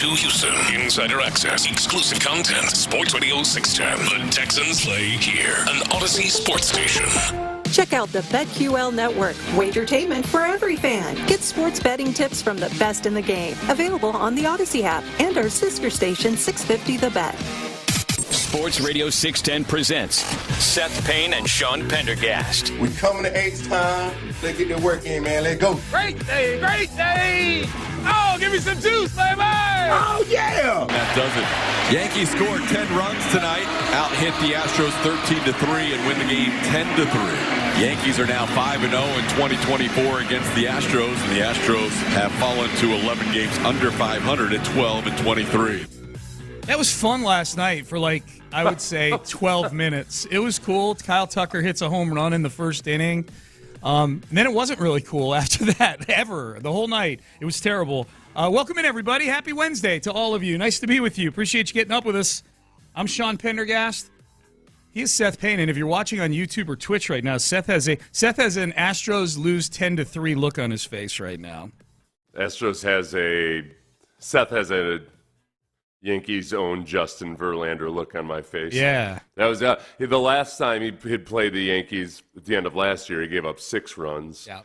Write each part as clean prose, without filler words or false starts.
to Houston. Insider access, exclusive content. Sports Radio 610. The Texans play here. An Odyssey sports station. Check out the BetQL Network. Wagertainment for every fan. Get sports betting tips from the best in the game. Available on the Odyssey app and our sister station 650 The Bet. Sports Radio 610 presents Seth Payne and Sean Pendergast. We coming to H-Town. Let's get the work in, man. Let's go. Great day, great day. Oh, give me some juice, baby. Oh, yeah. That does it. Yankees scored 10 runs tonight, out-hit the Astros 13-3 and win the game 10-3. Yankees are now 5-0 in 2024 against the Astros, and the Astros have fallen to 11 games under 500 at 12-23. That was fun last night for, I would say 12 minutes. It was cool. Kyle Tucker hits a home run in the first inning. And then it wasn't really cool after that, ever. The whole night. It was terrible. Welcome in, everybody. Happy Wednesday to all of you. Nice to be with you. Appreciate you getting up with us. I'm Sean Pendergast. He is Seth Payne, and if you're watching on YouTube or Twitch right now, Seth has an Astros lose 10-3 look on his face right now. Seth has a Yankees' own Justin Verlander look on my face. Yeah. That was the last time he had played the Yankees at the end of last year. He gave up 6 runs. Yeah.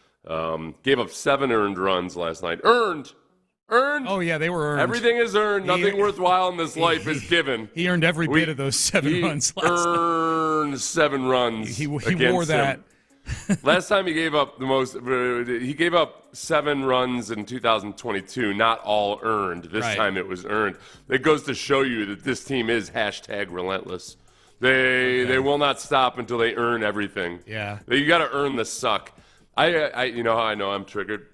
Gave up 7 earned runs last night. Earned. Oh, yeah, they were earned. Everything is earned. Nothing worthwhile in this life is given. He earned every bit of those 7 runs last night. He earned 7 runs. He wore that. Last time he gave up the most. He gave up 7 runs in 2022. Not all earned. This time it was earned. It goes to show you that this team is #relentless. They will not stop until they earn everything. Yeah. You got to earn the suck. You know how I know I'm triggered?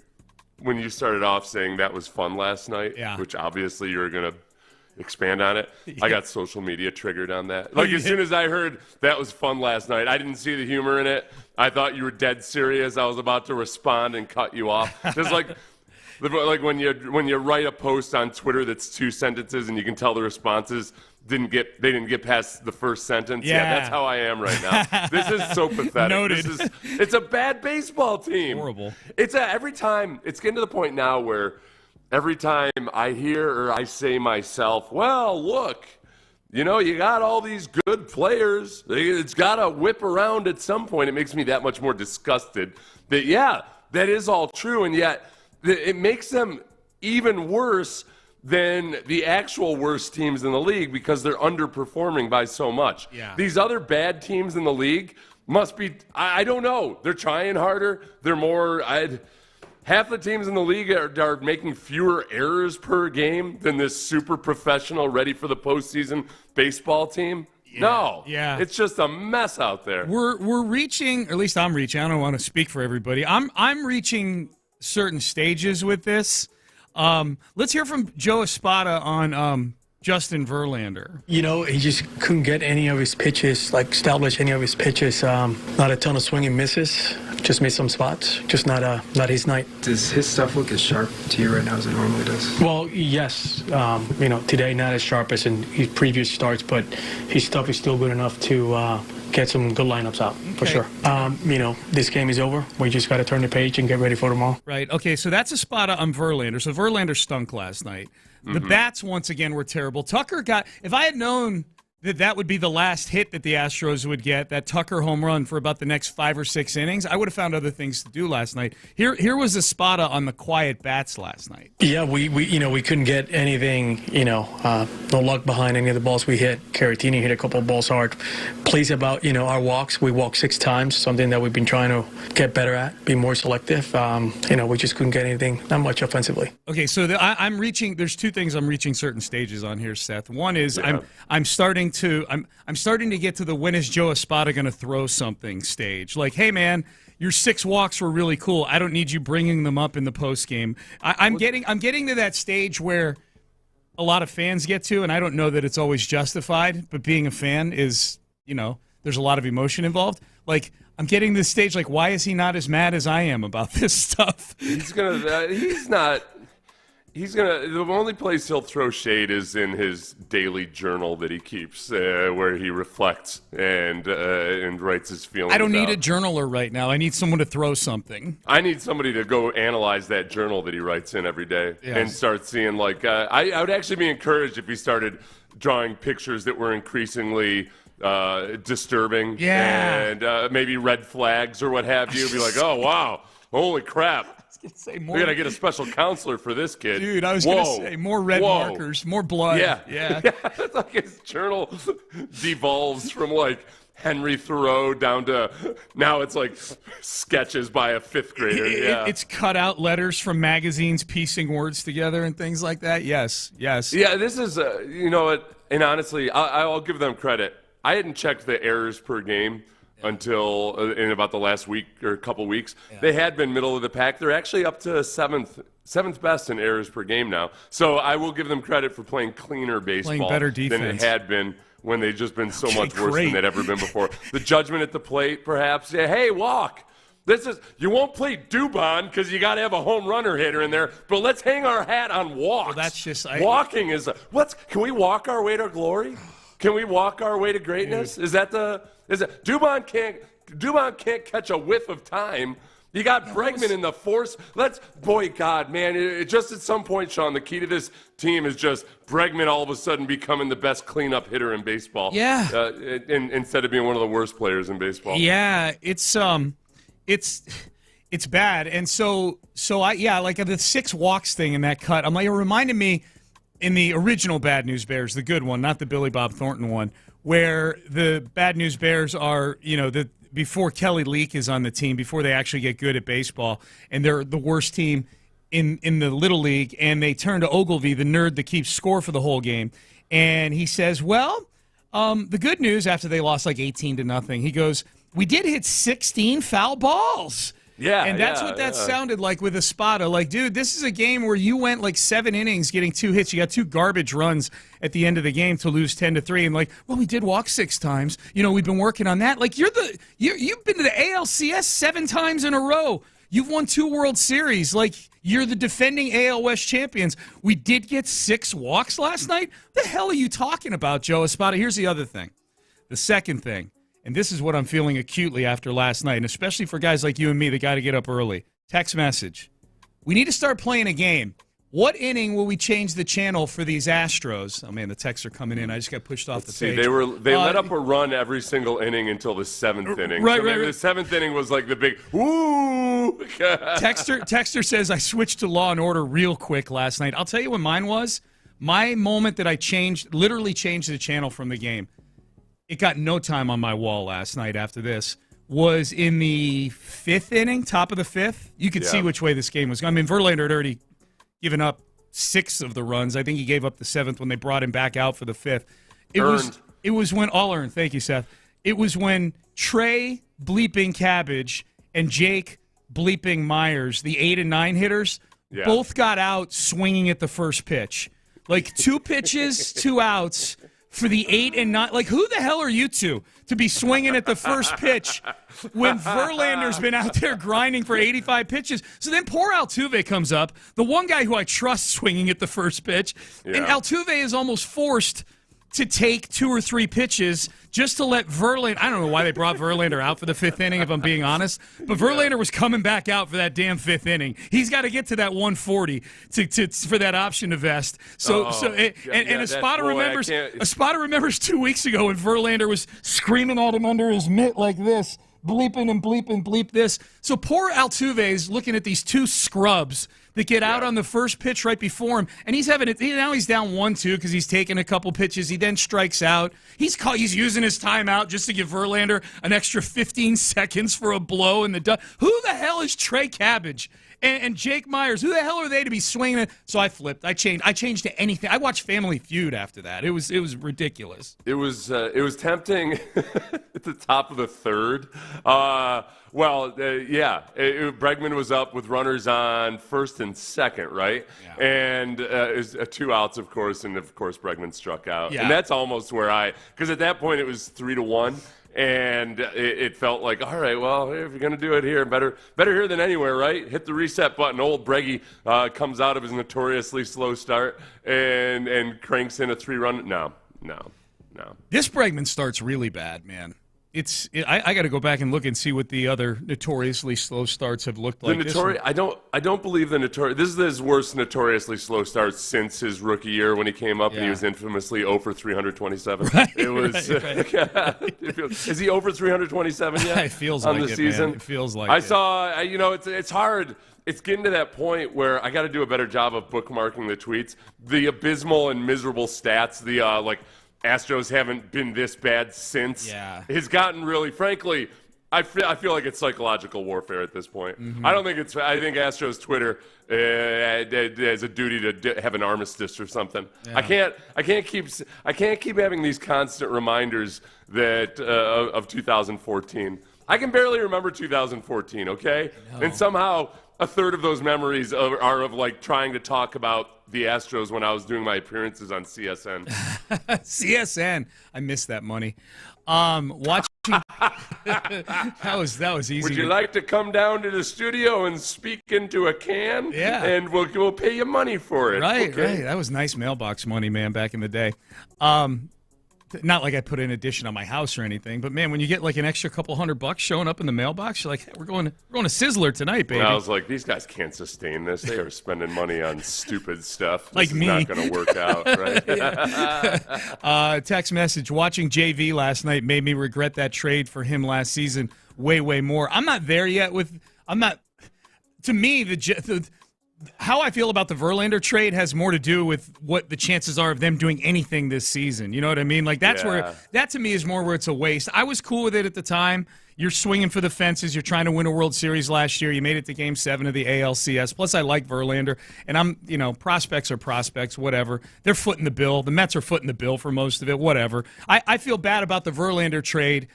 When you started off saying that was fun last night, which obviously you're going to expand on it, I got social media triggered on that. As soon as I heard that was fun last night, I didn't see the humor in it. I thought you were dead serious. I was about to respond and cut you off. Just like when you write a post on Twitter that's 2 sentences and you can tell the responses didn't get past the first sentence. Yeah, that's how I am right now. This is so pathetic. Noted. It's a bad baseball team. Horrible. Every time it's getting to the point now where every time I hear or I say myself, well, look, you got all these good players. It's got to whip around at some point. It makes me that much more disgusted that, that is all true. And yet it makes them even worse than the actual worst teams in the league because they're underperforming by so much. Yeah. These other bad teams in the league must be, I don't know. They're trying harder. They're more, half the teams in the league are making fewer errors per game than this super professional, ready for the postseason baseball team. Yeah. No. Yeah. It's just a mess out there. We're reaching, or at least I'm reaching. I don't want to speak for everybody. I'm reaching certain stages with this. Let's hear from Joe Espada on Justin Verlander. He just couldn't get any of his pitches, establish any of his pitches. Not a ton of swinging misses. Just missed some spots. Just not his night. Does his stuff look as sharp to you right now as it normally does? Well, yes. Today not as sharp as in his previous starts, but his stuff is still good enough to get some good lineups out, for sure. This game is over. We just got to turn the page and get ready for tomorrow. Right. Okay, so that's a spot on Verlander. So Verlander stunk last night. The bats, once again, were terrible. Tucker if I had known that would be the last hit that the Astros would get, that Tucker home run for about the next 5 or 6 innings, I would have found other things to do last night. Here was Espada on the quiet bats last night. Yeah, we couldn't get anything, no luck behind any of the balls we hit. Caratini hit a couple of balls hard. Pleased about, our walks. We walked 6 times, something that we've been trying to get better at, be more selective. We just couldn't get anything, not much offensively. Okay, so I'm reaching, there's 2 things I'm reaching certain stages on here, Seth. One is I'm starting to get to the when is Joe Espada going to throw something stage. Like, hey, man, your 6 walks were really cool. I don't need you bringing them up in the postgame. I'm getting to that stage where a lot of fans get to, and I don't know that it's always justified, but being a fan is, there's a lot of emotion involved. Like, I'm getting to this stage, like, why is he not as mad as I am about this stuff? He's not. The only place he'll throw shade is in his daily journal that he keeps, where he reflects and writes his feelings. I don't need a journaler right now. I need someone to throw something. I need somebody to go analyze that journal that he writes in every day and start seeing, like, I would actually be encouraged if he started drawing pictures that were increasingly disturbing and maybe red flags or what have you. Be like, oh, wow, holy crap. We got to get a special counselor for this kid. Dude, I was going to say more red markers, more blood. Yeah. It's like his journal devolves from like Henry Thoreau down to now it's like sketches by a fifth grader. It's cut out letters from magazines piecing words together and things like that. Yes. Yeah, this is, you know what, and honestly, I'll give them credit. I hadn't checked the errors per game until in about the last week or a couple weeks. Yeah. They had been middle of the pack. They're actually up to seventh best in errors per game now. So I will give them credit for playing cleaner baseball, playing better defense than it had been when they've just been so much worse than they'd ever been before. The judgment at the plate, perhaps. Yeah, hey, walk. You won't play Dubon because you got to have a home runner hitter in there, but let's hang our hat on walks. Well, that's just walking is can we walk our way to glory? Can we walk our way to greatness? Dude. Dubon can't catch a whiff of time. You got Bregman in the force. Just at some point, Sean, the key to this team is just Bregman all of a sudden becoming the best cleanup hitter in baseball. Yeah. Instead of being one of the worst players in baseball. Yeah, it's bad. And so like the 6 walks thing in that cut, it reminded me in the original Bad News Bears, the good one, not the Billy Bob Thornton one, where the Bad News Bears are, before Kelly Leak is on the team, before they actually get good at baseball, and they're the worst team in the Little League, and they turn to Ogilvy, the nerd that keeps score for the whole game, and he says, the good news after they lost like 18-0, he goes, we did hit 16 foul balls. Yeah, and that's what that sounded like with Espada. Like, dude, this is a game where you went like 7 innings getting 2 hits. You got 2 garbage runs at the end of the game to lose 10-3. And like, we did walk 6 times. We've been working on that. Like, you've been to the ALCS 7 times in a row. You've won 2 World Series. Like, you're the defending AL West champions. We did get 6 walks last night. What the hell are you talking about, Joe Espada? Here's the other thing. The second thing. And this is what I'm feeling acutely after last night, and especially for guys like you and me that got to get up early. Text message. We need to start playing a game. What inning will we change the channel for these Astros? Oh, man, the texts are coming in. I just got pushed off the page. They let up a run every single inning until the 7th inning. Right. The 7th inning was like the big, woo! Texter says, I switched to Law & Order real quick last night. I'll tell you what mine was. My moment that I literally changed the channel from the game. It got no time on my wall last night after this, was in the 5th inning, top of the 5th. You could see which way this game was going. Verlander had already given up 6 of the runs. I think he gave up the 7th when they brought him back out for the 5th. It was when all earned. Thank you, Seth. It was when Trey bleeping Cabbage and Jake bleeping Myers, the 8 and 9 hitters, both got out swinging at the first pitch. Like 2 pitches, 2 outs. For the 8 and 9, like who the hell are you two to be swinging at the first pitch when Verlander's been out there grinding for 85 pitches? So then poor Altuve comes up, the one guy who I trust swinging at the first pitch, and Altuve is almost forced to take 2 or 3 pitches just to let Verlander. I don't know why they brought Verlander out for the 5th inning, if I'm being honest. But Verlander was coming back out for that damn 5th inning. He's got to get to that 140 for that option to vest. Espada remembers. Espada remembers 2 weeks ago when Verlander was screaming at him under his mitt like this, bleeping and bleep this. So poor Altuve is looking at these 2 scrubs that get out on the first pitch right before him, and he's having it. Now he's down 1-2 because he's taking a couple pitches. He then strikes out. He's using his timeout just to give Verlander an extra 15 seconds for a blow in the. Who the hell is Trey Cabbage and Jake Myers? Who the hell are they to be swinging it? So I flipped. I changed to anything. I watched Family Feud after that. It was ridiculous. It was tempting at the top of the 3rd. Well, Bregman was up with runners on first and second, right? Yeah. And it was 2 outs, of course, and of course Bregman struck out. Yeah. And that's almost where because at that point it was 3-1. And it felt like, all right, well, if you're going to do it here, better here than anywhere, right? Hit the reset button. Old Breggy comes out of his notoriously slow start and cranks in a 3-run. No. This Bregman start's really bad, man. I got to go back and look and see what the other notoriously slow starts have looked like. I don't believe the notorious. This is his worst notoriously slow start since his rookie year when he came up and he was infamously 0 for 327. Right, it was. Right. Is he 0 for 327 yet? It feels on like the it, season. Man. It feels like I saw. It's hard. It's getting to that point where I got to do a better job of bookmarking the tweets. The abysmal and miserable stats. The Astros haven't been this bad since. Yeah. Has gotten really, frankly, I feel like it's psychological warfare at this point. Mm-hmm. I think Astros Twitter has a duty to have an armistice or something. Yeah. I can't keep having these constant reminders that of 2014. I can barely remember 2014, okay? And somehow a third of those memories are of like trying to talk about the Astros when I was doing my appearances on CSN. CSN, I missed that money. Watching that was easy. Would you like to come down to the studio and speak into a can? Yeah, and we'll pay you money for it. Right, okay. Right. That was nice mailbox money, man, back in the day. Not like I put an addition on my house or anything, but man, when you get like an extra couple $100 showing up in the mailbox, you're like, hey, we're going to Sizzler tonight, baby. And I was like, these guys can't sustain this. They are spending money on stupid stuff. Like this me. Is not going to work out, right? Text message: watching JV last night made me regret that trade for him last season way more. I'm not there yet with. I'm not. To me, how I feel about the Verlander trade has more to do with what the chances are of them doing anything this season. You know what I mean? Like where that to me is more where it's a waste. I was cool with it at the time. You're swinging for the fences. You're trying to win a World Series last year. You made it to Game 7 of the ALCS. Plus, I like Verlander, and prospects are prospects. Whatever. They're footing the bill. The Mets are footing the bill for most of it. Whatever. I feel bad about the Verlander trade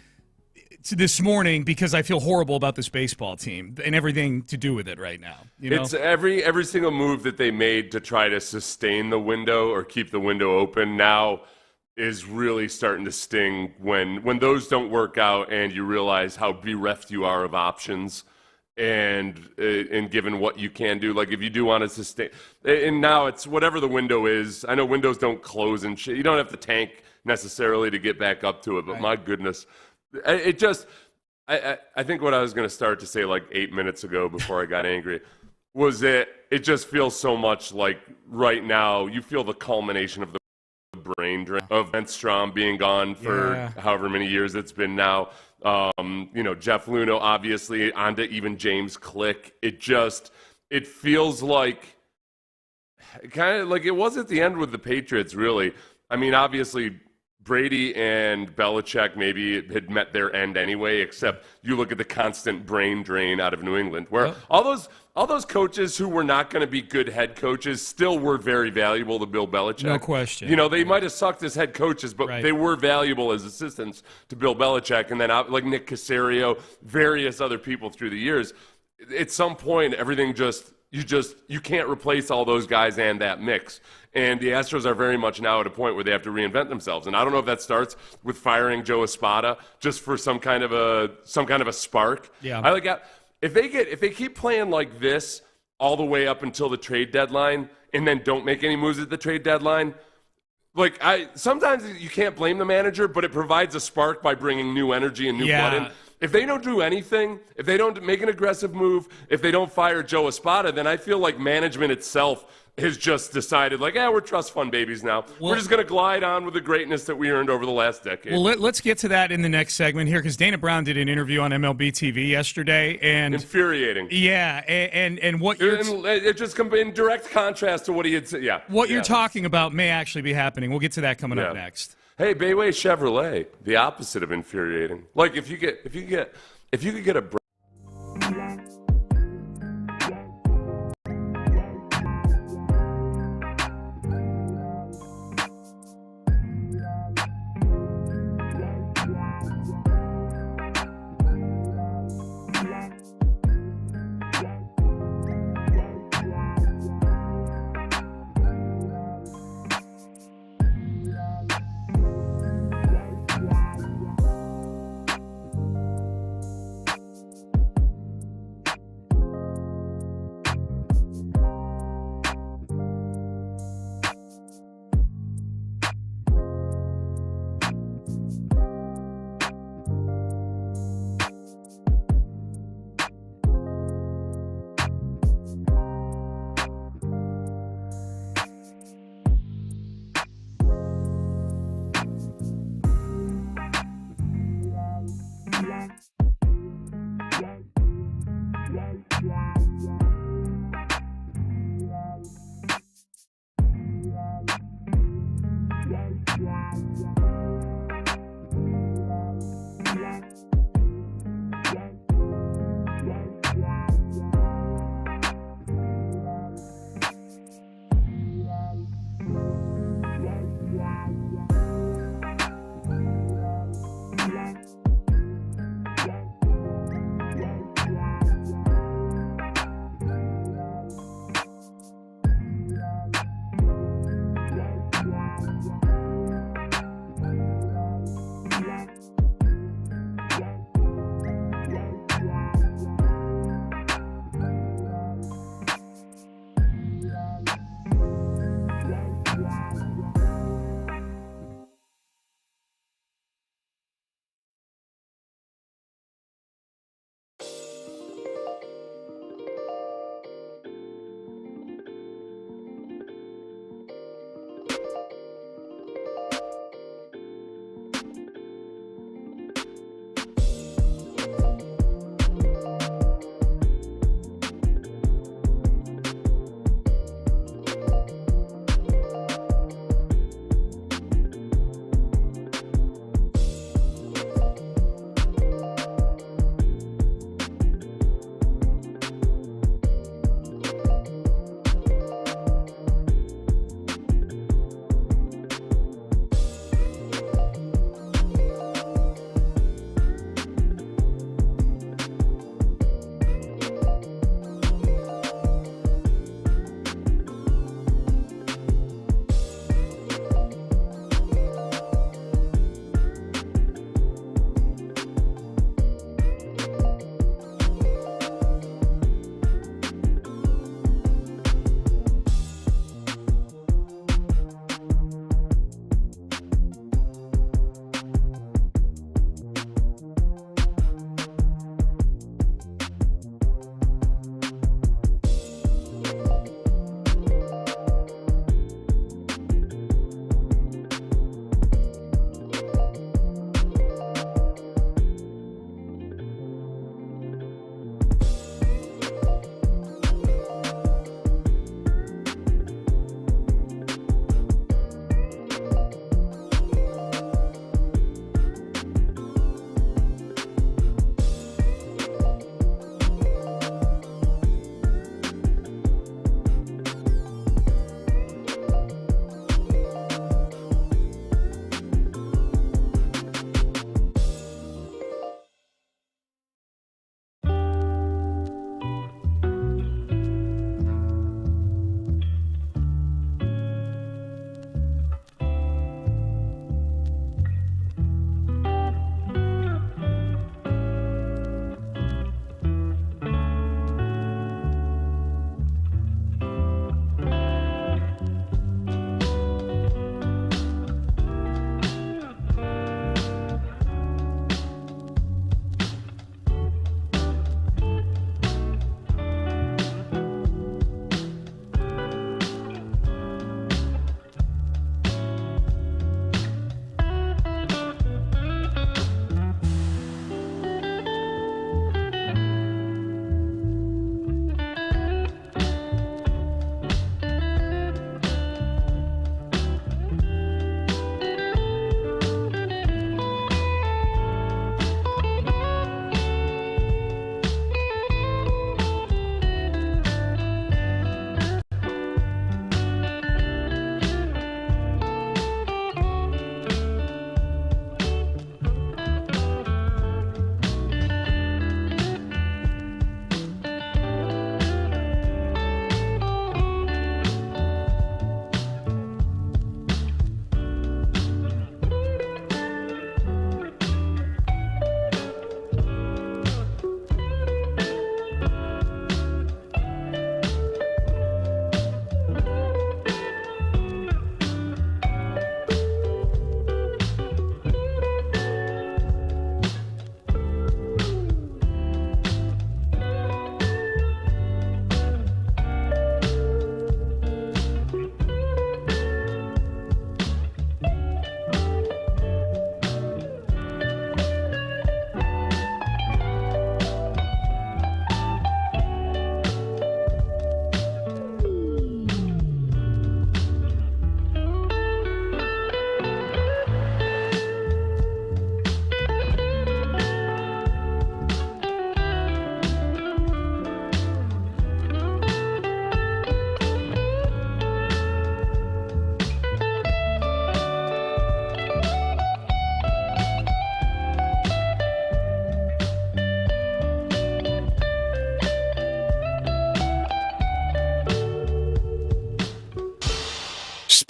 this morning because I feel horrible about this baseball team and everything to do with it right now. It's every single move that they made to try to sustain the window or keep the window open now is really starting to sting when those don't work out and you realize how bereft you are of options and given what you can do. Like if you do want to sustain, and now it's whatever the window is. I know windows don't close and shit. You don't have to tank necessarily to get back up to it, but my goodness. I think what I was going to start to say like 8 minutes ago before I got angry was that it just feels so much like right now you feel the culmination of the brain drain of Ben Strom being gone for however many years it's been now. Jeff Luhnow obviously onto even James Click. It feels like kind of like it was at the end with the Patriots really. I mean, obviously Brady and Belichick maybe had met their end anyway, except you look at the constant brain drain out of New England, where all those coaches who were not going to be good head coaches still were very valuable to Bill Belichick. No question. They might have sucked as head coaches, but they were valuable as assistants to Bill Belichick. And then like Nick Caserio, various other people through the years. At some point, everything you can't replace all those guys and that mix. And the Astros are very much now at a point where they have to reinvent themselves. And I don't know if that starts with firing Joe Espada just for some kind of a spark. Yeah. If they keep playing like this all the way up until the trade deadline and then don't make any moves at the trade deadline, sometimes you can't blame the manager, but it provides a spark by bringing new energy and new blood in. If they don't do anything, if they don't make an aggressive move, if they don't fire Joe Espada, then I feel like management itself has just decided, we're trust fund babies now. We're just going to glide on with the greatness that we earned over the last decade. Well, let's get to that in the next segment here, because Dana Brown did an interview on MLB TV yesterday. And infuriating. Yeah, and what you're... It just comes in direct contrast to what he had said. Yeah. What you're talking about may actually be happening. We'll get to that coming up next. Hey, Bayway Chevrolet, the opposite of infuriating. Like if you could get a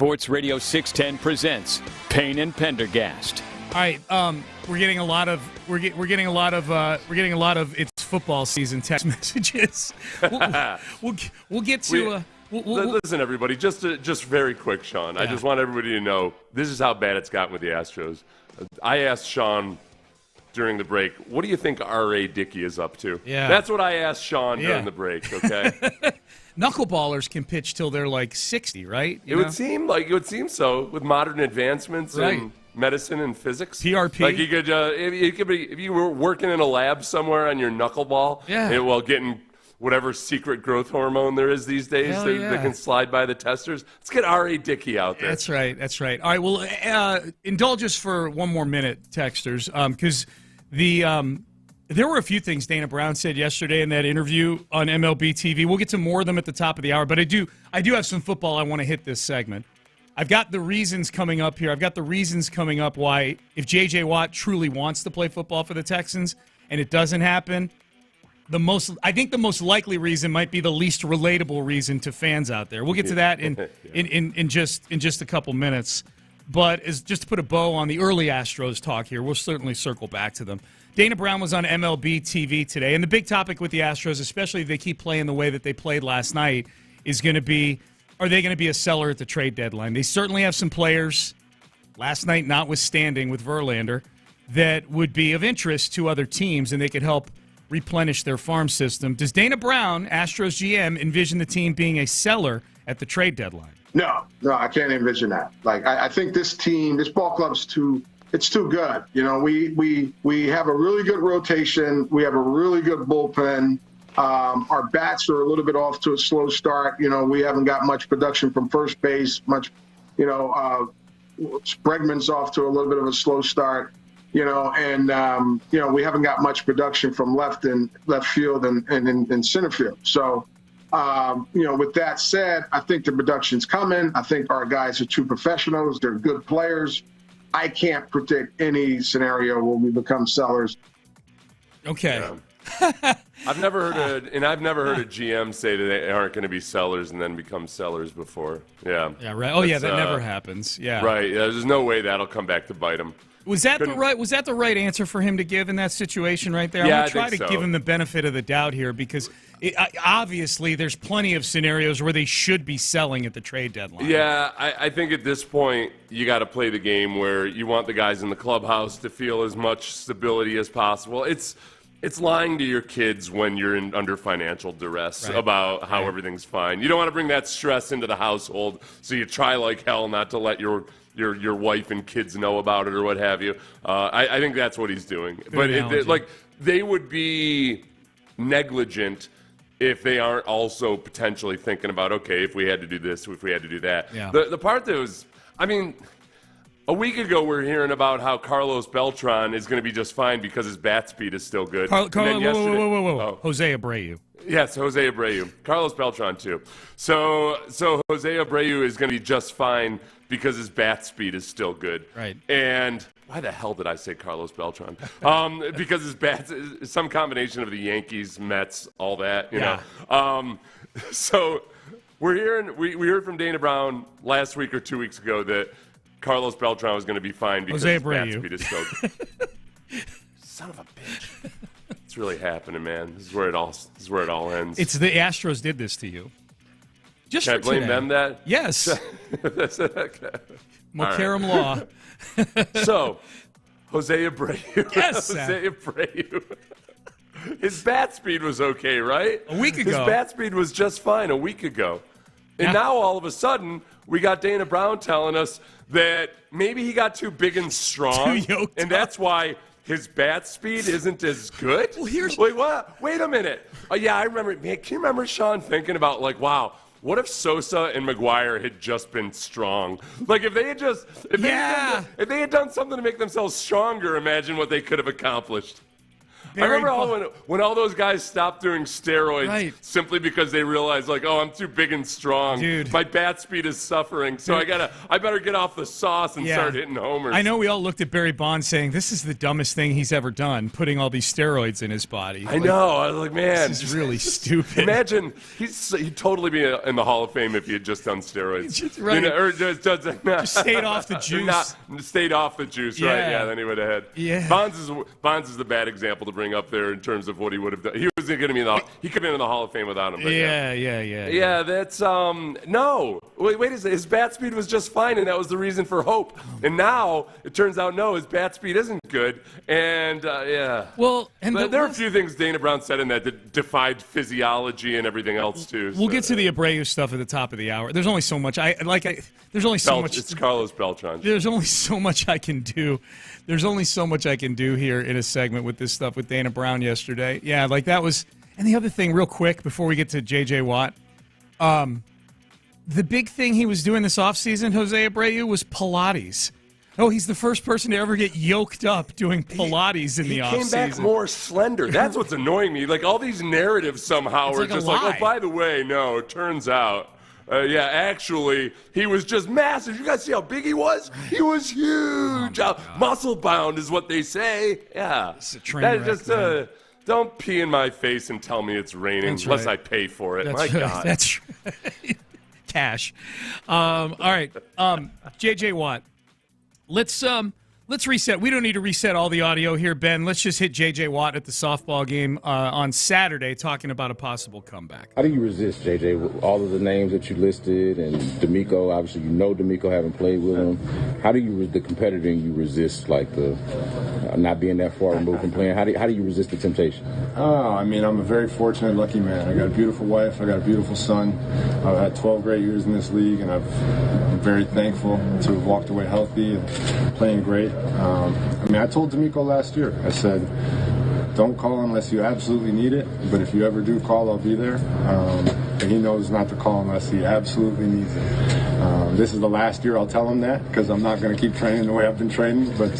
Sports Radio 610 presents Payne and Pendergast. All right, we're getting a lot of it's football season text messages. We'll get to. Listen, everybody, just very quick, Sean. Yeah. I just want everybody to know this is how bad it's gotten with the Astros. I asked Sean during the break, what do you think R.A. Dickey is up to? Yeah. That's what I asked Sean during the break, okay? Knuckleballers can pitch till they're like 60, right? It would seem so with modern advancements in medicine and physics. PRP. Like you could, if you were working in a lab somewhere on your knuckleball, getting whatever secret growth hormone there is these days that can slide by the testers. Let's get R.A. Dickey out there. That's right. All right, well, indulge us for one more minute, texters, because there were a few things Dana Brown said yesterday in that interview on MLB TV. We'll get to more of them at the top of the hour, but I do have some football I want to hit this segment. I've got the reasons coming up here. I've got the reasons coming up why, if J.J. Watt truly wants to play football for the Texans and it doesn't happen, I think the most likely reason might be the least relatable reason to fans out there. We'll get to that in just a couple minutes. But just to put a bow on the early Astros talk here, we'll certainly circle back to them. Dana Brown was on MLB TV today, and the big topic with the Astros, especially if they keep playing the way that they played last night, is going to be, are they going to be a seller at the trade deadline? They certainly have some players, last night notwithstanding with Verlander, that would be of interest to other teams, and they could help replenish their farm system. Does Dana Brown, Astros GM, envision the team being a seller at the trade deadline? No, I can't envision that. Like, I think this ball club's too good. You know, we have a really good rotation. We have a really good bullpen. Our bats are a little bit off to a slow start. You know, we haven't got much production from first base. Bregman's off to a little bit of a slow start. You know, and we haven't got much production from left field and center field. So, with that said, I think the production's coming. I think our guys are true professionals. They're good players. I can't predict any scenario where we become sellers. Okay. Yeah. I've never heard a GM say that they aren't going to be sellers and then become sellers before. Yeah. Yeah. Right. Oh, that never happens. Yeah. Right. Yeah, there's no way that'll come back to bite him. Was that the right answer for him to give in that situation right there? I'm going to try to give him the benefit of the doubt here because obviously there's plenty of scenarios where they should be selling at the trade deadline. Yeah, I think at this point you got to play the game where you want the guys in the clubhouse to feel as much stability as possible. It's lying to your kids when you're under financial duress about how everything's fine. You don't want to bring that stress into the household, so you try like hell not to let your wife and kids know about it or what have you. I think that's what he's doing. But they would be negligent if they aren't also potentially thinking about, okay, if we had to do this, if we had to do that. Yeah. The part that was, a week ago we were hearing about how Carlos Beltran is going to be just fine because his bat speed is still good. Whoa. Jose Abreu. Yes, Jose Abreu. Carlos Beltran, too. So Jose Abreu is going to be just fine because his bat speed is still good. Right. And why the hell did I say Carlos Beltran? Because his bat is some combination of the Yankees, Mets, all that. You know. So we heard from Dana Brown last week or 2 weeks ago that Carlos Beltran was going to be fine because his bat speed is still good. Son of a bitch. It's really happening, man. This is where it all ends. It's the Astros did this to you. Just Can I blame them that? Yes. Okay. Mulcairn Law. So, Jose Abreu. Yes. Jose Abreu. His bat speed was okay, right? A week ago. His bat speed was just fine a week ago. And now all of a sudden, we got Dana Brown telling us that maybe he got too big and strong. And that's why his bat speed isn't as good? Wait, what? Wait a minute. Oh, yeah, I remember. Man, can you remember Sean thinking about, wow, what if Sosa and McGuire had just been strong? Like, if they had done something to make themselves stronger, imagine what they could have accomplished. I remember when all those guys stopped doing steroids simply because they realized, like, oh, I'm too big and strong. Dude. My bat speed is suffering, so I better get off the sauce and start hitting homers. I know we all looked at Barry Bonds saying, this is the dumbest thing he's ever done, putting all these steroids in his body. I know. I was like, man. This is really stupid. Imagine, he'd totally be in the Hall of Fame if he had just done steroids. Right. You know, or just stayed off the juice. Stayed off the juice, right? Yeah, then he would have had. Yeah. Bonds is the bad example to bring up there in terms of what he would have done. He was going to be he could have been in the Hall of Fame without him. But yeah, that's no. Wait a second. His bat speed was just fine, and that was the reason for hope. And now it turns out no, his bat speed isn't good. And Well, but there are a few things Dana Brown said in that defied physiology and everything else too. We'll get to the Abreu stuff at the top of the hour. There's only so much there's only so much. It's Carlos Beltran. There's only so much I can do. There's only so much I can do here in a segment with this stuff with Dana Brown yesterday. Yeah, like that was. And the other thing, real quick, before we get to J.J. Watt, the big thing he was doing this offseason, Jose Abreu, was Pilates. Oh, he's the first person to ever get yoked up doing Pilates in the offseason. He came back more slender. That's what's annoying me. Like all these narratives somehow are just like, oh, by the way, no, it turns out. Actually, he was just massive. You guys see how big he was? He was huge. Muscle bound is what they say. Yeah. It's a train wreck, just don't pee in my face and tell me it's raining unless I pay for it. My God. That's right. Cash. All right. J.J. Watt. Let's reset. We don't need to reset all the audio here, Ben. Let's just hit J.J. Watt at the softball game on Saturday talking about a possible comeback. How do you resist, J.J., with all of the names that you listed and D'Amico? Obviously, D'Amico having played with him. How do you, the competitor in you, resist, like, the not being that far removed from playing? How do you resist the temptation? I mean, I'm a very fortunate, lucky man. I got a beautiful wife. I got a beautiful son. I've had 12 great years in this league, and I'm very thankful to have walked away healthy and playing great. I told D'Amico last year, I said, don't call unless you absolutely need it, but if you ever do call, I'll be there. And he knows not to call unless he absolutely needs it. This is the last year I'll tell him that because I'm not going to keep training the way I've been training, but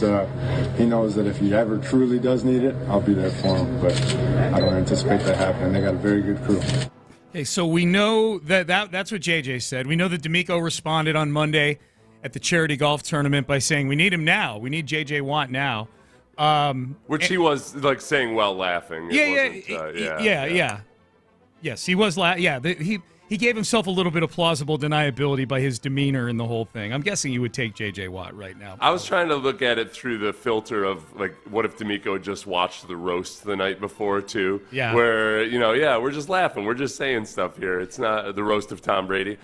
he knows that if he ever truly does need it, I'll be there for him. But I don't anticipate that happening. They got a very good crew. Okay, so we know that's what JJ said. We know that D'Amico responded on Monday at the charity golf tournament by saying, we need him now. We need J.J. Watt now. Which he was, like, saying while laughing. Yeah. Yes, he was he gave himself a little bit of plausible deniability by his demeanor in the whole thing. I'm guessing you would take J.J. Watt right now. I was trying to look at it through the filter of, like, what if D'Amico just watched the roast the night before, too? Yeah. Where, we're just laughing. We're just saying stuff here. It's not the roast of Tom Brady.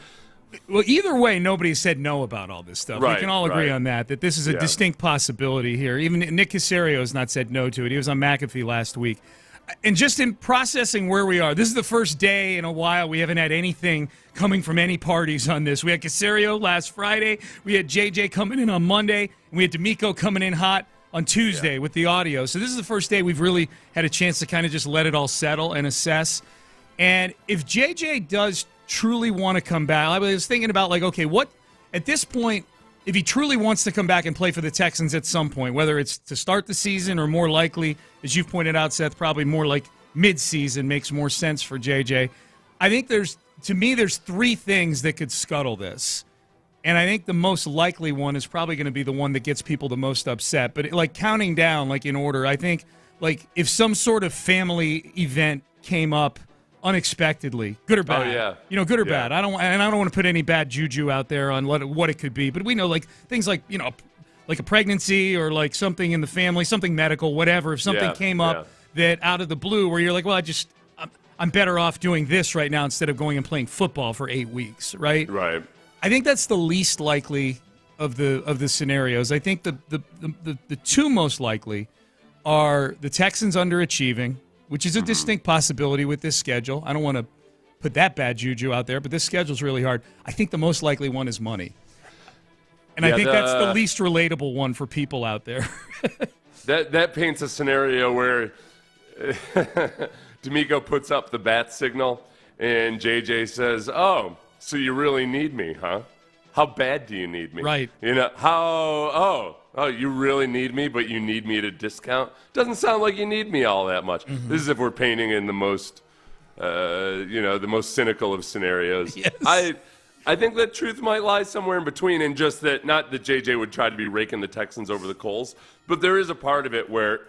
Well, either way, nobody said no about all this stuff. Right, we can all agree on that this is a distinct possibility here. Even Nick Caserio has not said no to it. He was on McAfee last week. And just in processing where we are, this is the first day in a while we haven't had anything coming from any parties on this. We had Caserio last Friday. We had JJ coming in on Monday. And we had D'Amico coming in hot on Tuesday with the audio. So this is the first day we've really had a chance to kind of just let it all settle and assess. And if JJ does truly want to come back, I was thinking about, like, okay, what at this point, if he truly wants to come back and play for the Texans at some point, whether it's to start the season or more likely, as you've pointed out, Seth, probably more like mid-season makes more sense for JJ. I think there's three things that could scuttle this. And I think the most likely one is probably going to be the one that gets people the most upset. But like counting down, like in order, I think like if some sort of family event came up unexpectedly, good or bad. Oh, yeah. Good or bad. I don't want to put any bad juju out there on what it could be, but we know like things like, like a pregnancy or like something in the family, something medical, whatever. If something came up that out of the blue where you're like, well, I'm better off doing this right now instead of going and playing football for 8 weeks, right? Right. I think that's the least likely of the scenarios. I think the two most likely are the Texans underachieving, which is a distinct possibility with this schedule. I don't want to put that bad juju out there, but this schedule's really hard. I think the most likely one is money. And I think that's the least relatable one for people out there. that paints a scenario where D'Amico puts up the bat signal and JJ says, oh, so you really need me, huh? How bad do you need me? Right. oh, you really need me, but you need me at a discount. Doesn't sound like you need me all that much. Mm-hmm. This is if we're painting in the most, the most cynical of scenarios. Yes. I think that truth might lie somewhere in between, and just that not that JJ would try to be raking the Texans over the coals, but there is a part of it where,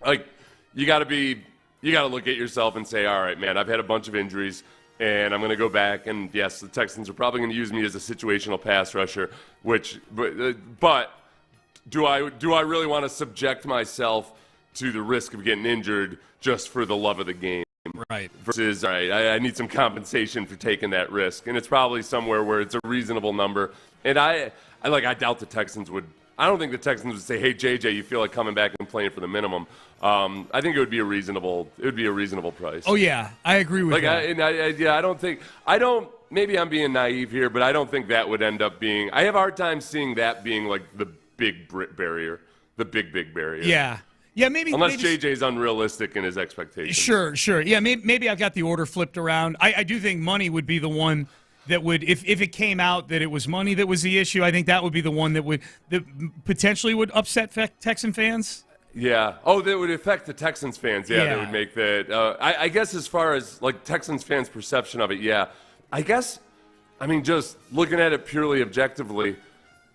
like, you got to look at yourself and say, all right, man, I've had a bunch of injuries, and I'm going to go back, and yes, the Texans are probably going to use me as a situational pass rusher, but do I really want to subject myself to the risk of getting injured just for the love of the game? Right. Versus, all right, I need some compensation for taking that risk. And it's probably somewhere where it's a reasonable number. And I doubt the Texans would. I don't think the Texans would say, hey, JJ, you feel like coming back and playing for the minimum. I think it would be a reasonable price. Oh, yeah. I agree with that. Maybe I'm being naive here, but I don't think that would end up being. I have a hard time seeing that being like the big barrier. The big barrier. Yeah. Yeah, maybe. Unless JJ's unrealistic in his expectations. Sure. Yeah, maybe I've got the order flipped around. I do think money would be the one that would, if it came out that it was money that was the issue, I think that would be the one that potentially would upset Texan fans. Yeah. Oh, that would affect the Texans fans. Yeah, that would make that. I guess as far as like Texans fans' perception of it, yeah. I guess, I mean, just looking at it purely objectively,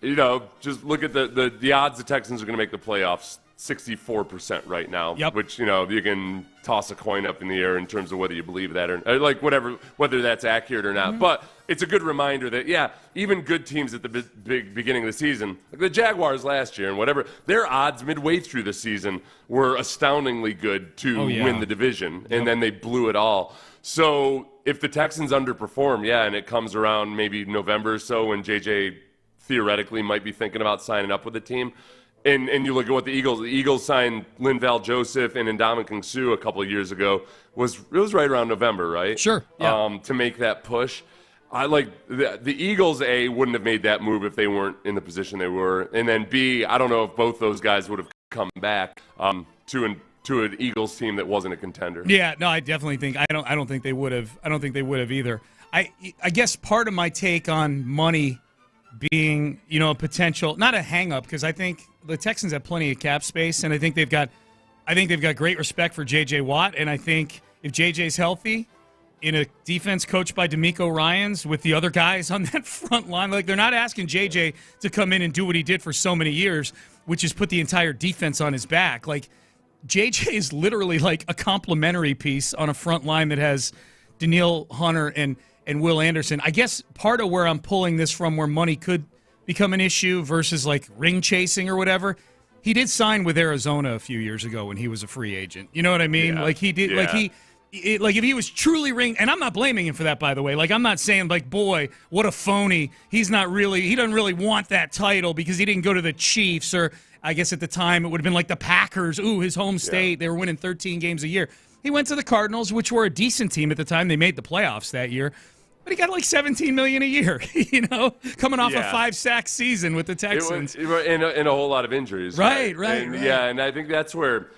just look at the odds the Texans are going to make the playoffs. 64% right now, which, you can toss a coin up in the air in terms of whether you believe that or like whether that's accurate or not. Mm-hmm. But it's a good reminder that, even good teams at the beginning of the season, like the Jaguars last year and whatever, their odds midway through the season were astoundingly good to win the division, and then they blew it all. So if the Texans underperform, and it comes around maybe November or so when JJ theoretically might be thinking about signing up with the team, and you look at what the Eagles signed Linval Joseph and Ndamukong Suh a couple of years ago. It was right around November, right? Sure. Yeah. To make that push. I like the Eagles, A, wouldn't have made that move if they weren't in the position they were. And then B, I don't know if both those guys would have come back to an Eagles team that wasn't a contender. Yeah, no, I definitely think I don't think they would have. I don't think they would have either. I guess part of my take on money being, a potential, not a hang-up, because I think the Texans have plenty of cap space, and I think they've got great respect for J.J. Watt, and I think if J.J.'s healthy, in a defense coached by DeMeco Ryans with the other guys on that front line, like they're not asking J.J. to come in and do what he did for so many years, which is put the entire defense on his back. Like, J.J. is literally like a complementary piece on a front line that has Danielle Hunter and Will Anderson. I guess part of where I'm pulling this from, where money could become an issue versus like ring chasing or whatever, he did sign with Arizona a few years ago when he was a free agent. You know what I mean? Yeah. Like he did, like if he was truly ring, and I'm not blaming him for that, by the way. Like, I'm not saying like, boy, what a phony. He doesn't really want that title because he didn't go to the Chiefs, or I guess at the time it would have been like the Packers. Ooh, his home state. They were winning 13 games a year. He went to the Cardinals, which were a decent team at the time. They made the playoffs that year. But he got like $17 million a year, coming off a 5-sack season with the Texans. And a whole lot of injuries. Right. Yeah, and I think that's where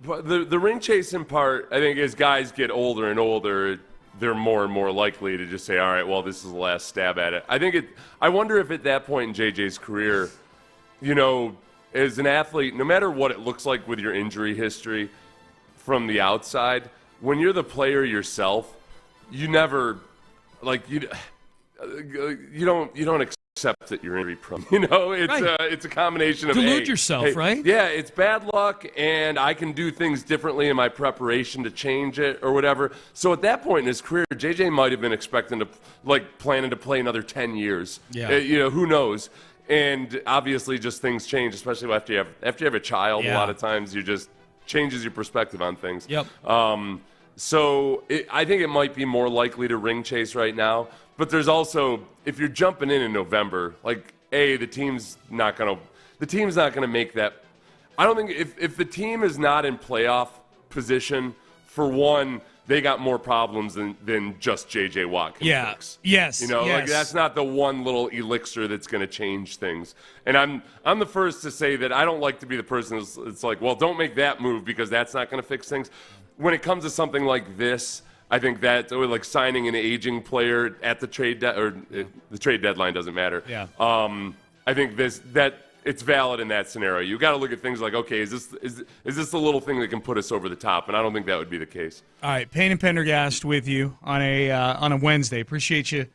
the ring chasing part, I think as guys get older and older, they're more and more likely to just say, all right, well, this is the last stab at it. I wonder if at that point in JJ's career, as an athlete, no matter what it looks like with your injury history from the outside, when you're the player yourself, you never... Like you don't accept that you're injury prone. It's a combination of delude yourself, right? Yeah, it's bad luck, and I can do things differently in my preparation to change it or whatever. So at that point in his career, JJ might have been planning to play another 10 years. Yeah, who knows? And obviously, just things change, especially after you have a child. Yeah. A lot of times, you just changes your perspective on things. Yep. So I think it might be more likely to ring chase right now. But there's also, if you're jumping in November, like, the team's not gonna make that. I don't think if the team is not in playoff position, for one, they got more problems than just J.J. Watt can fix. Yes. Like that's not the one little elixir that's going to change things. And I'm the first to say that I don't like to be the person that's like, well, don't make that move because that's not going to fix things. When it comes to something like this, I think that, or like signing an aging player at the trade the trade deadline doesn't matter. Yeah. I think that it's valid in that scenario. You got to look at things like, okay, is this the little thing that can put us over the top? And I don't think that would be the case. All right, Payne and Pendergast with you on a Wednesday. Appreciate you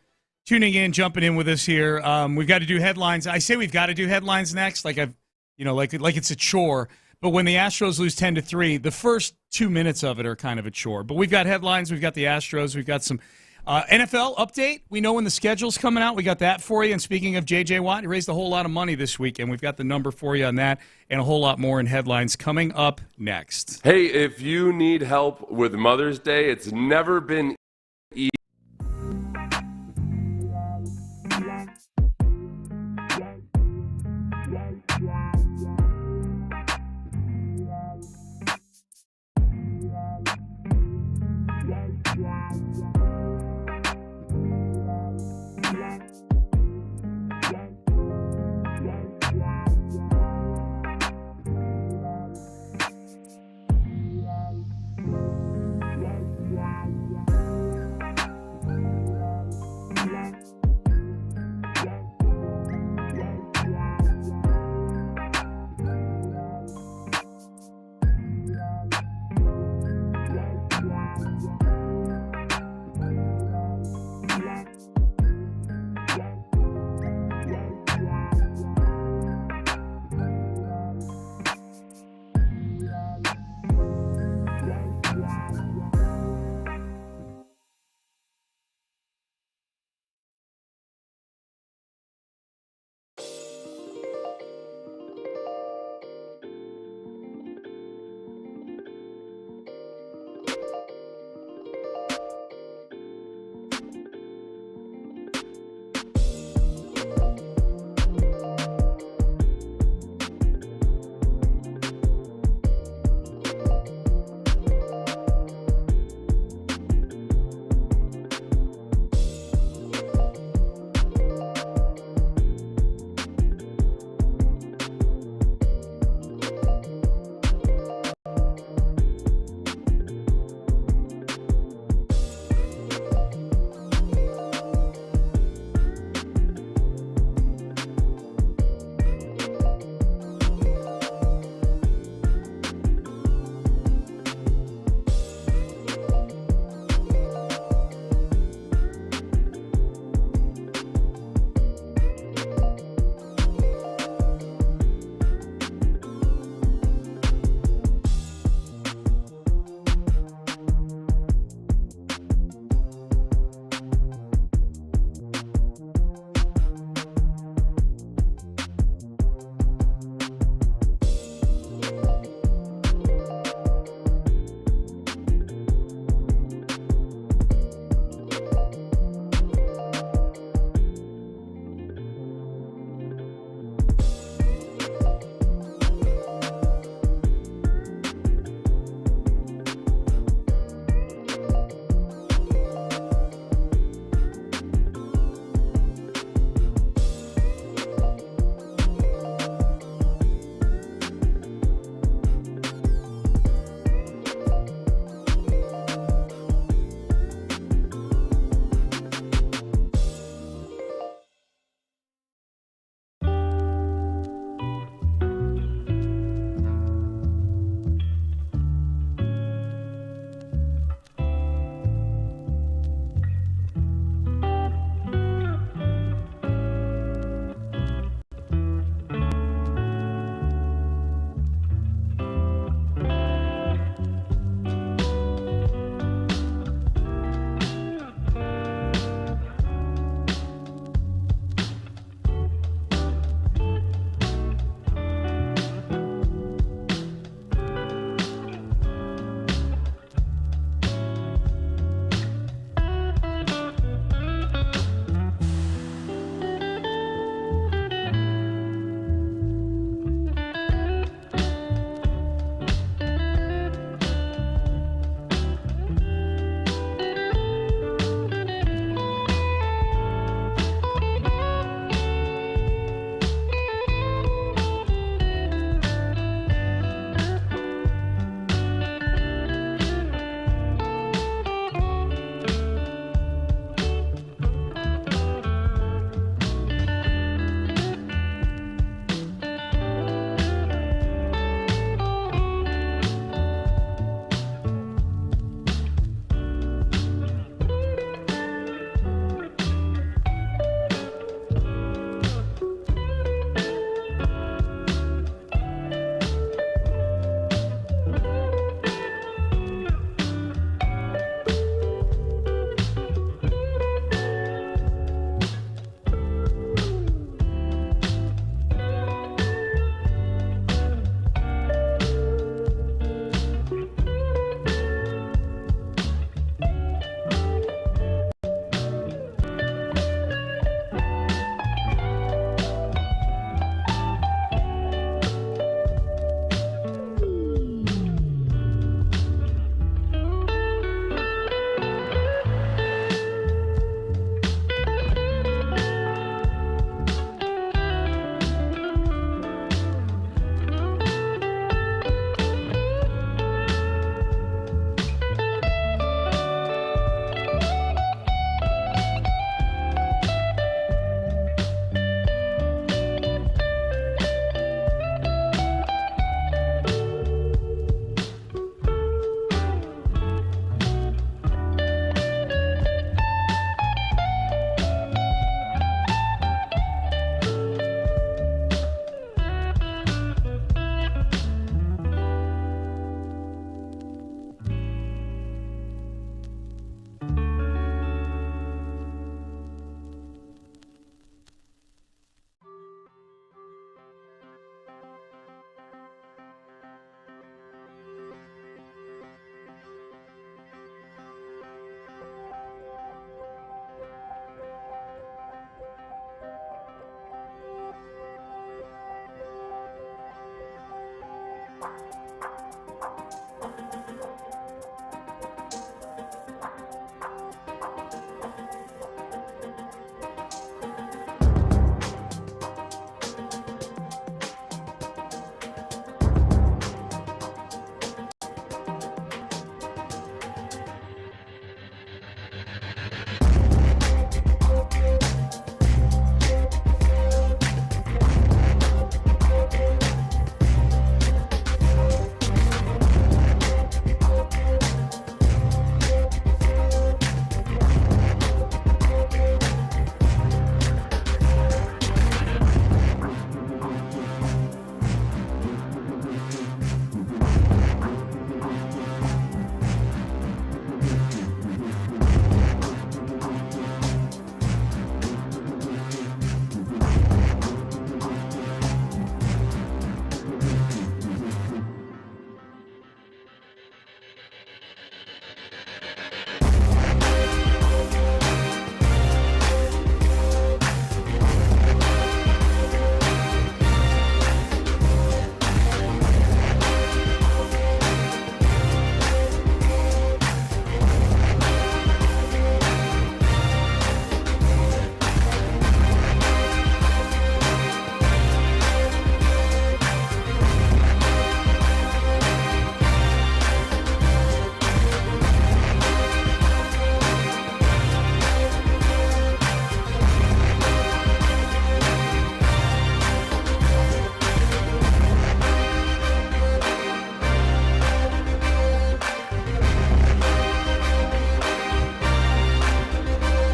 tuning in, jumping in with us here. We've got to do headlines. I say we've got to do headlines next, like it's a chore. But when the Astros lose 10-3, the first 2 minutes of it are kind of a chore. But we've got headlines. We've got the Astros. We've got some NFL update. We know when the schedule's coming out. We got that for you. And speaking of J.J. Watt, he raised a whole lot of money this weekend. We've got the number for you on that and a whole lot more in headlines coming up next. Hey, if you need help with Mother's Day, it's never been easy.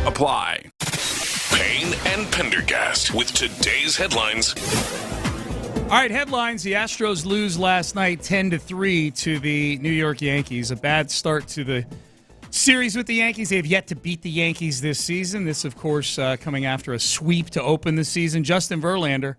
Apply. Payne and Pendergast with today's headlines. All right, headlines. The Astros lose last night 10-3 to the New York Yankees. A bad start to the series with the Yankees. They have yet to beat the Yankees this season. This, of course, coming after a sweep to open the season. Justin Verlander,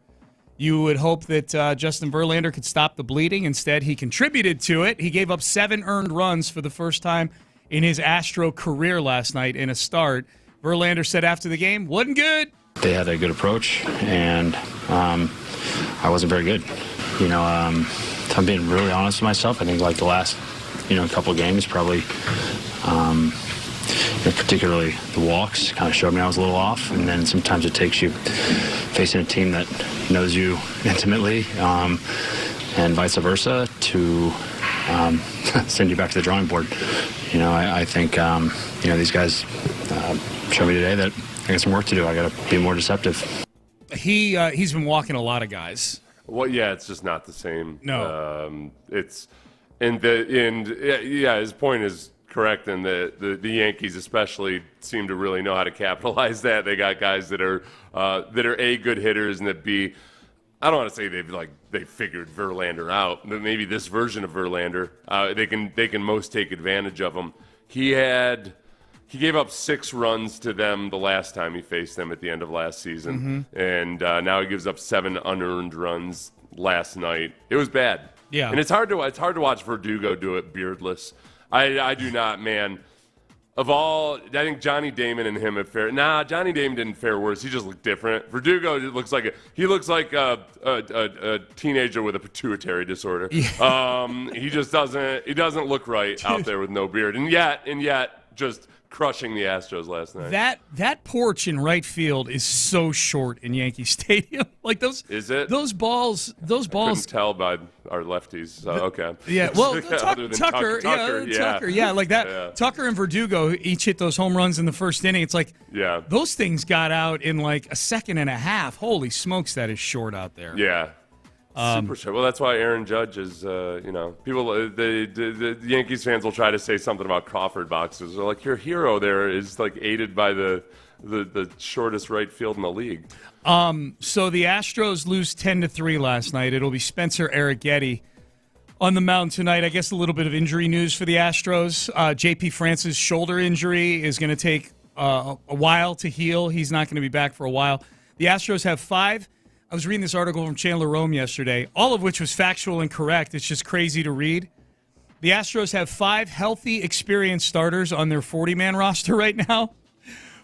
you would hope that Justin Verlander could stop the bleeding. Instead, he contributed to it. He gave up 7 earned runs for the first time in his Astro career last night in a start. Verlander said after the game, wasn't good. They had a good approach, and I wasn't very good. If I'm being really honest with myself, I think like the last, couple of games probably, particularly the walks kind of showed me I was a little off. And then sometimes it takes you facing a team that knows you intimately, and vice versa, to send you back to the drawing board. I think, these guys showed me today that I got some work to do. I got to be more deceptive. He's been walking a lot of guys. Well, yeah, it's just not the same. No, his point is correct, and the Yankees especially seem to really know how to capitalize that. They got guys that are A, good hitters, and that B, I don't want to say they figured Verlander out, but maybe this version of Verlander, they can most take advantage of him. He gave up 6 runs to them the last time he faced them at the end of last season, and now he gives up 7 unearned runs last night. It was bad. Yeah, and it's hard to watch Verdugo do it beardless. I do not, man. Of all, I think Johnny Damon and him have fared. Nah, Johnny Damon didn't fare worse. He just looked different. Verdugo looks like a teenager with a pituitary disorder. Yeah. He just doesn't. He doesn't look right out there with no beard, and yet, just crushing the Astros last night. That porch in right field is so short in Yankee Stadium. Like those. Is it? Those balls. I couldn't tell by our lefties. So okay. Yeah. Well, Tucker. Yeah, like that. Yeah. Tucker and Verdugo each hit those home runs in the first inning. It's like those things got out in like a second and a half. Holy smokes, that is short out there. Yeah. Super short. Well, that's why Aaron Judge is, people, the Yankees fans will try to say something about Crawford boxes. They're like, your hero there is like aided by the shortest right field in the league. So the Astros lose 10-3 last night. It'll be Spencer Arrighetti on the mound tonight. I guess a little bit of injury news for the Astros. J.P. France's shoulder injury is going to take a while to heal. He's not going to be back for a while. The Astros have 5. I was reading this article from Chandler Rome yesterday, all of which was factual and correct. It's just crazy to read. The Astros have 5 healthy, experienced starters on their 40-man roster right now,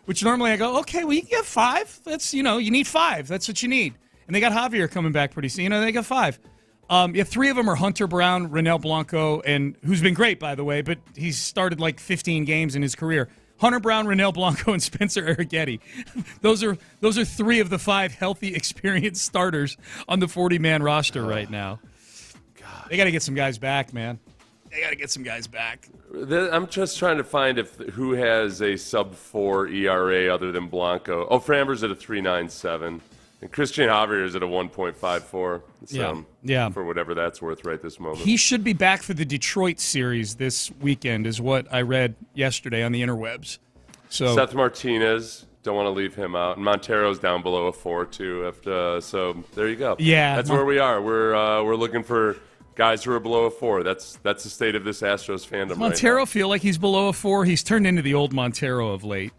which normally I go, okay, well, you can get 5. That's, you need 5. That's what you need. And they got Javier coming back pretty soon. They got 5. Three of them are Hunter Brown, Ronel Blanco, and who's been great, by the way, but he's started like 15 games in his career. Hunter Brown, Ronel Blanco, and Spencer Arrighetti. Those are three of the five healthy, experienced starters on the 40-man roster right now. God. They got to get some guys back, man. They got to get some guys back. I'm just trying to find who has a sub-4 ERA other than Blanco. Oh, Framber's at a 3.97. And Christian Javier is at a 1.54. Yeah. For whatever that's worth right this moment. He should be back for the Detroit series this weekend is what I read yesterday on the interwebs. So Seth Martinez, don't want to leave him out. And Montero's down below a 4, too. So there you go. Yeah. That's where we are. We're looking for guys who are below a 4. That's the state of this Astros fandom Montero right now. feel like he's below a 4? He's turned into the old Montero of late.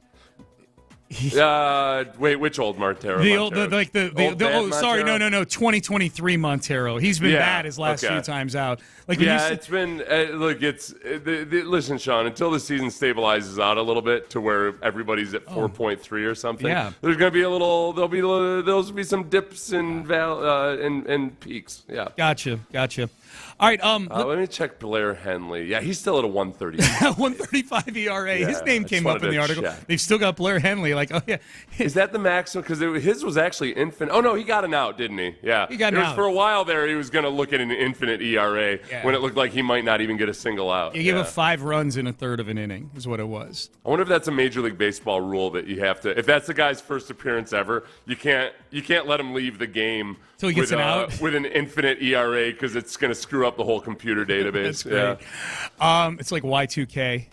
Wait, which old Montero? The old, no, 2023 Montero. He's been bad his last few times out. It's been listen, Sean. Until the season stabilizes out a little bit to where everybody's at 4.3 or something. Yeah. There's going to be there'll be some dips and peaks. Yeah. Gotcha. All right. Let me check Blair Henley. Yeah, he's still at a 130. 135 ERA. Yeah, His name came up in the article. They've still got Blair Henley. Is that the maximum? Because his was actually infinite. Oh no, he got an out, didn't he? Yeah, he got an out. For a while there, he was going to look at an infinite ERA when it looked like he might not even get a single out. He gave up 5 runs in a third of an inning. Is what it was. I wonder if that's a Major League Baseball rule that you have to. If that's the guy's first appearance ever, you can't let him leave the game. So he gets an out with an infinite ERA because it's going to screw up the whole computer database. That's great. It's like Y2K.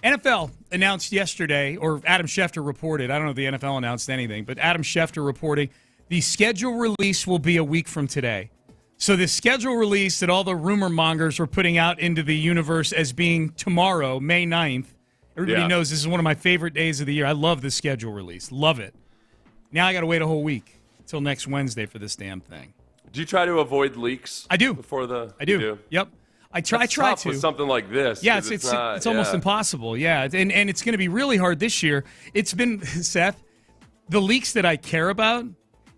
NFL announced yesterday, or Adam Schefter reported. I don't know if the NFL announced anything, but Adam Schefter reporting the schedule release will be a week from today. So the schedule release that all the rumor mongers were putting out into the universe as being tomorrow, May 9th. Everybody knows this is one of my favorite days of the year. I love the schedule release. Love it. Now I got to wait a whole week until next Wednesday for this damn thing. Do you try to avoid leaks? I do. I do. Yep. I try to. With something like this. Yeah, it's almost impossible. Yeah, and it's going to be really hard this year. It's been, Seth, the leaks that I care about,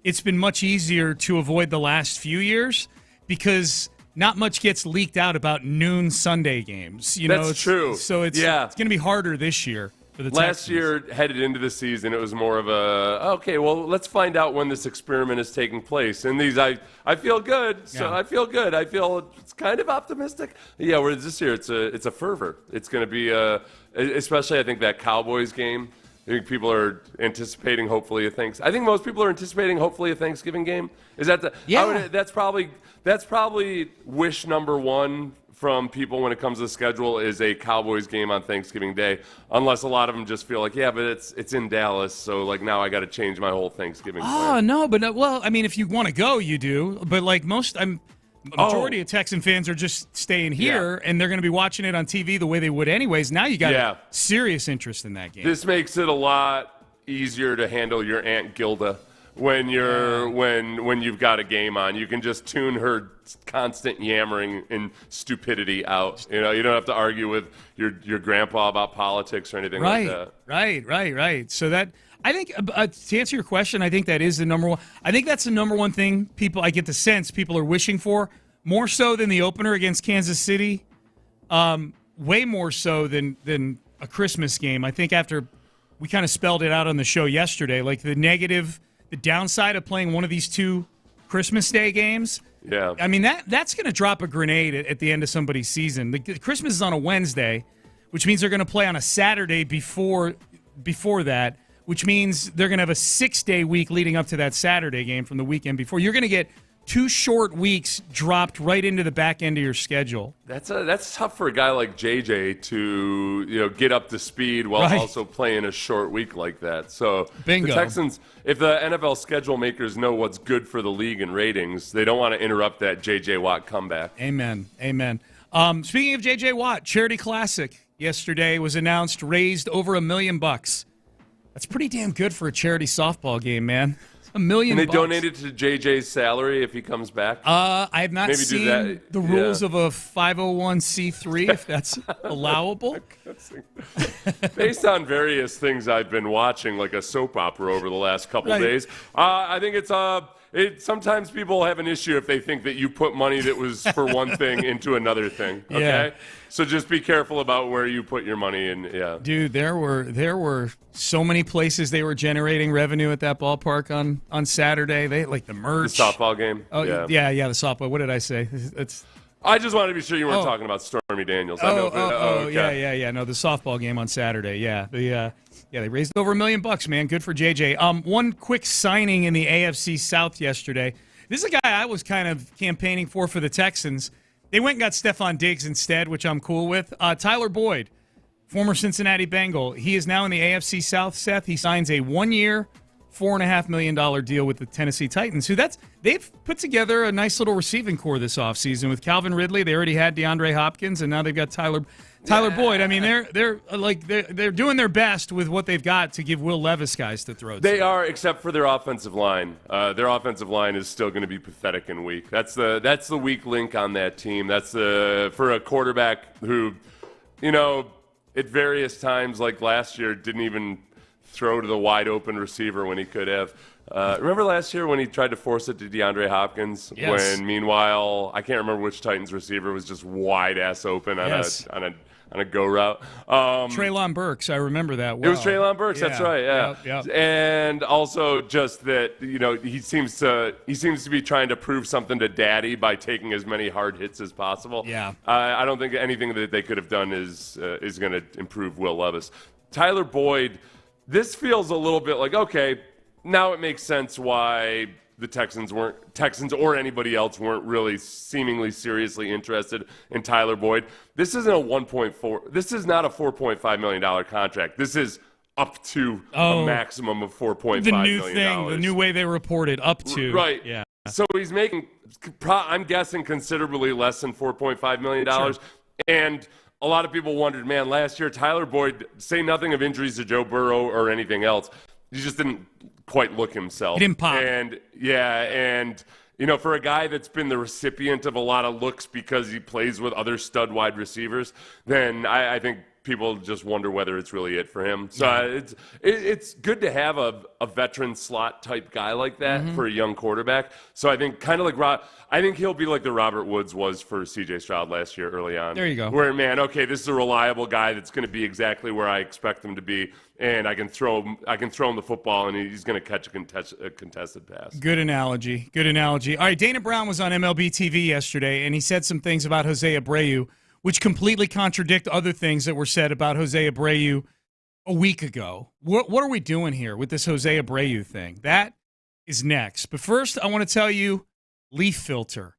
it's been much easier to avoid the last few years because not much gets leaked out about noon Sunday games. That's true. So it's going to be harder this year. Last year, headed into the season, it was more of let's find out when this experiment is taking place. And I feel good. So I feel good. I feel it's kind of optimistic. Yeah, whereas this year, it's a fervor. It's going to be, especially I think that Cowboys game. I think people are anticipating hopefully a Thanksgiving. I think most people are anticipating hopefully a Thanksgiving game. Is that that's probably wish number one from people when it comes to the schedule is a Cowboys game on Thanksgiving Day, unless a lot of them just feel like, but it's in Dallas, so now I got to change my whole Thanksgiving plan. Oh, no, but if you want to go, you do. But majority of Texan fans are just staying here, and they're going to be watching it on TV the way they would anyways. Now you got serious interest in that game. This makes it a lot easier to handle your Aunt Gilda when you've got a game on. You can just tune her constant yammering and stupidity out. You don't have to argue with your grandpa about politics or anything like that. Right. So that, I think, to answer your question, I think that is the number one. I think that's the number one thing I get the sense people are wishing for, more so than the opener against Kansas City, way more so than a Christmas game. I think after we kind of spelled it out on the show yesterday, the downside of playing one of these two Christmas Day games. Yeah. I mean, that's going to drop a grenade at the end of somebody's season. The Christmas is on a Wednesday, which means they're going to play on a Saturday before that, which means they're going to have a 6-day week leading up to that Saturday game from the weekend before. You're going to get 2 short weeks dropped right into the back end of your schedule. That's tough for a guy like JJ to get up to speed while also playing a short week like that. So Bingo. The Texans, if the NFL schedule makers know what's good for the league and ratings, they don't want to interrupt that JJ Watt comeback. Amen. Speaking of JJ Watt, Charity Classic yesterday was announced, raised over $1 million. That's pretty damn good for a charity softball game, man. $1 million. Can they donate it to JJ's salary if he comes back? I have not seen the rules of a 501c3, if that's allowable. Based on various things I've been watching, like a soap opera over the last couple of days, I think it's sometimes people have an issue if they think that you put money that was for one thing into another thing. Okay, Yeah. so just be careful about where you put your money in. Yeah, Dude, there were so many places they were generating revenue at that ballpark on Saturday. They like the merch, the softball game. Oh yeah, the softball. What did I say? I just wanted to be sure you weren't talking about Stormy Daniels. Okay. Yeah. No, the softball game on Saturday. Yeah, they raised over $1 million, man. Good for JJ. One quick signing in the AFC South yesterday. This is a guy I was kind of campaigning for the Texans. They went and got Stephon Diggs instead, which I'm cool with. Tyler Boyd, former Cincinnati Bengal. He is now in the AFC South, Seth. He signs a 1-year, $4.5 million deal with the Tennessee Titans, they've put together a nice little receiving core this offseason with Calvin Ridley. They already had DeAndre Hopkins, and now they've got Tyler Boyd. I mean, they're doing their best with what they've got to give Will Levis guys to throw to. They are, except for their offensive line. Their offensive line is still going to be pathetic and weak. That's the weak link on that team. That's for a quarterback who, at various times, like last year, didn't even throw to the wide open receiver when he could have. Remember last year when he tried to force it to DeAndre Hopkins? Yes. When meanwhile, I can't remember which Titans receiver was just wide ass open on a go route. Treylon Burks, I remember that well. It was Treylon Burks, that's right, yeah. Yep. And also just that, he seems to be trying to prove something to Daddy by taking as many hard hits as possible. Yeah. I don't think anything that they could have done is going to improve Will Levis. Tyler Boyd, this feels a little bit like, okay, now it makes sense why the Texans or anybody else weren't really seemingly seriously interested in Tyler Boyd. This isn't this is not a $4.5 million contract. This is up to a maximum of $4.5 million. The new way they reported, up to. Right. Yeah. So he's making, I'm guessing, considerably less than $4.5 million. Sure. And a lot of people wondered, man, last year Tyler Boyd, say nothing of injuries to Joe Burrow or anything else, he just didn't quite look himself. He didn't pop. And for a guy that's been the recipient of a lot of looks because he plays with other stud wide receivers, then I think people just wonder whether it's really it for him. So it's good to have a veteran slot type guy like that for a young quarterback. So I think I think he'll be like the Robert Woods was for C.J. Stroud last year early on. There you go. Where, man, okay, this is a reliable guy that's going to be exactly where I expect him to be, and I can throw him the football, and he's going to catch a contested pass. Good analogy. All right, Dana Brown was on MLB TV yesterday, and he said some things about Jose Abreu, which completely contradict other things that were said about Jose Abreu a week ago. What are we doing here with this Jose Abreu thing? That is next. But first, I want to tell you, Leaf Filter.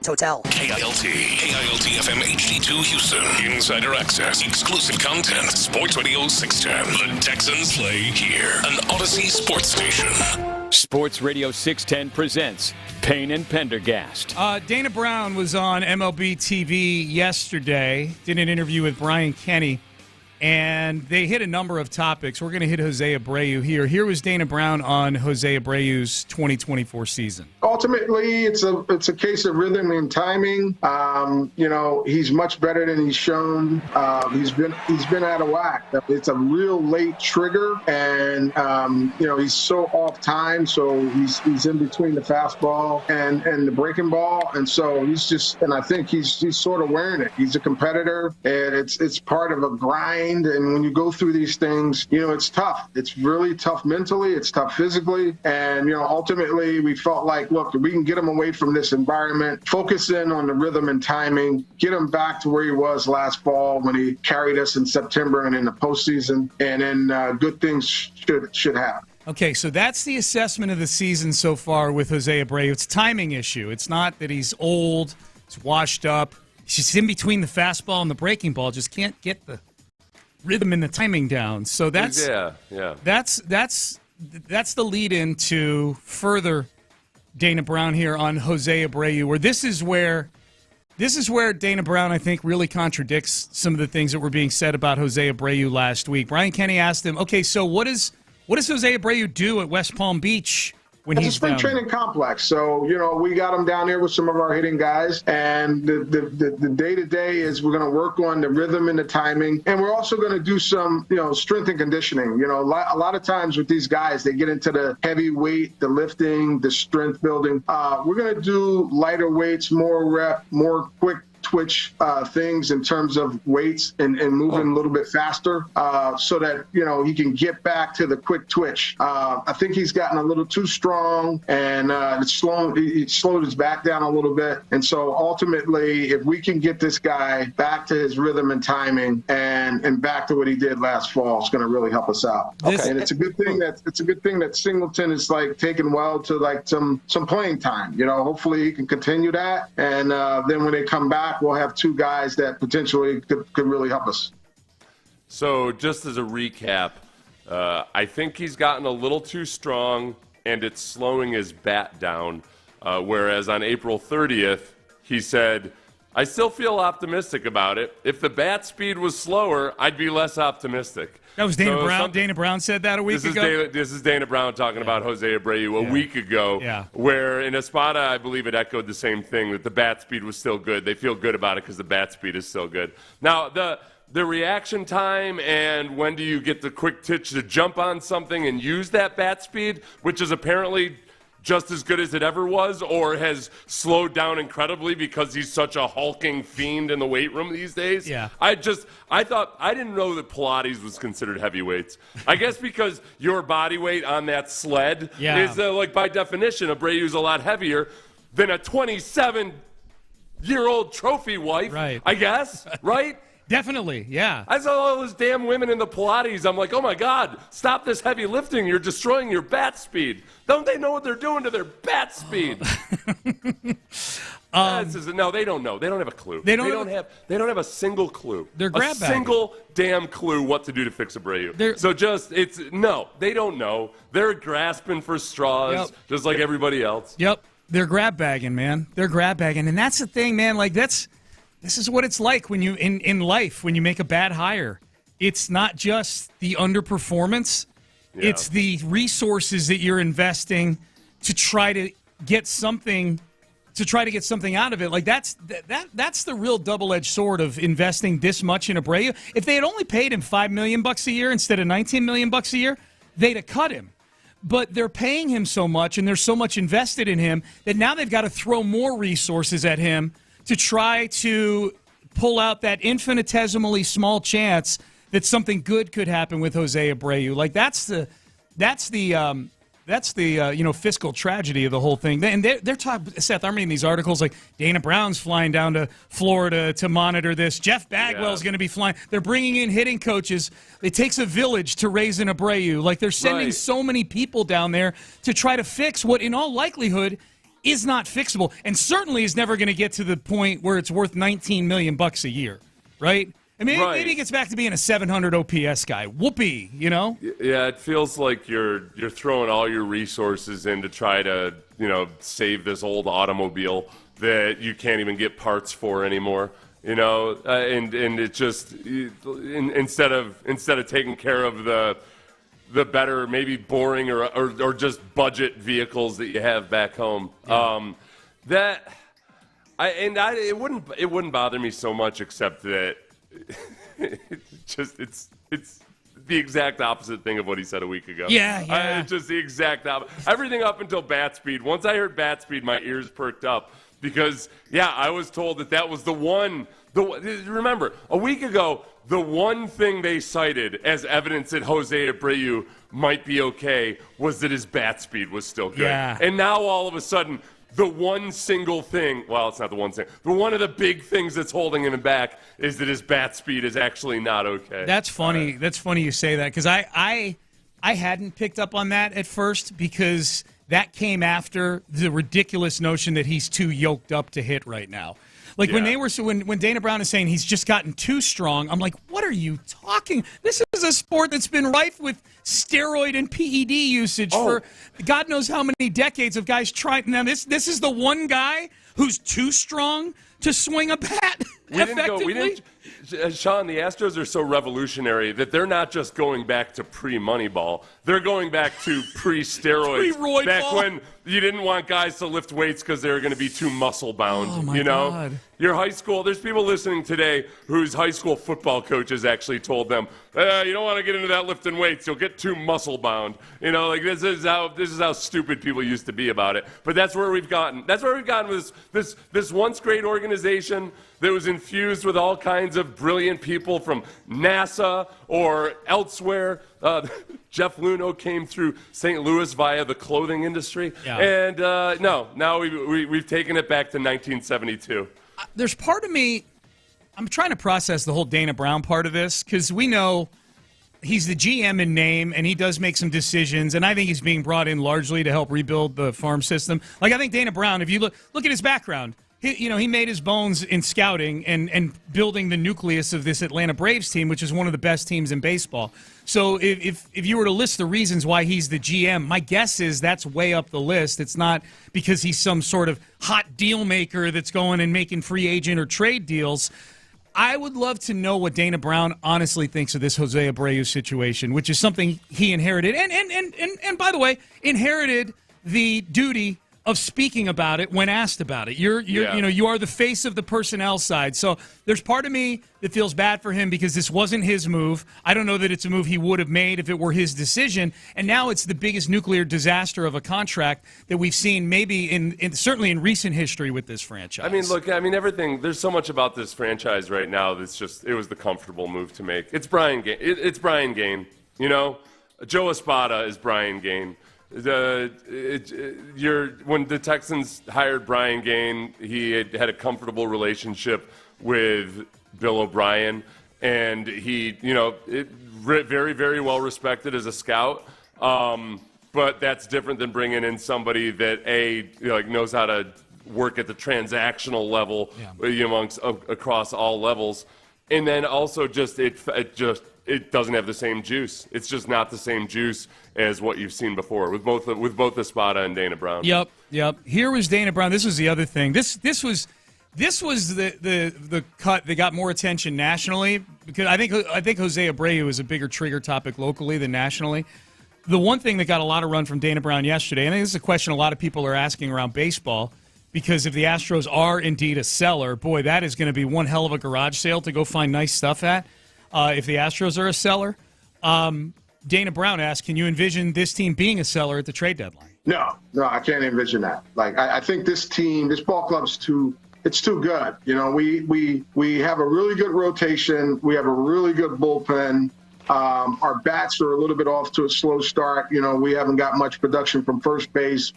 Hotel. KILT FM HD2 Houston. Insider access, exclusive content. Sports Radio 610. The Texans play here. An Odyssey sports station. Sports Radio 610 presents Payne and Pendergast. Dana Brown was on MLB TV yesterday, did an interview with Brian Kenny, and they hit a number of topics. We're going to hit Jose Abreu here. Here was Dana Brown on Jose Abreu's 2024 season. Ultimately, it's a case of rhythm and timing. He's much better than he's shown. He's been out of whack. It's a real late trigger, and he's so off time. So he's in between the fastball and the breaking ball, and so I think he's sort of wearing it. He's a competitor, and it's part of a grind. And when you go through these things, it's tough. It's really tough mentally. It's tough physically. And, ultimately we felt like, look, we can get him away from this environment, focus in on the rhythm and timing, get him back to where he was last fall when he carried us in September and in the postseason. And then good things should happen. Okay, so that's the assessment of the season so far with Jose Abreu. It's a timing issue. It's not that he's old, he's washed up. He's just in between the fastball and the breaking ball. Just can't get the rhythm and the timing down. So that's the lead into further Dana Brown here on Jose Abreu, where this is where Dana Brown, I think, really contradicts some of the things that were being said about Jose Abreu last week. Brian Kenny asked him, okay, so what does Jose Abreu do at West Palm Beach when he's down? It's a spring training complex. So, we got him down there with some of our hitting guys. And the day-to-day is we're going to work on the rhythm and the timing. And we're also going to do some, strength and conditioning. A lot of times with these guys, they get into the heavy weight, the lifting, the strength building. We're going to do lighter weights, more rep, more quick twitch things in terms of weights and moving a little bit faster so that, he can get back to the quick twitch. I think he's gotten a little too strong and he slowed his back down a little bit. And so ultimately, if we can get this guy back to his rhythm and timing and back to what he did last fall, it's going to really help us out. And it's a good thing that Singleton is taking well to some playing time. Hopefully he can continue that. And then when they come back, we'll have two guys that potentially could really help us. So just as a recap, I think he's gotten a little too strong, and it's slowing his bat down. Whereas on April 30th, he said, I still feel optimistic about it. If the bat speed was slower, I'd be less optimistic. That was Dana Brown. Dana Brown said that a week ago? This is Dana Brown talking about Jose Abreu a week ago, where in Espada, I believe it echoed the same thing, that the bat speed was still good. They feel good about it because the bat speed is still good. Now, the reaction time and when do you get the quick twitch to jump on something and use that bat speed, which is apparently just as good as it ever was, or has slowed down incredibly because he's such a hulking fiend in the weight room these days. Yeah. I didn't know that Pilates was considered heavyweights. I guess because your body weight on that sled is by definition, Abreu's a lot heavier than a 27-year-old trophy wife. Right. I guess, right? Definitely, yeah. I saw all those damn women in the Pilates. I'm like, oh my God, stop this heavy lifting. You're destroying your bat speed. Don't they know what they're doing to their bat speed? No, they don't know. They don't have a clue. They don't have a single clue. They're grab bagging. Single damn clue what to do to fix Abreu. They don't know. They're grasping for straws just like everybody else. Yep. They're grab bagging, man. They're grab bagging. And that's the thing, man. This is what it's like when you in life when you make a bad hire. It's not just the underperformance; it's the resources that you're investing to try to get something out of it. That's the real double-edged sword of investing this much in Abreu. If they had only paid him $5 million a year instead of $19 million a year, they'd have cut him. But they're paying him so much, and there's so much invested in him that now they've got to throw more resources at him to try to pull out that infinitesimally small chance that something good could happen with Jose Abreu. That's the fiscal tragedy of the whole thing. And they're talking, Seth, I'm reading these articles like Dana Brown's flying down to Florida to monitor this. Jeff Bagwell's going to be flying. They're bringing in hitting coaches. It takes a village to raise an Abreu. They're sending so many people down there to try to fix what, in all likelihood, is not fixable, and certainly is never going to get to the point where it's worth $19 million a year, right? I mean, maybe he gets back to being a 700 OPS guy. Whoopee, you know? Yeah, it feels like you're throwing all your resources in to try to, save this old automobile that you can't even get parts for anymore. And it just instead of taking care of the better, maybe boring or just budget vehicles that you have back home. Yeah. It wouldn't bother me so much, except that it's the exact opposite thing of what he said a week ago. Yeah. It's just the exact opposite. Everything up until bat speed. Once I heard bat speed, my ears perked up because I was told that was the one. Remember, a week ago, the one thing they cited as evidence that Jose Abreu might be okay was that his bat speed was still good. Yeah. And now all of a sudden, the one single thing, well, it's not the one thing, but one of the big things that's holding him back is that his bat speed is actually not okay. That's funny. That's funny you say that because I hadn't picked up on that at first because that came after the ridiculous notion that he's too yoked up to hit right now. Like when Dana Brown is saying he's just gotten too strong, I'm like, what are you talking? This is a sport that's been rife with steroid and PED usage for God knows how many decades of guys trying. Now this is the one guy who's too strong to swing a bat effectively. Sean, the Astros are so revolutionary that they're not just going back to pre-Moneyball. They're going back to pre-steroids. Pre-Roy back ball. when you didn't want guys to lift weights because they were going to be too muscle-bound. Oh, my God. Your high school, there's people listening today whose high school football coaches actually told them, you don't want to get into that lifting weights. You'll get too muscle-bound. This is how stupid people used to be about it. But that's where we've gotten. That's where we've gotten with this once great organization that was infused with all kinds of brilliant people from NASA or elsewhere. Jeff Luhnow came through St. Louis via the clothing industry. Yeah. And now we've taken it back to 1972. There's part of me, I'm trying to process the whole Dana Brown part of this because we know he's the GM in name and he does make some decisions, and I think he's being brought in largely to help rebuild the farm system. Like I think Dana Brown, if you look at his background, he made his bones in scouting and building the nucleus of this Atlanta Braves team, which is one of the best teams in baseball. So if you were to list the reasons why he's the GM, my guess is that's way up the list. It's not because he's some sort of hot deal maker that's going and making free agent or trade deals. I would love to know what Dana Brown honestly thinks of this Jose Abreu situation, which is something he inherited. And by the way, inherited the duty of speaking about it when asked about it. You are the face of the personnel side. So there's part of me that feels bad for him because this wasn't his move. I don't know that it's a move he would have made if it were his decision. And now it's the biggest nuclear disaster of a contract that we've seen maybe certainly in recent history with this franchise. Everything, there's so much about this franchise right now that's just, it was the comfortable move to make. It's Brian Gaine. It's Brian Gaine. Joe Espada is Brian Gaine. When the Texans hired Brian Gaine, he had a comfortable relationship with Bill O'Brien, and he, very, very well respected as a scout. But that's different than bringing in somebody that knows how to work at the transactional level, across all levels, and then also it doesn't have the same juice. It's just not the same juice as what you've seen before with both Espada and Dana Brown. Yep. Here was Dana Brown. This was the other thing. This was the cut that got more attention nationally because I think Jose Abreu is a bigger trigger topic locally than nationally. The one thing that got a lot of run from Dana Brown yesterday, and I think this is a question a lot of people are asking around baseball, because if the Astros are indeed a seller, boy, that is going to be one hell of a garage sale to go find nice stuff at. If the Astros are a seller, Dana Brown asked, can you envision this team being a seller at the trade deadline? No, I can't envision that. I think this ball club's too good. We have a really good rotation. We have a really good bullpen. Our bats are a little bit off to a slow start. We haven't got much production from first base,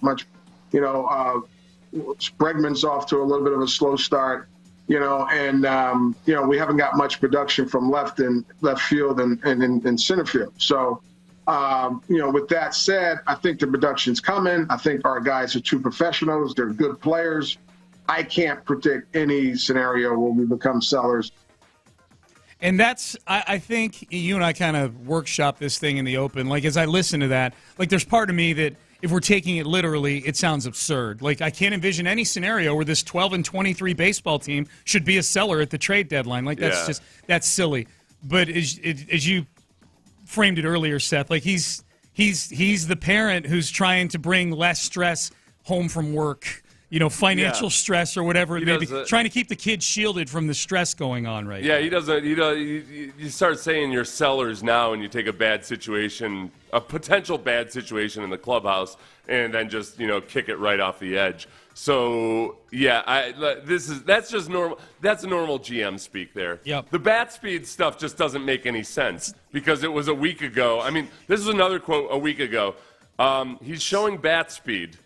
Bregman's off to a little bit of a slow start. We haven't got much production from left field and center field. So, With that said, I think the production's coming. I think our guys are true professionals. They're good players. I can't predict any scenario where we become sellers. And that's, I think you and I kind of workshop this thing in the open. Like, as I listen to that, like, there's part of me that if we're taking it literally, it sounds absurd. Like, I can't envision any scenario where this 12-23 baseball team should be a seller at the trade deadline. Like, that's silly. But as you framed it earlier, Seth, like, he's the parent who's trying to bring less stress home from work. Financial stress or whatever it may be, trying to keep the kids shielded from the stress going on right now. Yeah, he doesn't. You start saying you're sellers now, and you take a potential bad situation in the clubhouse, and then just kick it right off the edge. So yeah, that's just normal. That's normal GM speak there. Yep. The bat speed stuff just doesn't make any sense because it was a week ago. I mean, this is another quote a week ago. He's showing bat speed.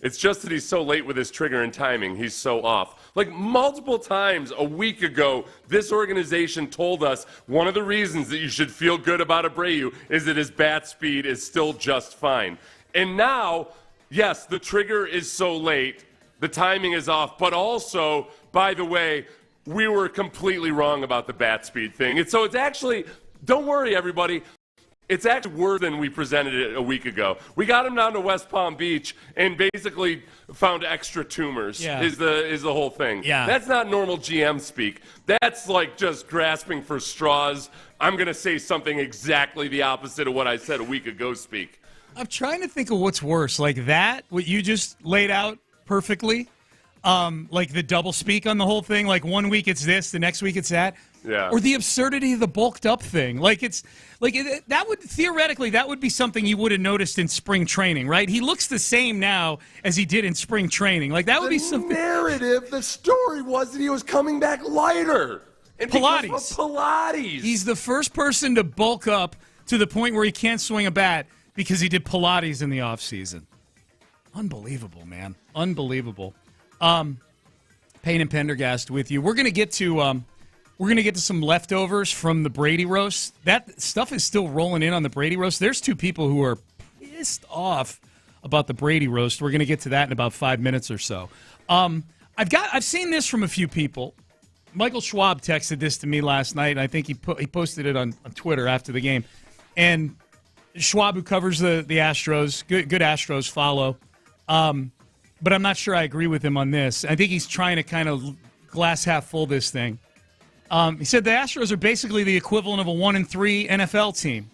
It's just that he's so late with his trigger and timing. He's so off. Like, multiple times a week ago, this organization told us one of the reasons that you should feel good about Abreu is that his bat speed is still just fine. And now, yes, the trigger is so late, the timing is off, but also, by the way, we were completely wrong about the bat speed thing. And so it's actually, don't worry, everybody. It's actually worse than we presented it a week ago. We got him down to West Palm Beach and basically found extra tumors. Yeah. Is the whole thing. Yeah. That's not normal GM speak. That's like just grasping for straws. I'm going to say something exactly the opposite of what I said a week ago speak. I'm trying to think of what's worse, like that, what you just laid out perfectly, like the double speak on the whole thing, like 1 week it's this, the next week it's that. Yeah. Or the absurdity of the bulked up thing. Like, it's like that would theoretically that would be something you would have noticed in spring training, right? He looks the same now as he did in spring training. Like, that would be something. The story was that he was coming back lighter. And Pilates. He's the first person to bulk up to the point where he can't swing a bat because he did Pilates in the offseason. Unbelievable, man. Unbelievable. Payne and Pendergast with you. We're going to get to some leftovers from the Brady roast. That stuff is still rolling in on the Brady roast. There's two people who are pissed off about the Brady roast. We're going to get to that in about 5 minutes or so. I've seen this from a few people. Michael Schwab texted this to me last night, and I think he posted it on Twitter after the game. And Schwab, who covers the Astros, good Astros follow. But I'm not sure I agree with him on this. I think he's trying to kind of glass half full this thing. He said the Astros are basically the equivalent of a 1-3 NFL team.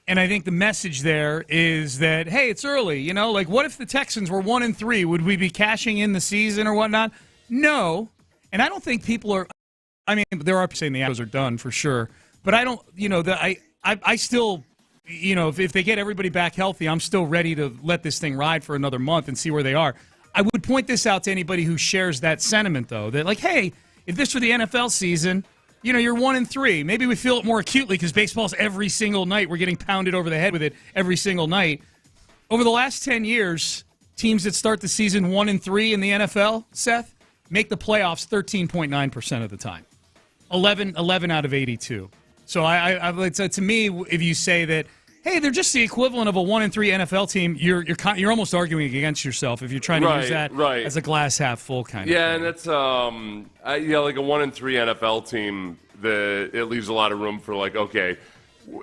And I think the message there is that, hey, it's early. Like, what if the Texans were 1-3? Would we be cashing in the season or whatnot? No. And I don't think people are – I mean, there are people saying the Astros are done for sure. But I don't – I still – if they get everybody back healthy, I'm still ready to let this thing ride for another month and see where they are. I would point this out to anybody who shares that sentiment, though, that, like, hey – if this were the NFL season, you're 1-3. Maybe we feel it more acutely because baseball's every single night. We're getting pounded over the head with it every single night. Over the last 10 years, teams that start the season 1-3 in the NFL, Seth, make the playoffs 13.9% of the time. 11 out of 82. So to me, if you say that, hey, they're just the equivalent of a 1-3 NFL team, you're almost arguing against yourself if you're trying to use that as a glass half full kind of thing. Yeah, and that's like a 1-3 NFL team. It leaves a lot of room for, like, okay,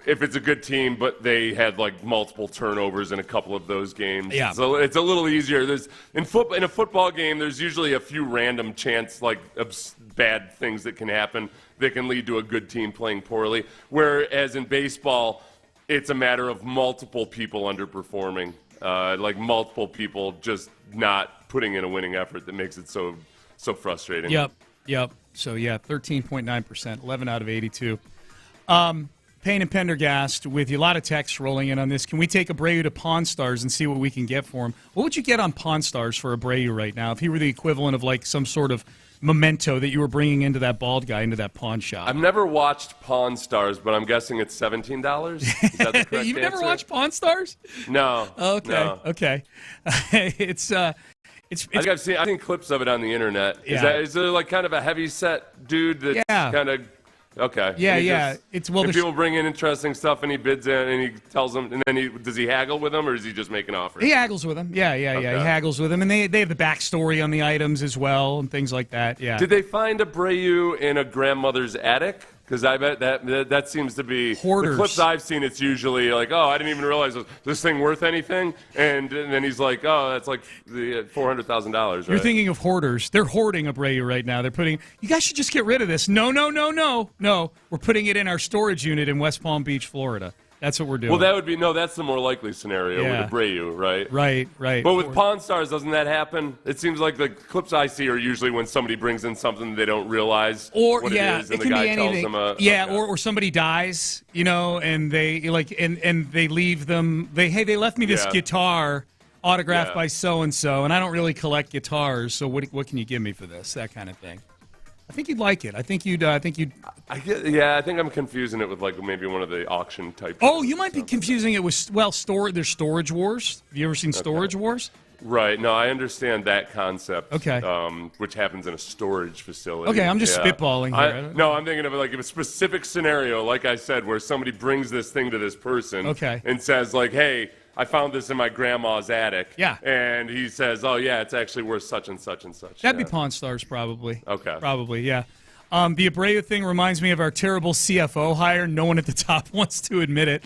if it's a good team, but they had like multiple turnovers in a couple of those games. Yeah. So it's a little easier. In a football game, there's usually a few random chance, like, bad things that can happen that can lead to a good team playing poorly. Whereas in baseball, it's a matter of multiple people underperforming, like multiple people just not putting in a winning effort that makes it so frustrating. Yep. So, 13.9%, 11 out of 82. Payne and Pendergast with you. A lot of texts rolling in on this. Can we take Abreu to Pawn Stars and see what we can get for him? What would you get on Pawn Stars for Abreu right now if he were the equivalent of, like, some sort of memento that you were bringing into that bald guy, into that pawn shop? I've never watched Pawn Stars, but I'm guessing it's $17. Is that the correct You've never answer? watched Pawn Stars? No. Okay. No. Okay. It's I've seen clips of it on the internet. Yeah. Is there like kind of a heavy set dude that's kind of Okay. Yeah, yeah. If people bring in interesting stuff and he bids in and he tells them, and then does he haggle with them or does he just make an offer? He haggles with them. Yeah. He haggles with them, and they have the backstory on the items as well and things like that. Yeah. Did they find Abreu in a grandmother's attic? Because I bet that seems to be hoarders. The clips I've seen. It's usually like, oh, I didn't even realize this thing worth anything, and then he's like, oh, that's like the $400,000. Right? You're thinking of hoarders. They're hoarding Abreu right now. They're putting. You guys should just get rid of this. No. We're putting it in our storage unit in West Palm Beach, Florida. That's what we're doing. Well, that would be that's the more likely scenario with Abreu, right? Right. But with Pawn Stars, doesn't that happen? It seems like the clips I see are usually when somebody brings in something they don't realize what it is, and the guy tells them or somebody dies, and they and they leave them. They left me this guitar autographed by so and so, and I don't really collect guitars, so what can you give me for this? That kind of thing. I think you'd like it. I think you'd. I think I'm confusing it with like maybe one of the auction type. Oh, you might be confusing it with there's Storage Wars. Have you ever seen Storage Wars? Right. No, I understand that concept. Okay. Which happens in a storage facility. Okay, I'm just spitballing here. I'm thinking of like a specific scenario, like I said, where somebody brings this thing to this person. Okay. And says like, hey, I found this in my grandma's attic. Yeah. And he says, oh, yeah, it's actually worth such and such and such. That'd be Pawn Stars, probably. Okay. Probably, yeah. The Abreu thing reminds me of our terrible CFO hire. No one at the top wants to admit it.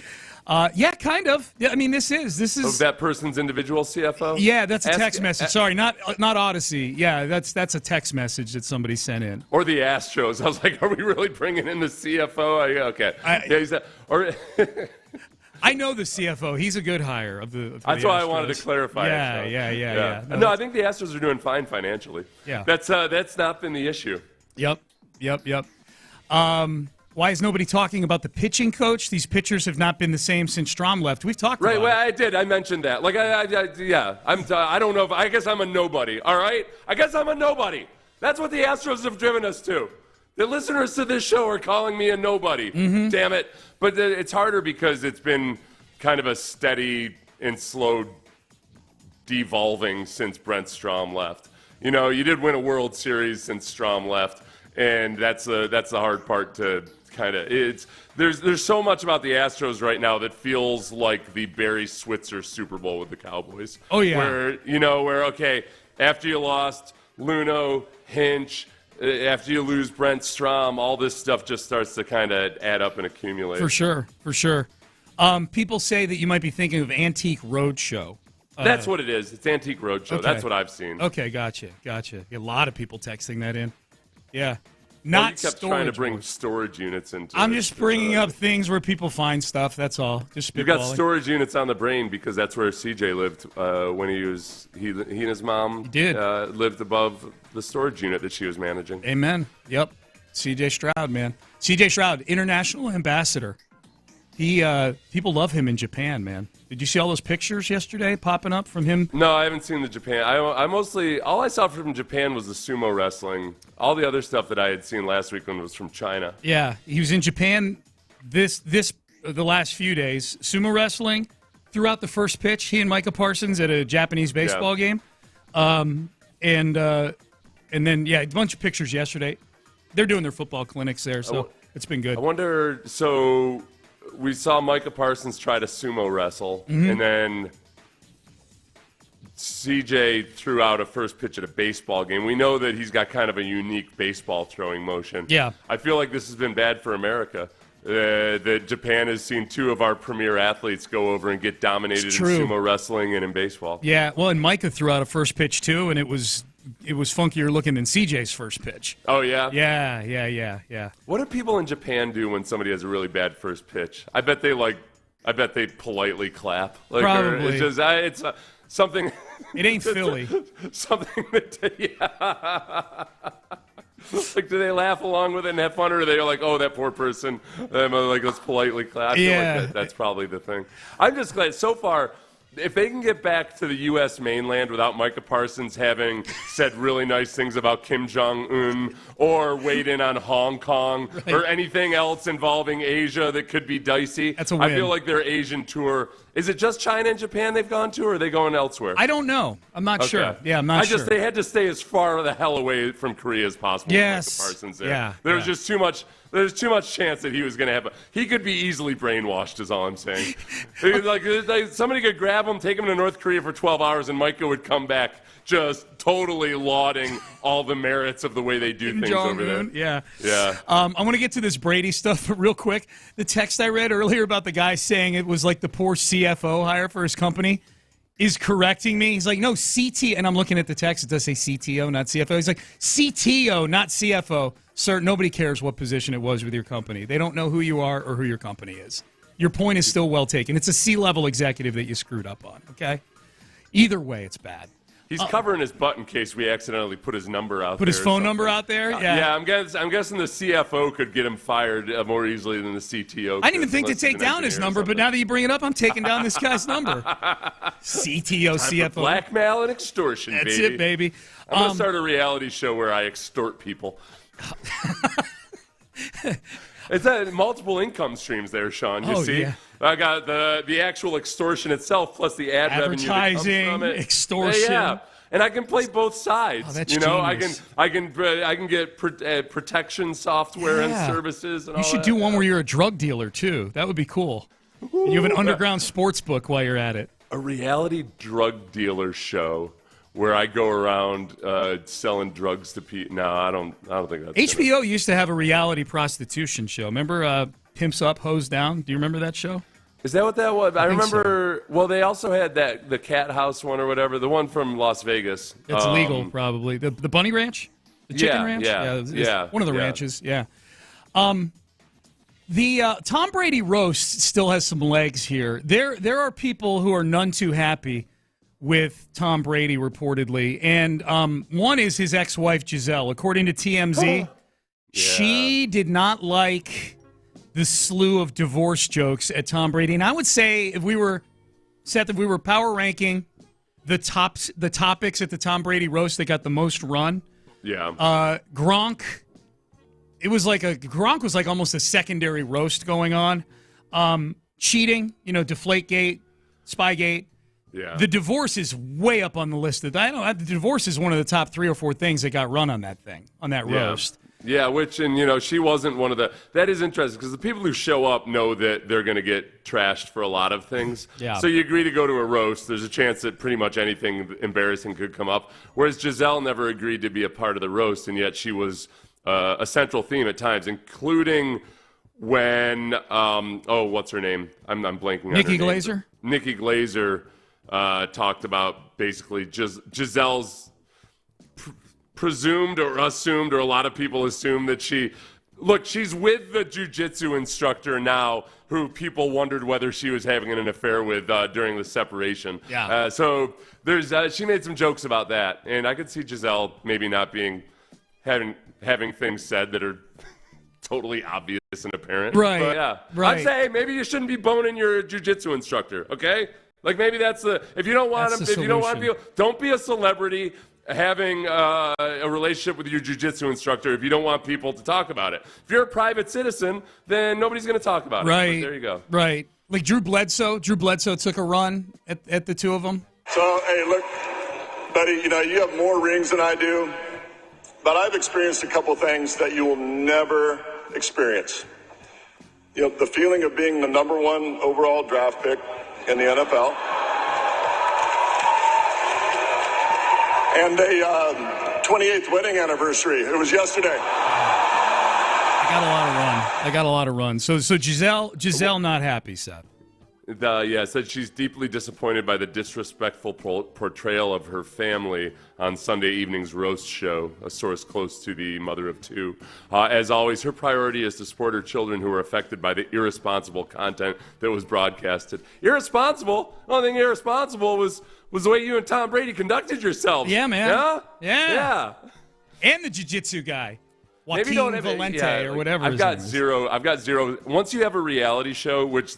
Yeah, kind of. Yeah, I mean, this is of that person's individual CFO. Yeah, that's a text message. Sorry, not Odyssey. Yeah, that's a text message that somebody sent in. Or the Astros. I was like, are we really bringing in the CFO? Okay. I know the CFO. He's a good hire of the That's why I wanted to clarify. Yeah. No, I think the Astros are doing fine financially. Yeah, that's not been the issue. Yep. Why is nobody talking about the pitching coach? These pitchers have not been the same since Strom left. We've talked about it. I did. I mentioned that. Like, I don't know. I guess I'm a nobody, all right? I guess I'm a nobody. That's what the Astros have driven us to. The listeners to this show are calling me a nobody. Mm-hmm. Damn it. But it's harder because it's been kind of a steady and slow devolving since Brent Strom left. You did win a World Series since Strom left, and that's the hard part to kind of there's so much about the Astros right now that feels like the Barry Switzer Super Bowl with the Cowboys. Oh yeah. Where okay, after you lost Luno, Hinch, after you lose Brent Strom, all this stuff just starts to kind of add up and accumulate. For sure. People say that you might be thinking of Antique Roadshow. That's what it is. It's Antique Roadshow. Okay. That's what I've seen. Okay, gotcha. A lot of people texting that in. Yeah. You kept trying to bring storage units into I'm just bringing up things where people find stuff. That's all. Just spitballing. You've got storage units on the brain because that's where CJ lived when he and his mom lived above the storage unit that she was managing. Amen. Yep. CJ Stroud, man. CJ Stroud, international ambassador. People love him in Japan, man. Did you see all those pictures yesterday popping up from him? No, I haven't seen the Japan. I mostly all I saw from Japan was the sumo wrestling. All the other stuff that I had seen last week was from China. Yeah, he was in Japan the last few days. Sumo wrestling throughout the first pitch. He and Micah Parsons at a Japanese baseball game, and then a bunch of pictures yesterday. They're doing their football clinics there, so it's been good. I wonder. So we saw Micah Parsons try to sumo wrestle, and then CJ threw out a first pitch at a baseball game. We know that he's got kind of a unique baseball throwing motion. Yeah. I feel like this has been bad for America. That Japan has seen two of our premier athletes go over and get dominated in sumo wrestling and in baseball. Yeah, well, and Micah threw out a first pitch too, and it was funkier looking than CJ's first pitch. Oh, yeah? Yeah. What do people in Japan do when somebody has a really bad first pitch? I bet they politely clap. Probably. It's something. It ain't Philly. Something that. Like, do they laugh along with it and have fun, or are they like, oh, that poor person? Let's politely clap. I feel like that's probably the thing. I'm just glad so far. If they can get back to the U.S. mainland without Micah Parsons having said really nice things about Kim Jong-un or weighed in on Hong Kong or anything else involving Asia that could be dicey, that's a win. I feel like their Asian tour, is it just China and Japan they've gone to, or are they going elsewhere? I don't know. I'm not sure. Yeah, I'm not sure. They had to stay as far the hell away from Korea as possible. Yes. Micah Parsons there. Yeah. There was just too much. There's too much chance that he was going to have he could be easily brainwashed, is all I'm saying. like somebody could grab him, take him to North Korea for 12 hours, and Micah would come back just totally lauding all the merits of the way they do things over there. Yeah. Yeah. I want to get to this Brady stuff, but real quick, the text I read earlier about the guy saying it was like the poor CFO hire for his company is correcting me. He's like, no, CT, and I'm looking at the text. It does say CTO, not CFO. He's like, CTO, not CFO. Sir, nobody cares what position it was with your company. They don't know who you are or who your company is. Your point is still well taken. It's a C-level executive that you screwed up on, okay? Either way, it's bad. He's covering his butt in case we accidentally put his number out there. Put his phone number out there? Yeah. Yeah, I'm guessing the CFO could get him fired more easily than the CTO. I didn't even think to take down his number, but now that you bring it up, I'm taking down this guy's number. CTO, CFO. Blackmail and extortion, That's baby. it, baby. I'm going to start a reality show where I extort people. It's multiple income streams there, Sean. You see? Yeah. I got the actual extortion itself plus the ad revenue that comes from it. Extortion. Yeah. And I can play both sides. Oh, that's genius. I can get protection software and services and all that. You should do one where you're a drug dealer too. That would be cool. You have an underground sports book while you're at it. A reality drug dealer show where I go around selling drugs to people. No, I don't think that's HBO used to have a reality prostitution show. Remember Pimps Up, Hose Down? Do you remember that show? Is that what that was? I remember. So. Well, they also had the Cat House one or whatever, the one from Las Vegas. It's legal, probably. The Bunny Ranch? The Chicken Ranch? Yeah. One of the ranches, yeah. The Tom Brady roast still has some legs here. There are people who are none too happy with Tom Brady, reportedly. And one is his ex-wife, Giselle. According to TMZ, she did not like the slew of divorce jokes at Tom Brady. And I would say if we were power ranking the topics at the Tom Brady roast that got the most run, Gronk, Gronk was like almost a secondary roast going on. Cheating, Deflategate, Spygate. Yeah. The divorce is way up on the list. The divorce is one of the top 3 or 4 things that got run on that roast. Yeah, she wasn't one of the. That is interesting because the people who show up know that they're going to get trashed for a lot of things. Yeah. So you agree to go to a roast. There's a chance that pretty much anything embarrassing could come up. Whereas Giselle never agreed to be a part of the roast, and yet she was a central theme at times, including when what's her name? I'm blanking on her name. Nikki Glaser. Nikki Glaser talked about basically Giselle's. Presumed or assumed, or a lot of people assume that she's with the jiu-jitsu instructor now who people wondered whether she was having an affair with during the separation. Yeah. So there's she made some jokes about that, and I could see Giselle maybe not having things said that are totally obvious and apparent. Right. But yeah. Right. I'd say maybe you shouldn't be boning your jiu-jitsu instructor, okay? Like maybe that's if you don't want to don't be a celebrity having a relationship with your jiu-jitsu instructor if you don't want people to talk about it. If you're a private citizen, then nobody's going to talk about it. Right. But there you go. Right. Like Drew Bledsoe. Drew Bledsoe took a run at the two of them. So, hey, look, buddy, you have more rings than I do, but I've experienced a couple things that you will never experience. The feeling of being the number 1 overall draft pick in the NFL. And a 28th wedding anniversary. It was yesterday. I got a lot of run. So Giselle not happy, Seth. Said she's deeply disappointed by the disrespectful portrayal of her family on Sunday evening's roast show, a source close to the mother of 2. As always, her priority is to support her children who are affected by the irresponsible content that was broadcasted. Irresponsible? The only thing irresponsible was the way you and Tom Brady conducted yourselves. Yeah, man. Yeah. And the jiu-jitsu guy. Joaquin Valente or whatever. I've got zero. Once you have a reality show, which...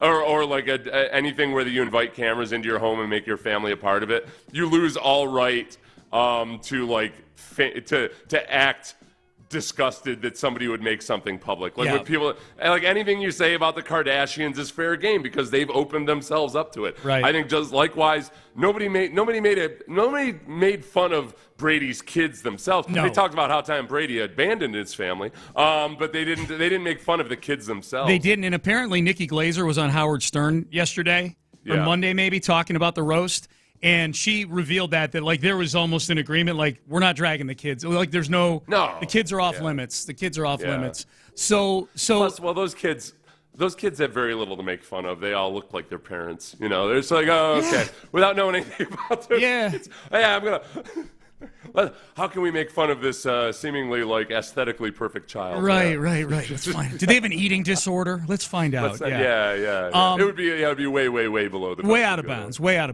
Or like anything where you invite cameras into your home and make your family a part of it, you lose all right to act disgusted that somebody would make something public. Like Yeah. when people, like anything you say about the Kardashians is fair game because they've opened themselves up to it. Right. I think just likewise, nobody made fun of Brady's kids themselves. No. They talked about how Tom Brady abandoned his family, but they didn't make fun of the kids themselves. They didn't, and apparently Nikki Glaser was on Howard Stern yesterday, or Monday maybe, talking about the roast. And she revealed that like there was almost an agreement, like we're not dragging the kids. Like there's no, the kids are off limits. The kids are off limits. So plus, well, those kids have very little to make fun of. They all look like their parents. You know, they're just like, oh, okay, without knowing anything about their kids. Yeah, I'm gonna. How can we make fun of this seemingly like aesthetically perfect child? Right. Let's find. Do they have an eating disorder? Let's find out. Yeah. It would be way below the. Way out of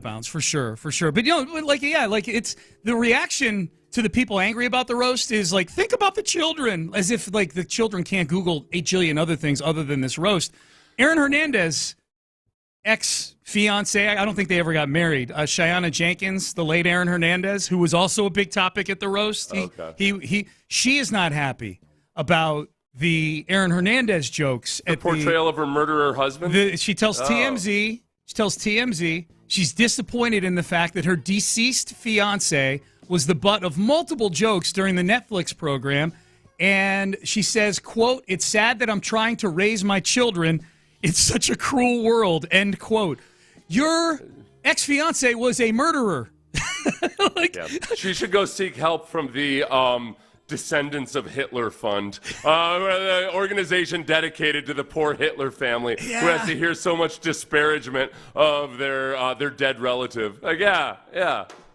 bounds, for sure. But it's the reaction to the people angry about the roast is like, think about the children, as if like the children can't Google 8 jillion other things other than this roast. Aaron Hernandez, ex-fiance, I don't think they ever got married. Cheyenne Jenkins, the late Aaron Hernandez, who was also a big topic at the roast. She is not happy about the Aaron Hernandez jokes. The portrayal of her murderer husband? She tells TMZ she's disappointed in the fact that her deceased fiance was the butt of multiple jokes during the Netflix program. And she says, quote, "It's sad that I'm trying to raise my children. It's such a cruel world," end quote. Your ex-fiance was a murderer. She should go seek help from the Descendants of Hitler Fund, the organization dedicated to the poor Hitler family who has to hear so much disparagement of their dead relative.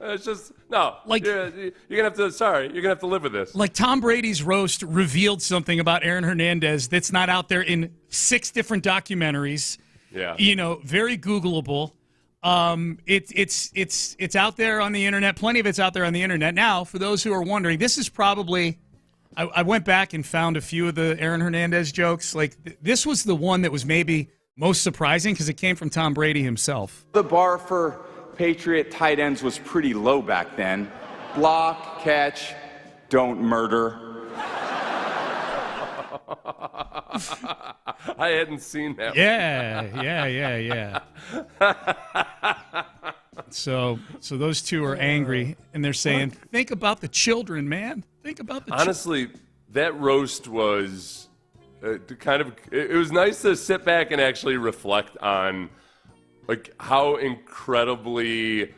It's just no. Like you're gonna have to live with this. Like Tom Brady's roast revealed something about Aaron Hernandez that's not out there in 6 different documentaries. Yeah, very Googleable. It's out there on the internet. Plenty of it's out there on the internet. Now, for those who are wondering, this is probably. I went back and found a few of the Aaron Hernandez jokes. Like this was the one that was maybe most surprising because it came from Tom Brady himself. The bar for Patriot tight ends was pretty low back then. Block, catch, don't murder. I hadn't seen that. Yeah. So those two are angry, and they're saying, think about the children, man. Think about the Honestly, that roast was it was nice to sit back and actually reflect on like how incredibly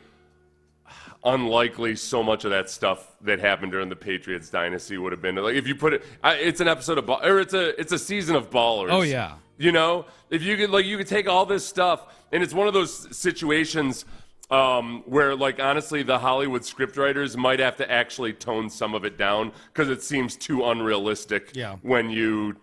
unlikely so much of that stuff that happened during the Patriots dynasty would have been. Like if you put it, it's an episode of it's a season of Ballers. Oh yeah. If you could take all this stuff, and it's one of those situations where, like, honestly, the Hollywood scriptwriters might have to actually tone some of it down because it seems too unrealistic when you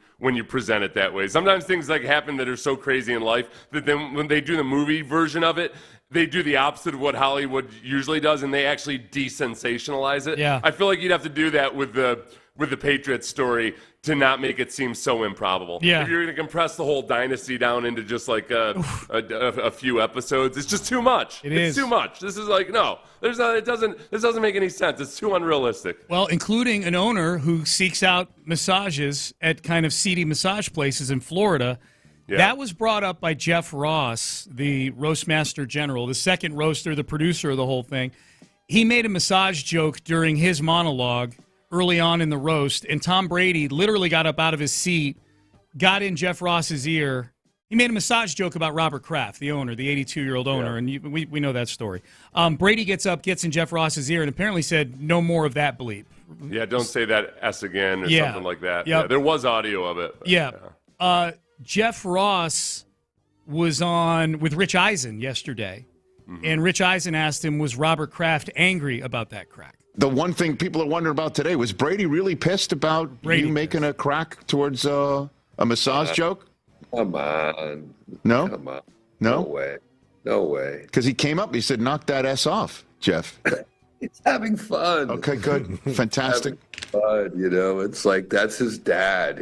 present it that way. Sometimes things like happen that are so crazy in life that then when they do the movie version of it, they do the opposite of what Hollywood usually does, and they actually desensationalize it. Yeah. I feel like you'd have to do that with the Patriots story to not make it seem so improbable. Yeah. If you're going to compress the whole dynasty down into just like a few episodes, it's just too much. It's too much. This is like, no, this doesn't make any sense. It's too unrealistic. Well, including an owner who seeks out massages at kind of seedy massage places in Florida. Yeah. That was brought up by Jeff Ross, the Roastmaster General, the second roaster, the producer of the whole thing. He made a massage joke during his monologue early on in the roast, and Tom Brady literally got up out of his seat, got in Jeff Ross's ear. He made a massage joke about Robert Kraft, the owner, the 82-year-old owner, and we know that story. Brady gets up, gets in Jeff Ross's ear, and apparently said, no more of that bleep. Yeah, don't say that S again or something like that. Yep. Yeah, there was audio of it. Yeah. Jeff Ross was on with Rich Eisen yesterday, and Rich Eisen asked him, was Robert Kraft angry about that crack? The one thing people are wondering about today, was Brady really pissed about you making a crack towards a massage joke? Come on. No? Come on. No? No way. No way. Because he came up, he said, knock that S off, Jeff. He's having fun. Okay, good. Fantastic. Fun, it's like, that's his dad,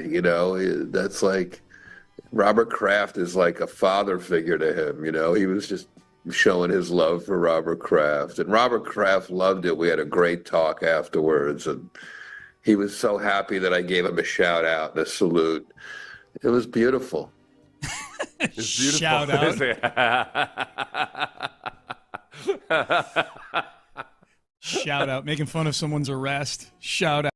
that's like, Robert Kraft is like a father figure to him, he was just showing his love for Robert Kraft, and Robert Kraft loved it. We had a great talk afterwards, and he was so happy that I gave him a shout out, a salute. It was beautiful. It's beautiful. Shout out. Shout out. Making fun of someone's arrest. Shout out.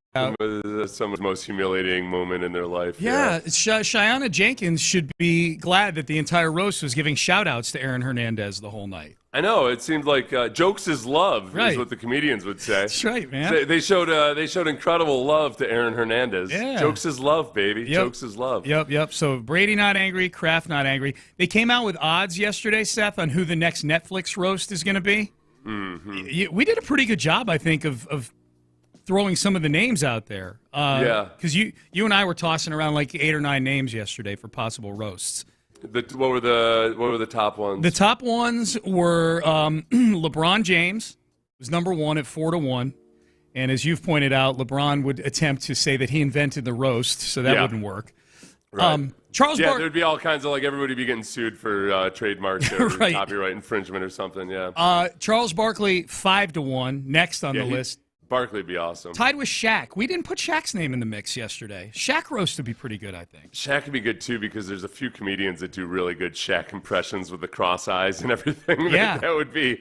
Someone's most humiliating moment in their life. Yeah. Cheyenne Jenkins should be glad that the entire roast was giving shout outs to Aaron Hernandez the whole night. I know. It seemed like jokes is love, Right. is what the comedians would say. That's right, man. They showed incredible love to Aaron Hernandez. Yeah. Jokes is love, baby. Yep. Jokes is love. Yep. So Brady not angry, Kraft not angry. They came out with odds yesterday, Seth, on who the next Netflix roast is going to be. Mm-hmm. We did a pretty good job, I think, of throwing some of the names out there. Yeah. Because you and I were tossing around like 8 or 9 names yesterday for possible roasts. What were the top ones? The top ones were LeBron James was number 1 at 4-1. And as you've pointed out, LeBron would attempt to say that he invented the roast, so that wouldn't work. Right. Charles yeah, Barkley. there'd be all kinds of everybody would be getting sued for trademark or Right. copyright infringement or something. Yeah. Charles Barkley 5-1 next on the list. Barkley would be awesome. Tied with Shaq. We didn't put Shaq's name in the mix yesterday. Shaq roast would be pretty good, I think. Shaq would be good too because there's a few comedians that do really good Shaq impressions with the cross eyes and everything. Yeah. that would be.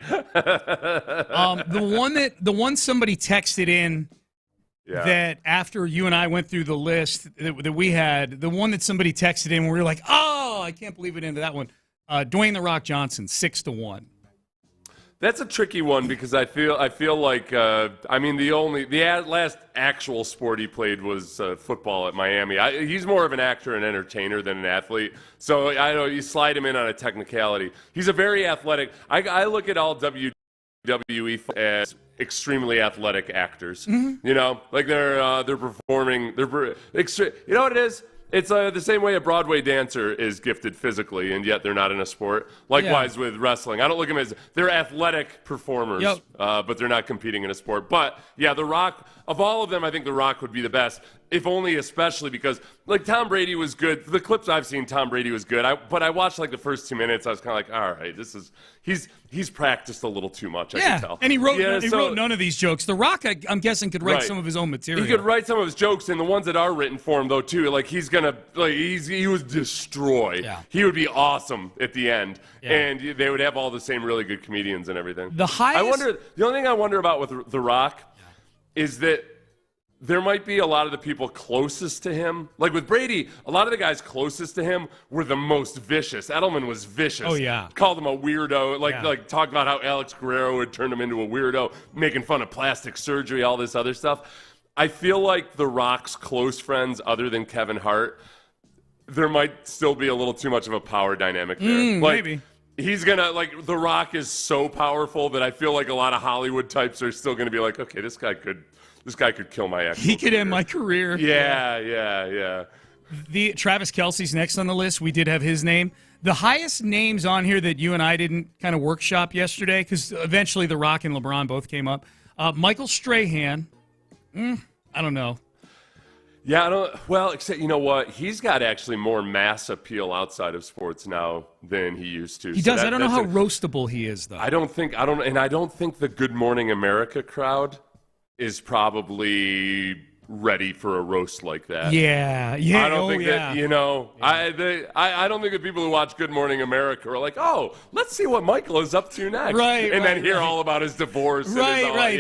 The one somebody texted in. Yeah. That after you and I went through the list that we had, the one that somebody texted in, we were like, oh, I can't believe it into that one. Dwayne "The Rock" Johnson, 6-1. That's a tricky one because I feel like the last actual sport he played was football at Miami. He's more of an actor and entertainer than an athlete. So I know you slide him in on a technicality. He's a very athletic. I look at all WWE as extremely athletic actors. Mm-hmm. You know, like they're performing. You know what it is? It's the same way a Broadway dancer is gifted physically, and yet they're not in a sport. Likewise with wrestling. I don't look at them as they're athletic performers, but they're not competing in a sport. But, yeah, The Rock, of all of them, I think The Rock would be the best, if only especially because, Tom Brady was good. The clips I've seen, Tom Brady was good. But I watched, the first 2 minutes. I was kind of like, all right, he's practiced a little too much, I can tell. And he wrote none of these jokes. The Rock, I'm guessing, could write some of his own material. He could write some of his jokes, and the ones that are written for him, though, too, he would destroy. Yeah. He would be awesome at the end, Yeah. and they would have all the same really good comedians and everything. The only thing I wonder about with The Rock is that there might be a lot of the people closest to him. Like with Brady, a lot of the guys closest to him were the most vicious. Edelman was vicious. Oh, yeah. Called him a weirdo. Talked about how Alex Guerrero had turned him into a weirdo, making fun of plastic surgery, all this other stuff. I feel like The Rock's close friends, other than Kevin Hart, there might still be a little too much of a power dynamic there. Maybe. He's going to, The Rock is so powerful that I feel like a lot of Hollywood types are still going to be like, okay, this guy could kill my actual He could end my career. Yeah. The Travis Kelce's next on the list. We did have his name. The highest names on here that you and I didn't kind of workshop yesterday, because eventually The Rock and LeBron both came up. Michael Strahan. I don't know. Yeah, I don't. Well, except you know what? He's got actually more mass appeal outside of sports now than he used to. He does. I don't know how roastable he is, though. I don't think the Good Morning America crowd is probably ready for a roast like that. Yeah. I don't think that, I don't think the people who watch Good Morning America are like, oh, let's see what Michael is up to next. Then hear all about his divorce. Right.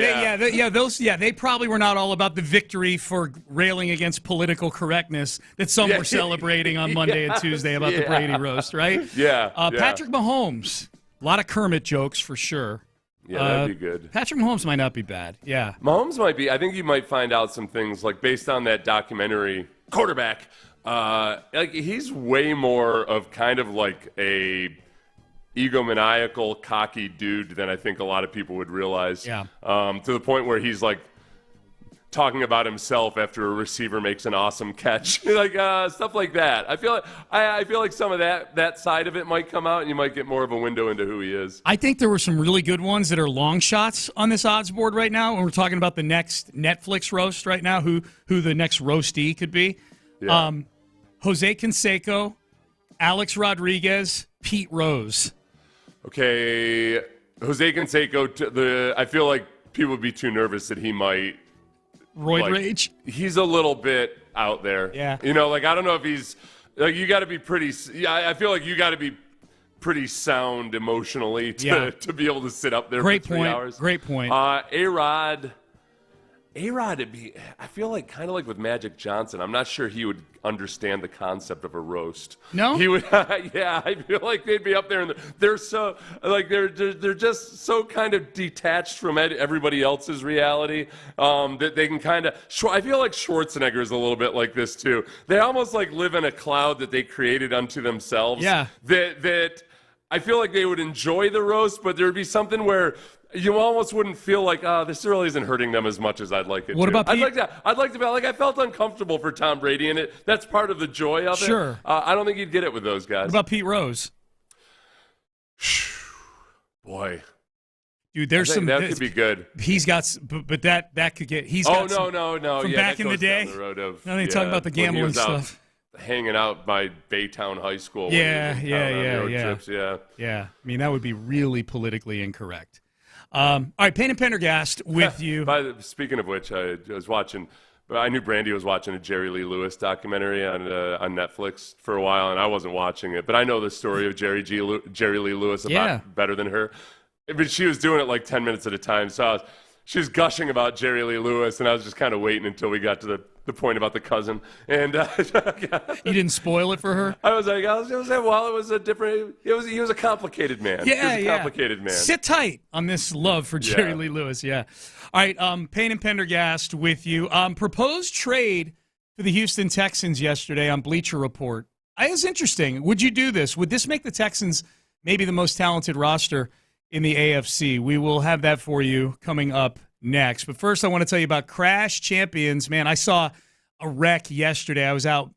They probably were not all about the victory for railing against political correctness that some were celebrating on Monday and Tuesday about the Brady roast, right? Yeah. Patrick Mahomes. A lot of Kermit jokes for sure. Yeah, that'd be good. Patrick Mahomes might not be bad. Yeah. Mahomes might be. I think you might find out some things, based on that documentary, Quarterback. He's way more of kind of a egomaniacal, cocky dude than I think a lot of people would realize. Yeah. To the point where he's, talking about himself after a receiver makes an awesome catch, stuff like that. I feel like some of that side of it might come out, and you might get more of a window into who he is. I think there were some really good ones that are long shots on this odds board right now, and we're talking about the next Netflix roast right now, who the next roastee could be. Yeah. Jose Canseco, Alex Rodriguez, Pete Rose. Okay, Jose Canseco. I feel like people would be too nervous that he might Roid rage? He's a little bit out there. Yeah. I don't know if he's like, you got to be pretty. I feel like you got to be pretty sound emotionally to be able to sit up there for 3 hours. Great point. A-Rod, I feel like kind of like with Magic Johnson. I'm not sure he would understand the concept of a roast. No? He would. Yeah, I feel like they'd be up there and they're so like they're just so kind of detached from everybody else's reality that they can kind of. I feel like Schwarzenegger is a little bit like this too. They almost like live in a cloud that they created unto themselves. Yeah. That I feel like they would enjoy the roast, but there would be something where you almost wouldn't feel like, this really isn't hurting them as much as I'd like it to. What about I'd like to be like, I felt uncomfortable for Tom Brady, and that's part of the joy of it. Sure. I don't think you'd get it with those guys. What about Pete Rose? Boy. Dude, there's that could be good. He's got, but that could get. He's got no. From back in the day. Now they talk about the gambling stuff. Hanging out by Baytown High School. Yeah. Trips, yeah. I mean, that would be really politically incorrect. All right, Payne and Pendergast with you. Speaking of which, I knew Brandy was watching a Jerry Lee Lewis documentary on Netflix for a while, and I wasn't watching it. But I know the story of Jerry Lee Lewis better than her. But she was doing it like 10 minutes at a time, so she was gushing about Jerry Lee Lewis, and I was just kind of waiting until we got to the point about the cousin. And you didn't spoil it for her? I was like, well, it was a different. He was a complicated man. Yeah, he was a complicated man. Sit tight on this love for Jerry Lee Lewis. Yeah. All right, Payne and Pendergast with you. Proposed trade for the Houston Texans yesterday on Bleacher Report. It was interesting. Would you do this? Would this make the Texans maybe the most talented roster in the AFC? We will have that for you coming up next. But first, I want to tell you about Crash Champions. Man, I saw a wreck yesterday. I was out.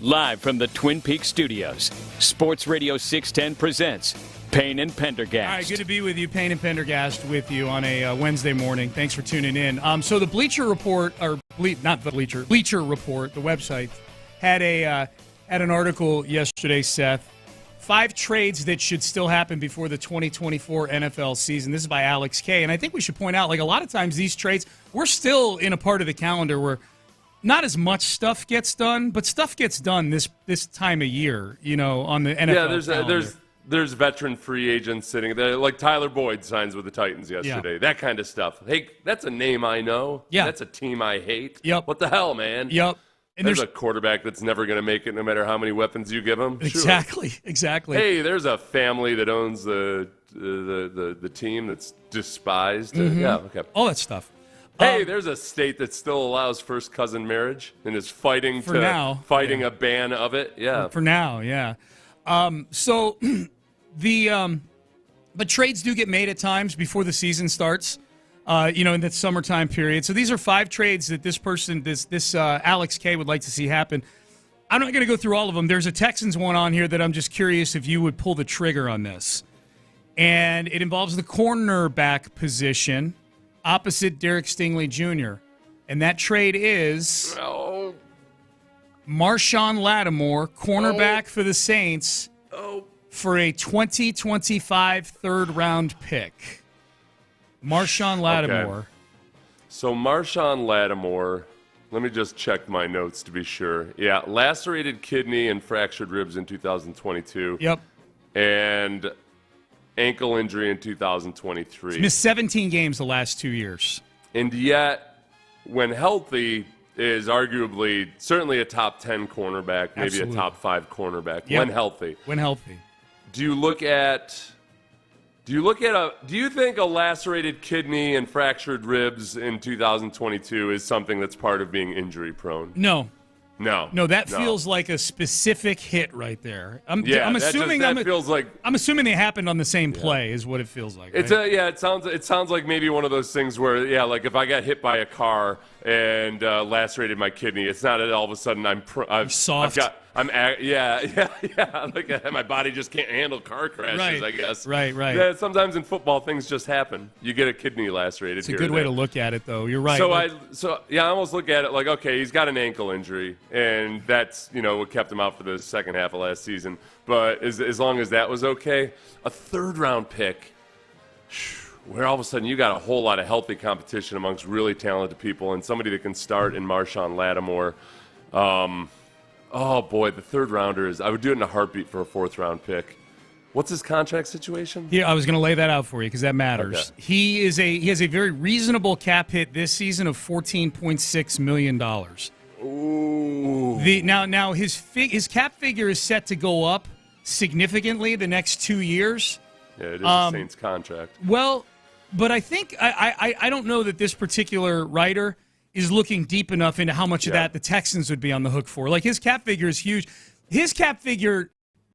Live from the Twin Peaks studios, Sports Radio 610 presents Payne and Pendergast. All right, good to be with you. Payne and Pendergast with you on a Wednesday morning. Thanks for tuning in. So the Bleacher Report, not the Bleacher Report, the website, had an article yesterday, Seth. 5 trades that should still happen before the 2024 NFL season. This is by Alex K. And I think we should point out, like, a lot of times these trades, we're still in a part of the calendar where not as much stuff gets done, but stuff gets done this time of year, on the NFL calendar. There's veteran free agents sitting there, like Tyler Boyd signs with the Titans yesterday. Yeah. That kind of stuff. Hey, that's a name I know. Yeah. That's a team I hate. Yep. What the hell, man? Yep. And there's a quarterback that's never going to make it no matter how many weapons you give him. Exactly. Sure. Exactly. Hey, there's a family that owns the team that's despised. Mm-hmm. Yeah, okay. All that stuff. Hey, there's a state that still allows first cousin marriage and is fighting a ban of it. Yeah. For now, yeah. So but trades do get made at times before the season starts. In that summertime period. So these are 5 trades that this person, this Alex K, would like to see happen. I'm not going to go through all of them. There's a Texans one on here that I'm just curious if you would pull the trigger on this. And it involves the cornerback position opposite Derek Stingley Jr. And that trade is Marshawn Lattimore, cornerback for the Saints, for a 2025 third-round pick. Marshawn Lattimore. Okay. So Marshawn Lattimore, let me just check my notes to be sure. Yeah, lacerated kidney and fractured ribs in 2022. Yep. And ankle injury in 2023. He's missed 17 games the last 2 years. And yet, when healthy, is arguably certainly a top 10 cornerback, maybe Absolutely. a top 5 cornerback, Yep. when healthy. When healthy. Do you think a lacerated kidney and fractured ribs in 2022 is something that's part of being injury prone? No, that No. feels like a specific hit right there. I'm assuming they happened on the same play is what it feels like. Right? It sounds like maybe one of those things where like if I got hit by a car and lacerated my kidney, it's not that all of a sudden I'm soft. Like my body just can't handle car crashes. Right. I guess. Right. Yeah, sometimes in football things just happen. You get a kidney lacerated. It's a good way to look at it, though. You're right. I almost look at it like, okay, he's got an ankle injury, and that's what kept him out for the second half of last season. But as long as that was okay, a third-round pick, where all of a sudden you got a whole lot of healthy competition amongst really talented people, and somebody that can start in Marshawn Lattimore. Oh boy, the third rounder is. I would do it in a heartbeat for a 4th-round pick. What's his contract situation? Yeah, I was going to lay that out for you because that matters. Okay. He has a very reasonable cap hit this season of $14.6 million. Ooh. Now his cap figure is set to go up significantly the next 2 years. Yeah, it is a Saints contract. Well, but I think I don't know that this particular writer is looking deep enough into how much of that the Texans would be on the hook for. Like, his cap figure is huge. His cap figure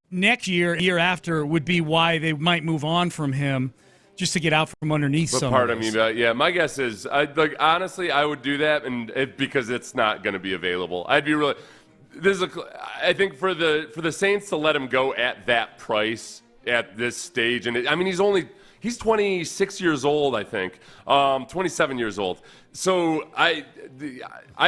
next year after, would be why they might move on from him just to get out from underneath some part of of me, my guess is, honestly, I would do that because it's not going to be available. I'd be really – I think for the Saints to let him go at that price at this stage, and he's He's 26 years old, I think. 27 years old. So I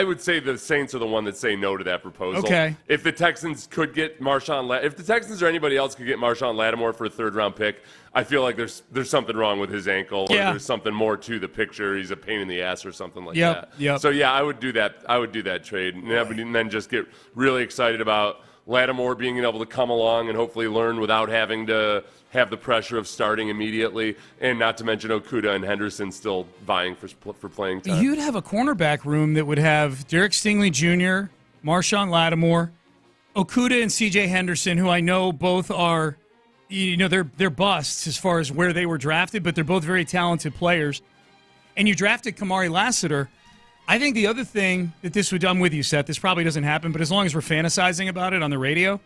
would say the Saints are the one that say no to that proposal. Okay. If the Texans could get if the Texans or anybody else could get Marshawn Lattimore for a third-round pick, I feel like there's something wrong with his ankle, or there's something more to the picture. He's a pain in the ass or something like that. Yep. So yeah, I would do that. I would do that trade, and then just get really excited about Lattimore being able to come along and hopefully learn without having to have the pressure of starting immediately, and not to mention Okudah and Henderson still vying for playing time. You'd have a cornerback room that would have Derek Stingley Jr., Marshawn Lattimore, Okudah and C.J. Henderson, who I know both are, they're busts as far as where they were drafted, but they're both very talented players. And you drafted Kamari Lassiter. I think the other thing that this would, I'm with you, Seth, this probably doesn't happen, but as long as we're fantasizing about it on the radio,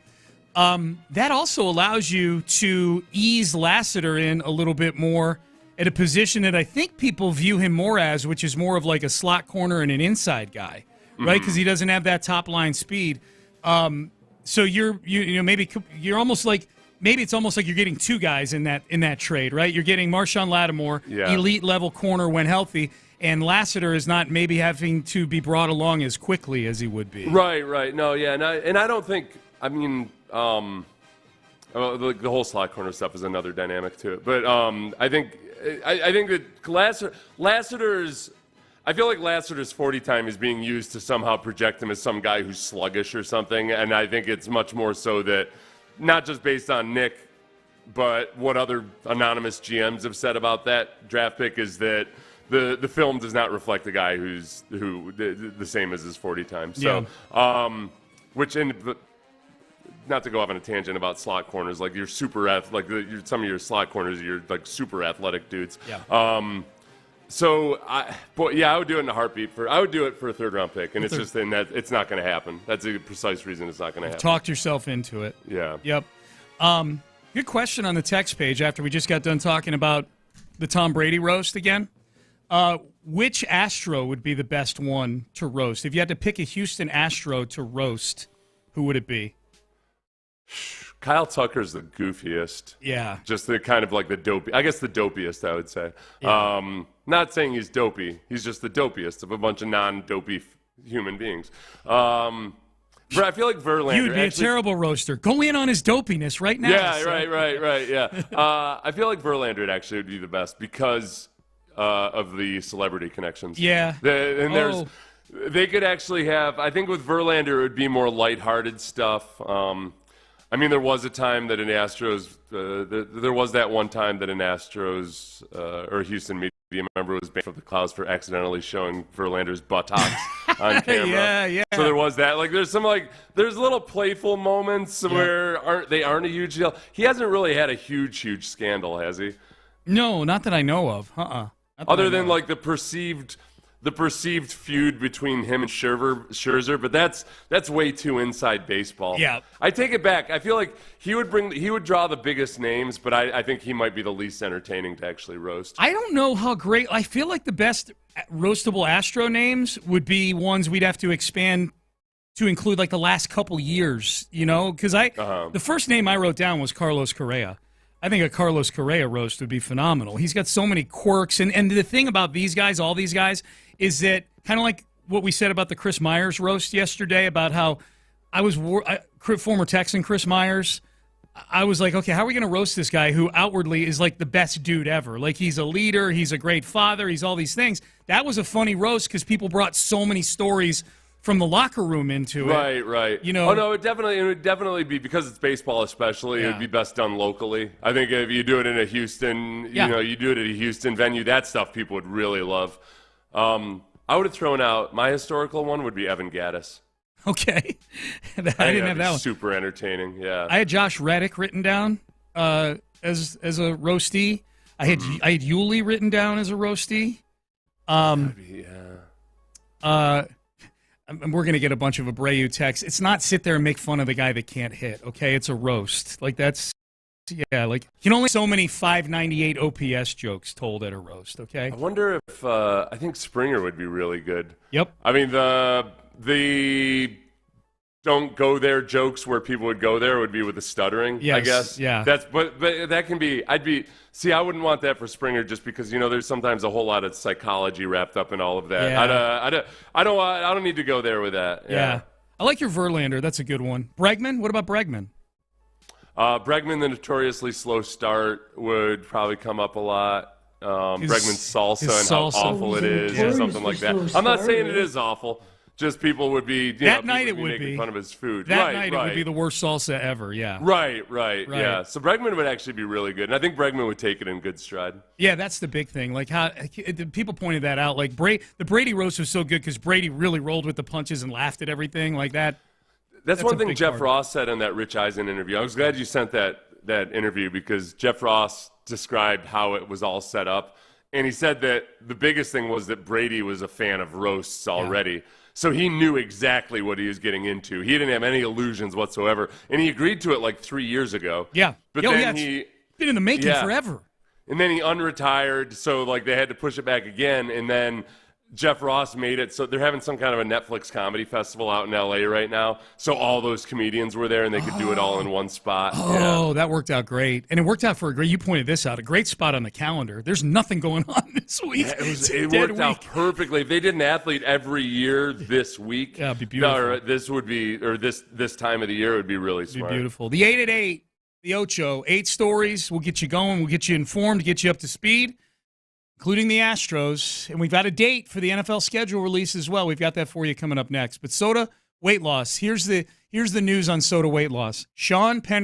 that also allows you to ease Lassiter in a little bit more at a position that I think people view him more as, which is more of like a slot corner and an inside guy, right? Because he doesn't have that top line speed. So maybe it's almost like you're getting two guys in that trade, right? You're getting Marshawn Lattimore, elite level corner when healthy, and Lassiter is not maybe having to be brought along as quickly as he would be. Right. No, yeah, and I don't think. I mean, the whole slot corner stuff is another dynamic to it. But I think that Lassiter's. I feel like Lassiter's 40 time is being used to somehow project him as some guy who's sluggish or something, and I think it's much more so that, not just based on Nick, but what other anonymous GMs have said about that draft pick is that the film does not reflect the guy who the same as his 40 time. So, not to go off on a tangent about slot corners, like you're super some of your slot corners, you're like super athletic dudes. Yeah. I would do it in a heartbeat. I would do it for a third-round pick, and it's just in that it's not going to happen. That's a precise reason it's not going to happen. Talked yourself into it. Yeah. Yep. Good question on the text page after we just got done talking about the Tom Brady roast again. Which Astro would be the best one to roast? If you had to pick a Houston Astro to roast, who would it be? Kyle Tucker's the goofiest. Yeah. Just the kind of like the dopey. I guess the dopiest, I would say. Yeah. Not saying he's dopey. He's just the dopiest of a bunch of non-dopey human beings. But I feel like Verlander. You'd be a terrible roaster. Go in on his dopiness right now. Yeah, so. Right. Yeah. I feel like Verlander actually would be the best because of the celebrity connections. Yeah. They could actually have. I think with Verlander it would be more lighthearted stuff. I mean, there was a time that in Astros, there was that one time that in Astros or Houston media member was banned from the clouds for accidentally showing Verlander's buttocks on camera. Yeah. So there was that. Like, there's little playful moments where aren't a huge deal. He hasn't really had a huge scandal, has he? No, not that I know of. Other than like the perceived feud between him and Scherzer, but that's way too inside baseball. Yeah. I take it back. I feel like he would draw the biggest names, but I think he might be the least entertaining to actually roast. I don't know how great. I feel like the best roastable Astro names would be ones we'd have to expand to include like the last couple years, because the first name I wrote down was Carlos Correa. I think a Carlos Correa roast would be phenomenal. He's got so many quirks. And the thing about these guys, all these guys, is that kind of like what we said about the Chris Myers roast yesterday about how former Texan Chris Myers, I was like, okay, how are we going to roast this guy who outwardly is like the best dude ever? Like he's a leader, he's a great father, he's all these things. That was a funny roast because people brought so many stories from the locker room into it. Right. Oh no, it would definitely be, because it's baseball especially, it would be best done locally. I think if you do it in a Houston, you do it at a Houston venue, that stuff people would really love. I would have thrown out, my historical one would be Evan Gaddis. Okay. I didn't have that one. Super entertaining, yeah. I had Josh Reddick written down as a roastee. I had Hughley written down as a roastee. We're going to get a bunch of Abreu texts. It's not sit there and make fun of the guy that can't hit, okay? It's a roast. Like, that's, you can only so many 598 OPS jokes told at a roast, okay? I wonder if, I think Springer would be really good. Yep. I mean, the don't go there jokes where people would go there would be with the stuttering, yes, I guess. Yeah. But that can be, I wouldn't want that for Springer just because, there's sometimes a whole lot of psychology wrapped up in all of that. Yeah. I don't need to go there with that. Yeah. I like your Verlander. That's a good one. Bregman? What about Bregman? Bregman, the notoriously slow start, would probably come up a lot. Bregman's salsa and how awful it is or something like that. I'm not saying it is awful. Just people would be making fun of his food. That night it would be the worst salsa ever, yeah. Right, yeah. So Bregman would actually be really good, and I think Bregman would take it in good stride. Yeah, that's the big thing. Like how people pointed that out. Like the Brady roast was so good because Brady really rolled with the punches and laughed at everything like that. That's one thing Jeff Ross said in that Rich Eisen interview. I was glad you sent that interview because Jeff Ross described how it was all set up, and he said that the biggest thing was that Brady was a fan of roasts already. Yeah. So he knew exactly what he was getting into. He didn't have any illusions whatsoever. And he agreed to it like 3 years ago. Yeah. But then he been in the making forever. And then he unretired, so like they had to push it back again. And then Jeff Ross made it so they're having some kind of a Netflix comedy festival out in LA right now. So all those comedians were there and they could do it all in one spot. Oh, that worked out great. And it worked out you pointed this out, a great spot on the calendar. There's nothing going on this week. Yeah, it worked out perfectly. If they did an athlete every year this week, it'd be beautiful. This time of the year would be really smart. It'd be beautiful. The 8 at 8, the Ocho, 8 stories. We'll get you going. We'll get you informed, get you up to speed, including the Astros. And we've got a date for the NFL schedule release as well. We've got that for you coming up next. But Soda, weight loss. Here's the news on Soda weight loss. Sean Penn.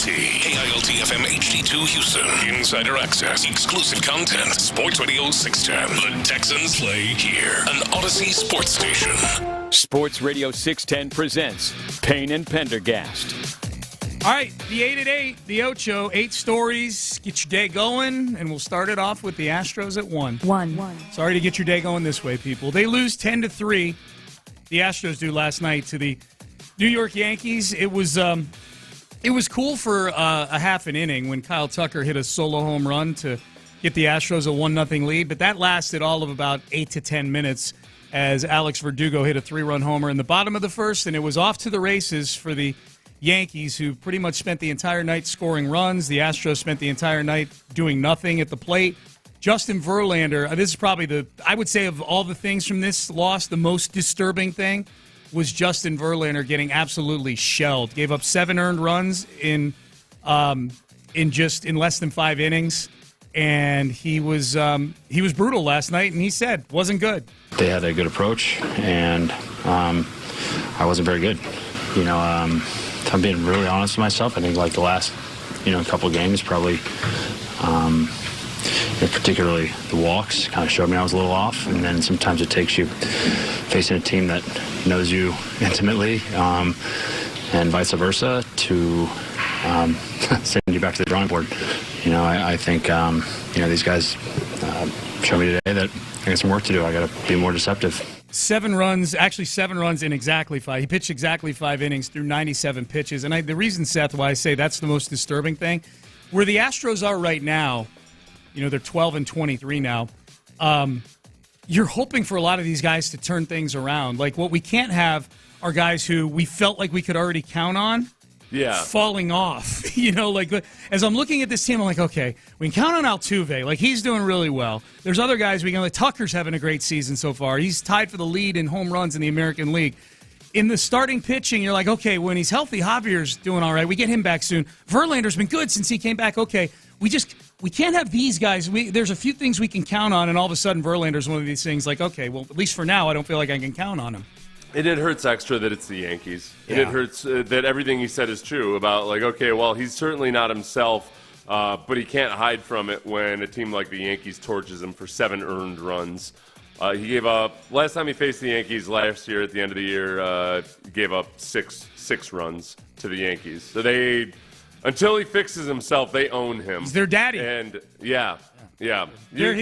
KILT-FM HD2 Houston. Insider access. Exclusive content. Sports Radio 610. The Texans play here. An Odyssey sports station. Sports Radio 610 presents Payne and Pendergast. All right, the 8 at 8, the Ocho, 8 stories. Get your day going, and we'll start it off with the Astros at 1. Sorry to get your day going this way, people. They lose 10-3. The Astros do last night to the New York Yankees. It was cool for a half an inning when Kyle Tucker hit a solo home run to get the Astros a 1-0 lead, but that lasted all of about 8 to 10 minutes as Alex Verdugo hit a 3-run homer in the bottom of the first, and it was off to the races for the Yankees, who pretty much spent the entire night scoring runs. The Astros spent the entire night doing nothing at the plate. Justin Verlander, this is probably I would say of all the things from this loss, the most disturbing thing was Justin Verlander getting absolutely shelled. Gave up 7 earned runs in less than 5 innings, and he was brutal last night, and he said wasn't good. They had a good approach, and I wasn't very good. If I'm being really honest with myself, I think like the last, couple of games probably, particularly the walks kind of showed me I was a little off. And then sometimes it takes you facing a team that knows you intimately, and vice versa, to send you back to the drawing board. I think, these guys showed me today that I got some work to do. I got to be more deceptive. 7 runs in exactly 5. He pitched exactly 5 innings through 97 pitches. And the reason, Seth, why I say that's the most disturbing thing, where the Astros are right now, they're 12-23 now. You're hoping for a lot of these guys to turn things around. Like, what we can't have are guys who we felt like we could already count on. Yeah. Falling off. As I'm looking at this team, I'm like, okay, we can count on Altuve. Like, he's doing really well. There's other guys Tucker's having a great season so far. He's tied for the lead in home runs in the American League. In the starting pitching, you're like, okay, when he's healthy, Javier's doing all right. We get him back soon. Verlander's been good since he came back. Okay, we can't have these guys. There's a few things we can count on, and all of a sudden Verlander's one of these things like, okay, well, at least for now, I don't feel like I can count on him. And it hurts extra that it's the Yankees. And Yeah. it hurts that everything he said is true about, like, okay, well, he's certainly not himself, but he can't hide from it when a team like the Yankees torches him for 7 earned runs. He gave up, last time he faced the Yankees last year at the end of the year, gave up six runs to the Yankees. So until he fixes himself, they own him. He's their daddy. And, yeah. They're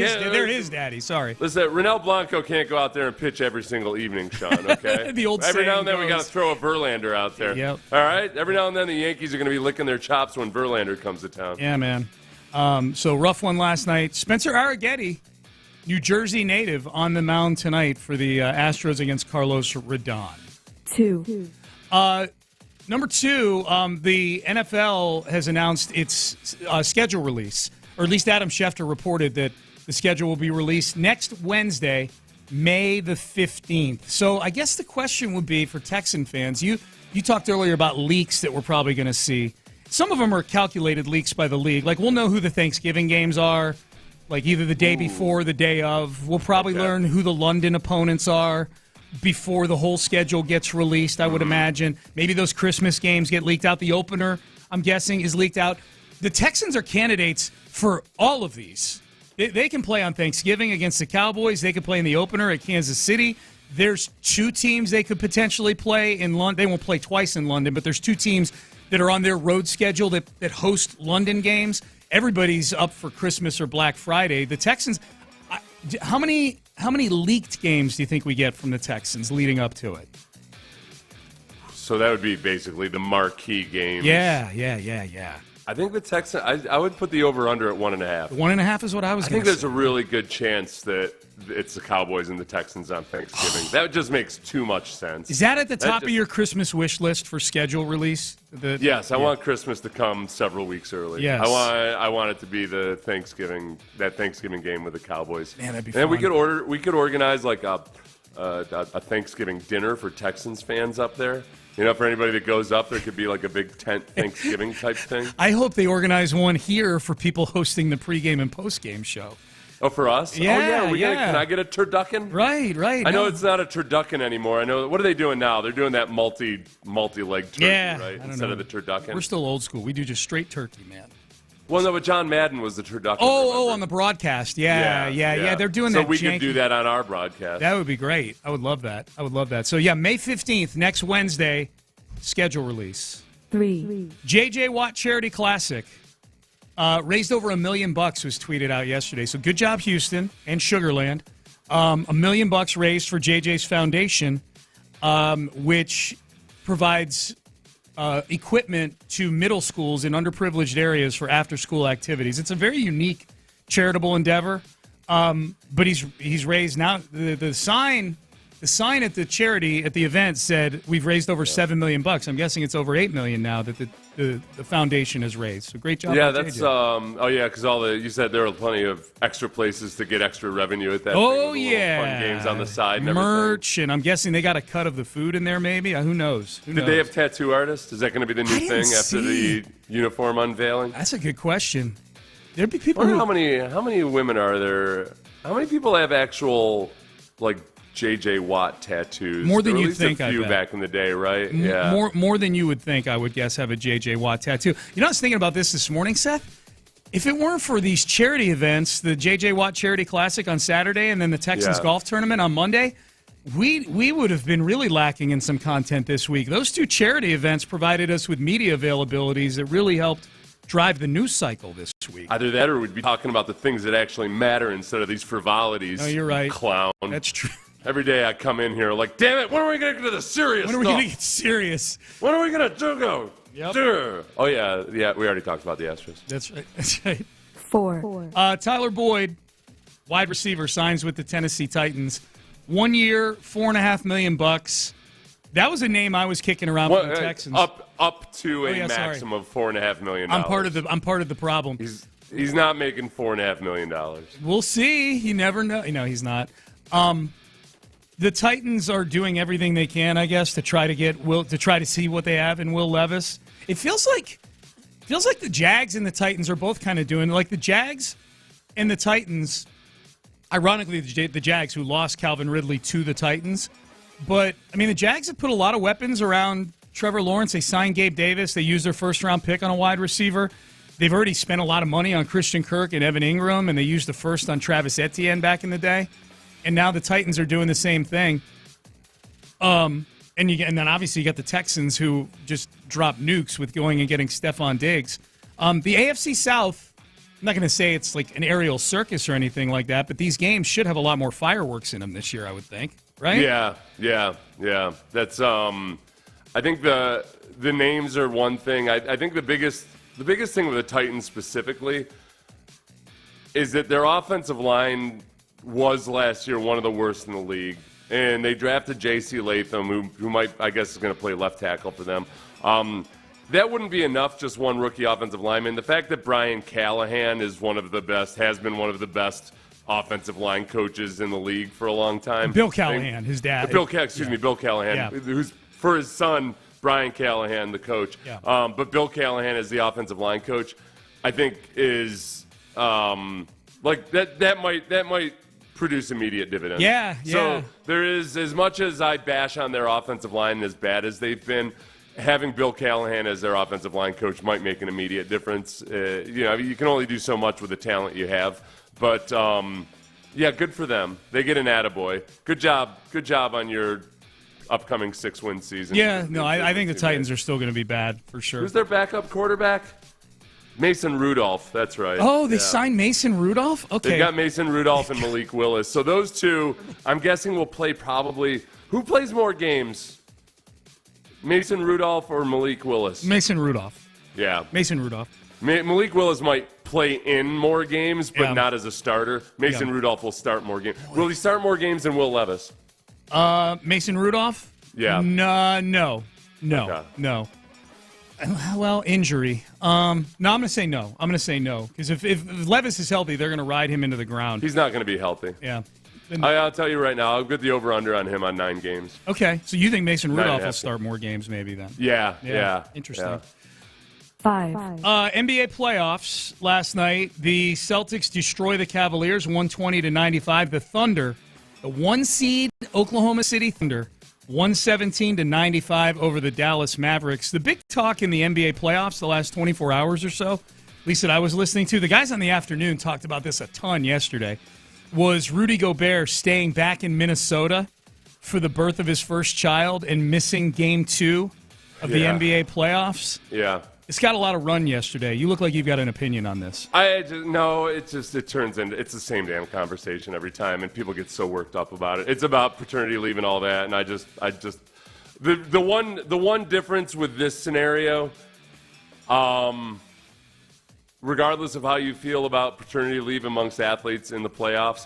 his daddy, sorry. Listen, Ronel Blanco can't go out there and pitch every single evening, Sean, okay? The old Every now saying and then we got to goes. throw a Verlander out there. Yep. All right? Every now and then the Yankees are going to be licking their chops when Verlander comes to town. Yeah, man. So rough one last night. Spencer Arrighetti, New Jersey native, on the mound tonight for the Astros against Carlos Rodon. 2. Number 2, the NFL has announced its schedule release, or at least Adam Schefter reported that the schedule will be released next Wednesday, May the 15th. So I guess the question would be for Texan fans, you talked earlier about leaks that we're probably going to see. Some of them are calculated leaks by the league. Like, we'll know who the Thanksgiving games are, like either the day before or the day of. We'll probably learn who the London opponents are before the whole schedule gets released, I would imagine. Maybe those Christmas games get leaked out. The opener, I'm guessing, is leaked out. The Texans are candidates for all of these. They can play on Thanksgiving against the Cowboys. They could play in the opener at Kansas City. There's 2 teams they could potentially play in London. They won't play twice in London, but there's 2 teams that are on their road schedule that host London games. Everybody's up for Christmas or Black Friday. The Texans, how many leaked games do you think we get from the Texans leading up to it? So that would be basically the marquee games. Yeah. I think the Texans, I would put the over-under at 1.5. 1.5 is what I was going to say. I think there's a really good chance that it's the Cowboys and the Texans on Thanksgiving. That just makes too much sense. Is that at the top of your Christmas wish list for schedule release? Yes, I want Christmas to come several weeks early. Yes. I want it to be that Thanksgiving game with the Cowboys. Man, that'd be and fun. we could organize like a Thanksgiving dinner for Texans fans up there. You know, for anybody that goes up, there could be like a big tent Thanksgiving type thing. I hope they organize one here for people hosting the pregame and postgame show. Oh, for us? Yeah, Can I get a turducken? Right. I know it's not a turducken anymore. I know. What are they doing now? They're doing that multi-leg turkey, right? Instead of the turducken. We're still old school. We do just straight turkey, man. Well, no, but John Madden was the turducken. On the broadcast. Yeah. They're doing that. So we could do that on our broadcast. That would be great. I would love that. So, May 15th, next Wednesday, schedule release. 3. J.J. Watt Charity Classic. Raised over $1 million was tweeted out yesterday. So good job, Houston and Sugarland. $1 million raised for JJ's foundation, which provides equipment to middle schools in underprivileged areas for after-school activities. It's a very unique charitable endeavor. But he's raised now the sign. The sign at the charity at the event said we've raised over $7 million. I'm guessing it's over $8 million now that the foundation has raised. So great job. Yeah, that's because you said there were plenty of extra places to get extra revenue at that. Oh thing, yeah, fun games on the side, and merch, and I'm guessing they got a cut of the food in there. Maybe who knows? Did they have tattoo artists? Is that going to be the new thing after the uniform unveiling? That's a good question. There'd be people. How many women are there? How many people have actual J.J. Watt tattoos? More than you'd think. A few back in the day, right? Yeah. More than you would think. I would guess have a J.J. Watt tattoo. I was thinking about this morning, Seth. If it weren't for these charity events, the J.J. Watt Charity Classic on Saturday and then the Texans golf tournament on Monday, we would have been really lacking in some content this week. Those two charity events provided us with media availabilities that really helped drive the news cycle this week. Either that or we'd be talking about the things that actually matter instead of these frivolities. No, you're right. Clown. That's true. Every day I come in here damn it, when are we going to get to the serious stuff? When are we going to get serious? When are we going to go? Yep. Oh, yeah, we already talked about the Astros. That's right. 4. Tyler Boyd, wide receiver, signs with the Tennessee Titans. 1 year, $4.5 million. That was a name I was kicking around for the Texans. Up to a maximum of $4.5 million. I'm part of the problem. He's not making $4.5 million. We'll see. You never know. No, he's not. The Titans are doing everything they can, I guess, to try to see what they have in Will Levis. It feels like the Jags and the Titans are both kind of doing the Jags and the Titans. Ironically, the Jags who lost Calvin Ridley to the Titans, but the Jags have put a lot of weapons around Trevor Lawrence. They signed Gabe Davis. They used their first-round pick on a wide receiver. They've already spent a lot of money on Christian Kirk and Evan Ingram, and they used the first on Travis Etienne back in the day. And now the Titans are doing the same thing. And then obviously you got the Texans who just dropped nukes with going and getting Stephon Diggs. The AFC South, I'm not going to say it's like an aerial circus or anything like that, but these games should have a lot more fireworks in them this year, I would think. Right? Yeah. That's I think the names are one thing. I think the biggest thing with the Titans specifically is that their offensive line was last year one of the worst in the league. And they drafted J.C. Latham, who might, I guess, is going to play left tackle for them. That wouldn't be enough, just one rookie offensive lineman. The fact that Brian Callahan has been one of the best offensive line coaches in the league for a long time. Bill Callahan, his dad. Bill Callahan, who's for his son, Brian Callahan, the coach. Yeah. But Bill Callahan as the offensive line coach, I think is that might produce immediate dividends. Yeah. So there is, as much as I bash on their offensive line as bad as they've been, having Bill Callahan as their offensive line coach might make an immediate difference. You can only do so much with the talent you have. But, good for them. They get an attaboy. Good job on your upcoming 6-win season. Yeah, no, I think the Titans are still going to be bad for sure. Who's their backup quarterback? Mason Rudolph, that's right. Oh, they signed Mason Rudolph? Okay. They got Mason Rudolph and Malik Willis. So those two, I'm guessing, will play probably. Who plays more games? Mason Rudolph or Malik Willis? Mason Rudolph. Yeah. Mason Rudolph. Malik Willis might play in more games, but not as a starter. Mason Rudolph will start more games. Will he start more games than Will Levis? Mason Rudolph? Yeah. No. No. Well, injury. No, I'm going to say no. Because if Levis is healthy, they're going to ride him into the ground. He's not going to be healthy. Yeah. I'll tell you right now, I'll get the over-under on him on 9 games. Okay. So you think Mason Rudolph will start more games maybe then? Yeah. Interesting. NBA playoffs last night. The Celtics destroy the Cavaliers 120-95. The Thunder, the 1 seed Oklahoma City Thunder, 117-95 over the Dallas Mavericks. The big talk in the NBA playoffs the last 24 hours or so, at least that I was listening to, the guys on the afternoon talked about this a ton yesterday, was Rudy Gobert staying back in Minnesota for the birth of his first child and missing Game 2 of the NBA playoffs. Yeah. It's got a lot of run yesterday. You look like you've got an opinion on this. It turns into, it's the same damn conversation every time, and people get so worked up about it. It's about paternity leave and all that, and the one difference with this scenario, regardless of how you feel about paternity leave amongst athletes in the playoffs,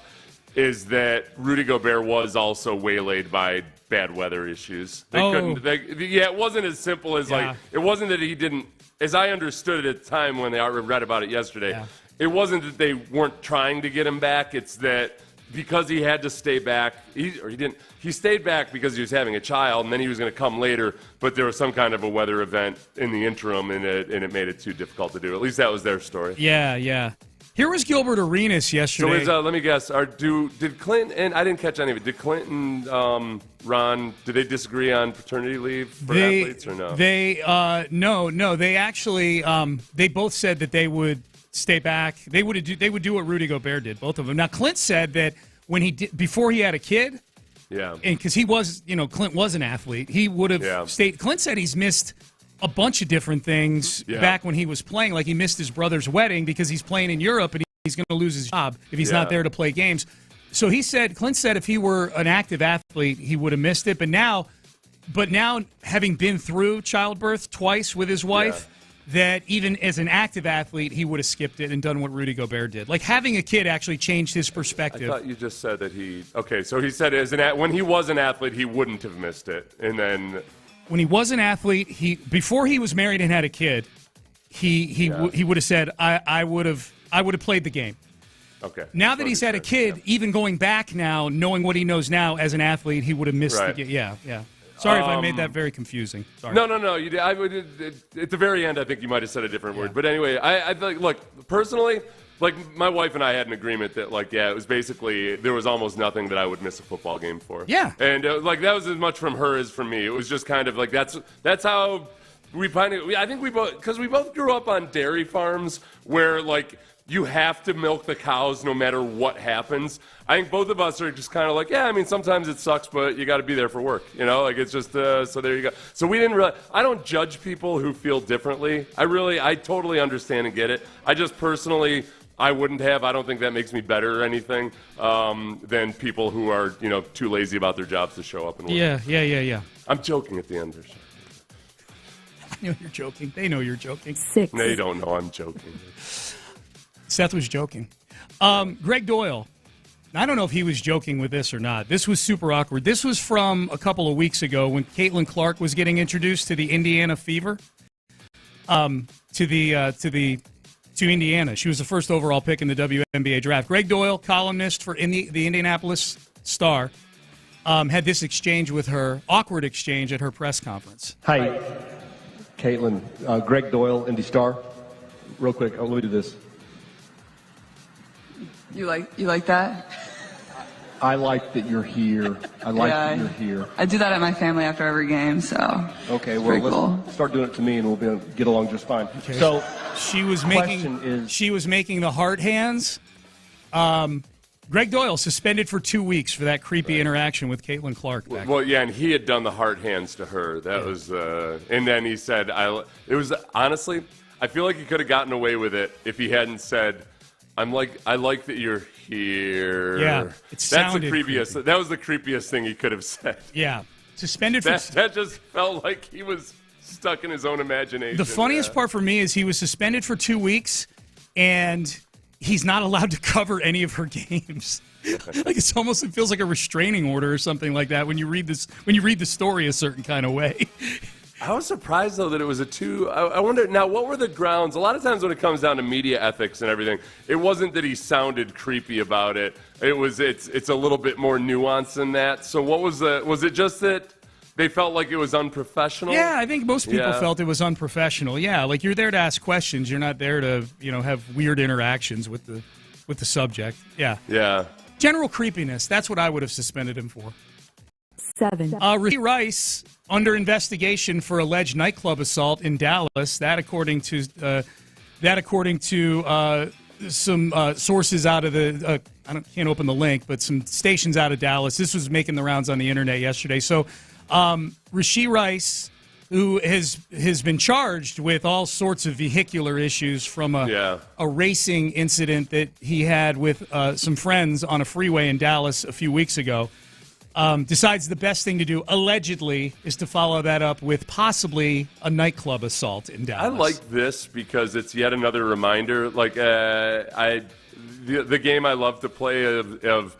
is that Rudy Gobert was also waylaid by bad weather issues. It wasn't as simple as it wasn't that he didn't, as I understood it at the time when I read about it yesterday, it wasn't that they weren't trying to get him back. It's that because he had to stay back, he stayed back because he was having a child, and then he was going to come later, but there was some kind of a weather event in the interim, and it made it too difficult to do. At least that was their story. Yeah. Here was Gilbert Arenas yesterday. So let me guess. Did Clinton, and I didn't catch any of it, did Clinton, Ron, did they disagree on paternity leave for athletes or no? No. They actually, they both said that they would stay back. They would do what Rudy Gobert did, both of them. Now, Clint said that before he had a kid, and because he was, Clint was an athlete, he would have stayed. Clint said he's missed a bunch of different things back when he was playing. Like he missed his brother's wedding because he's playing in Europe and he's going to lose his job if he's not there to play games. So Clint said if he were an active athlete, he would have missed it. But now having been through childbirth twice with his wife, that even as an active athlete, he would have skipped it and done what Rudy Gobert did. Like having a kid actually changed his perspective. I thought you just said that so he said when he was an athlete, he wouldn't have missed it. And then when he was an athlete, before he was married and had a kid, he would have said, I would have played the game. Okay. Now that he's had a kid, even going back now, knowing what he knows now as an athlete, he would have missed the game. Yeah. Sorry if I made that very confusing. Sorry. No. You did. At the very end, I think you might have said a different word. But anyway, I think, look, personally, like my wife and I had an agreement that, it was basically there was almost nothing that I would miss a football game for. Yeah. And that was as much from her as from me. It was just kind of like that's how we I think we both grew up on dairy farms where you have to milk the cows no matter what happens. I think both of us are just kind of sometimes it sucks, but you got to be there for work. It's just, so there you go. So we didn't I don't judge people who feel differently. I totally understand and get it. I just personally, I wouldn't have. I don't think that makes me better or anything than people who are, too lazy about their jobs to show up and work. Yeah. I'm joking at the end there. I know you're joking. They know you're joking. 6. They don't know I'm joking. Seth was joking. Greg Doyle. I don't know if he was joking with this or not. This was super awkward. This was from a couple of weeks ago when Caitlin Clark was getting introduced to the Indiana Fever. To Indiana. She was the first overall pick in the WNBA draft. Greg Doyle, columnist for the Indianapolis Star, had this exchange with her, awkward exchange at her press conference. Hi, Caitlin. Greg Doyle, Indy Star. Real quick, let me do this. You like that? I like that you're here. That you're here. I do that at my family after every game, so. Okay, well, let's start doing it to me, and we'll be able to get along just fine. Okay. So, she was making the heart hands. Greg Doyle suspended for 2 weeks for that creepy interaction with Caitlin Clark. And he had done the heart hands to her. That was, and then he said, it was honestly, I feel like he could have gotten away with it if he hadn't said, I like that you're here. Yeah, That was the creepiest thing he could have said. Yeah, suspended for that just felt like he was stuck in his own imagination. The funniest part for me is he was suspended for 2 weeks, and he's not allowed to cover any of her games. It feels like a restraining order or something like that when you read the story a certain kind of way. I was surprised, though, that it was a 2. I wonder, now, what were the grounds? A lot of times when it comes down to media ethics and everything, it wasn't that he sounded creepy about it. It's a little bit more nuanced than that. So what was it just that They felt like it was unprofessional? Yeah, I think most people felt it was unprofessional. Yeah, like you're there to ask questions. You're not there to, have weird interactions with the subject. Yeah. Yeah. General creepiness. That's what I would have suspended him for. 7. Rasheed Rice under investigation for alleged nightclub assault in Dallas. That according to some sources out of the can't open the link, but some stations out of Dallas. This was making the rounds on the internet yesterday. So Rasheed Rice, who has been charged with all sorts of vehicular issues from a racing incident that he had with some friends on a freeway in Dallas a few weeks ago, decides the best thing to do, allegedly, is to follow that up with possibly a nightclub assault in Dallas. I like this because it's yet another reminder. Like the game I love to play of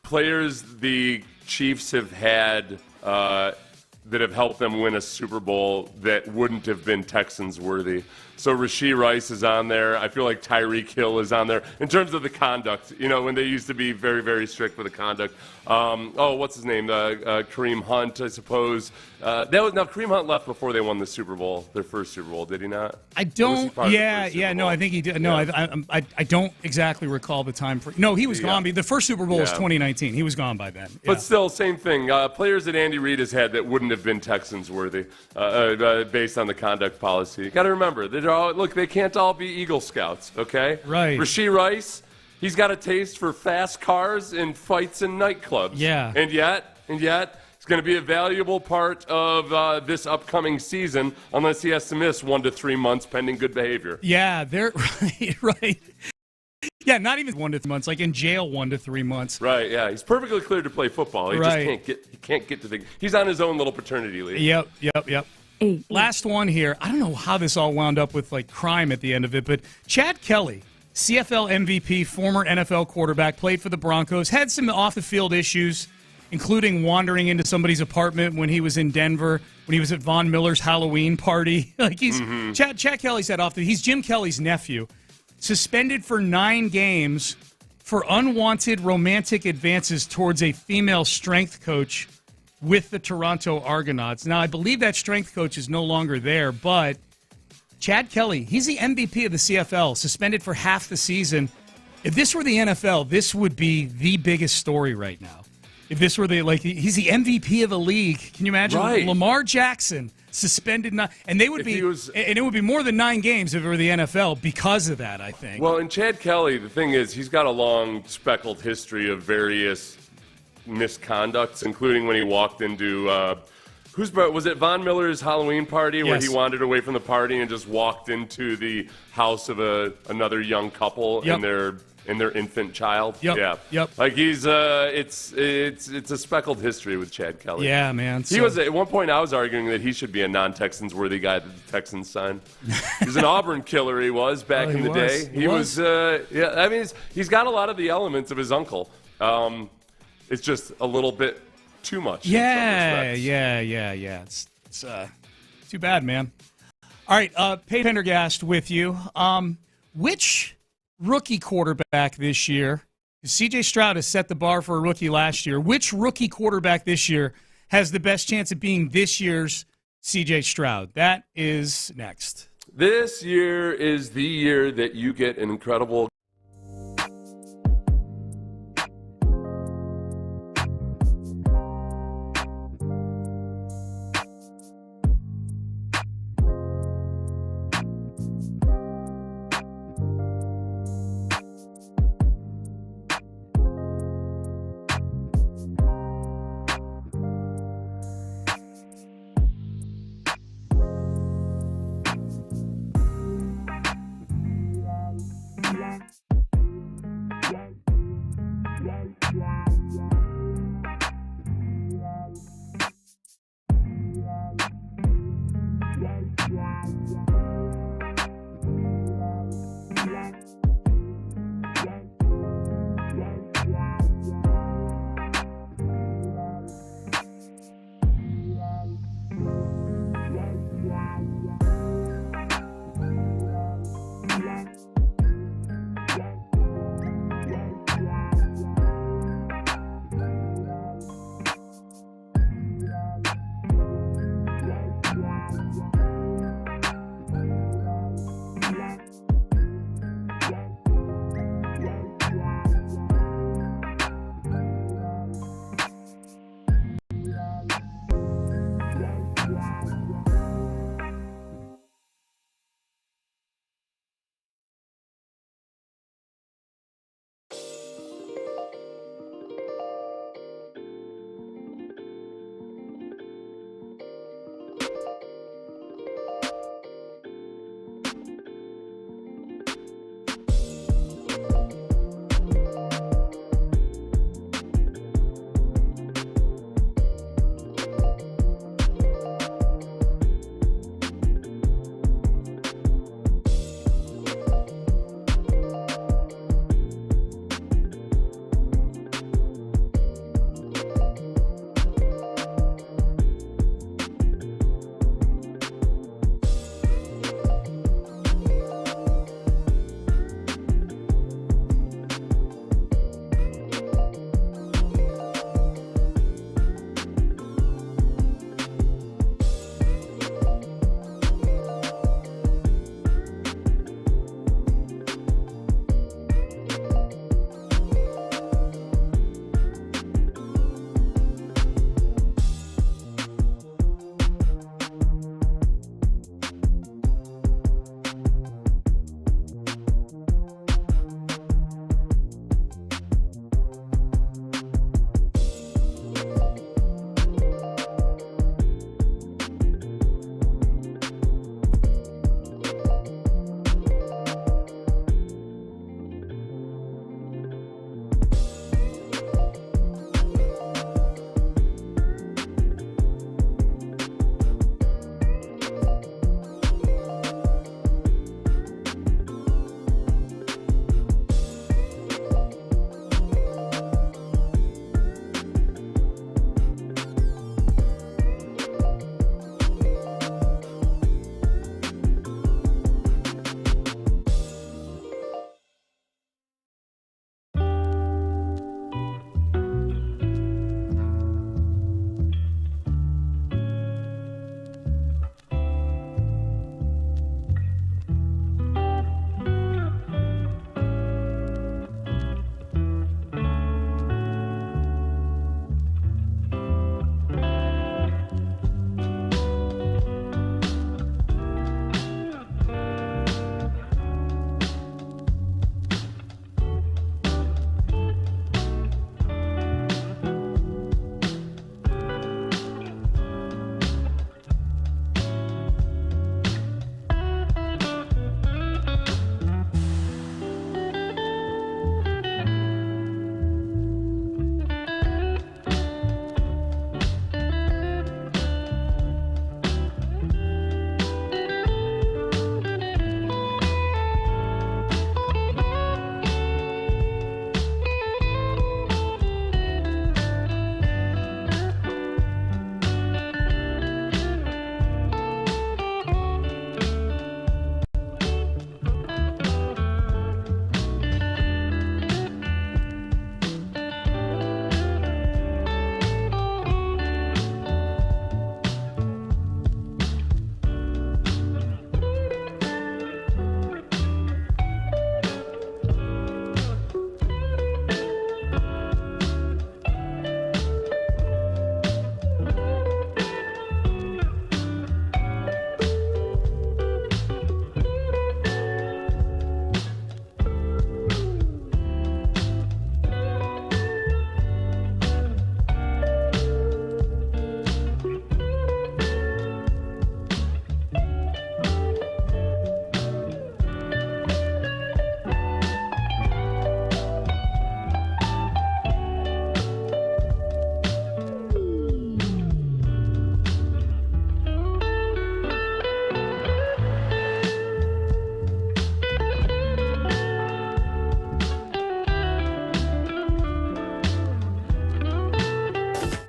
players the Chiefs have had that have helped them win a Super Bowl that wouldn't have been Texans worthy. So Rasheed Rice is on there. I feel like Tyreek Hill is on there in terms of the conduct. When they used to be very, very strict with the conduct. What's his name? Kareem Hunt, I suppose. Kareem Hunt left before they won the Super Bowl, their first Super Bowl, did he not? I don't. No, I think he did. No, I don't exactly recall the time for. No, he was gone. The first Super Bowl was 2019. He was gone by then. But still, same thing. Players that Andy Reid has had that wouldn't have been Texans worthy based on the conduct policy. You got to remember that. They can't all be Eagle Scouts, okay? Right. Rasheed Rice, he's got a taste for fast cars and fights in nightclubs. Yeah. And yet, it's going to be a valuable part of this upcoming season unless he has to miss 1 to 3 months pending good behavior. Yeah, they're right. Yeah, not even 1 to 3 months, like in jail 1 to 3 months. Right, yeah. He's perfectly clear to play football. He just can't get to the. He's on his own little paternity leave. Yep. 8. Last one here. I don't know how this all wound up with crime at the end of it, but Chad Kelly, CFL MVP, former NFL quarterback, played for the Broncos, had some off-the-field issues, including wandering into somebody's apartment when he was in Denver, when he was at Von Miller's Halloween party. Chad Kelly's he's Jim Kelly's nephew, suspended for 9 games for unwanted romantic advances towards a female strength coach with the Toronto Argonauts. Now, I believe that strength coach is no longer there, but Chad Kelly, he's the MVP of the CFL, suspended for half the season. If this were the NFL, this would be the biggest story right now. If this were he's the MVP of the league. Can you imagine? Right. Lamar Jackson suspended, and they would and it would be more than 9 games if it were the NFL because of that, I think. Well, and Chad Kelly, the thing is, he's got a long speckled history of various misconducts, including when he walked into was it Von Miller's Halloween party where he wandered away from the party and just walked into the house of another young couple and their infant child. Yep. Like he's it's a speckled history with Chad Kelly. Yeah, man. He was at one point I was arguing that he should be a non-Texans worthy guy that the Texans signed. He's an Auburn killer. He was back in the day. He was I mean he's got a lot of the elements of his uncle. It's just a little bit too much. Yeah. It's too bad, man. All right, Payne Pendergast with you. Which rookie quarterback this year, C.J. Stroud has set the bar for a rookie last year, which rookie quarterback this year has the best chance of being this year's C.J. Stroud? That is next. This year is the year that you get an incredible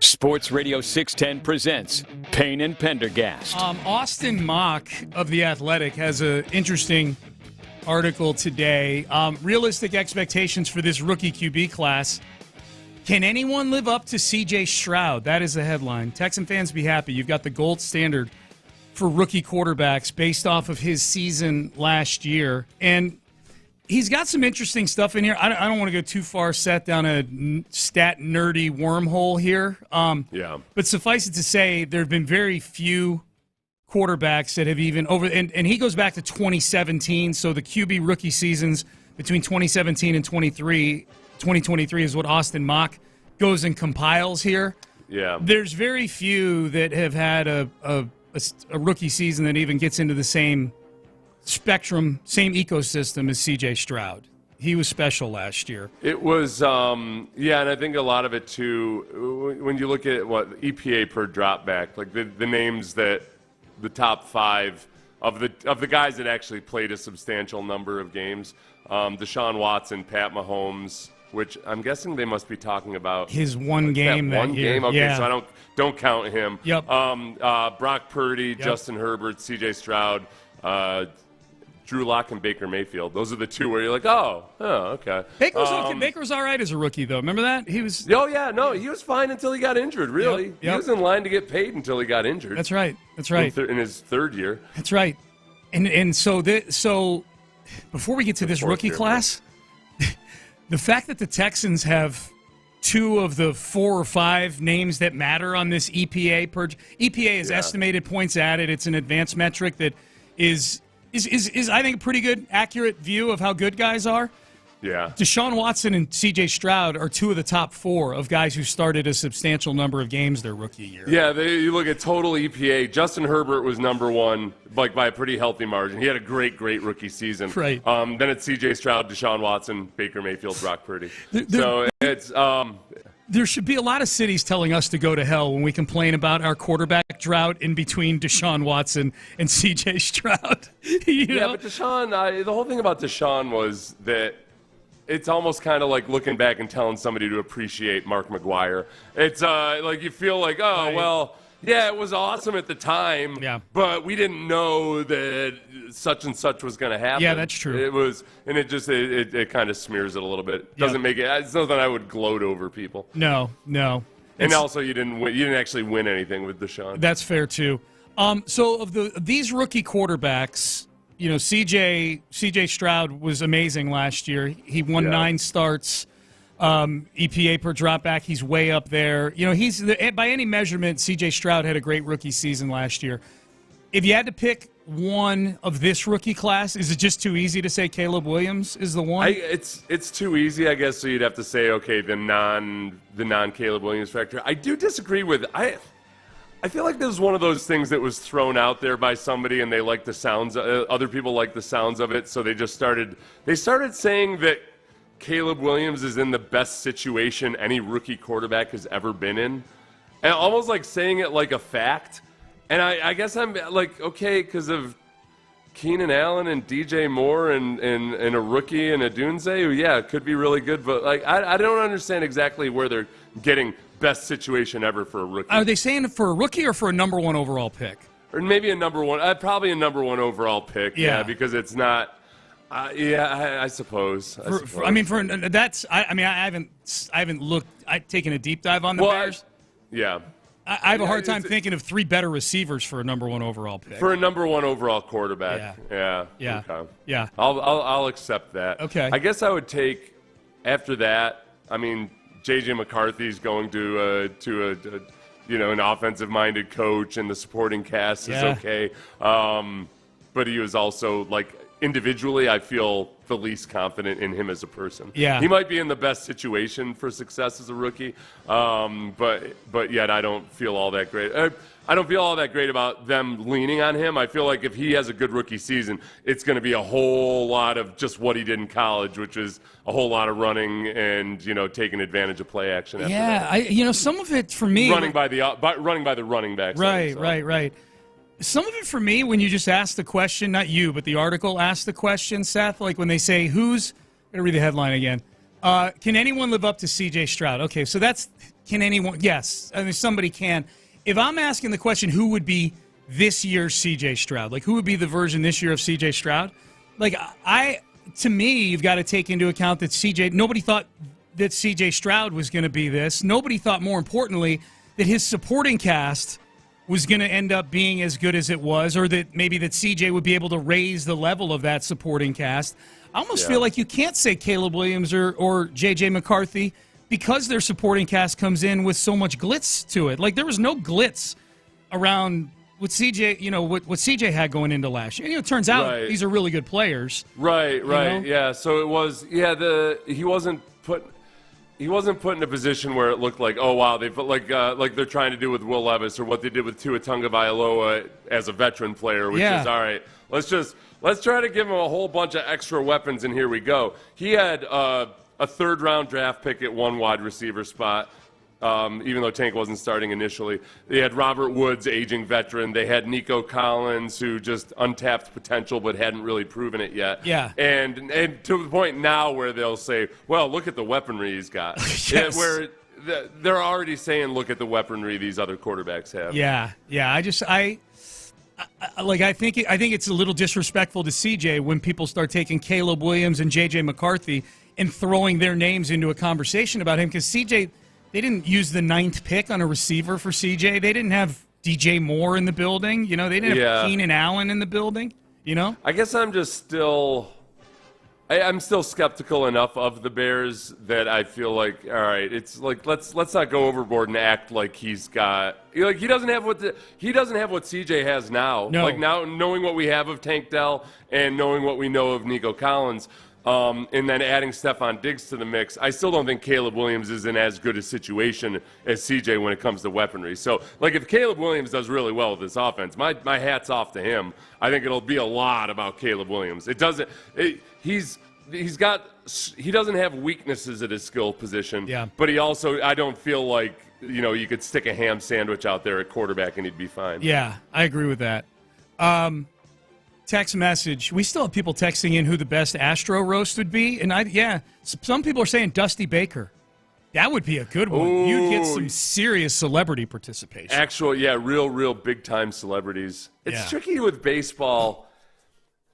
Sports Radio 610 presents Payne and Pendergast. Austin Mock of The Athletic has an interesting article today. Realistic expectations for this rookie QB class. Can anyone live up to C.J. Stroud? That is the headline. Texan fans, be happy. You've got the gold standard for rookie quarterbacks based off of his season last year. And he's got some interesting stuff in here. I don't want to go too far, set down a stat nerdy wormhole here. But suffice it to say, there have been very few quarterbacks that have even and he goes back to 2017. So the QB rookie seasons between 2017 and 2023 is what Austin Mock goes and compiles here. Yeah. There's very few that have had a rookie season that even gets into the same spectrum, same ecosystem as C.J. Stroud. He was special last year. It was, and I think a lot of it too, when you look at what EPA per drop back, like the names that the top 5 of the guys that actually played a substantial number of games, Deshaun Watson, Pat Mahomes, which I'm guessing they must be talking about his one game that year. Game. Okay, yeah. so I don't count him. Yep. Brock Purdy, Yep. Justin Herbert, C.J. Stroud, Drew Lock and Baker Mayfield. Those are the 2 where you're like, oh, okay. Baker's all right as a rookie, though. Remember that? He was. Oh yeah, no, he was fine until he got injured. Really, Yep. He was in line to get paid until he got injured. That's right. That's right. In his 3rd year. That's right. And so before we get to this rookie class, the fact that the Texans have 2 of the 4 or 5 names that matter on this EPA purge. EPA is estimated points added. It's an advanced metric that is I think a pretty good, accurate view of how good guys are. Yeah. Deshaun Watson and C.J. Stroud are 2 of the top 4 of guys who started a substantial number of games their rookie year. Yeah, you look at total EPA. Justin Herbert was number 1, like by a pretty healthy margin. He had a great rookie season. Right. Then it's C.J. Stroud, Deshaun Watson, Baker Mayfield, Brock Purdy. So it's there should be a lot of cities telling us to go to hell when we complain about our quarterback drought in between Deshaun Watson and C.J. Stroud. But Deshaun, the whole thing about Deshaun was that it's almost kind of like looking back and telling somebody to appreciate Mark McGwire. It's like you feel like, well, yeah, it was awesome at the time, but we didn't know that such and such was going to happen. Yeah, that's true. It was, and it just it kind of smears it a little bit. Doesn't make it. It's nothing I would gloat over people. No. And also, you didn't actually win anything with Deshaun. That's fair too. So of these rookie quarterbacks, C.J. Stroud was amazing last year. He won 9 starts. EPA per dropback, he's way up there. He's by any measurement, C.J. Stroud had a great rookie season last year. If you had to pick one of this rookie class, is it just too easy to say Caleb Williams is the one? It's too easy, I guess. So you'd have to say, okay, the non Caleb Williams factor. I do disagree with. I feel like this was one of those things that was thrown out there by somebody, and they like the sounds. Other people like the sounds of it, so they just started saying that Caleb Williams is in the best situation any rookie quarterback has ever been in, and almost like saying it like a fact. And I guess I'm like, okay, because of Keenan Allen and DJ Moore and a rookie and a Dunze, who, it could be really good, but like I don't understand exactly where they're getting best situation ever for a rookie. Are they saying for a rookie or for a number 1 overall pick? Or maybe a number 1, probably a number 1 overall pick. Yeah, because it's not. I suppose. I haven't looked. I've taken a deep dive on the Bears. I have a hard time thinking of 3 better receivers for a number 1 overall pick. For a number 1 overall quarterback. Yeah. Okay. Yeah. I'll accept that. Okay. I guess I would take after that. I mean, J.J. McCarthy's going to an offensive-minded coach, and the supporting cast is okay. But he was also like individually, I feel the least confident in him as a person. Yeah. He might be in the best situation for success as a rookie, but yet I don't feel all that great. I don't feel all that great about them leaning on him. I feel like if he has a good rookie season, it's going to be a whole lot of just what he did in college, which is a whole lot of running and, taking advantage of play action. After that. Some of it for me. Running by the running backs. Right. Some of it for me, when you just ask the question, not you, but the article asked the question, Seth, like when they say, I'm going to read the headline again. Can anyone live up to C.J. Stroud? Okay, so that's Can anyone? Yes. I mean, somebody can. If I'm asking the question, who would be this year's C.J. Stroud? Like, who would be the version this year of C.J. Stroud? Like, to me, you've got to take into account that nobody thought that C.J. Stroud was going to be this. Nobody thought, more importantly, that his supporting cast was going to end up being as good as it was, or that maybe that C.J. would be able to raise the level of that supporting cast. I almost feel like you can't say Caleb Williams or J.J. McCarthy because their supporting cast comes in with so much glitz to it. Like, there was no glitz around what CJ, what CJ had going into last year. It turns out these are really good players. Right. Yeah. So it was. Yeah. He wasn't put in a position where it looked like, oh wow, they put like they're trying to do with Will Levis or what they did with Tua Tagovailoa as a veteran player, which is all right. Let's try to give him a whole bunch of extra weapons, and here we go. He had a third-round draft pick at one wide receiver spot. Even though Tank wasn't starting initially. They had Robert Woods, aging veteran. They had Nico Collins, who just untapped potential but hadn't really proven it yet. Yeah. And to the point now where they'll say, well, look at the weaponry he's got. Yes. Where they're already saying, look at the weaponry these other quarterbacks have. Yeah. I think it's a little disrespectful to CJ when people start taking Caleb Williams and J.J. McCarthy and throwing their names into a conversation about him, because CJ – they didn't use the 9th pick on a receiver for CJ. They didn't have DJ Moore in the building. They didn't have Keenan Allen in the building. I guess I'm just still I'm still skeptical enough of the Bears that I feel like, all right, it's like let's not go overboard and act like he's got he doesn't have what CJ has now. No. Like now, knowing what we have of Tank Dell and knowing what we know of Nico Collins. And then adding Stephon Diggs to the mix, I still don't think Caleb Williams is in as good a situation as CJ when it comes to weaponry. So, if Caleb Williams does really well with this offense, my hat's off to him. I think it'll be a lot about Caleb Williams. He doesn't have weaknesses at his skill position. Yeah. But he also, I don't feel like you could stick a ham sandwich out there at quarterback and he'd be fine. Yeah, I agree with that. Text message. We still have people texting in who the best Astro roast would be. And some people are saying Dusty Baker. That would be a good one. Ooh. You'd get some serious celebrity participation. Real big-time celebrities. It's tricky with baseball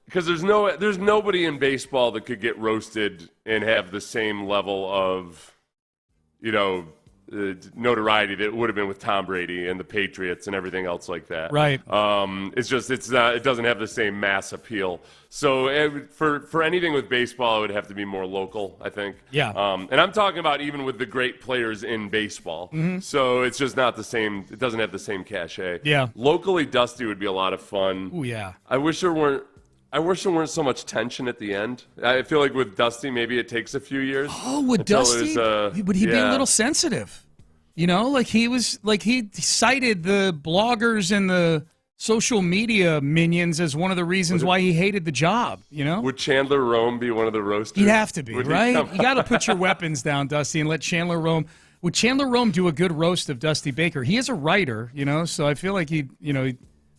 because there's nobody in baseball that could get roasted and have the same level of, notoriety that would have been with Tom Brady and the Patriots and everything else like that. Right. It doesn't have the same mass appeal. So for anything with baseball, it would have to be more local, I think. Yeah. And I'm talking about even with the great players in baseball. Mm-hmm. So it's just not the same. It doesn't have the same cachet. Yeah. Locally, Dusty would be a lot of fun. Oh yeah. I wish there weren't so much tension at the end. I feel like with Dusty, maybe it takes a few years. Oh, would Dusty? Would he be a little sensitive? He cited the bloggers and the social media minions as one of the reasons why he hated the job. Would Chandler Rome be one of the roasters? He'd have to be, right? You got to put your weapons down, Dusty, and let Chandler Rome. Would Chandler Rome do a good roast of Dusty Baker? He is a writer, so I feel like he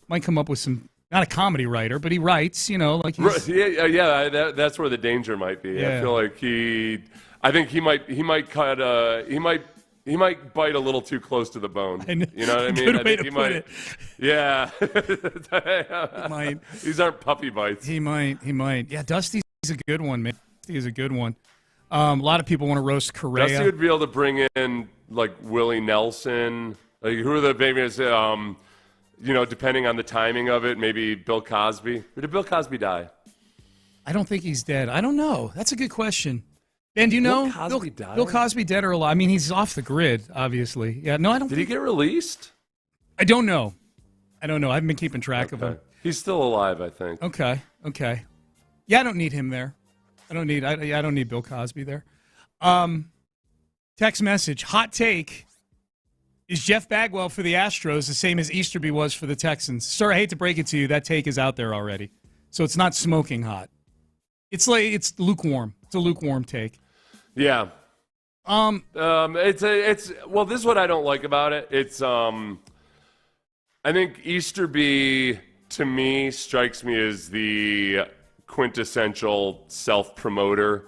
might come up with some. Not a comedy writer, but he writes, like he's... That's where the danger might be. Yeah. I feel like he might bite a little too close to the bone. You know what I mean? Good way to put it. Yeah. He might. These aren't puppy bites. He might. Yeah, Dusty's a good one, man. Dusty is a good one. A lot of people want to roast Correa. Dusty would be able to bring in, Willie Nelson. Who are the babies? Depending on the timing of it, maybe Bill Cosby. Or did Bill Cosby die? I don't think he's dead. I don't know. That's a good question. Ben, do you know Bill Cosby dead or alive? I mean, he's off the grid, obviously. Yeah, no, I don't. Did he get released? I don't know. I haven't been keeping track of him. He's still alive, I think. Okay. Yeah, I don't need him there. I don't need Bill Cosby there. Text message. Hot take. Is Jeff Bagwell for the Astros the same as Easterby was for the Texans? Sir, I hate to break it to you. That take is out there already. So it's not smoking hot. It's lukewarm. It's a lukewarm take. Yeah. This is what I don't like about it. It's I think Easterby to me strikes me as the quintessential self-promoter.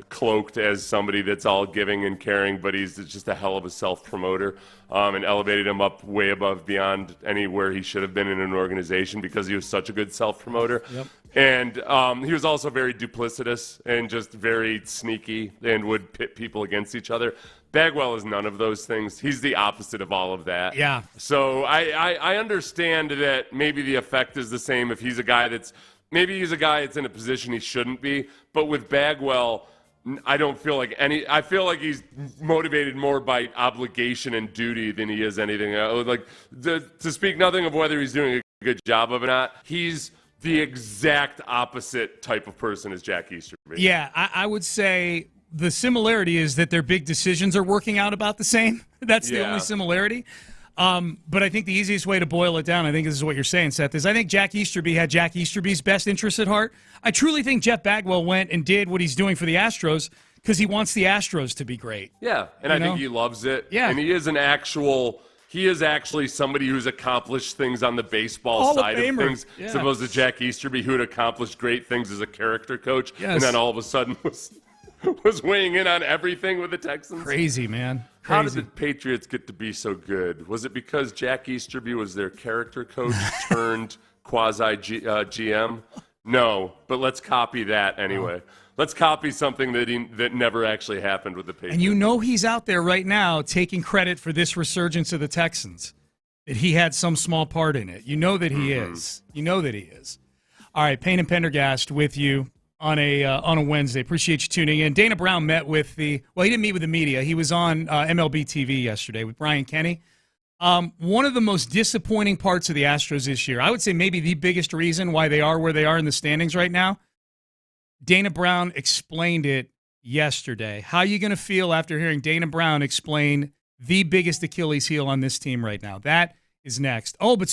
cloaked as somebody that's all giving and caring, but he's just a hell of a self-promoter, and elevated him up way above beyond anywhere he should have been in an organization because he was such a good self-promoter. Yep. And he was also very duplicitous and just very sneaky and would pit people against each other. Bagwell is none of those things. He's the opposite of all of that. Yeah. So I understand that maybe the effect is the same if he's a guy that's in a position he shouldn't be. But with Bagwell, I don't feel like I feel like he's motivated more by obligation and duty than he is anything else. Like, to speak nothing of whether he's doing a good job of it or not, he's the exact opposite type of person as Jack Easterby. Yeah, I would say the similarity is that their big decisions are working out about the same. That's the only similarity. But I think the easiest way to boil it down, I think this is what you're saying, Seth, is I think Jack Easterby had Jack Easterby's best interests at heart. I truly think Jeff Bagwell went and did what he's doing for the Astros because he wants the Astros to be great. Yeah, and I think he loves it. Yeah. And he is actually somebody who's accomplished things on the baseball side of things, as opposed to Jack Easterby, who had accomplished great things as a character coach, and then all of a sudden was weighing in on everything with the Texans. Crazy, man. Crazy. How did the Patriots get to be so good? Was it because Jack Easterby was their character coach turned quasi-GM? No, but let's copy that anyway. Let's copy something that never actually happened with the Patriots. And you know he's out there right now taking credit for this resurgence of the Texans, that he had some small part in it. You know that he is. You know that he is. All right, Payne and Pendergast with you on a Wednesday. Appreciate you tuning in. Dana Brown met with he didn't meet with the media. He was on MLB TV yesterday with Brian Kenny. One of the most disappointing parts of the Astros this year, I would say maybe the biggest reason why they are where they are in the standings right now, Dana Brown explained it yesterday. How are you going to feel after hearing Dana Brown explain the biggest Achilles heel on this team right now? That is next. Oh, but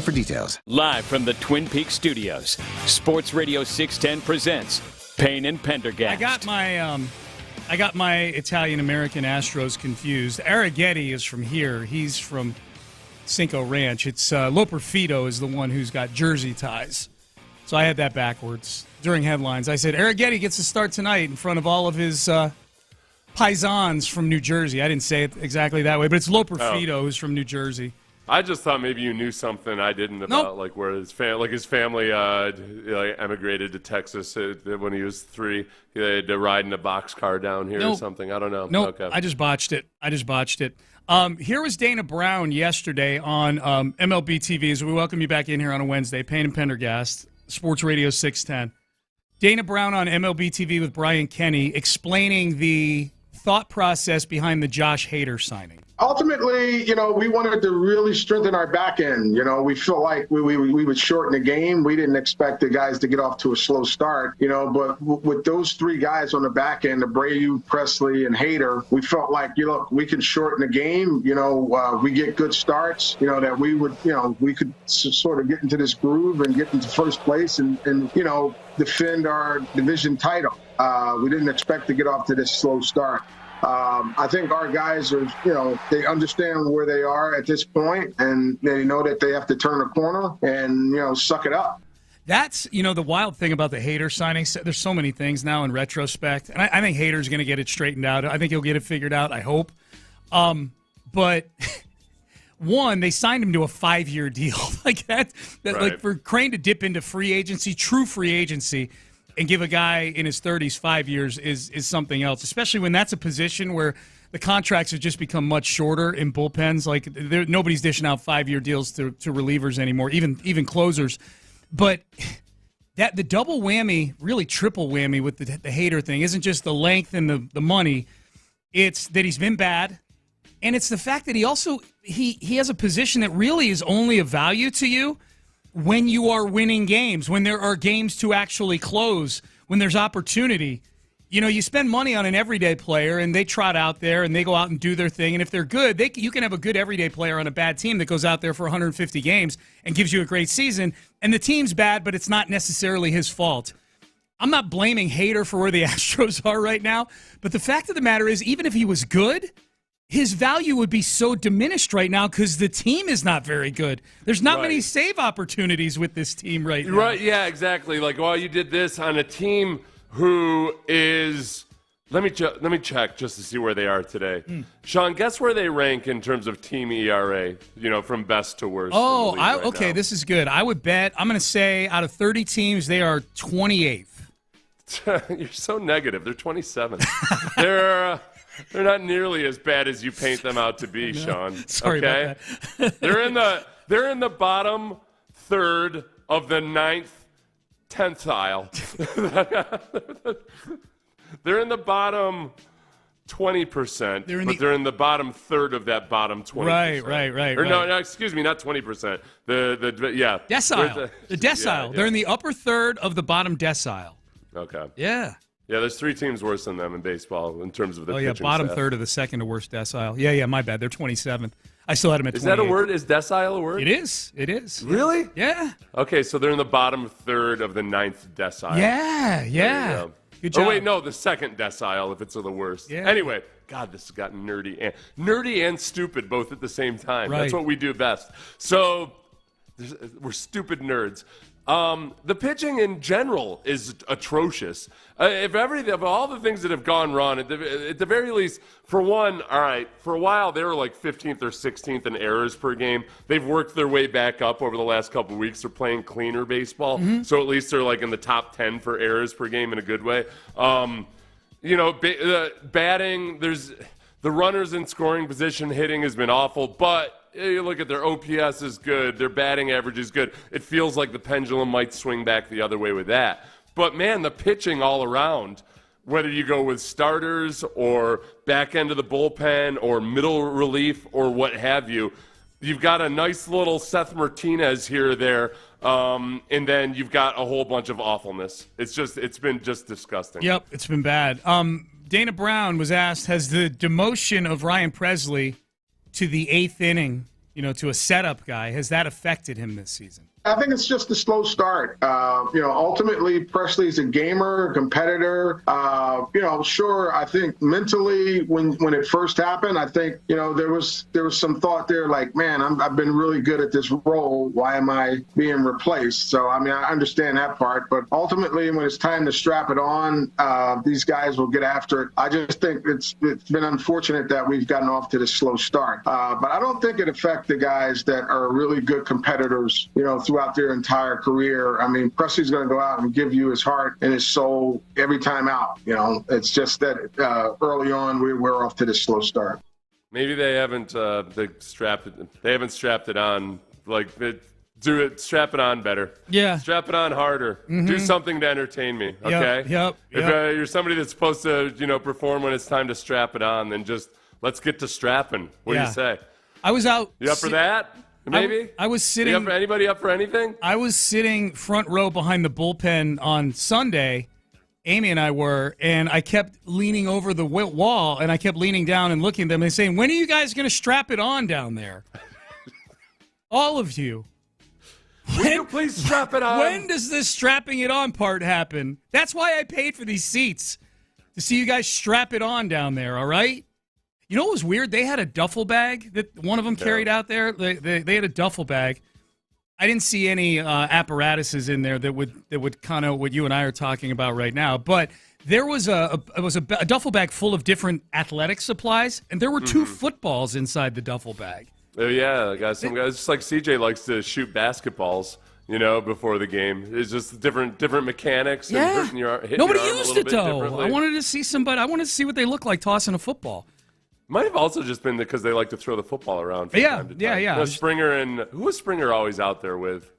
for details. Live from the Twin Peaks studios, Sports Radio 610 presents Payne and Pendergast. I got my Italian-American Astros confused. Arrighetti is from here. He's from Cinco Ranch. It's Loperfido is the one who's got jersey ties. So I had that backwards during headlines. I said, Arrighetti gets to start tonight in front of all of his paisans from New Jersey. I didn't say it exactly that way, but it's Loperfido who's from New Jersed. I just thought maybe you knew something I didn't about, like where his family emigrated to Texas when he was 3. He had to ride in a boxcar down here or something. I don't know. Nope. Okay. I just botched it. Here was Dana Brown yesterday on MLB TV. As we welcome you back in here on a Wednesday. Payne and Pendergast, Sports Radio 610. Dana Brown on MLB TV with Brian Kenny explaining the thought process behind the Josh Hader signing. Ultimately, we wanted to really strengthen our back end. We felt like we would shorten the game. We didn't expect the guys to get off to a slow start, but with those 3 guys on the back end, Abreu, Presley, and Hader, we felt like, we can shorten the game. We get good starts, that we would, we could sort of get into this groove and get into first place and defend our division title. We didn't expect to get off to this slow start. I think our guys are, they understand where they are at this point, and they know that they have to turn a corner and, suck it up. That's, the wild thing about the Hader signing. There's so many things now in retrospect, and I think Hader's going to get it straightened out. I think he'll get it figured out, I hope. But one, they signed him to a 5-year deal. Like that right. Like for Crane to dip into free agency, true free agency, and give a guy in his 30s 5 years is something else, especially when that's a position where the contracts have just become much shorter in bullpens. Like nobody's dishing out 5-year deals to relievers anymore, even closers. But that the double whammy, really triple whammy with the Hader thing isn't just the length and the money. It's that he's been bad, and it's the fact that he also he has a position that really is only of value to you when you are winning games, when there are games to actually close, when there's opportunity. You spend money on an everyday player, and they trot out there, and they go out and do their thing. And if they're good, you can have a good everyday player on a bad team that goes out there for 150 games and gives you a great season. And the team's bad, but it's not necessarily his fault. I'm not blaming Hader for where the Astros are right now, but the fact of the matter is, even if he was good, his value would be so diminished right now because the team is not very good. There's not many save opportunities with this team right now. Right, yeah, exactly. Like, you did this on a team who is – let me check just to see where they are today. Sean, guess where they rank in terms of team ERA, from best to worst. Oh, okay, this is good. I would bet – I'm going to say out of 30 teams, they are 28th. You're so negative. They're 27th. They're not nearly as bad as you paint them out to be, Sean. Sorry about that. They're in the bottom third of the 9th tenthile. They're in the bottom 20%, they're in the bottom third of that bottom 20%. Right. No, excuse me, not 20%. Decile. The decile. Yeah. They're in the upper third of the bottom decile. Okay. Yeah. Yeah, there's 3 teams worse than them in baseball in terms of the pitching bottom staff. third of the second to worst decile. Yeah, my bad. They're 27th. I still had them at 28th. Is that a word? Is decile a word? It is. Really? Yeah. Okay, so they're in the bottom third of the 9th decile. Yeah. Good job. Oh, wait, no, the second decile if it's the worst. Yeah. Anyway, God, this has gotten nerdy and stupid both at the same time. Right. That's what we do best. So we're stupid nerds. The pitching in general is atrocious. If all the things that have gone wrong, at the very least, for one, all right, for a while they were like 15th or 16th in errors per game. They've worked their way back up over the last couple of weeks. They're playing cleaner baseball, so at least they're like in the top 10 for errors per game in a good way. Batting, there's the runners in scoring position, hitting has been awful, but you look at their OPS is good, their batting average is good. It feels like the pendulum might swing back the other way with that. But, man, the pitching all around, whether you go with starters or back end of the bullpen or middle relief or what have you, you've got a nice little Seth Martinez here or there, and then you've got a whole bunch of awfulness. It's been just disgusting. Yep, it's been bad. Dana Brown was asked, has the demotion of Ryan Presley to the 8th inning to a setup guy. Has that affected him this season? I think it's just a slow start. Ultimately, Presley's a gamer, a competitor. Sure, I think mentally when it first happened, I think, there was some thought there like, man, I've been really good at this role. Why am I being replaced? So, I understand that part. But ultimately, when it's time to strap it on, these guys will get after it. I just think it's been unfortunate that we've gotten off to this slow start. But I don't think it affects the guys that are really good competitors, throughout their entire career. Presley's going to go out and give you his heart and his soul every time out. It's just that early on we're off to this slow start. Maybe they haven't strapped it on strap it on better. Yeah. Strap it on harder. Mm-hmm. Do something to entertain me. Okay. Yep. If you're somebody that's supposed to perform when it's time to strap it on, then just let's get to strapping. What do you say? I was out. You up for that? Maybe? I was sitting. Anybody up for anything? I was sitting front row behind the bullpen on Sunday. Amy and I were, and I kept leaning over the wall, and I kept leaning down and looking at them and saying, when are you guys going to strap it on down there? All of you. Will you please strap it on? When does this strapping it on part happen? That's why I paid for these seats, to see you guys strap it on down there, all right? You know what was weird? They had a duffel bag that one of them carried out there. They had a duffel bag. I didn't see any apparatuses in there that would kind of what you and I are talking about right now. But there was a duffel bag full of different athletic supplies, and there were 2 footballs inside the duffel bag. Oh yeah, some guys just like CJ likes to shoot basketballs. Before the game, it's just different mechanics. Yeah, and hitting nobody your arm used a little it bit though. differently. I wanted to see somebody. I wanted to see what they look like tossing a football. Might have also just been because they like to throw the football around from time to time. Yeah. Springer who was Springer always out there with?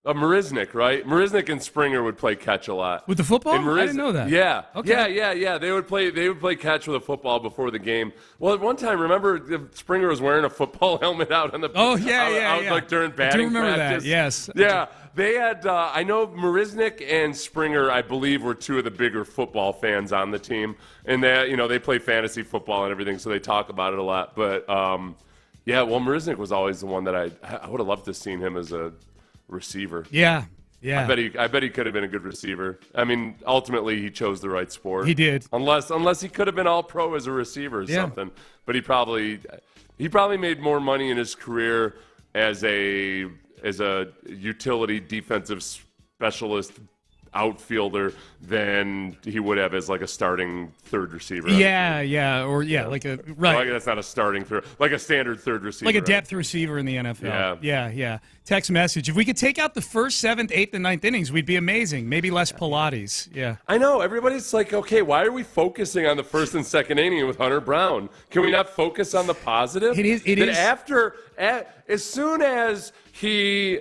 Marisnik, right? Marisnik and Springer would play catch a lot. With the football? I didn't know that. Yeah. Okay. Yeah. They would play catch with a football before the game. Well, at one time, remember Springer was wearing a football helmet out on the like during batting I do remember practice. that. Yes. Yeah. They had I know Marisnik and Springer, I believe, were 2 of the bigger football fans on the team. And they play fantasy football and everything, so they talk about it a lot. But Marisnik was always the one that I would have loved to have seen him as a receiver. Yeah. I bet he could have been a good receiver. Ultimately he chose the right sport. He did. Unless he could have been all pro as a receiver or something. But he probably made more money in his career as a utility defensive specialist outfielder than he would have as like a starting third receiver. Like a right. Like that's not a starting third, like a standard third receiver. Like a depth receiver in the NFL. Yeah. Text message. If we could take out the first, 7th, 8th, and 9th innings, we'd be amazing. Maybe less Pilates. Yeah. I know. Everybody's like, okay, why are we focusing on the first and second inning with Hunter Brown? Can we not focus on the positive? It is. As soon as he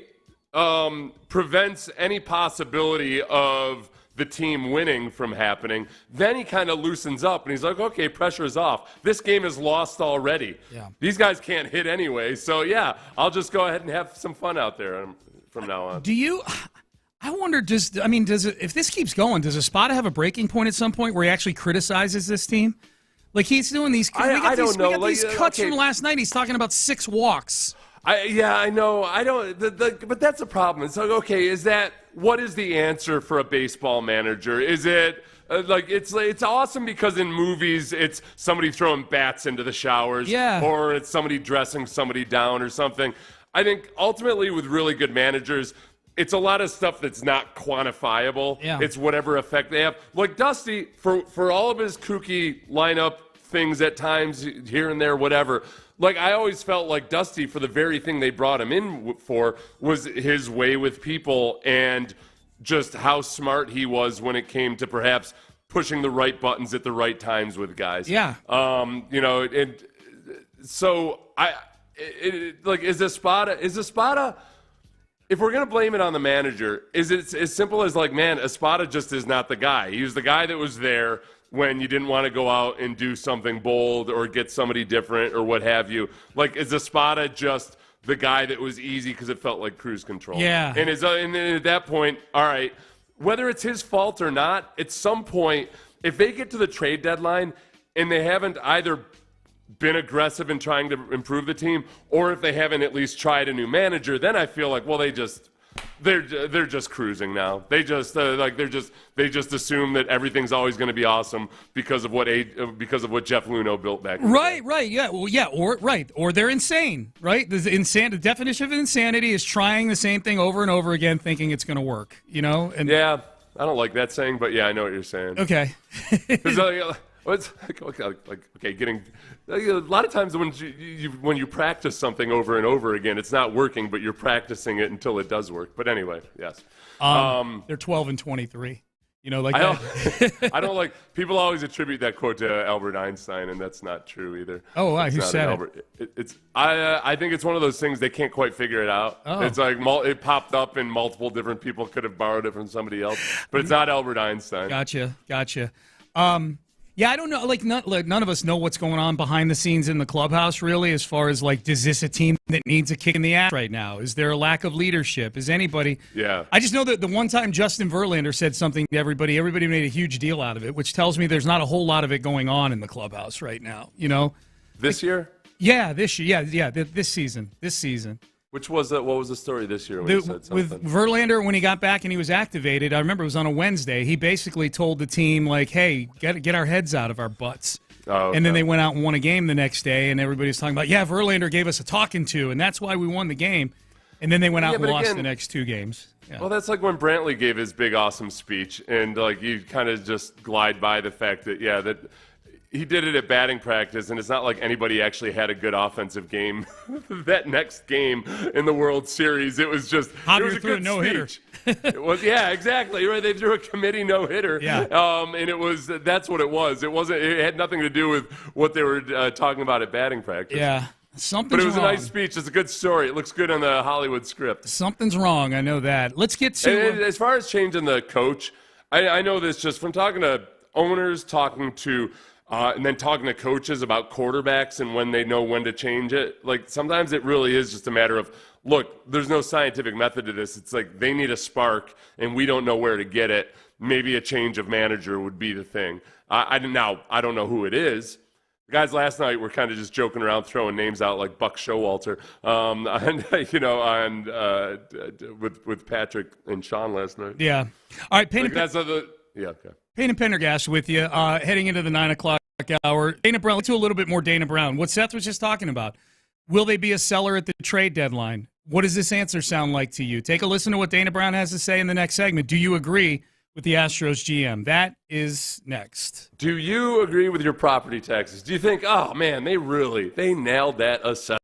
prevents any possibility of the team winning from happening, then he kind of loosens up and he's like, okay, pressure's off. This game is lost already. Yeah. These guys can't hit anyway, so I'll just go ahead and have some fun out there from now on. I wonder, if this keeps going, does Espada have a breaking point at some point where he actually criticizes this team? Like he's doing these. We got these cuts from last night. He's talking about 6 walks. I know. I don't. But that's a problem. It's like, okay, what is the answer for a baseball manager? Is it it's awesome because in movies it's somebody throwing bats into the showers, or it's somebody dressing somebody down or something. I think ultimately with really good managers, it's a lot of stuff that's not quantifiable. Yeah. It's whatever effect they have. Like Dusty, for all of his kooky lineup things at times here and there, whatever. Like, I always felt like Dusty, for the very thing they brought him in for, was his way with people and just how smart he was when it came to perhaps pushing the right buttons at the right times with guys. Yeah. Is Espada, if we're going to blame it on the manager, is it as simple as like, man, Espada just is not the guy. He was the guy that was there when you didn't want to go out and do something bold or get somebody different or what have you. Like, is Espada just the guy that was easy because it felt like cruise control? Yeah. And then at that point, all right, whether it's his fault or not, at some point, if they get to the trade deadline and they haven't either been aggressive in trying to improve the team, or if they haven't at least tried a new manager, then I feel like, well, they're just cruising now. They just assume that everything's always going to be awesome because of what Jeff Luhnow built back. Right, yeah, well, yeah, or they're insane, right? The definition of insanity is trying the same thing over and over again, thinking it's going to work. And yeah, I don't like that saying, but yeah, I know what you're saying. Okay. It's getting a lot of times when you practice something over and over again, it's not working, but you're practicing it until it does work. But anyway, yes. They're 12 and 23. I don't like people always attribute that quote to Albert Einstein, and that's not true either. Oh, wow, who said it? I think it's one of those things they can't quite figure it out. Oh. It's like it popped up, and multiple different people could have borrowed it from somebody else, but it's not Albert Einstein. Gotcha. Yeah, I don't know. None of us know what's going on behind the scenes in the clubhouse, really, as far as, is this a team that needs a kick in the ass right now? Is there a lack of leadership? Is anybody? Yeah. I just know that the one time Justin Verlander said something to everybody made a huge deal out of it, which tells me there's not a whole lot of it going on in the clubhouse right now, This year? Yeah, this year. Yeah, this season. What was the story this year when he said something? With Verlander, when he got back and he was activated, I remember it was on a Wednesday, he basically told the team, hey, get our heads out of our butts. Oh, okay. And then they went out and won a game the next day, and everybody was talking about, Verlander gave us a talking to, and that's why we won the game. And then they went out and lost the next two games. Yeah. Well, that's like when Brantley gave his big, awesome speech, and you kind of just glide by the fact that, that he did it at batting practice, and it's not like anybody actually had a good offensive game that next game in the World Series. It was just Javier threw a no-hitter. It was, yeah, exactly. Right, they threw a committee no-hitter. Yeah. And that's what it was. It had nothing to do with what they were talking about at batting practice. Yeah. But it was a nice speech. It's a good story. It looks good on the Hollywood script. Something's wrong. I know that. Let's get to as far as changing the coach, I know this just from talking to owners, talking to and then talking to coaches about quarterbacks and when they know when to change it. Sometimes it really is just a matter of, look, there's no scientific method to this. It's like they need a spark, and we don't know where to get it. Maybe a change of manager would be the thing. I don't know who it is. The guys last night were kind of just joking around, throwing names out like Buck Showalter, with Patrick and Sean last night. Yeah. All right, Payne okay. Payne and Pendergast with you, heading into the 9 o'clock hour. Dana Brown, let's do a little bit more Dana Brown. What Seth was just talking about. Will they be a seller at the trade deadline? What does this answer sound like to you? Take a listen to what Dana Brown has to say in the next segment. Do you agree with the Astros GM? That is next. Do you agree with your property taxes? Do you think, oh, man, they nailed that assessment?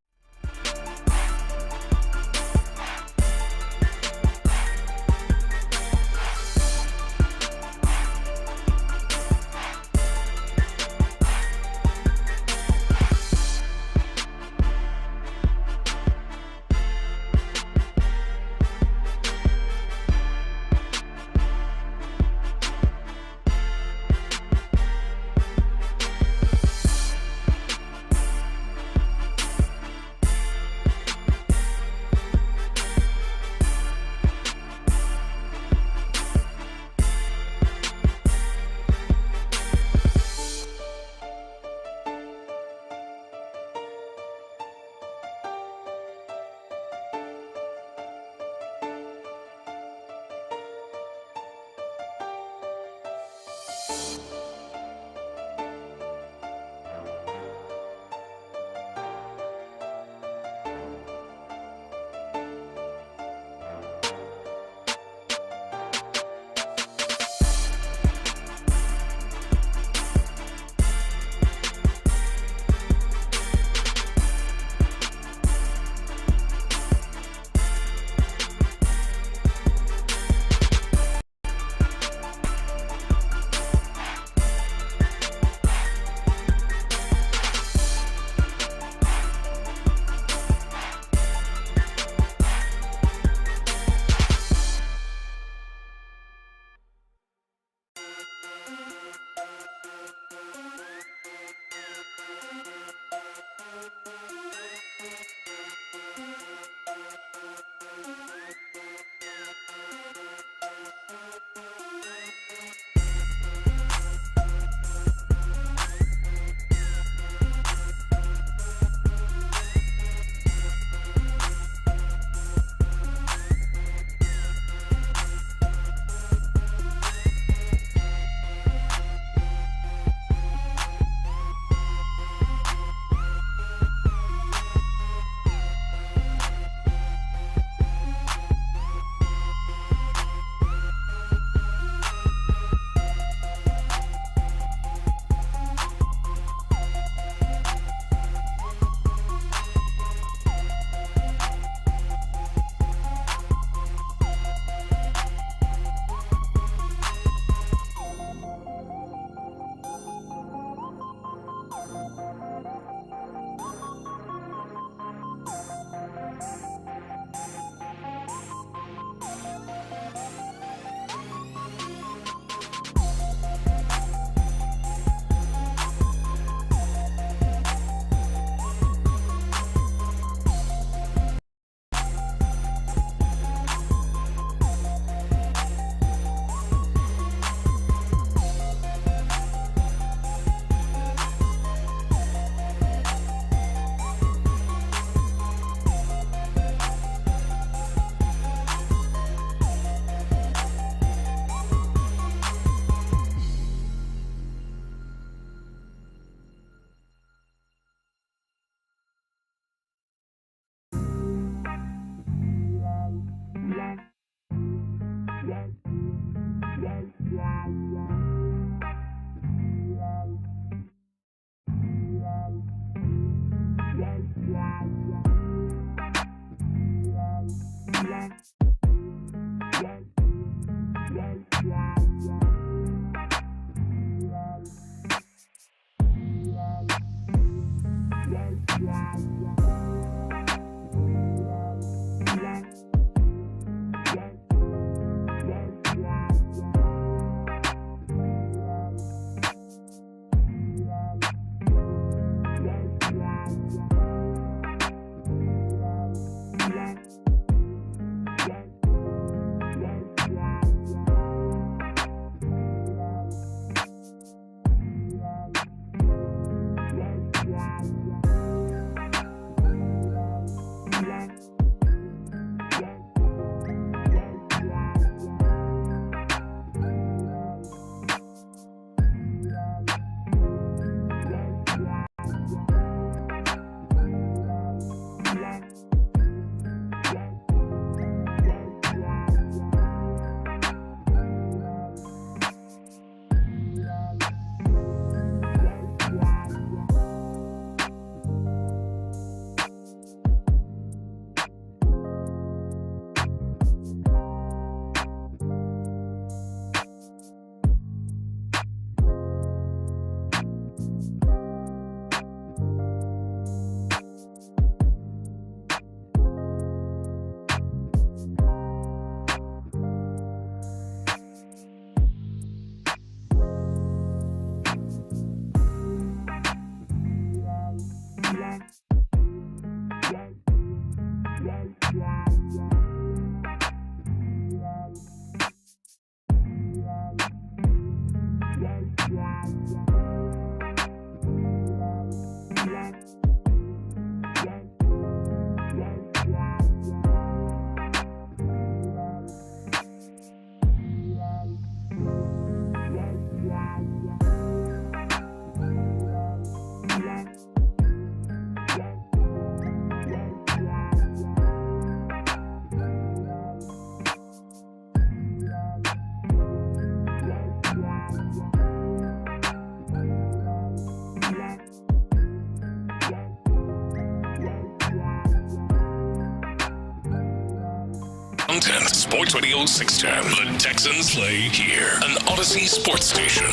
Sports Radio 610. The Texans play here. An Odyssey sports station.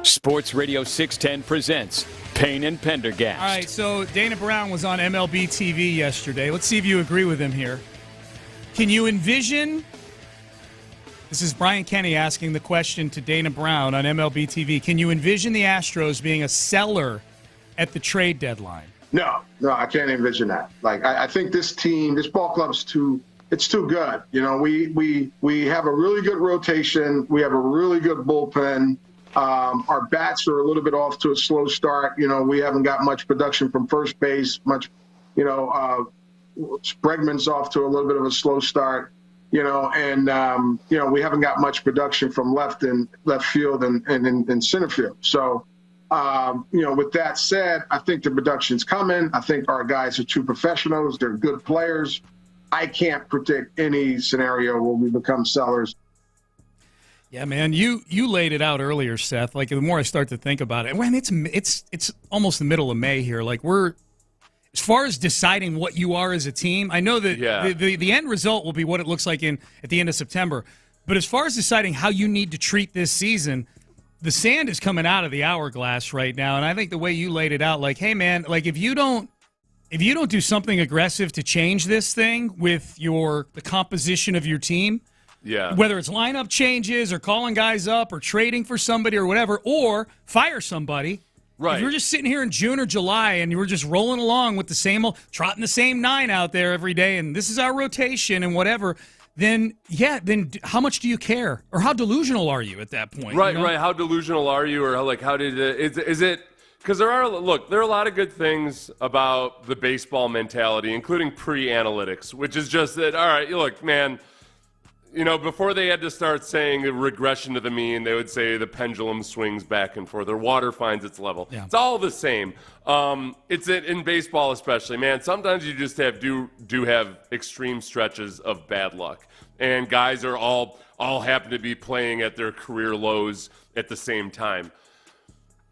Sports Radio 610 presents Payne and Pendergast. All right, so Dana Brown was on MLB TV yesterday. Let's see if you agree with him here. Can you envision... This is Brian Kenny asking the question to Dana Brown on MLB TV. Can you envision the Astros being a seller at the trade deadline? No, I can't envision that. Like, I think this team, this ball club's too good. You know, we have a really good rotation. We have a really good bullpen. Our bats are a little bit off to a slow start. You know, we haven't got much production from first base. Bregman's off to a little bit of a slow start. You know, and we haven't got much production from left field and center field. So, with that said, I think the production's coming. I think our guys are true professionals. They're good players. I can't predict any scenario where we become sellers. Yeah, man, you laid it out earlier, Seth. Like, the more I start to think about it, when it's almost the middle of May here. Like, we're as far as deciding what you are as a team. I know that the end result will be what it looks like at the end of September. But as far as deciding how you need to treat this season, the sand is coming out of the hourglass right now. And I think the way you laid it out, like, hey, man, like if you don't do something aggressive to change this thing with the composition of your team, whether it's lineup changes or calling guys up or trading for somebody or whatever, or fire somebody. Right. If you're just sitting here in June or July and you were just rolling along with the same old, trotting the same nine out there every day, and this is our rotation and whatever, then how much do you care? Or how delusional are you at that point? Right, right. How delusional are you? Or how did it, is it, because there are a lot of good things about the baseball mentality, including pre-analytics, which is just that, all right, look, man, before they had to start saying a regression to the mean, they would say the pendulum swings back and forth, or water finds its level. Yeah. It's all the same. It's in baseball especially, man. Sometimes you just do have extreme stretches of bad luck, and guys are all happen to be playing at their career lows at the same time.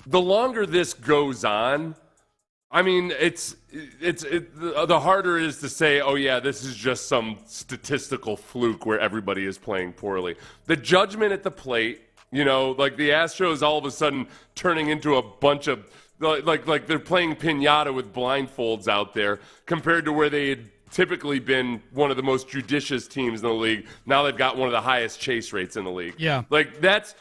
The longer this goes on, I mean, the harder it is to say, oh yeah, this is just some statistical fluke where everybody is playing poorly. The judgment at the plate, like the Astros all of a sudden turning into a bunch of like they're playing piñata with blindfolds out there compared to where they had typically been one of the most judicious teams in the league. Now they've got one of the highest chase rates in the league. Yeah, like that's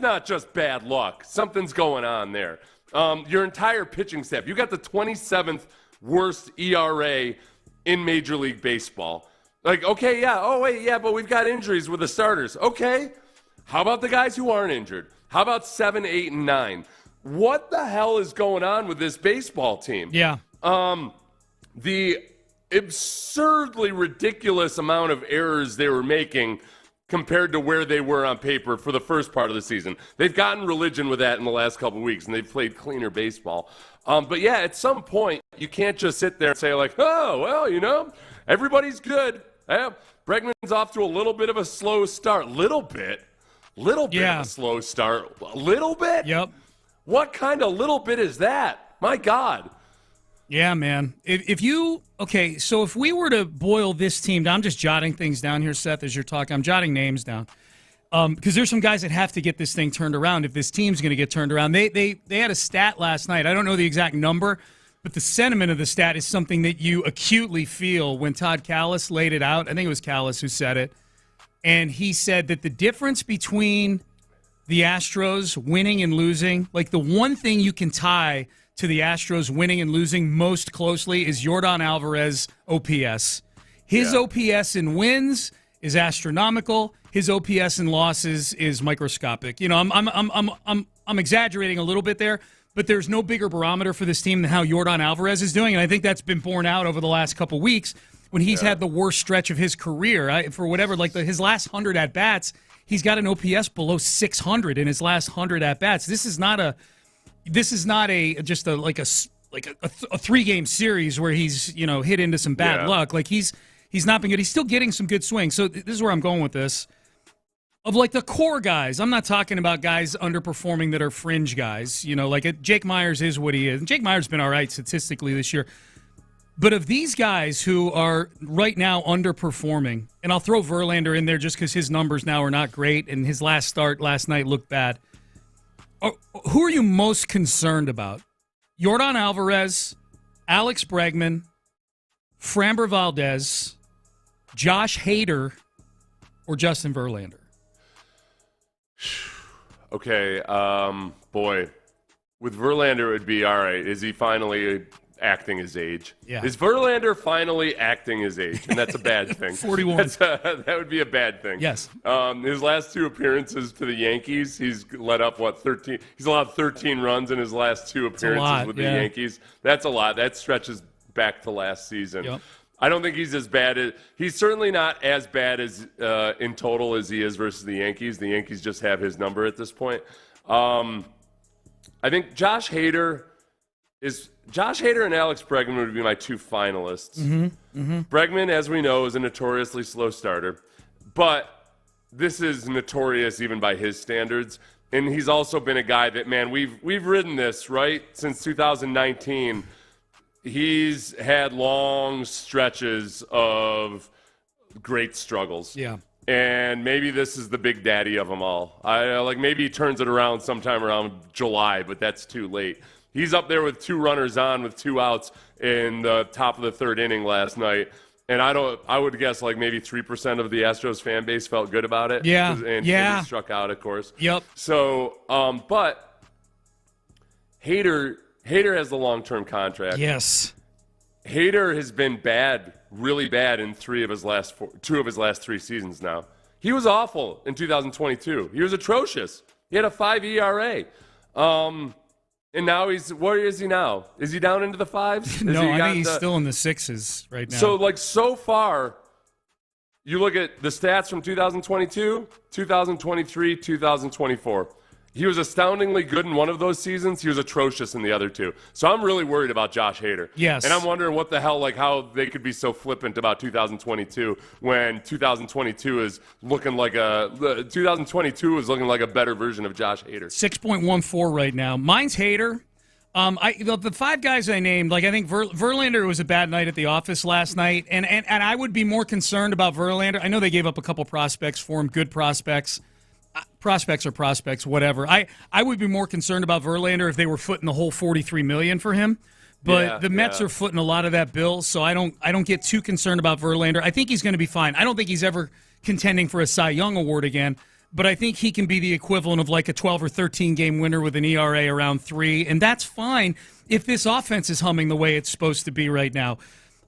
not just bad luck. Something's going on there. Your entire pitching staff. You got the 27th worst ERA in Major League Baseball. Like, okay, yeah. Oh, wait, yeah, but we've got injuries with the starters. Okay. How about the guys who aren't injured? How about 7, 8, and 9? What the hell is going on with this baseball team? Yeah. The absurdly ridiculous amount of errors they were making compared to where they were on paper for the first part of the season. They've gotten religion with that in the last couple of weeks, and they've played cleaner baseball. But yeah, at some point, you can't just sit there and say like, oh, well, everybody's good. Bregman's off to a little bit of a slow start. Little bit of a slow start. A little bit? Yep. What kind of little bit is that? My God. Yeah, man. If we were to boil this team down, I'm just jotting things down here, Seth, as you're talking. I'm jotting names down because there's some guys that have to get this thing turned around if this team's going to get turned around. They had a stat last night. I don't know the exact number, but the sentiment of the stat is something that you acutely feel when Todd Callis laid it out. I think it was Callis who said it. And he said that the difference between the Astros winning and losing, like the one thing you can tie to the Astros winning and losing most closely is Yordan Alvarez OPS. His OPS in wins is astronomical. His OPS in losses is microscopic. You know, I'm exaggerating a little bit there, but there's no bigger barometer for this team than how Yordan Alvarez is doing, and I think that's been borne out over the last couple weeks when he's had the worst stretch of his career. For whatever, like his last 100 at-bats, he's got an OPS below 600 in his last 100 at-bats. This is not a three-game series where he's, you know, hit into some bad luck. Like he's not been good. He's still getting some good swings. So this is where I'm going with this. Of like the core guys, I'm not talking about guys underperforming that are fringe guys. You know, like Jake Myers is what he is. And Jake Myers has been all right statistically this year. But of these guys who are right now underperforming, and I'll throw Verlander in there just because his numbers now are not great and his last start last night looked bad. Who are you most concerned about? Yordan Alvarez, Alex Bregman, Framber Valdez, Josh Hader, or Justin Verlander? Okay, boy. With Verlander, it would be, all right, is he finally acting his age? Yeah. Is Verlander finally acting his age? And that's a bad thing. 41. That would be a bad thing. Yes. His last two appearances to the Yankees, he's let up, 13? He's allowed 13 runs in his last two appearances with the Yankees. That's a lot. That stretches back to last season. Yep. I don't think he's as bad as – he's certainly not as bad as in total as he is versus the Yankees. The Yankees just have his number at this point. I think Josh Hader and Alex Bregman would be my two finalists. Bregman, as we know, is a notoriously slow starter. But this is notorious even by his standards. And he's also been a guy that, man, we've ridden this, right, since 2019 – he's had long stretches of great struggles. Yeah. And maybe this is the big daddy of them all. Maybe he turns it around sometime around July, but that's too late. He's up there with 2 runners on with 2 outs in the top of the 3rd inning last night. And I would guess like maybe 3% of the Astros fan base felt good about it. Yeah. And he struck out, of course. Yep. So, but Hader has the long-term contract. Yes. Hader has been bad, really bad in 2 of his last 3 seasons now. He was awful in 2022. He was atrocious. He had a 5 ERA. And now where is he now? Is he down into the 5s? No, I think he's still in the 6s right now. So, so far, you look at the stats from 2022, 2023, 2024. He was astoundingly good in one of those seasons. He was atrocious in the other 2. So I'm really worried about Josh Hader. Yes. And I'm wondering what the hell, how they could be so flippant about 2022 when 2022 is looking like a better version of Josh Hader. 6.14 right now. Mine's Hader. The 5 guys I named, I think Verlander was a bad night at the office last night, and I would be more concerned about Verlander. I know they gave up a couple prospects for him, good prospects. Prospects are prospects, whatever. I would be more concerned about Verlander if they were footing the whole $43 million for him. But the Mets are footing a lot of that bill, so I don't get too concerned about Verlander. I think he's going to be fine. I don't think he's ever contending for a Cy Young award again, but I think he can be the equivalent of like a 12 or 13 game winner with an ERA around 3, and that's fine if this offense is humming the way it's supposed to be right now.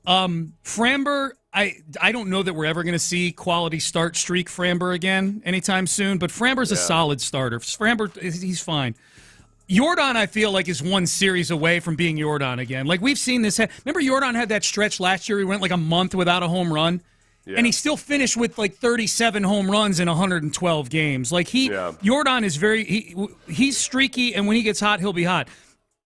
Framber, I don't know that we're ever going to see quality start streak Framber again anytime soon, but Framber's a solid starter. Framber, he's fine. Yordan, I feel like, is one series away from being Yordan again. We've seen this. Remember Yordan had that stretch last year? He went a month without a home run, and he still finished with 37 home runs in 112 games. Yordan is he's streaky, and when he gets hot, he'll be hot.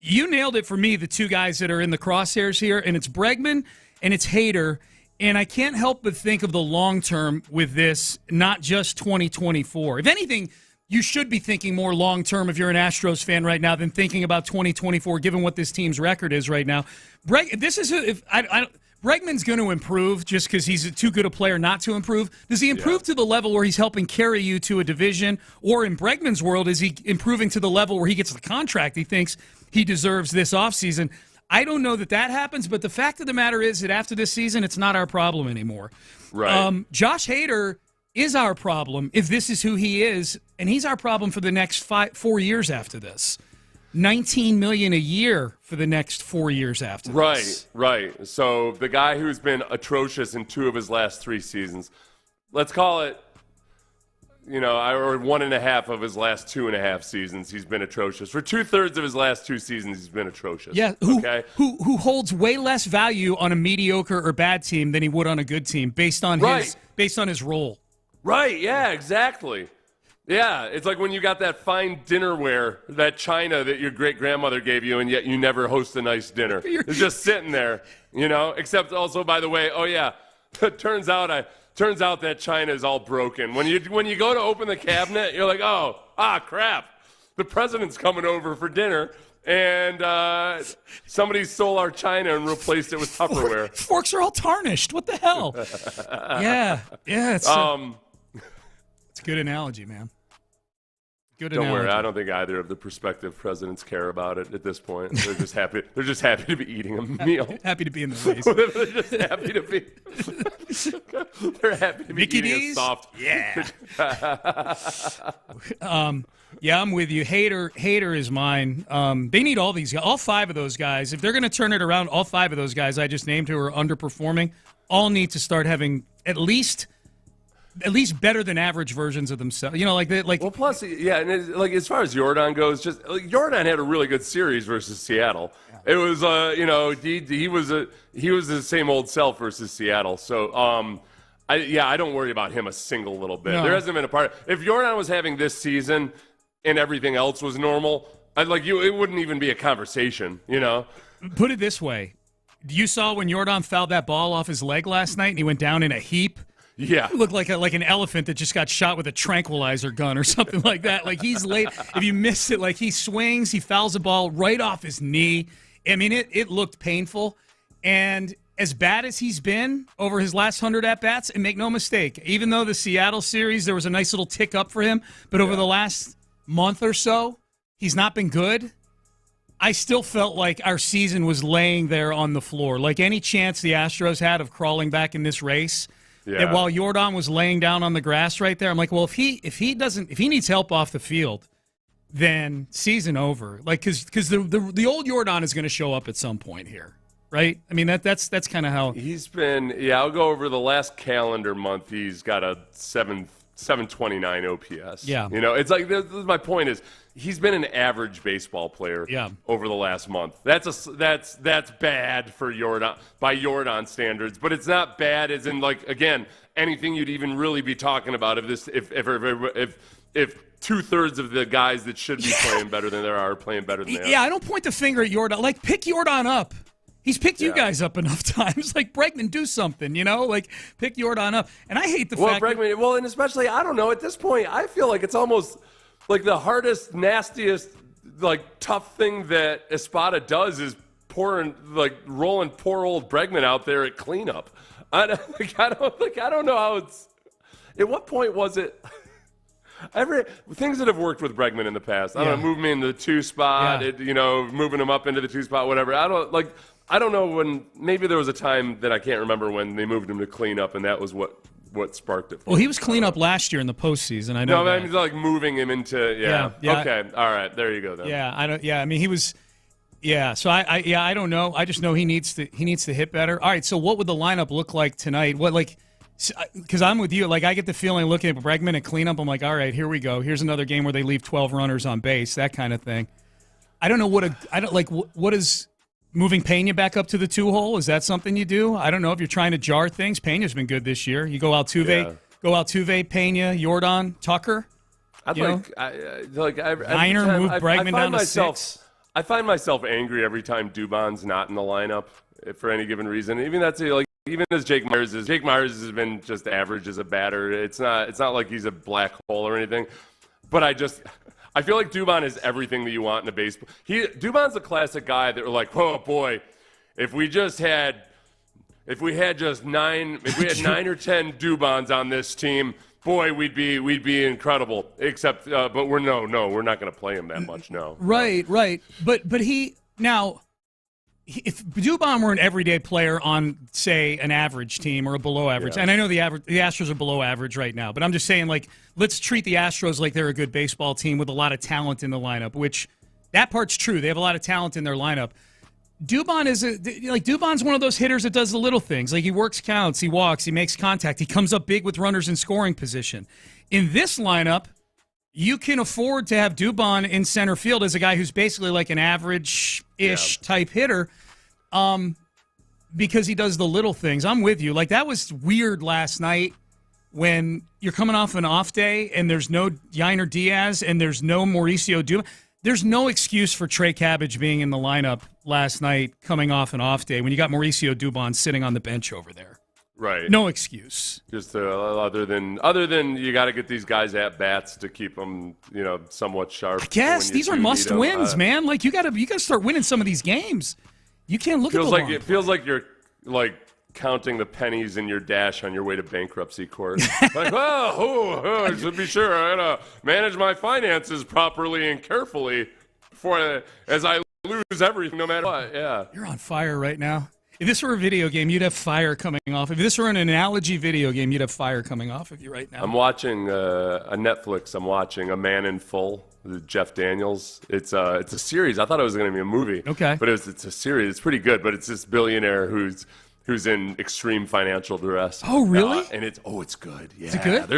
You nailed it for me, the 2 guys that are in the crosshairs here, and it's Bregman and it's Hader. And I can't help but think of the long term with this, not just 2024. If anything, you should be thinking more long term if you're an Astros fan right now than thinking about 2024, given what this team's record is right now. Bregman's going to improve just because he's too good a player not to improve. Does he improve to the level where he's helping carry you to a division? Or in Bregman's world, is he improving to the level where he gets the contract he thinks he deserves this offseason? I don't know that happens, but the fact of the matter is that after this season, it's not our problem anymore. Right. Josh Hader is our problem if this is who he is, and he's our problem for the next 4 years after this. $19 million a year for the next 4 years after this. Right. So the guy who's been atrocious in 2 of his last 3 seasons, let's call it, or 1.5 of his last 2.5 seasons, he's been atrocious. For 2/3 of his last 2 seasons, he's been atrocious. Yeah, who holds way less value on a mediocre or bad team than he would on a good team based on his role. Right, yeah, exactly. Yeah, it's like when you got that fine dinnerware, that china that your great-grandmother gave you, and yet you never host a nice dinner. It's just sitting there, except also, by the way, it turns out that china is all broken. When you go to open the cabinet, you're like, crap. The president's coming over for dinner, and somebody stole our china and replaced it with Tupperware. Forks are all tarnished. What the hell? Yeah. It's a good analogy, man. Don't worry, I don't think either of the prospective presidents care about it at this point. They're just happy. They're just happy to be eating a meal. Happy to be in the race. They're just happy to be. They're happy to be Mickey eating D's? a soft. Yeah. Yeah, I'm with you. Hader is mine. They need all 5 of those guys. If they're going to turn it around, all 5 of those guys I just named who are underperforming all need to start having at least better than average versions of themselves. Well, plus, yeah, and as far as Jordan goes, Jordan had a really good series versus Seattle. Yeah. It was, he was the same old self versus Seattle. So, I don't worry about him a single little bit. No. There hasn't been a part. If Jordan was having this season and everything else was normal, it wouldn't even be a conversation. Put it this way: you saw when Jordan fouled that ball off his leg last night, and he went down in a heap. Yeah, he looked like an elephant that just got shot with a tranquilizer gun or something like that. Like he's late. If you missed it, he swings, he fouls the ball right off his knee. I mean, it looked painful. And as bad as he's been over his last 100 at-bats, and make no mistake, even though the Seattle series, there was a nice little tick up for him, but over the last month or so, he's not been good. I still felt like our season was laying there on the floor. Like any chance the Astros had of crawling back in this race, that while Jordan was laying down on the grass right there, I'm like, well, if he needs help off the field, then season over. Because the old Jordan is going to show up at some point here, right? I mean that's kind of how he's been. Yeah, I'll go over the last calendar month. He's got a 729 OPS. Yeah, it's like my point is he's been an average baseball player. Yeah. Over the last month. That's bad for Jordan by Jordan standards, but it's not bad as in again anything you'd even really be talking about if 2/3 of the guys that should be playing better than they are playing better than they are. Yeah, I don't point the finger at Jordan. Pick Jordan up. He's picked you guys up enough times. Bregman, do something, pick Jordan up. And I hate the fact Bregman, and especially, I don't know, at this point, I feel like it's almost the hardest, nastiest, tough thing that Espada does is rolling poor old Bregman out there at cleanup. I don't know how it's. At what point was it? Things that have worked with Bregman in the past. I don't know, moving him into the 2 spot. Moving him up into the 2 spot, whatever. I don't know when. Maybe there was a time that I can't remember when they moved him to cleanup, and that was what sparked it. Well, he was cleanup last year in the postseason. I know. No, I mean moving him into. Yeah. Okay. All right. There you go. Then. Yeah. I don't. Yeah. I mean, he was. Yeah. So I don't know. I just know he needs to hit better. All right. So what would the lineup look like tonight? Because I'm with you. I get the feeling looking at Bregman and cleanup, I'm like, all right, here we go. Here's another game where they leave 12 runners on base, that kind of thing. I don't know what is moving Pena back up to the 2-hole? Is that something you do? I don't know if you're trying to jar things. Pena's been good this year. You go Altuve, Pena, Jordan, Tucker. Niner, move Bregman down to 6. I find myself angry every time Dubon's not in the lineup for any given reason. Even as Jake Myers has been just average as a batter. It's not like he's a black hole or anything. But I feel like Dubon is everything that you want in a baseball. Dubon's a classic guy that we're like, oh boy, if we had 9 or 10 Dubons on this team, boy, we'd be incredible. Except, but we're not going to play him that much. No. Right. But if Dubon were an everyday player on, say, an average team or a below average, and I know the Astros are below average right now, but I'm just saying, let's treat the Astros like they're a good baseball team with a lot of talent in the lineup, which That part's true. They have a lot of talent in their lineup. Dubon's one of those hitters that does the little things. Like, he works counts, he walks, he makes contact, he comes up big with runners in scoring position. In this lineup, you can afford to have Dubon in center field as a guy who's basically like an average-ish type hitter, because he does the little things. I'm with you. Like, that was weird last night when you're coming off an off day and there's no Yainer Diaz and there's no Mauricio Dubon. There's no excuse for Trey Cabbage being in the lineup last night coming off an off day when you got Mauricio Dubon sitting on the bench over there. Right. No excuse. Just other than you got to get these guys at bats to keep them, somewhat sharp. I guess these are must wins, man. Like, you got to start winning some of these games. You can't look at the It feels like you're like counting the pennies in your dash on your way to bankruptcy court. Like, I should be sure I gotta manage my finances properly and carefully as I lose everything, no matter what. Yeah, you're on fire right now. If this were a video game, you'd have fire coming off. If this were an analogy video game, you'd have fire coming off of you right now. I'm watching a Netflix. I'm watching A Man in Full, Jeff Daniels. It's a series. I thought it was going to be a movie. Okay, but it's a series. It's pretty good. But it's this billionaire who's in extreme financial duress. Oh, really? And it's good. Yeah. Is it good?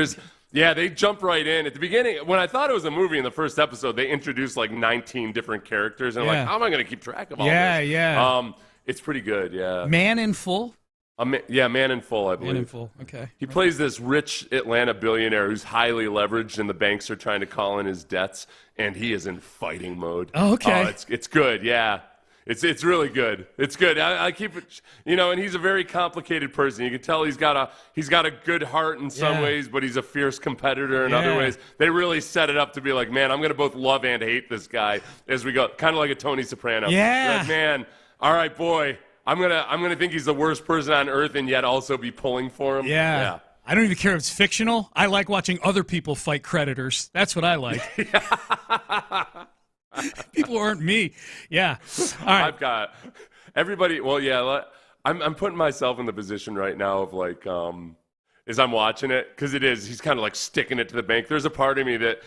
They jump right in. At the beginning, when I thought it was a movie in the first episode, they introduced like 19 different characters. And I'm like, how am I going to keep track of all this? Yeah. It's pretty good, yeah. Man in Full? Man in Full, I believe. Man in Full, okay. He plays this rich Atlanta billionaire who's highly leveraged and the banks are trying to call in his debts, and he is in fighting mode. Oh, okay. It's good, yeah. It's really good. It's good. I keep it, and he's a very complicated person. You can tell he's got a good heart in some ways, but he's a fierce competitor in other ways. They really set it up to be like, man, I'm going to both love and hate this guy as we go. Kind of like a Tony Soprano. Yeah. Like, man, all right, boy, I'm gonna think he's the worst person on earth and yet also be pulling for him. Yeah. I don't even care if it's fictional. I like watching other people fight creditors. That's what I like. People aren't me. Yeah. All right. I've got everybody. Well, yeah. I'm putting myself in the position right now of like, as I'm watching it, because he's kind of like sticking it to the bank. There's a part of me that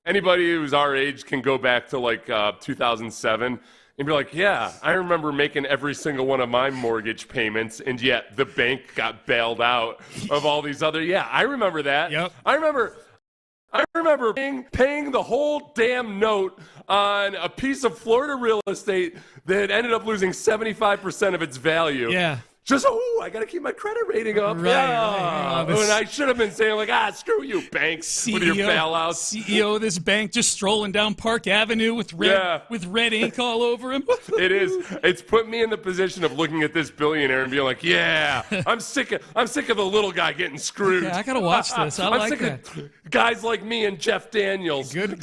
anybody who's our age can go back to like 2007. And be like, yeah, I remember making every single one of my mortgage payments, and yet the bank got bailed out of all these other. Yeah, I remember that. Yep. I remember paying the whole damn note on a piece of Florida real estate that ended up losing 75% of its value. Yeah. Just, I got to keep my credit rating up. Right. And I should have been saying, like, screw you, banks, with your bailouts. CEO of this bank just strolling down Park Avenue with red ink all over him. It is. It's put me in the position of looking at this billionaire and being like, yeah, I'm sick of the little guy getting screwed. Yeah, I got to watch this. I'm sick of guys like me and Jeff Daniels. Good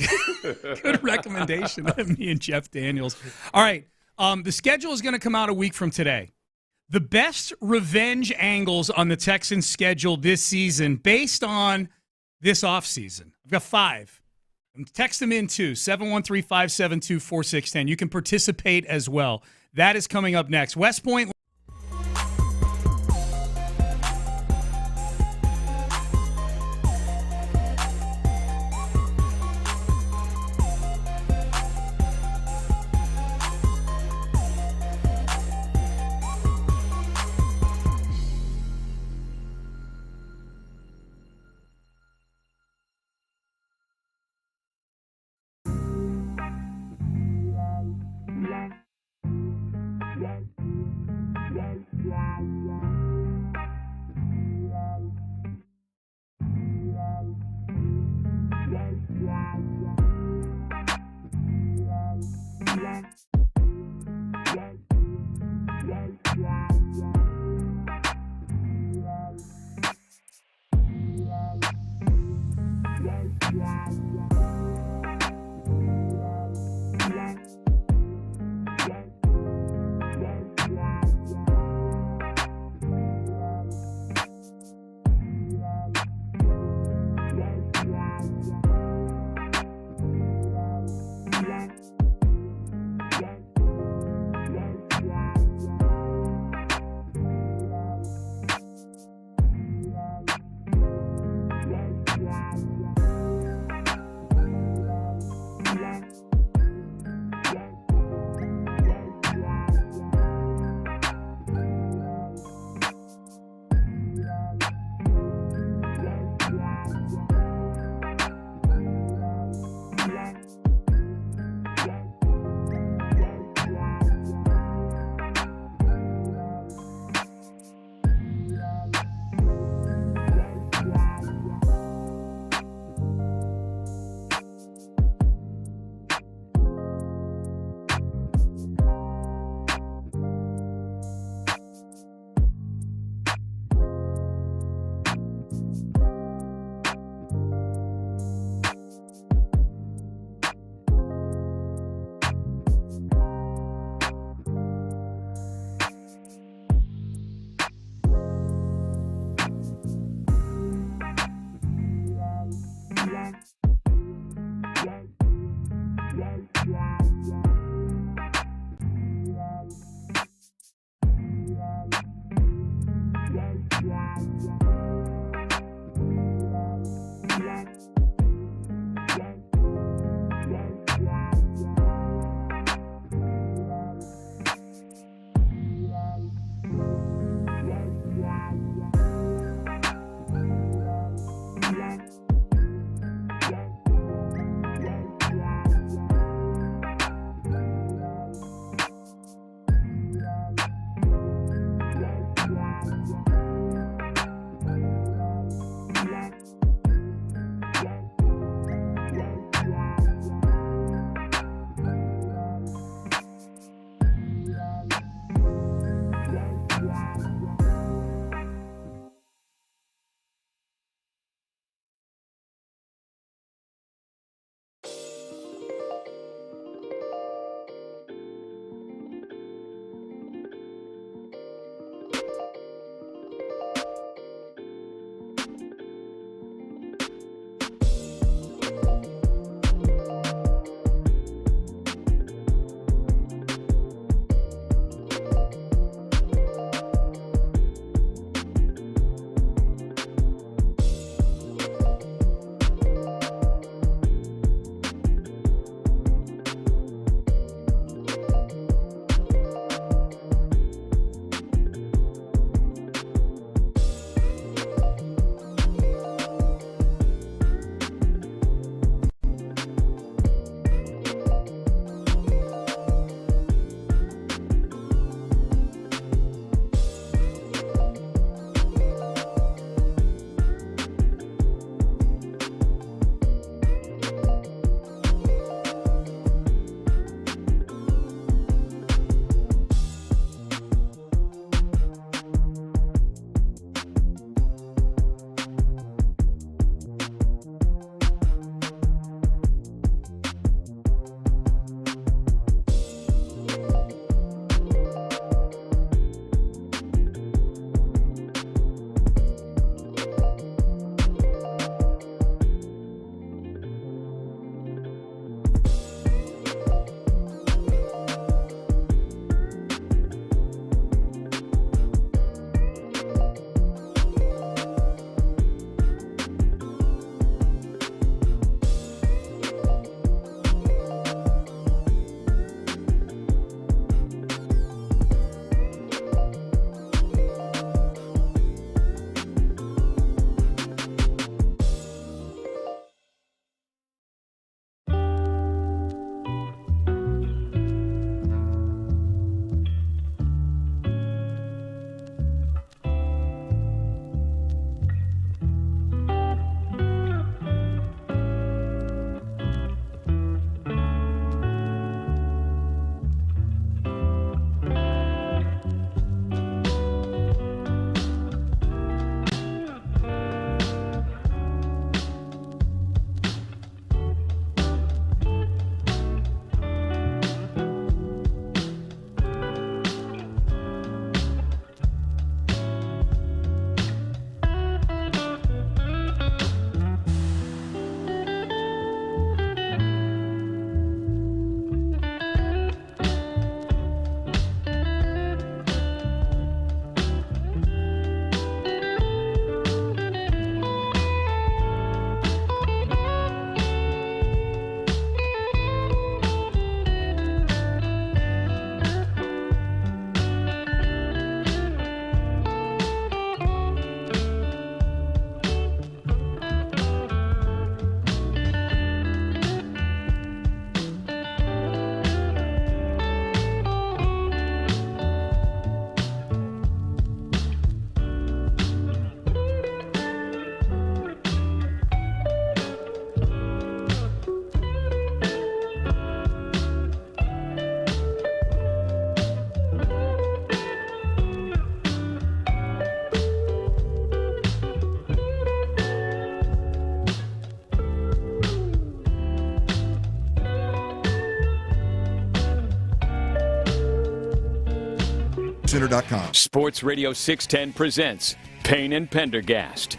recommendation. Me and Jeff Daniels. All right. The schedule is going to come out a week from today. The best revenge angles on the Texans' schedule this season based on this offseason. I've got 5. Text them in, too, 713-572-4610. You can participate as well. That is coming up next. West Point. SportsRadioCenter.com. Sports Radio 610 presents Payne and Pendergast.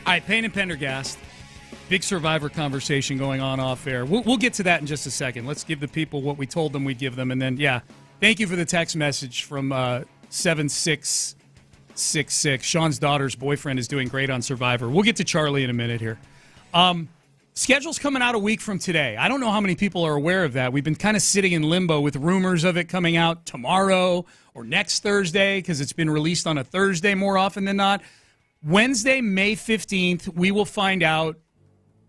All right, Payne and Pendergast. Big Survivor conversation going on off air. We'll get to that in just a second. Let's give the people what we told them we'd give them. And then, thank you for the text message from 7666. Sean's daughter's boyfriend is doing great on Survivor. We'll get to Charlie in a minute here. Schedule's coming out a week from today. I don't know how many people are aware of that. We've been kind of sitting in limbo with rumors of it coming out tomorrow or next Thursday because it's been released on a Thursday more often than not. Wednesday, May 15th, we will find out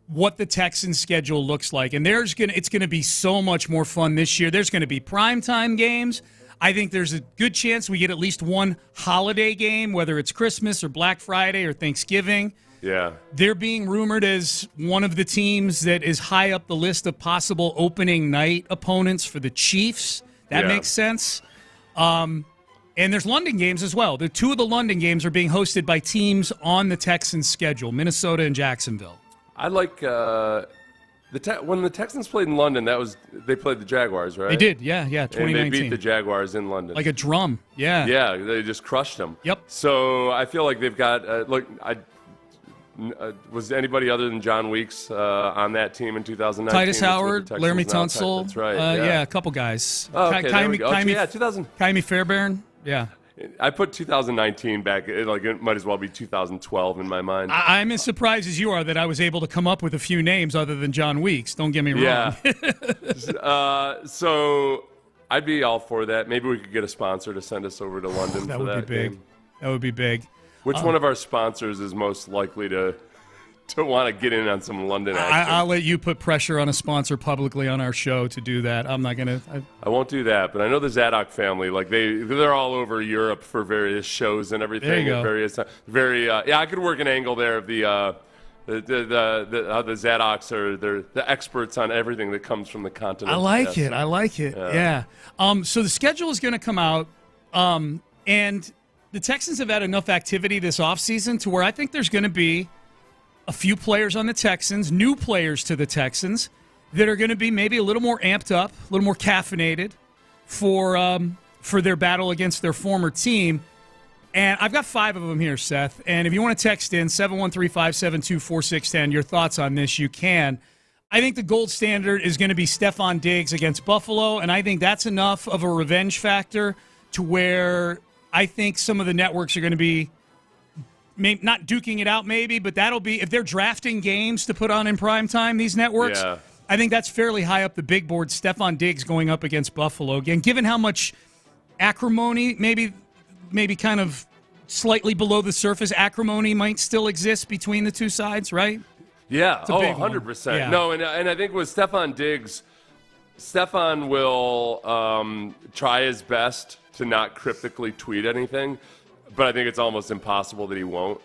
what the Texans schedule looks like. And it's going to be so much more fun this year. There's going to be primetime games. I think there's a good chance we get at least one holiday game, whether it's Christmas or Black Friday or Thanksgiving. Yeah. They're being rumored as one of the teams that is high up the list of possible opening night opponents for the Chiefs. That makes sense. And there's London games as well. The two of the London games are being hosted by teams on the Texans schedule, Minnesota and Jacksonville. I like when the Texans played in London. They played the Jaguars, right? They did, yeah, 2019. And they beat the Jaguars in London like a drum, yeah. Yeah, they just crushed them. Yep. So I feel like they've got was anybody other than John Weeks on that team in 2019? Titus Howard, Laramie Tunsil. That's right. Yeah, a couple guys. Oh, okay, there we go. 2000. Kaimi Fairbairn. Yeah. I put 2019 back. It might as well be 2012 in my mind. I'm as surprised as you are that I was able to come up with a few names other than John Weeks. Don't get me wrong. Yeah. So I'd be all for that. Maybe we could get a sponsor to send us over to London. That for would be big. Game. That would be big. Which one of our sponsors is most likely to want to get in on some London action? I'll let you put pressure on a sponsor publicly on our show to do that. I'm not going to. I won't do that, but I know the Zadok family. They're all over Europe for various shows and everything. There you go. I could work an angle there of how the Zadoks are. They're the experts on everything that comes from the continent. I like it. Yeah. So the schedule is going to come out, and the Texans have had enough activity this offseason to where I think there's going to be a few players on the Texans, new players to the Texans, that are going to be maybe a little more amped up, a little more caffeinated for their battle against their former team. And I've got 5 of them here, Seth. And if you want to text in 713-572-4610, your thoughts on this, you can. I think the gold standard is going to be Stephon Diggs against Buffalo, and I think that's enough of a revenge factor to where I think some of the networks are going to be not duking it out maybe, but that'll be, if they're drafting games to put on in prime time, these networks, I think that's fairly high up the big board. Stephon Diggs going up against Buffalo. Again, given how much acrimony, maybe kind of slightly below the surface, acrimony might still exist between the two sides, right? Yeah, 100%. Yeah. No, and I think with Stephon Diggs, Stephon will try his best to not cryptically tweet anything, but I think it's almost impossible that he won't.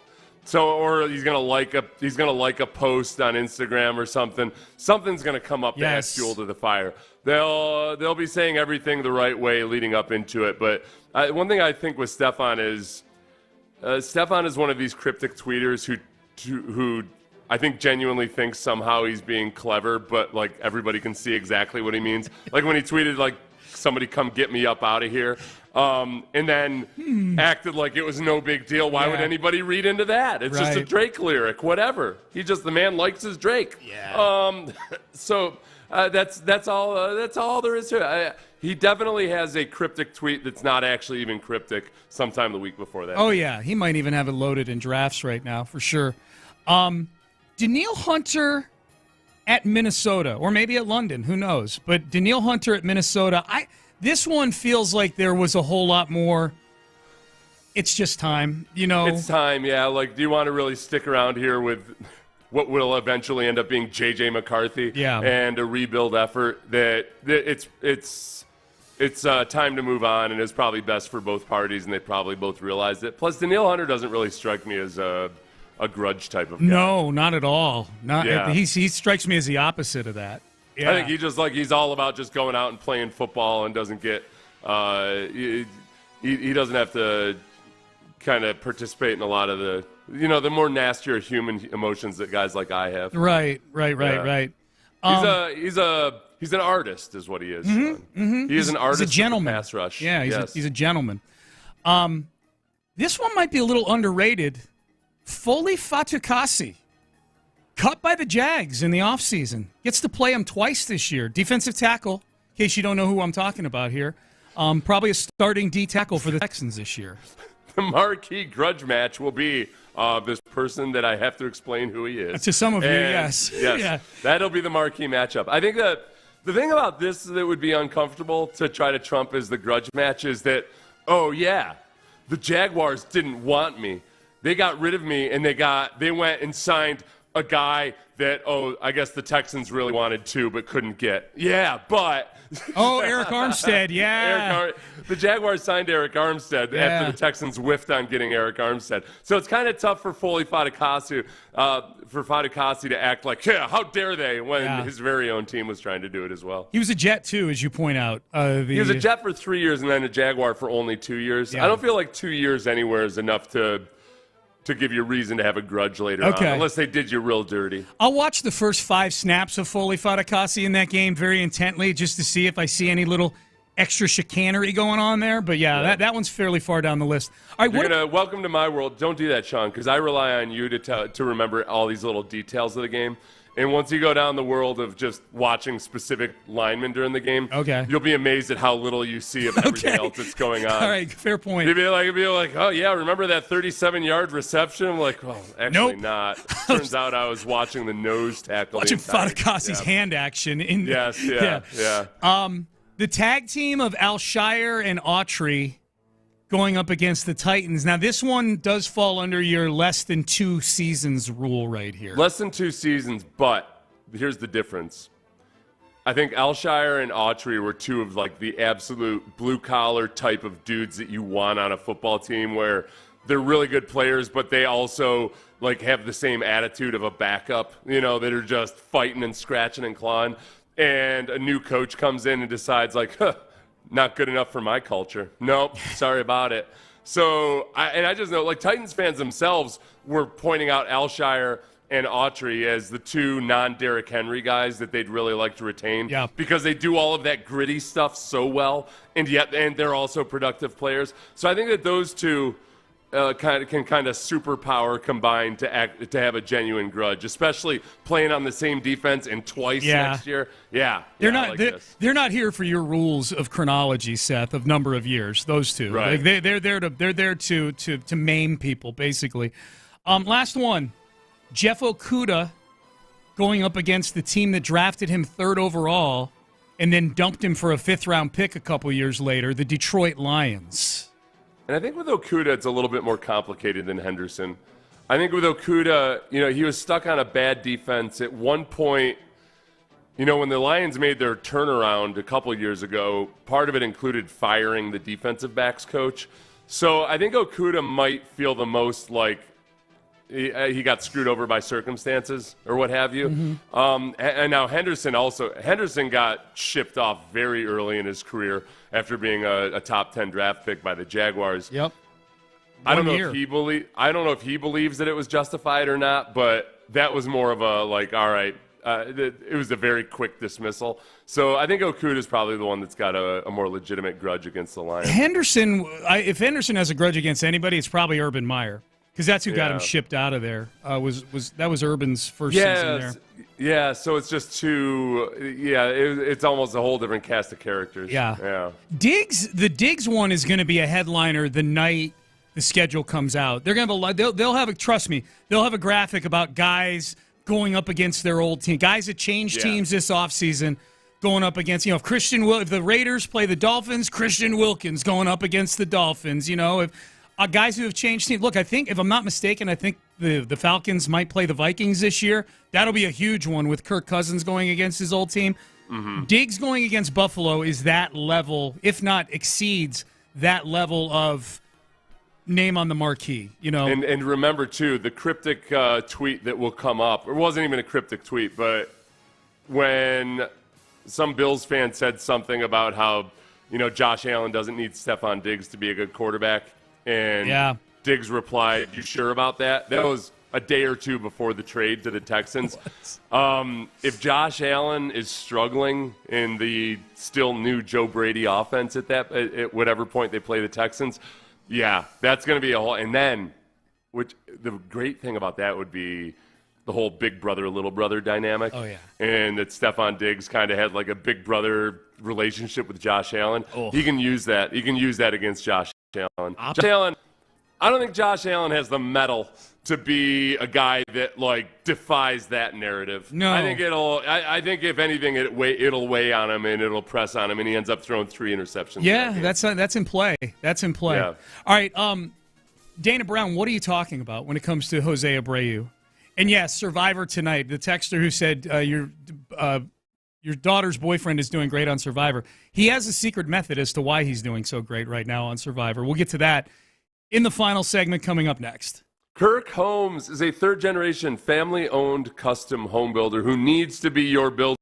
So, or he's gonna like a post on Instagram or something. Something's gonna come up that adds fuel to the fire. They'll be saying everything the right way leading up into it. But one thing I think with Stephon is Stephon is one of these cryptic tweeters who I think genuinely thinks somehow he's being clever, but like everybody can see exactly what he means. Like when he tweeted like, "Somebody come get me up out of here," and then acted like it was no big deal. Why would anybody read into that? It's just a Drake lyric, whatever. The man likes his Drake. Yeah. So that's all there is to it. He definitely has a cryptic tweet that's not actually even cryptic sometime the week before that. Oh, yeah. He might even have it loaded in drafts right now, for sure. Danielle Hunter at Minnesota, or maybe at London, who knows? But Danielle Hunter at Minnesota, this one feels like there was a whole lot more. It's just time, you know. It's time, yeah. Like, do you want to really stick around here with what will eventually end up being J.J. McCarthy and a rebuild effort that it's time to move on, and it's probably best for both parties, and they probably both realized it. Plus, Danielle Hunter doesn't really strike me as a grudge type of guy. No, not at all. He strikes me as the opposite of that. Yeah. I think he's all about just going out and playing football and doesn't get he doesn't have to kind of participate in a lot of the more nastier human emotions that guys like I have. Right. He's a an artist, is what he is. He is an artist. He's a gentleman. Pass rush. Yeah, he's a gentleman. This one might be a little underrated. Foley Fatukasi, cut by the Jags in the offseason. Gets to play him twice this year. Defensive tackle, in case you don't know who I'm talking about here. Probably a starting D tackle for the Texans this year. The marquee grudge match will be this person that I have to explain who he is. To some of you, yes. Yes, Yeah. That'll be the marquee matchup. I think that the thing about this that would be uncomfortable to try to trump as the grudge match is that, oh, yeah, the Jaguars didn't want me. They got rid of me, and they went and signed a guy that, I guess the Texans really wanted to but couldn't get. Yeah, but... Oh, Eric Armstead, yeah. The Jaguars signed Eric Armstead after the Texans whiffed on getting Eric Armstead. So it's kind of tough for Foley Fatukasi to act like, yeah, how dare they, when his very own team was trying to do it as well. He was a Jet, too, as you point out. He was a Jet for 3 years and then a Jaguar for only 2 years. Yeah. I don't feel like 2 years anywhere is enough to give you a reason to have a grudge later on, unless they did you real dirty. I'll watch the first 5 snaps of Foley Fatukasi in that game very intently just to see if I see any little extra chicanery going on there. But, that one's fairly far down the list. All right, welcome to my world. Don't do that, Sean, because I rely on you to remember all these little details of the game. And once you go down the world of just watching specific linemen during the game, you'll be amazed at how little you see of everything else that's going on. All right, fair point. You'll be like, oh, yeah, remember that 37-yard reception? I'm like, well, actually not. Turns out I was watching the nose tackle. Watching Fatukasi's hand action. Yes. The tag team of Alshire and Autry going up against the Titans. Now, this one does fall under your less than 2 seasons rule right here. Less than 2 seasons, but here's the difference. I think Alshire and Autry were 2 of like the absolute blue-collar type of dudes that you want on a football team, where they're really good players, but they also like have the same attitude of a backup, that are just fighting and scratching and clawing. And a new coach comes in and decides like, not good enough for my culture. Nope, sorry about it. So, I just know, like, Titans fans themselves were pointing out Alshire and Autry as the 2 non-Derrick Henry guys that they'd really like to retain. Yeah. Because they do all of that gritty stuff so well, and they're also productive players. So I think that those 2 can superpower combine to have a genuine grudge, especially playing on the same defense and twice next year. Yeah, they're not here for your rules of chronology, Seth, of number of years. Those 2, right? Like they're there to maim people, basically. Last one, Jeff Okudah going up against the team that drafted him 3rd overall and then dumped him for a 5th-round pick a couple years later, the Detroit Lions. And I think with Okudah, it's a little bit more complicated than Henderson. I think with Okudah, he was stuck on a bad defense. At one point, when the Lions made their turnaround a couple years ago, part of it included firing the defensive backs coach. So I think Okudah might feel the most like he got screwed over by circumstances or what have you. Mm-hmm. And now Henderson got shipped off very early in his career after being a top 10 draft pick by the Jaguars. Yep. I don't know if he believes that it was justified or not, but that was more of a like, all right, it was a very quick dismissal. So I think Okudah is probably the one that's got a more legitimate grudge against the Lions. If Henderson has a grudge against anybody, it's probably Urban Meyer. Because that's who got him shipped out of there. That was Urban's first season there. Yeah, so it's just it's almost a whole different cast of characters. Yeah. The Diggs one is going to be a headliner the night the schedule comes out. They're going to they'll have trust me, they'll have a graphic about guys going up against their old team, guys that changed teams this offseason going up against, if if the Raiders play the Dolphins, Christian Wilkins going up against the Dolphins, if guys who have changed teams. Look, I think, if I'm not mistaken, I think the Falcons might play the Vikings this year. That'll be a huge one with Kirk Cousins going against his old team. Mm-hmm. Diggs going against Buffalo is that level, if not exceeds that level of name on the marquee. And remember, too, the cryptic tweet that will come up. It wasn't even a cryptic tweet, but when some Bills fan said something about how, Josh Allen doesn't need Stephon Diggs to be a good quarterback, and Diggs replied, "You sure about that?" That was a day or two before the trade to the Texans. If Josh Allen is struggling in the still new Joe Brady offense at whatever point they play the Texans, yeah, that's going to be a whole. And then, the great thing about that would be the whole big brother, little brother dynamic. Oh, yeah. And that Stephon Diggs kind of had like a big brother relationship with Josh Allen. Oh. He can use that. He can use that against Josh Allen. Josh Allen, I don't think Josh Allen has the mettle to be a guy that like defies that narrative. No. I think I think if anything, it'll weigh on him and it'll press on him, and he ends up throwing 3 interceptions. Yeah, that's in play. That's in play. Yeah. All right, Dana Brown, what are you talking about when it comes to Jose Abreu? And yes, Survivor tonight. The texter who said your daughter's boyfriend is doing great on Survivor. He has a secret method as to why he's doing so great right now on Survivor. We'll get to that in the final segment coming up next. Kirk Holmes is a third-generation, family-owned custom home builder who needs to be your builder.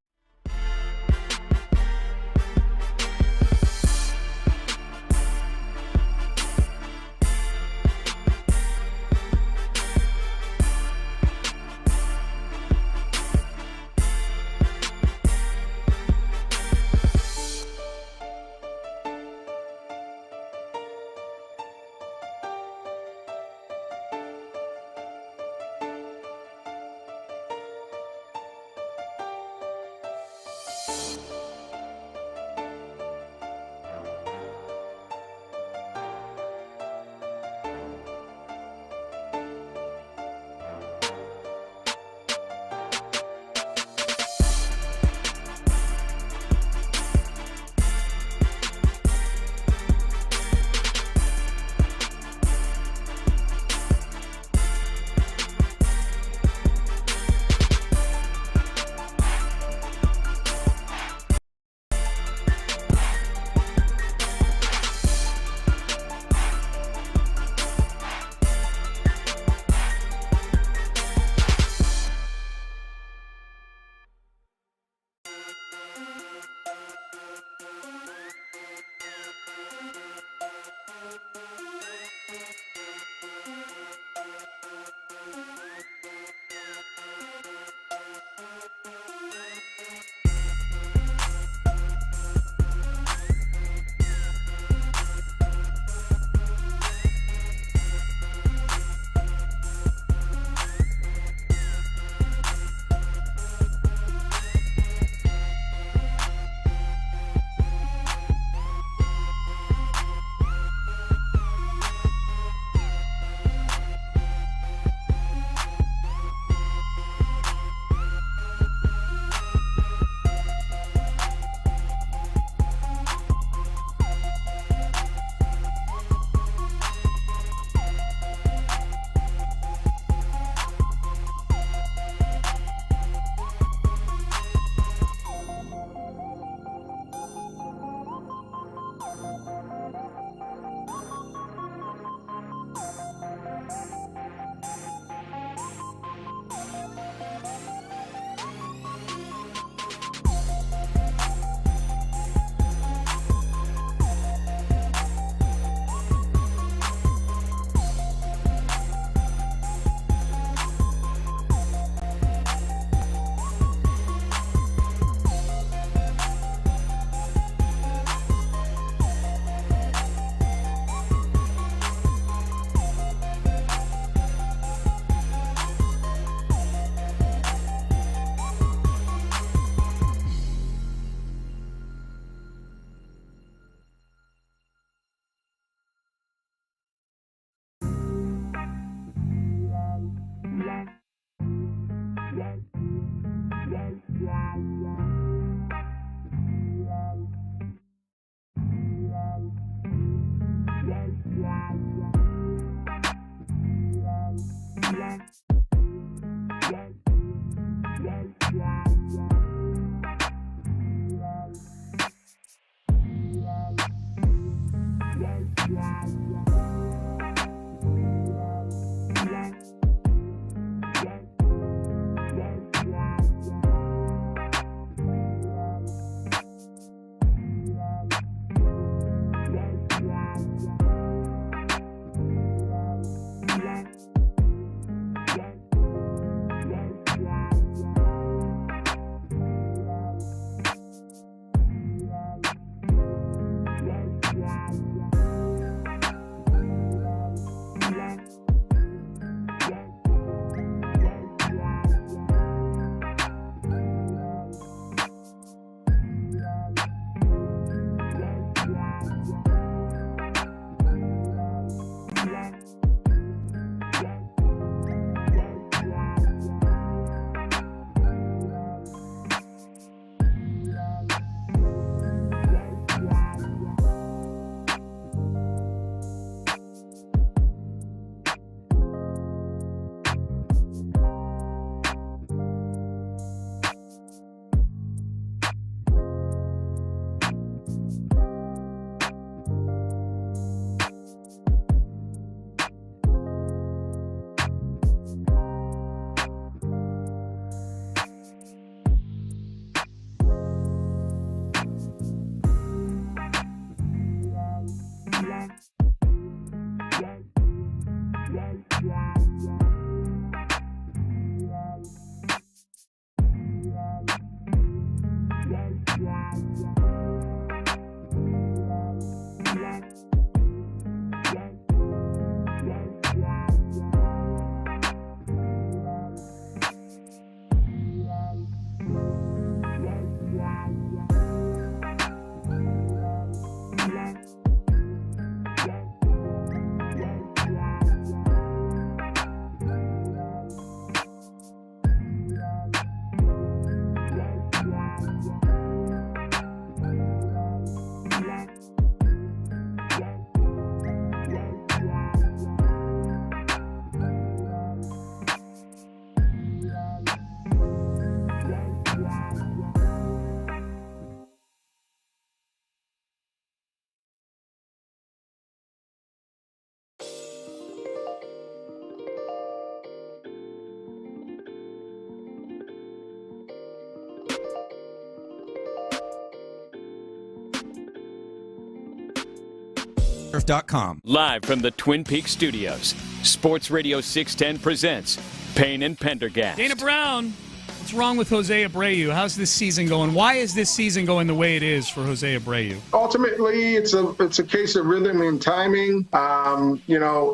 Live from the Twin Peaks studios, Sports Radio 610 presents Payne and Pendergast. Dana Brown, what's wrong with Jose Abreu? How's this season going? Why is this season going the way it is for Jose Abreu? Ultimately, it's a case of rhythm and timing.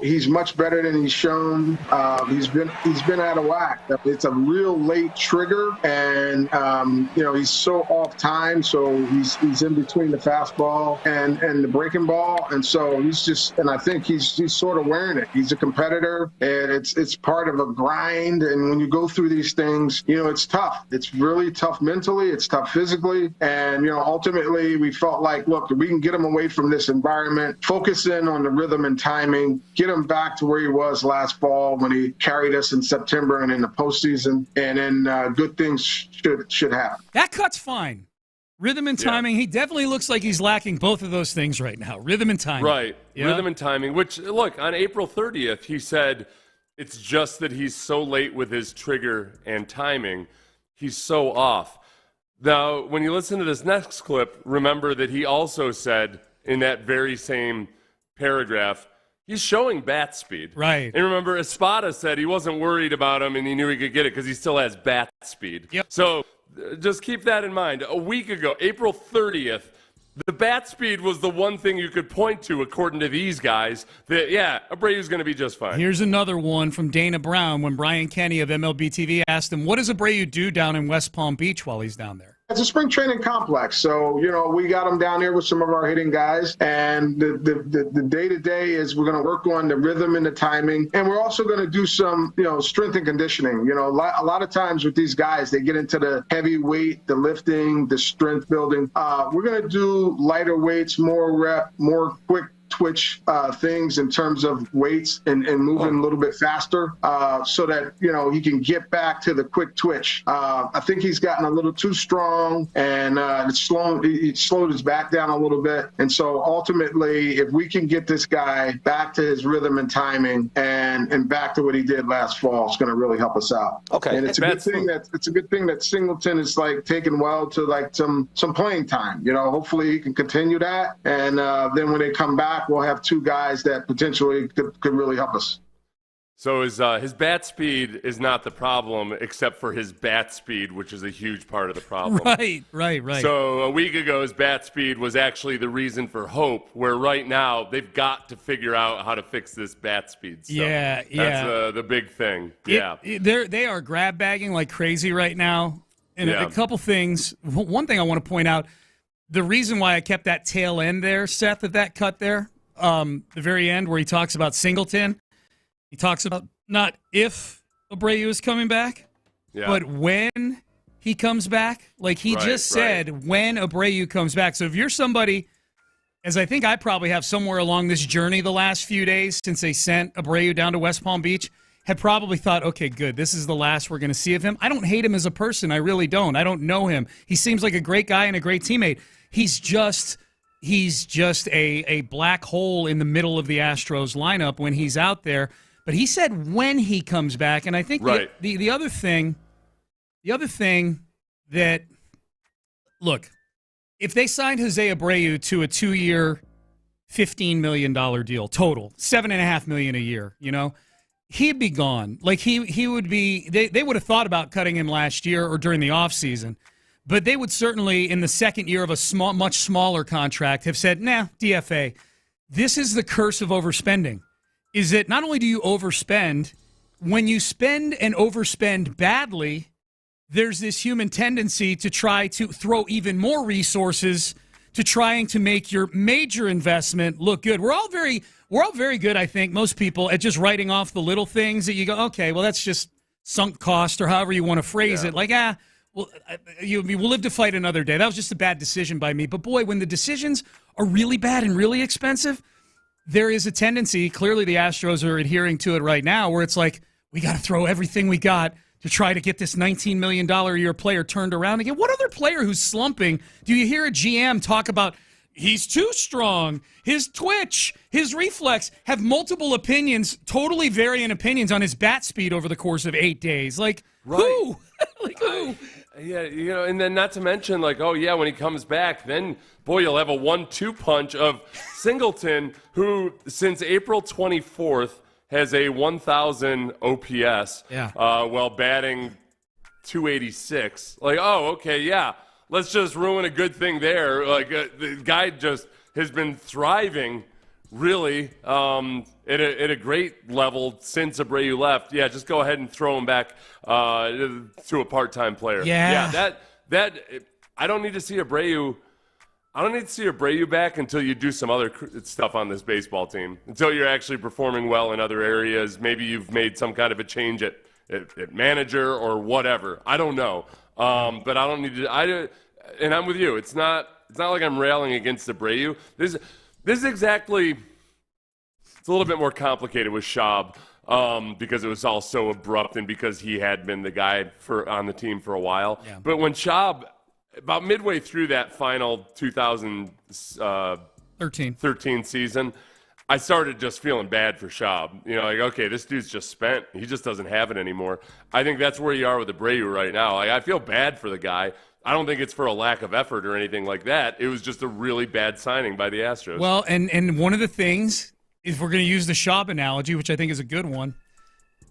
He's much better than he's shown. He's been out of whack. It's a real late trigger, and he's so off time. So he's in between the fastball and the breaking ball, and so I think he's sort of wearing it. He's a competitor, and it's part of a grind. And when you go through these things, it's tough. It's really tough mentally. It's tough physically, and ultimately we felt like, look, we can get him away from this environment, focus in on the rhythm and timing, get him back to where he was last fall when he carried us in September and in the postseason, and then good things should happen. That cut's fine. Rhythm and timing, He definitely looks like he's lacking both of those things right now. Rhythm and timing. Right. Yeah? Rhythm and timing, which, look, on April 30th, he said it's just that he's so late with his trigger and timing. He's so off. Now, when you listen to this next clip, remember that he also said in that very same paragraph, he's showing bat speed. Right. And remember, Espada said he wasn't worried about him and he knew he could get it because he still has bat speed. Yep. So just keep that in mind. A week ago, April 30th, the bat speed was the one thing you could point to, according to these guys, that, Abreu's going to be just fine. Here's another one from Dana Brown when Brian Kenny of MLB TV asked him, what does Abreu do down in West Palm Beach while he's down there? It's a spring training complex, so we got him down there with some of our hitting guys, and the day-to-day is we're going to work on the rhythm and the timing, and we're also going to do some strength and conditioning. A lot of times with these guys, they get into the heavy weight, the lifting, the strength building. We're going to do lighter weights, more rep, more quick twitch things in terms of weights and moving a little bit faster so that he can get back to the quick twitch. I think he's gotten a little too strong, and he slowed his back down a little bit. And so ultimately, if we can get this guy back to his rhythm and timing and back to what he did last fall, it's going to really help us out. Okay, and it's a good thing that Singleton is taking well to some playing time. Hopefully he can continue that, and then when they come back, we'll have two guys that potentially could really help us. So his bat speed is not the problem, except for his bat speed, which is a huge part of the problem. Right. So a week ago, his bat speed was actually the reason for hope, where right now they've got to figure out how to fix this bat speed stuff. Yeah. That's the big thing. They are grab bagging like crazy right now. And a couple things. One thing I want to point out, the reason why I kept that tail end there, Seth, of that cut there, the very end where he talks about Singleton, he talks about not if Abreu is coming back, but when he comes back. He just said when Abreu comes back. So if you're somebody, as I think I probably have somewhere along this journey the last few days since they sent Abreu down to West Palm Beach, had probably thought, okay, good, this is the last we're going to see of him. I don't hate him as a person. I really don't. I don't know him. He seems like a great guy and a great teammate. He's just a black hole in the middle of the Astros lineup when he's out there. But he said when he comes back, and I think the other thing that, look, if they signed Jose Abreu to a 2-year, $15 million deal total, $7.5 million a year, he'd be gone. Like he would be, they would have thought about cutting him last year or during the offseason, but they would certainly in the second year of a much smaller contract have said, nah, DFA. This is the curse of overspending, is that not only do you overspend, when you spend and overspend badly, there's this human tendency to try to throw even more resources to trying to make your major investment look good. We're all very good, I think, most people, at just writing off the little things that you go, okay, well, that's just sunk cost or however you want to phrase it. Like, we'll live to fight another day. That was just a bad decision by me. But, boy, when the decisions are really bad and really expensive, there is a tendency, clearly the Astros are adhering to it right now, where it's like, we got to throw everything we got to try to get this $19 million a year player turned around again. What other player who's slumping do you hear a GM talk about? He's too strong, his twitch, his reflex, have multiple opinions, totally varying opinions on his bat speed over the course of 8 days. Like, who? Like, who? Yeah, and then not to mention, like, oh, yeah, when he comes back, then, boy, you'll have a 1-2 punch of Singleton, who since April 24th, has a 1,000 OPS while batting 286. Like, oh, okay, yeah, let's just ruin a good thing there. Like, the guy just has been thriving, really, at a great level since Abreu left. Yeah, just go ahead and throw him back to a part-time player. Yeah, that I don't need to see Abreu. I don't need to see Abreu back until you do some other stuff on this baseball team, until you're actually performing well in other areas. Maybe you've made some kind of a change at manager or whatever. I don't know. But I don't need to and I'm with you. It's not like I'm railing against Abreu. This is exactly – it's a little bit more complicated with Schaub because it was all so abrupt and because he had been the guy on the team for a while. Yeah. But when Schaub – about midway through that final 2013 season, I started just feeling bad for Schaub. Like, okay, this dude's just spent. He just doesn't have it anymore. I think that's where you are with Abreu right now. Like, I feel bad for the guy. I don't think it's for a lack of effort or anything like that. It was just a really bad signing by the Astros. Well, and one of the things, if we're going to use the Schaub analogy, which I think is a good one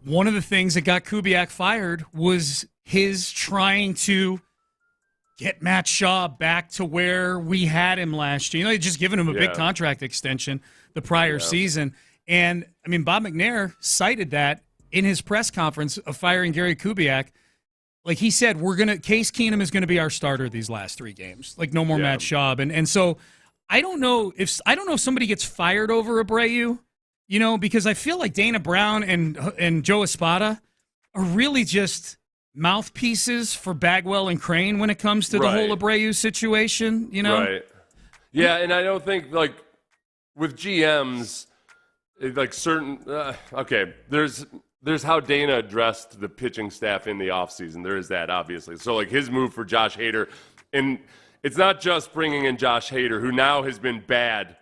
of the things that got Kubiak fired was his trying to get Matt Schaub back to where we had him last year. They'd just given him a big contract extension the prior season. And, I mean, Bob McNair cited that in his press conference of firing Gary Kubiak. Like he said, Case Keenum is going to be our starter these last 3 games. Like, no more Matt Schaub. And so I don't know if somebody gets fired over Abreu, because I feel like Dana Brown and Joe Espada are really just mouthpieces for Bagwell and Crane when it comes to the whole Abreu situation, Right. Yeah, and I don't think, like, with GMs, like certain okay, there's how Dana addressed the pitching staff in the offseason. There is that, obviously. So, like, his move for Josh Hader, and it's not just bringing in Josh Hader, who now has been bad,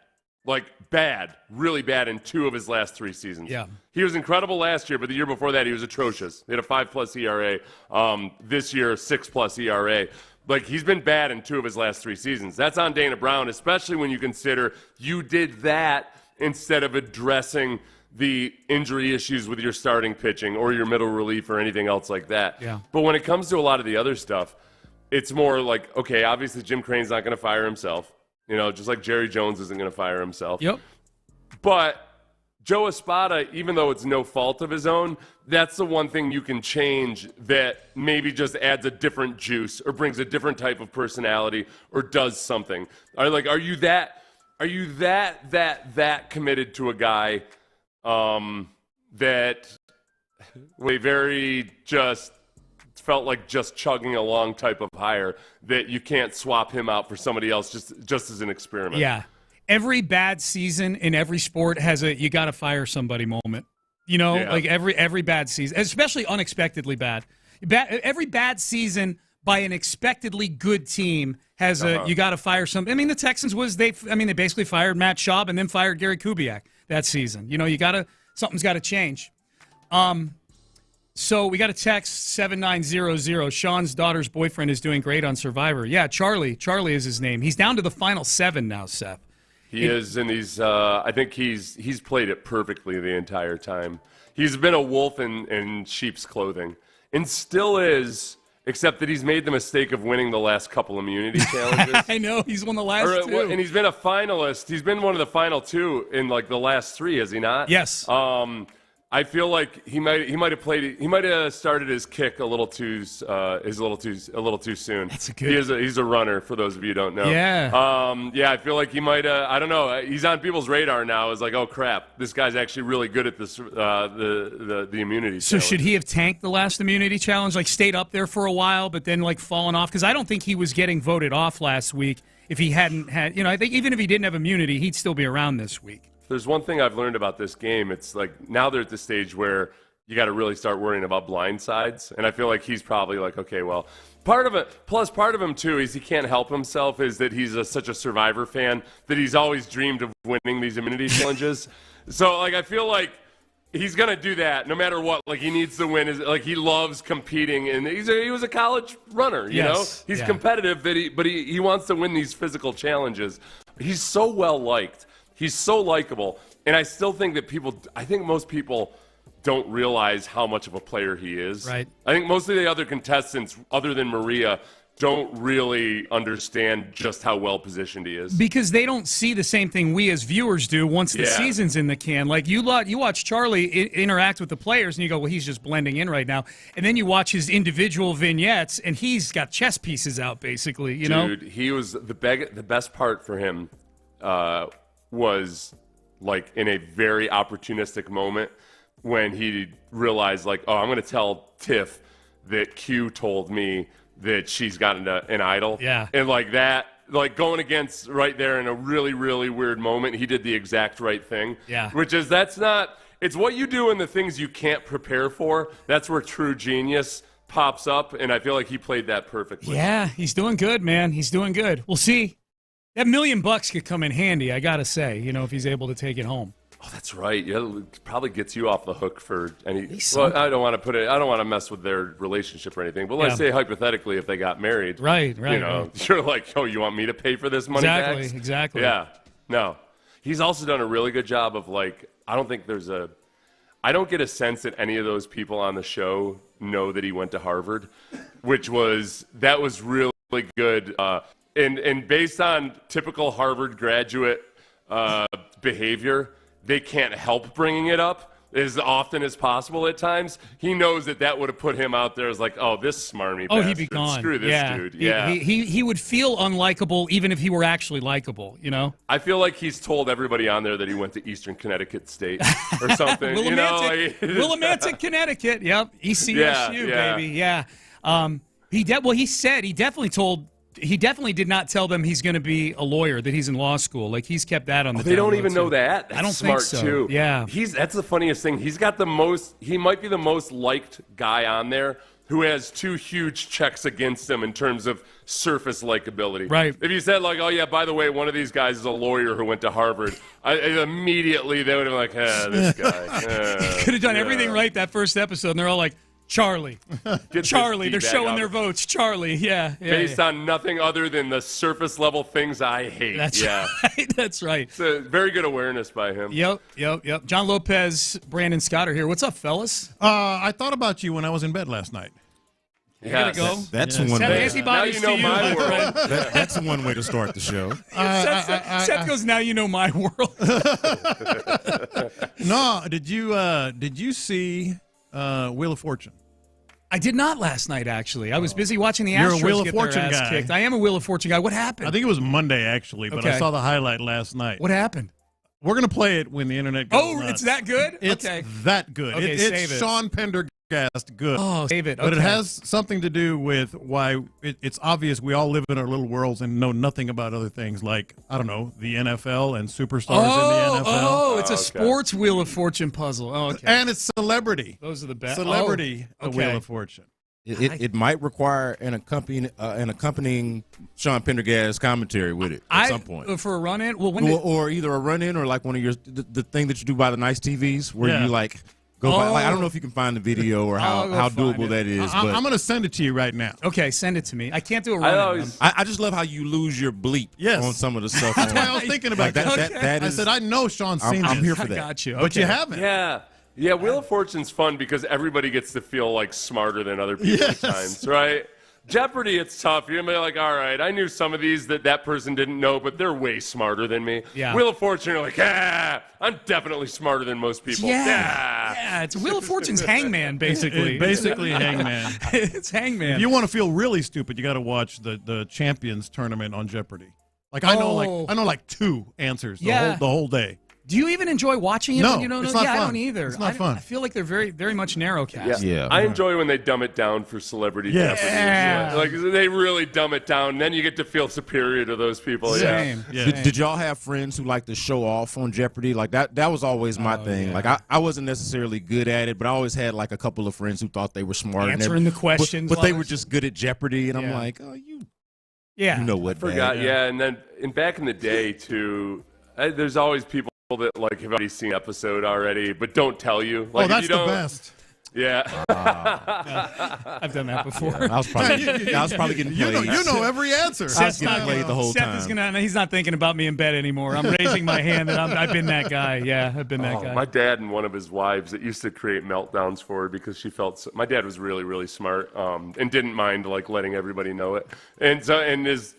really bad in 2 of his last 3 seasons. Yeah. He was incredible last year, but the year before that, he was atrocious. He had a 5+ ERA. This year, 6+ ERA. Like, he's been bad in 2 of his last 3 seasons. That's on Dana Brown, especially when you consider you did that instead of addressing the injury issues with your starting pitching or your middle relief or anything else like that. Yeah. But when it comes to a lot of the other stuff, it's more like, okay, obviously Jim Crane's not going to fire himself. Just like Jerry Jones isn't going to fire himself. Yep. But Joe Espada, even though it's no fault of his own, that's the one thing you can change that maybe just adds a different juice or brings a different type of personality or does something. Are you that committed to a guy that we very just felt like just chugging along type of hire that you can't swap him out for somebody else just as an experiment? Yeah. Every bad season in every sport has a you got to fire somebody moment. Like every bad season, especially unexpectedly bad. Every bad season by an expectedly good team has you got to fire somebody. I mean, the Texans they basically fired Matt Schaub and then fired Gary Kubiak that season. Something's got to change. So we got a text 7900. Sean's daughter's boyfriend is doing great on Survivor. Yeah, Charlie is his name. He's down to the final 7 now, Seth. He is, and I think he's played it perfectly the entire time. He's been a wolf in sheep's clothing, and still is, except that he's made the mistake of winning the last couple immunity challenges. I know, he's won the last two. And he's been a finalist. He's been one of the final two in like the last three, has he not? Yes. I feel like he might have started his kick a little too soon. That's a good. He's a runner, for those of you who don't know. Yeah. I feel like he might. I don't know. He's on people's radar now. It's like, oh crap, this guy's actually really good at this. The immunity. So challenge. should he have tanked the last immunity challenge? Like stayed up there for a while, but then like fallen off? Because I don't think he was getting voted off last week. If he hadn't had, I think even if he didn't have immunity, he'd still be around this week. There's one thing I've learned about this game. It's like now they're at the stage where you got to really start worrying about blind sides. And I feel like he's probably like, okay, well, part of him too is he can't help himself is that he's such a Survivor fan that he's always dreamed of winning these immunity challenges. So like I feel like he's going to do that no matter what. Like he needs to win. Like he loves competing, and he was a college runner, you know? He's competitive, but he wants to win these physical challenges. He's so well liked. He's so likable, and I still think that most people don't realize how much of a player he is. Right. I think most of the other contestants, other than Maria, don't really understand just how well positioned he is. Because they don't see the same thing we as viewers do once the season's in the can. Like you watch Charlie interact with the players, and you go, well, he's just blending in right now. And then you watch his individual vignettes, and he's got chess pieces out, basically. You know, dude, he was the best part for him. Was like in a very opportunistic moment when he realized like, oh, I'm going to tell Tiff that Q told me that she's gotten an idol. Yeah. And like that, like going against right there in a really, really weird moment, he did the exact right thing. Yeah. Which is, it's what you do in the things you can't prepare for. That's where true genius pops up. And I feel like he played that perfectly. Yeah, he's doing good, man. He's doing good. We'll see. That $1 million could come in handy, I got to say, if he's able to take it home. Oh, that's right. Yeah, it probably gets you off the hook for any. Well, I don't want to mess with their relationship or anything. But let's say hypothetically, if they got married, right. You're like, oh, you want me to pay for this money back? Exactly. Yeah. No, he's also done a really good job of like. I don't get a sense that any of those people on the show know that he went to Harvard, that was really good. And based on typical Harvard graduate behavior, they can't help bringing it up as often as possible at times. He knows that would have put him out there as like, oh, this smarmy bastard. He'd be gone. Screw this dude. Yeah. He would feel unlikable even if he were actually likable, I feel like he's told everybody on there that he went to Eastern Connecticut State or something. Willimantic, Connecticut. Yep. ECSU, baby. Yeah. He definitely did not tell them he's going to be a lawyer, that he's in law school. Like, he's kept that on the They don't even too. know that. That's I don't smart think so. Too. Yeah. That's the funniest thing. He might be the most liked guy on there who has two huge checks against him in terms of surface likability. Right. If you said, like, oh, yeah, by the way, one of these guys is a lawyer who went to Harvard, immediately they would have been like, this guy. Could have done everything right that first episode, and they're all like, Charlie. Charlie. They're showing their votes. Charlie. Yeah. Based on nothing other than the surface level things I hate. That's right. That's right. It's a very good awareness by him. Yep. John Lopez, Brandon Scott are here. What's up, fellas? I thought about you when I was in bed last night. Gotta go. That's one way. Now you know my world. That's one way to start the show. Seth goes, now you know my world. No, did you see Wheel of Fortune? I did not last night, actually. I was busy watching the Astros You're a Wheel of get Fortune their ass guy. kicked. I am a Wheel of Fortune guy. What happened? I think it was Monday, actually, but I saw the highlight last night. What happened? We're going to play it when the internet goes nuts. It's that good? It's that good. Okay, it's save it. Sean Pendergast good. Oh, save it. Okay. But it has something to do with why it's obvious we all live in our little worlds and know nothing about other things like, I don't know, the NFL and superstars in the NFL. Oh, it's a sports Wheel of Fortune puzzle. Oh, okay. And it's celebrity. Those are the best. Celebrity Wheel of Fortune. It might require an accompanying Sean Pendergast commentary with it at some point. For a run-in? Well, or either a run-in or like one of the thing that you do by the nice TVs where you like go by. Like, I don't know if you can find the video or how doable that is. I'm going to send it to you right now. Okay, send it to me. I can't do it right now. I just love how you lose your bleep on some of the stuff. That's why I was thinking about that. I said, I know Sean's seen this. I'm here for that. I got you. But Okay. you haven't. Yeah, Wheel of Fortune's fun because everybody gets to feel like smarter than other people at times, right? Jeopardy, it's tough. You're going to be like, all right, I knew some of these that person didn't know, but they're way smarter than me. Yeah. Wheel of Fortune, you're like, I'm definitely smarter than most people. Yeah, it's Wheel of Fortune's Hangman, basically. Basically Hangman. It's Hangman. If you want to feel really stupid, you got to watch the Champions Tournament on Jeopardy. Like I know like 2 answers the whole day. Do you even enjoy watching it? No, when you don't it's know? not I fun. don't either. It's not fun. I feel like they're very, very much narrow cast. Yeah. I enjoy when they dumb it down for celebrity Jeopardy. Yeah. Like they really dumb it down, and then you get to feel superior to those people. Same. Did y'all have friends who like to show off on Jeopardy? Like that was always my thing. Yeah. Like I wasn't necessarily good at it, but I always had like a couple of friends who thought they were smart Answering the questions. but they were just good at Jeopardy, and I'm Yeah. like, oh, you Yeah. know what? Forgot, man. and then back in the day too, there's always people that like have already seen the episode already, but don't tell you. Like, that's if you the don't, best. Yeah. I've done that before. I was probably getting played. You know every answer. I was getting played the whole time. He's not thinking about me in bed anymore. I'm raising my hand that I've been that guy. Yeah, I've been that guy. My dad and one of his wives that used to create meltdowns for her because she felt my dad was really, really smart and didn't mind like letting everybody know it. And so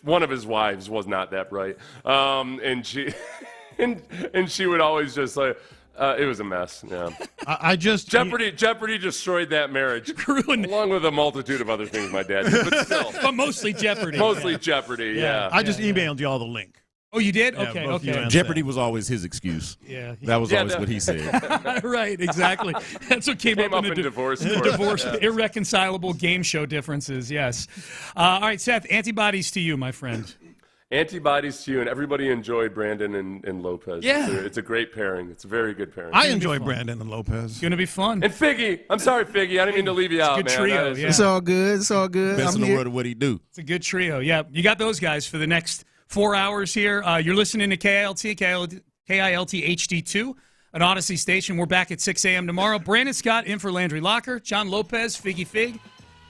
one of his wives was not that bright. And she and she would always just like it was a mess. Yeah. I just Jeopardy destroyed that marriage, along with a multitude of other things my dad did, but still. But mostly Jeopardy. Jeopardy. Yeah. I just emailed you all the link. Oh, you did? Yeah, Okay. Jeopardy was always his excuse. Yeah. That was always what he said. Right, exactly. That's what came up in the divorce court. court. Divorce, irreconcilable game show differences, yes. All right, Seth, antibodies to you, my friend. Antibodies to you, and everybody enjoyed Brandon and Lopez. Yeah. It's a great pairing. It's a very good pairing. I enjoy Brandon and Lopez. It's going to be fun. And Figgy. I'm sorry, Figgy. I didn't mean to leave you out, Good man. trio, yeah. It's all good. It's all good. Best in the world of what he do. It's a good trio. Yeah, you got those guys for the next 4 hours here. You're listening to KILT HD2, an Odyssey station. We're back at 6 a.m. tomorrow. Brandon Scott in for Landry Locker. John Lopez, Figgy Fig.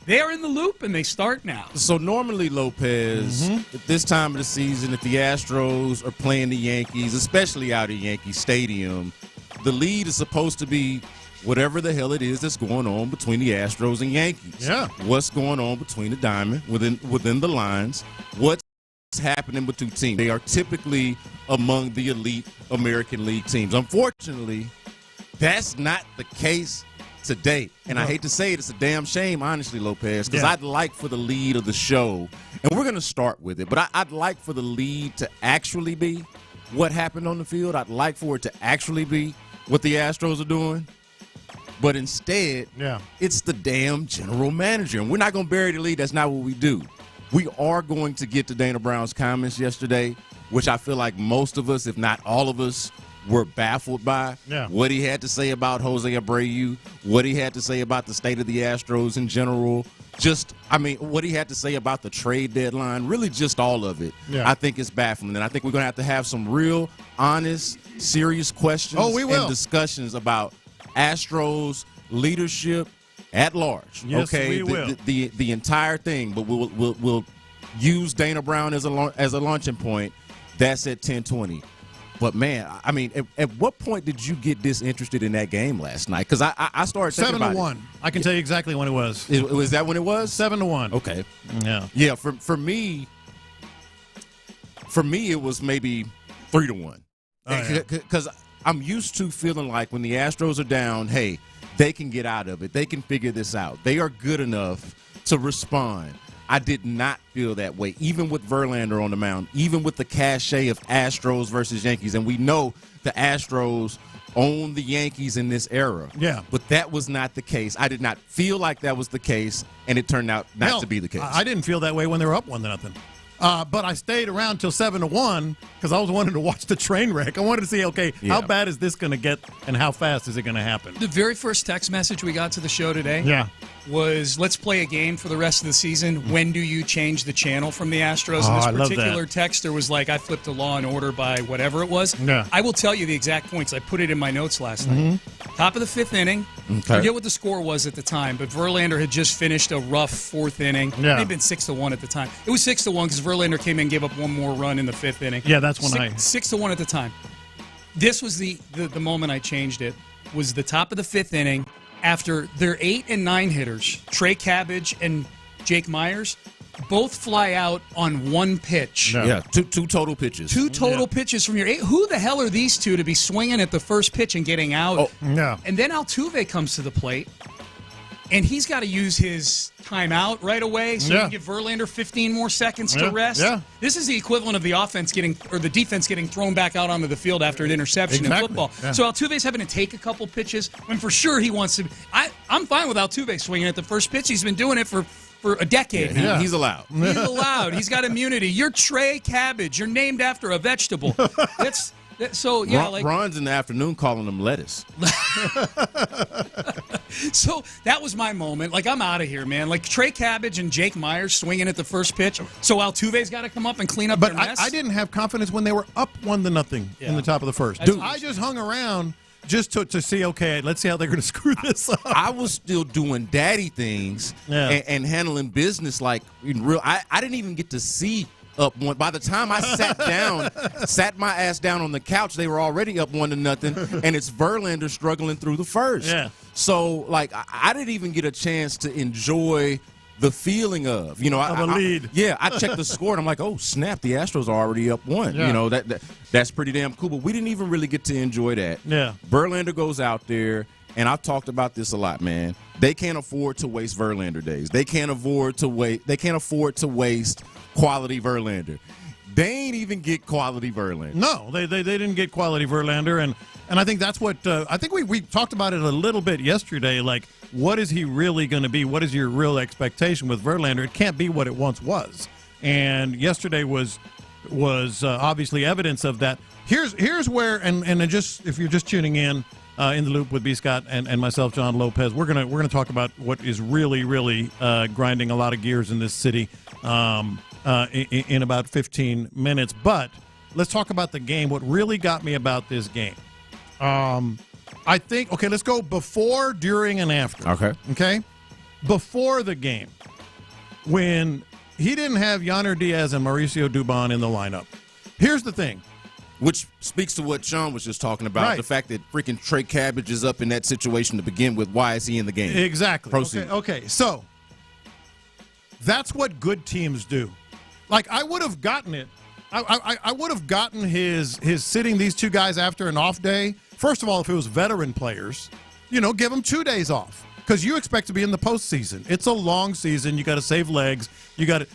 They are in the loop, and they start now. So normally, Lopez, at this time of the season, if the Astros are playing the Yankees, especially out at Yankee Stadium, the lead is supposed to be whatever the hell it is that's going on between the Astros and Yankees. Yeah. What's going on between the diamond, within the lines, what's happening with two teams. They are typically among the elite American League teams. Unfortunately, that's not the case today. And I hate to say it, it's a damn shame, honestly, Lopez, because I'd like for the lead of the show, and we're going to start with it, but I'd like for the lead to actually be what happened on the field. I'd like for it to actually be what the Astros are doing. But instead, it's the damn general manager. And we're not going to bury the lead. That's not what we do. We are going to get to Dana Brown's comments yesterday, which I feel like most of us, if not all of us, were baffled by. What he had to say about Jose Abreu, what he had to say about the state of the Astros in general, what he had to say about the trade deadline, really just all of it. I think it's baffling. And I think we're going to have some real, honest, serious questions and discussions about Astros leadership at large. Yes, okay, we will. The entire thing, but we'll use Dana Brown as a launching point. That's at 10:20. But man, I mean, at what point did you get disinterested in that game last night? Because I started thinking about 7-1. I can tell you exactly when it was. Was that when it was? 7-1. Okay. Yeah. For me, it was maybe 3-1. Because I'm used to feeling like when the Astros are down, hey, they can get out of it. They can figure this out. They are good enough to respond. I did not feel that way, even with Verlander on the mound, even with the cachet of Astros versus Yankees. And we know the Astros own the Yankees in this era. Yeah. But that was not the case. I did not feel like that was the case, and it turned out not to be the case. I didn't feel that way when they were up 1-0. But I stayed around till 7-1 because I was wanting to watch the train wreck. I wanted to see, how bad is this going to get and how fast is it going to happen? The very first text message we got to the show today was, let's play a game for the rest of the season. When do you change the channel from the Astros? And this particular texter was like, I flipped a Law and Order by whatever it was. Yeah. I will tell you the exact points. I put it in my notes last night. Top of the fifth inning. Forget what the score was at the time, but Verlander had just finished a rough fourth inning. Yeah. It had been 6-1 at the time. It was 6-1 because Verlander came in and gave up one more run in the fifth inning. Yeah, that's when 6-1 at the time. This was the moment I changed it, was the top of the fifth inning after their 8 and 9 hitters, Trey Cabbage and Jake Myers, both fly out on one pitch. Yeah, two total pitches. Two total pitches from your 8. Who the hell are these two to be swinging at the first pitch and getting out? And then Altuve comes to the plate, and he's got to use his timeout right away so he can give Verlander 15 more seconds to rest. This is the equivalent of the the defense getting thrown back out onto the field after an interception in football. So Altuve's having to take a couple pitches when for sure he wants to. I'm fine with Altuve swinging at the first pitch. He's been doing it for a decade now. He's allowed. He's allowed. He's got immunity. You're Trey Cabbage. You're named after a vegetable. Ron's in the afternoon calling them lettuce. So that was my moment. Like, I'm out of here, man. Like, Trey Cabbage and Jake Myers swinging at the first pitch. So Altuve's got to come up and clean up their mess. I didn't have confidence when they were up 1-0 in the top of the first. Dude, I just hung around just to see, let's see how they're going to screw this up. I was still doing daddy things and handling business like in real. I didn't even get to see up one. By the time I sat my ass down on the couch, they were already up 1-0, and it's Verlander struggling through the first. Yeah. So, I didn't even get a chance to enjoy the feeling of, a lead. I checked the score, and I'm like, oh, snap, the Astros are already up 1. Yeah. That's pretty damn cool, but we didn't even really get to enjoy that. Yeah. Verlander goes out there, and I've talked about this a lot, man. They can't afford to waste Verlander days. They can't afford to waste quality Verlander. They ain't even get quality Verlander. No, they didn't get quality Verlander, and I think that's what I think we talked about it a little bit yesterday. Like, what is he really going to be? What is your real expectation with Verlander? It can't be what it once was. And yesterday was obviously evidence of that. Here's where, and just if you're just tuning in the loop with B. Scott and myself, John Lopez, we're gonna talk about what is really grinding a lot of gears in this city in about 15 minutes. But let's talk about the game. What really got me about this game. I think, let's go before, during, and after. Okay? Before the game, when he didn't have Yanner Diaz and Mauricio Dubon in the lineup. Here's the thing. Which speaks to what Sean was just talking about, the fact that freaking Trey Cabbage is up in that situation to begin with. Why is he in the game? Exactly. Proceed. Okay, so that's what good teams do. Like, I would have gotten it. I would have gotten his sitting these two guys after an off day. First of all, if it was veteran players, give them 2 days off because you expect to be in the postseason. It's a long season. You got to save legs.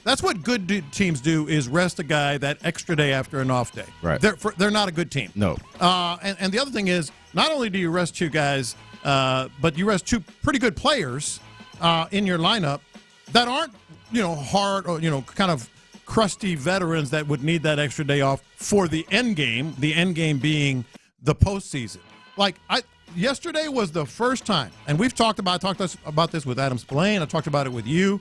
That's what good teams do, is rest a guy that extra day after an off day. Right. They're not a good team. No. And the other thing is, not only do you rest two guys, but you rest two pretty good players in your lineup that aren't, hard or, kind of crusty veterans that would need that extra day off for the end game being the postseason. Like, yesterday was the first time, and we've talked about this with Adam Spillane. I talked about it with you.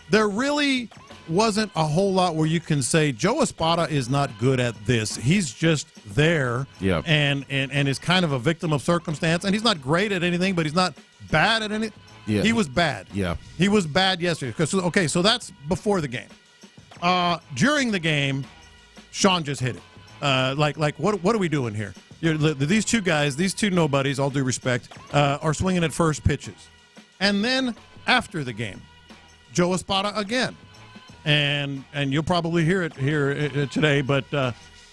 There really wasn't a whole lot where you can say Joe Espada is not good at this. He's just there, and is kind of a victim of circumstance. And he's not great at anything, but he's not bad at anything. Yeah. He was bad. Yeah, he was bad yesterday. So that's before the game. During the game, Sean just hit it. What are we doing here? These two guys, these two nobodies, all due respect, are swinging at first pitches. And then after the game, Joe Espada again. And you'll probably hear it here today, but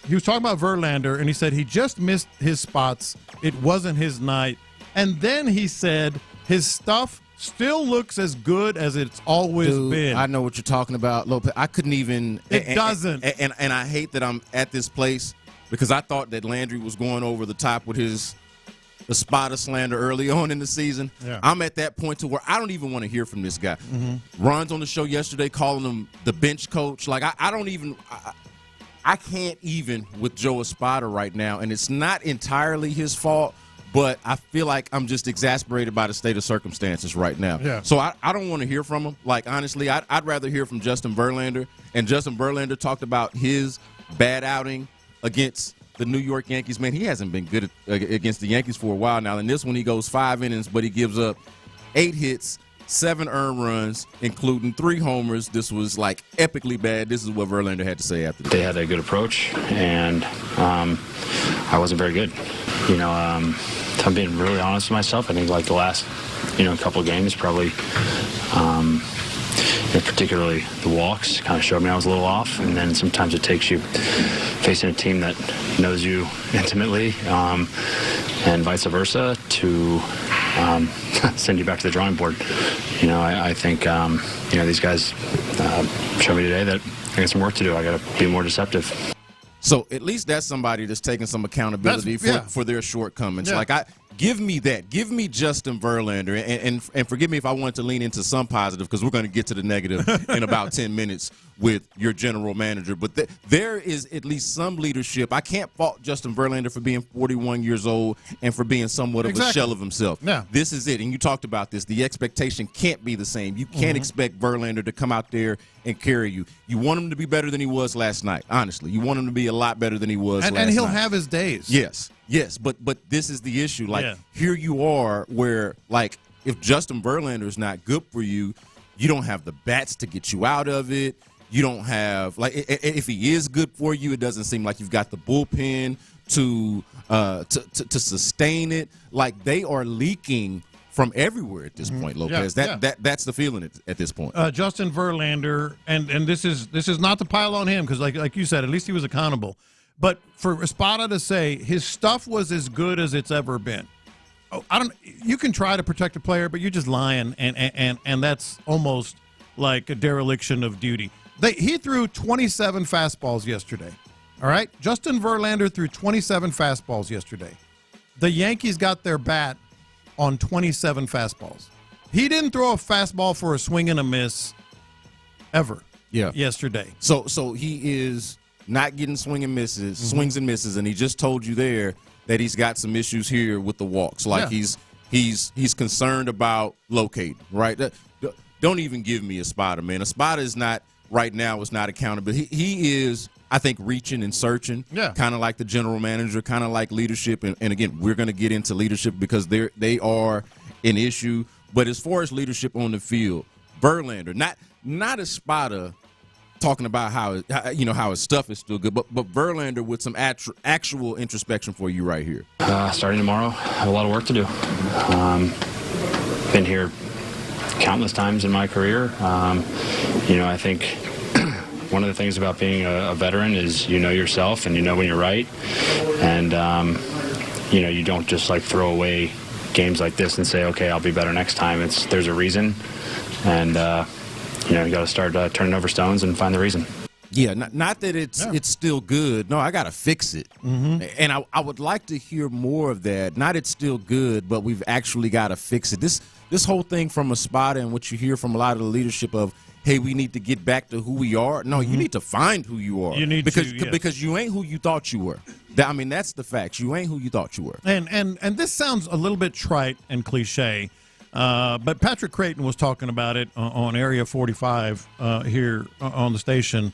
he was talking about Verlander, and he said he just missed his spots. It wasn't his night. And then he said his stuff still looks as good as it's always been. I know what you're talking about, Lopez. I couldn't even. It doesn't. And I hate that I'm at this place because I thought that Landry was going over the top with his Espada slander early on in the season. Yeah. I'm at that point to where I don't even want to hear from this guy. Ron's on the show yesterday calling him the bench coach. Like, I don't even I can't even with Joe Espada right now, and it's not entirely his fault, but I feel like I'm just exasperated by the state of circumstances right now. Yeah. So I don't want to hear from him. Like, honestly, I'd rather hear from Justin Verlander, and Justin Verlander talked about his bad outing against the New York Yankees. Man, he hasn't been good against the Yankees for a while now. And this one, he goes 5 innings, but he gives up 8 hits, 7 earned runs, including 3 homers. This was, like, epically bad. This is what Verlander had to say after that. They had a good approach, and I wasn't very good. You know, if I'm being really honest with myself, I think, like, the last, couple of games probably particularly the walks kind of showed me I was a little off, and then sometimes it takes you facing a team that knows you intimately and vice versa to send you back to the drawing board. I think these guys showed me today that I got some work to do. I got to be more deceptive. So at least that's somebody that's taking some accountability for their shortcomings. Yeah. Like, give me that. Give me Justin Verlander. And forgive me if I wanted to lean into some positive, because we're going to get to the negative in about 10 minutes with your general manager. But there is at least some leadership. I can't fault Justin Verlander for being 41 years old and for being somewhat of a shell of himself. Yeah. This is it. And you talked about this. The expectation can't be the same. You can't expect Verlander to come out there and carry you. You want him to be better than he was last night, honestly. You want him to be a lot better than he was last night. And he'll have his days. Yes, but this is the issue. Like, here you are where, like, if Justin Verlander is not good for you, you don't have the bats to get you out of it. You don't have, like, if he is good for you, it doesn't seem like you've got the bullpen to sustain it. Like, they are leaking from everywhere at this point, Lopez. That's the feeling at this point. Justin Verlander, and this is not to pile on him, because like you said, at least he was accountable. But for Espada to say his stuff was as good as it's ever been, you can try to protect a player, but you're just lying, and that's almost like a dereliction of duty. He threw 27 fastballs yesterday. All right, Justin Verlander threw 27 fastballs yesterday. The Yankees got their bat on 27 fastballs. He didn't throw a fastball for a swing and a miss ever. Yesterday. So he is not getting swings and misses, and he just told you there that he's got some issues here with the walks. Like, he's concerned about locating, right? Don't even give me Espada, man. Espada is not right now is not accountable. He is, I think, reaching and searching, kind of like the general manager, kind of like leadership. And again, we're going to get into leadership because they are an issue. But as far as leadership on the field, Verlander, not Espada talking about how his stuff is still good, but Verlander with some actual introspection for you right here. Starting tomorrow, I have a lot of work to do. Been here countless times in my career. I think one of the things about being a veteran is you know yourself and you know when you're right, and you don't just like throw away games like this and say, okay, I'll be better next time. There's a reason, and you got to start turning over stones and find the reason. Yeah, not that it's still good. No, I got to fix it. And I would like to hear more of that. Not it's still good, but we've actually got to fix it. This whole thing from Espada and what you hear from a lot of the leadership of, hey, we need to get back to who we are. No, you need to find who you are. You need because you ain't who you thought you were. That's the facts. You ain't who you thought you were. And this sounds a little bit trite and cliche, but Patrick Creighton was talking about it on Area 45 here on the station.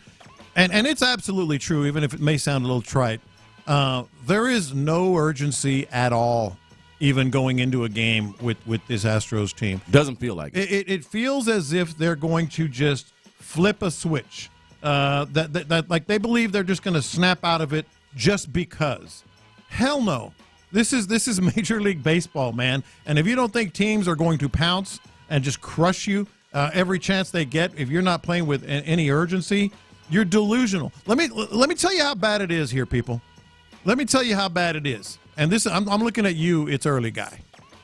And it's absolutely true, even if it may sound a little trite. There is no urgency at all, even going into a game with this Astros team. Doesn't feel like it. It feels as if they're going to just flip a switch. That like they believe they're just going to snap out of it just because. Hell no. This is Major League Baseball, man. And if you don't think teams are going to pounce and just crush you every chance they get, if you're not playing with any urgency, you're delusional. Let me tell you how bad it is here, people. Let me tell you how bad it is. And this, I'm looking at you, it's early guy.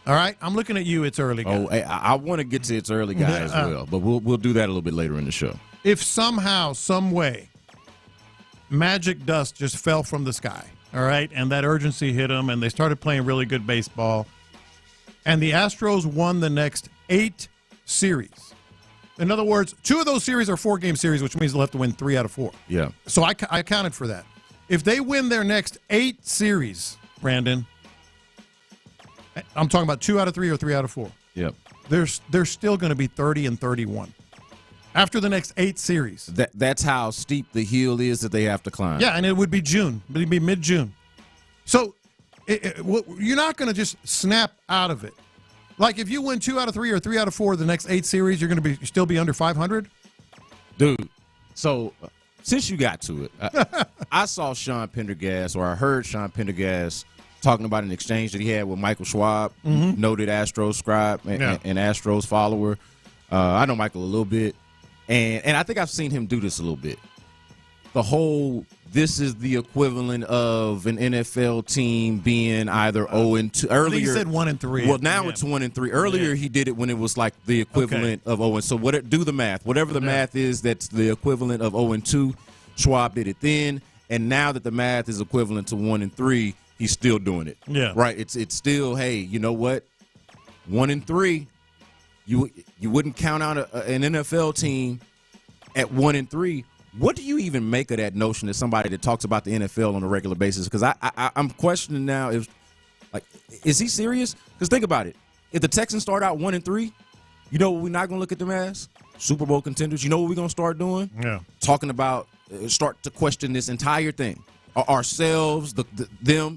All right, I'm looking at you, it's early guy. Oh, I want to get to it's early guy as well, but we'll do that a little bit later in the show. If somehow, some way, magic dust just fell from the sky, all right, and that urgency hit them, and they started playing really good baseball. And the Astros won the next 8 series. In other words, 2 of those series are 4-game series, which means they'll have to win 3 out of 4. Yeah. So I accounted for that. If they win their next 8 series, Brandon, I'm talking about 2 out of 3 or 3 out of 4. Yep. They're still going to be 30-31 after the next 8 series. That's how steep the hill is that they have to climb. Yeah, and it would be June. It would be mid-June. So you're not going to just snap out of it. Like if you win 2 out of 3 or 3 out of 4 the next 8 series, you're going to still be under 500? Dude, so since you got to it, I saw Sean Pendergast, or I heard Sean Pendergast talking about an exchange that he had with Michael Schwab, noted Astros scribe and Astros follower. I know Michael a little bit, and I think I've seen him do this a little bit. The whole, this is the equivalent of an NFL team being either 0-2. Earlier, he said 1-3. Well, now it's 1-3. Earlier, he did it when it was like the equivalent of 0. So do the math. Whatever the math is, that's the equivalent of 0-2. Schwab did it then, and now that the math is equivalent to 1-3, he's still doing it. Yeah, right. It's still, hey, you know what? 1-3. You wouldn't count out an NFL team at 1-3. What do you even make of that notion as somebody that talks about the NFL on a regular basis? Because I'm questioning now is he serious? Because think about it. If the Texans start out 1-3, you know what we're not going to look at them as? Super Bowl contenders. You know what we're going to start doing? Yeah. Talking about, start to question this entire thing. Ourselves,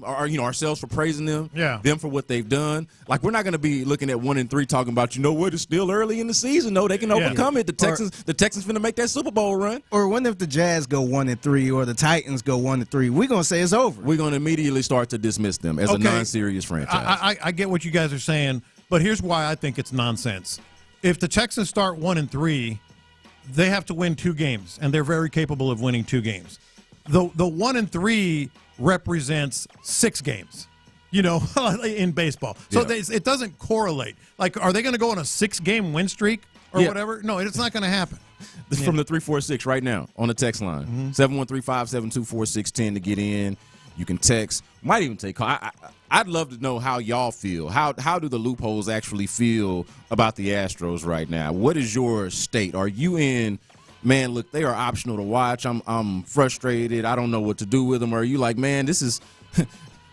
ourselves for praising them, them for what they've done. Like, we're not going to be looking at 1-3 talking about, you know what, it's still early in the season. No, they can overcome it. The Texans finna make that Super Bowl run. Or when if the Jazz go 1-3 or the Titans go 1-3, we're going to say it's over. We're going to immediately start to dismiss them as a non-serious franchise. I get what you guys are saying, but here's why I think it's nonsense. If the Texans start 1-3, they have to win 2 games, and they're very capable of winning 2 games. The 1-3 represents 6 games, in baseball. So it doesn't correlate. Like, are they going to go on a 6-game win streak or whatever? No, it's not going to happen. This is from the 346 right now on the text line. 713-572-4610 to get in. You can text. Might even take call. I'd love to know how y'all feel. How do the loopholes actually feel about the Astros right now? What is your state? Are you in, man, look, they are optional to watch. I'm frustrated. I don't know what to do with them. Or are you like, man, this is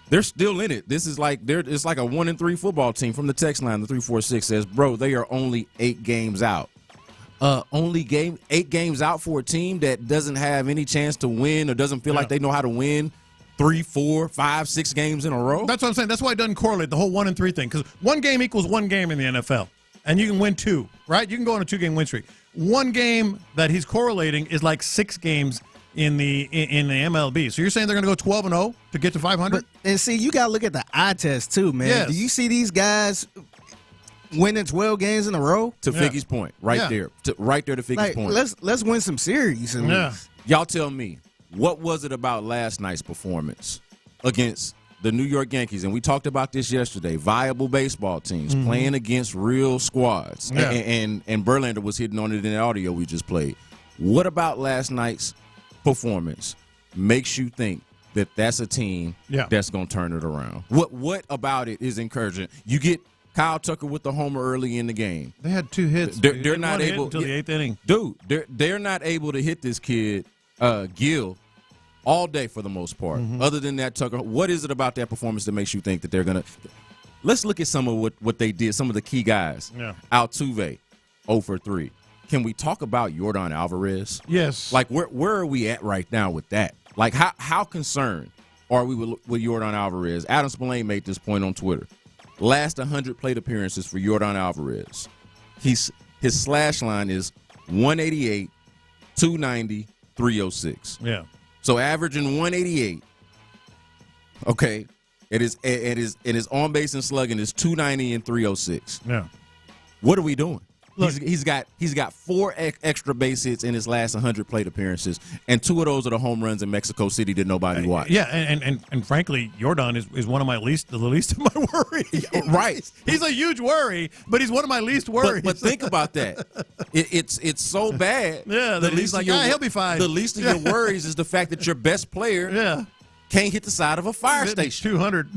they're still in it. This is like it's like a 1-3 football team. From the text line, the 346 says, bro, they are only 8 games out. 8 games out for a team that doesn't have any chance to win or doesn't feel like they know how to win 3, 4, 5, 6 games in a row. That's what I'm saying. That's why it doesn't correlate, the whole 1-3 thing, because 1 game equals 1 game in the NFL, and you can win 2, right? You can go on a 2-game win streak. 1 game that he's correlating is like 6 games in the MLB. So you're saying they're going to go 12-0 to get to 500? And see, you got to look at the eye test too, man. Yes. Do you see these guys winning 12 games in a row? To Figgy's point, right there to Figgy's point. Let's win some series. Y'all tell me, what was it about last night's performance against the New York Yankees? And we talked about this yesterday. Viable baseball teams playing against real squads. Yeah. And Verlander was hitting on it in the audio we just played. What about last night's performance makes you think that that's a team that's going to turn it around? What about it is encouraging? You get Kyle Tucker with the homer early in the game. They had 2 hits. They're not able until the 8th inning. Dude, they're not able to hit this kid Gill all day for the most part. Other than that, Tucker, what is it about that performance that makes you think that they're going to – let's look at some of what they did, some of the key guys. Altuve, 0 for 3. Can we talk about Yordan Alvarez? Yes. Like, where are we at right now with that? Like, how concerned are we with Yordan Alvarez? Adam Spillane made this point on Twitter. Last 100 plate appearances for Yordan Alvarez. His slash line is 188, 290, 306. Yeah. So averaging 188. Okay. It is on base and slugging is 290 and 306. Yeah. What are we doing? Look, he's got 4 extra base hits in his last 100 plate appearances, and 2 of those are the home runs in Mexico City that nobody watched. Yeah, and frankly, Yordan is one of the least of my worries. Right. He's a huge worry, but he's one of my least worries. But think about that. It's so bad. Yeah, that he's like, he'll be fine. The least of your worries is the fact that your best player can't hit the side of a fire station. 200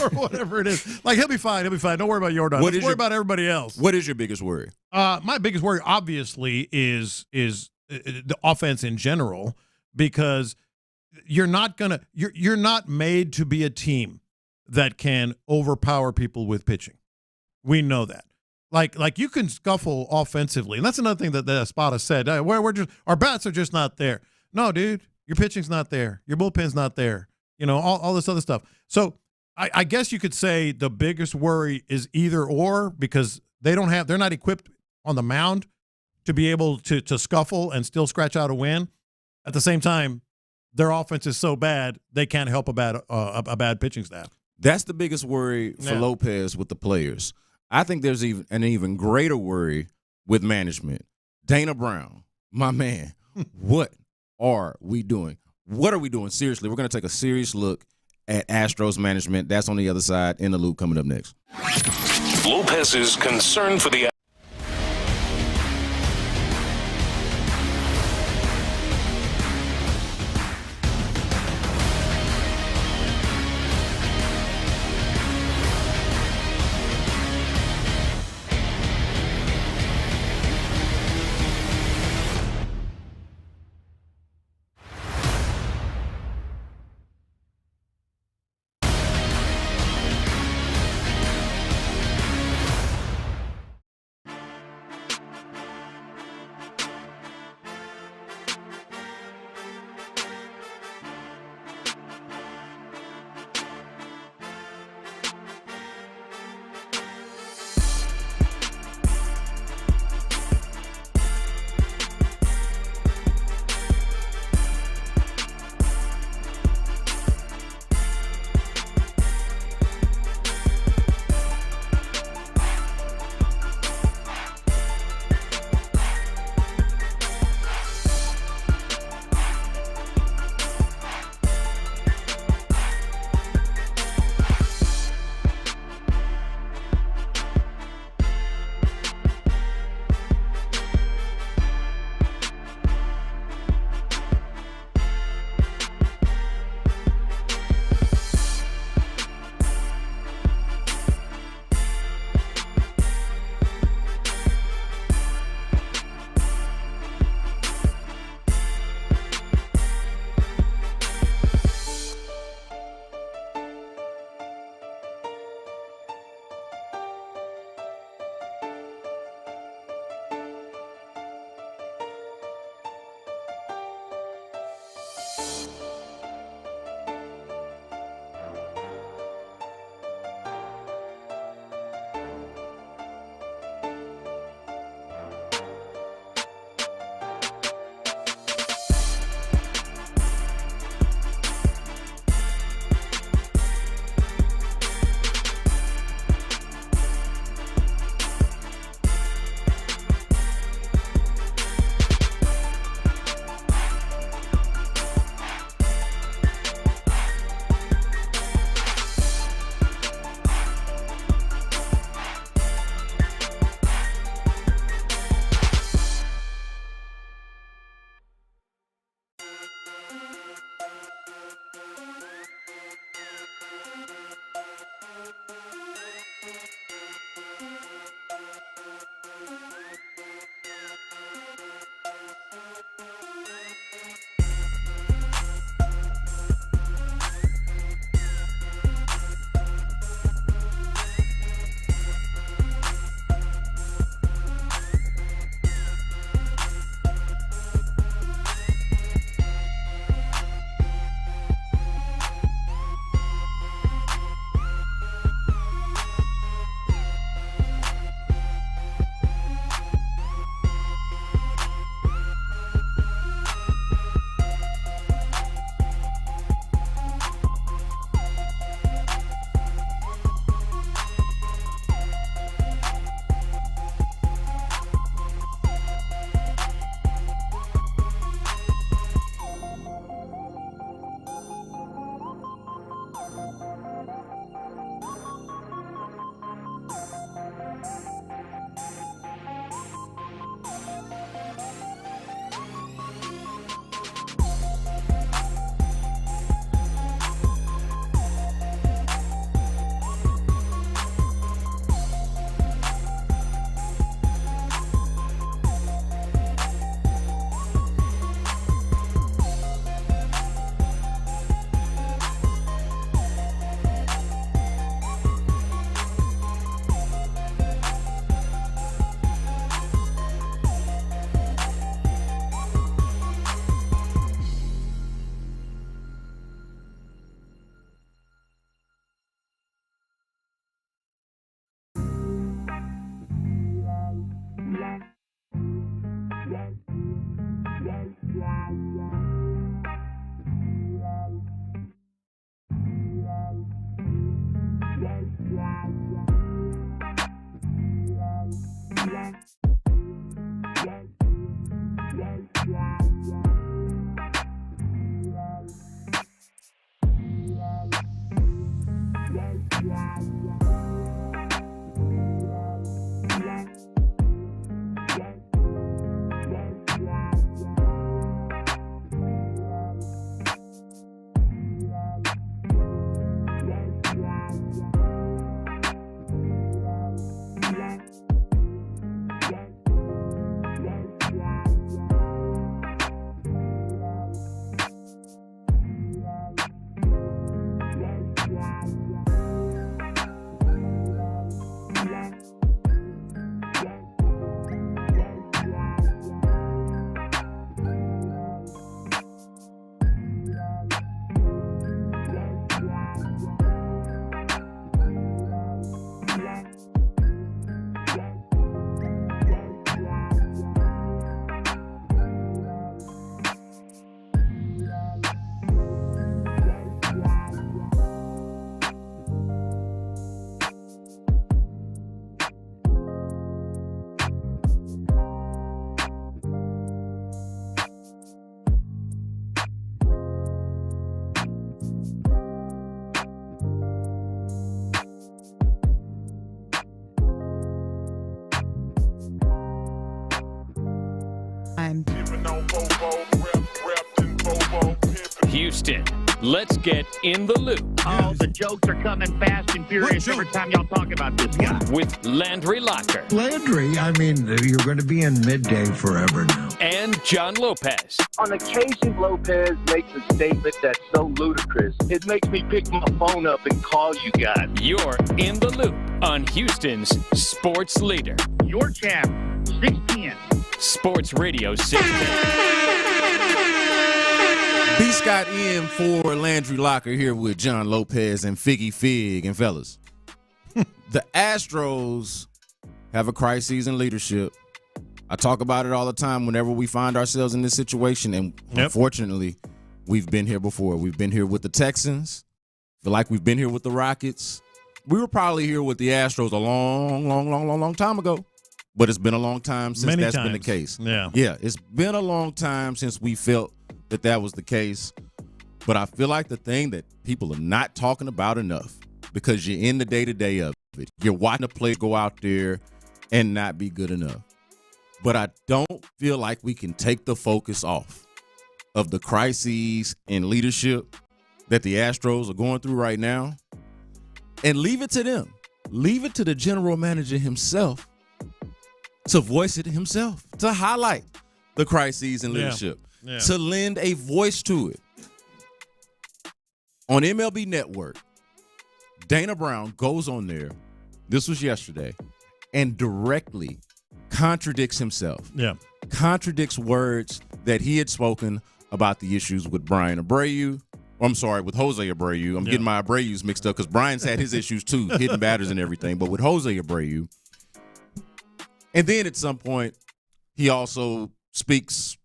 or whatever it is. Like, he'll be fine. He'll be fine. Don't worry about Jordan. Let's worry about everybody else. What is your biggest worry? My biggest worry, obviously, is the offense in general, because you're not made to be a team that can overpower people with pitching. We know that. Like you can scuffle offensively, and that's another thing that Espada said. We're just, our bats are just not there. No, dude, your pitching's not there. Your bullpen's not there. You know, all this other stuff. So I guess you could say the biggest worry is either or, because they're not equipped on the mound to be able to scuffle and still scratch out a win. At the same time, their offense is so bad they can't help a bad pitching staff. That's the biggest worry for Lopez with the players. I think there's an even greater worry with management. Dana Brown, my man, what are we doing? What are we doing? Seriously, we're going to take a serious look at Astros management. That's on the other side. In the Loop coming up next. Lopez's concern for the time. Houston, let's get in the loop. Oh, the jokes are coming fast and furious every time y'all talk about this guy. With Landry Locker. Landry, I mean, you're going to be in midday forever now. And John Lopez. On occasion, Lopez makes a statement that's so ludicrous, it makes me pick my phone up and call you guys. You're in the loop on Houston's sports leader. Your champ, 610. Sports Radio 610. B. Scott in for Landry Locker here with John Lopez and Figgy Fig. And fellas, the Astros have a crisis in leadership. I talk about it all the time whenever we find ourselves in this situation. And unfortunately, we've been here before. We've been here with the Texans. Feel like we've been here with the Rockets. We were probably here with the Astros a long time ago. But it's been a long time since that's been the case. Yeah, it's been a long time since we felt that was the case. But I feel like the thing that people are not talking about enough, because you're in the day-to-day of it. You're watching a player go out there and not be good enough. But I don't feel like we can take the focus off of the crises in leadership that the Astros are going through right now and leave it to them. Leave it to the general manager himself to voice it himself, to highlight the crises in leadership, to lend a voice to it. On MLB Network, Dana Brown goes on there, this was yesterday, and directly contradicts himself. Contradicts words that he had spoken about the issues with Brian Abreu. With Jose Abreu. I'm getting my Abreu's mixed up because Brian's had his issues too, hitting batters and everything. But with Jose Abreu, and then at some point, he also speaks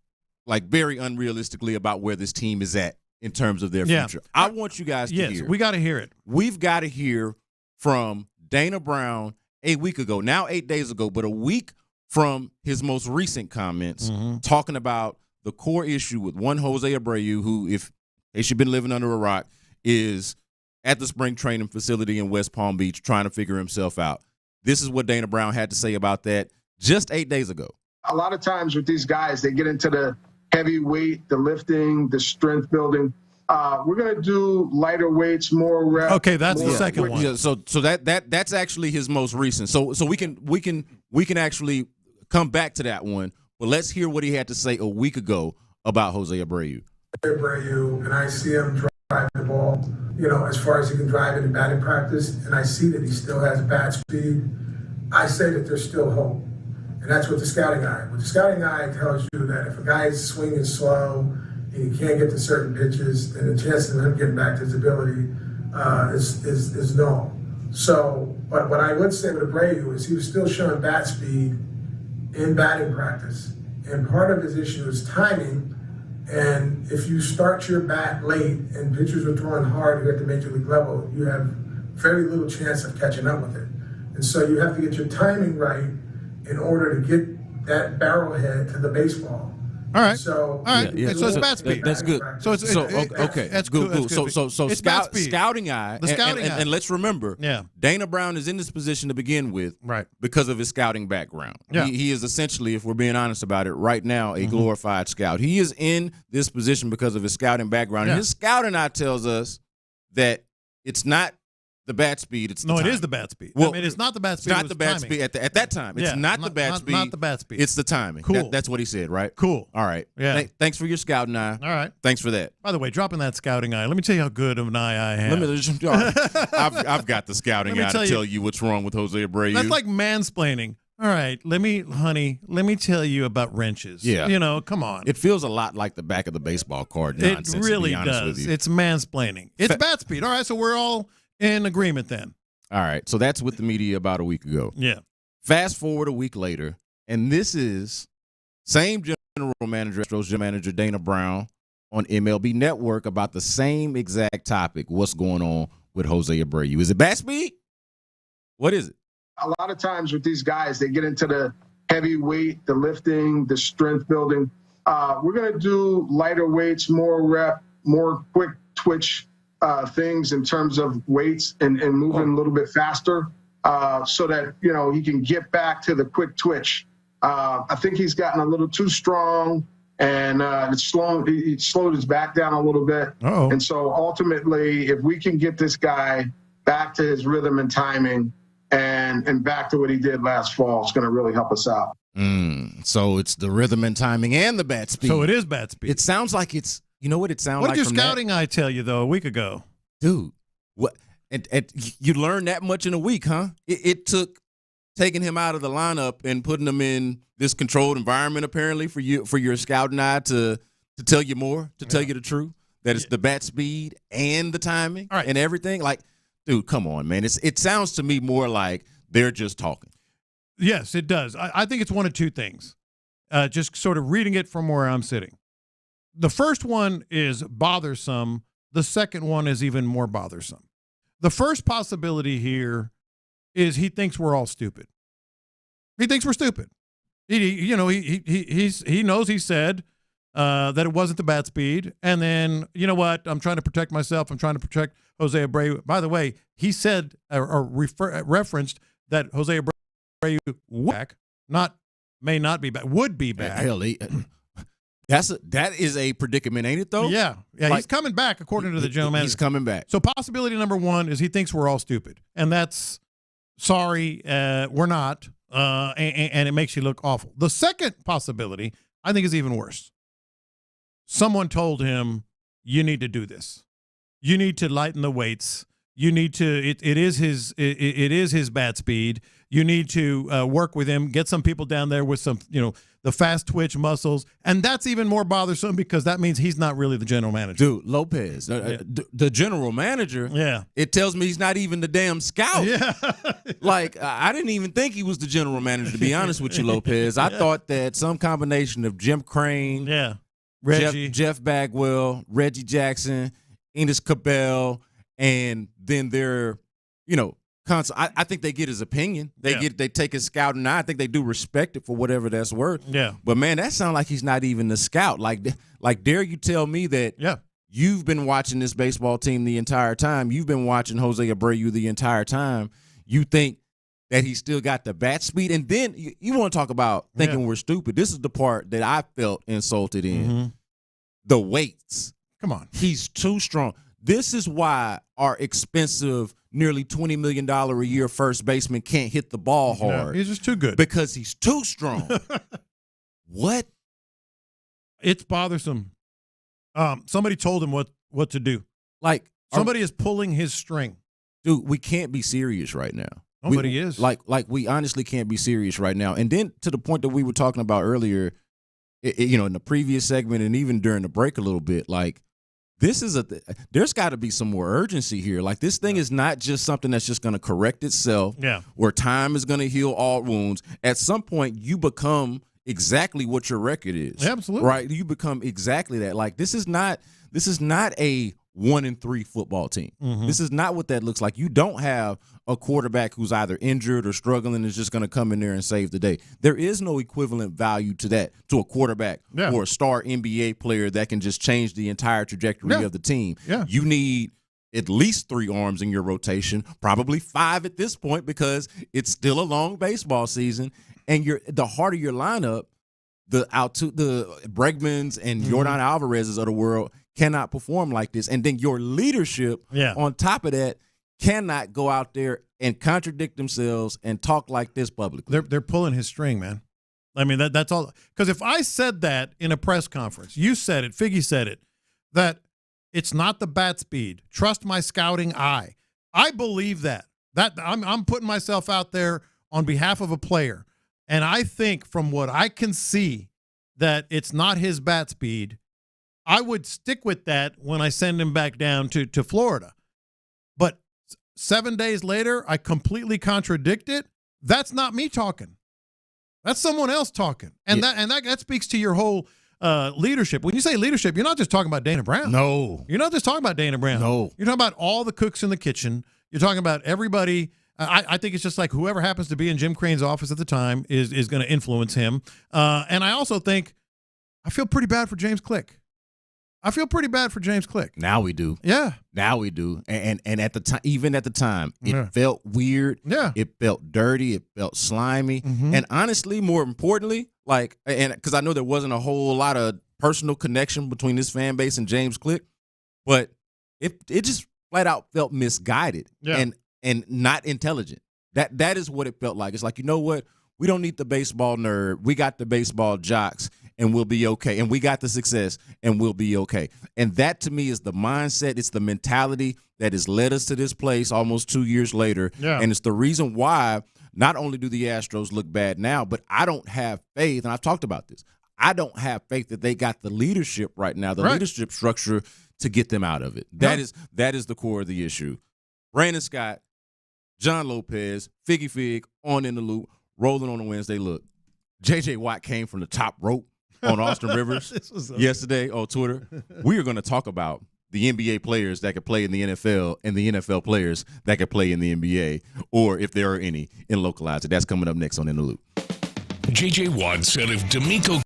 like very unrealistically about where this team is at in terms of their future. I want you guys to hear. Yes, we got to hear it. We've got to hear from Dana Brown a week ago, now 8 days ago, but a week from his most recent comments talking about the core issue with one Jose Abreu, who, if you've been living under a rock, is at the spring training facility in West Palm Beach trying to figure himself out. This is what Dana Brown had to say about that just 8 days ago. A lot of times with these guys, they get into the heavy weight, the lifting, the strength building. We're going to do lighter weights, more reps. Okay, that's the second one. Yeah, so that's actually his most recent. So we can actually come back to that one. But let's hear what he had to say a week ago about Jose Abreu. And I see him drive the ball, as far as he can drive it in batting practice, and I see that he still has bat speed. I say that there's still hope. And that's what the scouting eye. What the scouting eye tells you that if a guy's swing is slow and he can't get to certain pitches, then the chances of him getting back to his ability is null. So, but what I would say with Abreu is he was still showing bat speed in batting practice. And part of his issue is timing. And if you start your bat late and pitchers are throwing hard at the major league level, you have very little chance of catching up with it. And so you have to get your timing right in order to get that barrel head to the baseball. All right. So, so it's bat speed. That's good. Okay. That's good. That's good. So scouting eye. The scouting eye. And let's remember, Dana Brown is in this position to begin with, because of his scouting background. Yeah. He is essentially, if we're being honest about it, right now a glorified scout. He is in this position because of his scouting background. And his scouting eye tells us that it's not the bat speed. It's the it timing. is the bat speed. Well, it's not the bat speed. It's not the bat speed at that time. It's not the bat speed. Not the bat speed. It's the timing. Cool. That's what he said, right? Cool. All right. Yeah. Thanks for your scouting eye. All right. Thanks for that. By the way, dropping that scouting eye. Let me tell you how good of an eye I have. I've got the scouting eye to tell you what's wrong with Jose Abreu. That's like mansplaining. All right, let me tell you about wrenches. Yeah. Come on. It feels a lot like the back of the baseball card nonsense. It really to be honest does. with you. It's mansplaining. It's bat speed. All right, so we're all in agreement then. All right, so that's with the media about a week ago. Yeah. Fast forward a week later, and this is same general manager, Astros general manager Dana Brown on MLB Network about the same exact topic. What's going on with Jose Abreu? Is it bat speed? What is it? A lot of times with these guys, they get into the heavy weight, the lifting, the strength building. We're going to do lighter weights, more rep, more quick twitch things in terms of weights and moving a little bit faster so that, he can get back to the quick twitch I think he's gotten a little too strong, and he slowed his back down a little bit. Uh-oh. And so ultimately, if we can get this guy back to his rhythm and timing and back to what he did last fall, it's going to really help us out. So it's the rhythm and timing and the bat speed. So it is bat speed. It sounds like it's, you know what it sounds like? What did your scouting eye tell you, though, a week ago? Dude, what? And you learned that much in a week, huh? It took taking him out of the lineup and putting him in this controlled environment, apparently, for your scouting eye to tell you more, to tell you the truth, that it's the bat speed and the timing and everything. Like, dude, come on, man. It sounds to me more like they're just talking. Yes, it does. I think it's one of two things, just sort of reading it from where I'm sitting. The first one is bothersome. The second one is even more bothersome. The first possibility here is he thinks we're all stupid. He thinks we're stupid. He knows he said that it wasn't the bat speed. And then, you know what? I'm trying to protect myself. I'm trying to protect Jose Abreu. By the way, he said or referenced that Jose Abreu back, may not be back, would be back. Hell, that is a predicament, ain't it, though? Yeah, like, he's coming back, according to the general manager. He's coming back. So possibility number one is he thinks we're all stupid. And that's, sorry, we're not, and it makes you look awful. The second possibility, I think, is even worse. Someone told him, you need to do this. You need to lighten the weights. You need to. It is his bat speed. You need to work with him. Get some people down there with some, the fast twitch muscles, and that's even more bothersome because that means he's not really the general manager. Dude, Lopez, the general manager. Yeah, it tells me he's not even the damn scout. Yeah, like I didn't even think he was the general manager. To be honest with you, Lopez, I thought that some combination of Jim Crane, Reggie, Jeff Bagwell, Reggie Jackson, Enos Cabell. And then they're, I think they get his opinion. They take his scouting eye. I think they do respect it for whatever that's worth. Yeah. But man, that sounds like he's not even the scout. Like dare you tell me that you've been watching this baseball team the entire time. You've been watching Jose Abreu the entire time. You think that he's still got the bat speed. And then you want to talk about thinking we're stupid. This is the part that I felt insulted in. Mm-hmm. The weights. Come on. He's too strong. This is why our expensive, nearly $20 million a year first baseman can't hit the ball hard. He's just too good. Because he's too strong. What? It's bothersome. Somebody told him what to do. Like somebody is pulling his string. Dude, we can't be serious right now. Nobody is. Like we honestly can't be serious right now. And then to the point that we were talking about earlier, in the previous segment and even during the break a little bit, like, there's got to be some more urgency here. Like, this thing is not just something that's just going to correct itself. Yeah. Where time is going to heal all wounds. At some point, you become exactly what your record is. Absolutely. Right? You become exactly that. Like, this is not a 1-3 football team. Mm-hmm. This is not what that looks like. You don't have a quarterback who's either injured or struggling and is just going to come in there and save the day. There is no equivalent value to that, to a quarterback or a star NBA player that can just change the entire trajectory of the team. Yeah. You need at least 3 arms in your rotation, probably 5 at this point because it's still a long baseball season. And the harder your lineup, the Bregmans and Yordan Alvarez's of the world cannot perform like this. And then your leadership on top of that cannot go out there and contradict themselves and talk like this publicly. They're pulling his string, man. I mean, that's all. Because if I said that in a press conference, you said it, Figgy said it, that it's not the bat speed. Trust my scouting eye. I believe that. I'm putting myself out there on behalf of a player. And I think from what I can see that it's not his bat speed. I would stick with that when I send him back down to Florida. But 7 days later, I completely contradict it. That's not me talking. That's someone else talking. And that speaks to your whole leadership. When you say leadership, you're not just talking about Dana Brown. No. You're not just talking about Dana Brown. No. You're talking about all the cooks in the kitchen. You're talking about everybody. I think it's just like whoever happens to be in Jim Crane's office at the time is going to influence him. And I also think I feel pretty bad for James Click. I feel pretty bad for James Click. Now we do. Yeah. Now we do. And at the time, even at the time, it felt weird. Yeah. It felt dirty. It felt slimy. Mm-hmm. And honestly, more importantly, because I know there wasn't a whole lot of personal connection between this fan base and James Click, but it just flat out felt misguided and not intelligent. That is what it felt like. It's like, you know what? We don't need the baseball nerd. We got the baseball jocks, and we'll be okay. And we got the success, and we'll be okay. And that, to me, is the mindset. It's the mentality that has led us to this place almost 2 years later. Yeah. And it's the reason why not only do the Astros look bad now, but I don't have faith, and I've talked about this, I don't have faith that they got the leadership right now, the leadership structure to get them out of it. That is the core of the issue. Brandon Scott, John Lopez, Figgy Fig, on in the loop, rolling on a Wednesday. Look, J.J. Watt came from the top rope on Austin Rivers yesterday on Twitter. We are going to talk about the NBA players that could play in the NFL and the NFL players that could play in the NBA, or if there are any, in localize it. That's coming up next on In the Loop. J.J. Watt said if D'Amico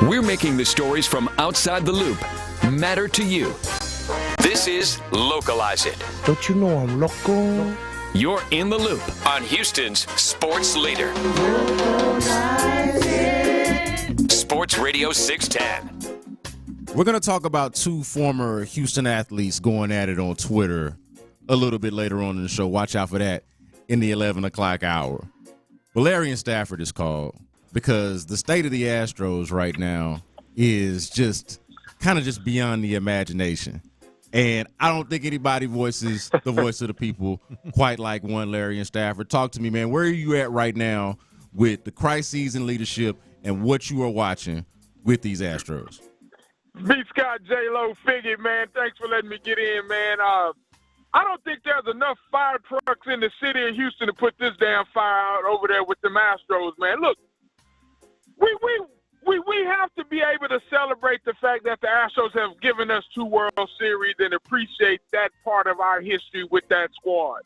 We're making the stories from outside the loop matter to you. This is Localize It. Don't you know I'm local? You're in the loop on Houston's sports leader. Sports Radio 610. We're going to talk about two former Houston athletes going at it on Twitter a little bit later on in the show. Watch out for that in the 11 o'clock hour. Valerian Stafford is called because the state of the Astros right now is just kind of just beyond the imagination. And I don't think anybody voices the voice of the people quite like one Valerian Stafford. Talk to me, man. Where are you at right now with the crises in leadership and what you are watching with these Astros? B. Scott, J-Lo, Figgy, man. Thanks for letting me get in, man. I don't think there's enough fire trucks in the city of Houston to put this damn fire out over there with the Astros, man. Look, we have to be able to celebrate the fact that the Astros have given us 2 World Series and appreciate that part of our history with that squad.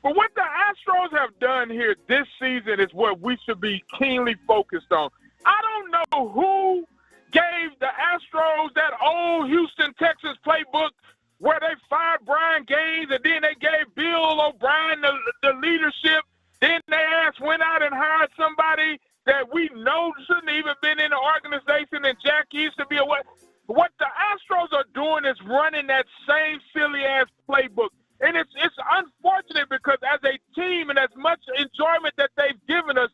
But what the Astros have done here this season is what we should be keenly focused on. I don't know who gave the Astros that old Houston Texans playbook where they fired Brian Gaines and then they gave Bill O'Brien the leadership. Then they went out and hired somebody that we know shouldn't even been in the organization, and Jack used to be away. What the Astros are doing is running that same silly-ass playbook. And it's unfortunate because as a team and as much enjoyment that they've given us,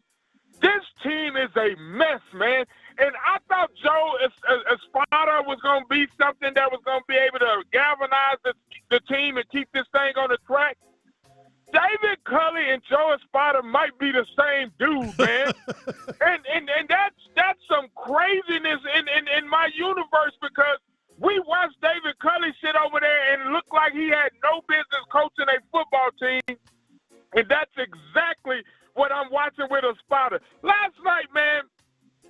this team is a mess, man. And I thought Joe Espada was going to be something that was going to be able to galvanize the team and keep this thing on the track. David Culley and Joe Espada might be the same dude, man. and that's some craziness in my universe because we watched David Culley sit over there and look like he had no business coaching a football team. And that's exactly what I'm watching with Espada. Last night, man,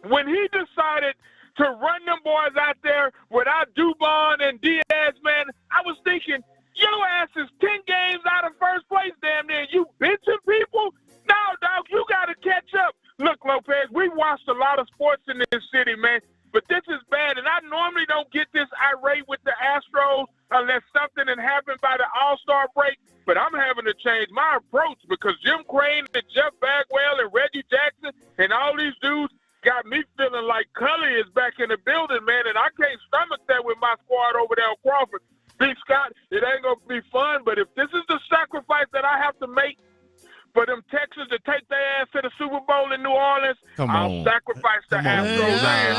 when he decided to run them boys out there without Dubon and Diaz, man, I was thinking, your ass is 10 games out of first place, damn near. You benching people? No, dog, you got to catch up. Look, Lopez, we watched a lot of sports in this city, man, but this is bad. And I normally don't get this irate with the Astros unless something had happened by the All-Star break, but I'm having to change my approach because Jim Creighton and Jeff Bagwell and Reggie Jackson and all these dudes got me feeling like Cully is back in the building, man, and I can't stomach that with my squad over there on Crawford. Big Scott, it ain't going to be fun, but if this is the sacrifice that I have to make for them Texans to take their ass to the Super Bowl in New Orleans, I'll sacrifice the Astros ass.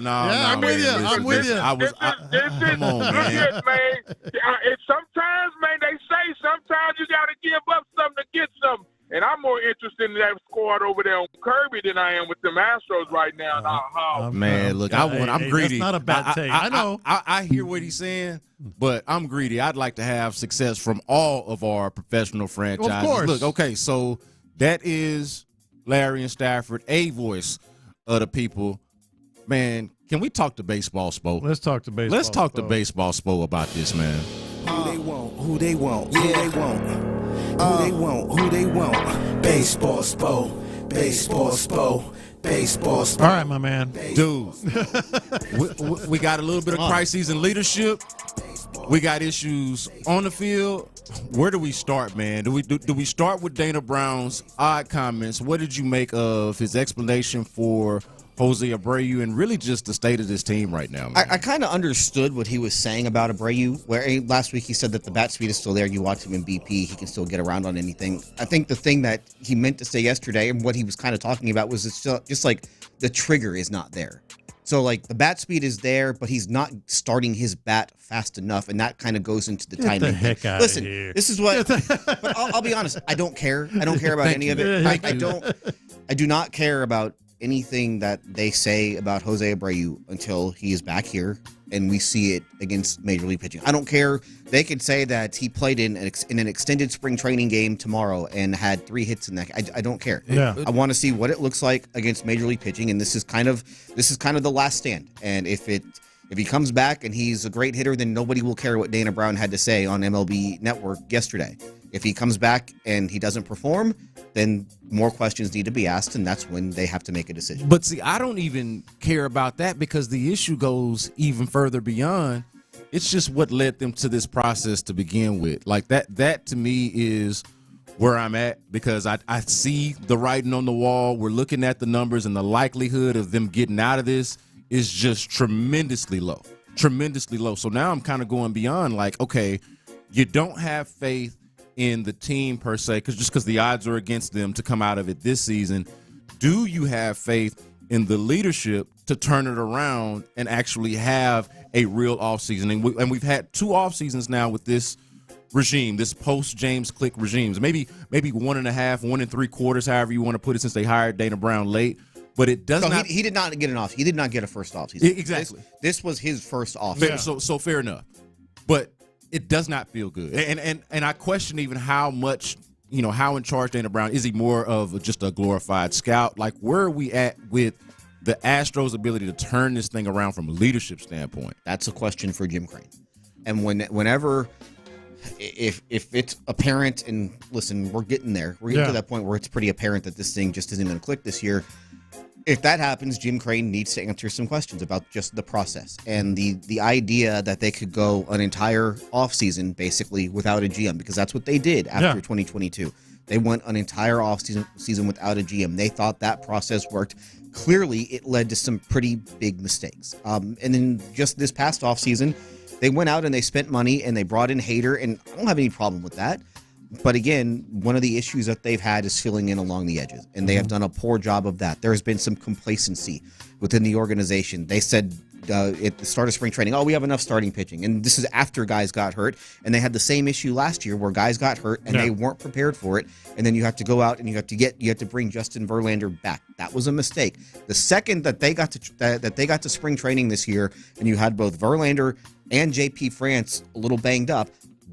I'm with you. I'm with you. Come on, man. Look at, man. Sometimes, man, they say sometimes you got to give up something to get something. And I'm more interested in that squad over there on Kirby than I am with them Astros right now. Man, look, I'm greedy. That's not a bad take. I know. I hear what he's saying, but I'm greedy. I'd like to have success from all of our professional franchises. Of course. Look, okay, so that is Larry and Stafford, a voice of the people. Man, can we talk to Baseball Spo? Let's talk to Baseball Let's talk to Baseball Spo about this, man. Who they want, who they want, who they want. Who they want, who they want. Baseball Spo, Baseball Spo, Baseball Spo. All right, my man. Dude, we got a little bit of crises in leadership. We got issues on the field. Where do we start, man? Do we start with Dana Brown's odd comments? What did you make of his explanation for Jose Abreu and really just the state of this team right now, man? I kind of understood what he was saying about Abreu, where last week he said that the bat speed is still there. You watch him in BP, he can still get around on anything. I think the thing that he meant to say yesterday and what he was kind of talking about was it's just like the trigger is not there. So, like, the bat speed is there, but he's not starting his bat fast enough, and that kind of goes into the timing. Get the heck out Listen, of here. This is what. But I'll be honest. I don't care. I don't care about any of it. I do not care about anything that they say about Jose Abreu until he is back here and we see it against Major League pitching. I don't care. They could say that he played in an extended spring training game tomorrow and had 3 hits in that. I don't care. Yeah. I want to see what it looks like against Major League pitching, and this is kind of the last stand. And if he comes back and he's a great hitter, then nobody will care what Dana Brown had to say on MLB Network yesterday. If he comes back and he doesn't perform, then more questions need to be asked, and that's when they have to make a decision. But see, I don't even care about that because the issue goes even further beyond. It's just what led them to this process to begin with. Like that to me is where I'm at, because I see the writing on the wall. We're looking at the numbers, and the likelihood of them getting out of this is just tremendously low. So now I'm kind of going beyond, like, okay, you don't have faith in the team per se, because the odds are against them to come out of it this season. Do you have faith in the leadership to turn it around and actually have a real offseason? And we've had 2 off seasons now with this regime, this post-James Click regimes, maybe 1.5, 1 3/4, however you want to put it, since they hired Dana Brown late. But it does not. He did not get an off. He did not get a first off season. Exactly. This was his first off season. Yeah. So fair enough. But it does not feel good. And I question even how much, how in charge Dana Brown is. He more of just a glorified scout? Like, where are we at with the Astros' ability to turn this thing around from a leadership standpoint? That's a question for Jim Creighton. And whenever, if it's apparent, and listen, we're getting there. We're getting to that point where it's pretty apparent that this thing just isn't going to click this year. If that happens, Jim Creighton needs to answer some questions about just the process and the idea that they could go an entire offseason basically without a GM, because that's what they did after 2022. They went an entire offseason without a GM. They thought that process worked. Clearly, it led to some pretty big mistakes. And then just this past offseason, they went out and they spent money and they brought in Hader, and I don't have any problem with that. But again, one of the issues that they've had is filling in along the edges, and they have done a poor job of that. There has been some complacency within the organization. They said at the start of spring training, we have enough starting pitching. And this is after guys got hurt, and they had the same issue last year where guys got hurt and they weren't prepared for it. And then you have to go out and you have to bring Justin Verlander back. That was a mistake. The second that they got to spring training this year, and you had both Verlander and JP France a little banged up,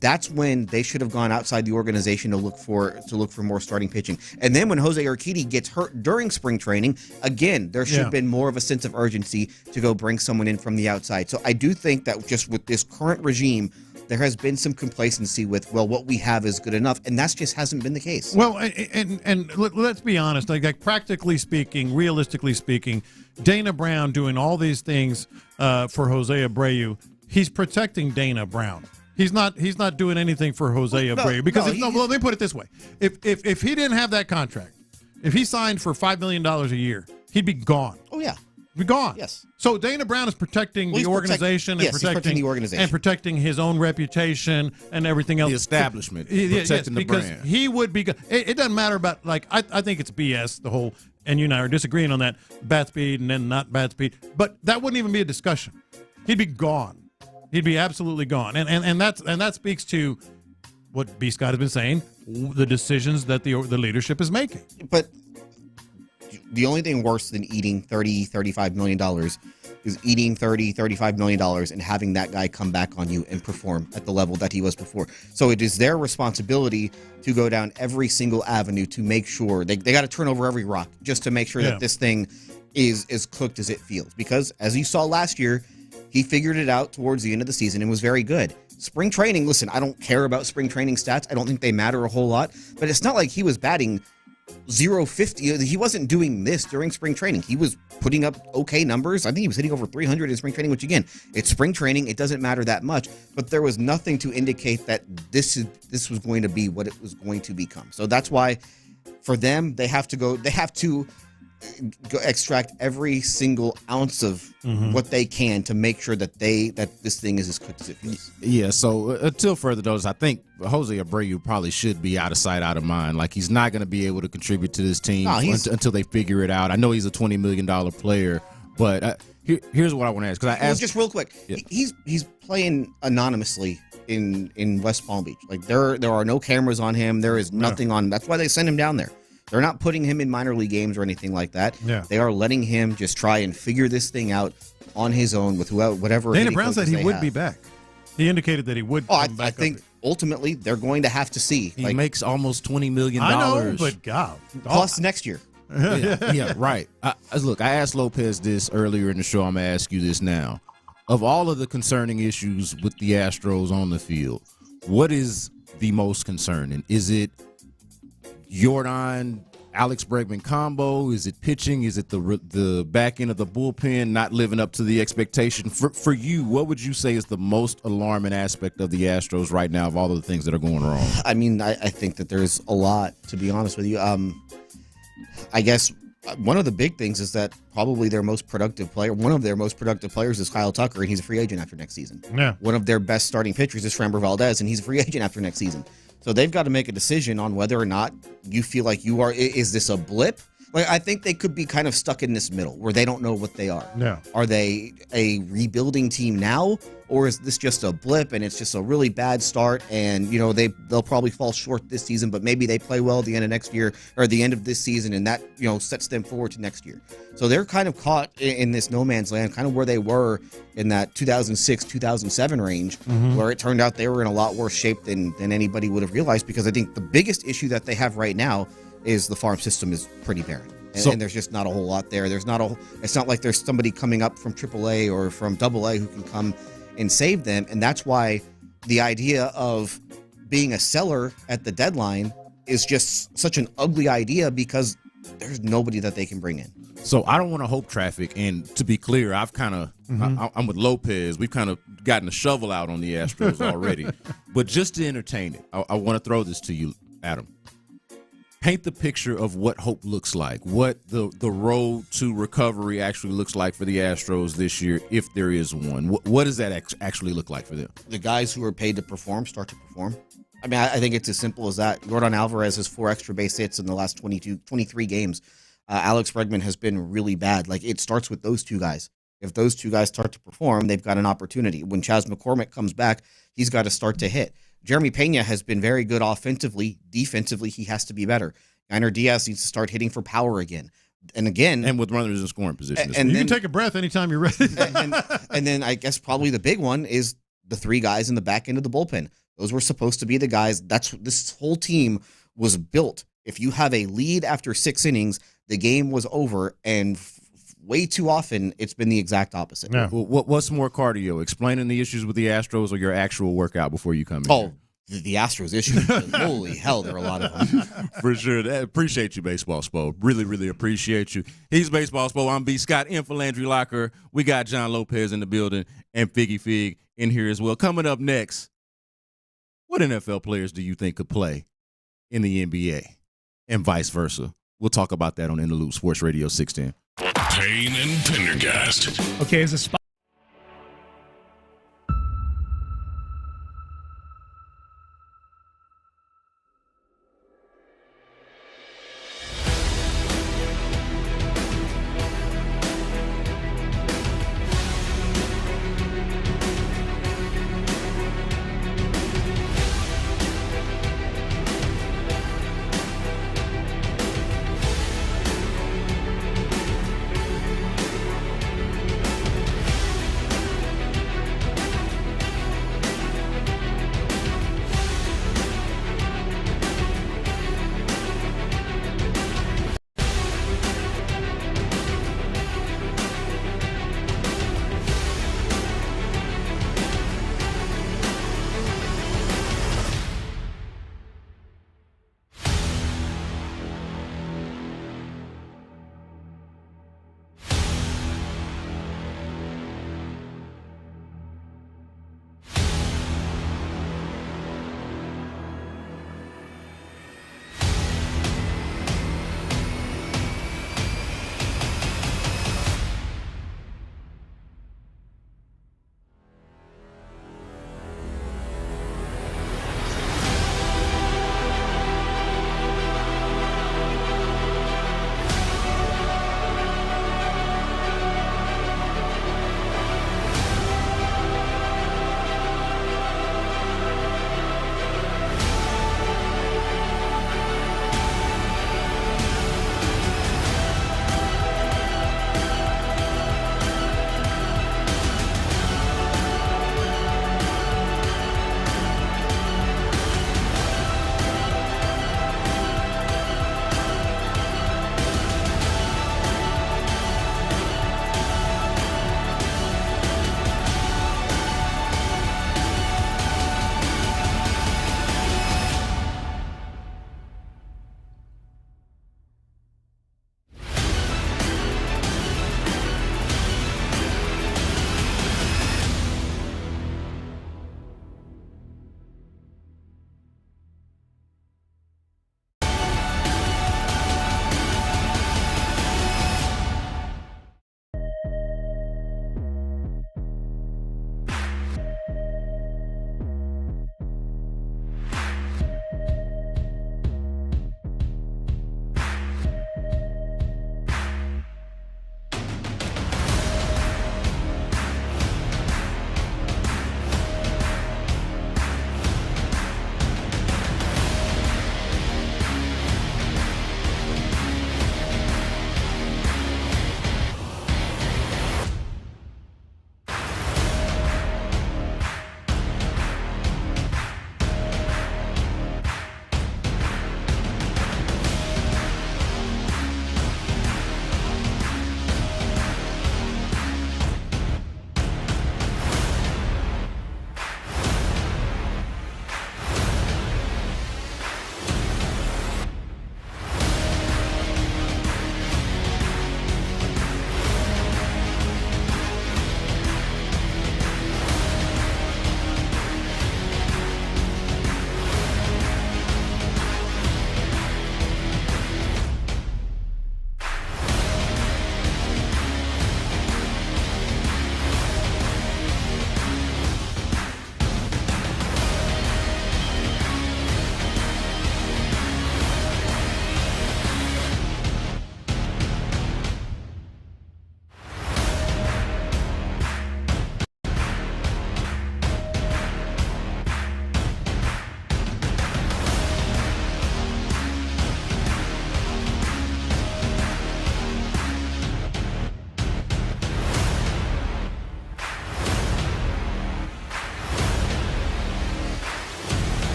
that's when they should have gone outside the organization to look for more starting pitching. And then when Jose Urquidy gets hurt during spring training, again, there should have been more of a sense of urgency to go bring someone in from the outside. So I do think that just with this current regime, there has been some complacency with, what we have is good enough, and that just hasn't been the case. Well, and let's be honest, like practically speaking, realistically speaking, Dana Brown doing all these things for Jose Abreu, he's protecting Dana Brown. He's not doing anything for Jose Abreu because let me put it this way: if he didn't have that contract, if he signed for $5 million a year, he'd be gone. Oh yeah, be gone. Yes. So Dana Brown is protecting the organization and protecting the organization and protecting his own reputation and everything else. The establishment, protecting the because brand. He would be. It doesn't matter about I think it's BS the whole. And you and I are disagreeing on that bat speed and then not bat speed, but that wouldn't even be a discussion. He'd be gone. He'd be absolutely gone, and that speaks to what B. Scott has been saying, the decisions that the leadership is making. But the only thing worse than eating $30-35 million is eating $30-35 million and having that guy come back on you and perform at the level that he was before. So it is their responsibility to go down every single avenue to make sure they got to turn over every rock just to make sure that this thing is as cooked as it feels. Because as you saw last year, he figured it out towards the end of the season and was very good. Spring training, listen, I don't care about spring training stats. I don't think they matter a whole lot. But it's not like he was batting .050. He wasn't doing this during spring training. He was putting up okay numbers. I think he was hitting over 300 in spring training, which, again, it's spring training. It doesn't matter that much. But there was nothing to indicate that this was going to be what it was going to become. So that's why, for them, they have to extract every single ounce of what they can to make sure that this thing is as cooked as it feels. Yeah, so until further notice, I think Jose Abreu probably should be out of sight, out of mind. Like, he's not going to be able to contribute to this team until they figure it out. I know he's a $20 million player, but here's what I want to ask. Because I asked, just real quick, he's playing anonymously in West Palm Beach. Like, there are no cameras on him. There is nothing on. That's why they send him down there. They're not putting him in minor league games or anything like that. Yeah. They are letting him just try and figure this thing out on his own with whatever. Dana Brown said he would be back. He indicated that he would come back. I think ultimately they're going to have to see. He makes almost $20 million. I know, but God. Plus next year. Yeah, right. Look, I asked Lopez this earlier in the show. I'm going to ask you this now. Of all of the concerning issues with the Astros on the field, what is the most concerning? Is it Jordan, Alex Bregman combo? Is it pitching? Is it the back end of the bullpen not living up to the expectation? For you, what would you say is the most alarming aspect of the Astros right now of all of the things that are going wrong? I mean, I think that there's a lot, to be honest with you. I guess one of the big things is that probably their most productive player, one of their most productive players is Kyle Tucker, and he's a free agent after next season. Yeah. One of their best starting pitchers is Framber Valdez, and he's a free agent after next season. So they've got to make a decision on whether or not you feel like you are, is this a blip? Like, I think they could be kind of stuck in this middle where they don't know what they are. No. Are they a rebuilding team now, or is this just a blip and it's just a really bad start and, you know, they'll probably fall short this season, but maybe they play well at the end of next year or the end of this season, and that, you know, sets them forward to next year. So they're kind of caught in this no man's land, kind of where they were in that 2006, 2007 range, where it turned out they were in a lot worse shape than anybody would have realized, because I think the biggest issue that they have right now is the farm system is pretty barren. And there's just not a whole lot there. It's not like there's somebody coming up from AAA or from AA who can come and save them. And that's why the idea of being a seller at the deadline is just such an ugly idea, because there's nobody that they can bring in. So I don't want to hope traffic. And to be clear, I've kind of, I'm with Lopez. We've kind of gotten a shovel out on the Astros already. But just to entertain it, I want to throw this to you, Adam. Paint the picture of what hope looks like, what the road to recovery actually looks like for the Astros this year, if there is one. What does that actually look like for them? The guys who are paid to perform start to perform. I mean, I think it's as simple as that. Jordan Alvarez has 4 extra base hits in the last 23 games. Alex Bregman has been really bad. Like, it starts with those two guys. If those two guys start to perform, they've got an opportunity. When Chas McCormick comes back, he's got to start to hit. Jeremy Pena has been very good offensively. Defensively, he has to be better. Yainer Diaz needs to start hitting for power again. And with runners in scoring position. And you can take a breath anytime you're ready. and then I guess probably the big one is the 3 guys in the back end of the bullpen. Those were supposed to be the guys. This whole team was built. If you have a lead after 6 innings, the game was over, and way too often it's been the exact opposite. Yeah. What's more cardio, explaining the issues with the Astros or your actual workout before you come in? Oh, the Astros issues. Holy hell, there are a lot of them. For sure. Appreciate you, Baseball Spo. Really, really appreciate you. He's Baseball Spo. I'm B. Scott in for Landry Locker. We got John Lopez in the building and Figgy Fig in here as well. Coming up next, what NFL players do you think could play in the NBA and vice versa? We'll talk about that on In the Loop, Sports Radio 610. Payne and Pendergast. Okay, as a spot.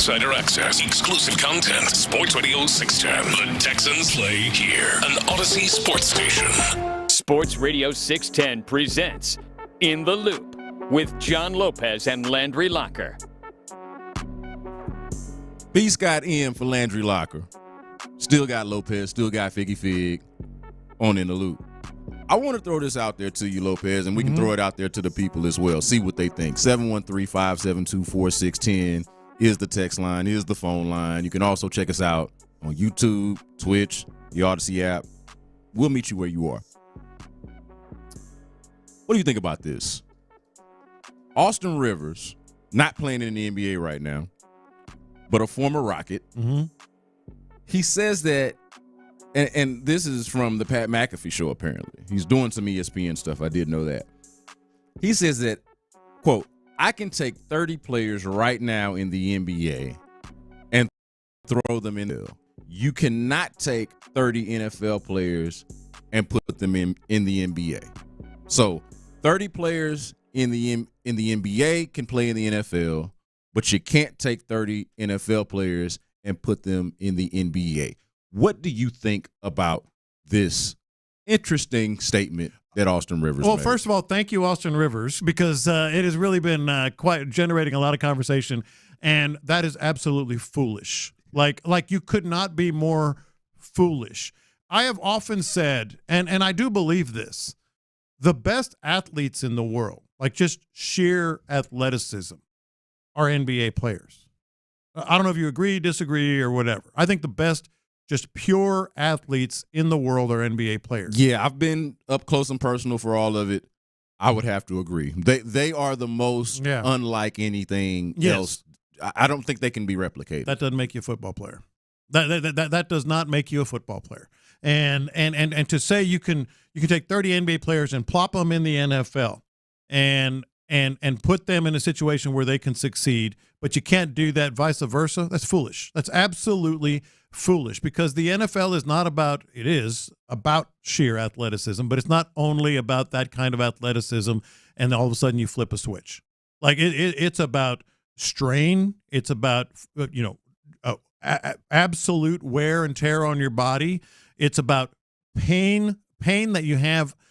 Insider access, exclusive content. Sports Radio 610. The Texans play here. An Odyssey sports station. Sports Radio 610 presents In the Loop with John Lopez and Landry Locker. Beast got in for Landry Locker. Still got Lopez, still got Figgy Fig on In the Loop. I want to throw this out there to you, Lopez, and we can throw it out there to the people as well. See what they think. 713-572-4610 is the text line, is the phone line. You can also check us out on YouTube, Twitch, the Odyssey app. We'll meet you where you are. What do you think about this? Austin Rivers, not playing in the NBA right now, but a former Rocket. He says that, and this is from the Pat McAfee show, apparently. He's doing some ESPN stuff. I did know that. He says that, quote, I can take 30 players right now in the NBA and throw them in the NFL. You cannot take 30 NFL players and put them in the NBA. So 30 players in the NBA can play in the NFL, but you can't take 30 NFL players and put them in the NBA. What do you think about this interesting statement that Austin Rivers made? First of all, thank you, Austin Rivers, because it has really been quite generating a lot of conversation, and that is absolutely foolish. Like you could not be more foolish. I have often said, and I do believe this, the best athletes in the world, like just sheer athleticism, are NBA players. I don't know if you agree, disagree, or whatever. I think the best just pure athletes in the world are NBA players. Yeah, I've been up close and personal for all of it. I would have to agree. They are the most unlike anything else. I don't think they can be replicated. That doesn't make you a football player. That does not make you a football player. And to say you can take 30 NBA players and plop them in the NFL and put them in a situation where they can succeed, but you can't do that vice versa, that's foolish. That's absolutely foolish, because the NFL is not about – it is about sheer athleticism, but it's not only about that kind of athleticism and all of a sudden you flip a switch. Like it's about strain. It's about, absolute wear and tear on your body. It's about pain that you have –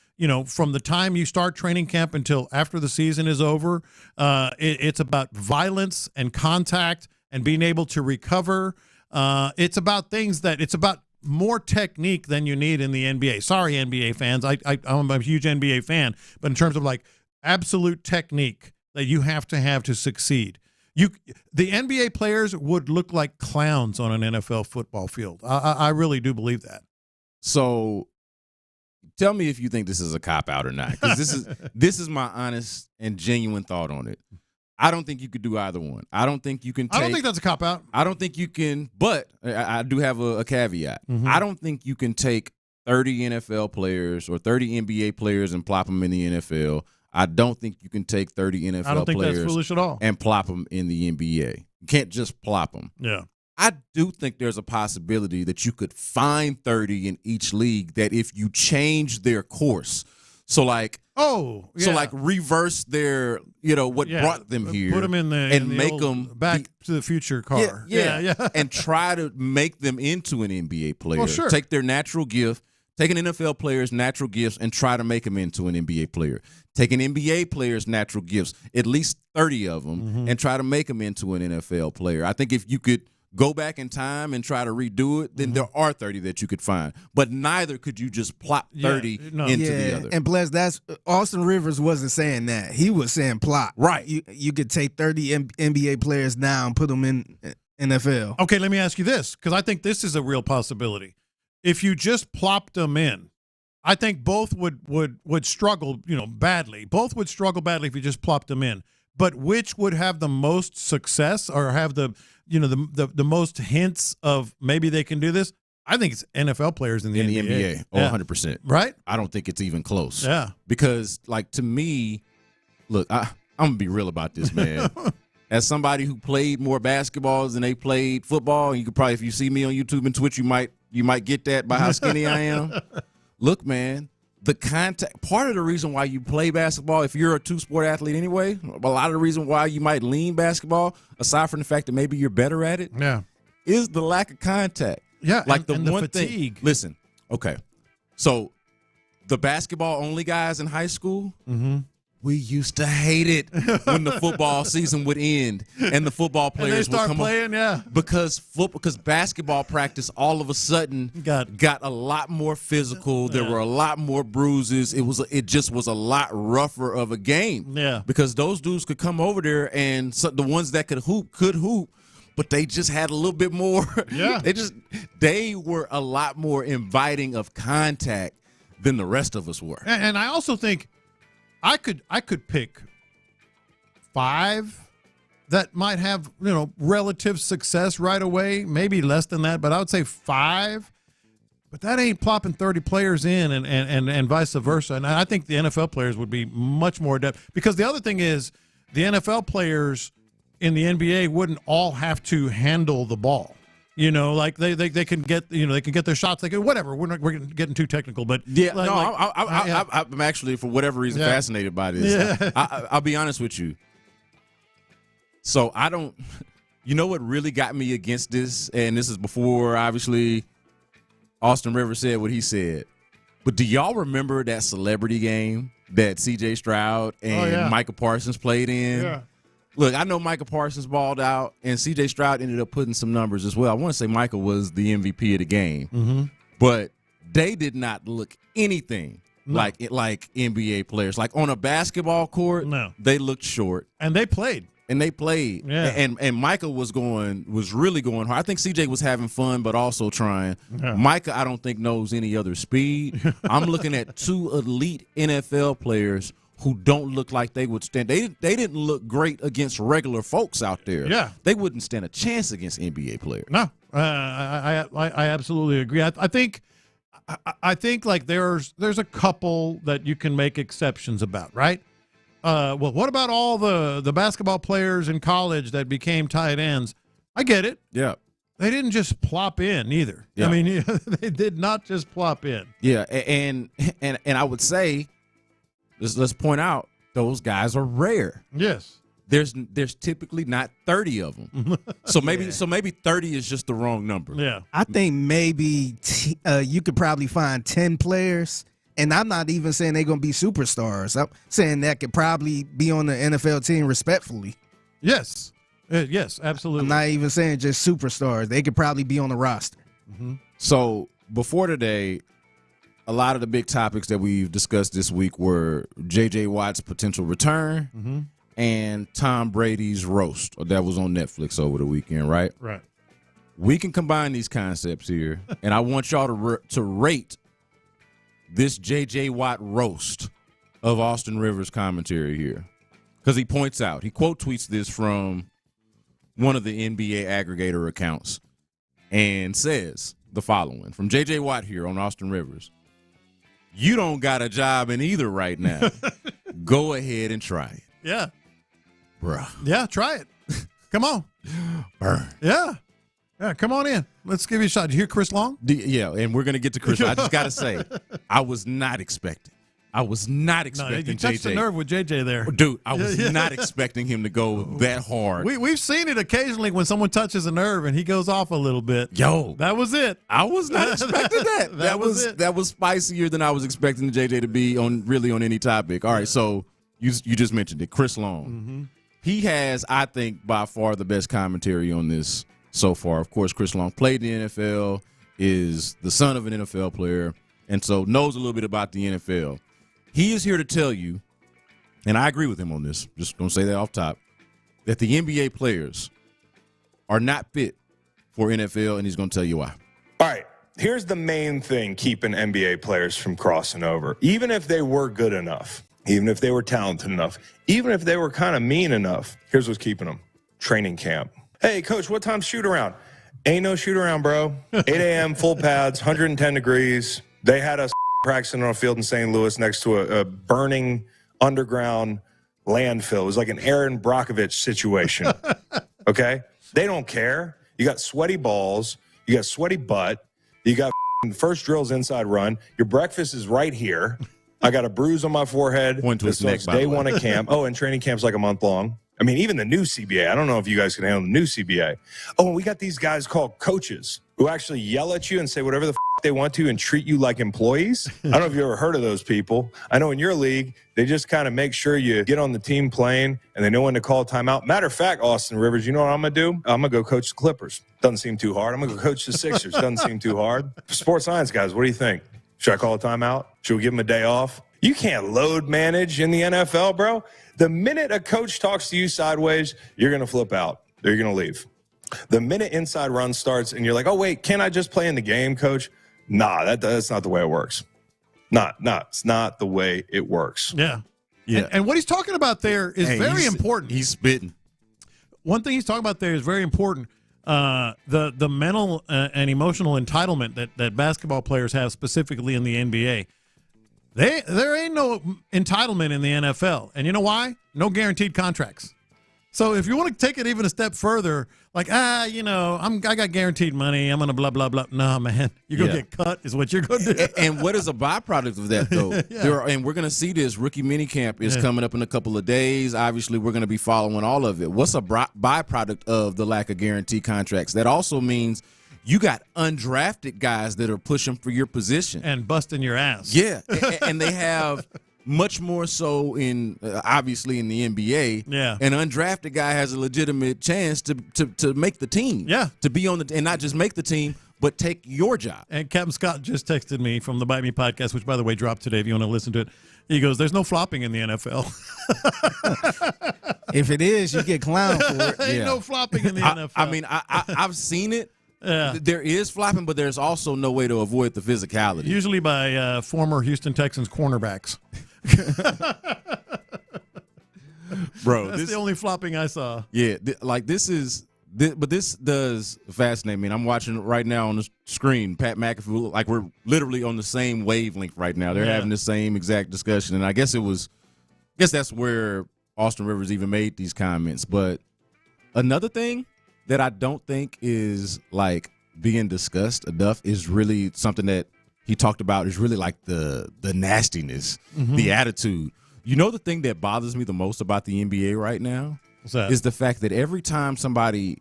from the time you start training camp until after the season is over. It's about violence and contact and being able to recover. It's about it's about more technique than you need in the NBA. Sorry, NBA fans. I'm a huge NBA fan, but in terms of like absolute technique that you have to succeed. The NBA players would look like clowns on an NFL football field. I really do believe that. So tell me if you think this is a cop-out or not, because this is my honest and genuine thought on it. I don't think you could do either one. I don't think you can take – I don't think that's a cop-out. I don't think you can – but I do have a caveat. I don't think you can take 30 NFL players or 30 NBA players and plop them in the NFL. I don't think you can take 30 NFL players I don't think that's foolish at all. And plop them in the NBA. You can't just plop them. Yeah. I do think there's a possibility that you could find 30 in each league that if you change their course. So reverse their, what brought them here. Put them in make them Back to the Future car. Yeah. And try to make them into an NBA player. Well, sure. Take their natural gift, take an NFL player's natural gifts and try to make them into an NBA player. Take an NBA player's natural gifts, at least 30 of them, and try to make them into an NFL player. I think if you could go back in time and try to redo it, then there are 30 that you could find. But neither could you just plop 30 into the other. And plus, that's Austin Rivers wasn't saying that. He was saying plop. Right. You could take 30 NBA players now and put them in NFL. Okay, let me ask you this, because I think this is a real possibility. If you just plopped them in, I think both would struggle, badly. Both would struggle badly if you just plopped them in. But which would have the most success or have the most hints of maybe they can do this? I think it's NFL players in the NBA. Oh, 100%. Right? I don't think it's even close. Yeah. Because, to me, look, I'm going to be real about this, man. As somebody who played more basketballs than they played football, you could probably, if you see me on YouTube and Twitch, you might get that by how skinny I am. Look, man, the contact, part of the reason why you play basketball, if you're a two-sport athlete anyway, a lot of the reason why you might lean basketball, aside from the fact that maybe you're better at it, is the lack of contact. Yeah, like and the the one fatigue. thing. Listen, okay, so the basketball-only guys in high school, we used to hate it when the football season would end and the football players would come playing, because basketball practice all of a sudden got a lot more physical. There were a lot more bruises. It just was a lot rougher of a game. Yeah, because those dudes could come over there and the ones that could hoop, but they just had a little bit more. Yeah, they were a lot more inviting of contact than the rest of us were. And I also think I could pick 5 that might have, relative success right away, maybe less than that, but I would say 5. But that ain't plopping 30 players in and vice versa. And I think the NFL players would be much more adept, because the other thing is the NFL players in the NBA wouldn't all have to handle the ball. Like they can get they can get their shots. They can whatever. We're getting too technical, but I'm actually, for whatever reason, fascinated by this. Yeah. I'll be honest with you. So I don't. You know what really got me against this, and this is before obviously Austin Rivers said what he said. But do y'all remember that celebrity game that C.J. Stroud and Micah Parsons played in? Yeah. Look, I know Micah Parsons balled out, and C.J. Stroud ended up putting some numbers as well. I want to say Micah was the MVP of the game, but they did not look anything like NBA players. Like on a basketball court, they looked short, and they played. Yeah. And Micah was really going hard. I think CJ was having fun, but also trying. Yeah. Micah, I don't think, knows any other speed. I'm looking at 2 elite NFL players who don't look like they would stand. They didn't look great against regular folks out there. Yeah. They wouldn't stand a chance against NBA players. No, I absolutely agree. I think like there's a couple that you can make exceptions about, right? Well, what about all the basketball players in college that became tight ends? I get it. Yeah. They didn't just plop in either. Yeah. I mean, they did not just plop in. Yeah, and I would say, let's point out, those guys are rare. Yes. There's typically not 30 of them. So maybe 30 is just the wrong number. Yeah. I think maybe you could probably find 10 players, and I'm not even saying they're going to be superstars. I'm saying that could probably be on the NFL team respectfully. Yes. Yes, absolutely. I'm not even saying just superstars. They could probably be on the roster. Mm-hmm. So before today, a lot of the big topics that we've discussed this week were J.J. Watt's potential return and Tom Brady's roast that was on Netflix over the weekend, right? Right. We can combine these concepts here, and I want y'all to rate this J.J. Watt roast of Austin Rivers' commentary here, because he points out, he quote tweets this from one of the NBA aggregator accounts and says the following from J.J. Watt here on Austin Rivers. You don't got a job in either right now. Go ahead and try it. Yeah. Bruh. Yeah, try it. Come on. Burn. Yeah. Yeah, come on in. Let's give you a shot. Did you hear Chris Long? Yeah, and we're going to get to Chris. I just got to say, I was not expecting JJ. You touched the nerve with JJ there. Dude, I was not expecting him to go that hard. We've seen it occasionally when someone touches a nerve and he goes off a little bit. Yo. That was it. I was not expecting that. That was spicier than I was expecting JJ to be on any topic. All right, so you just mentioned it. Chris Long. Mm-hmm. He has, I think, by far the best commentary on this so far. Of course, Chris Long played in the NFL, is the son of an NFL player, and so knows a little bit about the NFL. He is here to tell you, and I agree with him on this, just going to say that off top, that the NBA players are not fit for NFL, and he's going to tell you why. All right, here's the main thing keeping NBA players from crossing over. Even if they were good enough, even if they were talented enough, even if they were kind of mean enough, here's what's keeping them. Training camp. Hey, coach, what time's shoot around? Ain't no shoot around, bro. 8 a.m., full pads, 110 degrees. They had us practicing on a field in St. Louis next to a burning underground landfill. It was like an Aaron Brockovich situation, okay? They don't care. You got sweaty balls. You got sweaty butt. You got first drills inside run. Your breakfast is right here. I got a bruise on my forehead. Went to his neck, by day the way. one of camp. Oh, and training camp's like a month long. I mean, even the new CBA. I don't know if you guys can handle the new CBA. Oh, and we got these guys called coaches who actually yell at you and say whatever the they want to and treat you like employees. I don't know if you ever heard of those people. I know in your league, they just kind of make sure you get on the team plane and they know when to call timeout. Matter of fact, Austin Rivers, you know what I'm going to do? I'm going to go coach the Clippers. Doesn't seem too hard. I'm going to go coach the Sixers. Doesn't seem too hard. Sports science guys, what do you think? Should I call a timeout? Should we give them a day off? You can't load manage in the NFL, bro. The minute a coach talks to you sideways, you're going to flip out. You're going to leave. The minute inside run starts and you're like, oh, wait, can't I just play in the game, coach? Nah, that's not the way it works. It's not the way it works. Yeah. Yeah. And what he's talking about there is very important. He's spitting. One thing he's talking about there is very important. The mental and emotional entitlement that basketball players have specifically in the NBA. There ain't no entitlement in the NFL. And you know why? No guaranteed contracts. So if you want to take it even a step further, like, I got guaranteed money, I'm going to blah, blah, blah. No, man, you're going to get cut is what you're going to do. And what is a byproduct of that, though? And we're going to see this. Rookie minicamp is coming up in a couple of days. Obviously, we're going to be following all of it. What's a byproduct of the lack of guaranteed contracts? That also means you got undrafted guys that are pushing for your position. And busting your ass. Yeah, and they have much more so in obviously in the NBA. Yeah, an undrafted guy has a legitimate chance to make the team. Yeah, to be on the and not just make the team, but take your job. And Captain Scott just texted me from the Bite Me podcast, which by the way dropped today. If you want to listen to it, he goes, "There's no flopping in the NFL." If it is, you get clowned for it. Ain't no flopping in the NFL. I mean, I've seen it. Yeah. There is flopping, but there's also no way to avoid the physicality. Usually by former Houston Texans cornerbacks. Bro, that's the only flopping I saw. Yeah, but this does fascinate me. And I'm watching it right now on the screen. Pat McAfee, like we're literally on the same wavelength right now. They're having the same exact discussion, and I guess that's where Austin Rivers even made these comments. But another thing that I don't think is like being discussed enough is really something that he talked about is really like the nastiness, the attitude. You know, the thing that bothers me the most about the NBA right now is the fact that every time somebody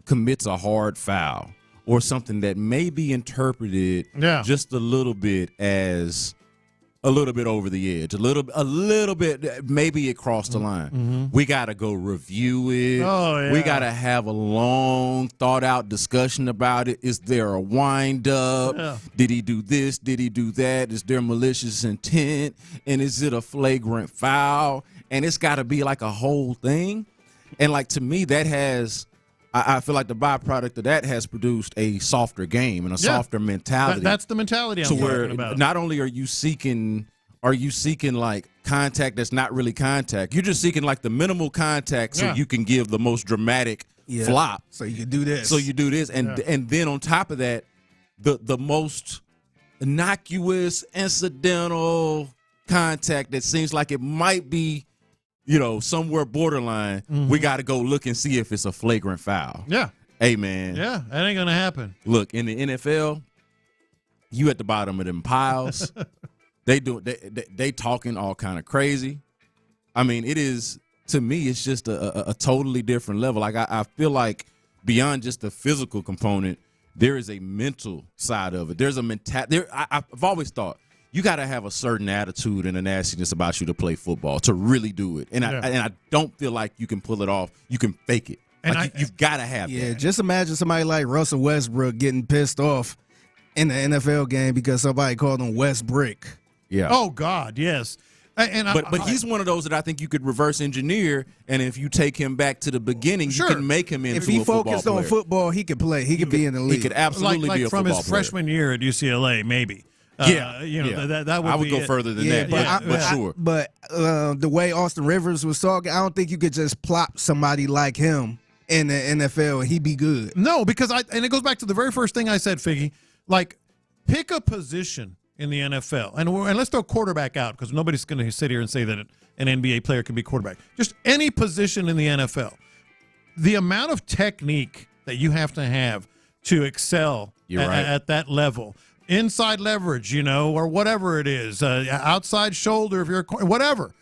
commits a hard foul or something that may be interpreted just a little bit as a little bit over the edge, a little bit, maybe it crossed the line. We got to go review it. Oh, yeah. We got to have a long, thought-out discussion about it. Is there a wind-up? Yeah. Did he do this? Did he do that? Is there malicious intent? And is it a flagrant foul? And it's got to be like a whole thing. And, like, to me, that has – I feel like the byproduct of that has produced a softer game and a softer mentality. That's the mentality I'm talking about. Not only are you seeking like contact that's not really contact, you're just seeking like the minimal contact so you can give the most dramatic flop. So you can do this. So you do this, and then on top of that, the most innocuous, incidental contact that seems like it might be, somewhere borderline, we got to go look and see if it's a flagrant foul. Yeah. Hey, man. Yeah, that ain't going to happen. Look, in the NFL, you at the bottom of them piles. They talking all kind of crazy. I mean, it is, to me, it's just a totally different level. Like, I feel like beyond just the physical component, there is a mental side of it. There's a I've always thought, you got to have a certain attitude and a nastiness about you to play football, to really do it. And I don't feel like you can pull it off. You can fake it. And you've got to have that. Yeah, just imagine somebody like Russell Westbrook getting pissed off in the NFL game because somebody called him West Brick. Yeah. Oh, God, yes. But he's one of those that I think you could reverse engineer, and if you take him back to the beginning, you can make him into a football player. If he focused on football, he could play. He could be in the league. He could absolutely be a football player. From his freshman year at UCLA, maybe. That would I would go further than that. But sure. But the way Austin Rivers was talking, I don't think you could just plop somebody like him in the NFL and he'd be good. No, because and it goes back to the very first thing I said, Figgy. Like, pick a position in the NFL, and let's throw quarterback out because nobody's going to sit here and say that an NBA player can be quarterback. Just any position in the NFL. The amount of technique that you have to excel at that level inside leverage, or whatever it is, outside shoulder if you're whatever,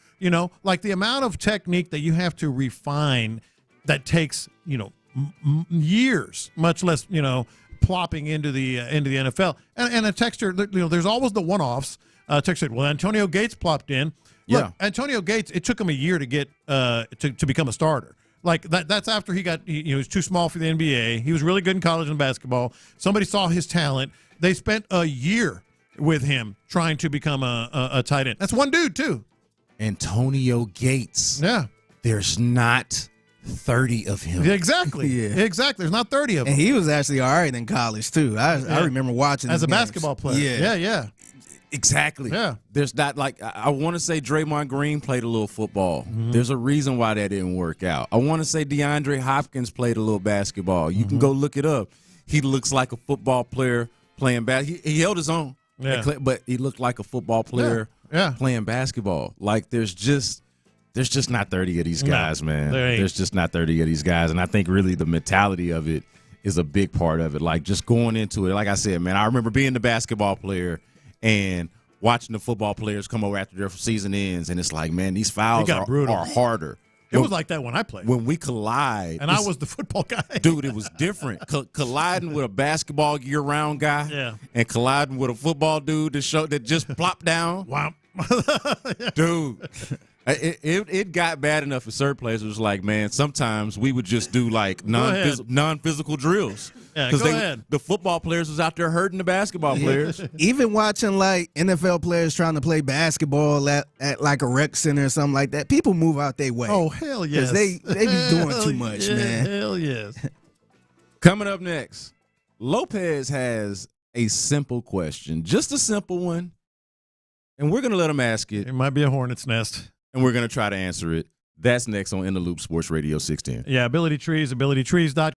like the amount of technique that you have to refine that takes, years, much less, plopping into the NFL. And a texter, there's always the one-offs. Texter said, well, Antonio Gates plopped in. Look, Antonio Gates, it took him a year to get to become a starter. Like that's after he was too small for the NBA. He was really good in college and basketball. Somebody saw his talent. They spent a year with him trying to become a tight end. That's one dude too. Antonio Gates. Yeah. There's not 30 of him. Exactly. Exactly. There's not 30 of them. And he was actually all right in college too. I remember watching as a games. basketball player. Yeah. Exactly. Yeah. There's not I want to say Draymond Green played a little football. Mm-hmm. There's a reason why that didn't work out. I want to say DeAndre Hopkins played a little basketball. You can go look it up. He looks like a football player playing basketball. He held his own. Yeah. But he looked like a football player playing basketball. Like there's just not 30 of these guys, man. There's just not 30 of these guys. And I think really the mentality of it is a big part of it. Like just going into it, like I said, man, I remember being the basketball player and watching the football players come over after their season ends, and it's like, man, these fouls are harder. It was like that when I played. When we collide. And I was the football guy. Dude, it was different. Colliding with a basketball year-round guy and colliding with a football dude that just plopped down. Wow. Dude. It got bad enough for certain players. It was like, man, sometimes we would just do like non-physical drills. Yeah, go ahead. The football players was out there hurting the basketball players. Even watching like NFL players trying to play basketball at like a rec center or something like that, people move out their way. Oh, hell yes. Because they be doing too much, man. Hell yes. Coming up next, Lopez has a simple question, just a simple one, and we're going to let him ask it. It might be a hornet's nest. And we're going to try to answer it. That's next on In the Loop Sports Radio 610. Yeah, Ability Trees, abilitytrees.com.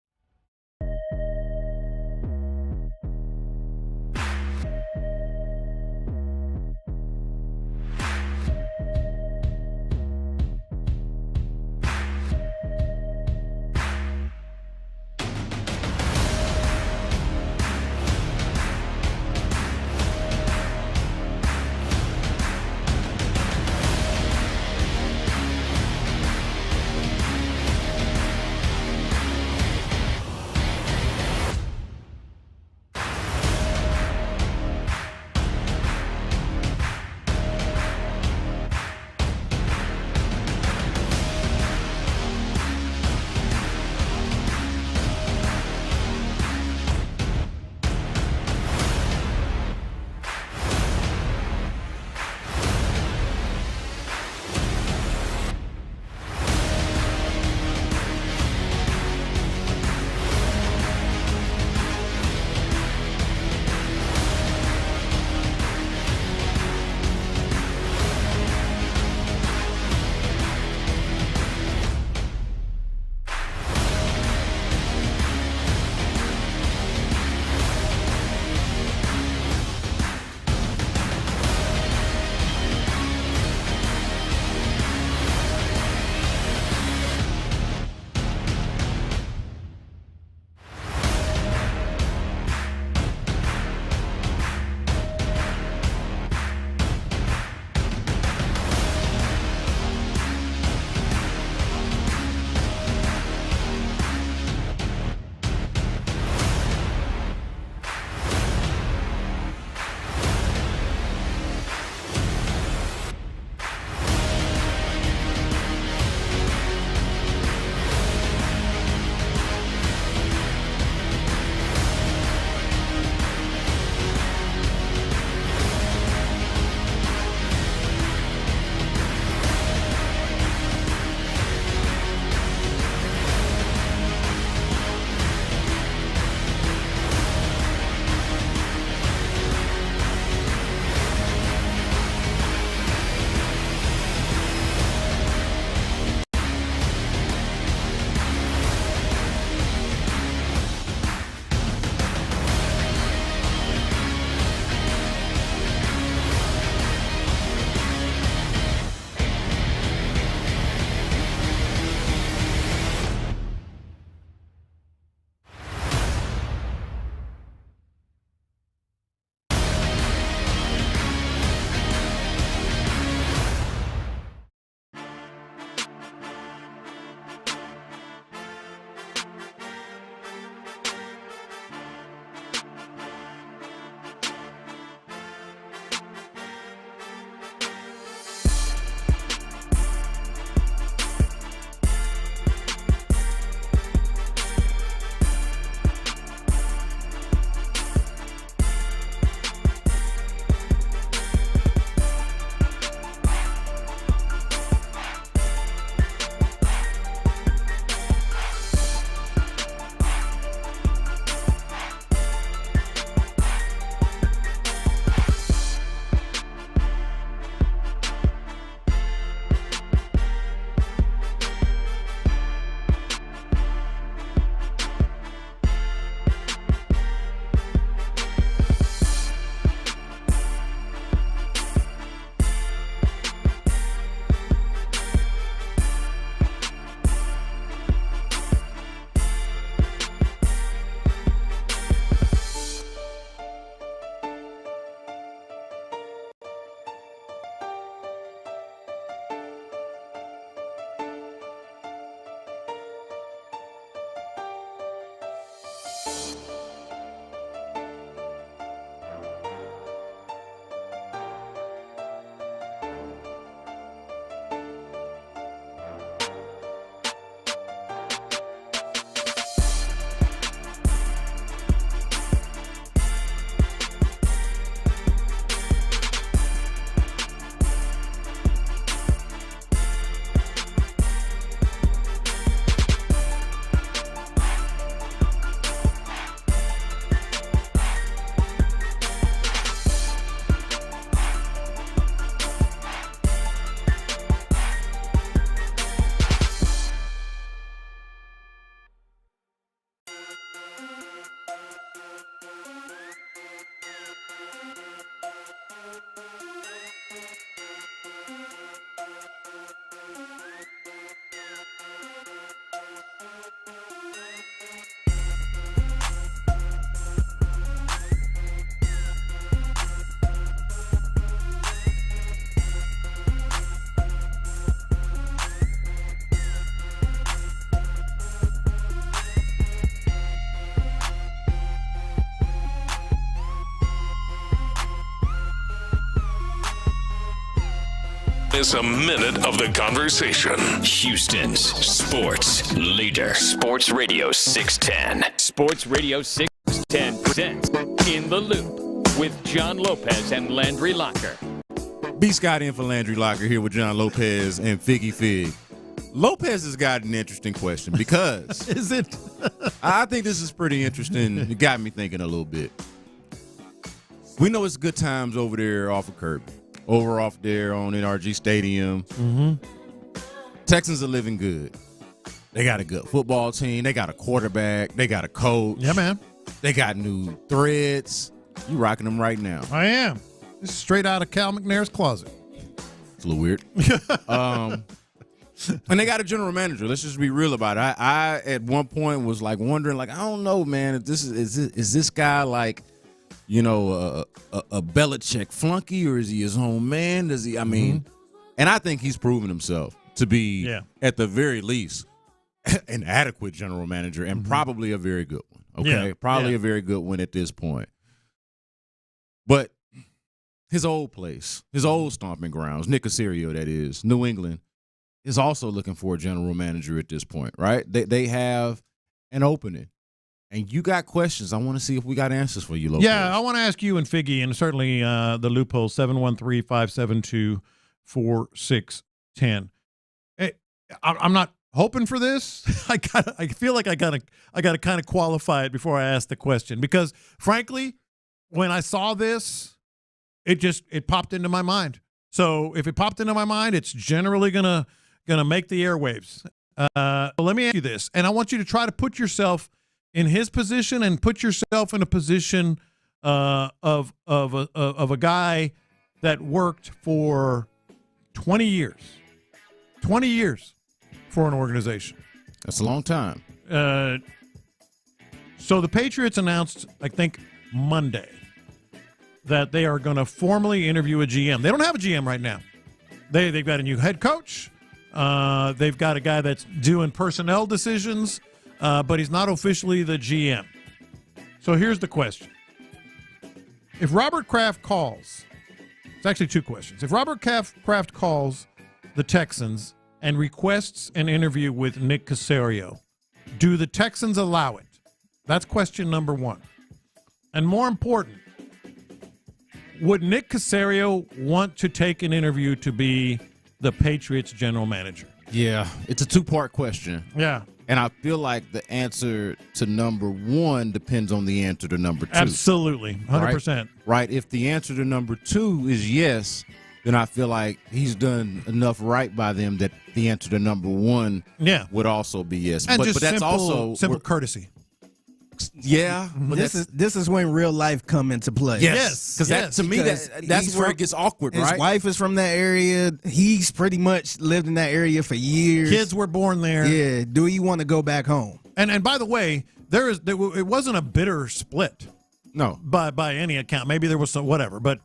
miss a minute of the conversation. Houston's sports leader. Sports Radio 610. Sports Radio 610 presents In the Loop with John Lopez and Landry Locker. B. Scott in for Landry Locker here with John Lopez and Figgy Fig. Lopez has got an interesting question because is it? I think this is pretty interesting. It got me thinking a little bit. We know it's good times over there off of Kirby, off there on NRG Stadium. Mm-hmm. Texans are living good. They got a good football team. They got a quarterback. They got a coach. Yeah, man. They got new threads. You rocking them right now. I am. This is straight out of Cal McNair's closet. It's a little weird. And they got a general manager. Let's just be real about it. I at one point was like wondering, like, I don't know, man, if this is this guy like, you know, a Belichick flunky, or is he his own man? Does he? I mean, and I think he's proven himself to be, at the very least, an adequate general manager and probably a very good one. Okay, probably a very good one at this point. But his old place, his old stomping grounds, Nick Caserio, that is, New England, is also looking for a general manager at this point, right? They have an opening. And you got questions. I want to see if we got answers for you, Lopez. Yeah, I want to ask you and Figgy, and certainly the loophole, 713-572-4610. Hey, I'm not hoping for this. I feel like I gotta kind of qualify it before I ask the question, because frankly, when I saw this, it popped into my mind. So if it popped into my mind, it's generally gonna make the airwaves. Let me ask you this, and I want you to try to put yourself in his position and put yourself in a position of a guy that worked for 20 years. 20 years for an organization. That's a long time. So the Patriots announced, I think, Monday, that they are going to formally interview a GM. They don't have a GM right now. They've got a new head coach. They've got a guy that's doing personnel decisions, but he's not officially the GM. So here's the question. If Robert Kraft calls, it's actually two questions. If Robert Kraft calls the Texans and requests an interview with Nick Caserio, do the Texans allow it? That's question number one. And more important, would Nick Caserio want to take an interview to be the Patriots general manager? Yeah, it's a two-part question. Yeah. And I feel like the answer to number one depends on the answer to number two. Absolutely, 100%. Right? If the answer to number two is yes, then I feel like he's done enough right by them that the answer to number one would also be yes. And but just that's also simple courtesy. Yeah, but this is when real life come into play. Yes, because to me that's where it gets awkward. His right? wife is from that area. He's pretty much lived in that area for years. Kids were born there. Yeah. Do you want to go back home? And by the way, it wasn't a bitter split. No, by any account. Maybe there was some whatever, but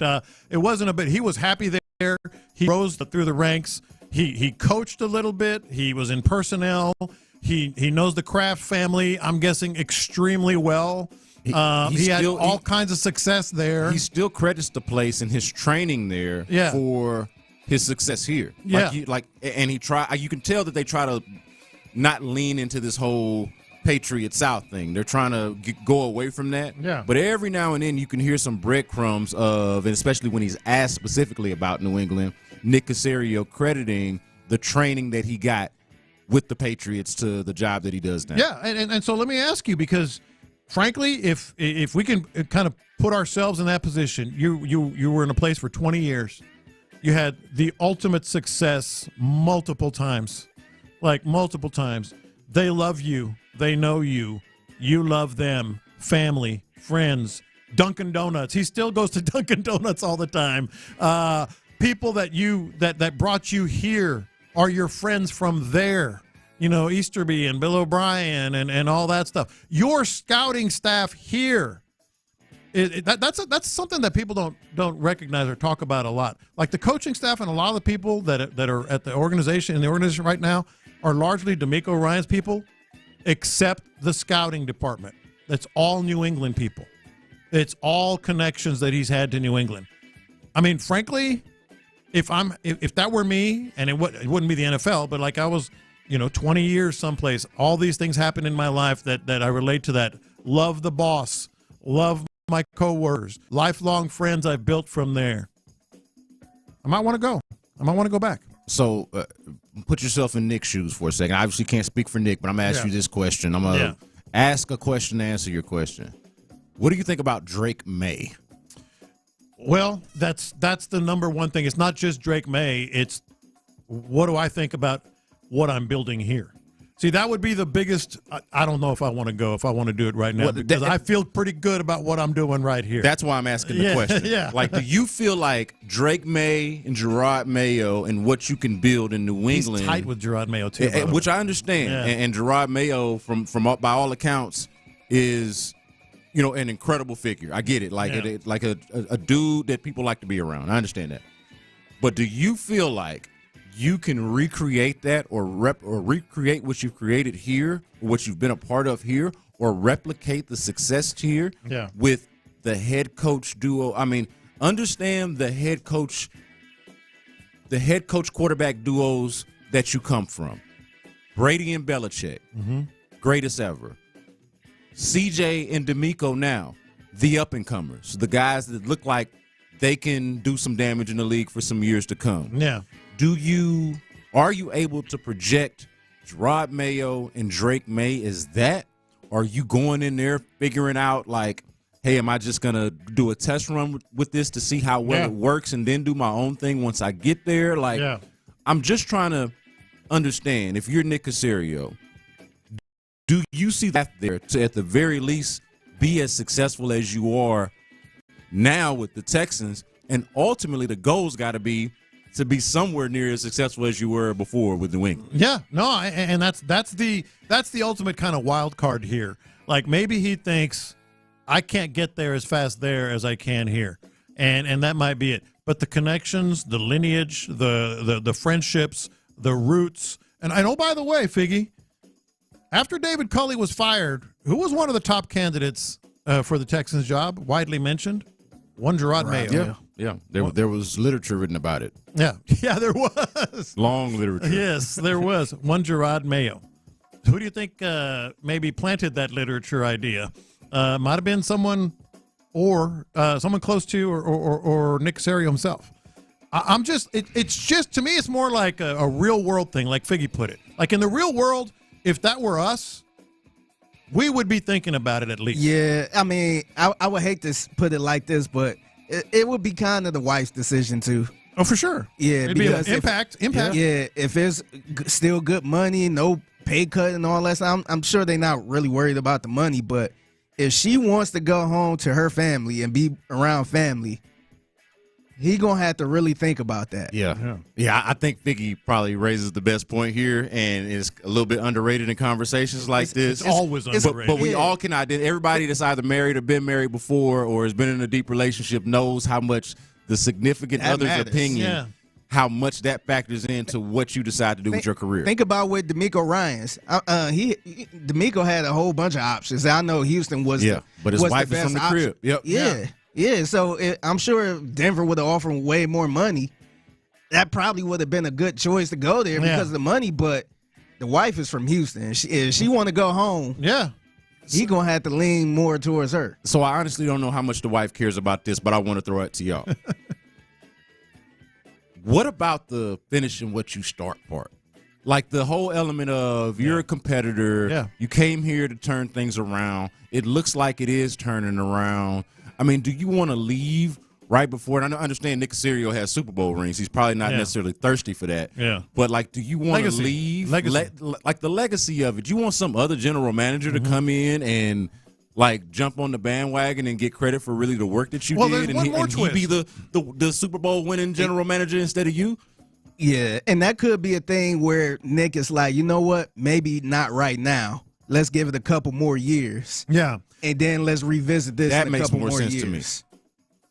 it wasn't a bit. He was happy there. He rose through the ranks. He coached a little bit. He was in personnel. He knows the Kraft family, I'm guessing, extremely well. He had all kinds of success there. He still credits the place and his training there for his success here. Yeah. And he you can tell that they try to not lean into this whole Patriot South thing. They're trying to go away from that. Yeah. But every now and then you can hear some breadcrumbs of, and especially when he's asked specifically about New England, Nick Caserio crediting the training that he got with the Patriots to the job that he does now. Yeah, and so let me ask you, because frankly, if we can kind of put ourselves in that position, you were in a place for 20 years. You had the ultimate success multiple times. They love you. They know you. You love them. Family, friends, Dunkin' Donuts. He still goes to Dunkin' Donuts all the time. People that brought you here are your friends from there, Easterby and Bill O'Brien and all that stuff. Your scouting staff here, that's something that people don't recognize or talk about a lot. Like the coaching staff and a lot of the people that are at the organization right now are largely D'Amico Ryan's people, except the scouting department. That's all New England people. It's all connections that he's had to New England. I mean, frankly, if that were me, and it wouldn't be the NFL, but like I was, 20 years someplace, all these things happen in my life that I relate to that. Love the boss, love my coworkers, lifelong friends I've built from there. I might want to go. I might want to go back. So put yourself in Nick's shoes for a second. I obviously can't speak for Nick, but I'm going to ask you this question. I'm going to ask a question to answer your question. What do you think about Drake May? Well, that's the number one thing. It's not just Drake May. It's what do I think about what I'm building here? See, that would be the biggest. I don't know if I want to go, if I want to do it right now, because I feel pretty good about what I'm doing right here. That's why I'm asking the question. Yeah. Like, do you feel like Drake May and Gerard Mayo and what you can build in New England? He's tight with Gerard Mayo, too. Which I understand. Yeah. And Gerard Mayo, from by all accounts, is an incredible figure. I get it. Like a dude that people like to be around. I understand that. But do you feel like you can recreate that or recreate what you've created here, or what you've been a part of here, or replicate the success here with the head coach duo? I mean, understand the head coach quarterback duos that you come from. Brady and Belichick, greatest ever. CJ and DeMeco now, the up-and-comers, the guys that look like they can do some damage in the league for some years to come. Yeah. Are you able to project Gerard Mayo and Drake May as that? Or are you going in there figuring out like, hey, am I just going to do a test run with this to see how well it works and then do my own thing once I get there? Like, I'm just trying to understand, if you're Nick Caserio, do you see that there to at the very least be as successful as you are now with the Texans? And ultimately the goal's got to be somewhere near as successful as you were before with New England. Yeah, no, and that's the ultimate kind of wild card here. Like maybe he thinks I can't get there as fast there as I can here, and that might be it. But the connections, the lineage, the friendships, the roots, and oh, by the way, Figgy, after David Culley was fired, who was one of the top candidates for the Texans job, widely mentioned? One Gerard Mayo. Yeah. There was literature written about it. Yeah, there was. Long literature. Yes, there was. One Gerard Mayo. Who do you think maybe planted that literature idea? Might have been someone or someone close to or Nick Caserio himself. It's just, to me, it's more like a real world thing, like Figgy put it. Like in the real world, if that were us, we would be thinking about it at least. Yeah, I mean, I would hate to put it like this, but it would be kind of the wife's decision too. Oh, for sure. Yeah, it'd because be impact. Yeah, if it's still good money, no pay cut and all that stuff, I'm sure they're not really worried about the money. But if she wants to go home to her family and be around family, he gonna have to really think about that. Yeah. I think Figgy probably raises the best point here, and is a little bit underrated in conversations like this. It's always underrated. But we all can identify. Everybody that's either married or been married before or has been in a deep relationship knows how much the significant other's opinion, how much that factors into what you decide to do with your career. Think about with DeMeco Ryans. DeMeco had a whole bunch of options. I know Houston was but his wife is from the crib. Yeah, so I'm sure if Denver would have offered him way more money, that probably would have been a good choice to go there because of the money. But the wife is from Houston. If she want to go home, he going to have to lean more towards her. So I honestly don't know how much the wife cares about this, but I want to throw it to y'all. What about the finishing what you start part? Like the whole element of you're a competitor. You came here to turn things around. It looks like it is turning around. I mean, do you want to leave right before it? I understand Nick Caserio has Super Bowl rings. He's probably not necessarily thirsty for that. Yeah. But, like, do you want to leave? Like the legacy of it. Do you want some other general manager to come in and, like, jump on the bandwagon and get credit for really the work that you did? And he be the Super Bowl winning general manager instead of you? Yeah, and that could be a thing where Nick is like, you know what? Maybe not right now. Let's give it a couple more years. Yeah. And then let's revisit this in a couple more sense to me.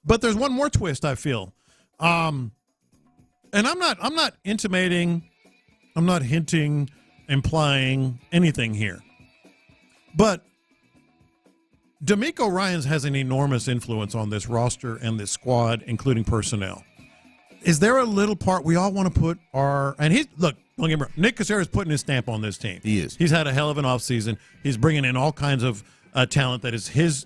But there's one more twist, I feel. And I'm not intimating, I'm not hinting, implying anything here. But DeMeco Ryans has an enormous influence on this roster and this squad, including personnel. Is there a little part we all want to put and he's, look, don't get me wrong, Nick Cassera's putting his stamp on this team. He is. He's had a hell of an offseason. He's bringing in all kinds of talent that is his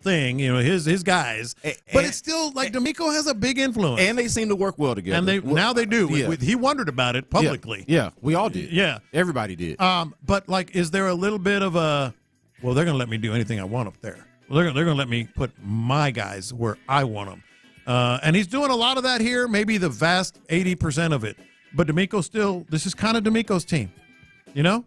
thing, his guys. But it's still like DeMeco has a big influence. And they seem to work well together. And now they do. Yeah. He wondered about it publicly. Yeah, we all did. Yeah. Everybody did. But, like, is there a little bit of they're going to let me do anything I want up there. Well, they're going to let me put my guys where I want them. And he's doing a lot of that here, maybe the vast 80% of it. But DeMeco still, this is kind of DeMeco's team, Yeah.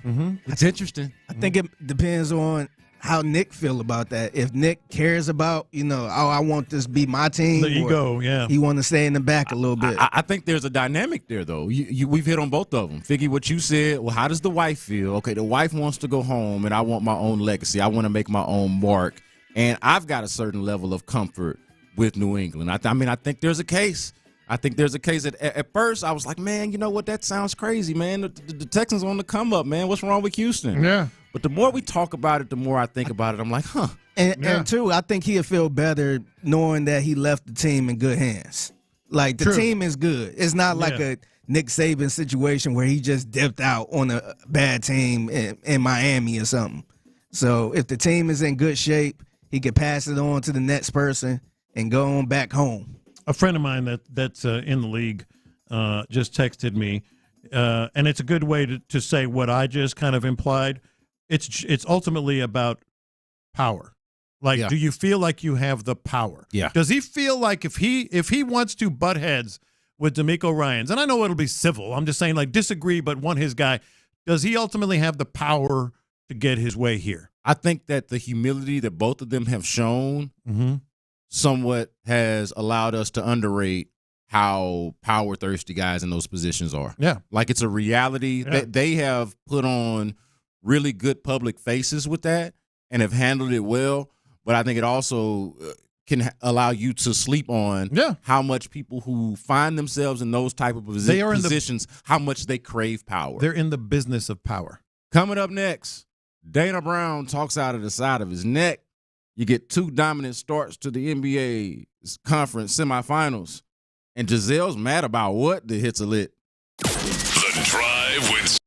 Mm-hmm. It's interesting. I think it depends on how Nick feel about that. If Nick cares about, I want this to be my team. There you go, yeah. He want to stay in the back a little bit. I think there's a dynamic there, though. We've hit on both of them. Figgy, what you said, well, how does the wife feel? Okay, the wife wants to go home, and I want my own legacy. I want to make my own mark. And I've got a certain level of comfort with New England. I think there's a case. I think there's a case that at first I was like, man, you know what? That sounds crazy, man. The Texans on the come up, man. What's wrong with Houston? Yeah. But the more we talk about it, the more I think about it. I'm like, huh. And two, I think he'll feel better knowing that he left the team in good hands. Like, the team is good. It's not like a Nick Saban situation where he just dipped out on a bad team in Miami or something. So if the team is in good shape, he can pass it on to the next person and go on back home. A friend of mine that's in the league just texted me, and it's a good way to say what I just kind of implied. It's ultimately about power. Like, do you feel like you have the power? Yeah. Does he feel like if he wants to butt heads with DeMeco Ryans, and I know it'll be civil, I'm just saying, like, disagree but want his guy, does he ultimately have the power to get his way here? I think that the humility that both of them have shown somewhat has allowed us to underrate how power-thirsty guys in those positions are. Yeah. Like, it's a reality that they have put on really good public faces with that and have handled it well. But I think it also can allow you to sleep on how much people who find themselves in those type of positions, how much they crave power. They're in the business of power. Coming up next, Dana Brown talks out of the side of his neck. You get 2 dominant starts to the NBA conference semifinals. And Giselle's mad about what? The hits are lit. The Drive with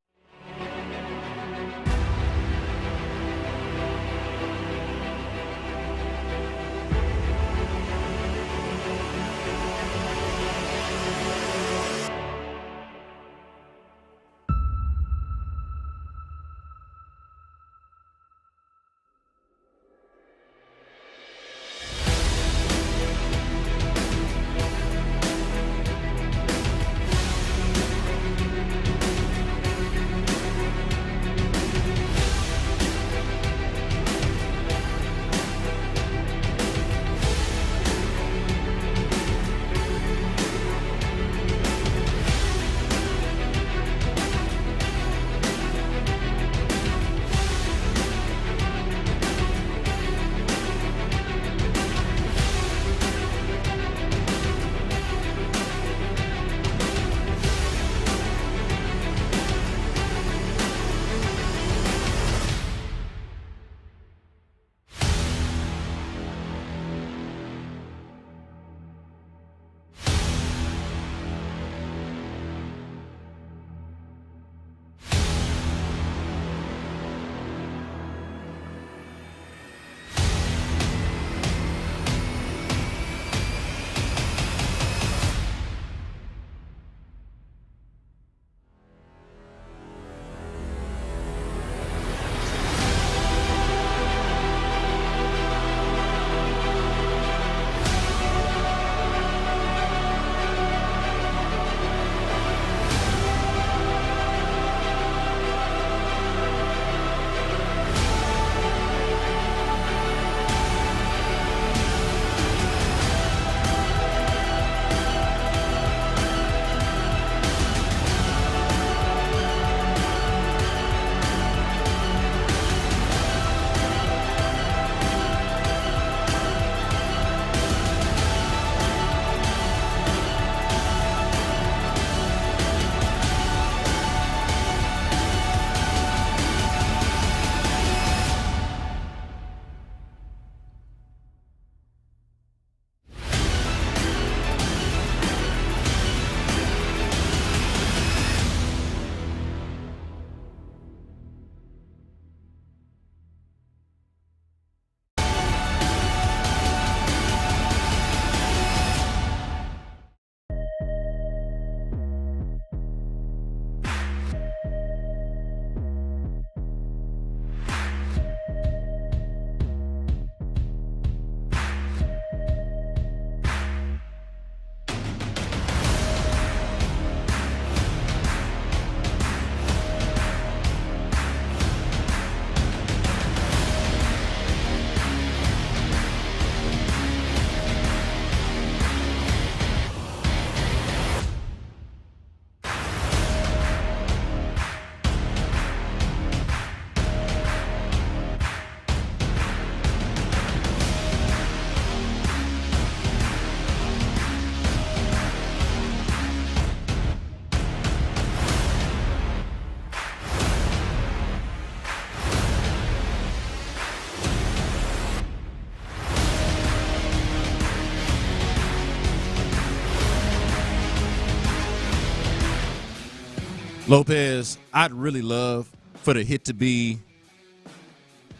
Lopez, I'd really love for the hit to be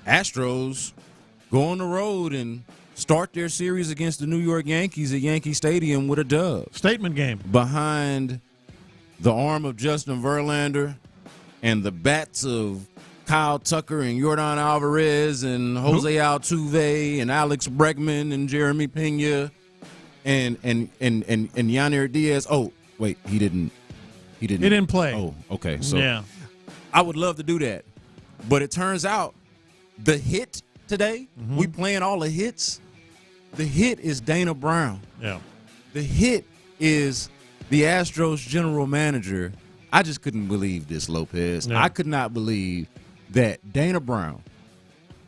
Astros go on the road and start their series against the New York Yankees at Yankee Stadium with a dub. Statement game. Behind the arm of Justin Verlander and the bats of Kyle Tucker and Yordan Alvarez and Jose Altuve and Alex Bregman and Jeremy Pena and Yanir Diaz. Oh, wait, he didn't play. Oh, okay. So yeah. I would love to do that. But it turns out the hit today, we playing all the hits. The hit is Dana Brown. Yeah. The hit is the Astros general manager. I just couldn't believe this, Lopez. No. I could not believe that Dana Brown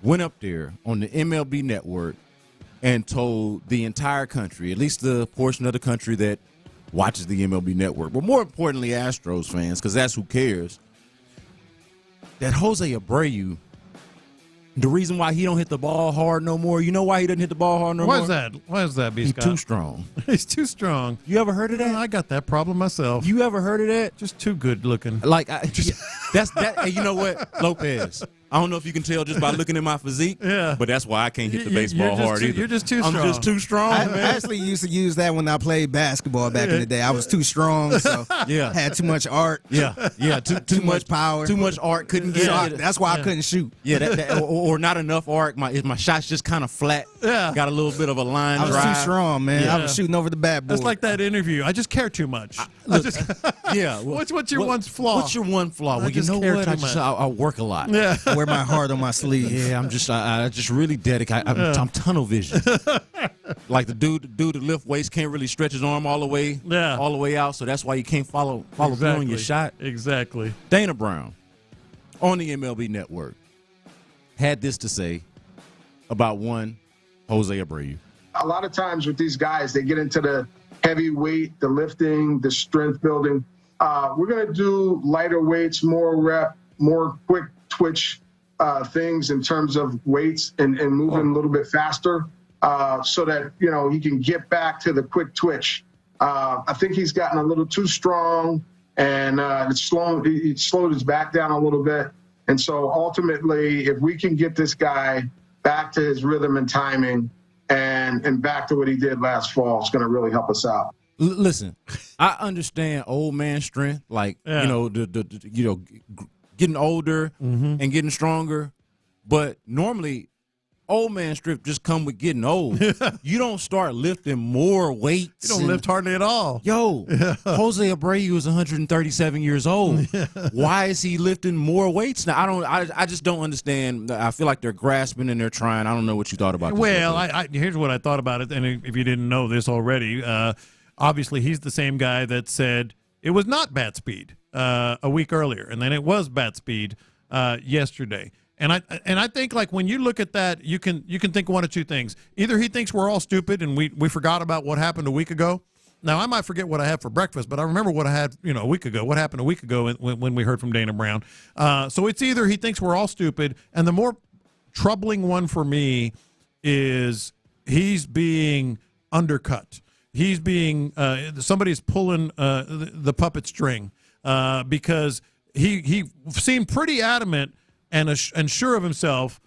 went up there on the MLB network and told the entire country, at least the portion of the country that watches the MLB network, but more importantly Astros fans, because that's who cares, that Jose Abreu, the reason why he don't hit the ball hard no more, you know why he doesn't hit the ball hard no more? Why is that, B. He's Scott? too strong. He's too strong. You ever heard of that? I got that problem myself. You ever heard of that? Just too good looking. Like, that's that. And you know what, Lopez? I don't know if you can tell just by looking at my physique, but that's why I can't hit the baseball hard either. You're just too strong. I'm just too strong, I man. actually used to use that when I played basketball back in the day. I was too strong, so had too much art. Too much power. Too much art, couldn't get it. That's why I couldn't shoot. Yeah, or not enough art. My shot's just kind of flat. Got a little bit of a line I was drive. too strong, man. I was shooting over the bat board. That's like that interview. I just care too much. What's your one flaw? What's your one flaw? Well, you know what? I work a lot. Yeah. I wear my heart on my sleeve. Yeah, I just really dedicate. I'm tunnel vision. Like the dude that lift weights can't really stretch his arm all the way out. So that's why you can't follow through on your shot. Exactly. Dana Brown on the MLB Network had this to say about one Jose Abreu. A lot of times with these guys, they get into the heavy weight, the lifting, the strength building. We're going to do lighter weights, more rep, more quick twitch things in terms of weights and moving a little bit faster so that, he can get back to the quick twitch. I think he's gotten a little too strong and he slowed his back down a little bit. And so ultimately, if we can get this guy back to his rhythm and timing and back to what he did last fall, it's going to really help us out. Listen, I understand old man strength, like, getting older and getting stronger. But normally, old man strength just come with getting old. You don't start lifting more weights. You don't lift hardly at all. Yo, Jose Abreu is 137 years old. Why is he lifting more weights now? I just don't understand. I feel like they're grasping and they're trying. I don't know what you thought about this. Well, here's what I thought about it. And if you didn't know this already, obviously he's the same guy that said it was not bat speed a week earlier, and then it was bat speed yesterday. And I think, like, when you look at that, you can think one of two things. Either he thinks we're all stupid and we forgot about what happened a week ago. Now, I might forget what I had for breakfast, but I remember what I had, a week ago. What happened a week ago when we heard from Dana Brown. So it's either he thinks we're all stupid, and the more troubling one for me is he's being undercut. He's being somebody's pulling the puppet string because he seemed pretty adamant and sure of himself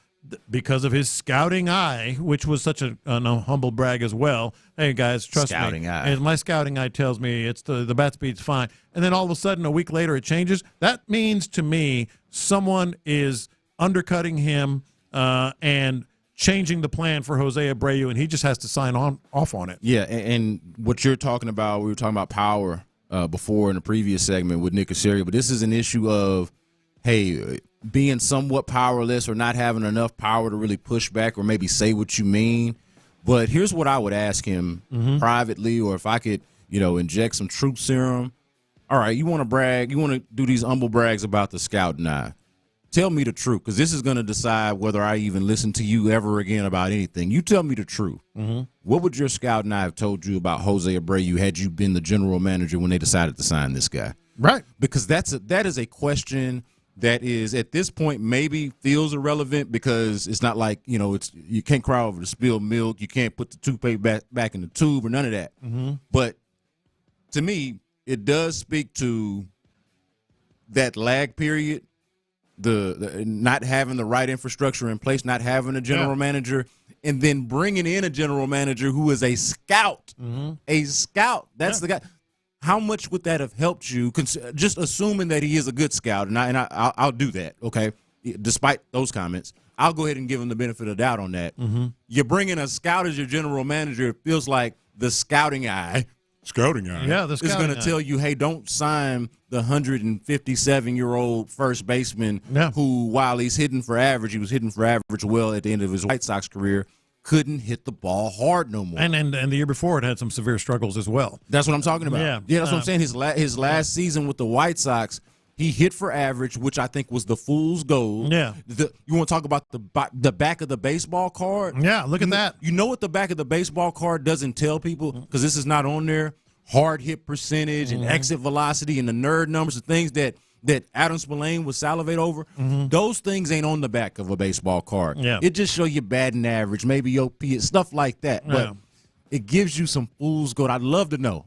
because of his scouting eye, which was such a humble brag as well. Hey, guys, trust me. Scouting eye. And my scouting eye tells me it's the bat speed's fine. And then all of a sudden, a week later, it changes. That means to me someone is undercutting him and changing the plan for Jose Abreu, and he just has to sign off on it. Yeah, and what you're talking about, we were talking about power before in the previous segment with Nick Casario, but this is an issue of, hey, being somewhat powerless or not having enough power to really push back or maybe say what you mean. But here's what I would ask him privately, or if I could, inject some truth serum. All right, you want to brag, you want to do these humble brags about the scout and I. Tell me the truth, because this is going to decide whether I even listen to you ever again about anything. You tell me the truth. What would your scout and I have told you about Jose Abreu had you been the general manager when they decided to sign this guy? Right. Because that is a question that is at this point maybe feels irrelevant because it's not like, you can't cry over the spilled milk. You can't put the toothpaste back in the tube or none of that. But to me, it does speak to that lag period, the not having the right infrastructure in place, not having a general manager, and then bringing in a general manager who is a scout. A scout. That's the guy. How much would that have helped you? Just assuming that he is a good scout, and I'll do that. Okay, despite those comments, I'll go ahead and give him the benefit of the doubt on that. You're bringing a scout as your general manager. It feels like the scouting eye. Is going to tell you, hey, don't sign the 157-year-old first baseman who, while he's hitting for average, he was hitting for average well at the end of his White Sox career, couldn't hit the ball hard no more. And the year before, it had some severe struggles as well. That's what I'm talking about. Yeah, that's what I'm saying. His last season with the White Sox, he hit for average, which I think was the fool's gold. Yeah. You want to talk about the back of the baseball card? Yeah, look at that. You know what the back of the baseball card doesn't tell people? Because this is not on there. Hard hit percentage and exit velocity and the nerd numbers, the things that Adam Spillane would salivate over, those things ain't on the back of a baseball card. Yeah. It just show you batting average, maybe your P, stuff like that. Yeah. But it gives you some fool's gold. I'd love to know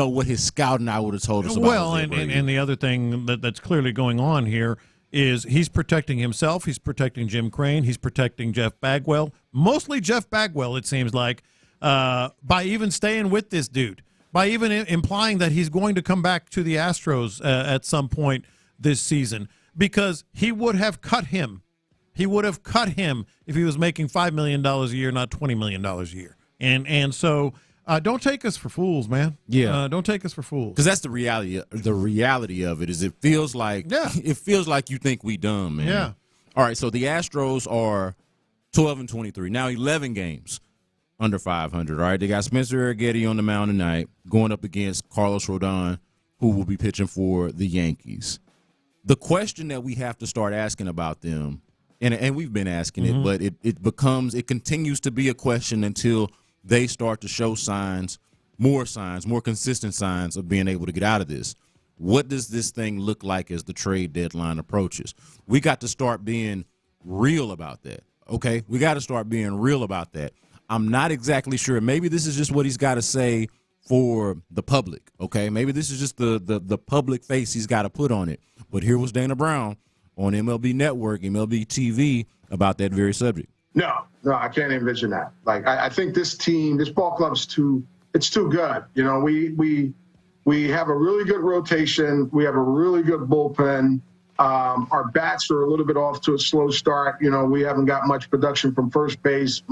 what his scouting eye would have told us about. Well, and the other thing that's clearly going on here is he's protecting himself. He's protecting Jim Crane. He's protecting Jeff Bagwell. Mostly Jeff Bagwell, it seems like, by even staying with this dude. By even implying that he's going to come back to the Astros at some point this season, because he would have cut him. He would have cut him if he was making $5 million a year, not $20 million a year. And so don't take us for fools, man. Yeah, don't take us for fools. Because that's the reality. The reality of it is, it feels like you think we dumb, man. Yeah. All right. So the Astros are 12-23 now, 11 games under 500. All right, they got Spencer Arrighetti on the mound tonight, going up against Carlos Rodon, who will be pitching for the Yankees. The question that we have to start asking about them, and we've been asking it, but it continues to be a question until they start to show more consistent signs of being able to get out of this. What does this thing look like as the trade deadline approaches? We got to start being real about that. Okay, we got to start being real about that. I'm not exactly sure. Maybe this is just what he's got to say for the public, okay? Maybe this is just the public face he's got to put on it. But here was Dana Brown on MLB Network, MLB TV, about that very subject. No, I can't envision that. Like, I think this ball club's too good. You know, we have a really good rotation. We have a really good bullpen. Our bats are a little bit off to a slow start. You know, we haven't got much production from first base,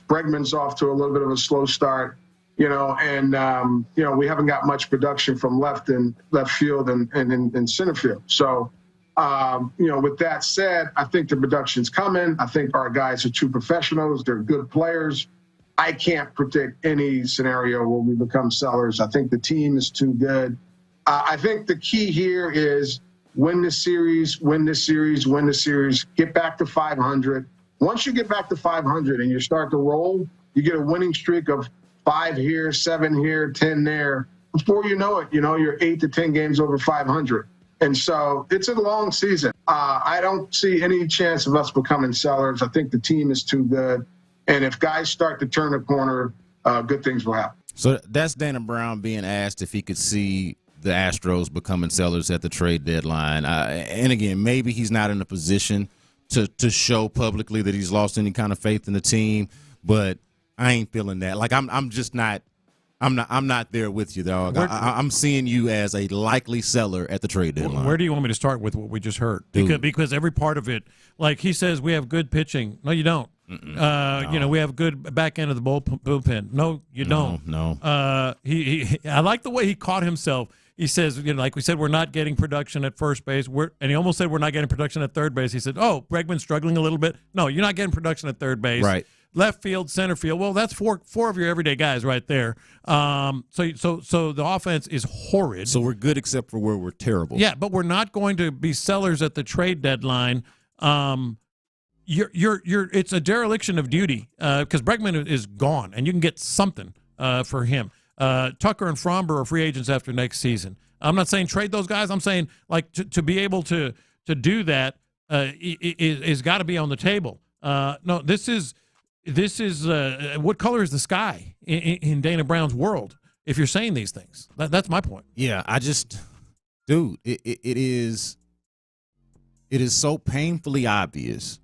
Bregman's off to a little bit of a slow start, and we haven't got much production from left field and in center field. So, with that said, I think the production's coming. I think our guys are true professionals. They're good players. I can't predict any scenario where we become sellers. I think the team is too good. I think the key here is win this series, get back to 500. Once you get back to 500 and you start to roll, you get a winning streak of 5 here, 7 here, 10 there. Before you know it, you're 8 to 10 games over 500. And so it's a long season. I don't see any chance of us becoming sellers. I think the team is too good. And if guys start to turn the corner, good things will happen. So that's Dana Brown being asked if he could see the Astros becoming sellers at the trade deadline. And again, maybe he's not in a position to show publicly that he's lost any kind of faith in the team, but I ain't feeling that. Like I'm not there with you, dog. I'm seeing you as a likely seller at the trade deadline. Where do you want me to start with what we just heard? Because every part of it, like he says, we have good pitching. No, you don't. No. We have good back end of the bullpen. No, you don't. No. I like the way he caught himself. He says, like we said, we're not getting production at first base. And he almost said we're not getting production at third base. He said, oh, Bregman's struggling a little bit. No, you're not getting production at third base. Right. Left field, center field. Well, that's four of your everyday guys right there. So the offense is horrid. So we're good except for where we're terrible. Yeah, but we're not going to be sellers at the trade deadline. It's a dereliction of duty because Bregman is gone, and you can get something for him. Tucker and Fromber are free agents after next season. I'm not saying trade those guys. I'm saying like to be able to do that is got to be on the table. No, this is what color is the sky in Dana Brown's world? If you're saying these things, that's my point. Yeah, dude, it is so painfully obvious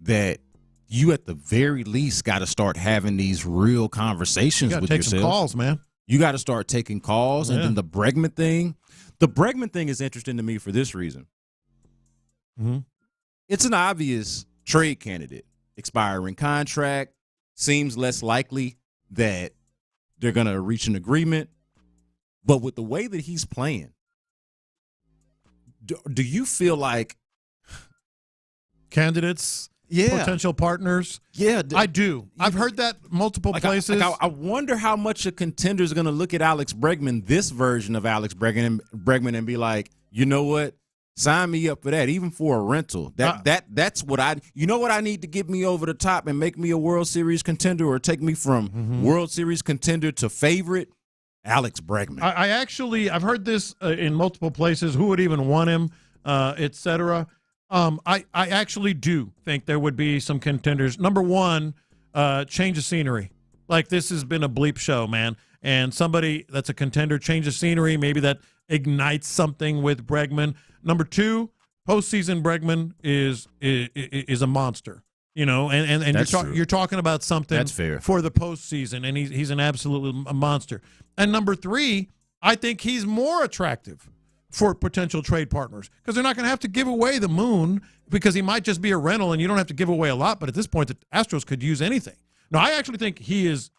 that you at the very least got to start having these real conversations with yourself. Take some calls, man. You got to start taking calls. Yeah. And then the Bregman thing is interesting to me for this reason. Mm-hmm. It's an obvious trade candidate. Expiring contract, seems less likely that they're going to reach an agreement. But with the way that he's playing, do you feel like candidates, potential partners? Yeah, I do. I've heard that multiple places. I wonder how much a contender is going to look at Alex Bregman, this version of Alex Bregman, and be like, you know what? Sign me up for that, even for a rental. That's what I need to get me over the top and make me a World Series contender, or take me from World Series contender to favorite. Alex Bregman. I've heard this in multiple places. Who would even want him, etc. I actually do think there would be some contenders. Number one, change of scenery. Like, this has been a bleep show, man. And somebody that's a contender, change of scenery, maybe that ignites something with Bregman. Number two, postseason Bregman is a monster. You know, and you're talking about something that's fair for the postseason, and he's an absolute monster. And number three, I think he's more attractive for potential trade partners, because they're not going to have to give away the moon, because he might just be a rental and you don't have to give away a lot. But at this point, the Astros could use anything. Now, I actually think he is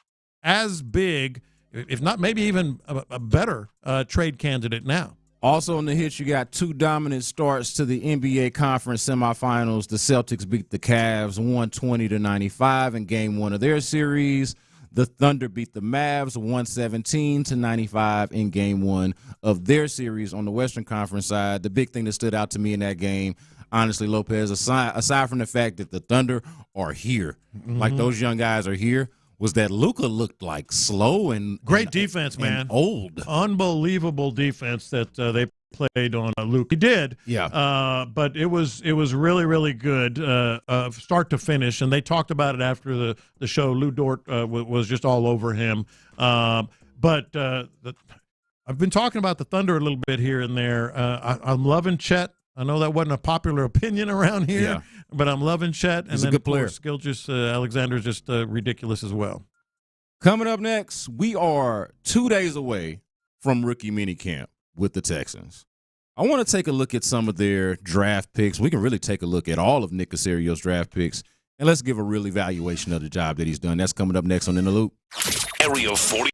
as big, if not maybe even a better trade candidate now. Also on the hits, you got two dominant starts to the NBA Conference semifinals. The Celtics beat the Cavs 120-95 in Game 1 of their series. The Thunder beat the Mavs 117-95 in Game 1 of their series. On the Western Conference side, the big thing that stood out to me in that game, honestly, Lopez, aside from the fact that the Thunder are here, like those young guys are here, was that Luka looked like slow and great defense, man. Old, unbelievable defense that they played on Luka. He did, but it was really, really good, start to finish. And they talked about it after the show. Lou Dort was just all over him. But I've been talking about the Thunder a little bit here and there. I'm loving Chet. I know that wasn't a popular opinion around here, but I'm loving Chet. And He's then, a good player. Alexander's just ridiculous as well. Coming up next, we are 2 days away from rookie minicamp with the Texans. I want to take a look at some of their draft picks. We can really take a look at all of Nick Casario's draft picks, and let's give a real evaluation of the job that he's done. That's coming up next on In the Loop. Area 40.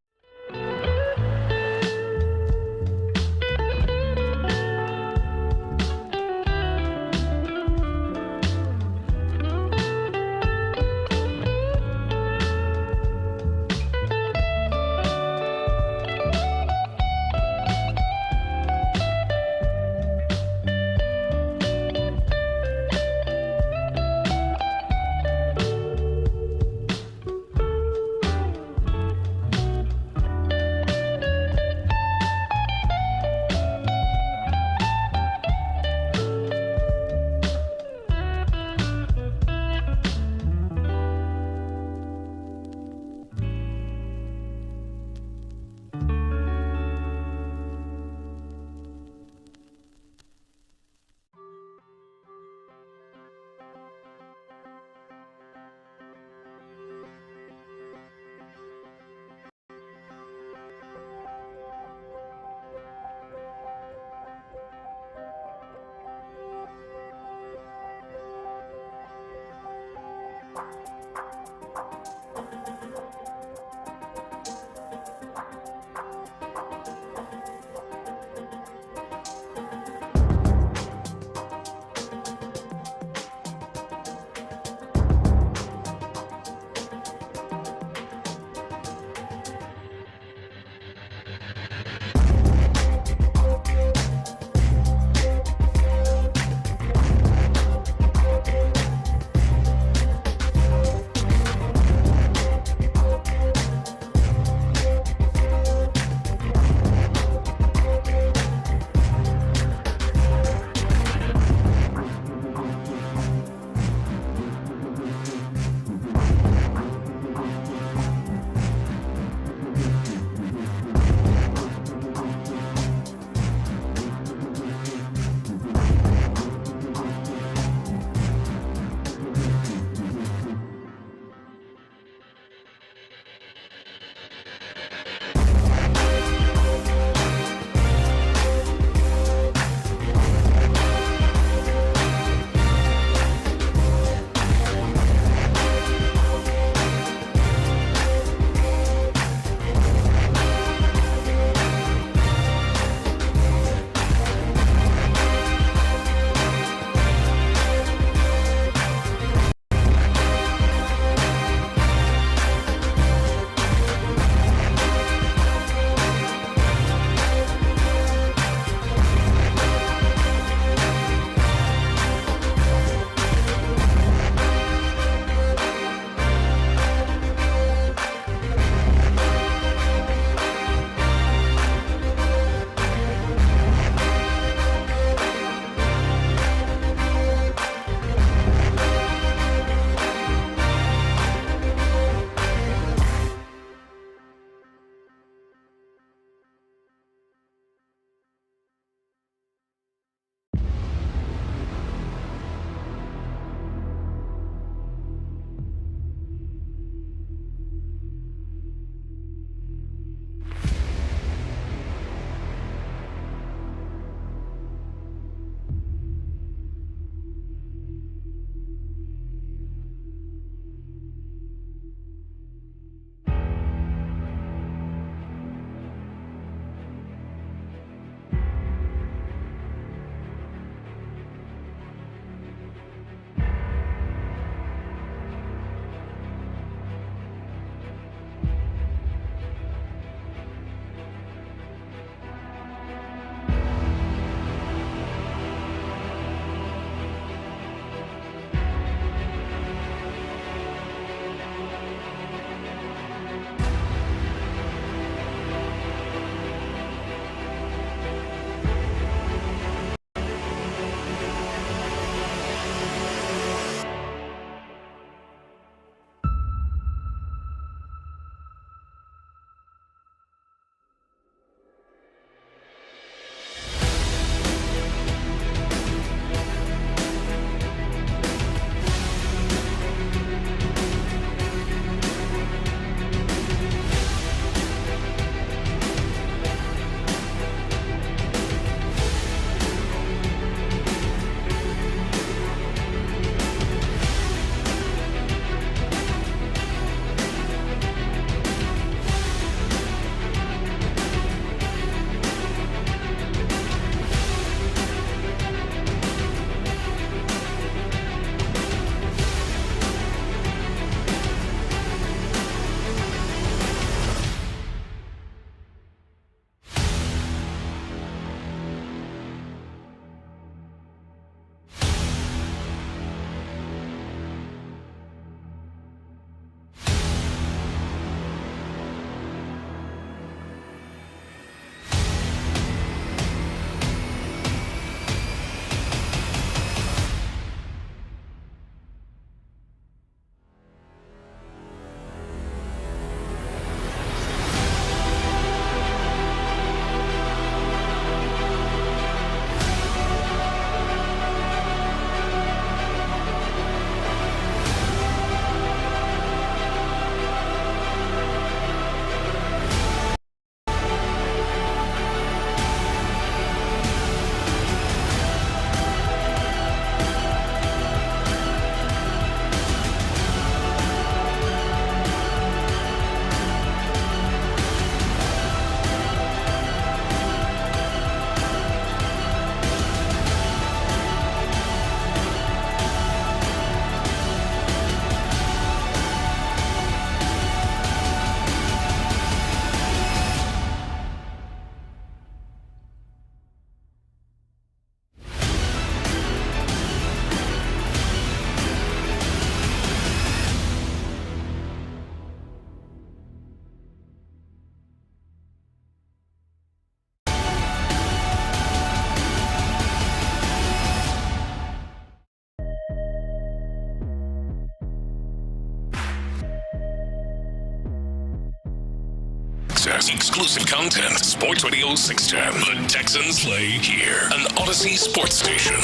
access, exclusive content. Sports Radio 610. The Texans play here. An Odyssey sports station.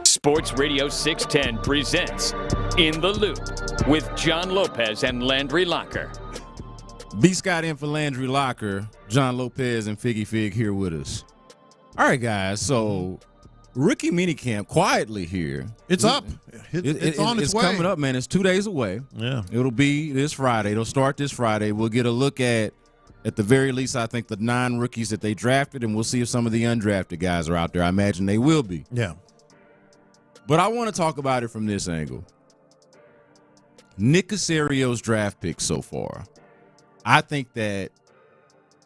Sports Radio 610 presents In the Loop with John Lopez and Landry Locker. B. Scott in for Landry Locker. John Lopez and Figgy Fig here with us. All right, guys. So rookie minicamp quietly here. It's up. It's on its way. It's coming up, man. It's 2 days away. Yeah. It'll be this Friday. It'll start this Friday. We'll get a look at the very least, I think, the 9 rookies that they drafted, and we'll see if some of the undrafted guys are out there. I imagine they will be. Yeah. But I want to talk about it from this angle. Nick Caserio's draft picks so far. I think that,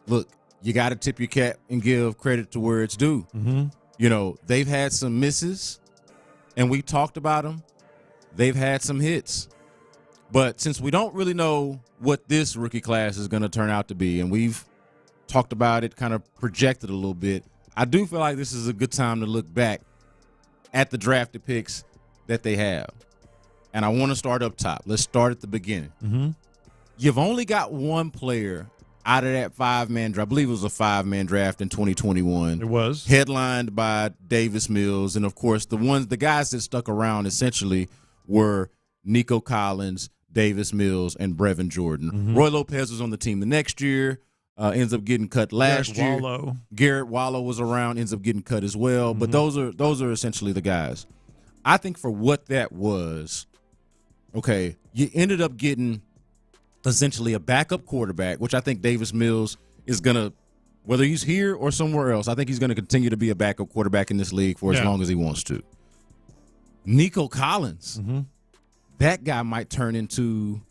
look, you got to tip your cap and give credit to where it's due. Mm-hmm. You know, they've had some misses, and we talked about them. They've had some hits. But since we don't really know what this rookie class is going to turn out to be, and we've talked about it, kind of projected a little bit, I do feel like this is a good time to look back at the drafted picks that they have. And I want to start up top. Let's start at the beginning. Mm-hmm. You've only got one player out of that 5-man draft. I believe it was a 5-man draft in 2021. It was. Headlined by Davis Mills. And, of course, the guys that stuck around essentially were Nico Collins, Davis Mills, and Brevin Jordan. Mm-hmm. Roy Lopez was on the team the next year. Ends up getting cut last year. Garrett Wallow was around, ends up getting cut as well. Mm-hmm. But those are essentially the guys. I think for what that was, okay, you ended up getting essentially a backup quarterback, which I think Davis Mills is going to, whether he's here or somewhere else, I think he's going to continue to be a backup quarterback in this league for as long as he wants to. Nico Collins, that guy might turn into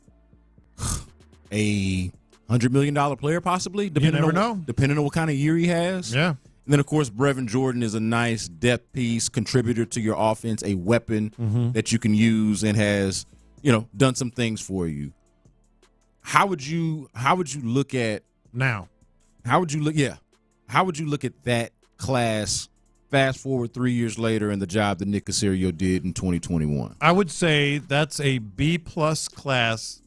a $100 million player possibly, depending on what kind of year he has. Yeah. And then, of course, Brevin Jordan is a nice depth piece, contributor to your offense, a weapon that you can use and has, done some things for you. How would you look at now? How would you look at that class fast forward 3 years later and the job that Nick Caserio did in 2021? I would say that's a B-plus class,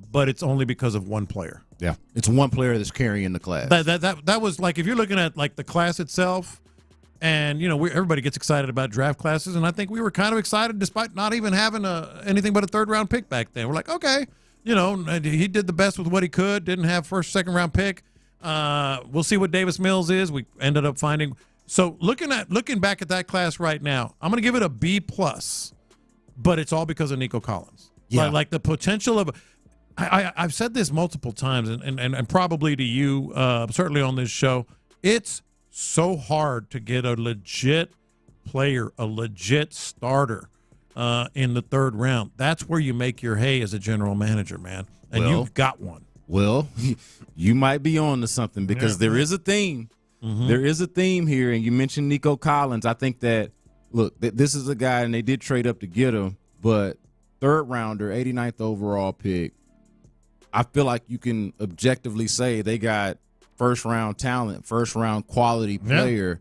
but it's only because of one player. Yeah, it's one player that's carrying the class. That was like, if you're looking at like the class itself, and everybody gets excited about draft classes, and I think we were kind of excited despite not even having anything but a 3rd-round pick back then. We're like, okay, he did the best with what he could. Didn't have 1st, 2nd-round pick. We'll see what Davis Mills is. We ended up finding. So looking back at that class right now, I'm going to give it a B+, but it's all because of Nico Collins. Yeah. Like the potential of. I've said this multiple times, and probably to you, certainly on this show, it's so hard to get a legit player, a legit starter in the 3rd round. That's where you make your hay as a general manager, man, and you've got one. Well, you might be on to something because there is a theme. Mm-hmm. There is a theme here, and you mentioned Nico Collins. I think that, look, this is a guy, and they did trade up to get him, but 3rd rounder, 89th overall pick, I feel like you can objectively say they got 1st-round talent, 1st-round quality player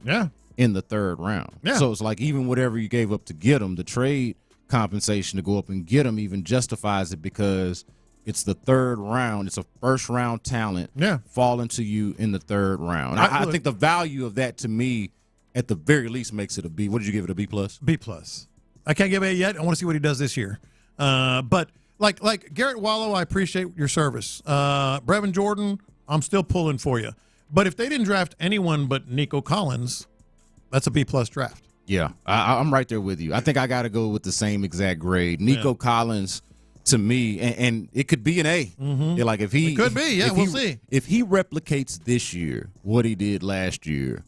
in the 3rd round. Yeah. So it's like even whatever you gave up to get him, the trade compensation to go up and get him even justifies it because it's the 3rd round. It's a 1st-round talent falling to you in the 3rd round. I think the value of that to me, at the very least, makes it a B. What did you give it, a B+? B+. I can't give it yet. I want to see what he does this year. But like Garrett Wallow, I appreciate your service. Brevin Jordan, I'm still pulling for you. But if they didn't draft anyone but Nico Collins, that's a B+ draft. Yeah, I'm right there with you. I think I got to go with the same exact grade. Nico Collins, to me, and it could be an A. Mm-hmm. Yeah, like if he it could be, we'll see. If he replicates this year what he did last year,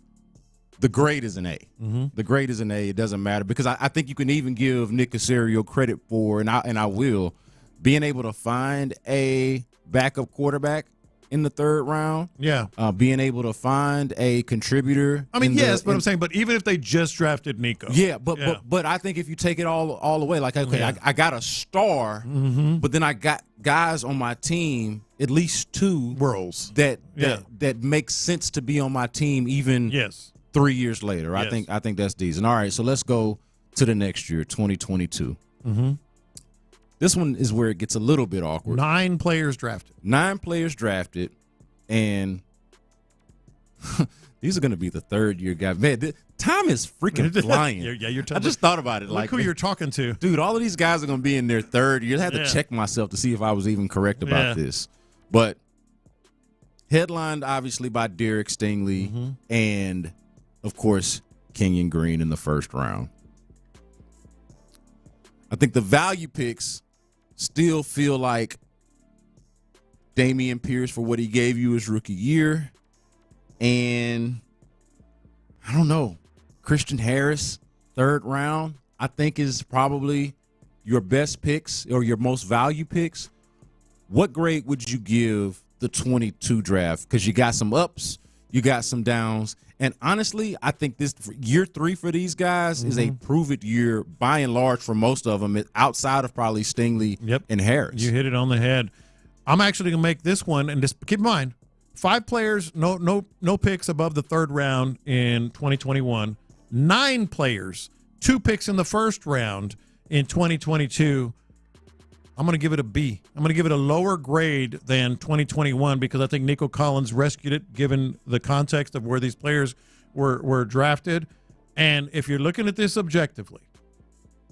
the grade is an A. Mm-hmm. The grade is an A. It doesn't matter because I think you can even give Nick Caserio credit for, and I will, being able to find a backup quarterback in the 3rd round. Yeah. Being able to find a contributor. I mean, yes, but I'm saying, but even if they just drafted Nico. Yeah, but I think if you take it all the way, like, okay, I got a star, but then I got guys on my team, at least 2 worlds that makes sense to be on my team even 3 years later. Yes. I think that's decent. All right, so let's go to the next year, 2022. Mm-hmm. This one is where it gets a little bit awkward. 9 players drafted. 9 players drafted, and these are going to be the third-year guys. Man, time is freaking flying. I just thought about it. Look who you're talking to. Dude, all of these guys are going to be in their third year. I had to check myself to see if I was even correct about this. But headlined, obviously, by Derek Stingley and, of course, Kenyon Green in the first round. I think the value picks still feel like Dameon Pierce for what he gave you his rookie year. And I don't know, Christian Harris, third round, I think is probably your best picks or your most value picks. What grade would you give the 22 draft? Because you got some ups, you got some downs. And honestly, I think this year 3 for these guys is a prove-it year by and large for most of them, outside of probably Stingley and Harris. You hit it on the head. I'm actually going to make this one, and just keep in mind, 5 players, no picks above the third round in 2021. 9 players, 2 picks in the first round in 2022. I'm going to give it a B. I'm going to give it a lower grade than 2021 because I think Nico Collins rescued it given the context of where these players were drafted. And if you're looking at this objectively,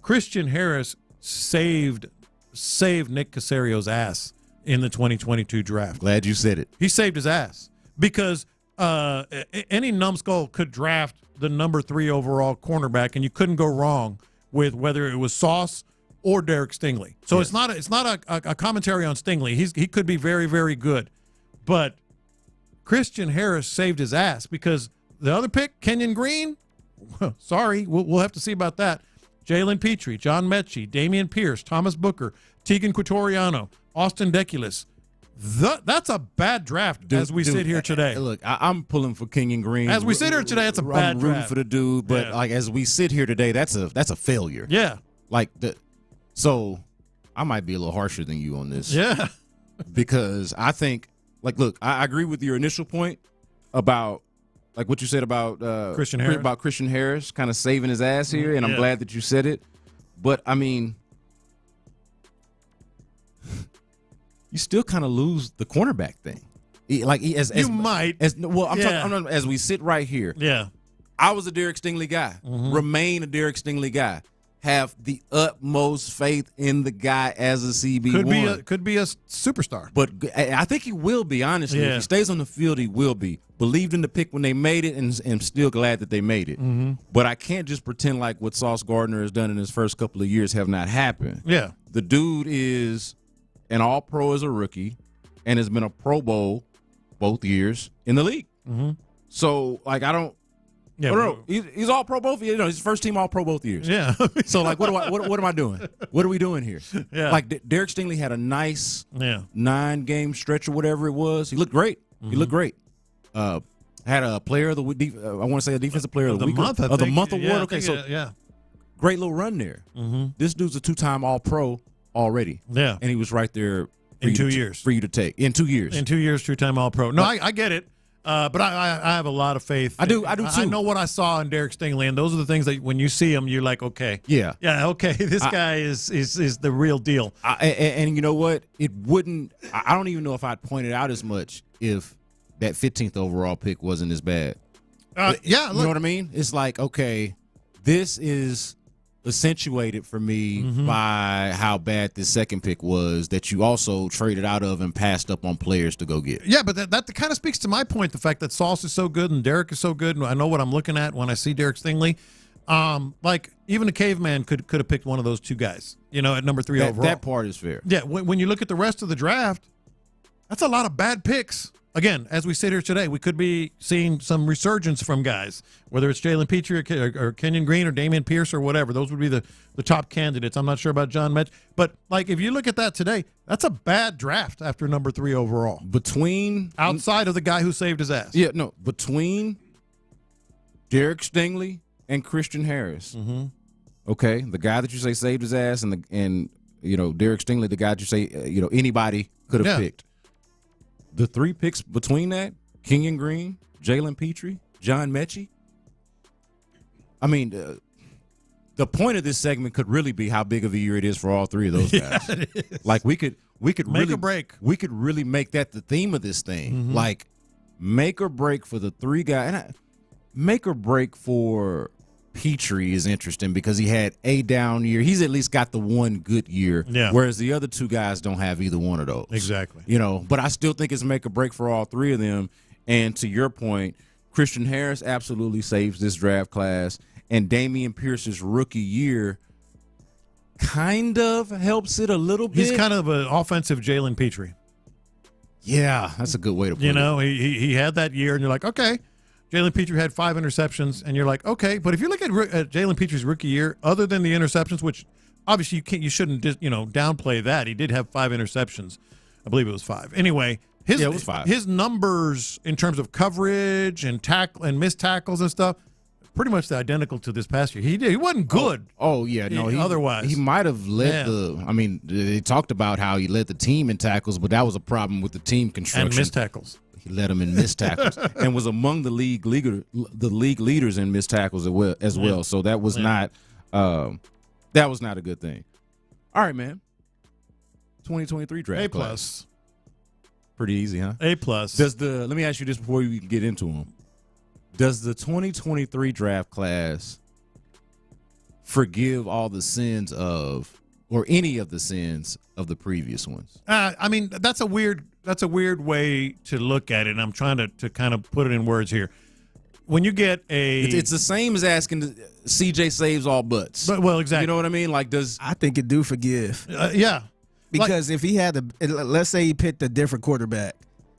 Christian Harris saved Nick Casario's ass in the 2022 draft. Glad you said it. He saved his ass because any numbskull could draft the number 3 overall cornerback, and you couldn't go wrong with whether it was Sauce or Derek Stingley. So it's not a commentary on Stingley. He could be very, very good. But Christian Harris saved his ass because the other pick, Kenyon Green, sorry, we'll have to see about that. Jalen Petrie, John Mechie, Dameon Pierce, Thomas Booker, Tegan Quatoriano, Austin Deculus. That's a bad draft as we sit here today. Look, I'm pulling for Kenyon Green. As we sit here today, it's a bad I'm rooting draft. for the dude, but like as we sit here today, that's a failure. Yeah. So I might be a little harsher than you on this. Yeah. Because I think, look, I agree with your initial point about, what you said about Christian Harris. Kind of saving his ass here, and I'm glad that you said it. But, I mean, you still kind of lose the cornerback thing. As we sit right here. Yeah. I was a Derek Stingley guy. Remain a Derek Stingley guy. Have the utmost faith in the guy as a CB1. Could be a superstar. But I think he will be, honestly. Yeah. If he stays on the field, he will be. Believed in the pick when they made it, and am still glad that they made it. But I can't just pretend like what Sauce Gardner has done in his first couple of years have not happened. Yeah. The dude is an all-pro as a rookie and has been a Pro Bowl both years in the league. So, I don't. Yeah, no, he's all pro both. He's first team all pro both years. Yeah. So what am I doing? What are we doing here? Yeah. Derek Stingley had a nice 9-game stretch or whatever it was. He looked great. He looked great. Had a player of the week. I want to say a defensive player of the week month. The month award. Okay, great little run there. This dude's a 2-time all pro already. Yeah, and he was right there in 2 years for you to take. In 2 years. 2-time all pro. No, I get it. But I have a lot of faith. I do too. I know what I saw in Derek Stingley, and those are the things that when you see him, you're like, okay, okay, this guy is the real deal. And you know what? It wouldn't. I don't even know if I'd point it out as much if that 15th overall pick wasn't as bad. You know what I mean? It's like, okay, this is accentuated for me by how bad this second pick was that you also traded out of and passed up on players to go get. Yeah, but that kind of speaks to my point, the fact that Sauce is so good and Derek is so good, and I know what I'm looking at when I see Derek Stingley. Even a caveman could have picked one of those 2 guys, at number 3 overall. That part is fair. Yeah, when you look at the rest of the draft, that's a lot of bad picks. Again, as we sit here today, we could be seeing some resurgence from guys, whether it's Jalen Petrie or Kenyon Green or Dameon Pierce or whatever. Those would be the top candidates. I'm not sure about John Metch. But, if you look at that today, that's a bad draft after number 3 overall. Outside of the guy who saved his ass. Yeah, no. Between Derek Stingley and Christian Harris. Okay, the guy that you say saved his ass and Derek Stingley, the guy that you say, anybody could have picked. The 3 picks between that, Kenyon Green, Jalen Petrie, John Mechie. I mean, the point of this segment could really be how big of a year it is for all 3 of those guys. It is. We could make really a break. We could really make that the theme of this thing. make or break for the three guys. Make or break for Petrie is interesting because he had a down year. He's at least got the one good year, whereas the other two guys don't have either one of those. Exactly. But I still think it's make or break for all three of them. And to your point, Christian Harris absolutely saves this draft class, and Dameon Pierce's rookie year kind of helps it a little bit. He's kind of an offensive Jalen Petrie. Yeah, that's a good way to put it. He had that year, and you're like, okay. Jalen Petrie had 5 interceptions, and you're like, okay. But if you look at Jalen Petrie's rookie year, other than the interceptions, which obviously you shouldn't downplay that. He did have 5 interceptions. I believe it was 5. Anyway, it was 5. His numbers in terms of coverage and tackle and missed tackles and stuff, pretty much identical to this past year. He wasn't good. Otherwise he might have led they talked about how he led the team in tackles, but that was a problem with the team construction and missed tackles. He led them in missed tackles and was among the league leaders in missed tackles as well. So that was not a good thing. All right, man. 2023 draft class. Pretty easy, huh? A+. Let me ask you this before we get into them. Does the 2023 draft class forgive all the sins or any of the sins of the previous ones? That's a weird way to look at it, and I'm trying to kind of put it in words here. When you get it's the same as asking CJ saves all butts. Well, exactly. You know what I mean? I think it do forgive. Yeah. Because if he had let's say he picked a different quarterback,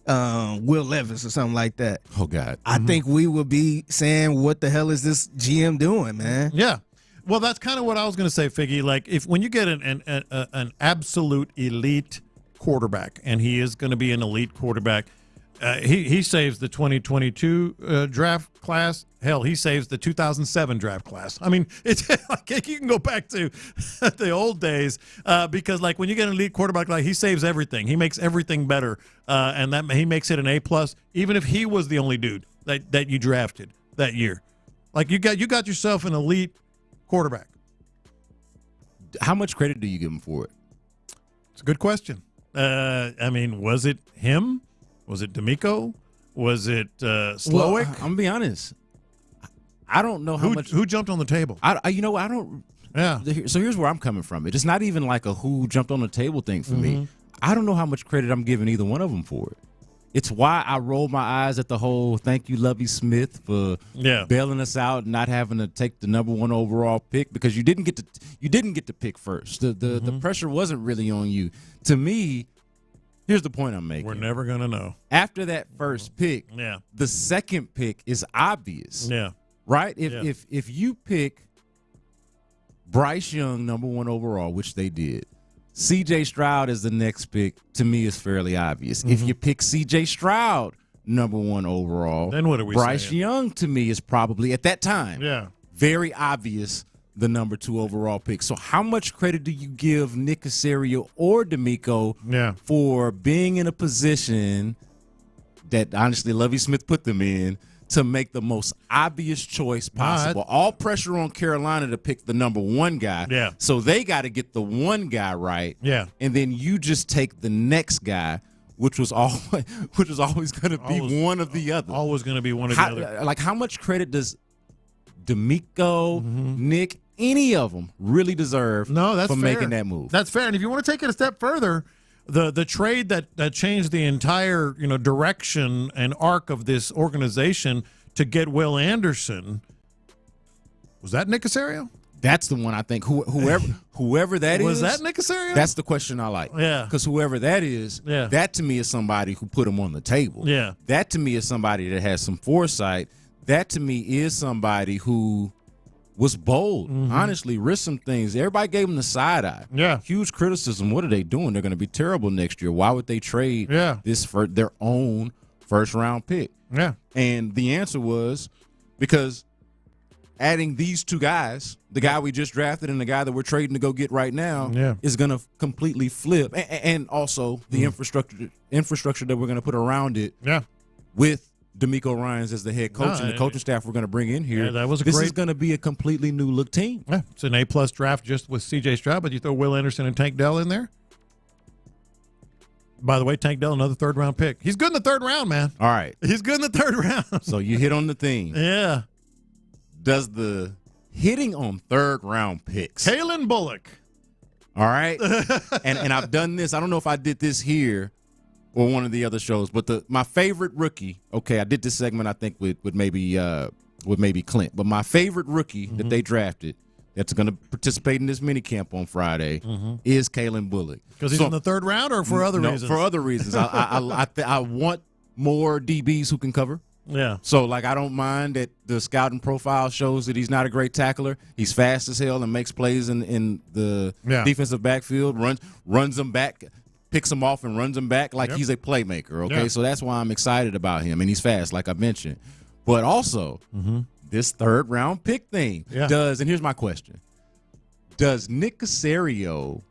Will Levis or something like that. Oh God! I think we would be saying, "What the hell is this GM doing, man?" Yeah. Well, that's kind of what I was going to say, Figgy. Like, when you get an absolute elite quarterback, and he is going to be an elite quarterback, he saves the 2022 draft class. Hell, he saves the 2007 draft class. I mean, it's like you can go back to the old days because, like, when you get an elite quarterback, like, he saves everything. He makes everything better, and that he makes it an A+, even if he was the only dude that you drafted that year. Like, you got yourself an elite quarterback. How much credit do you give him for it? It's a good question. Was it him? Was it D'Amico? Was it Slowick? Well, I'm gonna be honest. I don't know who jumped on the table. I don't. Yeah. So here's where I'm coming from. It's not even like a who jumped on the table thing for me. I don't know how much credit I'm giving either one of them for it. It's why I roll my eyes at the whole thank you, Lovie Smith, for bailing us out and not having to take the number 1 overall pick, because you didn't get to pick first. The pressure wasn't really on you. To me, here's the point I'm making. We're never gonna know. After that first pick, the second pick is obvious. Yeah. Right? If you pick Bryce Young number 1 overall, which they did, C.J. Stroud is the next pick, to me is fairly obvious. If you pick C.J. Stroud number 1 overall, then what are we Bryce saying? Young to me is probably, at that time, very obvious, the number 2 overall pick. So how much credit do you give Nick Caserio or D'Amico for being in a position that, honestly, Lovie Smith put them in to make the most obvious choice possible? All pressure on Carolina to pick the number 1 guy. Yeah. So they got to get the 1 guy right. Yeah. And then you just take the next guy, which was always going to be one of the other. Always going to be one of the other. Like, how much credit does D'Amico, Nick, any of them really deserve for making that move? That's fair. And if you want to take it a step further, the trade that changed the entire direction and arc of this organization to get Will Anderson, was that Nick Caserio? That's the one I think. Whoever that is, was that Nick Caserio? That's the question I like. Yeah, because whoever that is, that to me is somebody who put him on the table. Yeah, that to me is somebody that has some foresight. That to me is somebody who was bold, honestly, risked some things. Everybody gave him the side eye. Yeah. Huge criticism. What are they doing? They're going to be terrible next year. Why would they trade this for their own first-round pick? Yeah. And the answer was because adding these 2 guys, the guy we just drafted and the guy that we're trading to go get right now, is going to completely flip. And also the infrastructure that we're going to put around it with D'Amico Ryans as the head coach and the coaching staff we're going to bring in here. This is going to be a completely new look team. Yeah, it's an A+ draft just with C.J. Stroud, but you throw Will Anderson and Tank Dell in there? By the way, Tank Dell, another third-round pick. He's good in the third round, man. All right. He's good in the third round. So you hit on the theme. Yeah. Does the hitting on third-round picks. Kalen Bullock. All right. and I've done this. I don't know if I did this here or one of the other shows, but my favorite rookie, okay, I did this segment, I think, with maybe Clint. But my favorite rookie that they drafted that's going to participate in this minicamp on Friday is Kalen Bullock. Because he's in the third round or for other reasons? For other reasons. I want more DBs who can cover. Yeah. So, I don't mind that the scouting profile shows that he's not a great tackler. He's fast as hell and makes plays in the defensive backfield, runs them back, picks them off and runs them back like he's a playmaker, okay? So that's why I'm excited about him, and he's fast, like I mentioned. But also, this third-round pick thing does, and here's my question, does Nick Caserio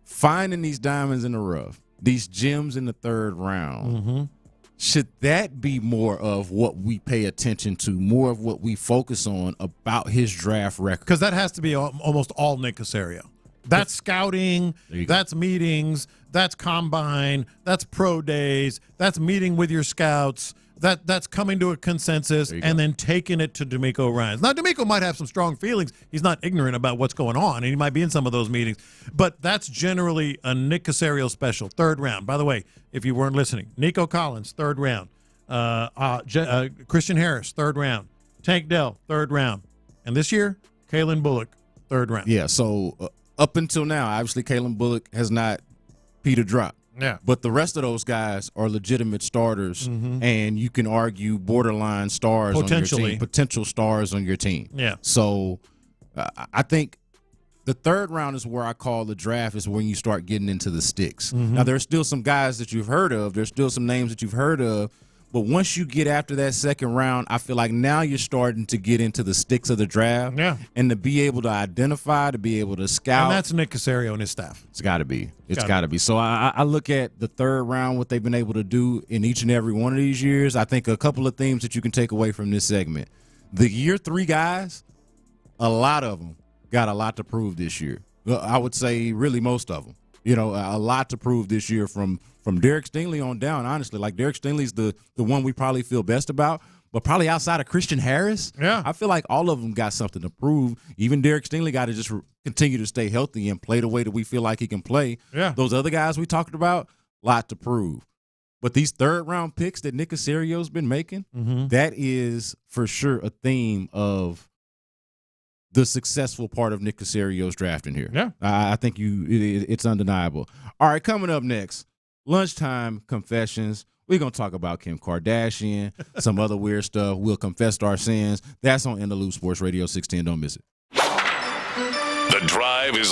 finding these diamonds in the rough, these gems in the third round, should that be more of what we pay attention to, more of what we focus on about his draft record? Because that has to be almost all Nick Caserio. That's scouting, that's meetings, that's combine, that's pro days, that's meeting with your scouts, that's coming to a consensus and then taking it to D'Amico Ryans. Now, D'Amico might have some strong feelings. He's not ignorant about what's going on, and he might be in some of those meetings. But that's generally a Nick Caserio special, third round. By the way, if you weren't listening, Nico Collins, third round. Christian Harris, third round. Tank Dell, third round. And this year, Kalen Bullock, third round. Yeah, so up until now, obviously Kalen Bullock has not Peter drop. Yeah. But the rest of those guys are legitimate starters, and you can argue borderline stars on your team, potential stars on your team. Yeah. So I think the third round is where I call the draft is when you start getting into the sticks. Now, there's still some guys that you've heard of. There's still some names that you've heard of. But once you get after that second round, I feel like now you're starting to get into the sticks of the draft. Yeah. And to be able to identify, to be able to scout. And that's Nick Caserio and his staff. It's got to be. It's got to be. So I look at the third round, what they've been able to do in each and every one of these years. I think a couple of themes that you can take away from this segment. The year three guys, a lot of them got a lot to prove this year. I would say really most of them. You know, a lot to prove this year from Derek Stingley on down, honestly. Like, Derek Stingley's the one we probably feel best about. But probably outside of Christian Harris, I feel like all of them got something to prove. Even Derek Stingley got to just continue to stay healthy and play the way that we feel like he can play. Yeah. Those other guys we talked about, lot to prove. But these third-round picks that Nick Caserio's been making, that is for sure a theme of the successful part of Nick Caserio's drafting here. Yeah. I think it's undeniable. All right, coming up next, lunchtime confessions. We're going to talk about Kim Kardashian, some other weird stuff. We'll confess our sins. That's on In the Loop, Sports Radio 610. Don't miss it. The Drive is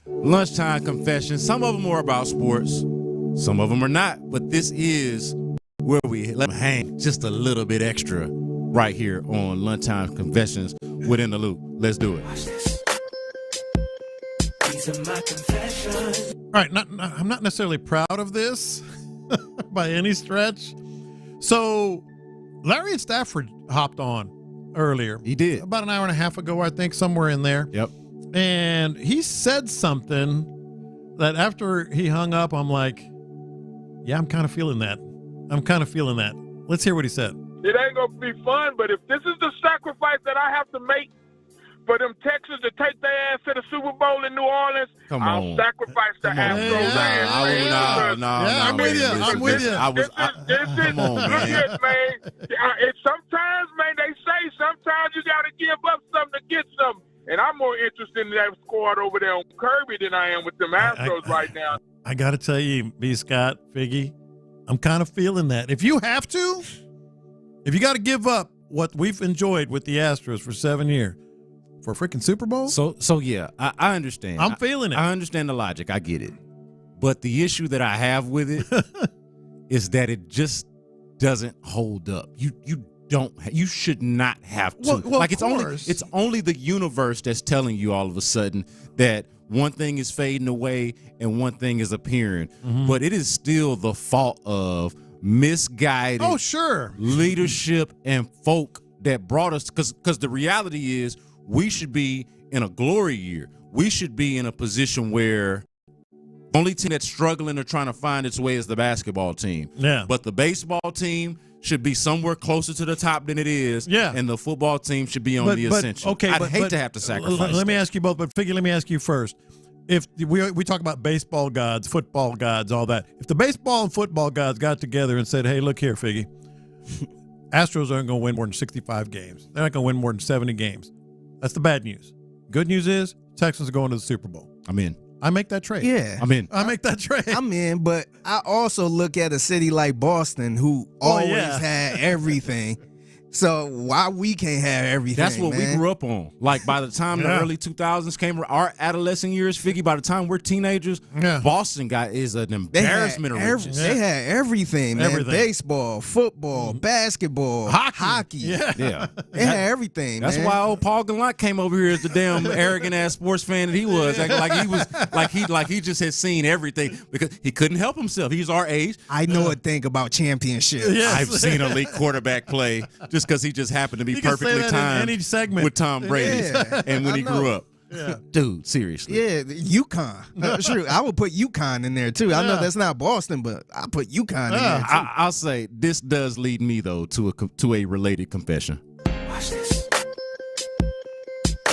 Lunchtime confessions. Some of them are about sports. Some of them are not. But this is where we let them hang just a little bit extra right here on Lunchtime Confessions within the Loop. Let's do it. All right, I'm not necessarily proud of this by any stretch. So Larry and Stafford hopped on earlier. He did. About an hour and a half ago, I think, somewhere in there. Yep. And he said something that after he hung up, I'm like, yeah, I'm kind of feeling that. Let's hear what he said. It ain't going to be fun, but if this is the sacrifice that I have to make for them Texans to take their ass to the Super Bowl in New Orleans, I'll sacrifice the Astros ass. I'm with you. Come on, man. Sometimes, man, they say sometimes you got to give up something to get something. And I'm more interested in that squad over there on Kirby than I am with them Astros right now. I got to tell you, B. Scott, Figgy, I'm kind of feeling that. If you got to give up what we've enjoyed with the Astros for 7 years for a freaking Super Bowl. So yeah, I understand. I'm feeling it. I understand the logic. I get it. But the issue that I have with it is that it just doesn't hold up. You should not have to. Well, it's only the universe that's telling you all of a sudden that one thing is fading away and one thing is appearing. Mm-hmm. But it is still the fault of misguided leadership and folk that brought us, because the reality is we should be in a glory year. We should be in a position where the only team that's struggling or trying to find its way is the basketball team. Yeah. But the baseball team should be somewhere closer to the top than it is. Yeah. And the football team should be on the ascension. Okay, I'd hate to have to sacrifice. Let me ask you both, but Figgy, let me ask you first. If we talk about baseball gods, football gods, all that. If the baseball and football gods got together and said, hey, look here, Figgy, Astros aren't going to win more than 65 games. They're not going to win more than 70 games. That's the bad news. Good news is Texans are going to the Super Bowl. I'm in. I make that trade. Yeah. I'm in. I make that trade. I'm in, but I also look at a city like Boston who always had everything. So why we can't have everything? That's what we grew up on. Like by the time the early 2000s came, our adolescent years, Figgy, by the time we're teenagers, Boston is an embarrassment of riches. They had everything, man. Baseball, football, basketball, hockey. Yeah. They had everything. That's man. why old Paul Gallant came over here as the damn arrogant ass sports fan that he was, acting like he just had seen everything because he couldn't help himself. He's our age. I know a thing about championships. Yes. I've seen elite quarterback play just because he just happened to be perfectly timed with Tom Brady and when he grew up. Yeah. Dude, seriously. Yeah, UConn. Sure, I would put UConn in there too. I know that's not Boston, but I put UConn in there too. I'll say this does lead me though to a related confession. Watch this.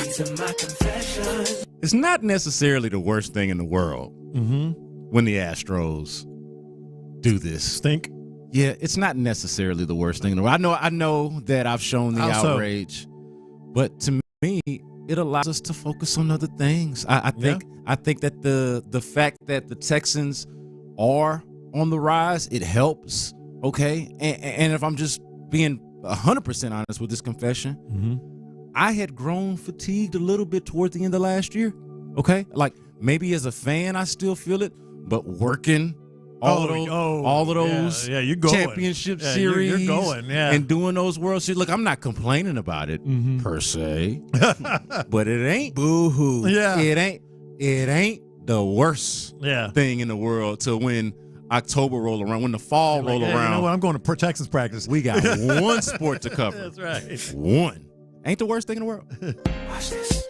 These are my confessions. It's not necessarily the worst thing in the world when the Astros do this. Stink. Yeah, it's not necessarily the worst thing in the world. I know that I've shown the outrage, but to me, it allows us to focus on other things. I think that the fact that the Texans are on the rise, it helps. Okay, and if I'm just being 100% honest with this confession, I had grown fatigued a little bit towards the end of last year. Okay, like maybe as a fan, I still feel it, but working. All of those you're going. Championship series you're going, and doing those World Series. Look, I'm not complaining about it per se, but it ain't boo-hoo. Yeah. It ain't the worst thing in the world to when October roll around, when the fall roll around. You know what? I'm going to Texas practice. We got one sport to cover. That's right. One. Ain't the worst thing in the world. Watch this.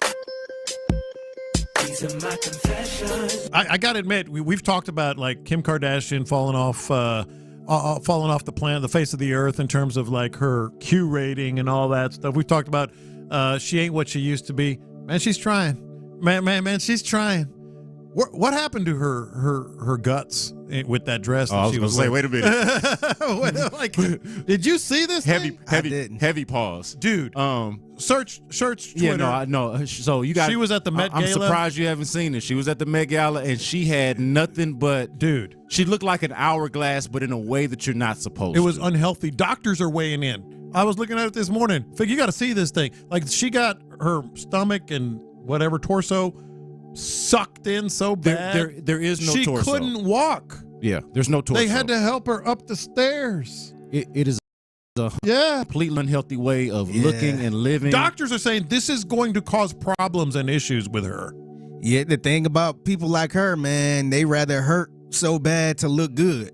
These are my confessions. I got to admit, we've talked about like Kim Kardashian falling off the planet, the face of the earth in terms of like her Q rating and all that stuff. We've talked about she ain't what she used to be. Man, she's trying. Man, she's trying. What happened to her guts with that dress? I was going to say, wait a minute. Like, did you see this? Heavy pause, dude. Search Twitter. Yeah, no, I know. So you got. She was at the Met Gala. I'm surprised you haven't seen it. She was at the Met Gala and she had nothing but. Dude, she looked like an hourglass, but in a way that you're not supposed to. It was unhealthy. Doctors are weighing in. I was looking at it this morning. You got to see this thing. Like she got her stomach and whatever torso sucked in so bad. There is no torso. She couldn't walk. Yeah, there's no torso. They had to help her up the stairs. It is a completely unhealthy way of looking and living. Doctors are saying this is going to cause problems and issues with her. Yeah, the thing about people like her, man, they rather hurt so bad to look good.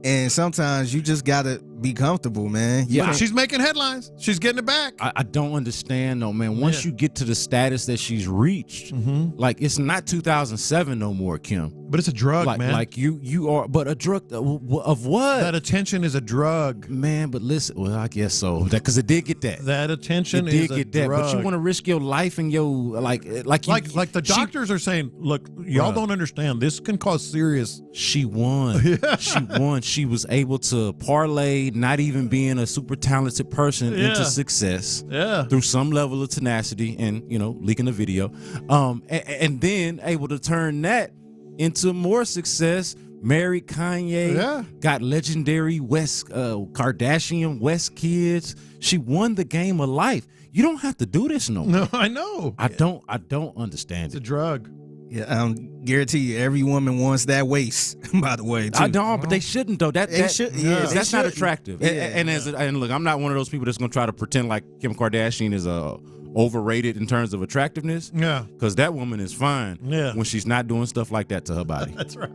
And sometimes you just gotta be comfortable, man. Yeah, but she's making headlines. She's getting it back. I don't understand though, man. Once you get to the status that she's reached, like it's not 2007 no more, Kim. But it's a drug, man. Like you are, but a drug of what? That attention is a drug, man. But listen, well, I guess so. Because it did get that. That attention is a drug. But you want to risk your life and your like the doctors are saying, look, y'all don't understand. This can cause serious. She won. She won. She was able to parlay not even being a super talented person into success through some level of tenacity and, leaking the video. And then able to turn that into more success. Married Kanye, got legendary Kardashian West kids. She won the game of life. You don't have to do this no more. No, I know. I don't understand it's a drug. Yeah, guarantee you, every woman wants that waist. By the way, too. I don't, but they shouldn't though. That's not attractive. Yeah. And look, I'm not one of those people that's gonna try to pretend like Kim Kardashian is overrated in terms of attractiveness. Yeah, because that woman is fine. Yeah, when she's not doing stuff like that to her body. That's right.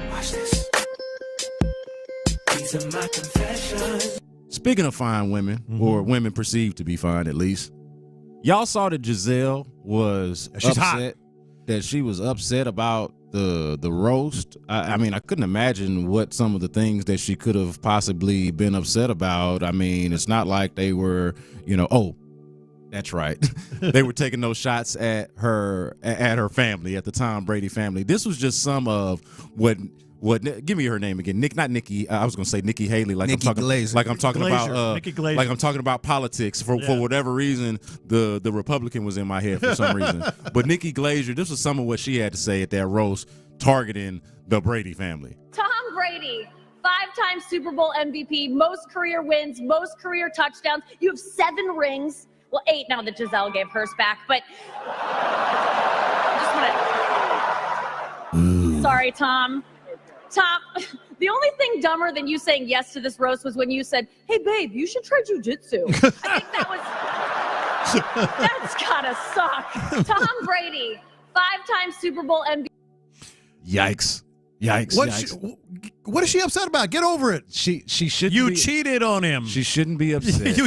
Watch this. These are my confessions. Speaking of fine women, or women perceived to be fine at least, y'all saw that Giselle was upset. Hot. That she was upset about the roast. I mean, I couldn't imagine what some of the things that she could have possibly been upset about. I mean, it's not like they were, oh, that's right. They were taking those shots at her family, at the Tom Brady family. This was just some of what give me her name again. Not Nikki. I was going to say Nikki Haley. Nikki Glaser. Like I'm talking about Nikki Glaser. Like I'm talking about politics. For whatever reason, the Republican was in my head for some reason. But Nikki Glaser, this was some of what she had to say at that roast targeting the Brady family. Tom Brady, 5-time Super Bowl MVP, most career wins, most career touchdowns. You have 7 rings. Well, 8 now that Giselle gave hers back, but sorry, Tom. Tom, the only thing dumber than you saying yes to this roast was when you said, hey, babe, you should try jujitsu. I think that's gotta suck. Tom Brady, 5-time Super Bowl MVP. Yikes. What is she upset about? Get over it. She should. You cheated on him. She shouldn't be upset.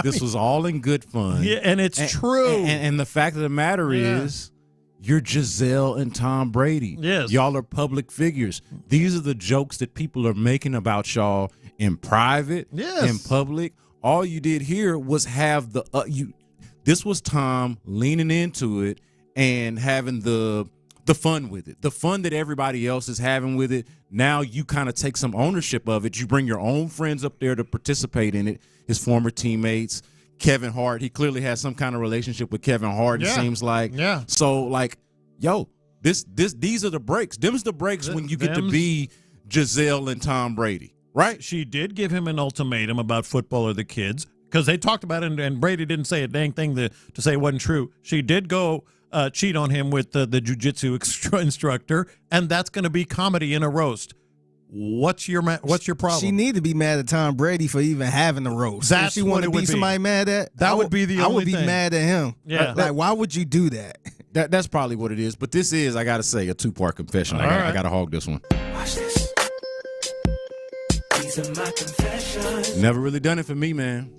This was all in good fun. Yeah, and it's true. And the fact of the matter is, you're Giselle and Tom Brady. Yes. Y'all are public figures. These are the jokes that people are making about y'all in private, in public. All you did here was have this was Tom leaning into it and having the fun with it. The fun that everybody else is having with it. Now you kind of take some ownership of it. You bring your own friends up there to participate in it. His former teammates. Kevin Hart, he clearly has some kind of relationship with Kevin Hart, it seems like. Yeah. So, like, yo, these are the breaks. Them's the breaks when you get to be Giselle and Tom Brady, right? She did give him an ultimatum about football or the kids because they talked about it, and Brady didn't say a dang thing to say it wasn't true. She did go cheat on him with the jiu-jitsu instructor, and that's going to be comedy in a roast. What's your problem? She need to be mad at Tom Brady for even having the roast. That's if she want to be somebody mad at. That would be the only thing. I would be mad at him. Yeah. Like, why would you do that? That's probably what it is. But this is, I got to say, a 2-part confession. I got to hog this one. Watch this. These are my confessions. Never really done it for me, man.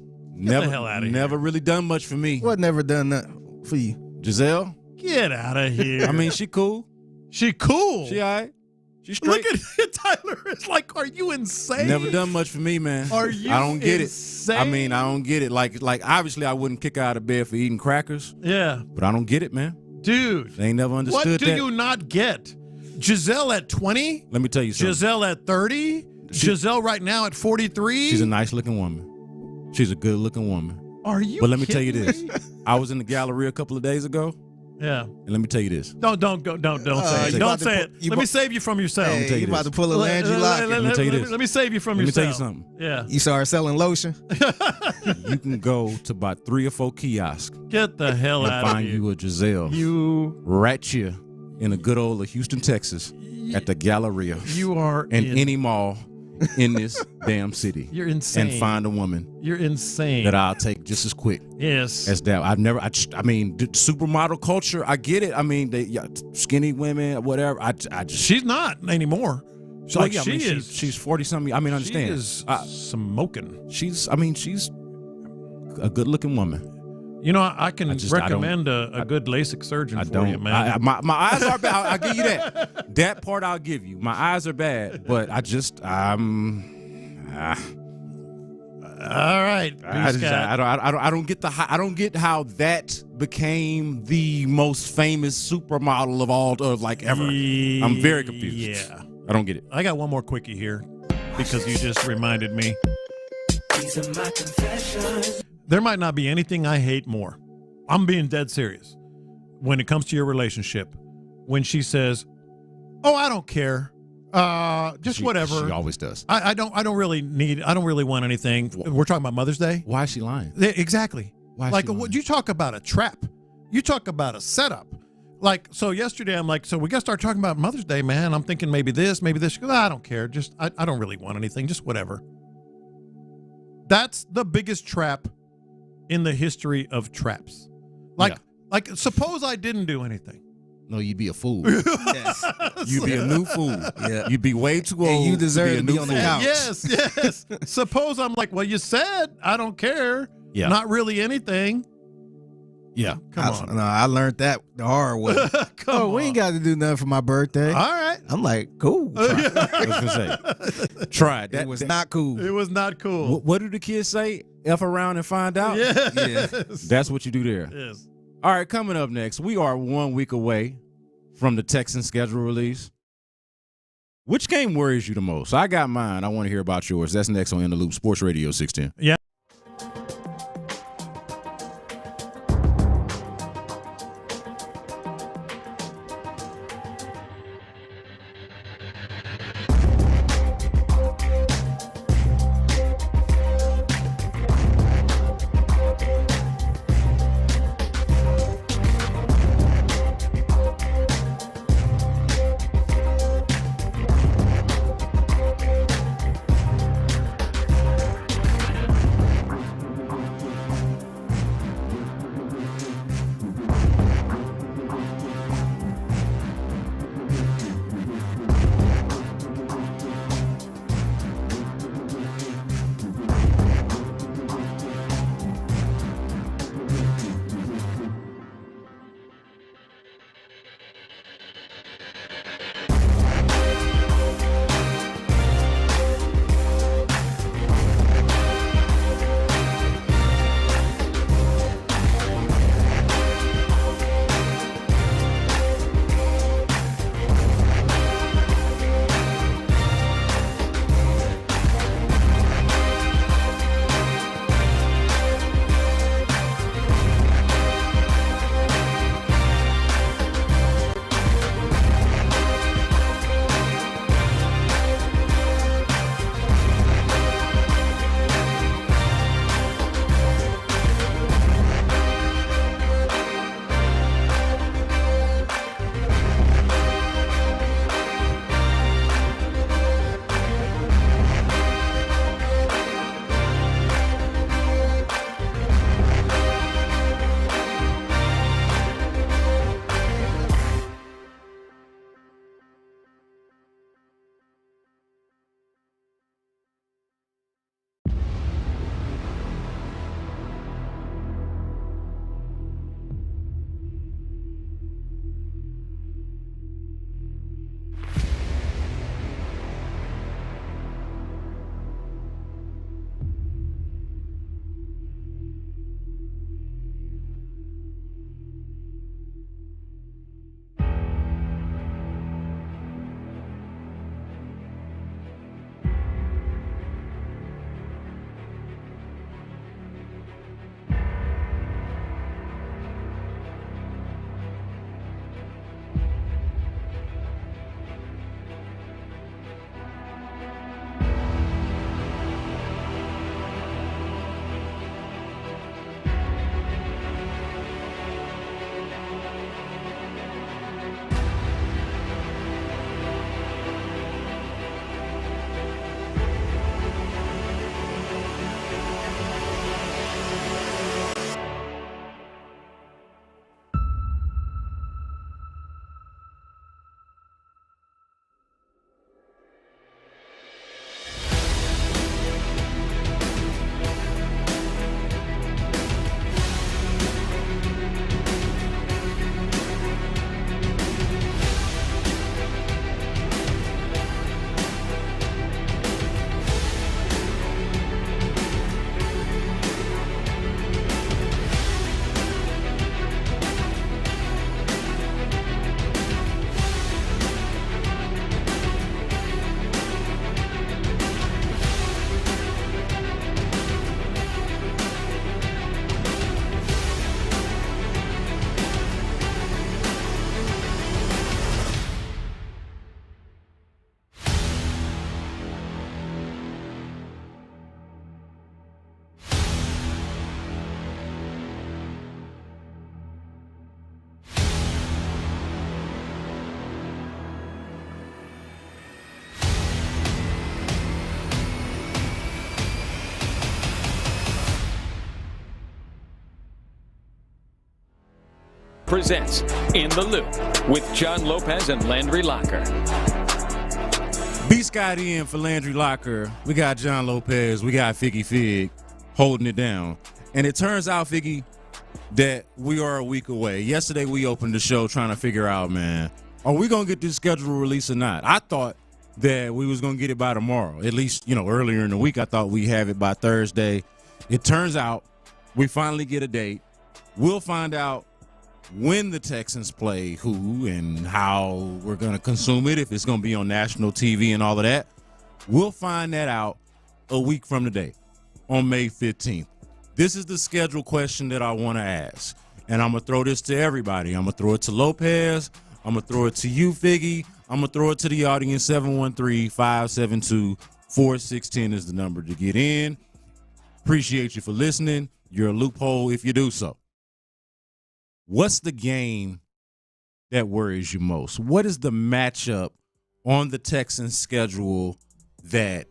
Get the hell out of here. Never really done much for me. What never done that for you? Giselle? Get out of here. I mean, she cool. She cool. She all right. She's straight. Look at it, Tyler. It's like, are you insane? Never done much for me, man. Are you I don't get insane? it. I mean, I don't get it. Like obviously I wouldn't kick her out of bed for eating crackers. Yeah. But I don't get it, man. Dude. They ain't never understood that. What do you not get? Giselle at 20? Let me tell you something. Giselle at 30? Giselle right now at 43? She's a nice looking woman. She's a good looking woman. Are you But let me tell you this. I was in the gallery a couple of days ago. Yeah. And let me tell you this. Don't say it. Don't say it. Let me save you from yourself. Hey, you about to pull a Landry Lock. Let me tell you this. Let me save you from yourself. Let me tell you something. Yeah. You started selling lotion? You can go to about 3 or 4 kiosks. Get the hell out of here. And find you a Giselle. Right you in a good old Houston, Texas at the Galleria. You are in any mall in this damn city. You're insane. And find a woman. You're insane. That I'll take just as quick. Yes. As that. I mean, the supermodel culture, I get it. I mean, skinny women, whatever. I just. She's not anymore. Like she is. She's 40-something. I mean, understand. She is smoking. She's a good-looking woman. You know, I can recommend a good LASIK surgeon for you, man. My eyes are bad. I'll give you that. That part I'll give you. My eyes are bad, but I just all right. I don't get how that became the most famous supermodel of all ever. I'm very confused. Yeah. I don't get it. I got one more quickie here because you just reminded me. These are my confessions. There might not be anything I hate more. I'm being dead serious. When it comes to your relationship, when she says, "Oh, I don't care. Just whatever." She always does. I don't really want anything. We're talking about Mother's Day. Why is she lying? Exactly. Why is like she lying? What you talk about a trap. You talk about a setup. Like, so yesterday I'm like, so we got to start talking about Mother's Day, man. I'm thinking maybe this. She goes, I don't care. Just I don't really want anything. Just whatever. That's the biggest trap in the history of traps. Like suppose I didn't do anything. No, you'd be a fool. Yes. You'd be a new fool. Yeah. You'd be way too old. And you deserve to be on the couch. Yes. Suppose I'm like, well, you said I don't care. Yeah. Not really anything. Yeah. Come on. No, I learned that the hard way. We ain't got to do nothing for my birthday. All right. I'm like, cool. I was gonna say, try it. It was not cool. It was not cool. What do the kids say? F around and find out? Yes. Yeah. That's what you do there. Yes. All right, coming up next, we are 1 week away from the Texans schedule release. Which game worries you the most? I got mine. I want to hear about yours. That's next on In the Loop, Sports Radio 610. Yeah. presents In the Loop with John Lopez and Landry Locker. B. Scotty in for Landry Locker. We got John Lopez. We got Figgy Fig holding it down. And it turns out, Figgy, that we are a week away. Yesterday we opened the show trying to figure out, man, are we going to get this schedule released or not? I thought that we was going to get it by tomorrow. At least, earlier in the week I thought we'd have it by Thursday. It turns out we finally get a date. We'll find out when the Texans play who and how we're going to consume it, if it's going to be on national TV and all of that. We'll find that out a week from today on May 15th. This is the schedule question that I want to ask, and I'm going to throw this to everybody. I'm going to throw it to Lopez. I'm going to throw it to you, Figgy. I'm going to throw it to the audience. 713-572-4610 is the number to get in. Appreciate you for listening. You're a loophole if you do so. What's the game that worries you most? What is the matchup on the Texans schedule that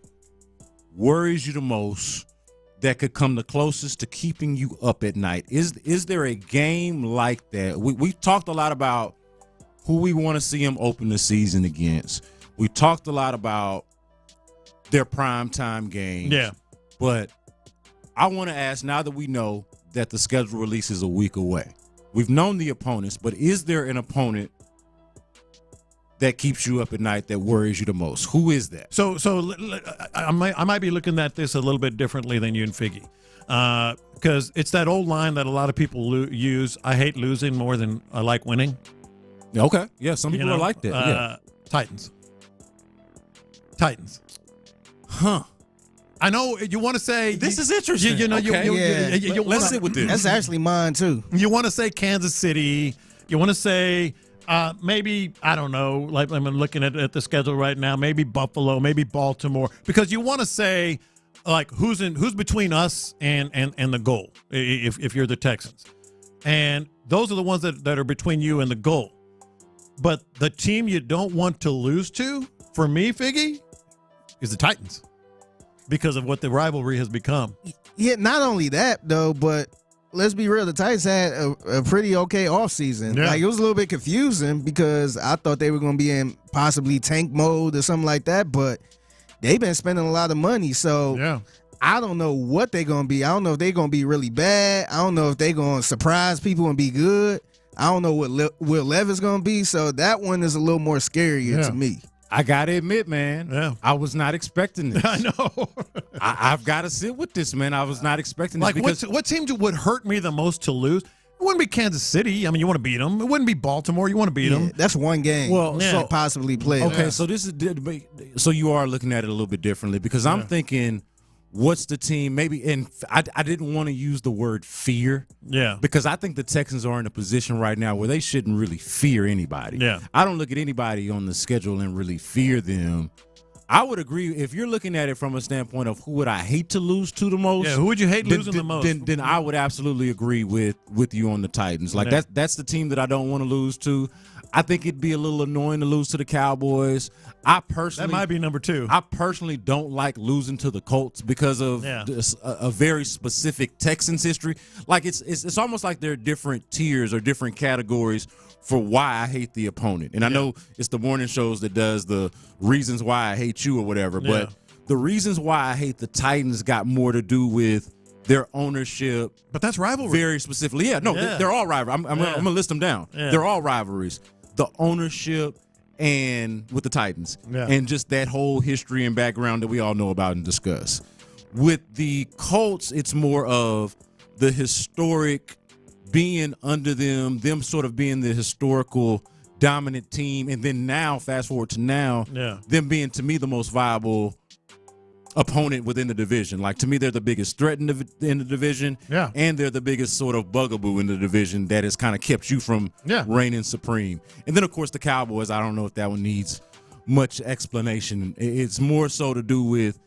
worries you the most, that could come the closest to keeping you up at night? Is there a game like that? We talked a lot about who we want to see them open the season against. We talked a lot about their primetime games. Yeah. But I want to ask, now that we know that the schedule release is a week away, we've known the opponents, but is there an opponent that keeps you up at night, that worries you the most? Who is that? So I might be looking at this a little bit differently than you and Figgy, because it's that old line that a lot of people use. I hate losing more than I like winning. Okay, yeah, some people are like that. Yeah. Titans. Huh. I know you want to say this is interesting. Let's sit with this. That's actually mine too. You want to say Kansas City. You want to say maybe, I don't know, like I'm looking at the schedule right now, maybe Buffalo, maybe Baltimore, because you want to say like who's between us and the goal if you're the Texans. And those are the ones that are between you and the goal. But the team you don't want to lose to, for me, Figgy, is the Titans, because of what the rivalry has become. Yeah, not only that, though, but let's be real. The Titans had a pretty okay offseason. Yeah. Like, it was a little bit confusing because I thought they were going to be in possibly tank mode or something like that, but they've been spending a lot of money. So yeah. I don't know what they're going to be. I don't know if they're going to be really bad. I don't know if they're going to surprise people and be good. I don't know what Will Levis going to be. So that one is a little more scarier to me. I got to admit, man, I was not expecting this. I know. I've got to sit with this, man. I was not expecting this. Like, because what team would hurt me the most to lose? It wouldn't be Kansas City. I mean, you want to beat them. It wouldn't be Baltimore. You want to beat them. That's one game. Well, so possibly play. Okay, so this is so you are looking at it a little bit differently, because I'm thinking, what's the team? Maybe, and I didn't want to use the word fear. Yeah. Because I think the Texans are in a position right now where they shouldn't really fear anybody. Yeah. I don't look at anybody on the schedule and really fear them. I would agree, if you're looking at it from a standpoint of who would I hate to lose to the most. Yeah, who would you hate losing the most? Then I would absolutely agree with you on the Titans. Like, that's the team that I don't want to lose to. I think it'd be a little annoying to lose to the Cowboys. That might be number 2. I personally don't like losing to the Colts because of a very specific Texans history. Like, it's almost like there are different tiers or different categories for why I hate the opponent. And I know it's the morning shows that does the reasons why I hate you or whatever, but the reasons why I hate the Titans got more to do with their ownership. But that's rivalry. Very specifically. They're all rivalries. I'm going to list them down. Yeah. They're all rivalries. The ownership and with the Titans, and just that whole history and background that we all know about and discuss. With the Colts, it's more of the historic being under them sort of being the historical dominant team, and then now, fast forward to now, them being, to me, the most viable opponent within the division. Like, to me, they're the biggest threat in the division, and they're the biggest sort of bugaboo in the division that has kind of kept you from reigning supreme. And then, of course, the Cowboys, I don't know if that one needs much explanation. It's more so to do with,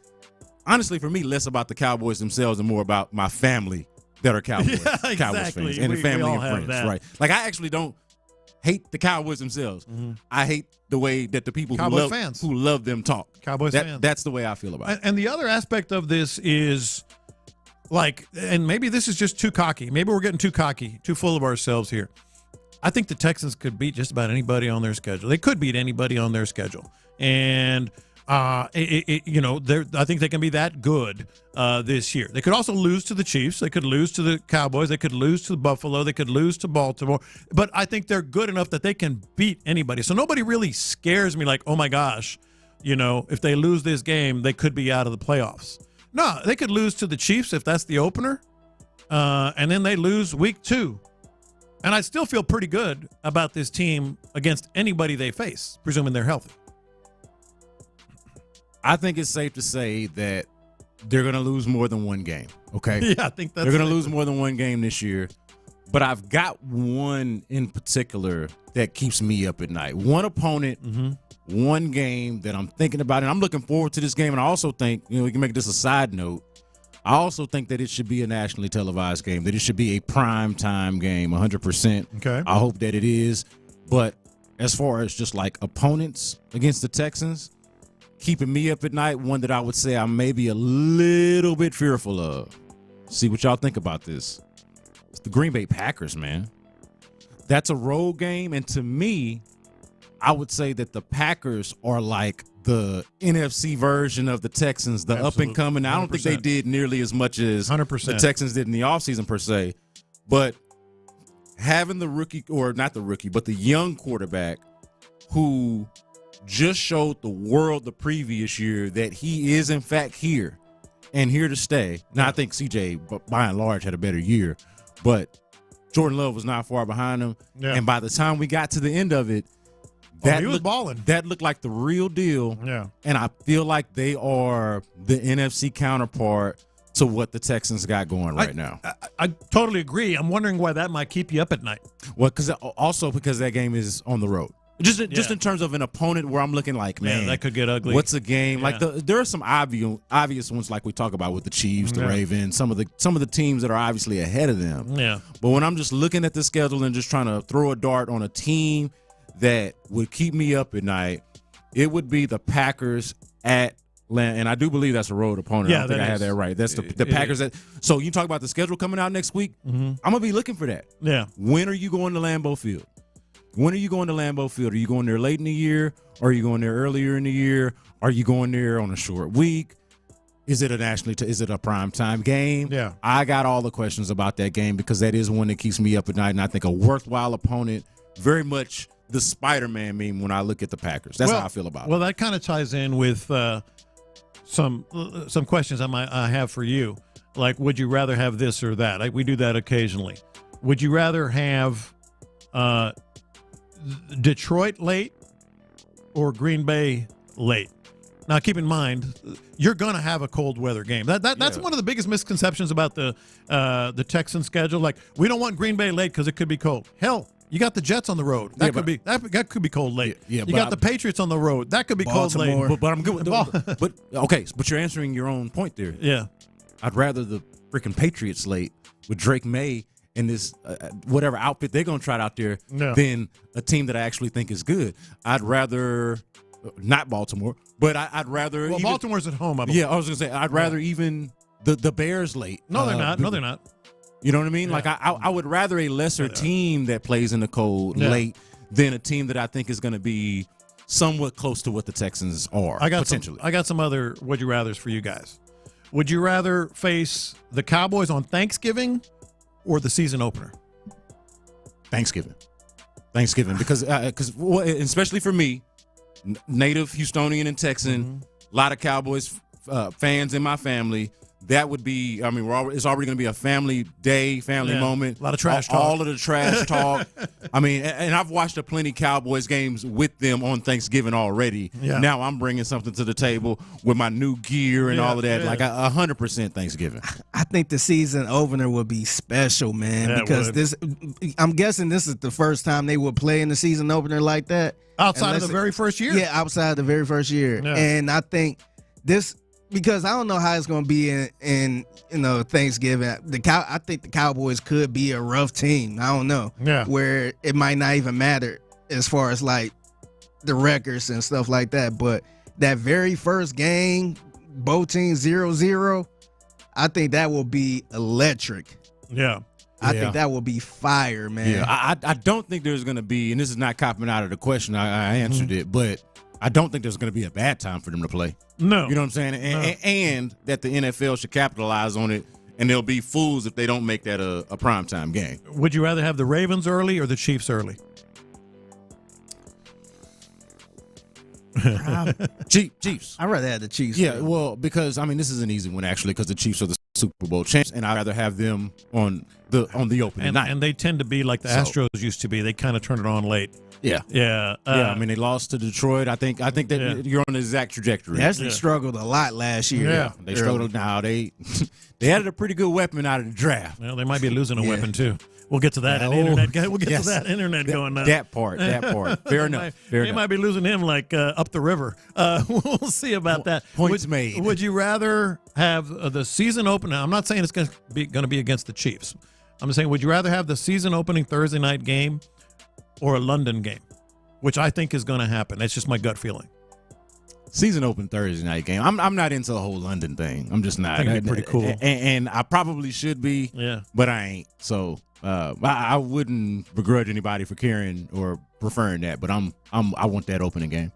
honestly, for me, less about the Cowboys themselves and more about my family that are Cowboys fans and family and friends, right? Like, I actually don't hate the Cowboys themselves. Mm-hmm. I hate the way that the people who love them talk. Cowboys fans. That's the way I feel about it. And the other aspect of this is, like, and maybe this is just too cocky. Maybe we're getting too cocky, too full of ourselves here. I think the Texans could beat just about anybody on their schedule. They could beat anybody on their schedule. And, I think they can be that good this year. They could also lose to the Chiefs. They could lose to the Cowboys. They could lose to Buffalo. They could lose to Baltimore. But I think they're good enough that they can beat anybody. So nobody really scares me like, oh, my gosh, if they lose this game, they could be out of the playoffs. No, they could lose to the Chiefs if that's the opener. And then they lose week 2. And I still feel pretty good about this team against anybody they face, presuming they're healthy. I think it's safe to say that they're going to lose more than one game, okay? Yeah, I think that's they're going to lose more than one game this year. But I've got one in particular that keeps me up at night. One opponent, one game that I'm thinking about, and I'm looking forward to this game. And I also think, we can make this a side note, I also think that it should be a nationally televised game, that it should be a prime time game, 100%. Okay. I hope that it is. But as far as just like opponents against the Texans, keeping me up at night, one that I would say I'm maybe a little bit fearful of. See what y'all think about this. It's the Green Bay Packers, man. That's a road game, and to me, I would say that the Packers are like the NFC version of the Texans, the up and coming. I don't think they did nearly as much as 100%. The Texans did in the offseason per se, but having the rookie, or not the rookie, but the young quarterback who just showed the world the previous year that he is in fact here and here to stay. Now, I think CJ, by and large, had a better year, but Jordan Love was not far behind him. Yeah. And by the time we got to the end of it, he was balling. That looked like the real deal. Yeah. And I feel like they are the NFC counterpart to what the Texans got going right now. I totally agree. I'm wondering why that might keep you up at night. Well, because that game is on the road. Just in terms of an opponent where I'm looking like, man, that could get ugly. What's a game? Yeah. Like there are some obvious ones like we talk about with the Chiefs, the Ravens, some of the teams that are obviously ahead of them. Yeah. But when I'm just looking at the schedule and just trying to throw a dart on a team that would keep me up at night, it would be the Packers at Atlanta. And I do believe that's a road opponent. Yeah, I don't think I had that right. That's the Packers. So you talk about the schedule coming out next week. I'm going to be looking for that. Yeah. When are you going to Lambeau Field? When are you going to Lambeau Field? Are you going there late in the year? Or are you going there earlier in the year? Are you going there on a short week? Is it is it a primetime game? Yeah. I got all the questions about that game because that is one that keeps me up at night, and I think a worthwhile opponent, very much the Spider-Man meme when I look at the Packers. That's how I feel about it. Well, that kind of ties in with some questions I have for you. Like, would you rather have this or that? Like, we do that occasionally. Would you rather have Detroit late or Green Bay late? Now, keep in mind, you're going to have a cold weather game. That's one of the biggest misconceptions about the Texan schedule. Like, we don't want Green Bay late because it could be cold. Hell, you got the Jets on the road. That could be cold late. You got the Patriots on the road. That could be cold late. But I'm good with but you're answering your own point there. Yeah. I'd rather the freaking Patriots late with Drake May in this whatever outfit they're going to try out there than a team that I actually think is good. I'd rather not Baltimore, but I'd rather. Well, Baltimore's at home. I was going to say I'd rather even the Bears late. No, they're not. No, they're not. You know what I mean? Yeah. Like I would rather a lesser team that plays in the cold late than a team that I think is going to be somewhat close to what the Texans are. Potentially. I got some other would you rathers for you guys. Would you rather face the Cowboys on Thanksgiving or the season opener? Thanksgiving, because especially for me, native Houstonian and Texan, a lot of Cowboys fans in my family. That would be, it's already going to be a family day, moment. A lot of trash talk. All of the trash talk. And I've watched plenty Cowboys games with them on Thanksgiving already. Yeah. Now I'm bringing something to the table with my new gear and all of that. Yeah. Like 100% Thanksgiving. I think the season opener would be special, man, because I'm guessing this is the first time they would play in the season opener like that. Outside of the very first year? Yeah, outside the very first year. Yeah. And I think this – because I don't know how it's going to be in Thanksgiving. I think the Cowboys could be a rough team. I don't know. Yeah. Where it might not even matter as far as like the records and stuff like that. But that very first game, both teams 0-0, I think that will be electric. Yeah. I think that will be fire, man. Yeah, I don't think there's going to be, and this is not copping out of the question, I answered it, but I don't think there's going to be a bad time for them to play. No. You know what I'm saying? And that the NFL should capitalize on it, and they'll be fools if they don't make that a primetime game. Would you rather have the Ravens early or the Chiefs early? Chiefs. I'd rather have the Chiefs. Yeah, well, because, I mean, this is an easy one, actually, because the Chiefs are the Super Bowl champs, and I'd rather have them on the opening night. And they tend to be like the Astros used to be. They kind of turn it on late. Yeah. Yeah. I mean, they lost to Detroit. I think that you're on the exact trajectory. They actually struggled a lot last year. Yeah. They struggled. Now, they added a pretty good weapon out of the draft. Well, they might be losing a weapon, too. We'll get to that. We'll get to that internet going now. That part. Fair enough. They might be losing him like up the river. We'll see about that. Points made. Would you rather have the season opener? I'm not saying it's going to be against the Chiefs. I'm just saying, would you rather have the season opening Thursday night game or a London game, which I think is going to happen? That's just my gut feeling. Season open Thursday night game. I'm not into the whole London thing. I'm just not. I think it'd be pretty cool. And I probably should be. Yeah. But I ain't. So I wouldn't begrudge anybody for caring or preferring that. But I want that opening game.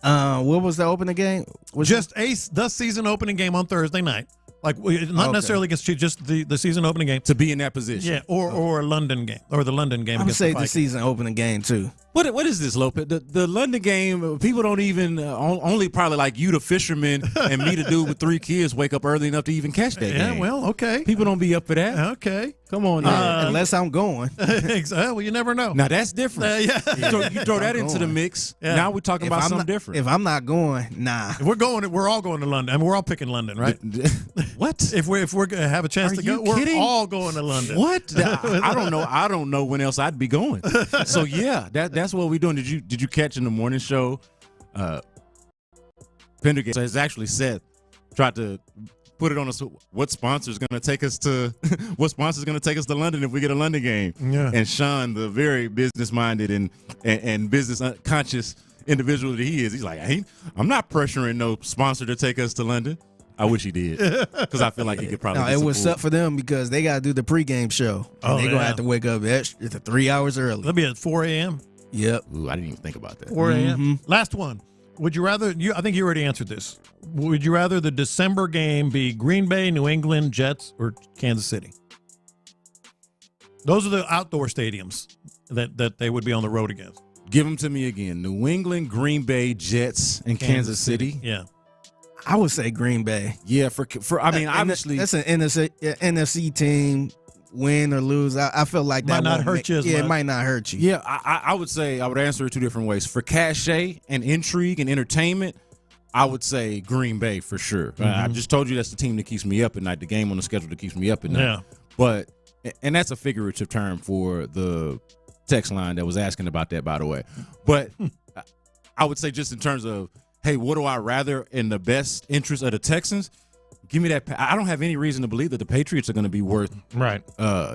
What was the opening game? The season opening game on Thursday night. Like, not necessarily against Chiefs, just the season opening game. To be in that position. Yeah, or a London game, or the London game. I'm going to say the season opening game, too. What is this, Lopez? The London game, people don't even, only probably like you, the fisherman, and me, the dude with 3 kids, wake up early enough to even catch that game. Yeah, well, okay. People don't be up for that. Okay. Come on. Unless I'm going. Well, you never know. Now, that's different. Yeah. So you throw that into the mix. Yeah. Now we're talking about something different. If I'm not going, nah. We're all going to London. I mean, we're all picking London, right? What? If we're going to have a chance to go, we're all going to London. What? I don't know. I don't know when else I'd be going. So, yeah, that's what we're doing. Did you catch in the morning show? Pendergast has actually tried to put it on us. What sponsor is going to take us to London if we get a London game? Yeah. And Sean, the very business minded and business conscious individual that he is, he's like, I'm not pressuring no sponsor to take us to London. I wish he did, because I feel like he could probably. No, it was up for them because they got to do the pregame show. And they're going to have to wake up extra 3 hours early. They'll be at 4 a.m. Yep. Ooh, I didn't even think about that. 4 a.m. Mm-hmm. Last one. Would you rather? I think you already answered this. Would you rather the December game be Green Bay, New England, Jets, or Kansas City? Those are the outdoor stadiums that they would be on the road against. Give them to me again. New England, Green Bay, Jets, and Kansas City. Yeah. I would say Green Bay. Yeah, for I mean, obviously that's an NFC team. Win or lose, I feel like that might not hurt you as much. Yeah, it might not hurt you. Yeah, I would say I would answer it 2 different ways. For cachet and intrigue and entertainment, I would say Green Bay for sure. Mm-hmm. I just told you that's the team that keeps me up at night, the game on the schedule that keeps me up at night. Yeah. But and that's a figurative term for the text line that was asking about that, by the way. But I would say just in terms of, hey, what do I rather in the best interest of the Texans? Give me that. I don't have any reason to believe that the Patriots are going to be worth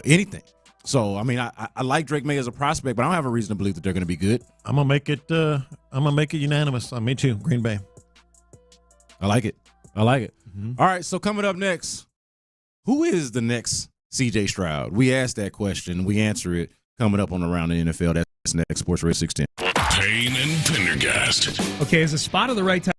anything. So, I mean, I like Drake May as a prospect, but I don't have a reason to believe that they're going to be good. I'm gonna make it. I'm gonna make it unanimous. Me too. Green Bay. I like it. Mm-hmm. All right. So coming up next, who is the next C.J. Stroud? We asked that question. We answer it. Coming up on Around the NFL. That's next. Sports Radio 610. Payne and Pendergast. Okay, is the spot of the right time?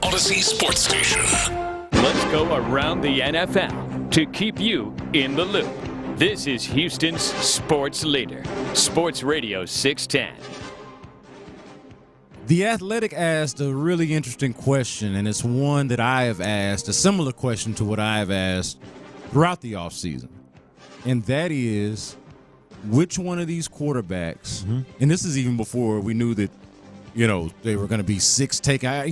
Odyssey Sports Station. Let's go around the NFL to keep you in the loop. This is Houston's sports leader, Sports Radio 610. The Athletic asked a really interesting question, and it's one that I have asked, a similar question to what I have asked throughout the offseason. And that is, which one of these quarterbacks, and this is even before we knew that, they were going to be six a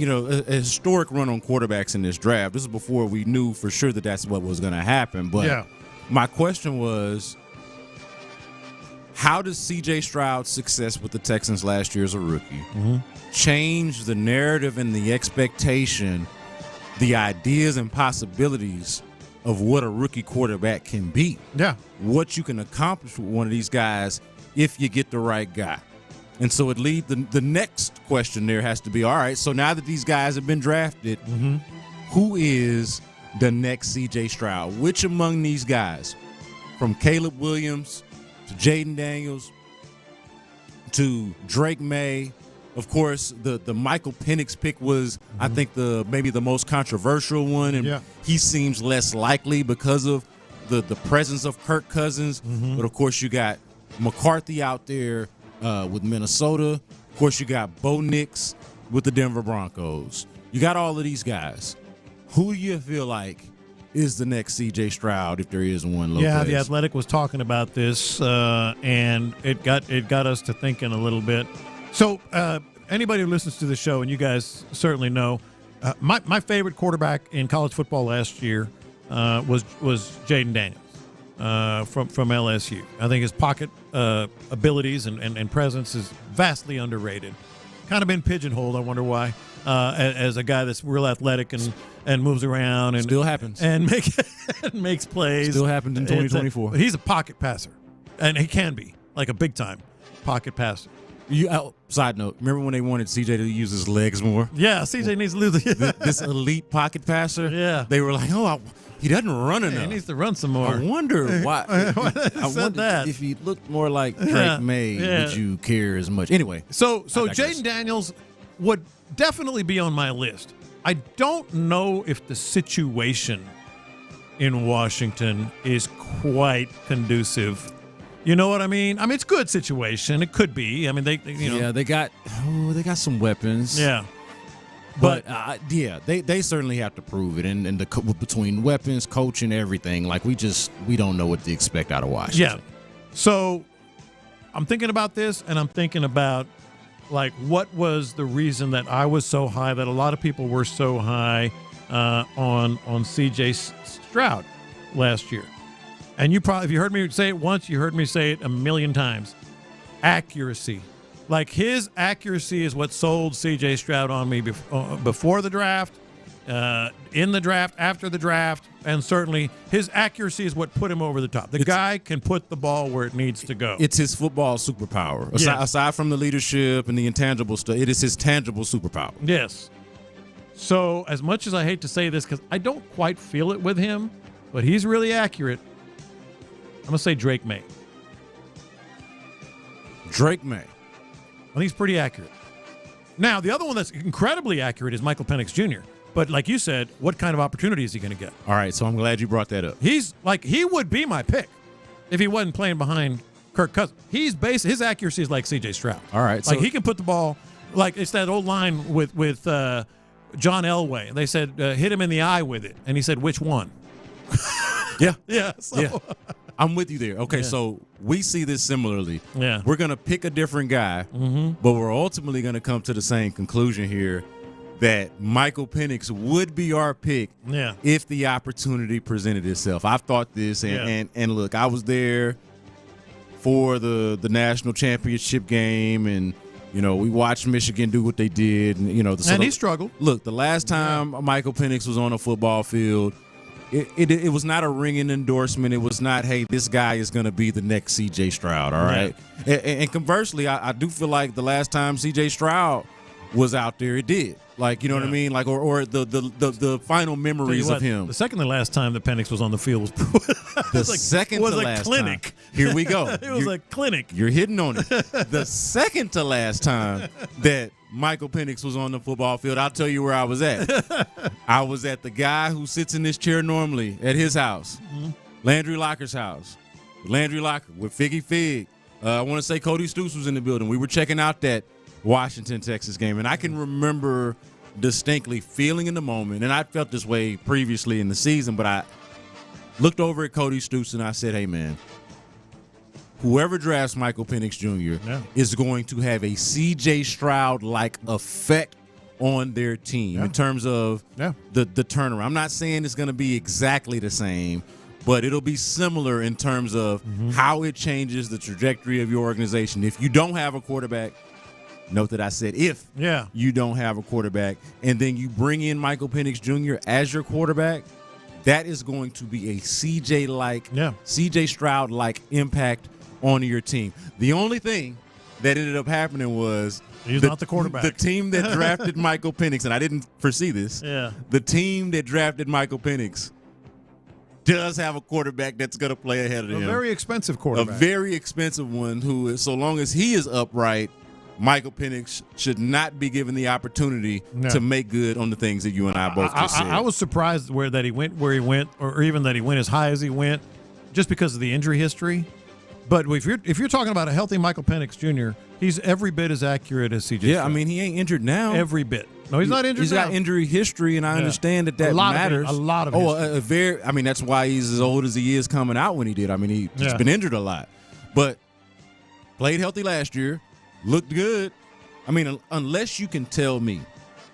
historic run on quarterbacks in this draft. This is before we knew for sure that that's what was going to happen. But my question was, how does C.J. Stroud's success with the Texans last year as a rookie change the narrative and the expectation, the ideas and possibilities of what a rookie quarterback can be? Yeah. What you can accomplish with one of these guys if you get the right guy. And so it leads the next question there has to be, all right, so now that these guys have been drafted, who is the next C.J. Stroud? Which among these guys, from Caleb Williams to Jaden Daniels to Drake May, of course, the Michael Penix pick was, I think, maybe the most controversial one, and he seems less likely because of the presence of Kirk Cousins. But, of course, you got McCarthy out there with Minnesota. Of course, you got Bo Nix with the Denver Broncos. You got all of these guys. Who do you feel like is the next C.J. Stroud, if there is one? Lopez? Yeah, the Athletic was talking about this, and it got us to thinking a little bit. So anybody who listens to the show, and you guys certainly know, my favorite quarterback in college football last year was Jaden Daniels from LSU. I think his pocket abilities and presence is vastly underrated. Kind of been pigeonholed, I wonder why, as a guy that's real athletic and moves around. And still happens. And makes plays. Still happens in 2024. He's a pocket passer, and he can be, like a big-time pocket passer. Side note, remember when they wanted CJ to use his legs more? Yeah, CJ needs to lose this elite pocket passer. Yeah. They were like, he doesn't run enough. He needs to run some more. I wonder why. I wonder that. If he looked more like Drake May, would you care as much? Anyway. So Jaden Daniels would definitely be on my list. I don't know if the situation in Washington is quite conducive. You know what I mean? I mean, it's a good situation. It could be. I mean, they got some weapons. Yeah. But they certainly have to prove it, and between weapons, coaching, everything, like we don't know what to expect out of Washington. Yeah. So I'm thinking about this, and I'm thinking about like what was the reason that I was so high, that a lot of people were so high on C.J. Stroud last year. And if you heard me say it once, you heard me say it a million times. Accuracy. Like, his accuracy is what sold C.J. Stroud on me before the draft, in the draft, after the draft, and certainly his accuracy is what put him over the top. The guy can put the ball where it needs to go. It's his football superpower. Aside from the leadership and the intangible stuff, it is his tangible superpower. Yes. So, as much as I hate to say this, because I don't quite feel it with him, but he's really accurate, I'm going to say Drake May. Drake May. I think he's pretty accurate. Now, the other one that's incredibly accurate is Michael Penix Jr. But like you said, what kind of opportunity is he going to get? All right, so I'm glad you brought that up. He would be my pick if he wasn't playing behind Kirk Cousins. His accuracy is like C.J. Stroud. All right. Like, he can put the ball, like it's that old line with John Elway. They said, hit him in the eye with it. And he said, which one? Yeah. Yeah. Yeah. I'm with you there. Okay, so we see this similarly. Yeah. We're going to pick a different guy, but we're ultimately going to come to the same conclusion here, that Michael Penix would be our pick if the opportunity presented itself. I've thought this, and look, I was there for the national championship game, and we watched Michigan do what they did, and and he struggled. Look, the last time Michael Penix was on a football field, it was not a ringing endorsement. It was not, hey, this guy is going to be the next C.J. Stroud, all right? And conversely, I do feel like the last time C.J. Stroud was out there, it did. Like, you know what I mean? Like, or the final memories of him. The second to last time that Penix was on the field was the second to last clinic. Here we go. It was a clinic. You're hitting on it. The second to last time that Michael Penix was on the football field, I'll tell you where I was at. I was at the guy who sits in this chair normally at his house, Landry Locker's house. Landry Locker with Figgy Fig. I want to say Cody Stoops was in the building. We were checking out that Washington-Texas game, and I can remember distinctly feeling in the moment, and I felt this way previously in the season, but I looked over at Cody Stoops and I said, hey, man, whoever drafts Michael Penix Jr. is going to have a C.J. Stroud-like effect on their team in terms of the turnaround. I'm not saying it's going to be exactly the same, but it'll be similar in terms of how it changes the trajectory of your organization. If you don't have a quarterback, note that I said if you don't have a quarterback, and then you bring in Michael Penix Jr. as your quarterback, that is going to be a C.J. Stroud-like impact on your team. The only thing that ended up happening was he's not the quarterback. The team that drafted Michael Penix, and I didn't foresee this, the team that drafted Michael Penix does have a quarterback that's going to play ahead of him. A very expensive quarterback. A very expensive one who is, so long as he is upright, Michael Penix should not be given the opportunity to make good on the things that you and I both just said. I was surprised where he went, or even that he went as high as he went, just because of the injury history. But if you're talking about a healthy Michael Penix Jr., he's every bit as accurate as CJ. Yeah, I mean, he ain't injured now. Every bit. No, he's not injured. He's got injury history, and I understand that matters. A lot of history. I mean, that's why he's as old as he is coming out when he did. I mean, he's been injured a lot, but played healthy last year, looked good. I mean, unless you can tell me,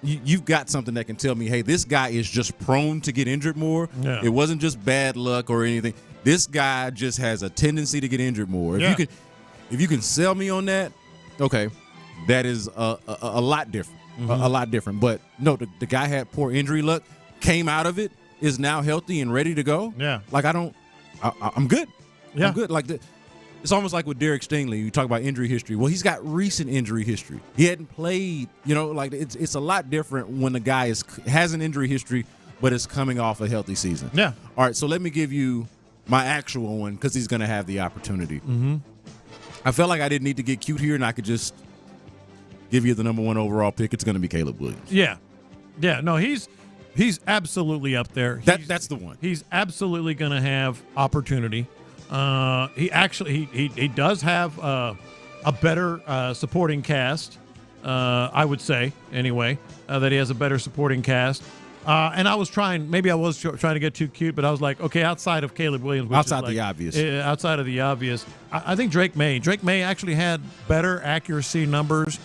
you've got something that can tell me, hey, this guy is just prone to get injured more. Yeah. It wasn't just bad luck or anything. This guy just has a tendency to get injured more. If you can sell me on that, okay, that is a lot different. A lot different. But no, the guy had poor injury luck, came out of it, is now healthy and ready to go. Yeah. Like I'm good. Yeah. I'm good. Like it's almost like with Derek Stingley. You talk about injury history. Well, he's got recent injury history. He hadn't played, like it's a lot different when the guy has an injury history, but is coming off a healthy season. Yeah. All right, so let me give you my actual one because he's going to have the opportunity. I felt like I didn't need to get cute here, and I could just give you the number 1 overall pick. It's going to be Caleb Williams. Yeah. No, he's absolutely up there. That's the one. He's absolutely going to have opportunity. He does have a better supporting cast. I would say anyway that he has a better supporting cast. And I was trying to get too cute, but I was like, okay, outside of Caleb Williams, outside the obvious, I think Drake May actually had better accuracy numbers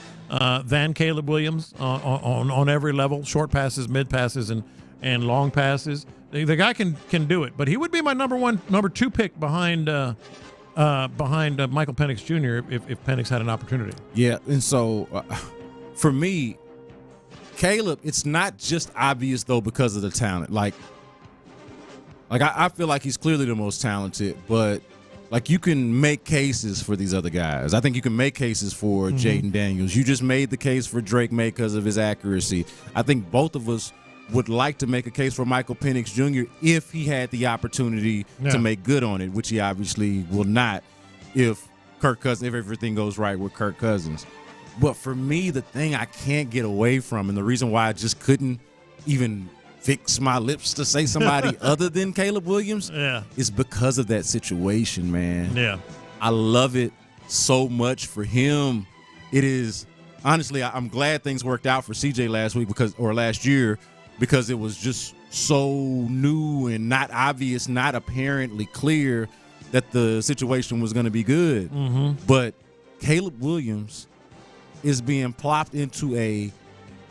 than Caleb Williams on every level, short passes, mid passes, and long passes. The guy can do it, but he would be my number 2 pick behind Michael Penix Jr. if Penix had an opportunity. Yeah, and so for me, Caleb, it's not just obvious though because of the talent. Like I feel like he's clearly the most talented, but like you can make cases for these other guys. I think you can make cases for Jaden Daniels. You just made the case for Drake May because of his accuracy. I think both of us would like to make a case for Michael Penix Jr. if he had the opportunity to make good on it, which he obviously will not if everything goes right with Kirk Cousins. But for me, the thing I can't get away from, and the reason why I just couldn't even fix my lips to say somebody other than Caleb Williams is because of that situation, man. Yeah. I love it so much for him. It is, honestly, I'm glad things worked out for CJ last year because it was just so new and not obvious, not apparently clear that the situation was going to be good. But Caleb Williams is being plopped into a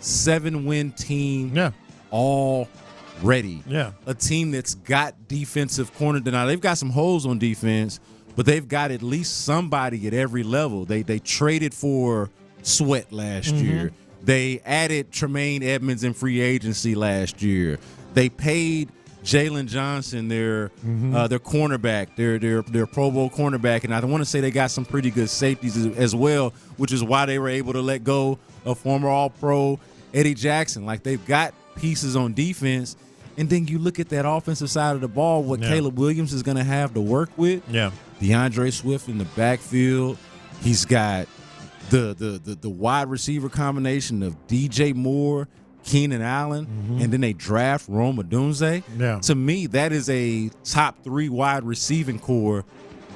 7-win team already. Yeah. A team that's got defensive corner. Now, they've got some holes on defense, but they've got at least somebody at every level. They traded for Sweat last year. They added Tremaine Edmonds in free agency last year. They paid Jalen Johnson, their cornerback, their Pro Bowl cornerback, and I want to say they got some pretty good safeties as well, which is why they were able to let go of former All-Pro Eddie Jackson. Like, they've got pieces on defense, and then you look at that offensive side of the ball, what Caleb Williams is going to have to work with. Yeah, DeAndre Swift in the backfield. He's got the wide receiver combination of DJ Moore, Keenan Allen, and then they draft Rome Odunze. Yeah. To me, that is a top 3 wide receiving core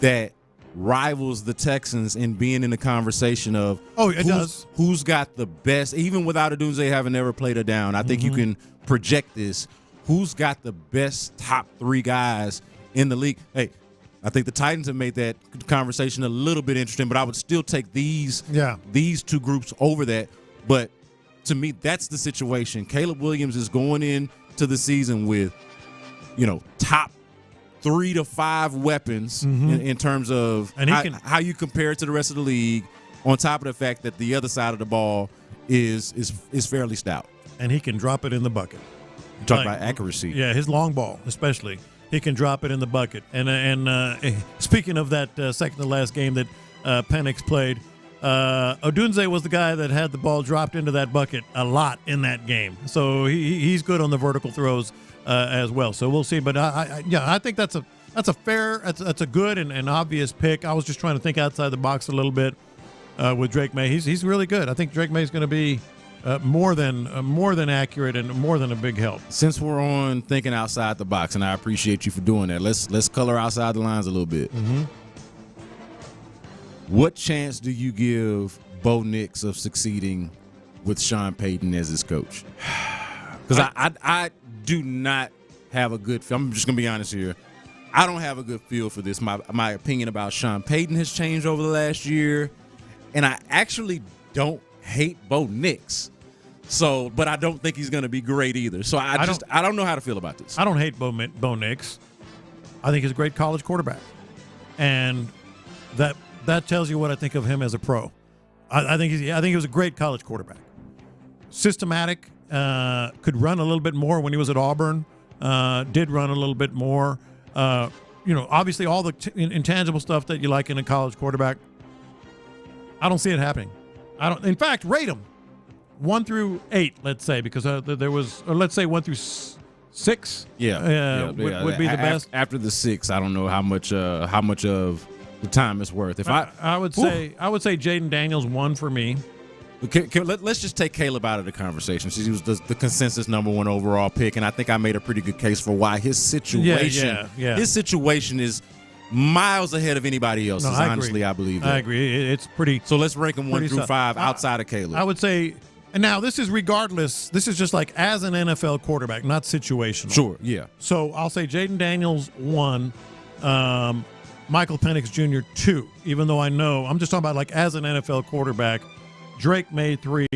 that rivals the Texans in being in the conversation of who's got the best, even without Odunze having never played a down. I think you can project this. Who's got the best top 3 guys in the league? Hey, I think the Titans have made that conversation a little bit interesting, but I would still take these 2 groups over that. But to me, that's the situation. Caleb Williams is going into the season with, top 3 to 5 weapons in terms of how you compare it to the rest of the league, on top of the fact that the other side of the ball is fairly stout. And he can drop it in the bucket. You talk about accuracy. Yeah, his long ball especially. He can drop it in the bucket. And speaking of that second to last game that Penix played, Odunze was the guy that had the ball dropped into that bucket a lot in that game. So he's good on the vertical throws as well. So we'll see. But I think that's a fair, that's a good and obvious pick. I was just trying to think outside the box a little bit with Drake May. He's really good. I think Drake May is going to be more than accurate and more than a big help. Since we're on thinking outside the box, and I appreciate you for doing that, let's color outside the lines a little bit. What chance do you give Bo Nix of succeeding with Sean Payton as his coach? Because I do not have a good feel. I'm just going to be honest here. I don't have a good feel for this. My opinion about Sean Payton has changed over the last year, and I actually don't hate Bo Nix. So, but I don't think he's going to be great either. So I don't know how to feel about this. I don't hate Bo Nix. I think he's a great college quarterback, and that tells you what I think of him as a pro. I think he was a great college quarterback. Systematic, could run a little bit more when he was at Auburn. Did run a little bit more. Obviously all the intangible stuff that you like in a college quarterback. I don't see it happening. In fact, rate them 1 through 8, let's say, because there was, or let's say 1 through 6. Would be the best. After the 6, I don't know how much of the time it's worth. If I would say Jaden Daniels 1 for me. Let's just take Caleb out of the conversation. He was the consensus number 1 overall pick, and I think I made a pretty good case for why his situation, his situation is miles ahead of anybody else's. Honestly, I believe that. I agree. It's pretty. So let's rank them 1 through 5 outside of Caleb. I would say, and now this is regardless. This is just like as an NFL quarterback, not situational. Sure. Yeah. So I'll say Jaden Daniels 1, Michael Penix Jr. 2. Even though I'm just talking about like as an NFL quarterback. Drake May 3,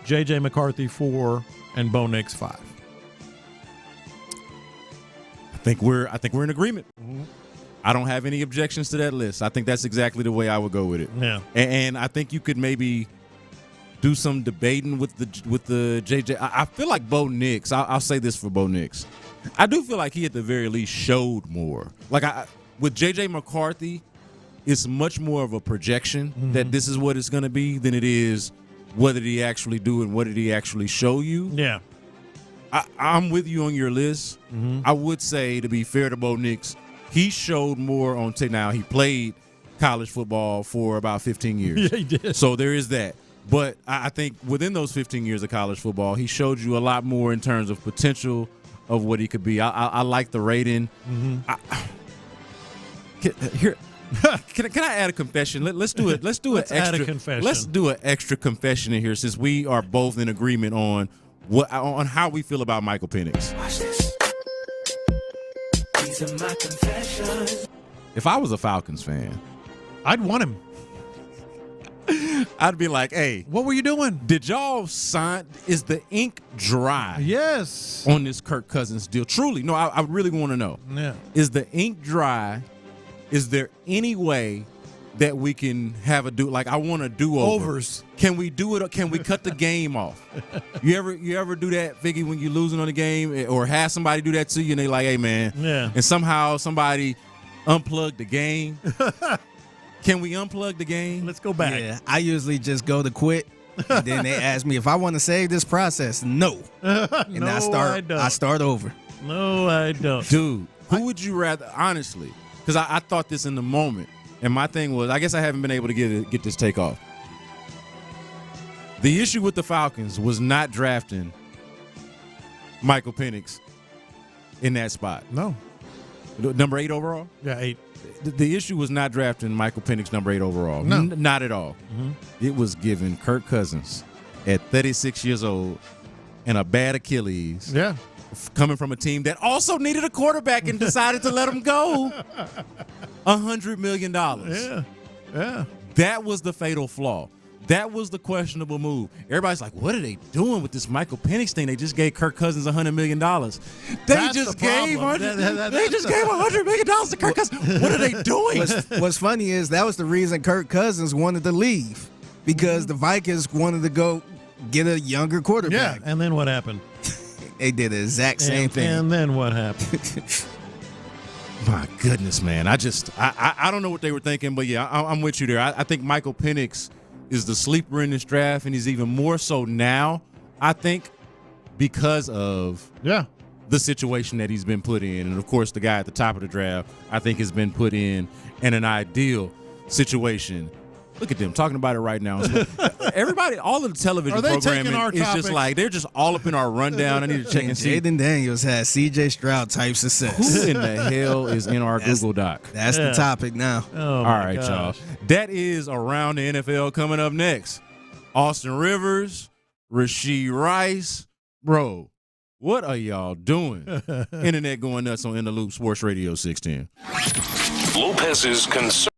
J.J. McCarthy 4, and Bo Nix 5. I think we're in agreement. I don't have any objections to that list. I think that's exactly the way I would go with it. Yeah, and I think you could maybe do some debating with the J.J. I feel like Bo Nix. I'll say this for Bo Nix. I do feel like he at the very least showed more. Like with J.J. McCarthy. It's much more of a projection that this is what it's going to be than it is what did he actually do and what did he actually show you. Yeah. I'm with you on your list. I would say, to be fair to Bo Nix, he showed more on tape. Now, he played college football for about 15 years. Yeah, he did. So there is that. But I think within those 15 years of college football, he showed you a lot more in terms of potential of what he could be. I like the rating. Here. Can I add a confession? Let's do it. Let's do an extra. Add a confession. Let's do an extra confession in here, since we are both in agreement on how we feel about Michael Penix. Watch this. These are my confessions. If I was a Falcons fan, I'd want him. I'd be like, "Hey, what were you doing? Did y'all sign? Is the ink dry? Yes. On this Kirk Cousins deal? Truly, no. I really want to know. Yeah. Is the ink dry? Is there any way that we can have I want to do overs? Can we do it? Can we cut the game off? You ever do that, Figgy, when you're losing on the game, or have somebody do that to you and they like, hey man, and somehow somebody unplugged the game? Can we unplug the game? Let's go back. Yeah, I usually just go to quit. And then they ask me if I want to save this process. No. And no, I start over. No, I don't. Dude, who would you rather, honestly, because I thought this in the moment, and my thing was, I guess I haven't been able to get this take off. The issue with the Falcons was not drafting Michael Penix in that spot. No. Number 8 overall? Yeah, 8. The issue was not drafting Michael Penix number 8 overall. No. Not at all. Mm-hmm. It was giving Kirk Cousins at 36 years old and a bad Achilles. Yeah. Coming from a team that also needed a quarterback and decided to let him go. $100 million. Yeah. Yeah. That was the fatal flaw. That was the questionable move. Everybody's like, what are they doing with this Michael Penix thing? They just gave Kirk Cousins $100 million. They just gave $100 million to Kirk Cousins. What are they doing? What's funny is that was the reason Kirk Cousins wanted to leave, because the Vikings wanted to go get a younger quarterback. Yeah, and then what happened? They did the exact same thing. And then what happened? My goodness, man. I don't know what they were thinking, but yeah, I'm with you there. I think Michael Penix is the sleeper in this draft, and he's even more so now, I think, because of the situation that he's been put in. And, of course, the guy at the top of the draft, I think, has been put in an ideal situation. Look at them talking about it right now. Everybody, all of the television programming is just like, they're just all up in our rundown. I need to check and see. Jaden Daniels has C.J. Stroud type success. Who in the hell is in our Google Doc? That's the topic now. All right, y'all. That is Around the NFL coming up next. Austin Rivers, Rashee Rice. Bro, what are y'all doing? Internet going nuts on In the Loop, Sports Radio 610. Lopez's concern.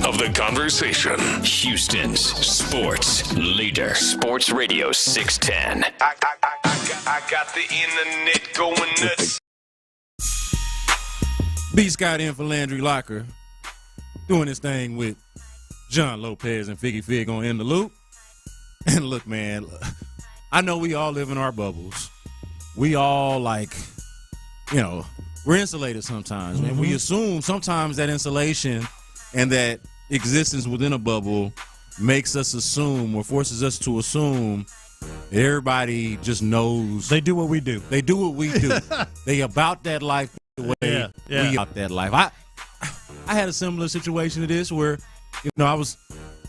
of the conversation. Houston's sports leader. Sports Radio 610. I got the internet going nuts. B. Scott in for Landry Locker, doing this thing with John Lopez and Figgy Fig on In the Loop. And look, man, I know we all live in our bubbles. We all, we're insulated sometimes, man. We assume sometimes that insulation and that existence within a bubble makes us assume or forces us to assume that everybody just knows. They do what we do. They do what we do. They about that life the way we about that life. I had a similar situation to this where, I was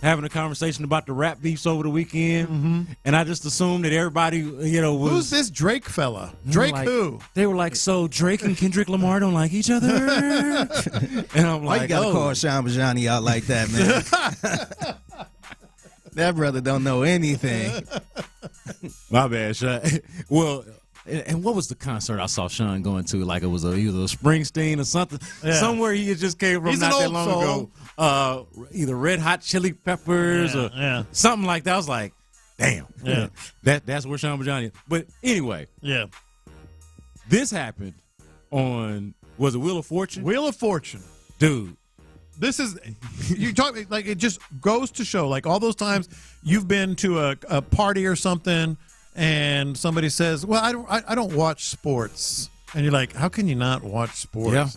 having a conversation about the rap beefs over the weekend, and I just assumed that everybody, was... Who's this Drake fella? Drake who? They were like, so Drake and Kendrick Lamar don't like each other? And I'm Why like, you gotta call Sean Bijani out like that, man? That brother don't know anything. My bad, Sean. Well... And what was the concert I saw Sean going to? Like it was either Springsteen or something. Yeah. Somewhere he just came from not that long ago. Either Red Hot Chili Peppers or something like that. I was like, damn. Yeah. That's where Sean Bijani is. But anyway. Yeah. This happened on, was it Wheel of Fortune? Wheel of Fortune. Dude. This is, you talk, like it just goes to show, like all those times you've been to a party or something, and somebody says, well, I don't watch sports. And you're like, how can you not watch sports? Yeah.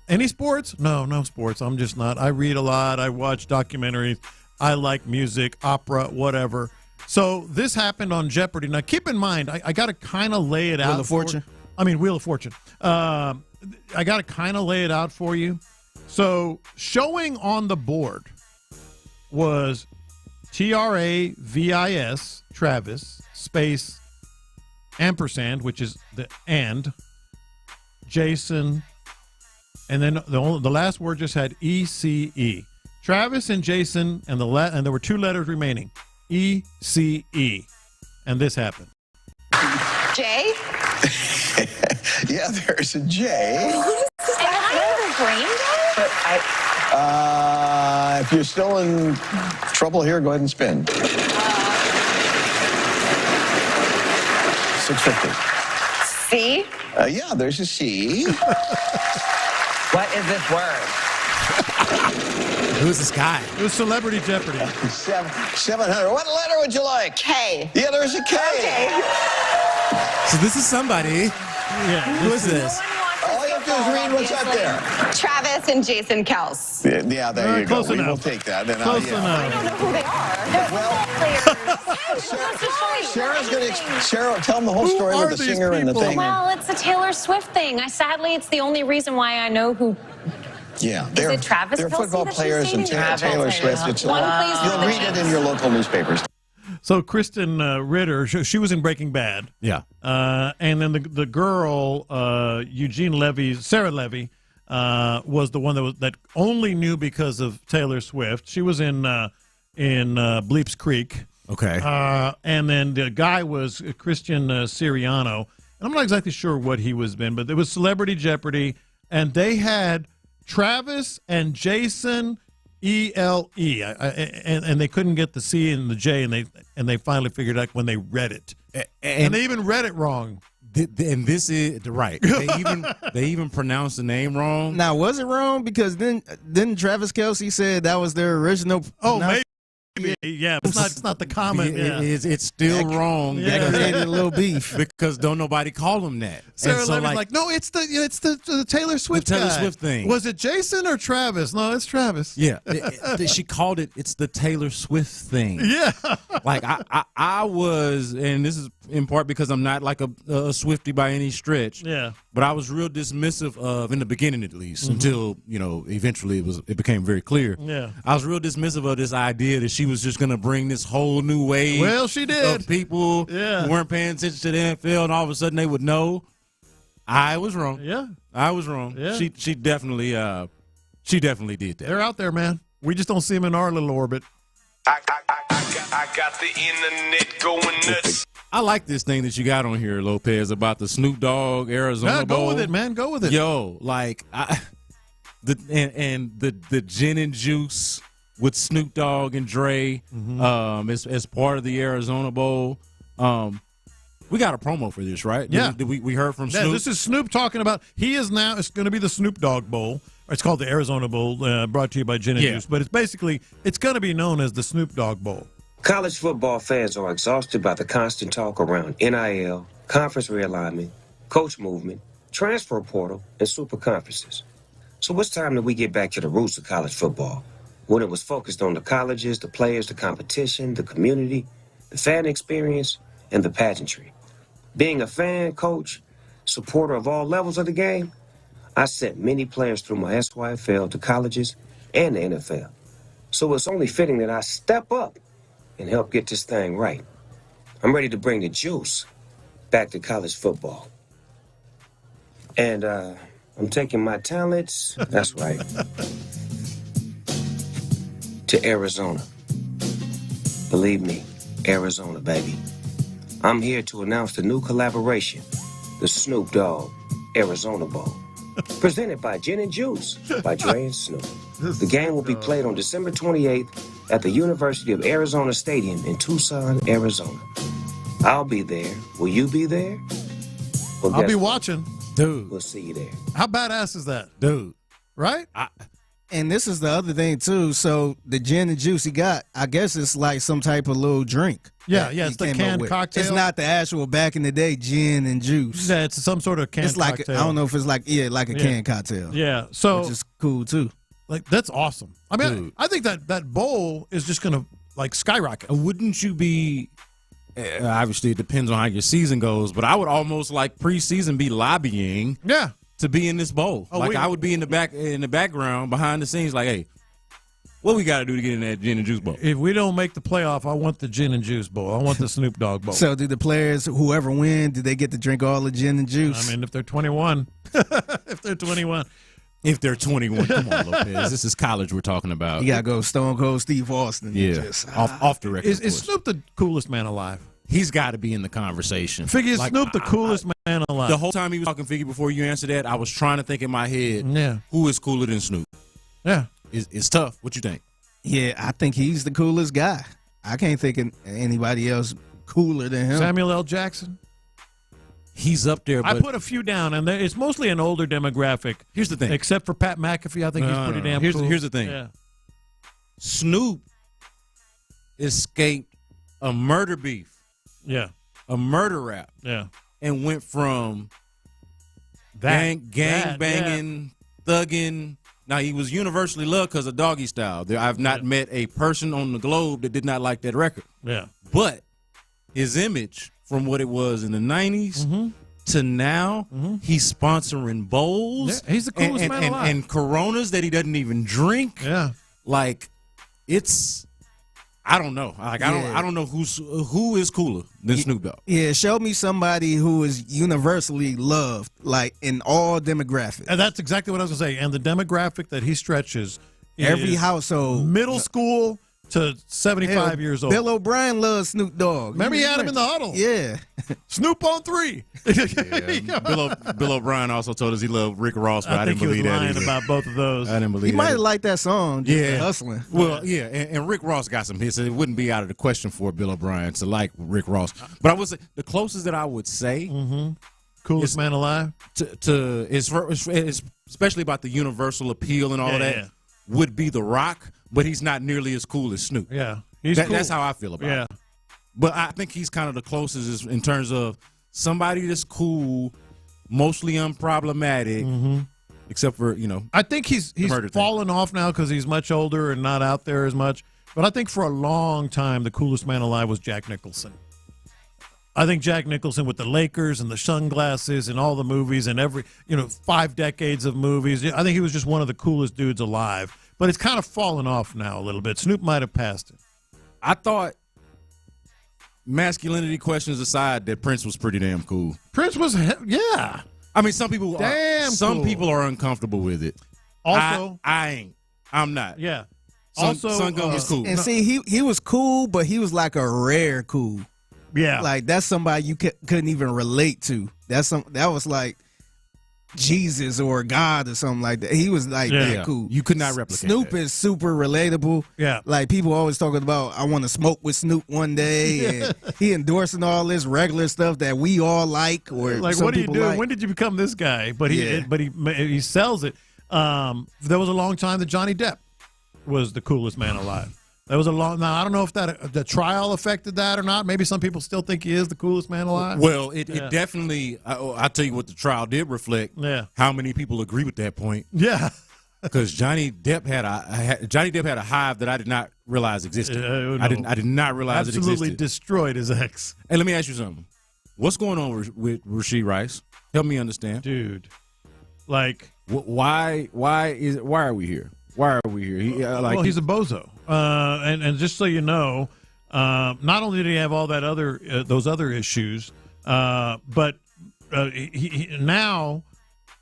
Any sports? No sports. I'm just not. I read a lot. I watch documentaries. I like music, opera, whatever. So this happened on Jeopardy. Now, keep in mind, I got to kind of lay it out. Wheel of Fortune? Wheel of Fortune. I got to kind of lay it out for you. So showing on the board was Travis, Travis, space, ampersand, which is the and, Jason, and then the last word just had ECE. Travis and Jason, and there were two letters remaining, ECE, and this happened. J? Yeah, there's a J. Am I brain dead? If you're still in trouble here, go ahead and spin. 650. C? Yeah, there's a C. What is this word? Who's this guy? It was Celebrity Jeopardy. 700. What letter would you like? K. Yeah, there's a K. Okay. So this is somebody. Yeah. Who is this? All you have to do is read what's up there. Travis and Jason Kels. Yeah, there you go. Close enough. We will take that. And Close enough. I don't know who they are. Sarah, tell them the whole story with the singer and the thing. Well, it's a Taylor Swift thing. Sadly, it's the only reason why I know who. Yeah, Is it Travis they're Kelce football that she's players and dating? Taylor Swift. One plays for You'll the read it in your local newspapers. So Kristen Ritter, she was in Breaking Bad. Yeah. And then the girl, Sarah Levy, was the one that only knew because of Taylor Swift. She was in Bleeps Creek. Okay. And then the guy was Christian Siriano. And I'm not exactly sure what he was in, but it was Celebrity Jeopardy, and they had Travis and Jason ELE, and they couldn't get the C and the J, and they finally figured out when they read it, and they even read it wrong. And this is right. They even pronounced the name wrong. Now, was it wrong? Because then Travis Kelce said that was their original. Maybe. Yeah, it's not the comment. It's still wrong. That created a little beef because don't nobody call him that. Sarah Levy's like, no, it's the Taylor Swift. The Taylor guy. Swift thing. Was it Jason or Travis? No, it's Travis. Yeah, she called it. It's the Taylor Swift thing. Yeah, like I was, and this is in part because I'm not like a Swiftie by any stretch. Yeah, but I was real dismissive of, in the beginning at least, until eventually it became very clear. Yeah, I was real dismissive of this idea that she was just going to bring this whole new wave. Well, she did. Of people who weren't paying attention to the NFL, and all of a sudden they would know. I was wrong. Yeah, I was wrong. Yeah. She definitely did that. They're out there, man. We just don't see them in our little orbit. I got the internet going nuts. I like this thing that you got on here, Lopez, about the Snoop Dogg Arizona Bowl. Go with it, man. Go with it. Yo, like the gin and juice with Snoop Dogg and Dre as part of the Arizona Bowl. We got a promo for this, right? Yeah. We heard from Snoop. Yeah, this is Snoop talking about it's going to be the Snoop Dogg Bowl. It's called the Arizona Bowl, brought to you by Gin and Juice. But it's going to be known as the Snoop Dogg Bowl. College football fans are exhausted by the constant talk around NIL, conference realignment, coach movement, transfer portal, and super conferences. So it's time that we get back to the roots of college football, when it was focused on the colleges, the players, the competition, the community, the fan experience, and the pageantry. Being a fan, coach, supporter of all levels of the game, I sent many players through my SYFL to colleges and the NFL. So it's only fitting that I step up and help get this thing right. I'm ready to bring the juice back to college football. And I'm taking my talents, that's right, to Arizona. Believe me, Arizona, baby. I'm here to announce the new collaboration, the Snoop Dogg Arizona Bowl. Presented by Gin and Juice by Dre and Snoop. The game will be played on December 28th at the University of Arizona Stadium in Tucson, Arizona. I'll be there. Will you be there? Well, I'll be watching. Dude. We'll see you there. How badass is that? Dude. Right? And this is the other thing, too. So the gin and juice he got, I guess it's like some type of little drink. Yeah, it's the canned cocktail. It's not the actual back in the day gin and juice. Yeah, it's some sort of canned it's like, cocktail. I don't know if it's like a canned cocktail. Yeah, so which is cool, too. Like, that's awesome. I mean, I think that bowl is just going to, like, skyrocket. Wouldn't you be... obviously, it depends on how your season goes, but I would almost like preseason be lobbying to be in this bowl. I would be in the background, behind the scenes, like, hey, what we got to do to get in that gin and juice bowl? If we don't make the playoff, I want the gin and juice bowl. I want the Snoop Dogg bowl. So do the players, whoever win, do they get to drink all the gin and juice? I mean, if they're 21. If they're 21. If they're 21, come on, Lopez. This is college we're talking about. You got to go Stone Cold Steve Austin. Yeah, off the record. Is Snoop the coolest man alive? He's got to be in the conversation. Figgy, is Snoop the coolest man alive? The whole time he was talking, Figgy, before you answered that, I was trying to think in my head, who is cooler than Snoop? Yeah. It's tough. What you think? Yeah, I think he's the coolest guy. I can't think of anybody else cooler than him. Samuel L. Jackson? He's up there. But I put a few down, and it's mostly an older demographic. Here's the thing. Except for Pat McAfee, I think he's pretty damn cool. Here's the thing. Yeah. Snoop escaped a murder beef. Yeah. A murder rap. Yeah. And went from gang banging, thugging. Now, he was universally loved because of Doggy Style. I've not met a person on the globe that did not like that record. Yeah. But his image from what it was in the 90s to now, he's sponsoring bowls. Yeah, he's the coolest man alive. And Coronas that he doesn't even drink. Yeah. Like, it's... I don't know. Like I don't know who is cooler than Snoop Dogg. Yeah, show me somebody who is universally loved, like in all demographics. And that's exactly what I was going to say. And the demographic that he stretches, every household, middle school to 75 years old. Bill O'Brien loves Snoop Dogg. Remember he had him in the huddle. Yeah. Snoop on 3. Bill O'Brien also told us he loved Rick Ross, but I didn't believe that. He was lying about both of those. I didn't believe he might have liked that song. Hustling. Well, yeah, and Rick Ross got some hits, so it wouldn't be out of the question for Bill O'Brien to like Rick Ross. But I would say the closest that I would say, coolest man alive, to especially about the universal appeal and all that, would be The Rock. But he's not nearly as cool as Snoop. Yeah, he's cool. That's how I feel about it. But I think he's kind of the closest in terms of somebody that's cool, mostly unproblematic, except for, I think he's fallen off now because he's much older and not out there as much. But I think for a long time, the coolest man alive was Jack Nicholson. I think Jack Nicholson with the Lakers and the sunglasses and all the movies and 5 decades of movies. I think he was just one of the coolest dudes alive. But it's kind of fallen off now a little bit. Snoop might have passed it. I thought, masculinity questions aside, that Prince was pretty damn cool. Prince was, yeah. I mean, some people are uncomfortable with it. Also, I ain't. I'm not. Yeah. Son Gun was cool. And see, he was cool, but he was like a rare cool. Yeah. Like, that's somebody you couldn't even relate to. That was like, Jesus or God or something like that. He was like that cool. You could not replicate Snoop that. is super relatable. Yeah. Like people always talking about, I want to smoke with Snoop one day. And he endorsing all this regular stuff that we all like. Or like, some what do you people do? like. When did you become this guy? But he sells it. There was a long time that Johnny Depp was the coolest man alive. There was a long. Now I don't know if the trial affected that or not. Maybe some people still think he is the coolest man alive. Well, it definitely. I'll tell you what the trial did reflect. Yeah. How many people agree with that point? Yeah. Because Johnny Depp had a hive that I did not realize existed. No. I did not realize it existed. Absolutely destroyed his ex. Hey, let me ask you something. What's going on with Rashee Rice? Help me understand, dude. Like, why are we here? Why are we here? Well, he's a bozo. And just so you know, not only did he have all that those other issues, but now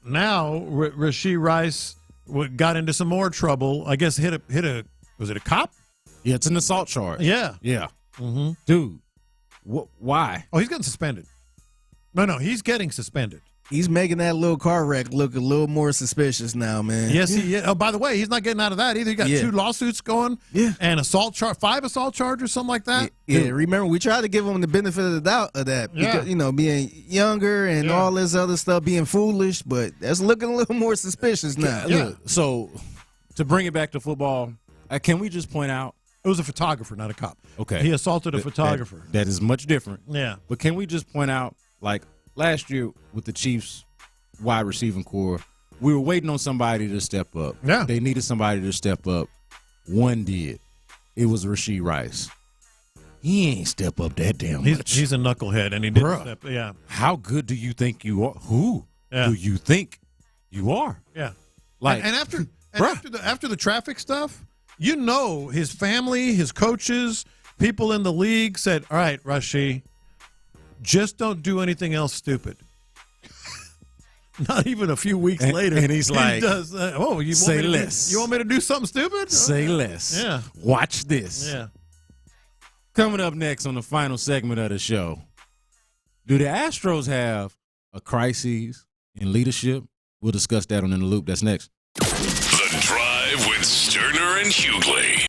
Rashee Rice got into some more trouble. I guess hit a was it a cop? Yeah, it's an assault charge. Yeah. Mm-hmm. Dude, why? Oh, he's getting suspended. No, he's getting suspended. He's making that little car wreck look a little more suspicious now, man. Yes, he is. Oh, by the way, he's not getting out of that either. He got 2 lawsuits going. Yeah. And 5 assault charges, something like that. Yeah, remember, we tried to give him the benefit of the doubt of that. Yeah. Because, being younger and all this other stuff, being foolish, but that's looking a little more suspicious now. Yeah. So, to bring it back to football, can we just point out? It was a photographer, not a cop. Okay. He assaulted a photographer. That is much different. Yeah. But can we just point out, like, last year with the Chiefs wide receiving core, we were waiting on somebody to step up. Yeah. They needed somebody to step up. One did. It was Rashee Rice. He ain't step up that damn much. He's a knucklehead, and he didn't step. Yeah. How good do you think you are? Who do you think you are? Yeah. Like, and after the traffic stuff, his family, his coaches, people in the league said, "All right, Rashee, just don't do anything else stupid." Not even a few weeks later, and he's like, he does, say less. You want me to do something stupid? Say less. Yeah. Watch this. Yeah. Coming up next on the final segment of the show, do the Astros have a crisis in leadership? We'll discuss that on In the Loop. That's next. The Drive with Stoerner and Hughley.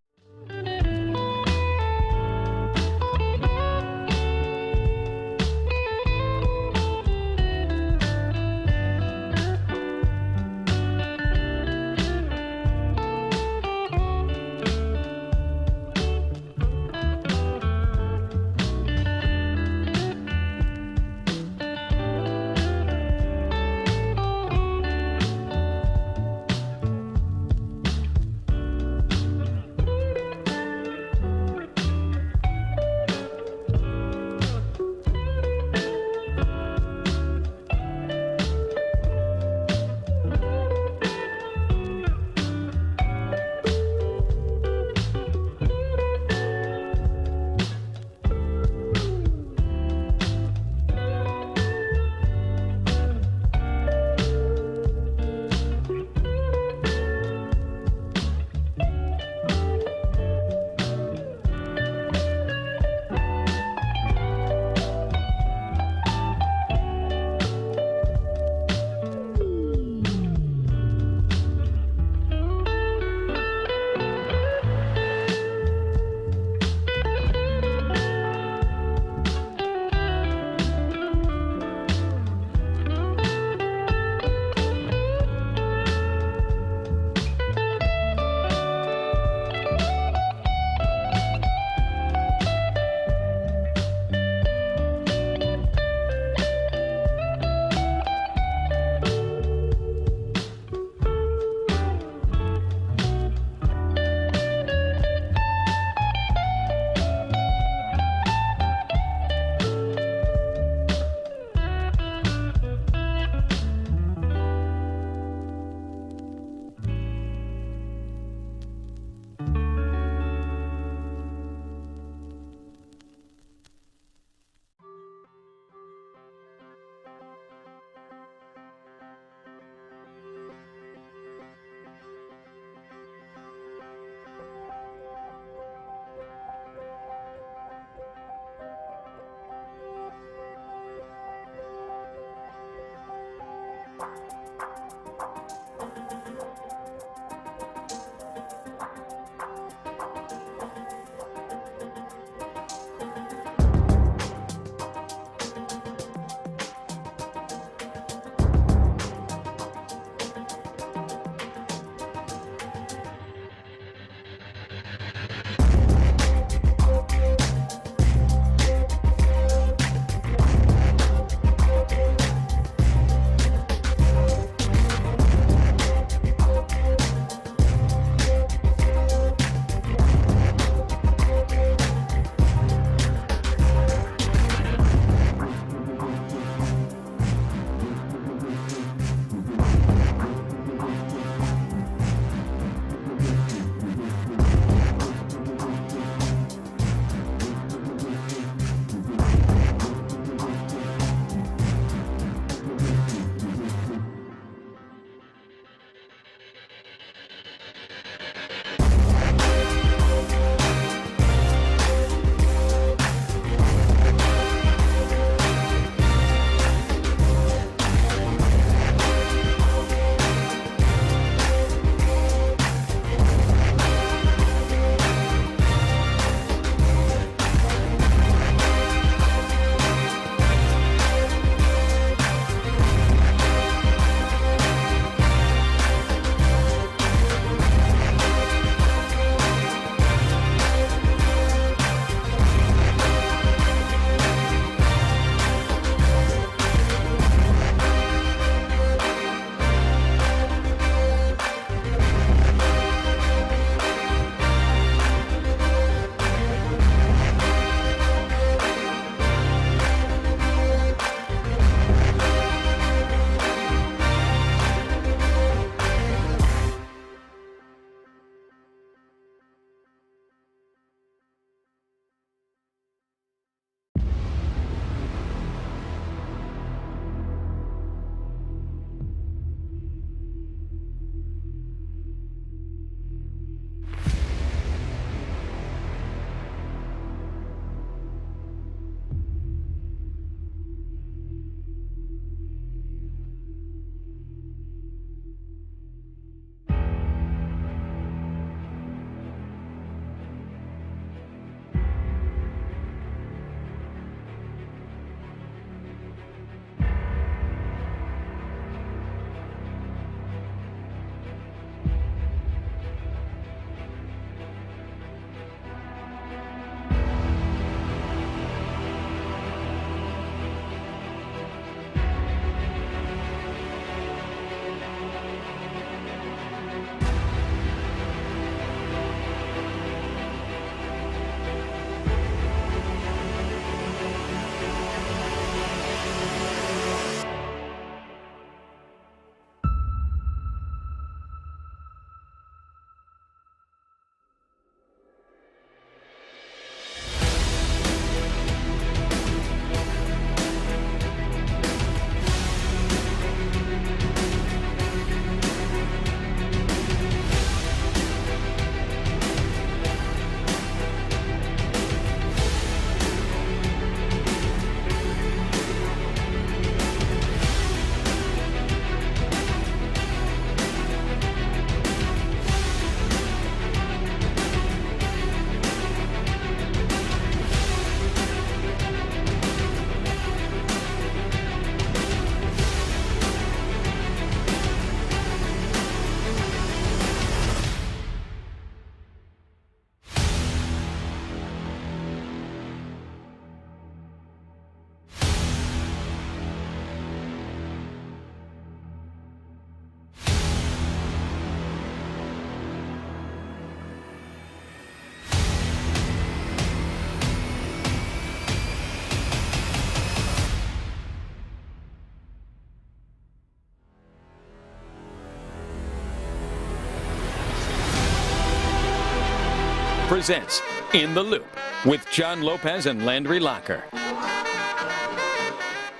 presents In the Loop with John Lopez and Landry Locker.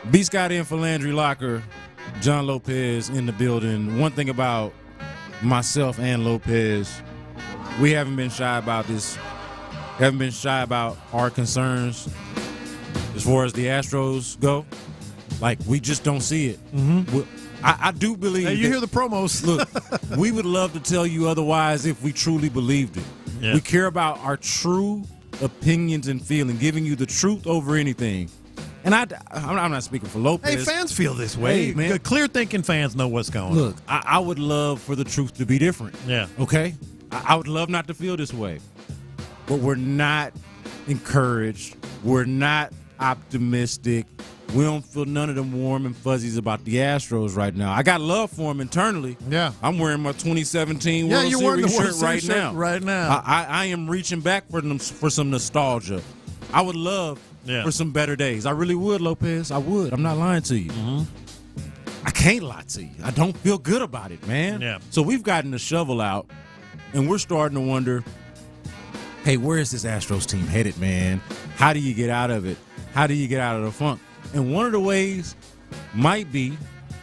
B. Scott in for Landry Locker, John Lopez in the building. One thing about myself and Lopez, we haven't been shy about this, haven't been shy about our concerns as far as the Astros go. Like, we just don't see it. I do believe Hey, you hear the promos. Look, we would love to tell you otherwise if we truly believed it. Yeah. We care about our true opinions and feeling, giving you the truth over anything. And I'm not speaking for Lopez. Hey, fans feel this way. Hey, man. Clear-thinking fans know what's going on. Look, I would love for the truth to be different. Yeah. Okay? I would love not to feel this way. But we're not encouraged. We're not optimistic. We don't feel none of them warm and fuzzies about the Astros right now. I got love for them internally. Yeah. I'm wearing my 2017 World you're wearing Series the World shirt right Series now. right now. I am reaching back for some nostalgia. I would love for some better days. I really would, Lopez. I would. I'm not lying to you. I can't lie to you. I don't feel good about it, man. Yeah. So we've gotten the shovel out, and we're starting to wonder, hey, where is this Astros team headed, man? How do you get out of it? How do you get out of the funk? And one of the ways might be,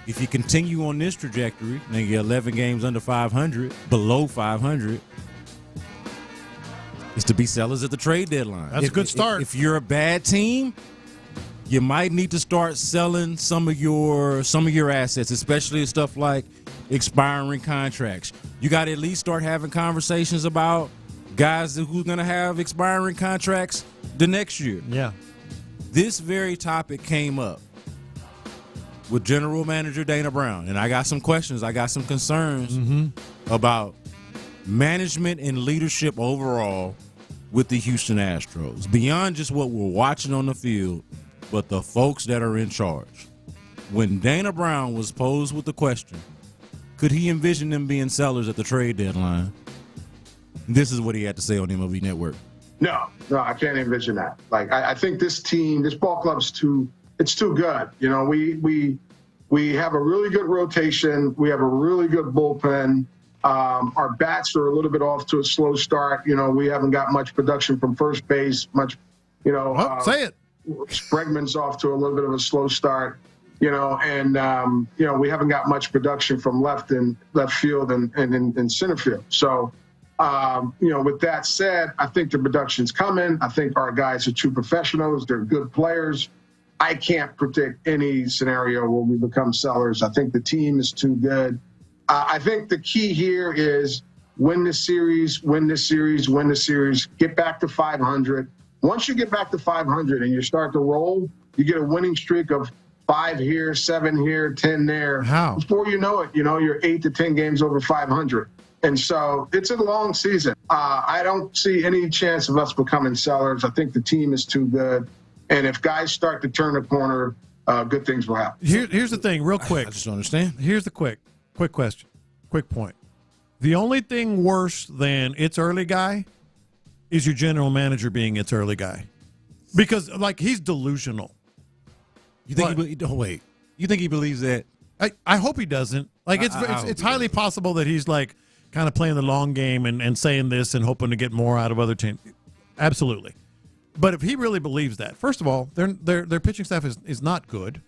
if you continue on this trajectory, and you get 11 games under 500, below 500, is to be sellers at the trade deadline. That's a good start. If you're a bad team, you might need to start selling some of your assets, especially stuff like expiring contracts. You got to at least start having conversations about guys who's going to have expiring contracts the next year. Yeah. This very topic came up with General Manager Dana Brown, and I got some questions. I got some concerns about management and leadership overall with the Houston Astros, beyond just what we're watching on the field, but the folks that are in charge. When Dana Brown was posed with the question, could he envision them being sellers at the trade deadline? This is what he had to say on MLB Network. No, I can't envision that. Like, I think this team, this ball club's too good. You know, we have a really good rotation. We have a really good bullpen. Our bats are a little bit off to a slow start. You know, we haven't got much production from first base, much, you know. Say it. Bregman's off to a little bit of a slow start, you know, and, you know, we haven't got much production from left field and in center field. So, you know, with that said, I think the production's coming. I think our guys are true professionals. They're good players. I can't predict any scenario where we become sellers. I think the team is too good. I think the key here is win this series, get back to 500. Once you get back to 500 and you start to roll, you get a winning streak of 5 here, 7 here, 10 there. How? Before you know it, you know, you're 8 to 10 games over 500. And so it's a long season. I don't see any chance of us becoming sellers. I think the team is too good. And if guys start to turn the corner, good things will happen. Here's the thing, real quick. I just don't understand. Here's the quick question, quick point. The only thing worse than its early guy is your general manager being its early guy. Because, like, he's delusional. You think you think he believes that? I hope he doesn't. Like, it's highly possible that he's, like, kind of playing the long game and saying this and hoping to get more out of other teams. Absolutely. But if he really believes that, first of all, their pitching staff is not good.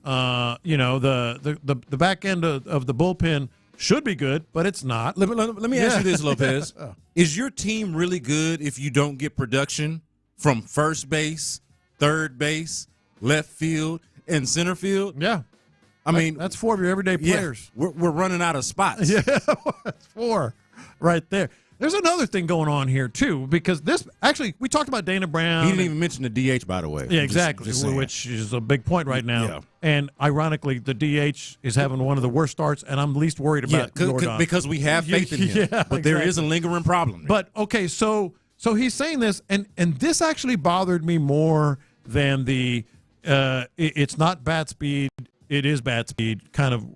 You know, the back end of the bullpen should be good, but it's not. Let me ask you this, Lopez. Is your team really good if you don't get production from first base, third base, left field, and center field? Yeah. I mean, that's 4 of your everyday players. We're running out of spots. Yeah, that's 4 right there. There's another thing going on here, too, because we talked about Dana Brown. He didn't even mention the DH, by the way. Yeah, exactly, which is a big point right now. Yeah. And ironically, the DH is having one of the worst starts, and I'm least worried about Jordan. Because we have faith in him. Yeah, but there is a lingering problem. But, okay, so he's saying this, and this actually bothered me more than the it's not bat speed, it is bat speed kind of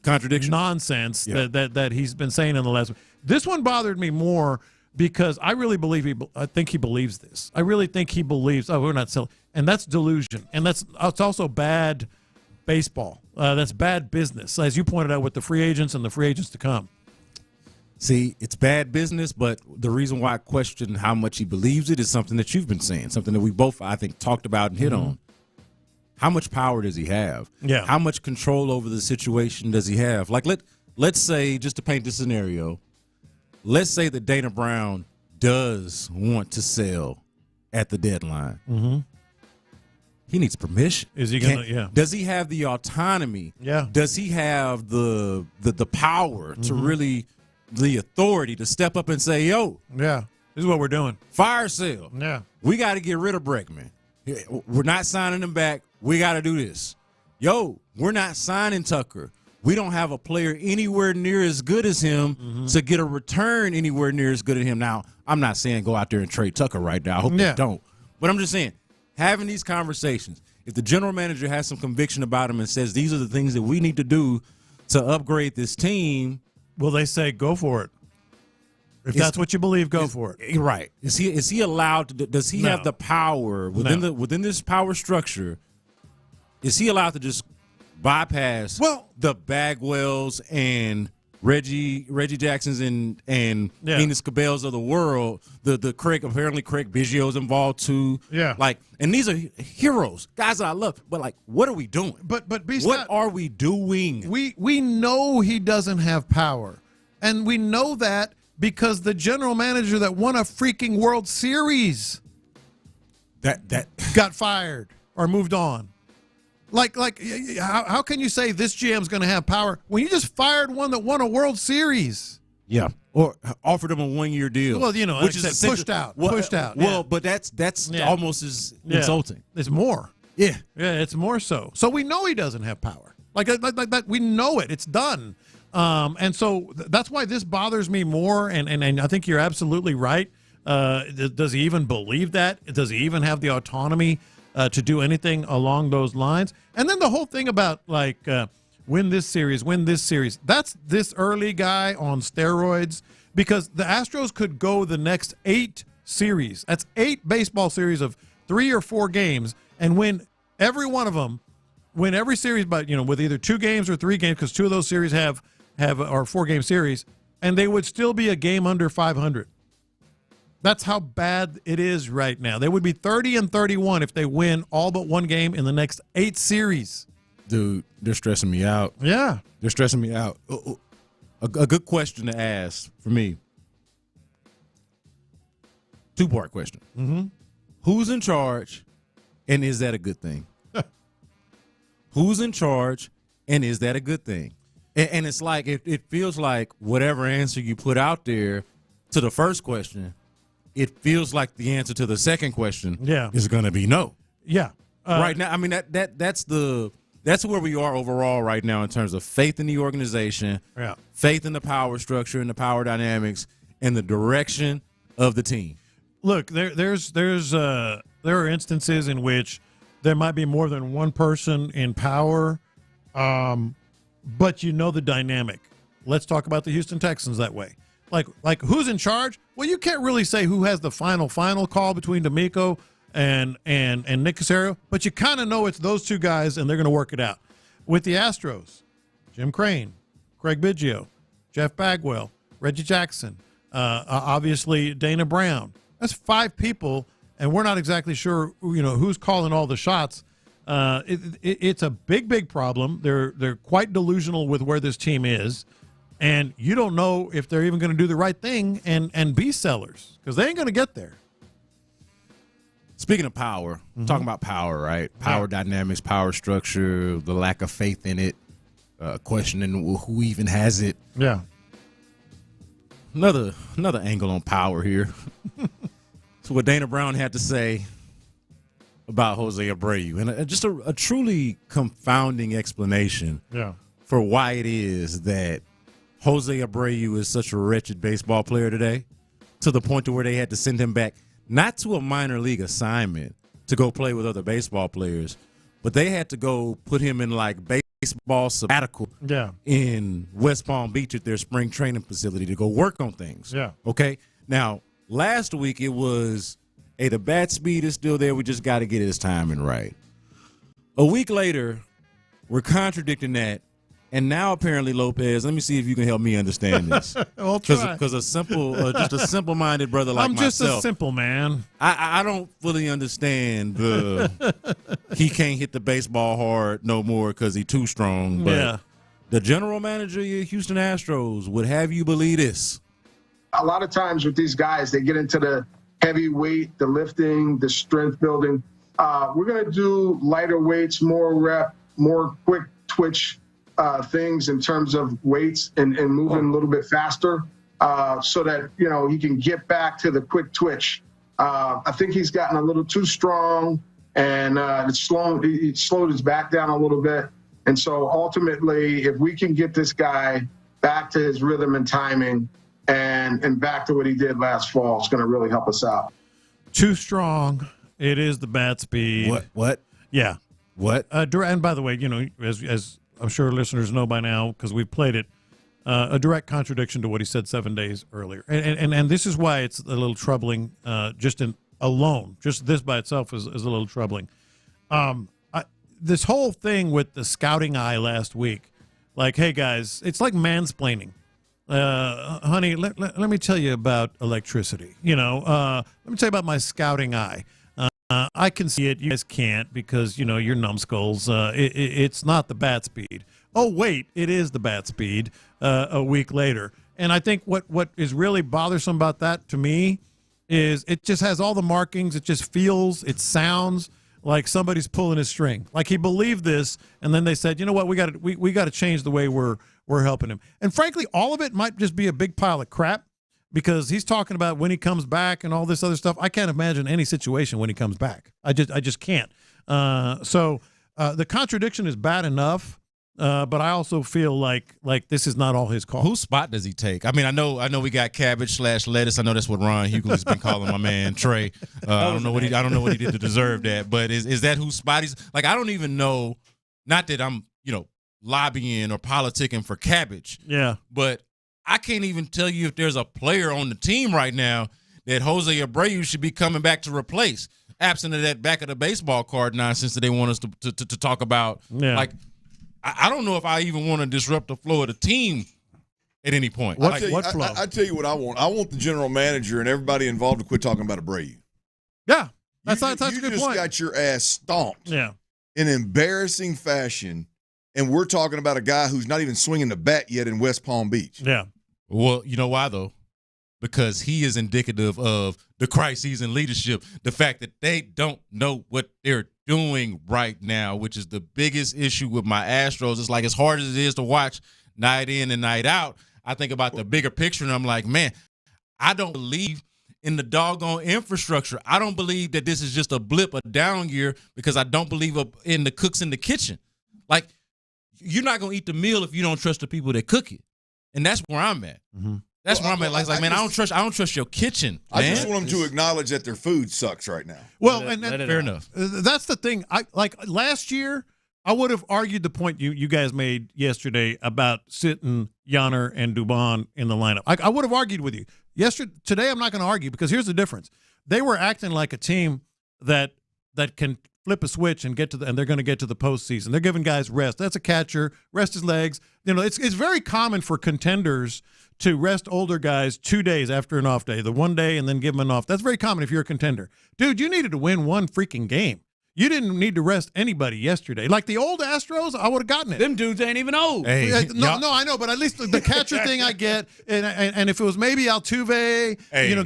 contradiction nonsense that he's been saying in the last. This one bothered me more because I really believe I think he believes this. I really think he believes. Oh, we're not selling, and that's delusion, and it's also bad baseball. That's bad business, as you pointed out with the free agents and the free agents to come. See, it's bad business, but the reason why I question how much he believes it is something that you've been saying, something that we both, I think, talked about and hit on. How much power does he have? Yeah. How much control over the situation does he have? Like, let's say, just to paint this scenario, let's say that Dana Brown does want to sell at the deadline. Mm-hmm. He needs permission. Is he going to? Yeah. Does he have the autonomy? Yeah. Does he have the power to really, the authority to step up and say, yo, yeah, this is what we're doing. Fire sale. Yeah. We got to get rid of Breckman. We're not signing him back. We got to do this. Yo, we're not signing Tucker. We don't have a player anywhere near as good as him to get a return anywhere near as good as him. Now, I'm not saying go out there and trade Tucker right now. I hope they don't. But I'm just saying, having these conversations, if the general manager has some conviction about him and says these are the things that we need to do to upgrade this team, will they say go for it? If that's what you believe, go for it. Right. Is he allowed to? Does he have the power within this power structure? Is he allowed to just bypass the Bagwells and Reggie Jacksons and Enos Cabells of the world? The Craig Biggio's involved too. Yeah. Like, and these are heroes, guys that I love. But like, what are we doing? But what are we doing? We know he doesn't have power, and we know that because the general manager that won a freaking World Series that got fired or moved on. Like, how can you say this GM's going to have power when you just fired one that won a World Series? Yeah, or offered him a 1-year deal. Well, you know, which is pushed out. Well, but that's almost as insulting. It's more. Yeah, it's more so. So we know he doesn't have power. Like that. We know it. It's done. And so that's why this bothers me more. And I think you're absolutely right. Does he even believe that? Does he even have the autonomy to do anything along those lines? And then the whole thing about win this series. That's this early guy on steroids, because the Astros could go the next 8 series. That's 8 baseball series of 3 or 4 games and win every one of them. Win every series, but with either 2 games or 3 games, because 2 of those series have or 4-game series, and they would still be a game under 500. That's how bad it is right now. They would be 30-31 if they win all but 1 game in the next 8 series. Dude, they're stressing me out. Yeah. They're stressing me out. A good question to ask for me. 2-part question. Mm-hmm. Who's in charge, and is that a good thing? Who's in charge, and is that a good thing? And it's like, it feels like whatever answer you put out there to the first question, it feels like the answer to the second question is going to be no. Yeah. Right now, I mean, that's where we are overall right now in terms of faith in the organization, faith in the power structure and the power dynamics, and the direction of the team. Look, there are instances in which there might be more than one person in power, but the dynamic. Let's talk about the Houston Texans that way. Like who's in charge? Well, you can't really say who has the final call between D'Amico and Nick Caserio, but you kind of know it's those 2 guys, and they're going to work it out. With the Astros, Jim Crane, Craig Biggio, Jeff Bagwell, Reggie Jackson, obviously Dana Brown. That's 5 people, and we're not exactly sure who's calling all the shots. It's a big problem. They're quite delusional with where this team is. And you don't know if they're even going to do the right thing and be sellers, because they ain't going to get there. Speaking of power, talking about power, right? Power dynamics, power structure, the lack of faith in it, questioning who even has it. Yeah. Another angle on power here. So what Dana Brown had to say about Jose Abreu, and just a truly confounding explanation for why it is that Jose Abreu is such a wretched baseball player today, to the point to where they had to send him back, not to a minor league assignment to go play with other baseball players, but they had to go put him in like baseball sabbatical in West Palm Beach at their spring training facility to go work on things. Yeah. Okay. Now, last week it was, hey, the bat speed is still there. We just got to get his timing right. A week later, we're contradicting that And now apparently, Lopez, let me see if you can help me understand this. I'll try. Because a simple, just a simple-minded brother like I'm just myself, a simple man. I don't fully understand the he can't hit the baseball hard no more because he's too strong. But the general manager of your Houston Astros would have you believe this. A lot of times with these guys, they get into the heavy weight, the lifting, the strength building. We're going to do lighter weights, more rep, more quick twitch things in terms of weights and moving a little bit faster so that, he can get back to the quick twitch. I think he's gotten a little too strong and it slowed his back down a little bit. And so ultimately, if we can get this guy back to his rhythm and timing and back to what he did last fall, it's going to really help us out. Too strong. It is the bat speed. What? Yeah. What? And by the way, as I'm sure listeners know by now because we've played it, a direct contradiction to what he said 7 days earlier. And this is why it's a little troubling just this by itself is a little troubling. This whole thing with the scouting eye last week, like, hey, guys, it's like mansplaining. Honey, let me tell you about electricity. Let me tell you about my scouting eye. I can see it. You guys can't because, you're numbskulls. It's not the bat speed. Oh, wait, it is the bat speed a week later. And I think what is really bothersome about that to me is it just has all the markings. It just feels, it sounds like somebody's pulling his string. Like he believed this, and then they said, you know what, we got to change the way we're helping him. And frankly, all of it might just be a big pile of crap. Because he's talking about when he comes back and all this other stuff. I can't imagine any situation when he comes back. I just can't. So the contradiction is bad enough, but I also feel like this is not all his call. Whose spot does he take? I mean, I know we got cabbage/lettuce. I know that's what Ron Hughley's been calling my man Trey. I don't know what he did to deserve that. But is that whose spot he's like? I don't even know. Not that I'm lobbying or politicking for cabbage. Yeah, but I can't even tell you if there's a player on the team right now that Jose Abreu should be coming back to replace, absent of that back of the baseball card nonsense that they want us to talk about. Yeah. Like, I don't know if I even want to disrupt the flow of the team at any point. I tell you what I want. I want the general manager and everybody involved to quit talking about Abreu. Yeah, that's a good point. You just got your ass stomped in embarrassing fashion. And we're talking about a guy who's not even swinging the bat yet in West Palm Beach. Yeah. Well, you know why, though? Because he is indicative of the crises in leadership, the fact that they don't know what they're doing right now, which is the biggest issue with my Astros. It's like as hard as it is to watch night in and night out, I think about the bigger picture, and I'm like, man, I don't believe in the doggone infrastructure. I don't believe that this is just a blip, a down year, because I don't believe in the cooks in the kitchen. Like, you're not going to eat the meal if you don't trust the people that cook it. And that's where I'm at. Mm-hmm. That's where I'm at. Like, man, I don't trust your kitchen, man. I just want them to acknowledge that their food sucks right now. Well, fair enough. That's the thing. Like last year, I would have argued the point you guys made yesterday about sitting Yanner and Dubon in the lineup. I would have argued with you. Today, I'm not going to argue because here's the difference. They were acting like a team that can flip a switch and and they're going to get to the postseason. They're giving guys rest. That's a catcher. Rest his legs. It's very common for contenders to rest older guys 2 days after an off day, the 1 day and then give them an off. That's very common if you're a contender. Dude, you needed to win one freaking game. You didn't need to rest anybody yesterday. Like the old Astros, I would have gotten it. Them dudes ain't even old. Hey, no, I know, but at least the catcher thing I get. And if it was maybe Altuve,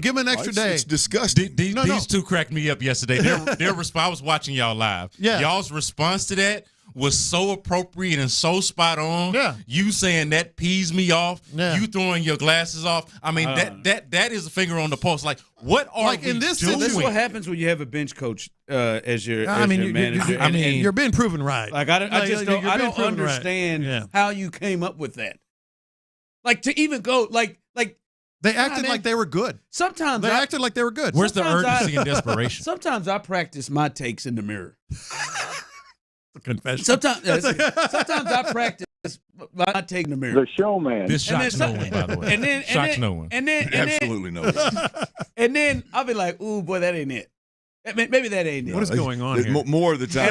give him an extra day. It's disgusting. These two cracked me up yesterday. Their response, I was watching y'all live. Yeah. Y'all's response to that was so appropriate and so spot on. Yeah. You saying that pees me off. Yeah. You throwing your glasses off. I mean, that is a finger on the pulse. Like, what are we doing? This is what happens when you have a bench coach as your manager. You're being proven right. Like I don't understand how you came up with that. Like to even go like they acted like they were good. Sometimes they acted like they were good. Where's the urgency and desperation? Sometimes I practice my takes in the mirror. A confession. Sometimes I practice my take in the mirror. The showman. This shocks no one, by the way. Shocks no one. And then absolutely no one. And then I'll be like, "Ooh, boy, that ain't it." Maybe that ain't it. What is going on here? More of the time.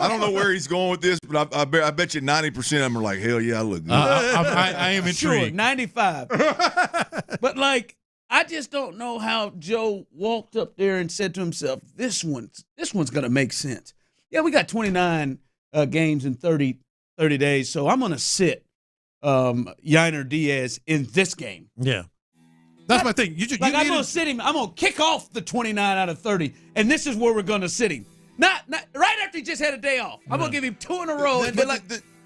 I don't know where he's going with this, but I bet you 90% of them are like, hell yeah, I look good. I am intrigued. Sure, 95. But, like, I just don't know how Joe walked up there and said to himself, this one's going to make sense. Yeah, we got 29 games in 30 days, so I'm going to sit Yainer Diaz in this game. Yeah. That's my thing. I'm going to sit him. I'm going to kick off the 29 out of 30, and this is where we're going to sit him. Not right after he just had a day off. I'm going to give him 2 in a row.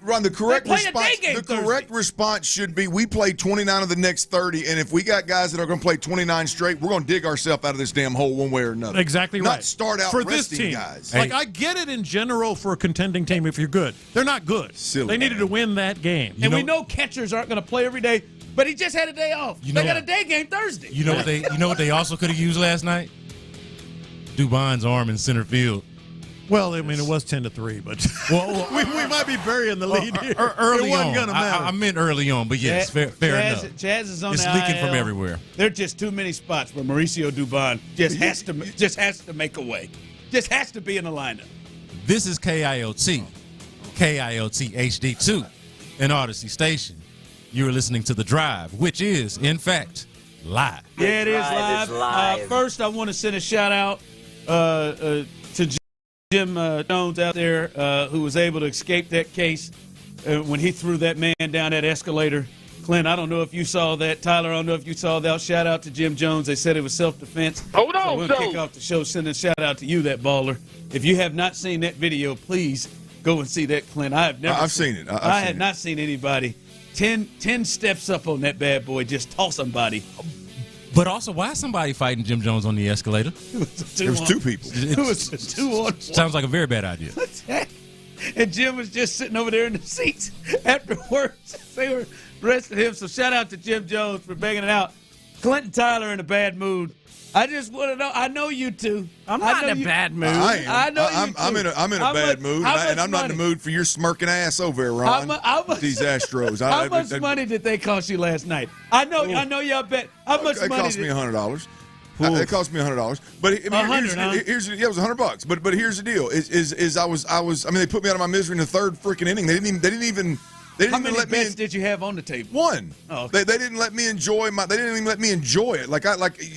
Ron, the correct response should be we play 29 of the next 30, and if we got guys that are going to play 29 straight, we're going to dig ourselves out of this damn hole one way or another. Exactly right. Not start out for this team. Guys. Like, I get it in general for a contending team if you're good. They're not good. Silly, they needed to win that game. We know catchers aren't going to play every day, but he just had a day off. They got a day game Thursday. You know what they also could have used last night? Dubon's arm in center field. Well, I mean, it was 10-3, but we might be burying the lead here. Early it wasn't on. Gonna matter. I meant early on, but yes, fair enough. Jazz is on it's the leaking IL. from everywhere. There are just too many spots where Mauricio Dubon just has to make a way. Just has to be in the lineup. This is KIOT HD2, an Odyssey station. You're listening to The Drive, which is, in fact, live. Yeah, it is live. First, I want to send a shout-out to Jim Jones out there who was able to escape that case when he threw that man down that escalator. Clint, I don't know if you saw that. Tyler, I don't know if you saw that. Shout out to Jim Jones. They said it was self-defense. Hold on, so we'll kick off the show. Send a shout-out to you, that baller. If you have not seen that video, please go and see that, Clint. I've seen it. I had not seen anybody 10 steps up on that bad boy, just toss somebody. But also, why is somebody fighting Jim Jones on the escalator? There was 2 people. It was 2 on 1. Sounds like a very bad idea. And Jim was just sitting over there in the seats afterwards. They were arresting him. So shout out to Jim Jones for banging it out. Clint and Tyler in a bad mood. I just want to know. I know you two. I'm not in a bad mood. I am. I know you I'm in a bad mood, and I'm not in the mood for your smirking ass over there, Ron. These Astros. How much money did they cost you last night? I know y'all bet. How much money? It cost me $100. It cost me $100, but it was $100. But here's the deal: is I was. I mean, they put me out of my misery in the 3rd freaking inning. They didn't even. How many bets did you have on the table? 1. Oh, okay. They didn't let me enjoy They didn't even let me enjoy it.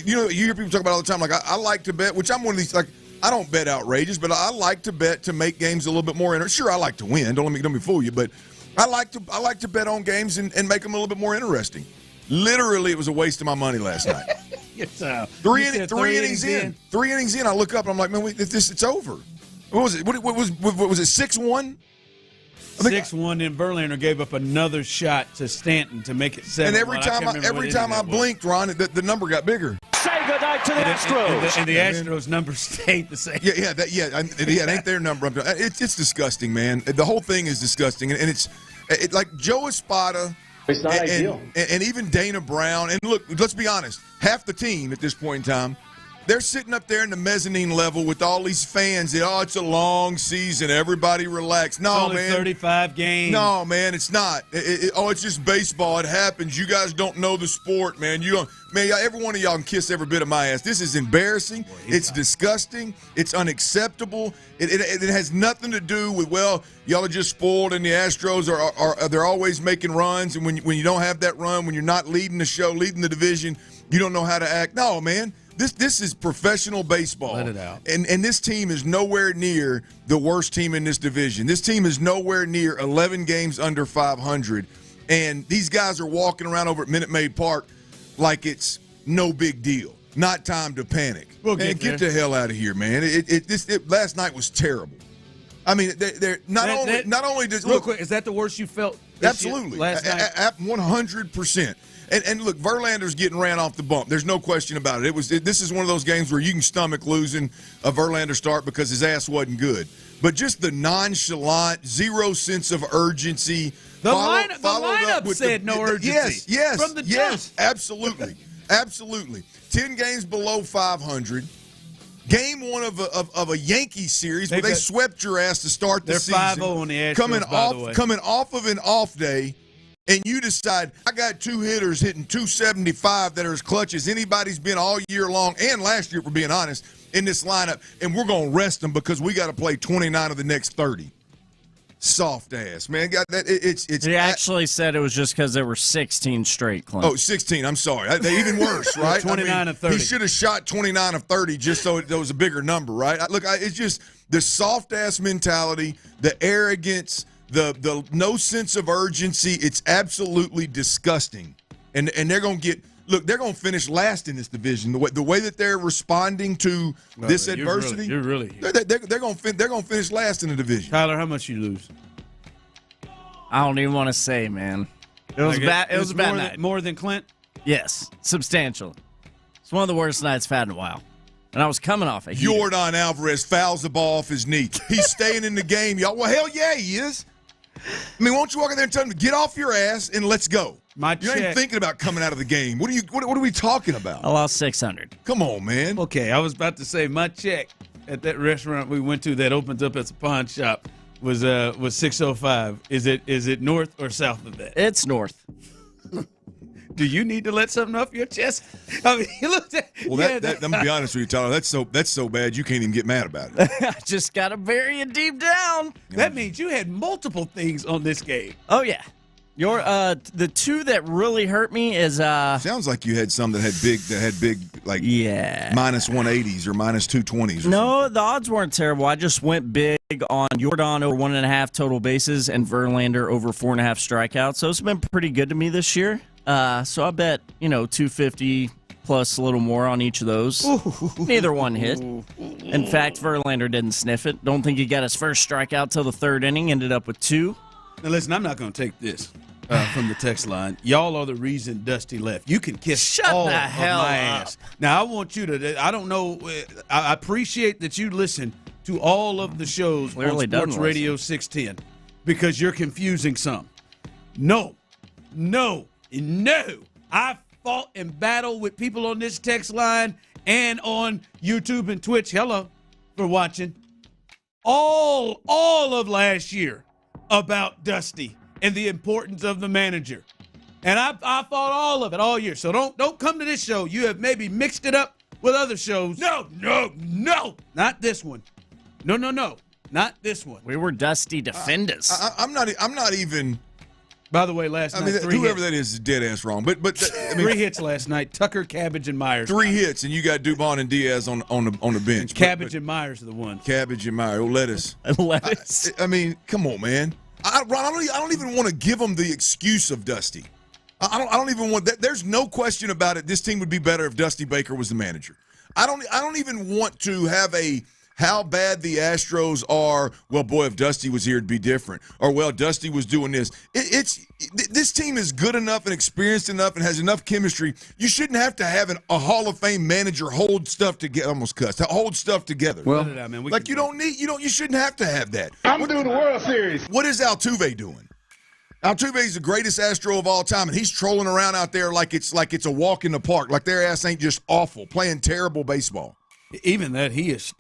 You hear people talk about it all the time. Like I like to bet, which I'm one of these. Like I don't bet outrageous, but I like to bet to make games a little bit more interesting. Sure, I like to win. Don't let me fool you, but I like to bet on games and make them a little bit more interesting. Literally, it was a waste of my money last night. Three innings in. 3 innings in, I look up and I'm like, man, it's over. What was it? What was it? 6-1. 6-1, then Verlander gave up another shot to Stanton to make it 7. And every time I blinked, Ron, the number got bigger. Say goodnight to the Astros. And the Astros number stayed the same. It ain't their number. It's disgusting, man. The whole thing is disgusting, and it's like Joe Espada. It's not ideal. And even Dana Brown. And look, let's be honest. Half the team at this point in time, they're sitting up there in the mezzanine level with all these fans. It's a long season. Everybody relax. No, only man. 35 games. No, man, it's not. It's just baseball. It happens. You guys don't know the sport, man. You don't. Man, every one of y'all can kiss every bit of my ass. This is embarrassing. It's disgusting. It's unacceptable. It has nothing to do with, well, y'all are just spoiled, and the Astros are they're always making runs, and when you don't have that run, when you're not leading the show, leading the division, you don't know how to act. No, man. This is professional baseball. Let it out. And this team is nowhere near the worst team in this division. This team is nowhere near 11 games under 500. And these guys are walking around over at Minute Maid Park like it's no big deal. Not time to panic. Get the hell out of here, man. Last night was terrible. I mean, they're not only does real quick, is that the worst you felt? Absolutely, last night? 100%. And look, Verlander's getting ran off the bump. There's no question about it. This is one of those games where you can stomach losing a Verlander start because his ass wasn't good. But just the nonchalant, zero sense of urgency. The lineup said no urgency. Yes. From the jump. Absolutely. 10 games below 500. Game 1 of a Yankees series where they swept your ass to start the season. They're 5-0 on the Astros, coming off of an off day. And you decide, I got 2 hitters hitting 275 that are as clutch as anybody's been all year long, and last year, for being honest, in this lineup, and we're going to rest them because we got to play 29 of the next 30. Soft ass, man. He actually said it was just because there were 16 straight, Clint. Oh, 16. I'm sorry. They even worse, right? 29 of 30. He should have shot 29 of 30 just so it was a bigger number, right? It's just the soft ass mentality, the arrogance, the no sense of urgency. It's absolutely disgusting. And they're going to get they're going to finish last in this division. The way that they're responding to this adversity, you're really they're going to finish last in the division. Tyler, how much you lose? I don't even want to say, man. It was bad. It was a bad night. More than Clint? Yes, substantial. It's one of the worst nights I've had in a while. And I was coming off a heater. Yordan Alvarez fouls the ball off his knee. He's staying in the game, y'all. Well, hell yeah, he is. I mean, won't you walk in there and tell him to get off your ass and let's go? You're not even thinking about coming out of the game. What are we talking about? I lost 600. Come on, man. Okay, I was about to say my check at that restaurant we went to that opens up as a pawn shop was $605. Is it north or south of that? It's north. Do you need to let something off your chest? I mean, you looked at. Well, I'm gonna be honest with you, Tyler. That's so bad you can't even get mad about it. I just gotta bury it deep down. That means you had multiple things on this game. Oh yeah. Your the two that really hurt me is sounds like you had some that had big like minus 180s or minus 220s. No, the odds weren't terrible. I just went big on Yordan over 1.5 total bases and Verlander over 4.5 strikeouts. So it's been pretty good to me this year. So I bet, 250 plus a little more on each of those. Neither one hit. In fact, Verlander didn't sniff it. Don't think he got his first strikeout till the third inning. Ended up with 2. Now listen, I'm not going to take this from the text line. Y'all are the reason Dusty left. You can kiss all of my ass. Now I want you to. I don't know. I appreciate that you listen to all of the shows on Sports Radio 610 because you're confusing some. No. I fought and battled with people on this text line and on YouTube and Twitch. Hello for watching. All of last year about Dusty and the importance of the manager. And I fought all of it all year. So don't come to this show. You have maybe mixed it up with other shows. No. Not this one. No. Not this one. We were Dusty defenders. I'm not even. By the way, last night, whoever that is dead ass wrong. But 3 hits last night. Tucker, Cabbage, and Myers. 3 hits, and you got Dubon and Diaz on the bench. Cabbage and Myers are the ones. Cabbage and Myers. Lettuce. Lettuce. I mean, come on, man. I don't even want to give them the excuse of Dusty. I don't even want that. There's no question about it. This team would be better if Dusty Baker was the manager. I don't even want to have how bad the Astros are. Well, boy, if Dusty was here, it'd be different. Or, well, Dusty was doing this. This team is good enough and experienced enough and has enough chemistry. You shouldn't have to have a Hall of Fame manager hold stuff together. Almost cussed. Hold stuff together. Well, you shouldn't have to have that. I'm doing the World Series. What is Altuve doing? Altuve is the greatest Astro of all time, and he's trolling around out there like it's a walk in the park. Like their ass ain't just awful, playing terrible baseball. Even that, he is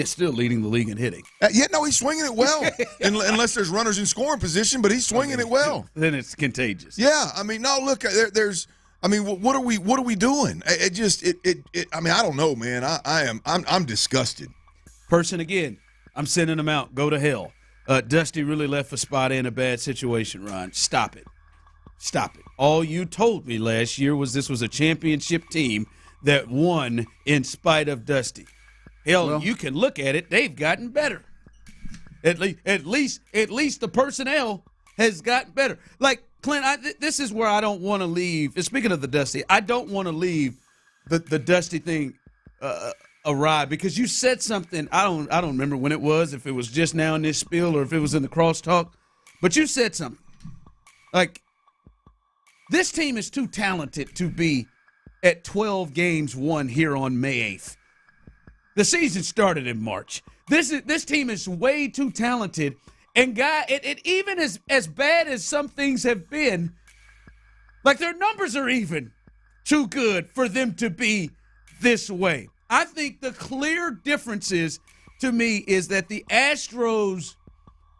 still leading the league in hitting. He's swinging it well, unless there's runners in scoring position. But he's swinging it well. Then it's contagious. Yeah, I mean, no, look, there's. I mean, what are we doing? I mean, I don't know, man. I'm disgusted. Person again, I'm sending him out. Go to hell. Dusty really left a spot in a bad situation, Ron. Stop it. All you told me last year was this was a championship team that won in spite of Dusty. Hell, you can look at it. They've gotten better. At least the personnel has gotten better. Like, Clint, this is where I don't want to leave. Speaking of the Dusty, I don't want to leave the Dusty thing awry because you said something. I don't remember when it was, if it was just now in this spiel or if it was in the crosstalk, but you said something. Like, this team is too talented to be at 12 games won here on May 8th. The season started in March. This team is way too talented. And, even as bad as some things have been, like their numbers are even too good for them to be this way. I think the clear differences to me is that the Astros,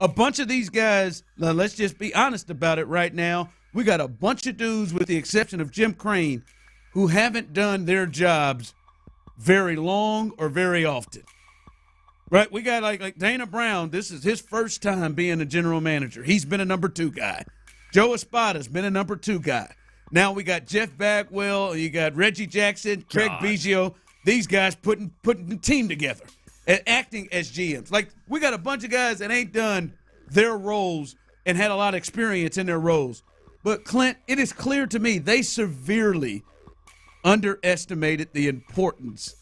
a bunch of these guys, now let's just be honest about it right now, we got a bunch of dudes with the exception of Jim Crane who haven't done their jobs very long or very often. Right? We got like Dana Brown. This is his first time being a general manager. He's been a number 2 guy. Joe Espada's been a number 2 guy. Now we got Jeff Bagwell. You got Reggie Jackson, Craig Biggio. These guys putting the team together and acting as GMs. Like, we got a bunch of guys that ain't done their roles and had a lot of experience in their roles. But, Clint, it is clear to me they severely underestimated the importance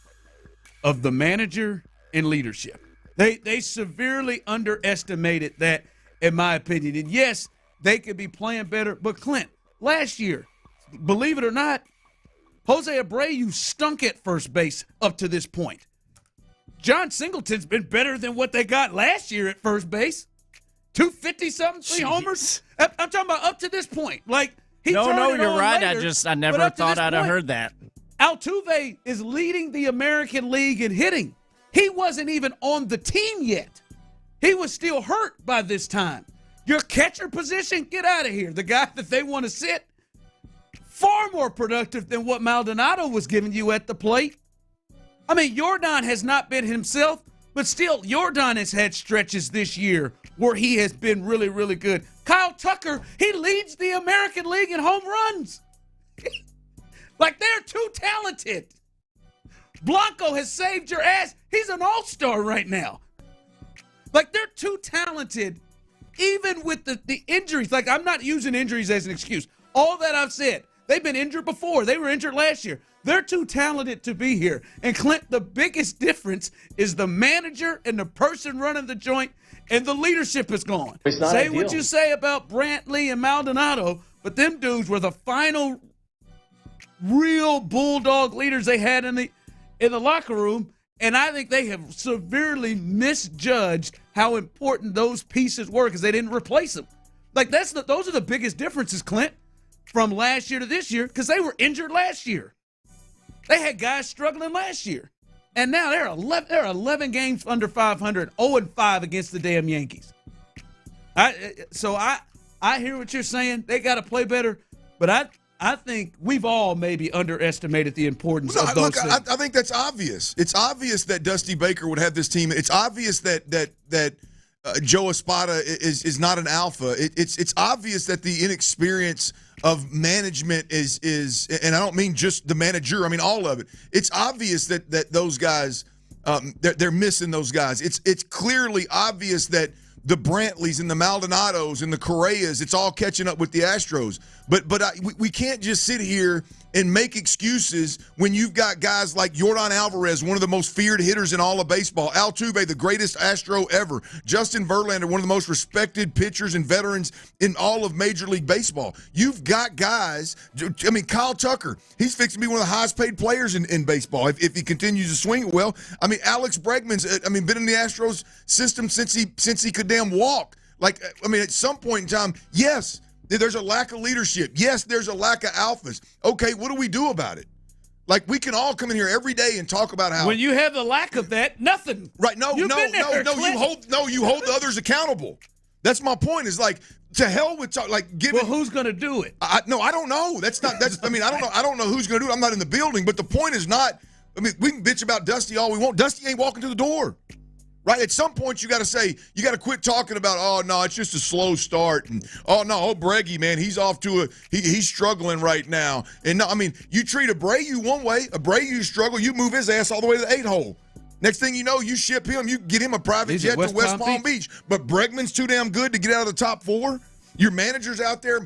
of the manager and leadership. They severely underestimated that, in my opinion. And, yes, they could be playing better. But, Clint, last year, believe it or not, Jose Abreu stunk at first base up to this point. John Singleton's been better than what they got last year at first base. 250-something, 3 homers. I'm talking about up to this point. Like, he No, turned it you're on right. later, I never thought I'd have heard that. Altuve is leading the American League in hitting. He wasn't even on the team yet. He was still hurt by this time. Your catcher position, get out of here. The guy that they want to sit, far more productive than what Maldonado was giving you at the plate. I mean, Yordan has not been himself, but still, Yordan has had stretches this year where he has been really, really good. Kyle Tucker, he leads the American League in home runs. Like, they're too talented. Blanco has saved your ass. He's an all-star right now. Like, they're too talented, even with the injuries. Like, I'm not using injuries as an excuse. All that I've said, they've been injured before. They were injured last year. They're too talented to be here. And, Clint, the biggest difference is the manager and the person running the joint, and the leadership is gone. Say what you say about Brantley and Maldonado, but them dudes were the final real bulldog leaders they had in the locker room, and I think they have severely misjudged how important those pieces were because they didn't replace them. Like, those are the biggest differences, Clint, from last year to this year, because they were injured last year. They had guys struggling last year. And now they're 11 games under 500, 0-5 against the damn Yankees. So I hear what you're saying. They got to play better. But I think we've all maybe underestimated the importance of those things. I think that's obvious. It's obvious that Dusty Baker would have this team. It's obvious that Joe Espada is not an alpha. It's obvious that the inexperience of management is, and I don't mean just the manager. I mean all of it. It's obvious that those guys, they're missing those guys. It's clearly obvious that the Brantleys and the Maldonados and the Correas, it's all catching up with the Astros. But we can't just sit here and make excuses when you've got guys like Yordan Alvarez, one of the most feared hitters in all of baseball, Altuve, the greatest Astro ever, Justin Verlander, one of the most respected pitchers and veterans in all of Major League Baseball. You've got guys, I mean, Kyle Tucker, he's fixing to be one of the highest paid players in baseball if he continues to swing it well. I mean, Alex Bregman's, been in the Astros system since he could damn walk. Like, I mean, at some point in time, yes, there's a lack of leadership. Yes, there's a lack of alphas. Okay, what do we do about it? Like, we can all come in here every day and talk about how when you have the lack of that, nothing. Right? No, you hold the others accountable. That's my point. Is like, to hell with giving. Well, who's going to do it? I don't know. I don't know who's going to do it. I'm not in the building. But the point is not. I mean, we can bitch about Dusty all we want. Dusty ain't walking to the door. Right? At some point, you got to quit talking about, oh, no, it's just a slow start. And, oh, no, Breggy, man, he's off to he's struggling right now. And, no, I mean, you treat Abreu one way. Abreu struggle, you move his ass all the way to the 8-hole. Next thing you know, you ship him, you get him a private jet to West Palm Beach. But Bregman's too damn good to get out of the top 4. Your manager's out there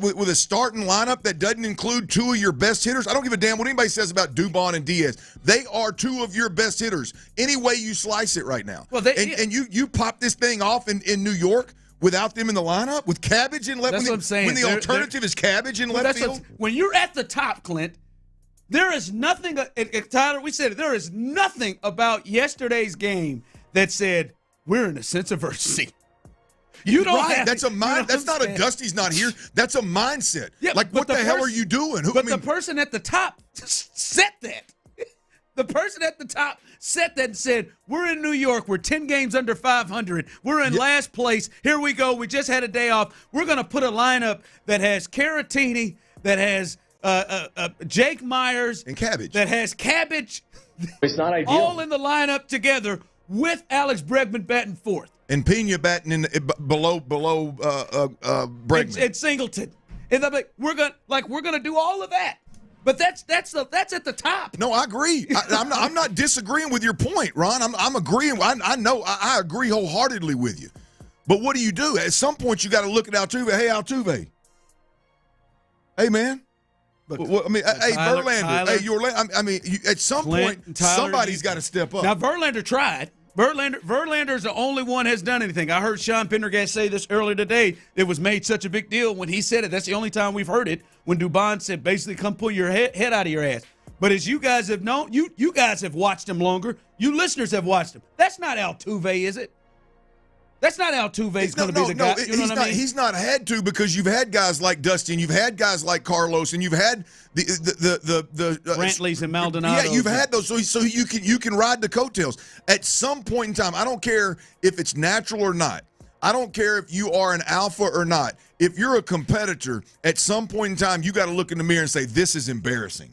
with a starting lineup that doesn't include 2 of your best hitters. I don't give a damn what anybody says about Dubon and Diaz. They are 2 of your best hitters, any way you slice it right now. Well, and you pop this thing off in New York without them in the lineup, with Cabbage in left. That's what I'm saying. When the alternative is Cabbage in left field. When you're at the top, Clint, there is nothing. Tyler, we said it. There is nothing about yesterday's game that said we're in a sense of urgency. You don't have, that's a mind. That's not a Dusty's not here. That's a mindset. Yeah, like, what the hell are you doing? The person at the top set that. The person at the top set that and said, we're in New York. We're 10 games under 500. We're in last place. Here we go. We just had a day off. We're going to put a lineup that has Caratini, that has Jake Myers. And Cabbage. That has Cabbage, It's not ideal. All in the lineup together with Alex Bregman batting fourth. And Pena batting in below Bregman. And Singleton. And they're like, we're gonna do all of that. But that's at the top. No, I agree. I'm not disagreeing with your point, Ron. I'm agreeing. I know I agree wholeheartedly with you. But what do you do? At some point, you got to look at Altuve. Hey, Altuve. Hey, man. Hey, Verlander. Hey, at some point, somebody's got to step up. Now, Verlander tried. Verlander's the only one has done anything. I heard Sean Pendergast say this earlier today. It was made such a big deal when he said it. That's the only time we've heard it, when Dubon said, basically, come pull your head out of your ass. But as you guys have known, you guys have watched him longer. You listeners have watched him. That's not Altuve, is it? That's not Altuve's going to be the guy. You know what I mean? He's not had to, because you've had guys like Dusty, and you've had guys like Carlos, and you've had the Brantleys and Maldonados. Yeah, you've had those, so you can ride the coattails. At some point in time, I don't care if it's natural or not. I don't care if you are an alpha or not. If you're a competitor, at some point in time, you got to look in the mirror and say, this is embarrassing.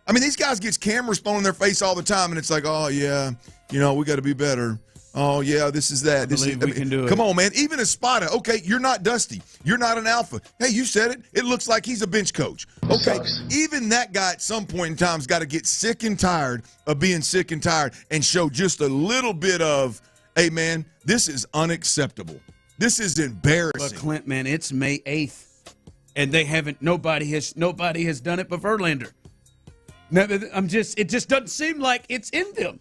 I mean, these guys get cameras thrown in their face all the time, and it's like, oh, yeah, we got to be better. Oh, yeah, this is that. We can do it. Come on, man. Even Espada, okay, you're not Dusty. You're not an alpha. Hey, you said it. It looks like he's a bench coach. Okay, even that guy at some point in time has got to get sick and tired of being sick and tired and show just a little bit of, hey, man, this is unacceptable. This is embarrassing. But, Clint, man, it's May 8th, and they haven't – nobody has done it but Verlander. It just doesn't seem like it's in them.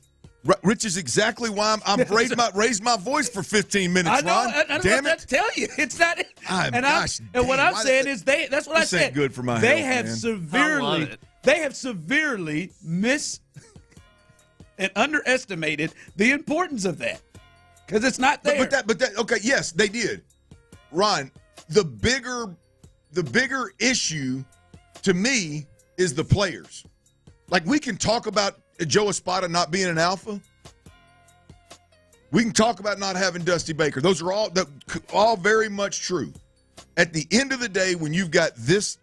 Rich is exactly why I've raised my voice for 15 minutes, Ron. I Damn it! Tell you, it's not. What I'm saying is that's what I said. This ain't good for my They health, have man. severely missed and underestimated the importance of that, because it's not there. But that okay, yes, they did. Ron, the bigger issue to me is the players. Like, we can talk about Joe Espada not being an alpha. We can talk about not having Dusty Baker. Those are all very much true. At the end of the day, when you've got this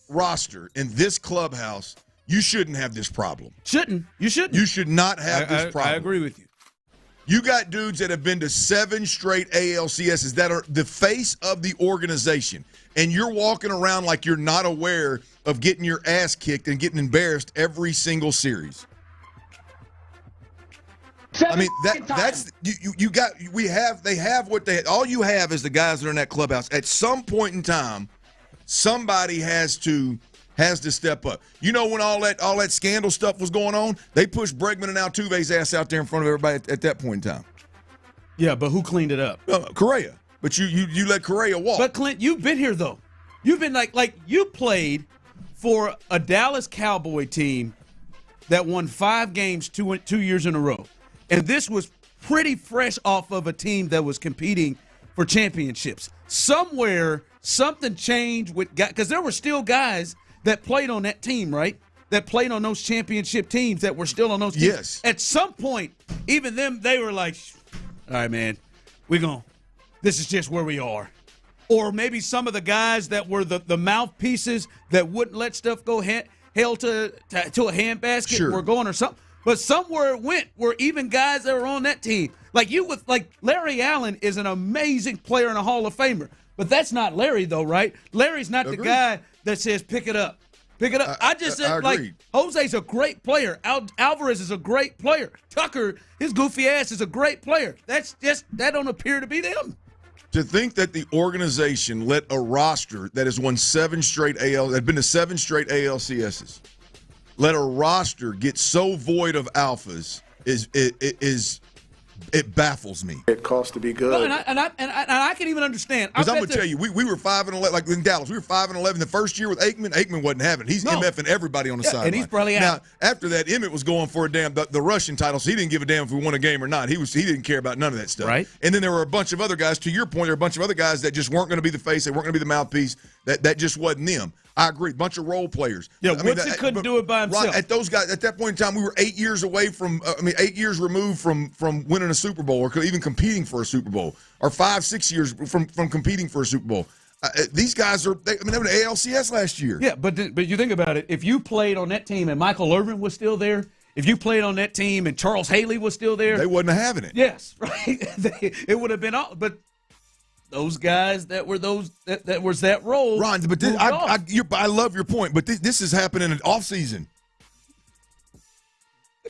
roster and this clubhouse, you shouldn't have this problem. You shouldn't. You should not have this problem. I agree with you. You got dudes that have been to 7 straight ALCSs that are the face of the organization, and you're walking around like you're not aware of getting your ass kicked and getting embarrassed every single series. I mean, that's they have what they all you have is the guys that are in that clubhouse. At some point in time, somebody has to step up. You know, when all that scandal stuff was going on, they pushed Bregman and Altuve's ass out there in front of everybody at that point in time. Yeah, but who cleaned it up? Correa. But you let Correa walk. But Clint, you've been here though. You've been like you played for a Dallas Cowboy team that won 5 games 2 years in a row. And this was pretty fresh off of a team that was competing for championships. Somewhere, something changed with guys, because there were still guys that played on that team, right? That played on those championship teams that were still on those teams. Yes. At some point, even them, they were like, all right, man, this is just where we are. Or maybe some of the guys that were the mouthpieces that wouldn't let stuff go held to a handbasket were going or something. But somewhere it went where even guys that were on that team, like Larry Allen is an amazing player and a Hall of Famer. But that's not Larry, though, right? Larry's not the guy that says, pick it up. Pick it up. I just said, Jose's a great player. Alvarez is a great player. Tucker, his goofy ass, is a great player. That don't appear to be them. To think that the organization let a roster that has won 7 straight had been to 7 straight ALCSs, let a roster get so void of alphas it baffles me. It costs to be good. No, and I can even understand. Because I'm going to tell you, we were 5-11, like in Dallas. We were 5-11 the first year with Aikman. Aikman wasn't having it. He's MFing everybody on the sideline. And he's probably out. Now, after that, Emmett was going for the Russian title, so he didn't give a damn if we won a game or not. He didn't care about none of that stuff. Right. And then there were a bunch of other guys, to your point, there were a bunch of other guys that just weren't going to be the face. They weren't going to be the mouthpiece. That just wasn't them. I agree. Bunch of role players. Yeah, Woodson couldn't do it by himself. Right, at those guys, at that point in time, we were 8 years away from. 8 years removed from winning a Super Bowl or even competing for a Super Bowl, or 5-6 years from competing for a Super Bowl. These guys they were in ALCS last year. Yeah, but you think about it. If you played on that team and Michael Irvin was still there, if you played on that team and Charles Haley was still there, they wasn't having it. Yes, right. It would have been all. But those guys that were that was that role. Ron, but I love your point. But this is happening in off season,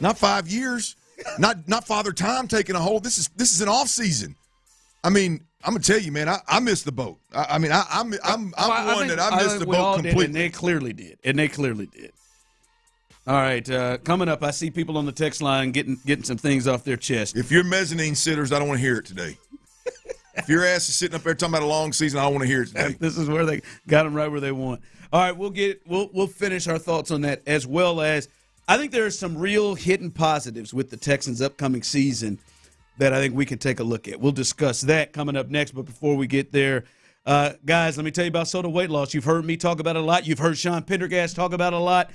not 5 years, not Father Time taking a hold. This is an off season. I mean, I'm gonna tell you, man, I missed the boat. I missed the boat completely. And they clearly did. All right, coming up, I see people on the text line getting some things off their chest. If you're mezzanine sitters, I don't want to hear it today. If your ass is sitting up there talking about a long season, I don't want to hear it today. This is where they got them right where they want. All right, we'll finish our thoughts on that, as well as I think there are some real hidden positives with the Texans' upcoming season that I think we can take a look at. We'll discuss that coming up next, but before we get there, guys, let me tell you about soda weight loss. You've heard me talk about it a lot. You've heard Sean Pendergast talk about it a lot.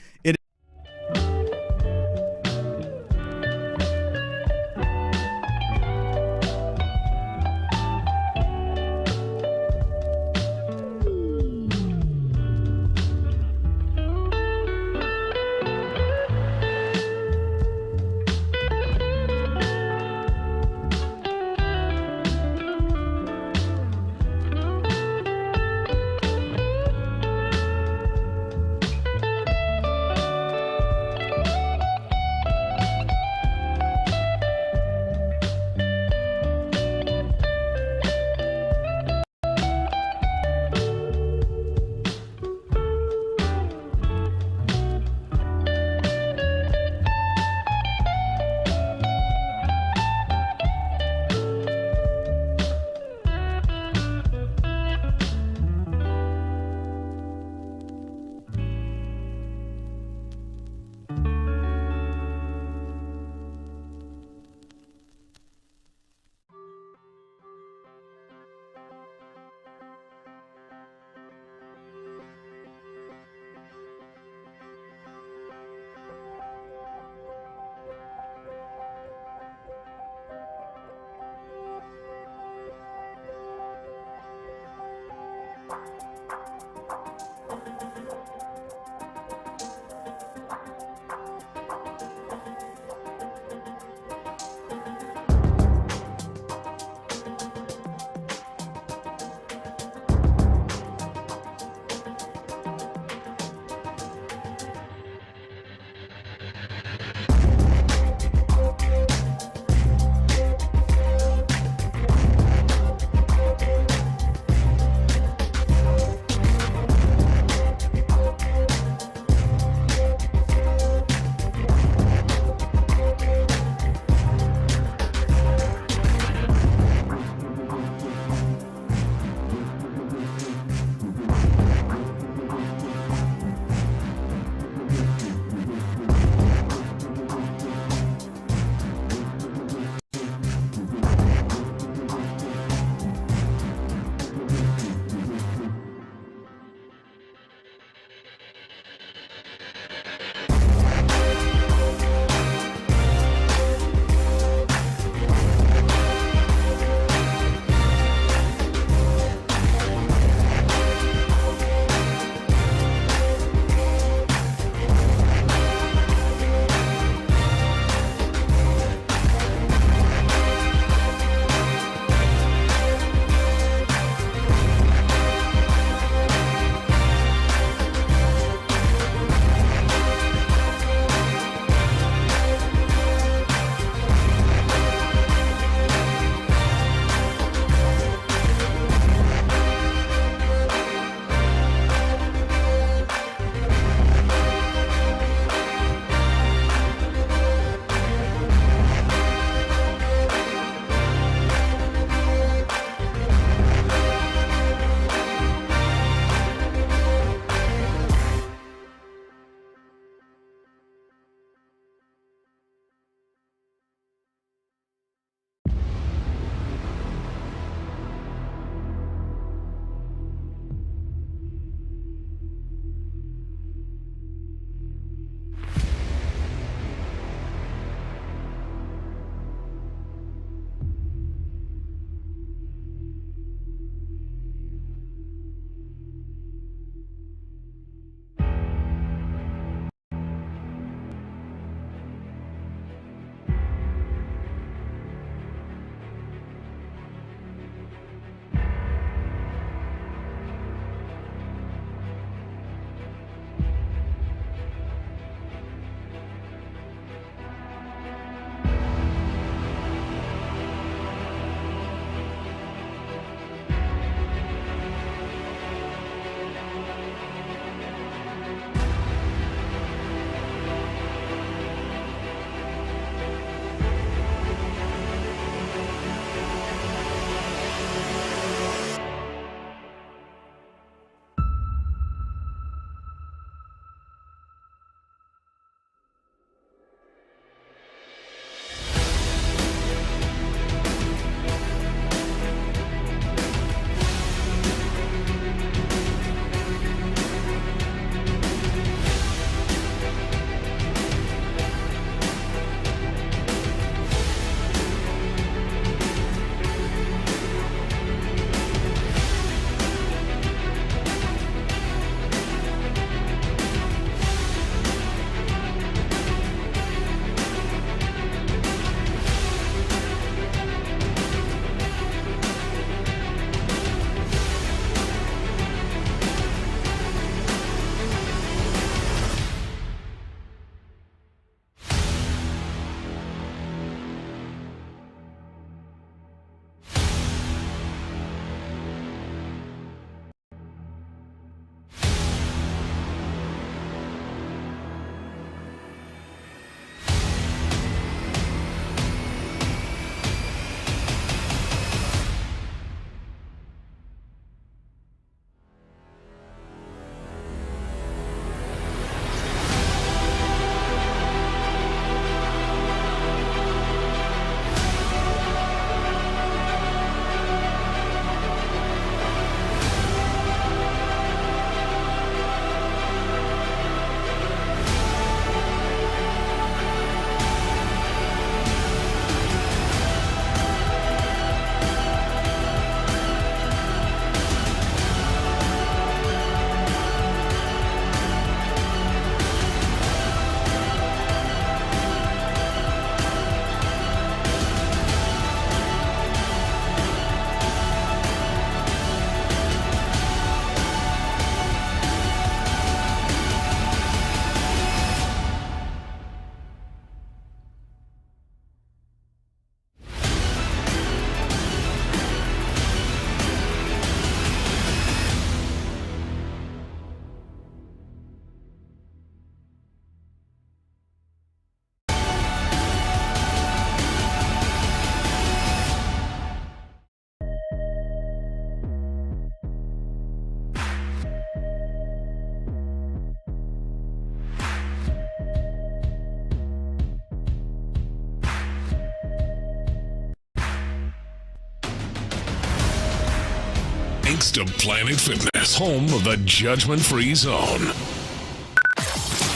thanks to Planet Fitness, home of the judgment-free zone.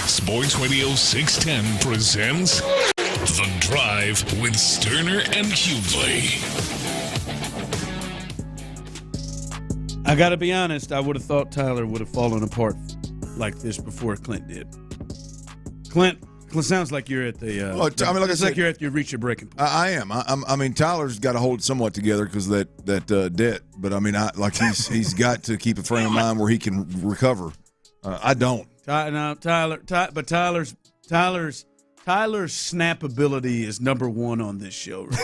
Sports Radio 610 presents The Drive with Stoerner and Hughley. I got to be honest, I would have thought Tyler would have fallen apart like this before Clint did. Clint sounds like you're at the. It's like you're at you reach your breaking point. I am. I mean, Tyler's got to hold it somewhat together because of that debt. But I mean, he's got to keep a frame of mind where he can recover. I don't. Tyler's snappability is number one on this show. Right?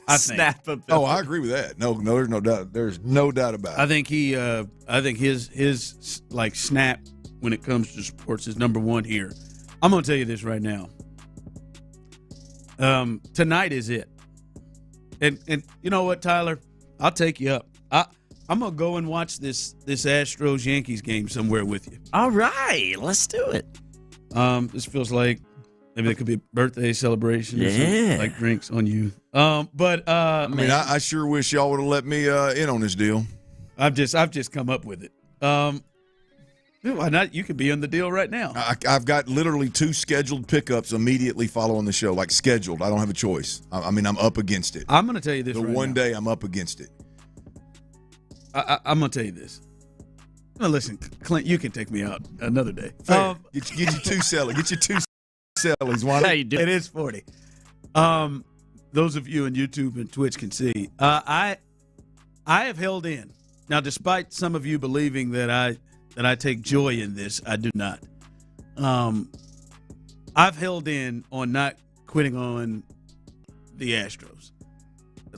I think. Snappability. Oh, I agree with that. No, there's no doubt. There's no doubt about it. I think his like snap when it comes to sports is number one here. I'm going to tell you this right now. Tonight is it. And you know what, Tyler? I'll take you up. I'm going to go and watch this Astros-Yankees game somewhere with you. All right. Let's do it. This feels like maybe it could be a birthday celebration or Yeah. like drinks on you. I sure wish y'all would have let me in on this deal. I've just come up with it. Why not? You could be on the deal right now. I've got literally 2 scheduled pickups immediately following the show, like scheduled. I don't have a choice. I'm up against it. I'm going to tell you this the right one now. day I'm up against it. I'm going to tell you this. Now, listen, Clint, you can take me out another day. Get you 2 sellies. Get you 2 sellies. Why not? It is 40. Those of you on YouTube and Twitch can see. I have held in. Now, despite some of you believing that I take joy in this, I do not. I've held in on not quitting on the Astros.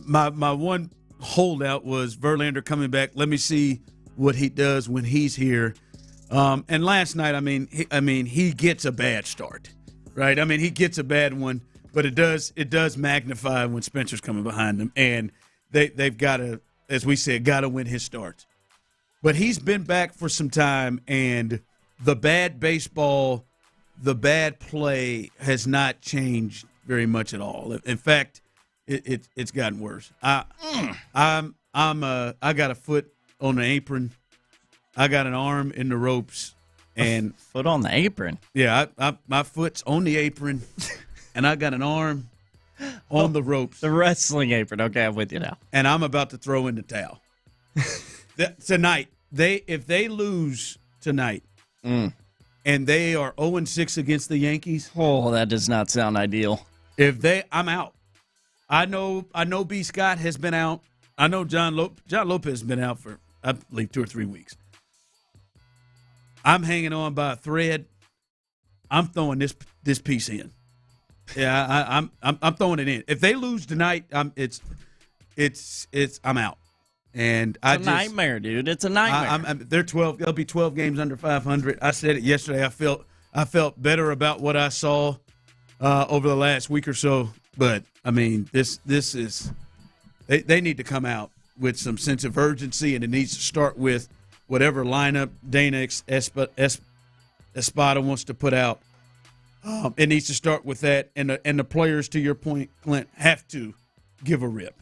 My one holdout was Verlander coming back. Let me see what he does when he's here. And last night, he gets a bad start, right? I mean, he gets a bad one, but it does magnify when Spencer's coming behind him, and they've got to, as we said, got to win his starts. But he's been back for some time, and the bad baseball, the bad play has not changed very much at all. In fact, it's gotten worse. I got a foot on the apron. I got an arm in the ropes, and foot on the apron. Yeah, my foot's on the apron, and I got an arm on the ropes. The wrestling apron. Okay, I'm with you now. And I'm about to throw in the towel. Tonight, if they lose tonight, and they are 0-6 against the Yankees. Oh, that does not sound ideal. I'm out. I know B. Scott has been out. I know John Lopez has been out for, I believe, 2 or 3 weeks. I'm hanging on by a thread. I'm throwing this piece in. Yeah, I'm throwing it in. If they lose tonight, I'm out. And it's a nightmare, dude. It's a nightmare. They're 12. They'll be 12 games under 500. I said it yesterday. I felt better about what I saw over the last week or so. But I mean, this is they need to come out with some sense of urgency, and it needs to start with whatever lineup Dana Espada wants to put out. It needs to start with that, and the players, to your point, Clint, have to give a rip.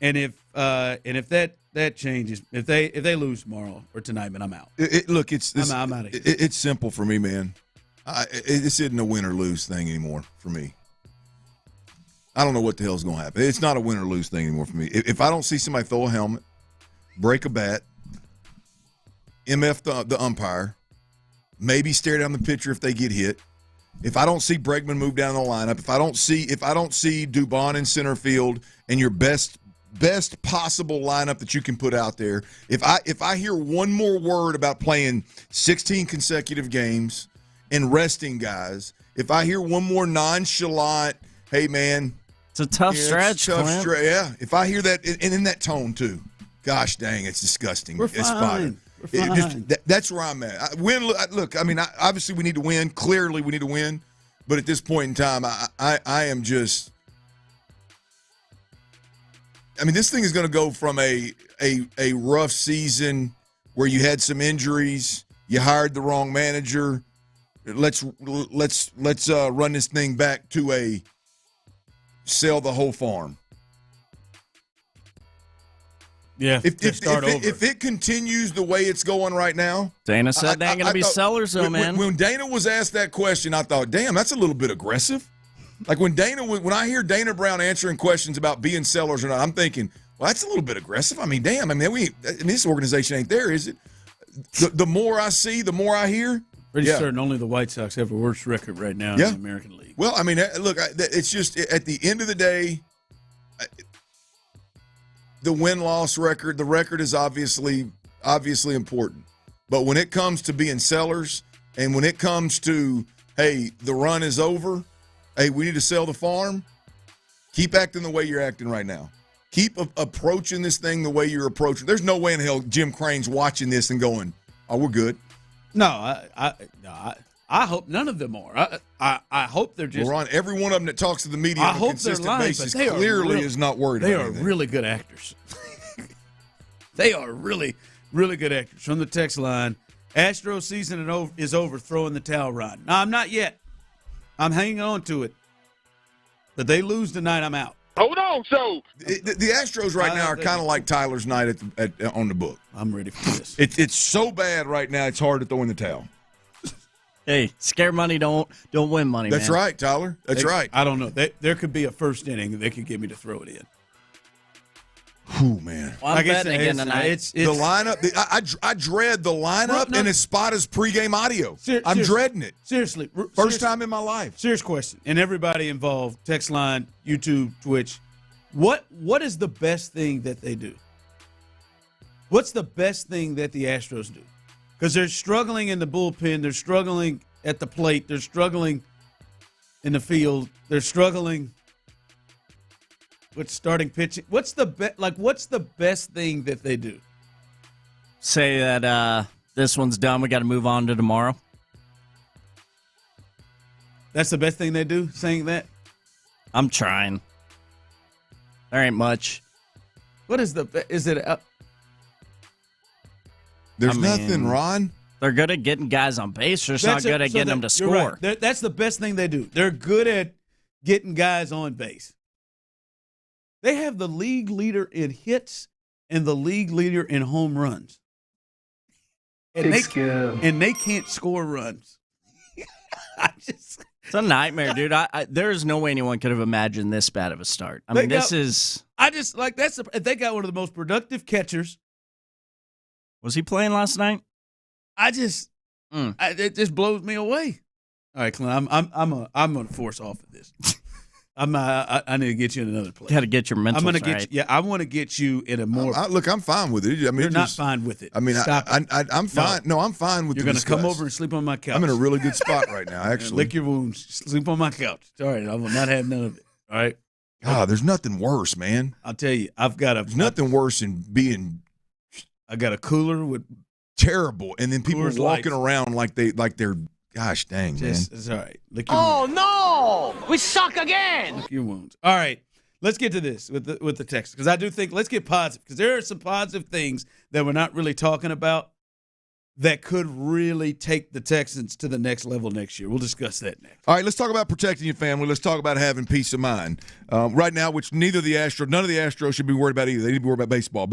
And if that changes, if they lose tomorrow or tonight, man, I'm out. I'm out of here. It's simple for me, man. This isn't a win or lose thing anymore for me. I don't know what the hell's going to happen. It's not a win or lose thing anymore for me. If I don't see somebody throw a helmet, break a bat, MF the umpire, maybe stare down the pitcher if they get hit. If I don't see Bregman move down the lineup, if I don't see Dubon in center field and your best possible lineup that you can put out there, if I hear one more word about playing 16 consecutive games and resting guys, if I hear one more nonchalant, hey man, it's a tough stretch. Yeah, if I hear that and in that tone too, gosh dang, it's disgusting. We're fine. We're fine. That's where I'm at. Look, I mean, obviously we need to win. Clearly we need to win. But at this point in time, I am just – I mean, this thing is going to go from a rough season where you had some injuries, you hired the wrong manager. Let's run this thing back to a sell the whole farm. Yeah, if it continues the way it's going right now, Dana said they ain't going to be sellers, though, man. When Dana was asked that question, I thought, damn, that's a little bit aggressive. Like when I hear Dana Brown answering questions about being sellers or not, I'm thinking, well, that's a little bit aggressive. I mean, damn, this organization ain't there, is it? The more I see, the more I hear. Pretty certain only the White Sox have a worse record right now in the American League. Well, I mean, look, it's just at the end of the day, the win-loss record, the record is obviously important. But when it comes to being sellers and when it comes to, hey, the run is over, hey, we need to sell the farm, keep acting the way you're acting right now. Keep approaching this thing the way you're approaching. There's no way in hell Jim Crane's watching this and going, oh, we're good. No, I hope none of them are. I hope they're just. We're on every one of them that talks to the media on a consistent basis. Clearly is not worried about anything. They are really good actors. They are really, really good actors. From the text line, Astros season is over, throwing the towel rod. No, I'm not yet. I'm hanging on to it. But they lose tonight, I'm out. Hold on, so the Astros right now are kind of like Tyler's night on the book. I'm ready for this. It's so bad right now. It's hard to throw in the towel. Hey, scare money don't win money. That's man. right, Tyler. That's right. I don't know. There could be a first inning they could get me to throw it in. Whew, man. Well, I'm betting again tonight. It's the lineup. I dread the lineup and as spot as pregame audio. I'm dreading it. Seriously. First time in my life. Serious question. And everybody involved, text line, YouTube, Twitch. What is the best thing that they do? What's the best thing that the Astros do? Because they're struggling in the bullpen. They're struggling at the plate. They're struggling in the field. They're struggling with starting pitching. What's the best thing that they do? Say that this one's done. We got to move on to tomorrow. That's the best thing they do, saying that? I'm trying. There ain't much. What is it? There's nothing, Ron. They're good at getting guys on base. They're just not good at getting them to score. Right. That's the best thing they do. They're good at getting guys on base. They have the league leader in hits and the league leader in home runs. And they can't score runs. It's a nightmare, dude. There is no way anyone could have imagined this bad of a start. If they got one of the most productive catchers. Was he playing last night? It just blows me away. All right, Clint, I'm going to force off of this. I need to get you in another place. Got to get your mental. Right. I want to get you in a more. Look, I'm fine with it. You're not fine with it. I mean, I'm fine. No, I'm fine with. You're going to come over and sleep on my couch. I'm in a really good spot right now. Actually, lick your wounds. Sleep on my couch. All right, I will not have none of it. All right. God, there's nothing worse, man. I'll tell you, There's nothing worse than being. I got a cooler with terrible, and then people walking around like they're. Gosh dang, man. It's all right. No! We suck again! Lick your wounds. All right. Let's get to this with the text. Because I do think, let's get positive. Because there are some positive things that we're not really talking about that could really take the Texans to the next level next year. We'll discuss that next. All right, let's talk about protecting your family. Let's talk about having peace of mind. Right now, which none of the Astros should be worried about either. They need to be worried about baseball.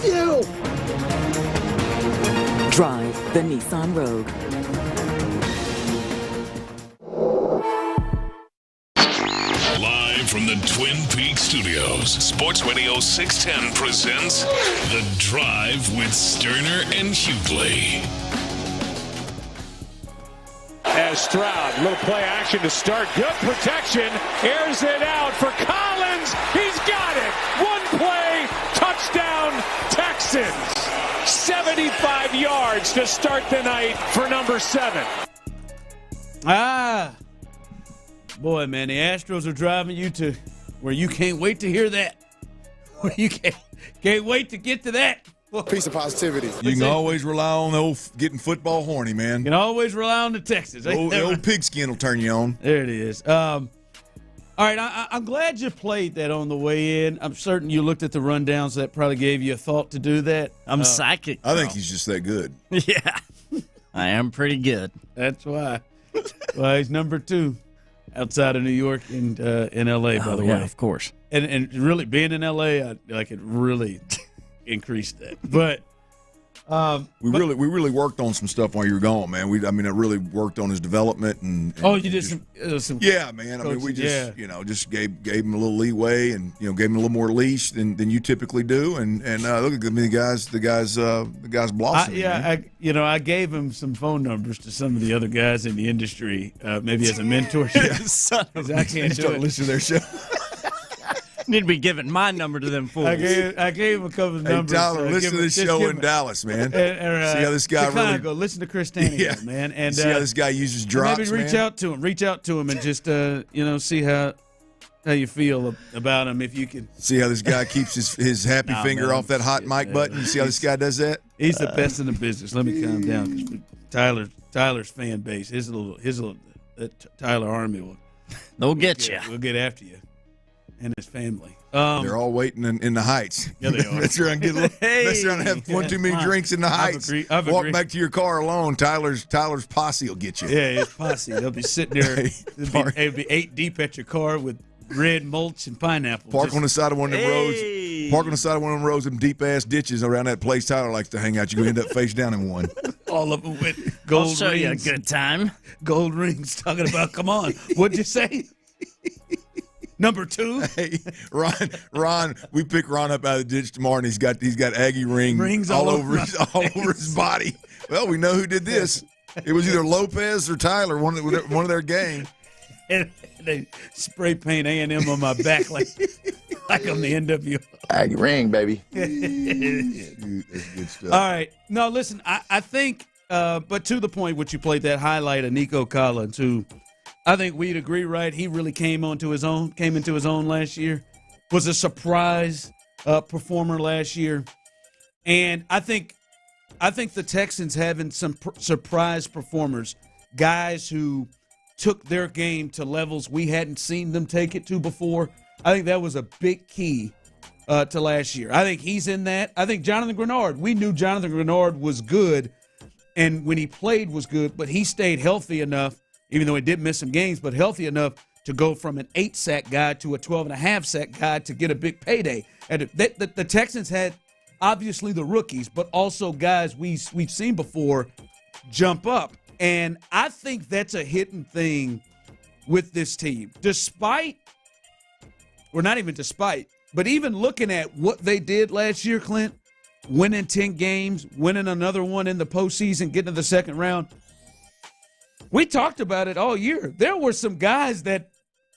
you! Drive the Nissan Rogue. Live from the Twin Peaks studios, Sports Radio 610 presents The Drive with Stoerner and Hughley. As Stroud, little play action to start. Good protection. Airs it out for Collins. He's got it. One play. Touchdown, Texans. 75 yards to start the night for number 7. Boy, man, the Astros are driving you to where you can't wait to hear that. Where you can't wait to get to that. Piece of positivity. You can always rely on the old getting football horny, man. You can always rely on the Texans. The old pigskin will turn you on. There it is. All right, I'm glad you played that on the way in. I'm certain you looked at the rundowns. That probably gave you a thought to do that. I'm psychic. I think he's just that good. Yeah. I am pretty good. That's why. Well, he's number 2 outside of New York and in L.A., by the way. Of course. And really, being in L.A., I could really increase that. But we really worked on some stuff while you were gone, man. I really worked on his development and you did some yeah, man. I mean, we just just gave him a little leeway and gave him a little more leash than you typically do. And look at the guys blossoming. I gave him some phone numbers to some of the other guys in the industry, maybe as a mentorship. I can't do it. Listen to their show. Need to be giving my number to them fools. I gave him a couple of numbers. Hey, Tyler, listen to this show in Dallas, man. See how this guy really go. Listen to Chris Tannehill, man, and see how this guy uses drops. Maybe reach out to him, and just see how you feel about him. If you can see how this guy keeps his happy finger off that hot mic button. You see how this guy does that? He's the best in the business. Let me calm down. Tyler's fan base, his little Tyler Army they'll get you. We'll get after you. And his family. They're all waiting in the Heights. Yeah, they are. That's trying to have one too many drinks in the Heights. Walk back to your car alone. Tyler's posse will get you. Yeah, his posse. They'll be sitting there. They'll be 8 deep at your car with red mulch and pineapple. Park on the side of one of them roads. Park on the side of one of them roads, them deep ass ditches around that place Tyler likes to hang out. You're gonna end up face down in one. All of them with gold rings. I'll show you a good time. Gold rings. Talking about, come on. What'd you say? Number 2. Hey, Ron, we pick Ron up out of the ditch tomorrow, and he's got Aggie rings all over his body. Well, we know who did this. It was either Lopez or Tyler, one of their gang. And they spray paint A&M on my back like I'm the NWO. Aggie ring, baby. That's good stuff. All right. No, listen, I think, but to the point, what you played that highlight of Nico Collins, who I think we'd agree, right? He really came into his own last year. Was a surprise performer last year, and I think the Texans having some surprise performers, guys who took their game to levels we hadn't seen them take it to before. I think that was a big key to last year. I think he's in that. I think Jonathan Grenard. We knew Jonathan Grenard was good, and when he played was good, but he stayed healthy enough. Even though he did miss some games, but healthy enough to go from an 8-sack guy to a 12.5-sack guy to get a big payday. And the Texans had obviously the rookies, but also guys we've seen before jump up. And I think that's a hidden thing with this team. But even looking at what they did last year, Clint, winning 10 games, winning another one in the postseason, getting to the second round, we talked about it all year. There were some guys that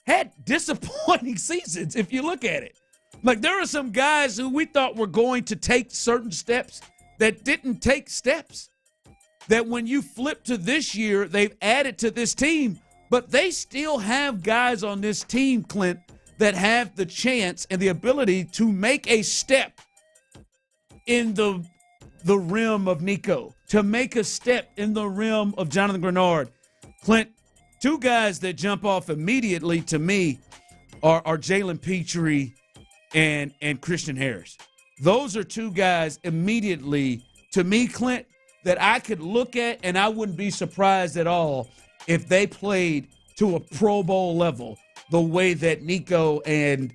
had disappointing seasons, if you look at it. Like, there are some guys who we thought were going to take certain steps that didn't take steps. That when you flip to this year, they've added to this team, but they still have guys on this team, Clint, that have the chance and the ability to make a step in the rim of Nico, to make a step in the rim of Jonathan Grenard. Clint, 2 guys that jump off immediately to me are Jalen Petrie and Christian Harris. Those are 2 guys immediately, to me, Clint, that I could look at and I wouldn't be surprised at all if they played to a Pro Bowl level the way that Nico and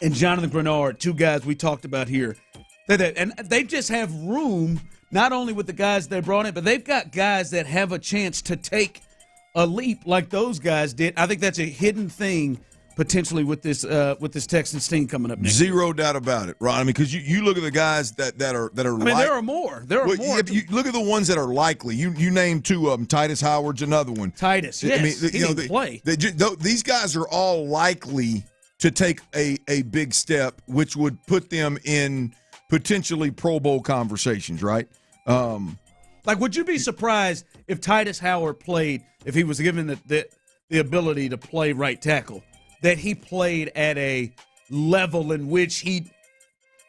Jonathan Grenard, 2 guys we talked about here, And they just have room, not only with the guys they brought in, but they've got guys that have a chance to take a leap like those guys did. I think that's a hidden thing potentially with this Texans team coming up next. Zero doubt about it, Ron. I mean, because you look at the guys that are. I mean, there are more. There are more. You look at the ones that are likely. You named two of them. Titus Howard's another one. Titus, yes. I mean, he didn't play. These guys are all likely to take a big step, which would put them in potentially Pro Bowl conversations, right? Like, would you be surprised if Titus Howard played, if he was given the ability to play right tackle, that he played at a level in which he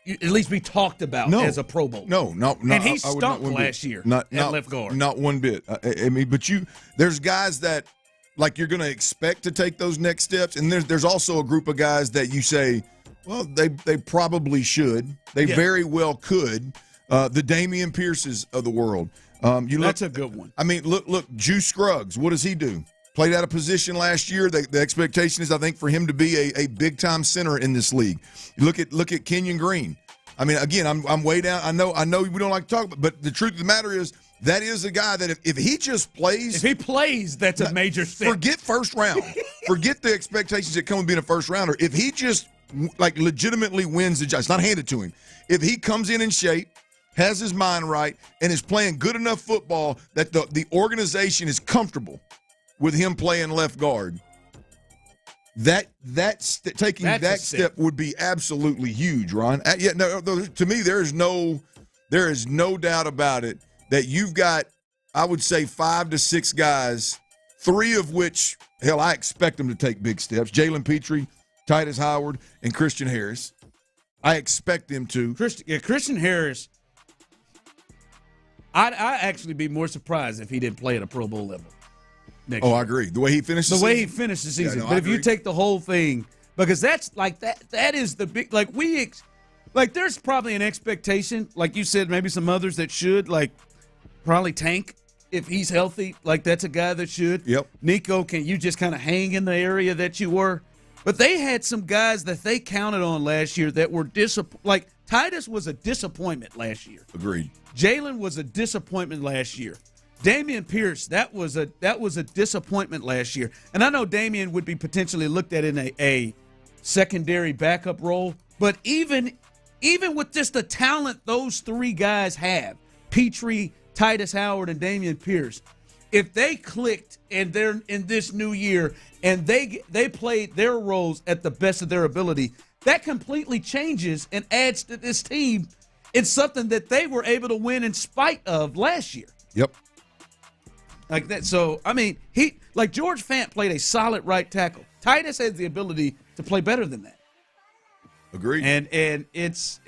at least be talked about as a Pro Bowl? No. And he stunk last year at left guard. Not one bit. I mean, but there's guys that, like, you're going to expect to take those next steps, and there's also a group of guys that you say, well, they probably should. They very well could. The Damian Pierces of the world. That's a good one. I mean, look, Juice Scruggs. What does he do? Played out of position last year. The expectation is, I think, for him to be a big-time center in this league. You look at Kenyon Green. I mean, again, I'm way down. I know we don't like to talk about, but the truth of the matter is that is a guy that if he just plays. If he plays, that's a major step. Forget first round. Forget the expectations that come with being a first rounder. If he just, like, legitimately wins the job, it's not handed to him. If he comes in shape, has his mind right, and is playing good enough football that the organization is comfortable with him playing left guard, taking that step would be absolutely huge, Ron. To me, there is no doubt about it that you've got, I would say, 5 to 6 guys, 3 of which, hell, I expect them to take big steps. Jalen Petrie, Titus Howard, and Christian Harris. I expect them to. Christian Harris, I'd actually be more surprised if he didn't play at a Pro Bowl level next year. I agree. The way he finished the season. But if you take the whole thing, because that's like that is the big, like, there's probably an expectation, like you said, maybe some others that should, like, probably Tank, if he's healthy. Like, that's a guy that should. Yep. Nico, can you just kind of hang in the area that you were? But they had some guys that they counted on last year that were like, Titus was a disappointment last year. Agreed. Jalen was a disappointment last year. Damian Pierce, that was a disappointment last year. And I know Damian would be potentially looked at in a secondary backup role, but even with just the talent those 3 guys have, Petrie, Titus Howard, and Damian Pierce, if they clicked and they're in this new year and they played their roles at the best of their ability, that completely changes and adds to this team. It's something that they were able to win in spite of last year. Yep. Like that. So, I mean, George Fant played a solid right tackle. Titus has the ability to play better than that. Agreed. And it's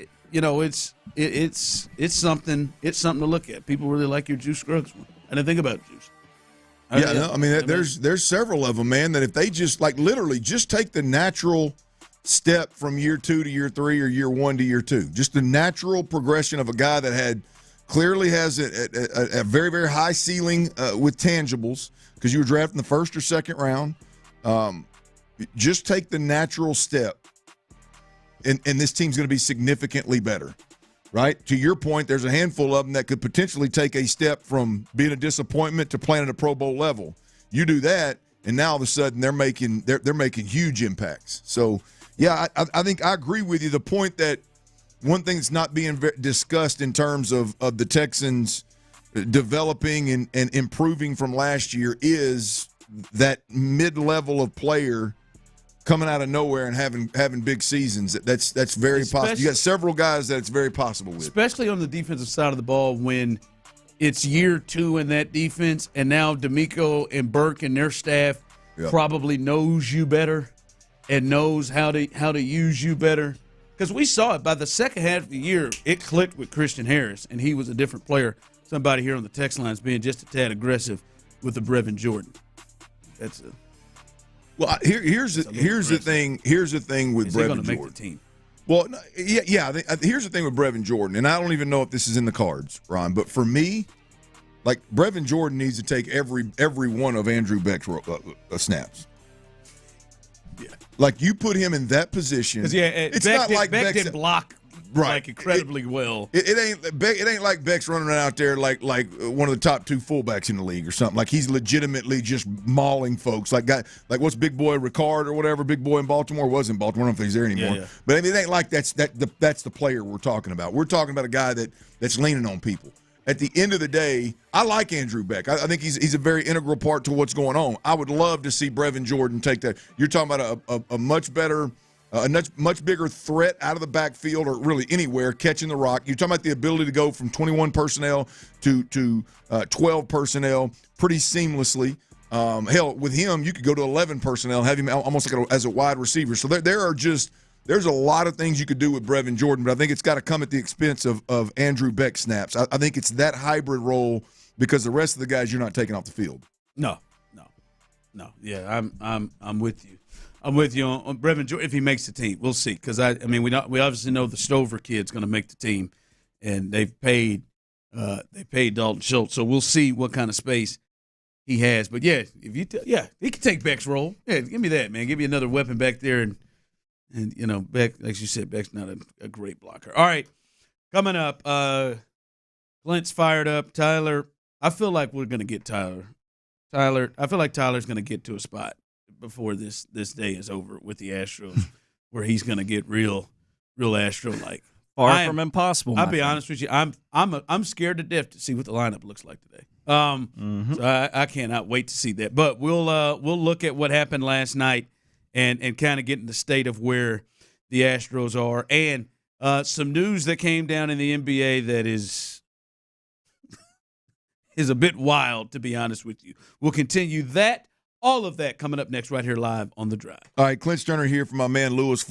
something to look at. People really like your Juice Scruggs one. I didn't think about Juice. There's several of them, man, that if they just, like, literally just take the natural step from year 2 to year 3 or year 1 to year 2, just the natural progression of a guy that clearly has a very, very high ceiling with tangibles, because you were drafted in the first or second round. Just take the natural step, and this team's going to be significantly better, right? To your point, there's a handful of them that could potentially take a step from being a disappointment to playing at a Pro Bowl level. You do that, and now all of a sudden they're making huge impacts. So, yeah, I think I agree with you. The point that one thing that's not being discussed in terms of the Texans developing and improving from last year is that mid-level of player coming out of nowhere and having big seasons. That's very possible. You got several guys that it's very possible with. Especially on the defensive side of the ball when it's year 2 in that defense, and now D'Amico and Burke and their staff probably knows you better and knows how to use you better. Because we saw it by the second half of the year, it clicked with Christian Harris, and he was a different player. Somebody here on the text lines being just a tad aggressive with the Brevin Jordan. Here's the thing. Here's the thing with Brevin Jordan. He's going to make the team. Well, yeah. Here's the thing with Brevin Jordan, and I don't even know if this is in the cards, Ron. But for me, like, Brevin Jordan needs to take every one of Andrew Beck's snaps. Yeah. Like, you put him in that position. It's not like Beck didn't block like incredibly well. It ain't like Beck's running around out there like one of the top 2 fullbacks in the league or something. Like he's legitimately just mauling folks. Like what's Big Boy Ricard or whatever? Big Boy in Baltimore was in Baltimore. I don't know if he's there anymore. Yeah. But I mean, it ain't like that's the player we're talking about. We're talking about a guy that's leaning on people. At the end of the day, I like Andrew Beck. I think he's a very integral part to what's going on. I would love to see Brevin Jordan take that. You're talking about a much better, a much bigger threat out of the backfield or really anywhere catching the rock. You're talking about the ability to go from 21 personnel to 12 personnel pretty seamlessly. Hell, with him, you could go to 11 personnel, have him almost like as a wide receiver. So there's a lot of things you could do with Brevin Jordan, but I think it's got to come at the expense of Andrew Beck snaps. I think it's that hybrid role because the rest of the guys you're not taking off the field. No. Yeah, I'm with you. I'm with you on Brevin Jordan if he makes the team. We'll see because I mean we obviously know the Stover kid's going to make the team, and they've paid Dalton Schultz, so we'll see what kind of space he has. But yeah, he can take Beck's role. Yeah, give me that, man. Give me another weapon back there and Beck, like you said, Beck's not a great blocker. All right, coming up, Clint's fired up. Tyler, I feel like we're going to get Tyler. I feel like Tyler's going to get to a spot before this day is over with the Astros where he's going to get real Astro-like. Far from impossible. I'll be honest with you. I'm scared to death to see what the lineup looks like today. So I cannot wait to see that. But we'll look at what happened last night. And kind of get in the state of where the Astros are. And some news that came down in the NBA that is a bit wild, to be honest with you. We'll continue that, all of that coming up next right here live on The Drive. All right, Clint Stoerner here from my man Lewis.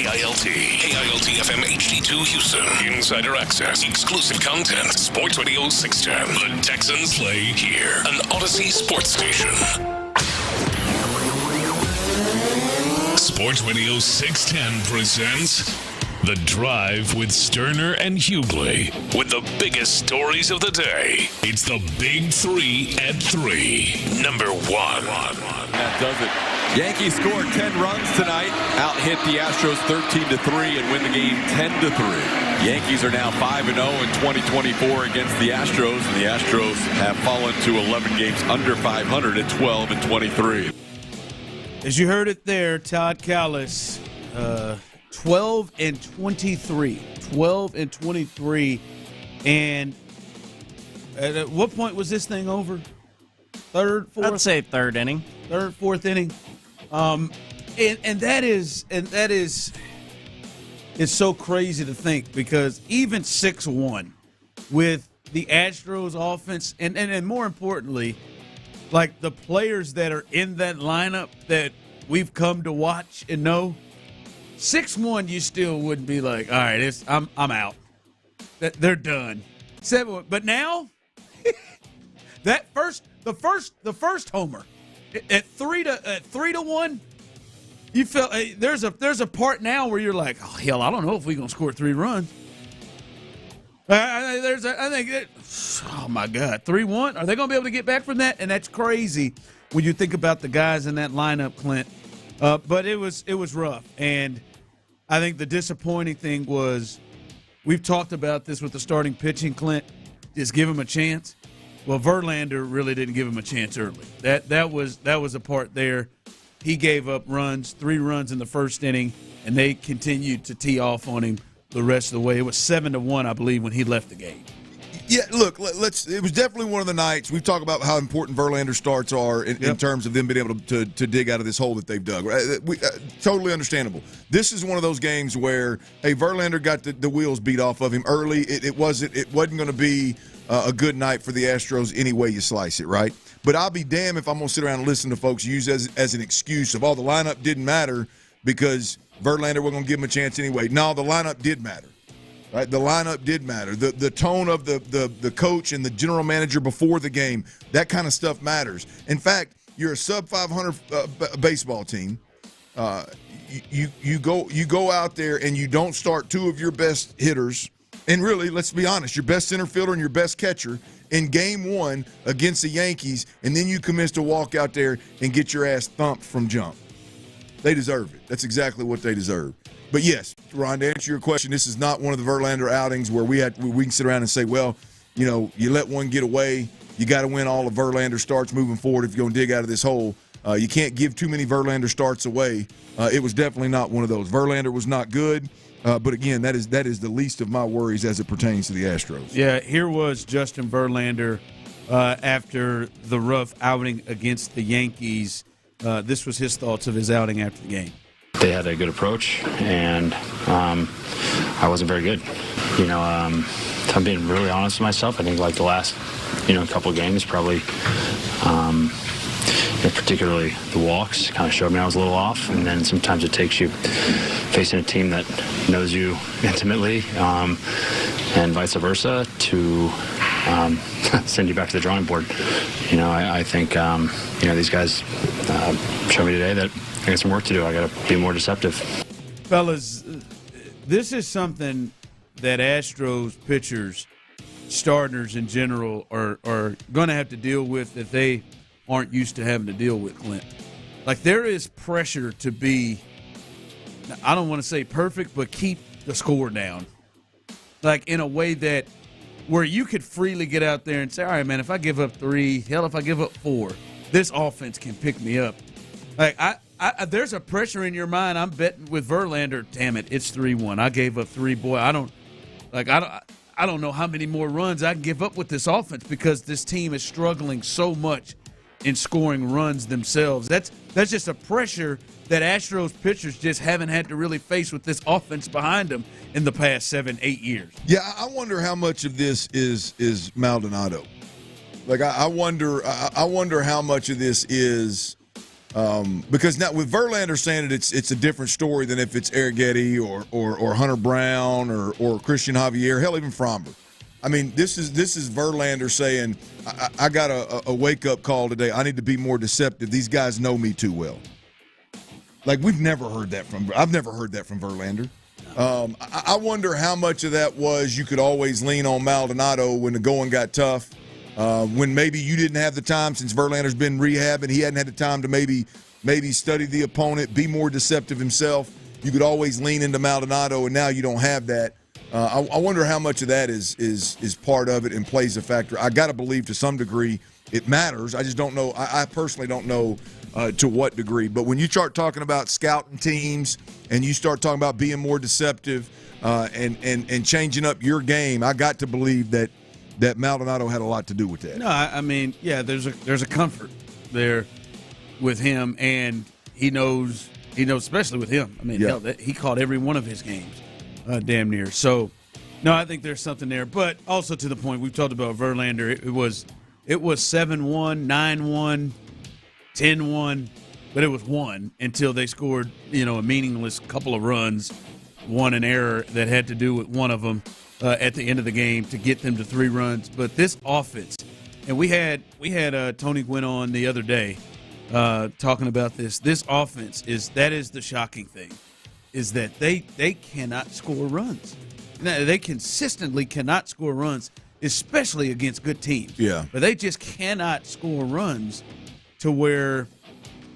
KILT FM HD2 Houston. Insider access, exclusive content. Sports Radio 610. The Texans play here. An Odyssey sports station. Sports Radio 610 presents The Drive with Stoerner and Hughley. With the biggest stories of the day. It's the Big Three at 3. Number 1. That does it. Yankees scored 10 runs tonight, out-hit the Astros 13-3 and win the game 10-3. Yankees are now 5-0 in 2024 against the Astros, and the Astros have fallen to 11 games under 500 at 12-23. As you heard it there, Todd Callis, 12-23. 12-23. And At what point was this thing over? Third, fourth? I'd say third inning. Third, fourth inning. And that is it's so crazy to think, because even 6-1 with the Astros offense and more importantly, like the players that are in that lineup that we've come to watch and know, 6-1 you still wouldn't be like, all right, I'm out. They're done. 7-1, but now the first homer at 3-1. You felt there's a part now where you're like, oh hell, I don't know if we're gonna score 3 runs. Oh my God, 3-1. Are they gonna be able to get back from that? And that's crazy when you think about the guys in that lineup, Clint. But it was rough, and I think the disappointing thing was, we've talked about this with the starting pitching, Clint. Just give him a chance. Well, Verlander really didn't give him a chance early. That was a part there. He gave up runs, 3 runs in the first inning, and they continued to tee off on him the rest of the way. It was 7-1, I believe, when he left the game. Yeah, look, it was definitely one of the nights. We've talked about how important Verlander starts are in terms of them being able to dig out of this hole that they've dug. Totally understandable. This is one of those games where, hey, Verlander got the wheels beat off of him early. It wasn't going to be a good night for the Astros any way you slice it, right? But I'll be damned if I'm going to sit around and listen to folks use as an excuse of, oh, the lineup didn't matter because Verlander wasn't going to give him a chance anyway. No, the lineup did matter. Right, the lineup did matter. The tone of the coach and the general manager before the game, that kind of stuff matters. In fact, you're a sub-500 baseball team. You go out there and you don't start 2 of your best hitters, and really, let's be honest, your best center fielder and your best catcher in Game 1 against the Yankees, and then you commence to walk out there and get your ass thumped from jump. They deserve it. That's exactly what they deserve. But yes, Ron, to answer your question, this is not one of the Verlander outings where we can sit around and say, well, you know, you let one get away. You got to win all of Verlander starts moving forward if you're going to dig out of this hole. You can't give too many Verlander starts away. It was definitely not one of those. Verlander was not good, but again, that is the least of my worries as it pertains to the Astros. Yeah, here was Justin Verlander after the rough outing against the Yankees. This was his thoughts of his outing after the game. They had a good approach, and I wasn't very good. You know, if I'm being really honest with myself, I think like the last, couple of games probably, particularly the walks kind of showed me I was a little off, and then sometimes it takes you facing a team that knows you intimately, and vice versa, to send you back to the drawing board. I think, these guys showed me today that I got some work to do. I got to be more deceptive. Fellas, this is something that Astros pitchers, starters in general, are going to have to deal with that they aren't used to having to deal with, Clint. Like, there is pressure to be, I don't want to say perfect, but keep the score down. Like, in a way that where you could freely get out there and say, all right, man, if I give up 3, hell, if I give up 4, this offense can pick me up. Like, there's a pressure in your mind. I'm betting with Verlander, damn it, it's 3-1. I gave up 3. Boy, I don't know how many more runs I can give up with this offense because this team is struggling so much in scoring runs themselves. That's just a pressure that Astros pitchers just haven't had to really face with this offense behind them in the past 7-8 years. Yeah, I wonder how much of this is Maldonado. Like, I wonder how much of this is because now with Verlander saying it's a different story than if it's Arrighetti or Hunter Brown or Christian Javier, hell, even Fromber. I mean, this is Verlander saying, I got a wake-up call today. I need to be more deceptive. These guys know me too well. Like, I've never heard that from Verlander. I wonder how much of that was you could always lean on Maldonado when the going got tough. When maybe you didn't have the time since Verlander's been rehabbing, he hadn't had the time to maybe study the opponent, be more deceptive himself. You could always lean into Maldonado, and now you don't have that. I wonder how much of that is part of it and plays a factor. I got to believe to some degree it matters. I just don't know. I personally don't know to what degree. But when you start talking about scouting teams and you start talking about being more deceptive and changing up your game, I got to believe that that Maldonado had a lot to do with that. No, I mean, yeah, there's a comfort there with him, and he knows, especially with him. I mean, hell, he caught every one of his games, damn near. So, no, I think there's something there. But also to the point, we've talked about Verlander. It was 7-1, 9-1, 10-1, but it was 1 until they scored, a meaningless couple of runs, one an error that had to do with one of them at the end of the game to get them to 3 runs. But this offense, and we had Tony Gwynn on the other day talking about this. This offense is the shocking thing, is that they cannot score runs. Now, they consistently cannot score runs, especially against good teams. Yeah. But they just cannot score runs to where,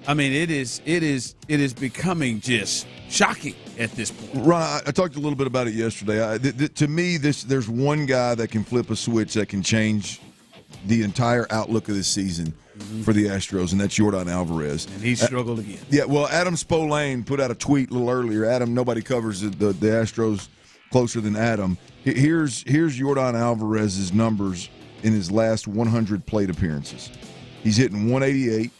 I mean, it is becoming just shocking at this point. Ron, I talked a little bit about it yesterday. To me, there's one guy that can flip a switch that can change the entire outlook of this season for the Astros, and that's Yordan Alvarez. And he struggled again. Yeah, well, Adam Spolane put out a tweet a little earlier. Adam, nobody covers the Astros closer than Adam. Here's Yordan Alvarez's numbers in his last 100 plate appearances. He's hitting 188.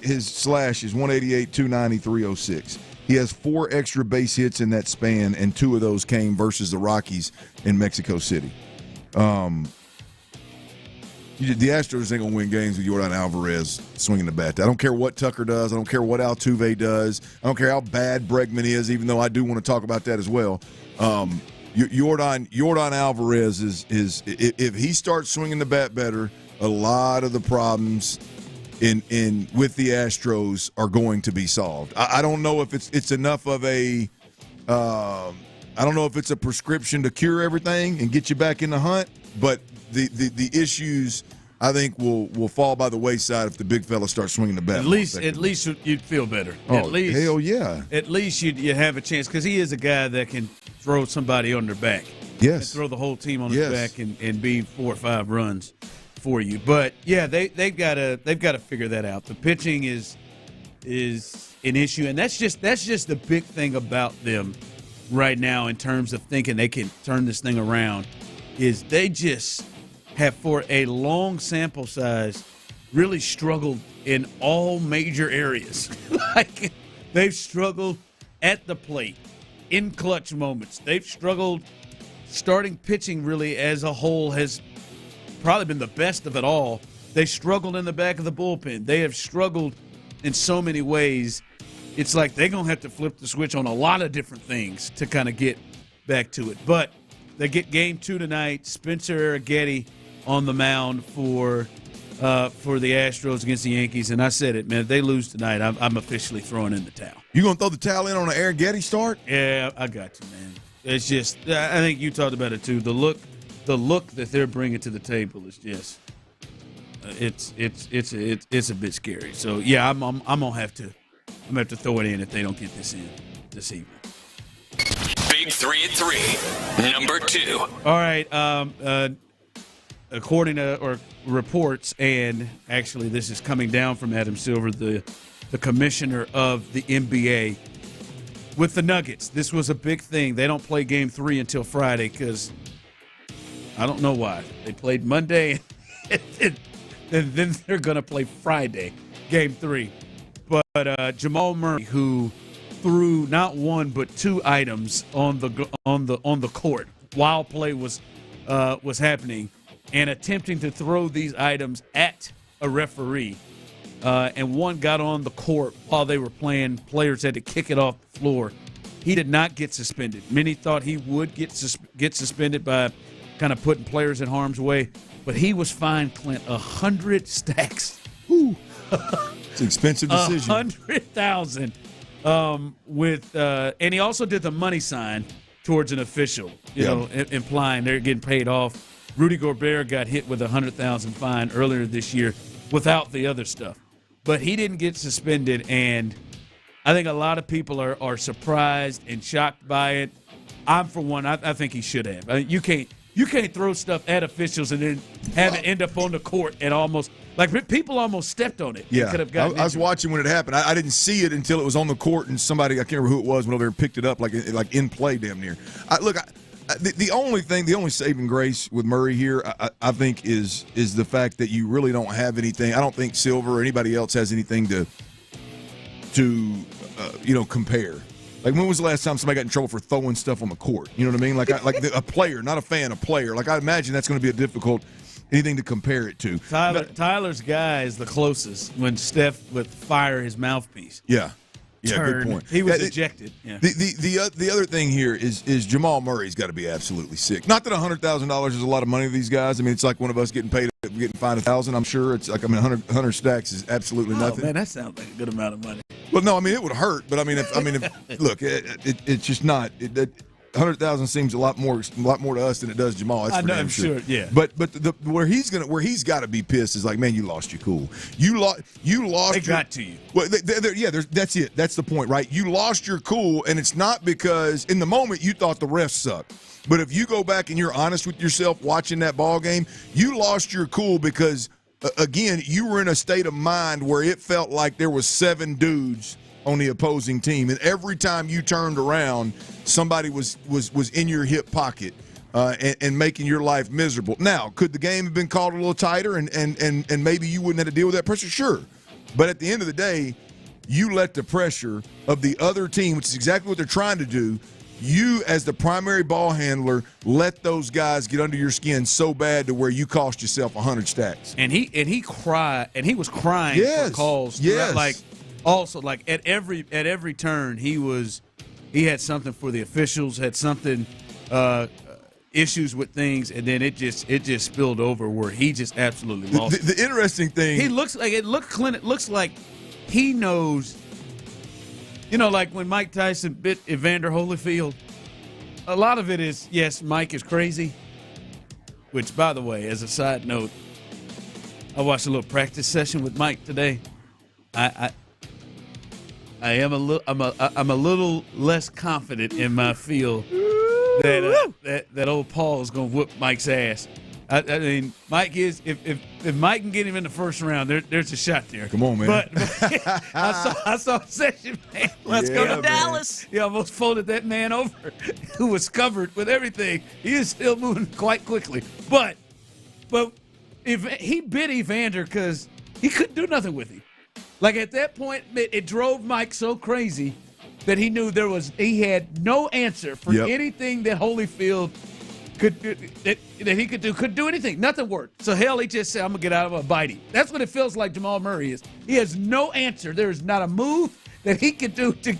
His slash is 188, 290, 306. He has 4 extra base hits in that span, and 2 of those came versus the Rockies in Mexico City. The Astros ain't going to win games with Yordan Alvarez swinging the bat. I don't care what Tucker does. I don't care what Altuve does. I don't care how bad Bregman is, even though I do want to talk about that as well. Yordan Alvarez is if he starts swinging the bat better, a lot of the problems in with the Astros are going to be solved. I don't know if it's enough of a I don't know if it's a prescription to cure everything and get you back in the hunt, but the issues I think will fall by the wayside if the big fella starts swinging the bat. At least you'd feel better. Oh, at least, hell yeah. At least you have a chance, because he is a guy that can throw somebody on their back. Yes. And throw the whole team on his back and be 4 or 5 runs for you. But yeah, they've got to figure that out. The pitching is an issue, and that's just the big thing about them right now in terms of thinking they can turn this thing around, is they just have, for a long sample size, really struggled in all major areas. Like, they've struggled at the plate, in clutch moments. They've struggled. Starting pitching really as a whole has probably been the best of it all. They struggled in the back of the bullpen. They have struggled in so many ways. It's like they're going to have to flip the switch on a lot of different things to kind of get back to it. But they get game 2 tonight. Spencer Arrighetti on the mound for the Astros against the Yankees. And I said it, man, if they lose tonight, I'm officially throwing in the towel. You going to throw the towel in on an Arrighetti start? Yeah, I got to, man. It's just, I think you talked about it too. The look that they're bringing to the table is just, it's a bit scary. So yeah, I'm gonna have to throw it in if they don't get this in this evening. Big 3 at 3, number 2. All right. According to reports, and actually this is coming down from Adam Silver, the commissioner of the NBA. With the Nuggets, this was a big thing. They don't play Game 3 until Friday because I don't know why. They played Monday, and then they're going to play Friday, Game 3. But Jamal Murray, who threw not 1 but 2 items on the court while play was happening, and attempting to throw these items at a referee. And one got on the court while they were playing. Players had to kick it off the floor. He did not get suspended. Many thought he would get suspended by kind of putting players in harm's way, but he was fined, Clint, 100 stacks. Ooh. It's an expensive decision. 100,000. And he also did the money sign towards an official, implying they're getting paid off. Rudy Gobert got hit with a 100,000 fine earlier this year without the other stuff. But he didn't get suspended, and I think a lot of people are surprised and shocked by it. I'm, for one, I think he should have. I mean, you can't throw stuff at officials and then have it end up on the court and almost – like, people almost stepped on it. Yeah, I was watching when it happened. I didn't see it until it was on the court and somebody – I can't remember who it was – went over there and picked it up like in play damn near. The only saving grace with Murray here, I think, is the fact that you really don't have anything. I don't think Silver or anybody else has anything to compare. Like, when was the last time somebody got in trouble for throwing stuff on the court? You know what I mean? A player, not a fan, a player. Like, I imagine that's going to be a difficult anything to compare it to. Tyler's guy is the closest when Steph would fire his mouthpiece. Yeah. Yeah, good point. He was ejected. Yeah. The other thing here is Jamal Murray's got to be absolutely sick. Not that $100,000 is a lot of money to these guys. I mean, it's like one of us getting fined $1,000. I'm sure it's like 100 stacks is absolutely nothing. Man, that sounds like a good amount of money. Well, no, I mean it would hurt, but if look, it's just not. 100,000 seems a lot more to us than it does Jamal. That's I know, I'm sure. Yeah. But where he's got to be pissed is like, man, you lost your cool. You lost. They got to you. Well, that's it. That's the point, right? You lost your cool, and it's not because in the moment you thought the refs sucked. But if you go back and you're honest with yourself watching that ball game, you lost your cool because again, you were in a state of mind where it felt like there was 7 dudes on the opposing team, and every time you turned around, somebody was in your hip pocket and making your life miserable. Now, could the game have been called a little tighter and maybe you wouldn't have to deal with that pressure? Sure. But at the end of the day, you let the pressure of the other team, which is exactly what they're trying to do, you as the primary ball handler let those guys get under your skin so bad to where you cost yourself 100 stacks. And he cried, and he was crying for calls. Yes. Like, also, like at every turn, he had something for the officials, had something issues with things, and then it just spilled over where he just absolutely lost. The interesting thing, he looks like he knows. You know, like when Mike Tyson bit Evander Holyfield, a lot of it is, yes, Mike is crazy, which, by the way, as a side note, I watched a little practice session with Mike today. I'm a little less confident in my feel that old Paul is going to whoop Mike's ass. I mean, Mike is if Mike can get him in the first round, there's a shot there. Come on, man. But I saw a session, man. Let's go to Dallas. He almost folded that man over, who was covered with everything. He is still moving quite quickly, but if he bit Evander because he couldn't do nothing with him. Like at that point, it drove Mike so crazy that he knew he had no answer for anything that Holyfield could do, that he could do. Couldn't do anything. Nothing worked. So hell, he just said, "I'm gonna get out of a bite him." That's what it feels like. Jamal Murray is. He has no answer. There is not a move that he could do to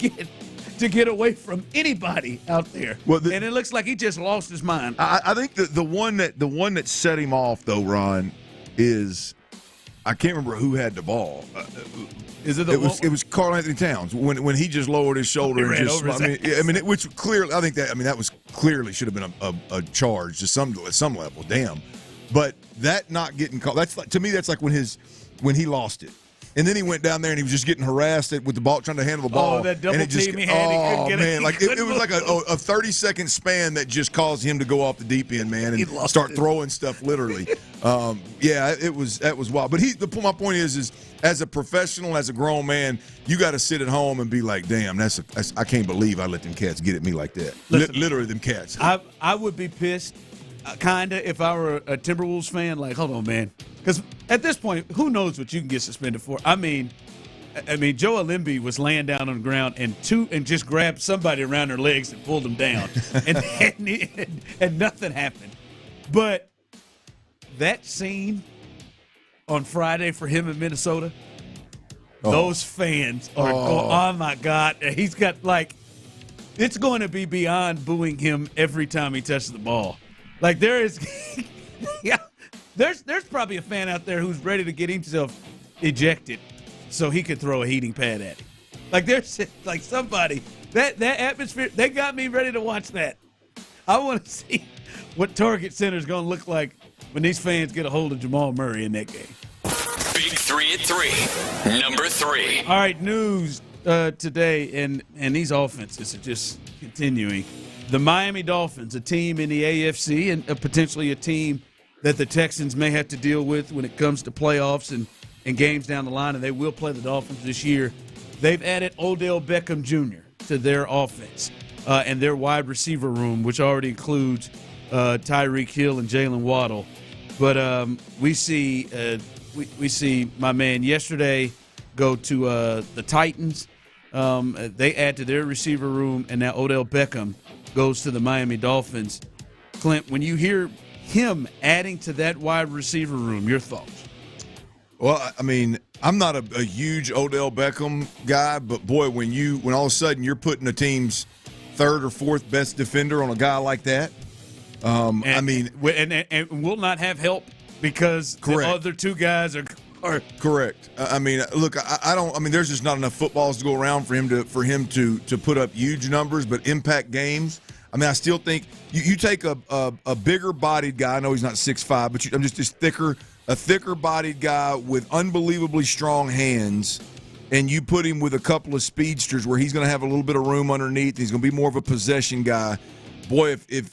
get away from anybody out there. Well, and it looks like he just lost his mind. I think the one that set him off though, Ron, is I can't remember who had the ball. It was Karl Anthony Towns when he just lowered his shoulder and just. Which clearly I think that was clearly should have been a charge to some level. Damn, but that not getting called. That's like, to me that's like when he lost it. And then he went down there and he was just getting harassed with the ball, trying to handle the ball. Oh, that double team he had. Oh, he couldn't get man. It was like a 30-second span that just caused him to go off the deep end, man, and start throwing stuff literally. That was wild. But my point is as a professional, as a grown man, you got to sit at home and be like, damn, I can't believe I let them cats get at me like that. Listen, literally, them cats. I would be pissed, if I were a Timberwolves fan. Like, hold on, man. Because at this point, who knows what you can get suspended for? I mean, Joel Embiid was laying down on the ground and just grabbed somebody around their legs and pulled them down, and nothing happened. But that scene on Friday for him in Minnesota, those fans are going, oh my God, he's got it's going to be beyond booing him every time he touches the ball. Like there is, There's probably a fan out there who's ready to get himself ejected so he could throw a heating pad at him. Like there's like somebody that atmosphere, they got me ready to watch that. I want to see what Target Center is going to look like when these fans get a hold of Jamal Murray in that game. Big 3 at 3. Number 3. All right, news today, and these offenses are just continuing. The Miami Dolphins, a team in the AFC and potentially a team that the Texans may have to deal with when it comes to playoffs and games down the line, and they will play the Dolphins this year. They've added Odell Beckham Jr. to their offense. and their wide receiver room, which already includes Tyreek Hill and Jalen Waddle. But we see my man yesterday go to the Titans. They add to their receiver room, and now Odell Beckham goes to the Miami Dolphins. Clint, when you hear him adding to that wide receiver room, your thoughts? Well, I mean, I'm not a huge Odell Beckham guy, but boy, when all of a sudden you're putting a team's third or fourth best defender on a guy like that, and will not have help because correct. The other two guys are correct. I mean, look, I don't. I mean, there's just not enough footballs to go around for him to put up huge numbers, but impact games. I mean, I still think you take a bigger bodied guy. I know he's not 6'5", but I'm just this thicker bodied guy with unbelievably strong hands, and you put him with a couple of speedsters where he's going to have a little bit of room underneath. He's going to be more of a possession guy. Boy, if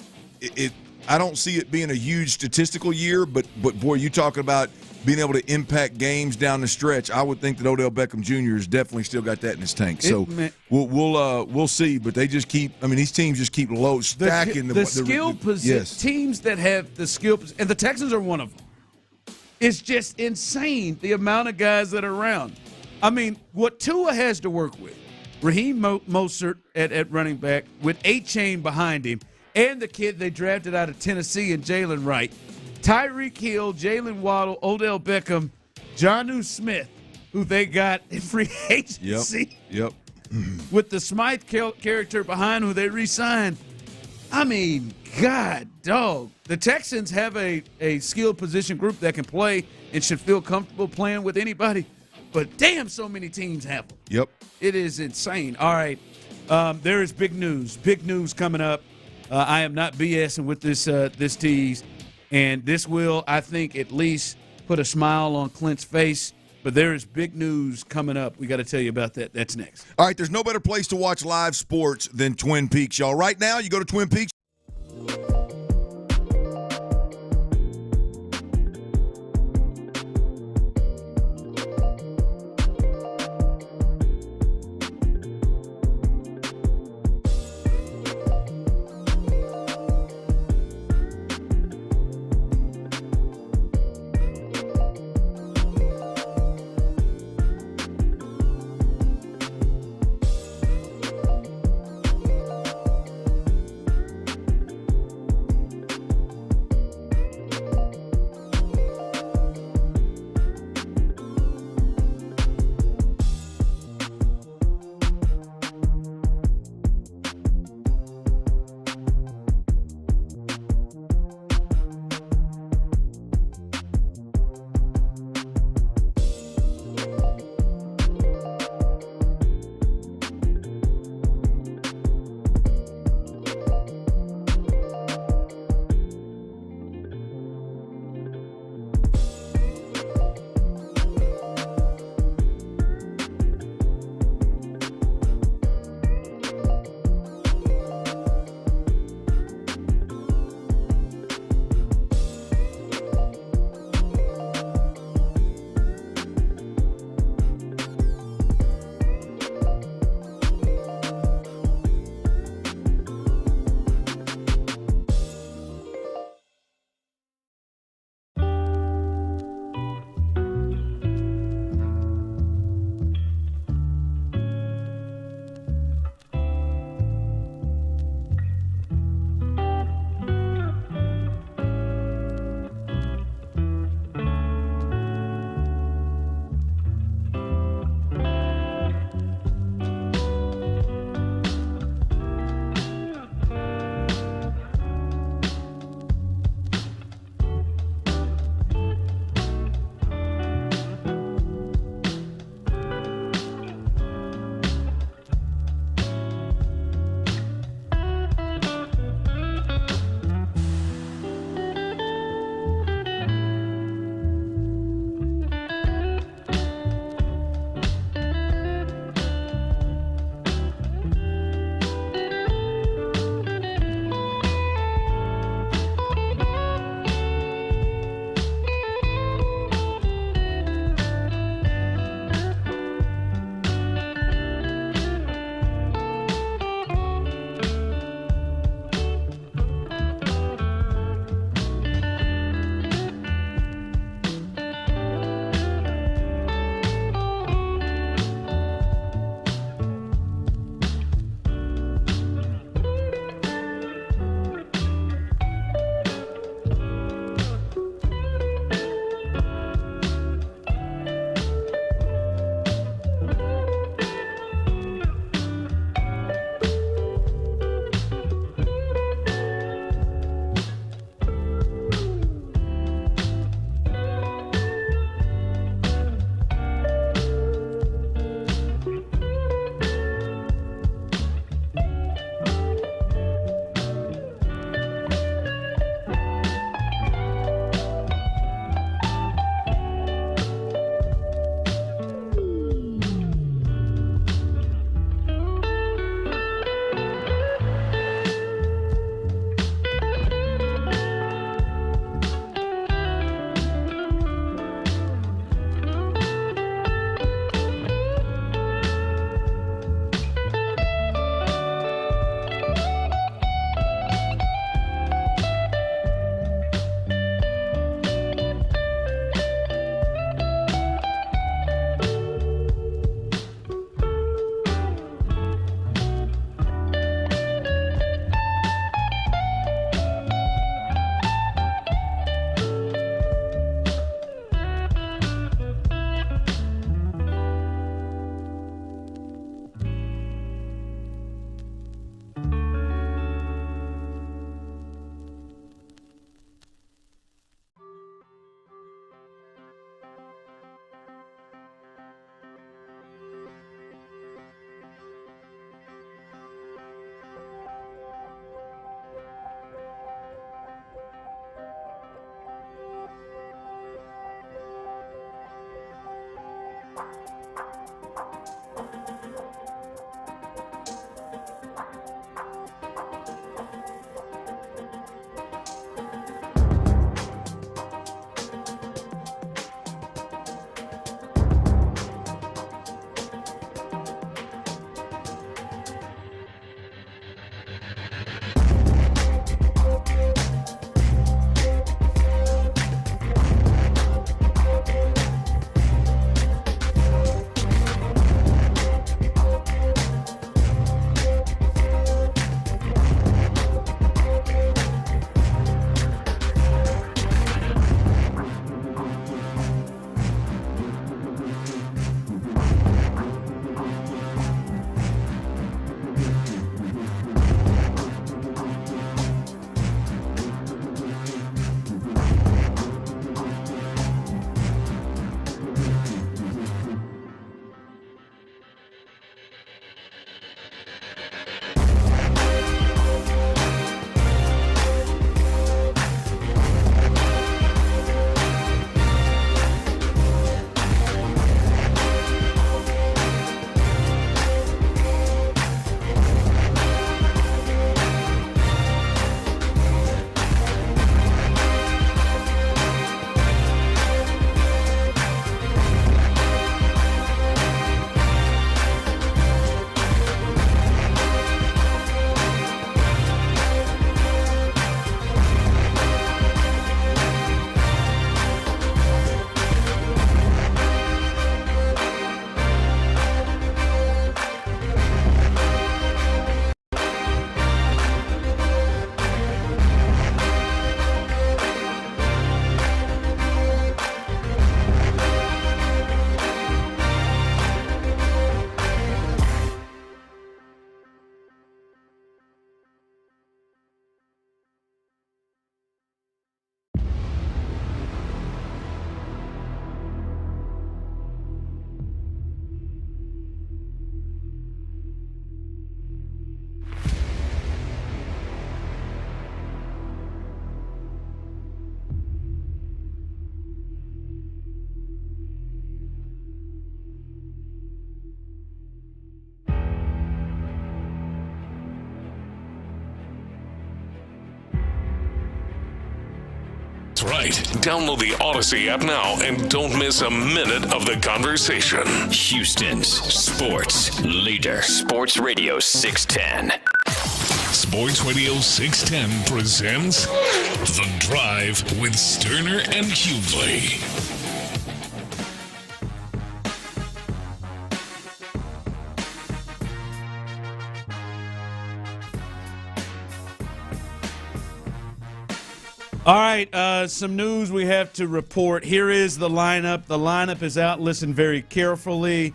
I don't see it being a huge statistical year, but boy, you talking about being able to impact games down the stretch. I would think that Odell Beckham Jr. has definitely still got that in his tank. So we'll see, but they just keep. I mean, these teams just keep stacking the skill position. Yes. Teams that have the skill, and the Texans are one of them. It's just insane the amount of guys that are around. I mean, what Tua has to work with, Raheem Mostert at running back with A-Chain behind him, and the kid they drafted out of Tennessee and Jalen Wright, Tyreek Hill, Jalen Waddle, Odell Beckham, Jonnu Smith, who they got in free agency. Yep. With the Smythe character behind who they re-signed. I mean, God, dog. The Texans have a skilled position group that can play and should feel comfortable playing with anybody. But damn, so many teams have them. Yep. It is insane. All right. There is big news. Big news coming up. I am not BSing with this tease. And this will, I think, at least put a smile on Clint's face. But there is big news coming up. We got to tell you about that. That's next. All right, there's no better place to watch live sports than Twin Peaks, y'all. Right now, you go to Twin Peaks. right. Download the Odyssey app now and don't miss a minute of the conversation. Houston's sports leader. Sports Radio 610. Sports Radio 610 presents The Drive with Stoerner and Hughley. All right, some news we have to report. Here is the lineup. The lineup is out. Listen very carefully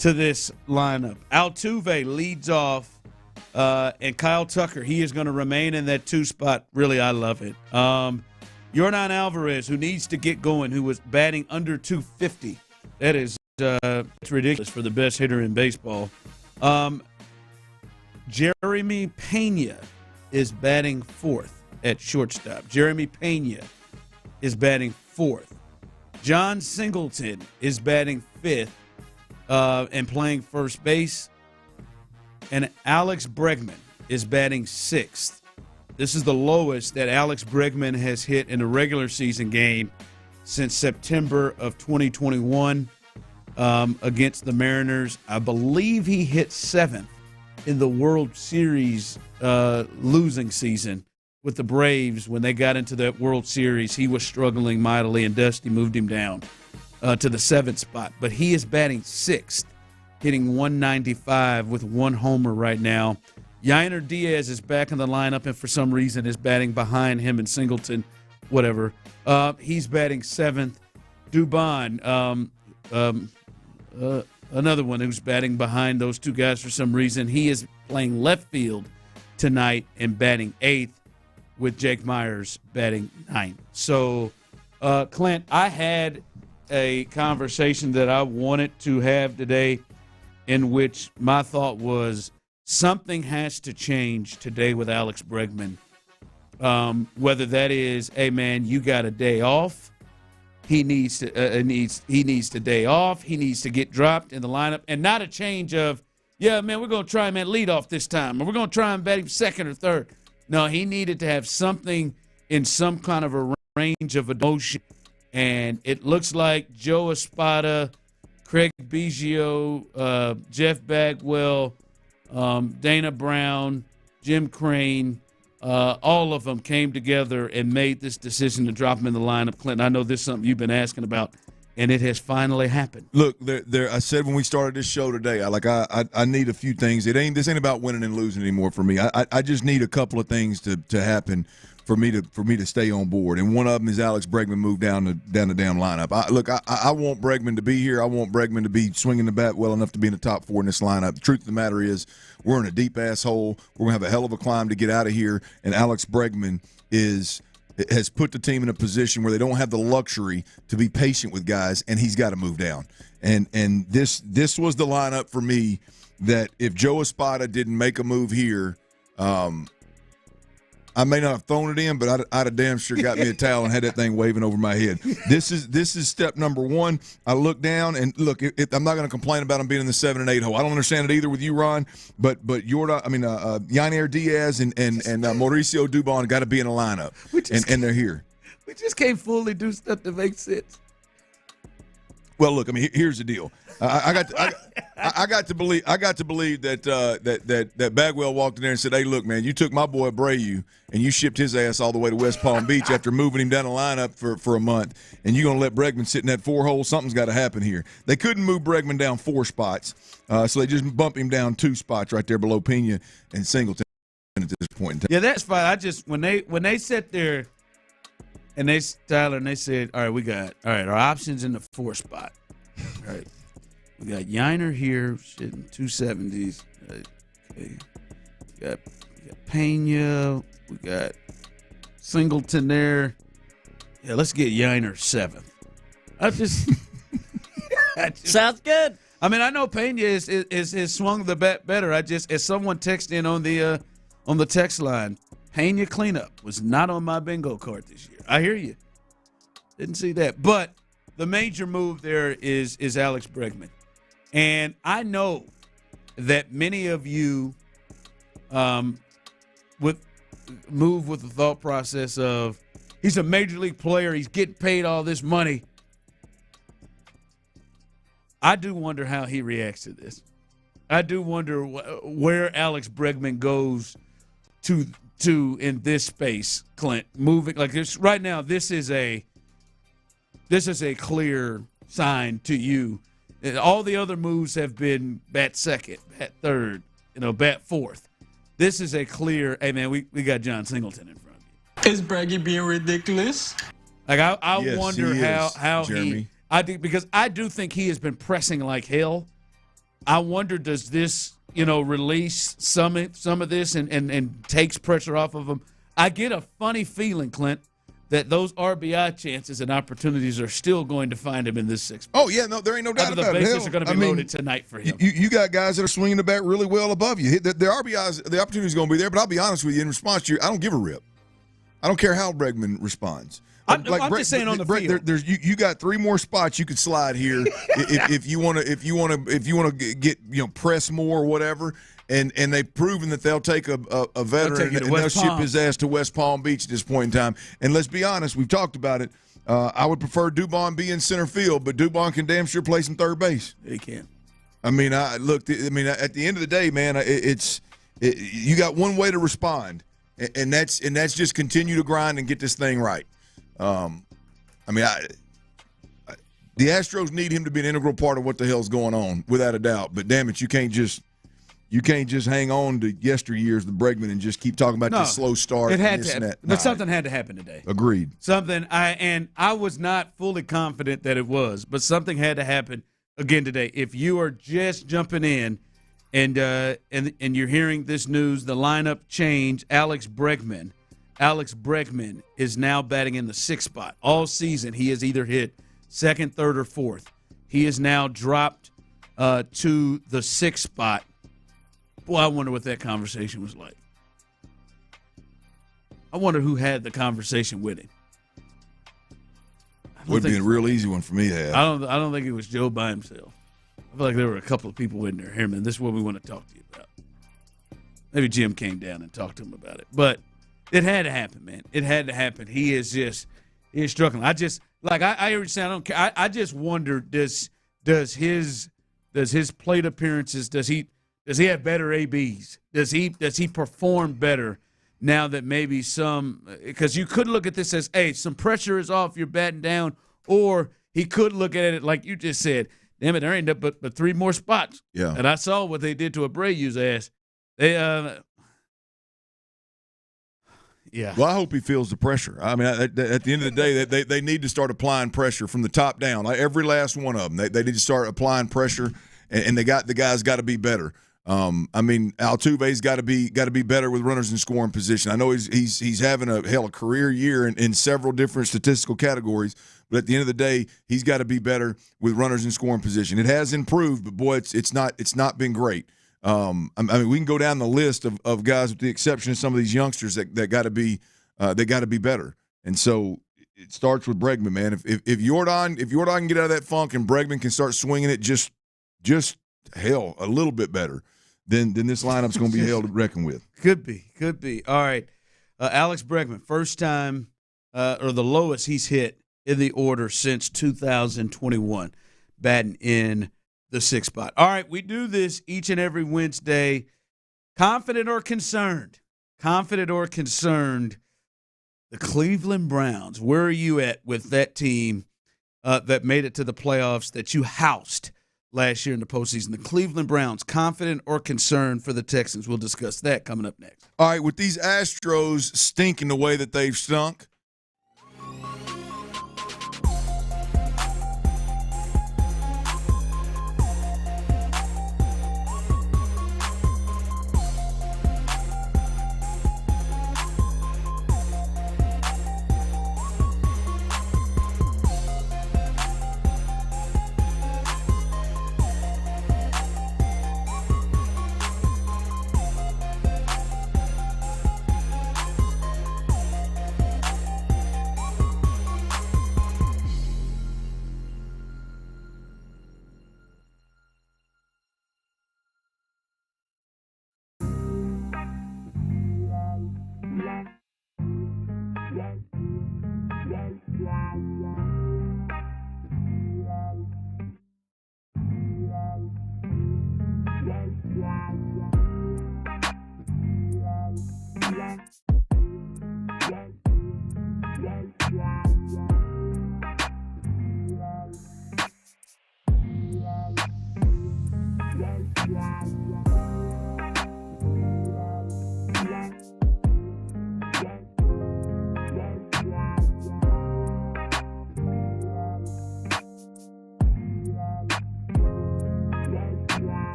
to this lineup. Altuve leads off, and Kyle Tucker, he is going to remain in that 2 spot. Really, I love it. Yordan Alvarez, who needs to get going, who was batting under 250. That is it's ridiculous for the best hitter in baseball. Jeremy Pena is batting 4th. At shortstop. Jeremy Pena is batting 4th. John Singleton is batting 5th and playing first base. And Alex Bregman is batting 6th. This is the lowest that Alex Bregman has hit in a regular season game since September of 2021 against the Mariners. I believe he hit 7th in the World Series losing season. With the Braves, when they got into that World Series, he was struggling mightily, and Dusty moved him down to the 7th spot. But he is batting 6th, hitting 195 with 1 homer right now. Yainer Diaz is back in the lineup, and for some reason is batting behind him and Singleton, whatever. He's batting 7th. Dubon, another one who's batting behind those 2 guys for some reason. He is playing left field tonight and batting 8th. With Jake Myers batting 9th. So, Clint, I had a conversation that I wanted to have today in which my thought was something has to change today with Alex Bregman. Whether that is, hey, man, you got a day off. He needs to day off. He needs to get dropped in the lineup. And not a change of, yeah, man, we're going to try him at leadoff this time. Or we're going to try and bat him 2nd or 3rd. No, he needed to have something in some kind of a range of emotion. And it looks like Joe Espada, Craig Biggio, Jeff Bagwell, Dana Brown, Jim Crane, all of them came together and made this decision to drop him in the lineup. Clinton, I know this is something you've been asking about, and it has finally happened. Look, I said when we started this show today, I need a few things. This ain't about winning and losing anymore for me. I just need a couple of things to happen for me to stay on board. And one of them is Alex Bregman moved down the damn lineup. I want Bregman to be here. I want Bregman to be swinging the bat well enough to be in the top 4 in this lineup. The truth of the matter is we're in a deep ass hole. We're gonna have a hell of a climb to get out of here. And Alex Bregman has put the team in a position where they don't have the luxury to be patient with guys, and he's got to move down. And this was the lineup for me that if Joe Espada didn't make a move here, I may not have thrown it in, but I'd have damn sure got me a towel and had that thing waving over my head. This is step number 1. I look down and look. I'm not going to complain about him being in the 7 and 8 hole. I don't understand it either with you, Ron. But Yainer Diaz and Mauricio Dubon got to be in a lineup, and they're here. We just can't fully do stuff that makes sense. Well, look. I mean, here's the deal. I got to believe that Bagwell walked in there and said, "Hey, look, man, you took my boy Abreu and you shipped his ass all the way to West Palm Beach after moving him down the lineup for a month, and you're gonna let Bregman sit in that 4 hole? Something's got to happen here." They couldn't move Bregman down 4 spots, so they just bumped him down 2 spots right there below Pena and Singleton at this point in time. Yeah, that's fine. I just when they sat there and they said, "All right, our options in the 4 spot." All right. We got Yainer here, sitting 270s. Okay. We got Pena. We got Singleton there. Yeah, let's get Yainer 7th. Sounds good. I mean, I know Pena is swung the bat better. As someone texted in on the text line, Pena cleanup was not on my bingo card this year. I hear you. Didn't see that. But the major move there is Alex Bregman. And I know that many of you would move with the thought process of He's a major league player. He's getting paid all this money. I do wonder how he reacts to this. I do wonder where Alex Bregman goes to in this space, Clint. Moving like this right now. This is a clear sign to you. All the other moves have been bat second, bat third, bat fourth. This is a clear. Hey man, we got John Singleton in front of you. Is Breggy being ridiculous? Like I wonder how Jeremy. I think because I do think he has been pressing like hell. I wonder, does this, release some of this and takes pressure off of him? I get a funny feeling, Clint, that those RBI chances and opportunities are still going to find him in this sixth. Oh, yeah, no, there ain't no doubt about it. The bases are going to be loaded tonight for him. You got guys that are swinging the bat really well above you. The RBIs, the opportunity is going to be there, but I'll be honest with you, in response to you, I don't give a rip. I don't care how Bregman responds. I'm just saying on the field. You got 3 more spots you could slide here if you want to get press more or whatever. And they've proven that they'll take a veteran and they'll ship his ass to West Palm Beach at this point in time. And let's be honest, we've talked about it. I would prefer Dubon be in center field, but Dubon can damn sure play some third base. He can. I mean, at the end of the day, man, you got one way to respond, and that's just continue to grind and get this thing right. The Astros need him to be an integral part of what the hell's going on, without a doubt. But damn it, you can't just hang on to yesteryears, the Bregman, and just keep talking about this slow start. It had to, but something had to happen today. Agreed. I was not fully confident that it was, but something had to happen again today. If you are just jumping in, and you're hearing this news, the lineup change, Alex Bregman is now batting in the 6th spot. All season, he has either hit 2nd, 3rd, or 4th. He is now dropped to the 6th spot. Boy, I wonder what that conversation was like. I wonder who had the conversation with him. Would be a real easy one for me to have. I don't think it was Joe by himself. I feel like there were a couple of people in there. Here, man, this is what we want to talk to you about. Maybe Jim came down and talked to him about it. But it had to happen, man. It had to happen. He is struggling. I hear you saying, I don't care. I just wonder, does his plate appearances, does he have better ABs? Does he perform better now that maybe because you could look at this as, hey, some pressure is off, you're batting down, or he could look at it like you just said, damn it, there ain't but 3 more spots. Yeah. And I saw what they did to Abreu's ass. Yeah. Well, I hope he feels the pressure. I mean, at the end of the day, they need to start applying pressure from the top down. Like every last one of them, they need to start applying pressure, and the guys got to be better. Altuve's got to be better with runners in scoring position. I know he's having a career year in several different statistical categories, but at the end of the day, he's got to be better with runners in scoring position. It has improved, but boy, it's not been great. We can go down the list of guys with the exception of some of these youngsters that got to be better. And so it starts with Bregman, man. If Jordan can get out of that funk and Bregman can start swinging it just a little bit better, then this lineup's going to be hell to reckon with. Could be. All right, Alex Bregman, first time or the lowest he's hit in the order since 2021, batting in the 6th spot. All right, we do this each and every Wednesday. Confident or concerned? The Cleveland Browns. Where are you at with that team that made it to the playoffs that you housed last year in the postseason? The Cleveland Browns, confident or concerned for the Texans? We'll discuss that coming up next. All right, with these Astros stinking the way that they've stunk,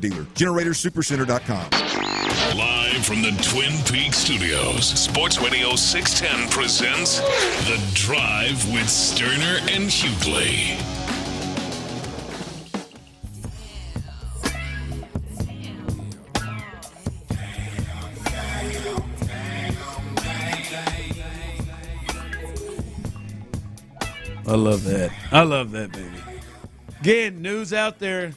dealer. GeneratorSuperCenter.com. Live from the Twin Peaks studios, Sports Radio 610 presents The Drive with Stoerner and Hughley. I love that. I love that, baby. Again, news out there.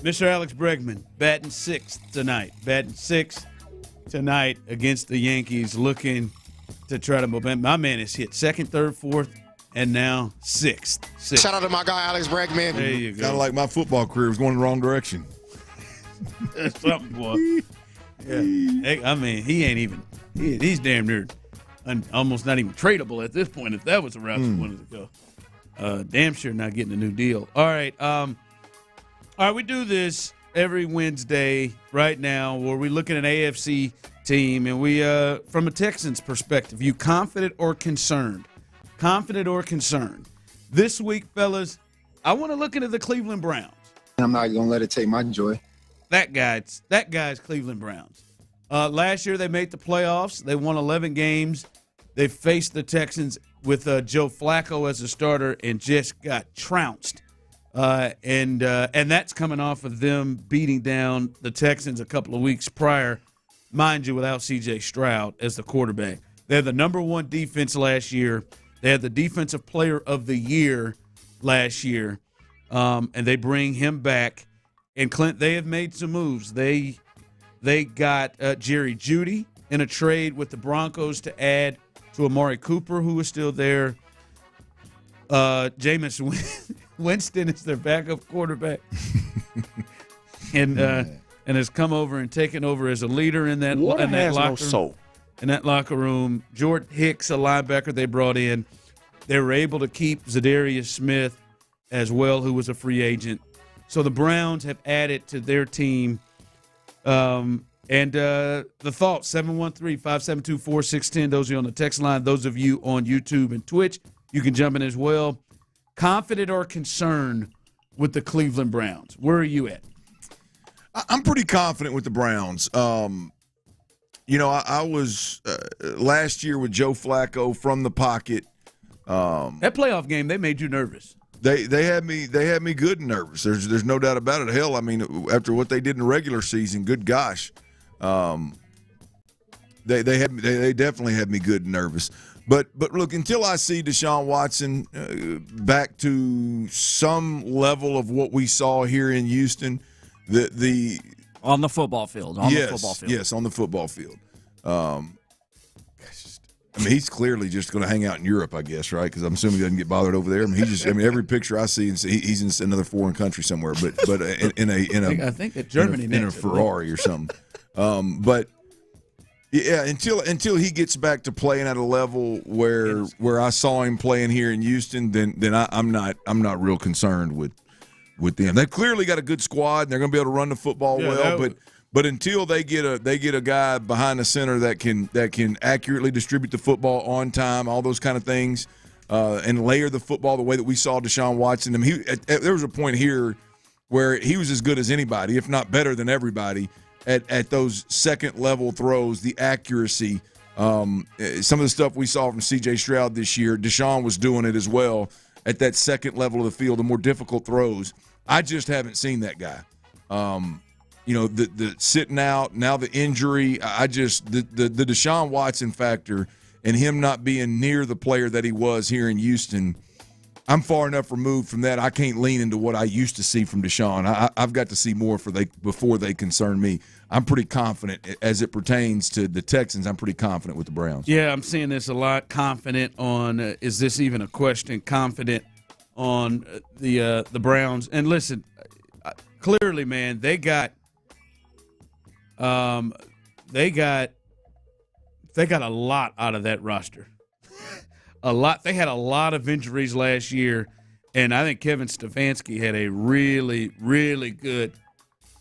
Mr. Alex Bregman batting sixth tonight. Batting sixth tonight against the Yankees, looking to try to move. My man is hit second, third, fourth, and now sixth. Shout out to my guy, Alex Bregman. There you go. Kind of like my football career was going in the wrong direction. That's something, boy. Yeah. I mean, he ain't even – he's damn near almost not even tradable at this point if that was the route you wanted to go. Damn sure not getting a new deal. All right, we do this every Wednesday right now where we look at an AFC team and we, from a Texans perspective, you confident or concerned? Confident or concerned? This week, fellas, I want to look into the Cleveland Browns. I'm not going to let it take my joy. That guy's Cleveland Browns. Last year they made the playoffs. They won 11 games. They faced the Texans with Joe Flacco as a starter and just got trounced. And that's coming off of them beating down the Texans a couple of weeks prior, mind you, without C.J. Stroud as the quarterback. They had the number one defense last year. They had the defensive player of the year last year, and they bring him back. And Clint, they have made some moves. They got Jerry Jeudy in a trade with the Broncos to add to Amari Cooper, who is still there. Jameis Winston is their backup quarterback, and has come over and taken over as a leader in that locker room. Jordan Hicks, a linebacker they brought in. They were able to keep Zadarius Smith as well, who was a free agent. So the Browns have added to their team. And the thoughts, 713-572-4610. Those of you on the text line, those of you on YouTube and Twitch, you can jump in as well. Confident or concerned with the Cleveland Browns? Where are you at? I'm pretty confident with the Browns. I was last year with Joe Flacco from the pocket. That playoff game, they made you nervous. They had me good and nervous. There's no doubt about it. Hell, I mean, after what they did in the regular season, good gosh, they definitely had me good and nervous. But look, until I see Deshaun Watson back to some level of what we saw here in Houston, on the football field, yes, on the football field. I mean, he's clearly just going to hang out in Europe, I guess, right? Because I'm assuming he doesn't get bothered over there. I mean, every picture I see, he's in another foreign country somewhere, but I think at Germany in a Ferrari or something. But yeah, until he gets back to playing at a level where I saw him playing here in Houston, then I'm not real concerned with them. They've clearly got a good squad, and they're going to be able to run the football well, But until they get a guy behind the center that can accurately distribute the football on time, all those kind of things, and layer the football the way that we saw Deshaun Watson. I mean, there was a point here where he was as good as anybody, if not better than everybody, at those second level throws, the accuracy. Some of the stuff we saw from C.J. Stroud this year, Deshaun was doing it as well at that second level of the field, the more difficult throws. I just haven't seen that guy. The sitting out, now the injury, the Deshaun Watson factor and him not being near the player that he was here in Houston, I'm far enough removed from that. I can't lean into what I used to see from Deshaun. I've got to see more before they concern me. I'm pretty confident as it pertains to the Texans. I'm pretty confident with the Browns. Yeah, I'm seeing this a lot. Confident on is this even a question? Confident on the Browns. And listen, clearly, man, they got a lot out of that roster. A lot. They had a lot of injuries last year, and I think Kevin Stefanski had a really, really good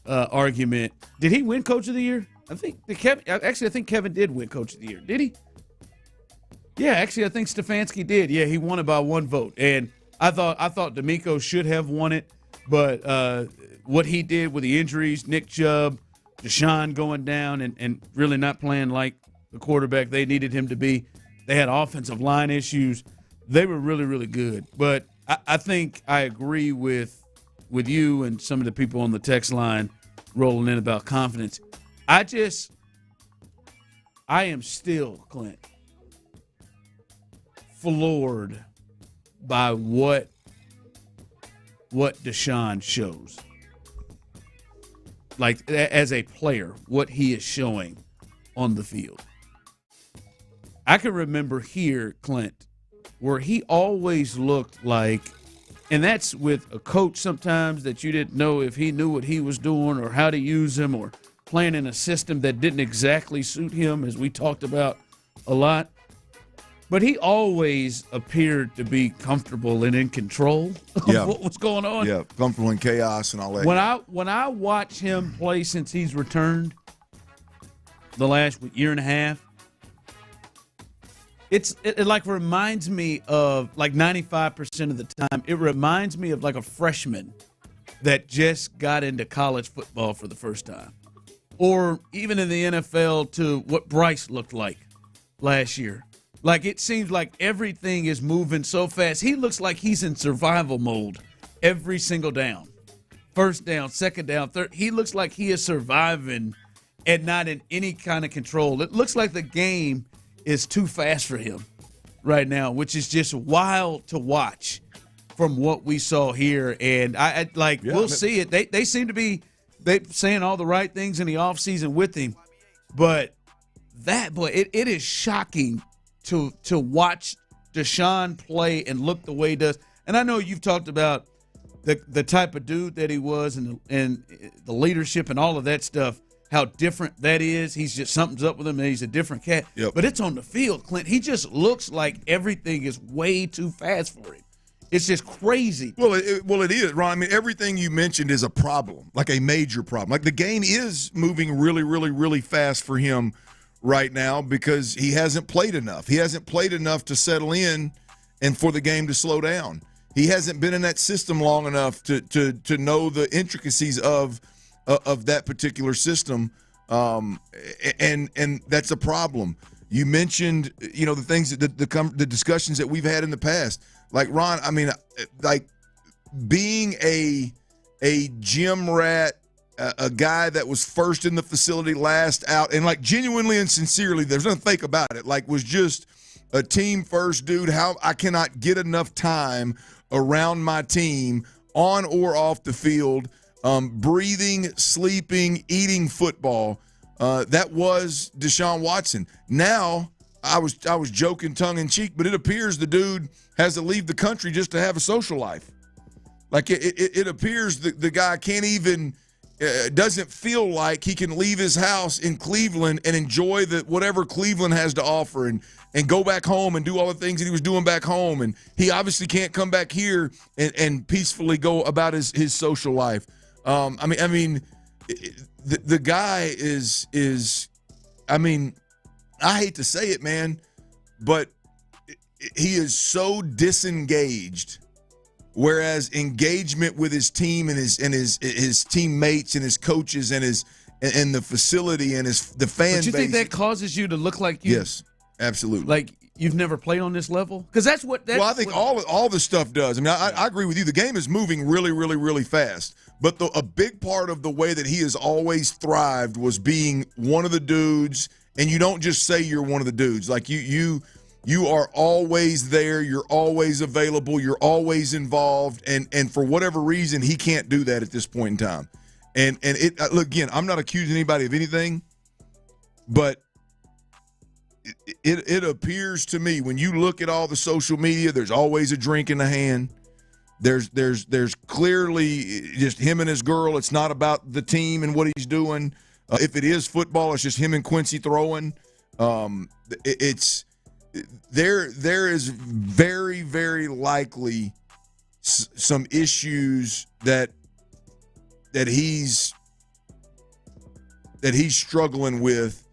argument. Did he win Coach of the Year? I think Kevin did win Coach of the Year. Did he? Yeah, actually, I think Stefanski did. Yeah, he won it by one vote, and I thought D'Amico should have won it, but what he did with the injuries, Nick Chubb, Deshaun going down and really not playing like the quarterback they needed him to be. They had offensive line issues. They were really, really good. But I think I agree with you and some of the people on the text line rolling in about confidence. I am still, Clint, floored by what Deshaun shows. Like, as a player, what he is showing on the field. I can remember here, Clint, where he always looked like, and that's with a coach sometimes that you didn't know if he knew what he was doing or how to use him, or playing in a system that didn't exactly suit him, as we talked about a lot. But he always appeared to be comfortable and in control of what was going on. Yeah, comfortable in chaos and all that. When I watch him play since he's returned the last year and a half, it like reminds me of, like 95% of the time, it reminds me of like a freshman that just got into college football for the first time. Or even in the NFL to what Bryce looked like last year. Like, it seems like everything is moving so fast. He looks like he's in survival mode every single down. First down, second down, third. He looks like he is surviving and not in any kind of control. It looks like the game is too fast for him right now, which is just wild to watch from what we saw here. And we'll see it. They seem to be saying all the right things in the offseason with him. But it is shocking to watch Deshaun play and look the way he does. And I know you've talked about the type of dude that he was and the leadership and all of that stuff, how different that is. He's just, something's up with him and he's a different cat. Yep. But it's on the field, Clint. He just looks like everything is way too fast for him. It's just crazy. Well, it is, Ron. I mean, everything you mentioned is a problem, like a major problem. Like, the game is moving really, really, really fast for him right now because he hasn't played enough. He hasn't played enough to settle in and for the game to slow down. He hasn't been in that system long enough to know the intricacies of that particular system, and that's a problem. You mentioned, the things that the discussions that we've had in the past. Like, Ron, I mean, like, being a gym rat, a guy that was first in the facility, last out, and like genuinely and sincerely, there's nothing fake about it, like was just a team first dude. How I cannot get enough time around my team on or off the field, breathing, sleeping, eating football. That was Deshaun Watson. Now, I was joking tongue in cheek, but it appears the dude has to leave the country just to have a social life. Like, it appears the guy can't even doesn't feel like he can leave his house in Cleveland and enjoy whatever Cleveland has to offer and go back home and do all the things that he was doing back home. And he obviously can't come back here and peacefully go about his social life. I mean, the guy is I mean, I hate to say it, man, but he is so disengaged. Whereas engagement with his team and his teammates and his coaches and the facility and the fan base. But you think that causes you to look like you? Yes, absolutely. Like you've never played on this level? Because that's what. Well, I think all the stuff does. I mean, I agree with you. The game is moving really, really, really fast. But a big part of the way that he has always thrived was being one of the dudes. And you don't just say you're one of the dudes. Like you are always there. You're always available. You're always involved. And for whatever reason, he can't do that at this point in time. And look, again, I'm not accusing anybody of anything, but it appears to me when you look at all the social media, there's always a drink in the hand. There's clearly just him and his girl. It's not about the team and what he's doing. If it is football, it's just him and Quincy throwing. There is very, very likely some issues that he's struggling with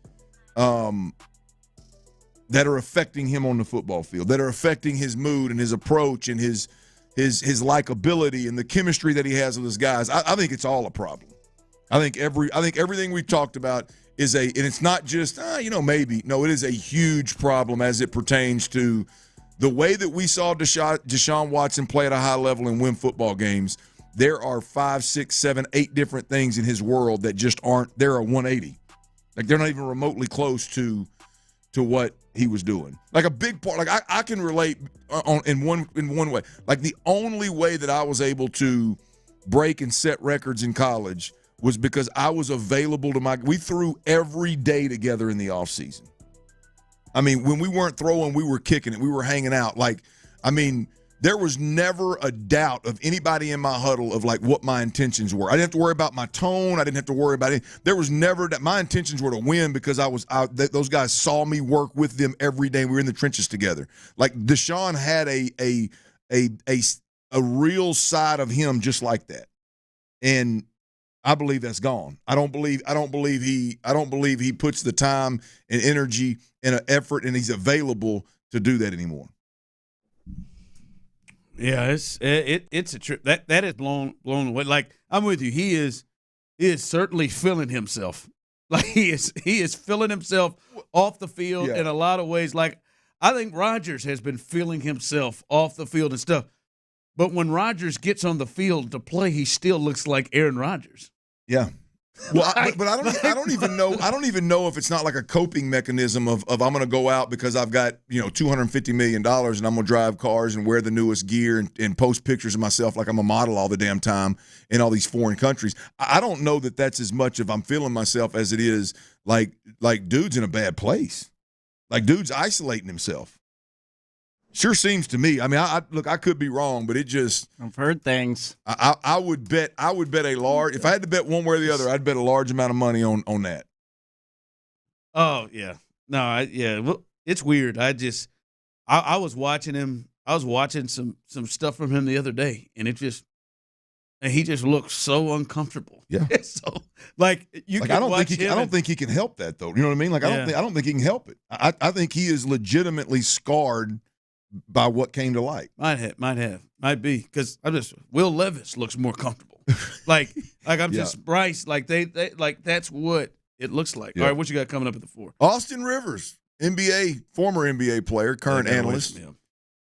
that are affecting him on the football field, that are affecting his mood and his approach and his his likability and the chemistry that he has with his guys. I think it's all a problem. I think everything we've talked about is and it's not just maybe. No, it is a huge problem as it pertains to the way that we saw Deshaun Watson play at a high level and win football games. There are 5, 6, 7, 8 different things in his world that just aren't. They're a 180. Like they're not even remotely close to what he was doing. Like a big part. Like I can relate in one way. Like the only way that I was able to break and set records in college was because I was available to we threw every day together in the offseason. I mean, when we weren't throwing, we were kicking it. We were hanging out. There was never a doubt of anybody in my huddle of like what my intentions were. I didn't have to worry about my tone. I didn't have to worry about it. There was never that my intentions were to win because those guys saw me work with them every day. We were in the trenches together. Like Deshaun had a real side of him just like that. And I believe that's gone. I don't believe he puts the time and energy and effort and he's available to do that anymore. Yeah, it's a trip that is blown away. Like I'm with you. He is certainly feeling himself. Like he is feeling himself off the field in a lot of ways. Like I think Rodgers has been feeling himself off the field and stuff. But when Rodgers gets on the field to play, he still looks like Aaron Rodgers. Yeah. Well, I don't even know if it's not like a coping mechanism of I'm going to go out because I've got $250 million and I'm going to drive cars and wear the newest gear and post pictures of myself like I'm a model all the damn time in all these foreign countries. I don't know that that's as much of I'm feeling myself as it is like dude's in a bad place, like dude's isolating himself. Sure seems to me. I mean, I could be wrong, but I've heard things. I would bet a large. If I had to bet one way or the other, I'd bet a large amount of money on that. Oh yeah, no, Well, it's weird. I was watching him. I was watching some stuff from him the other day, and he just looks so uncomfortable. Yeah. So like you can watch him. I don't think he can help that though. You know what I mean? Like I don't think he can help it. I think he is legitimately scarred by what came to light. Might be because Will Levis looks more comfortable. like I'm just Bryce. Like they like that's what it looks like. Yeah. All right, what you got coming up at the 4? Austin Rivers, former NBA player, current analyst.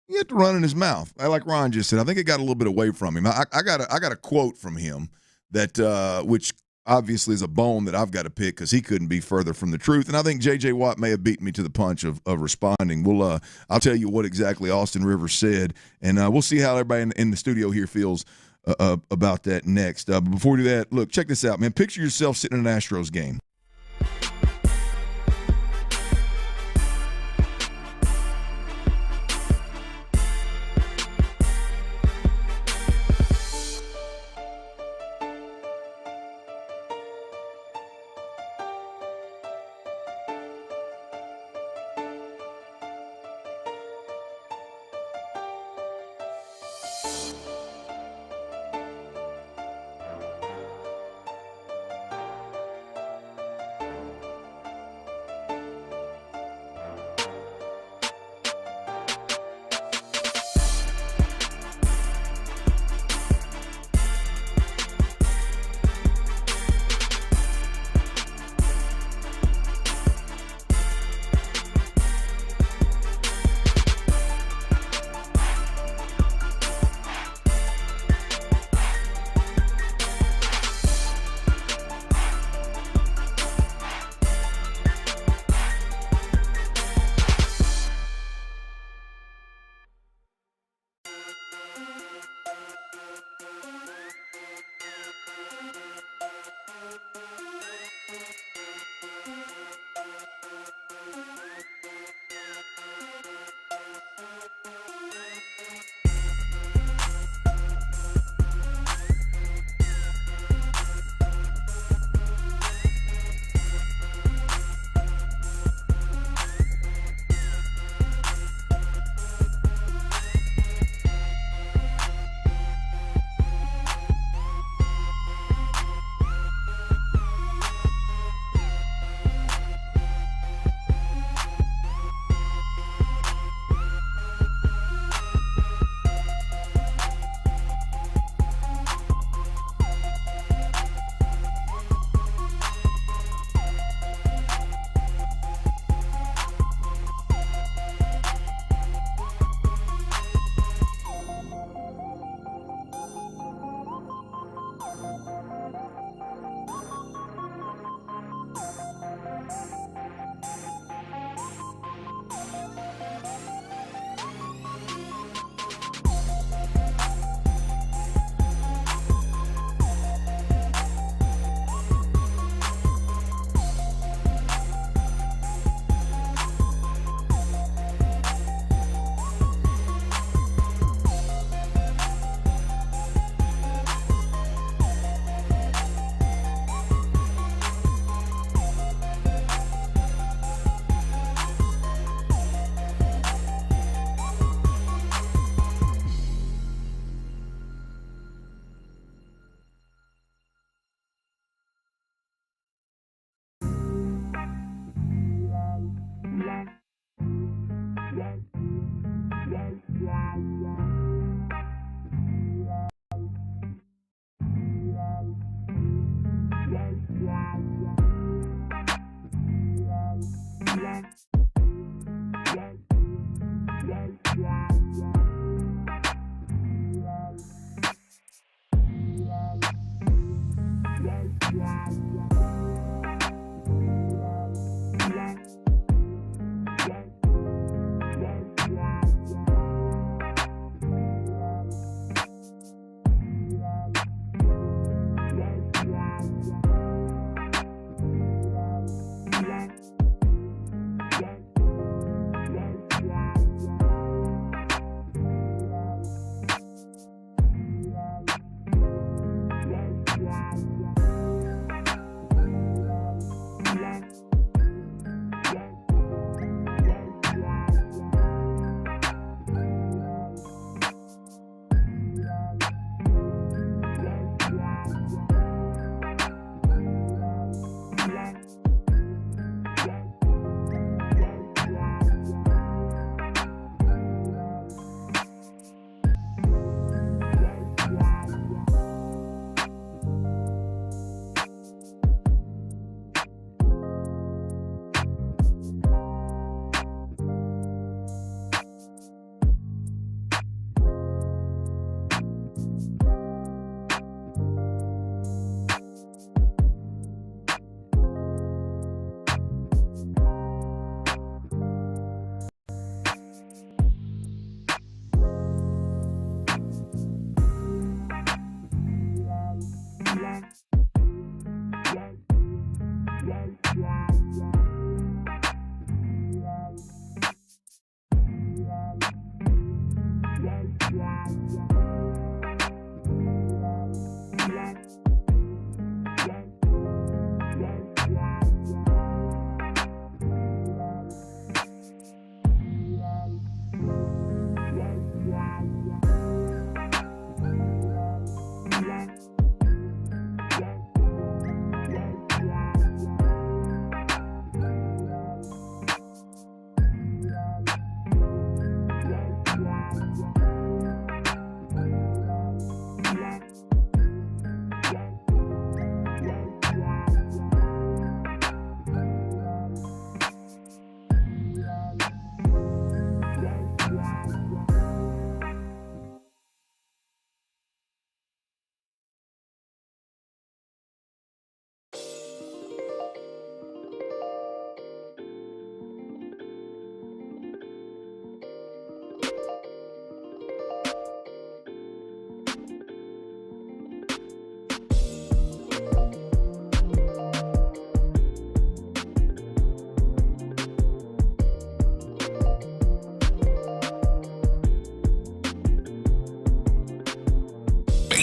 He had to run in his mouth. Like Ron just said, I think it got a little bit away from him. I got a quote from him that which obviously is a bone that I've got to pick because he couldn't be further from the truth. And I think J.J. Watt may have beaten me to the punch of responding. I'll tell you what exactly Austin Rivers said, and we'll see how everybody in the studio here feels about that next. But before we do that, look, check this out, man. Picture yourself sitting in an Astros game.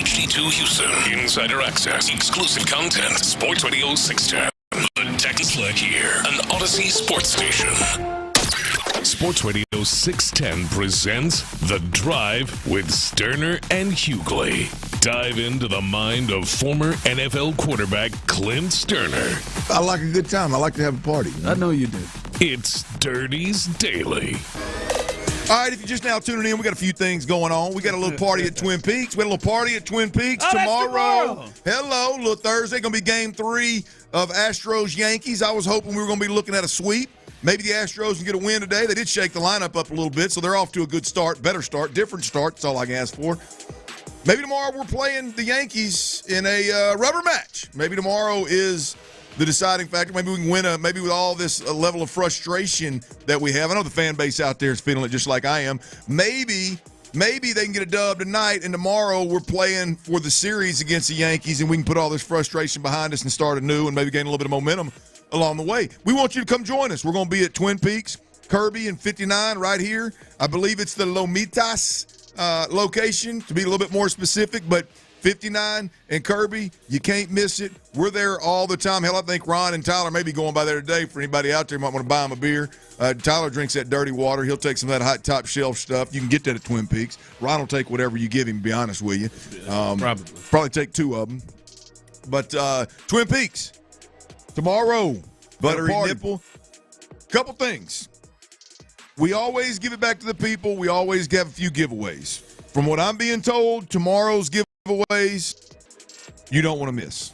HD2 Houston. Insider access. Exclusive content. Sports Radio 610. The Texans Flag here. An Odyssey sports station. Sports Radio 610 presents The Drive with Stoerner and Hughley. Dive into the mind of former NFL quarterback Clint Stoerner. I like a good time. I like to have a party. I know you do. It's Dirty's Daily. All right, if you're just now tuning in, we got a few things going on. We got a little party at Twin Peaks. We got a little party at Twin Peaks tomorrow. Hello, little Thursday. Going to be game 3 of Astros Yankees. I was hoping we were going to be looking at a sweep. Maybe the Astros can get a win today. They did shake the lineup up a little bit, so they're off to a good start, better start, different start. That's all I can ask for. Maybe tomorrow we're playing the Yankees in a rubber match. Maybe tomorrow is the deciding factor. Maybe we can win maybe with all this level of frustration that we have. I know the fan base out there is feeling it just like I am. Maybe they can get a dub tonight, and tomorrow we're playing for the series against the Yankees, and we can put all this frustration behind us and start anew and maybe gain a little bit of momentum along the way. We want you to come join us. We're going to be at Twin Peaks, Kirby, and 59 right here. I believe it's the Lomitas location, to be a little bit more specific, but 59 and Kirby, you can't miss it. We're there all the time. Hell, I think Ron and Tyler may be going by there today. For anybody out there who might want to buy them a beer. Tyler drinks that dirty water. He'll take some of that hot top shelf stuff. You can get that at Twin Peaks. Ron will take whatever you give him, to be honest with you. Probably take 2 of them. But Twin Peaks, tomorrow, buttery nipple. Couple things. We always give it back to the people. We always have a few giveaways. From what I'm being told, tomorrow's giveaways, you don't want to miss.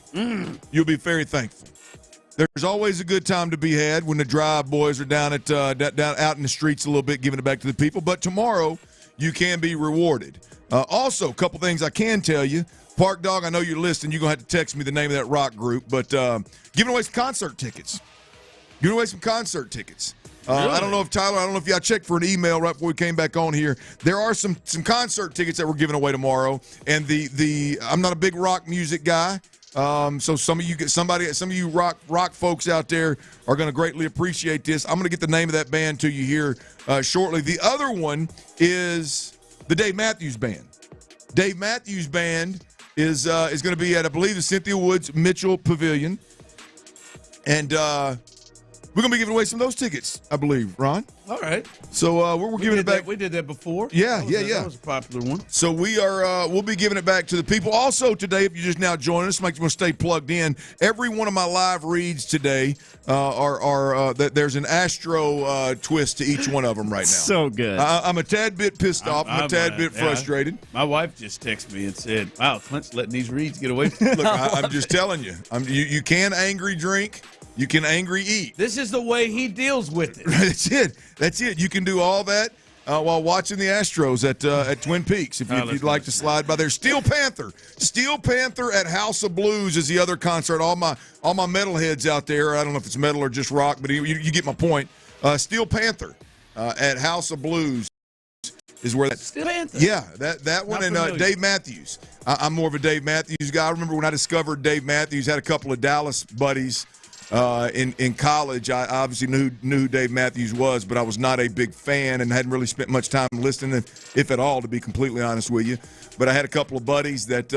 You'll be very thankful. There's always a good time to be had when the Drive boys are down at down out in the streets a little bit, giving it back to the people. But tomorrow, you can be rewarded. Also, a couple things I can tell you. Park Dog, I know you're listening. You're going to have to text me the name of that rock group. But giving away some concert tickets. Giving away some concert tickets. Really? I don't know if Tyler, I don't know if y'all checked for an email right before we came back on here. There are some concert tickets that we're giving away tomorrow. And the I'm not a big rock music guy. So some of you rock folks out there are going to greatly appreciate this. I'm going to get the name of that band to you here shortly. The other one is the Dave Matthews Band. Dave Matthews Band is going to be at, I believe, the Cynthia Woods Mitchell Pavilion, and we're going to be giving away some of those tickets, I believe, Ron. All right. So we're giving it back. We did that before. Yeah. That was a popular one. So we'll be giving it back to the people. Also today, if you just now join us, make you want to stay plugged in. Every one of my live reads today there's an Astro twist to each one of them right now. So good. I'm a tad bit pissed off. I'm a tad bit frustrated. My wife just texted me and said, "Wow, Clint's letting these reads get away." Look, I'm just telling you. You can angry drink. You can angry eat. This is the way he deals with it. That's it. You can do all that while watching the Astros at Twin Peaks if you'd like to slide by there. Steel Panther at House of Blues is the other concert. All my metalheads out there. I don't know if it's metal or just rock, but you get my point. Steel Panther at House of Blues is where that. Steel Panther. Yeah, that one. And Dave Matthews. I'm more of a Dave Matthews guy. I remember when I discovered Dave Matthews, had a couple of Dallas buddies. In college, I obviously knew who Dave Matthews was, but I was not a big fan and hadn't really spent much time listening, if at all, to be completely honest with you. But I had a couple of buddies that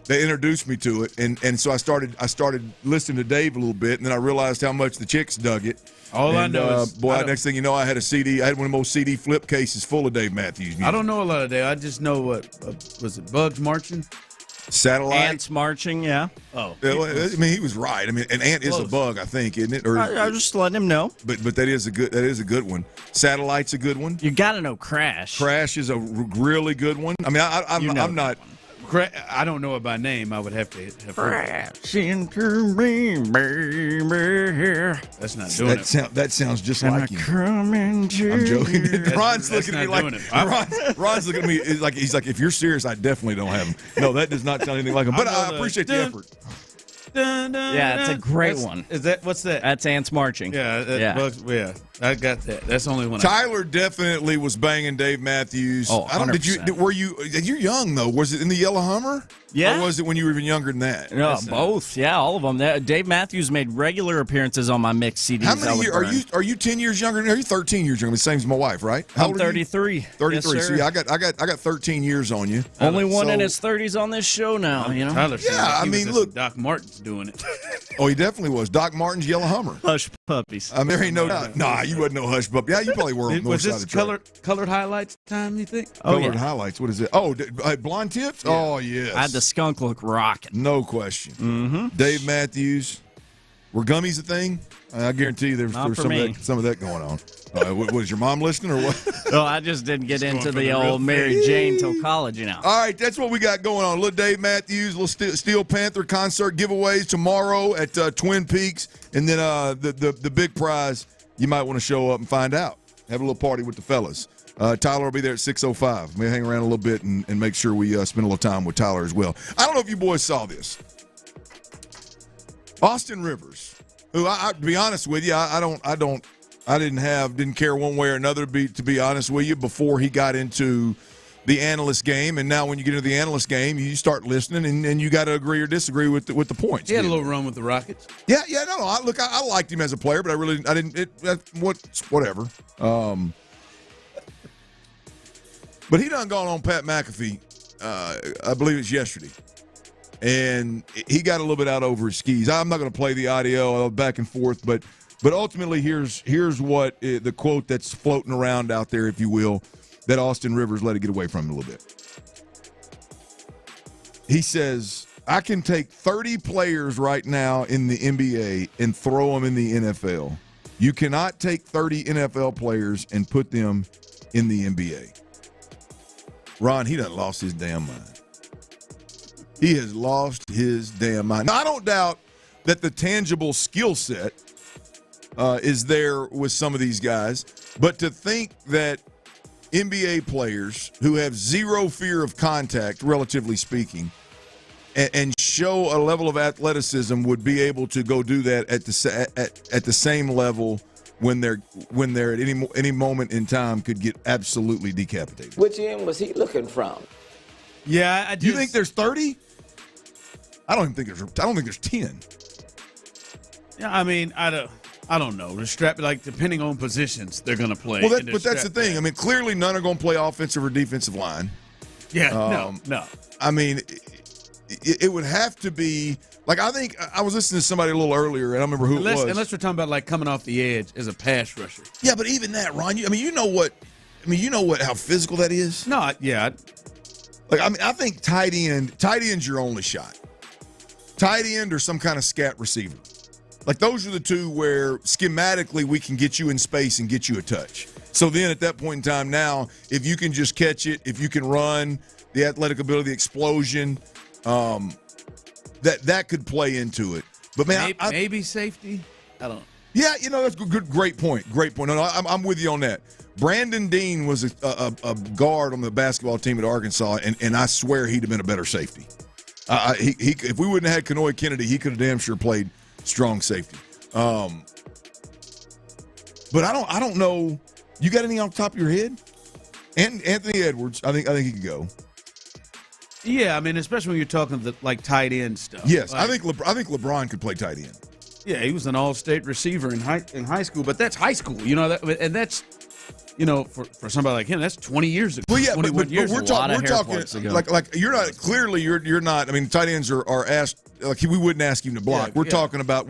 they introduced me to it, and so I started listening to Dave a little bit, and then I realized how much the chicks dug it. I know is next thing you know, I had a CD. I had one of those CD flip cases full of Dave Matthews music. I don't know a lot of Dave. I just know what was it? Bugs Marching. Satellite. Ants marching, yeah. Oh, I mean, he was right. I mean, an ant is a bug, I think, isn't it? Or I just letting him know. But that is a good one. Satellite's a good one. You got to know Crash. Crash is a really good one. I mean, I'm not. I don't know it by name. I would have to Crash into me, baby. That's not doing it. That sounds just like you. I'm joking. Ron's looking at me like Ron's looking at me he's like, if you're serious, I definitely don't have him. No, that does not sound anything like him. But I appreciate the effort. Yeah, it's a great one. Is that what's that? That's Ants Marching. Yeah. I got that. That's the only one. Tyler definitely was banging Dave Matthews. Oh, 100%. You're young though. Was it in the yellow Hummer? Yeah. Or was it when you were even younger than that? No, both. Yeah, all of them. Dave Matthews made regular appearances on my mixed CDs. How many years are you 10 years younger? Are you 13 years younger? The same as my wife, right? I'm 33. 33. Yes, so yeah, I got 13 years on you. Only one in his 30s on this show now. You know. Tyler, look, Doc Martin's doing it. Oh, he definitely was. Doc Martin's Yellow Hummer. Hush puppies. I mean, there ain't no doubt. Nah, you wasn't no hush puppy. Yeah, you probably were on the north side of the track. Colored highlights time, you think? Colored highlights. What is it? Oh, blonde tips? Yeah. Oh, yes. I had the skunk look rocking. No question. Mm-hmm. Dave Matthews. Were gummies a thing? I guarantee you there was some of that going on. Was your mom listening or what? No, I just didn't get into the old Mary Jane till college, you know. All right, that's what we got going on. Little Dave Matthews, little Steel Panther concert giveaways tomorrow at Twin Peaks. And then the big prize, you might want to show up and find out. Have a little party with the fellas. Tyler will be there at 6:05. We'll hang around a little bit and make sure we spend a little time with Tyler as well. I don't know if you boys saw this. Austin Rivers, who I to be honest with you, I didn't care one way or another to be honest with you before he got into the analyst game, and now when you get into the analyst game, you start listening and you got to agree or disagree with the points. He had a little run with the Rockets. Yeah, no. I liked him as a player, but I didn't. Whatever. But he done gone on Pat McAfee. I believe it's yesterday. And he got a little bit out over his skis. I'm not going to play the audio back and forth, but ultimately here's what the quote that's floating around out there, if you will, that Austin Rivers let it get away from him a little bit. He says, I can take 30 players right now in the NBA and throw them in the NFL. You cannot take 30 NFL players and put them in the NBA. Ron, he done lost his damn mind. He has lost his damn mind. Now, I don't doubt that the tangible skill set is there with some of these guys. But to think that NBA players who have zero fear of contact, relatively speaking, and show a level of athleticism would be able to go do that at the same level when they're at any moment in time could get absolutely decapitated. Which end was he looking from? Yeah, you think there's 30? I don't think there's 10. Yeah, I mean, I don't know. Depending on positions they're going to play. Well, but that's the thing. I mean, clearly none are going to play offensive or defensive line. Yeah, no. I mean, it would have to be like, I think I was listening to somebody a little earlier, and I don't remember who it was. Unless we're talking about like coming off the edge as a pass rusher. Yeah, but even that, Ron. You know how physical that is. No, yeah. Like, I mean, I think tight end's your only shot. Tight end or some kind of scat receiver. Like, those are the two where schematically we can get you in space and get you a touch. So then at that point in time now, if you can just catch it, if you can run, the athletic ability, the explosion, that could play into it. But, man, maybe safety? I don't know. Yeah, that's a great point. Great point. No, I'm with you on that. Brandon Dean was a guard on the basketball team at Arkansas, and I swear he'd have been a better safety. If we wouldn't have had Kenoy Kennedy, he could have damn sure played strong safety. But I don't know. You got anything off the top of your head? And Anthony Edwards, I think he could go. Yeah, I mean, especially when you're talking like tight end stuff. Yes, like, I think LeBron could play tight end. Yeah, he was an all-state receiver in high school, but that's high school, and that's, for somebody like him, that's 20 years ago. Well, yeah, 21 years we're talking like you're not. I mean, tight ends are asked like we wouldn't ask him to block. We're talking about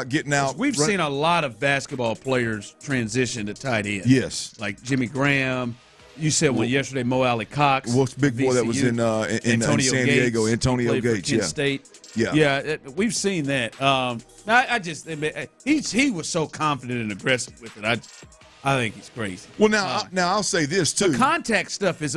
getting out. We've seen a lot of basketball players transition to tight end. Yes, like Jimmy Graham. You said yesterday, Mo Alley Cox. Well, big boy that was in San Diego, Antonio Gates. Kent State. Yeah, we've seen that. He was so confident and aggressive with it. I think he's crazy. Well, now I'll say this too. The contact stuff is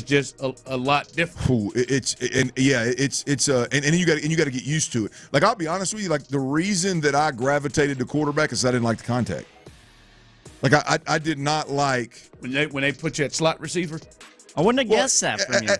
just a lot different. And you got to get used to it. Like, I'll be honest with you, like the reason that I gravitated to quarterback is I didn't like the contact. Like I did not like when they put you at slot receiver. I wouldn't have guessed that from you.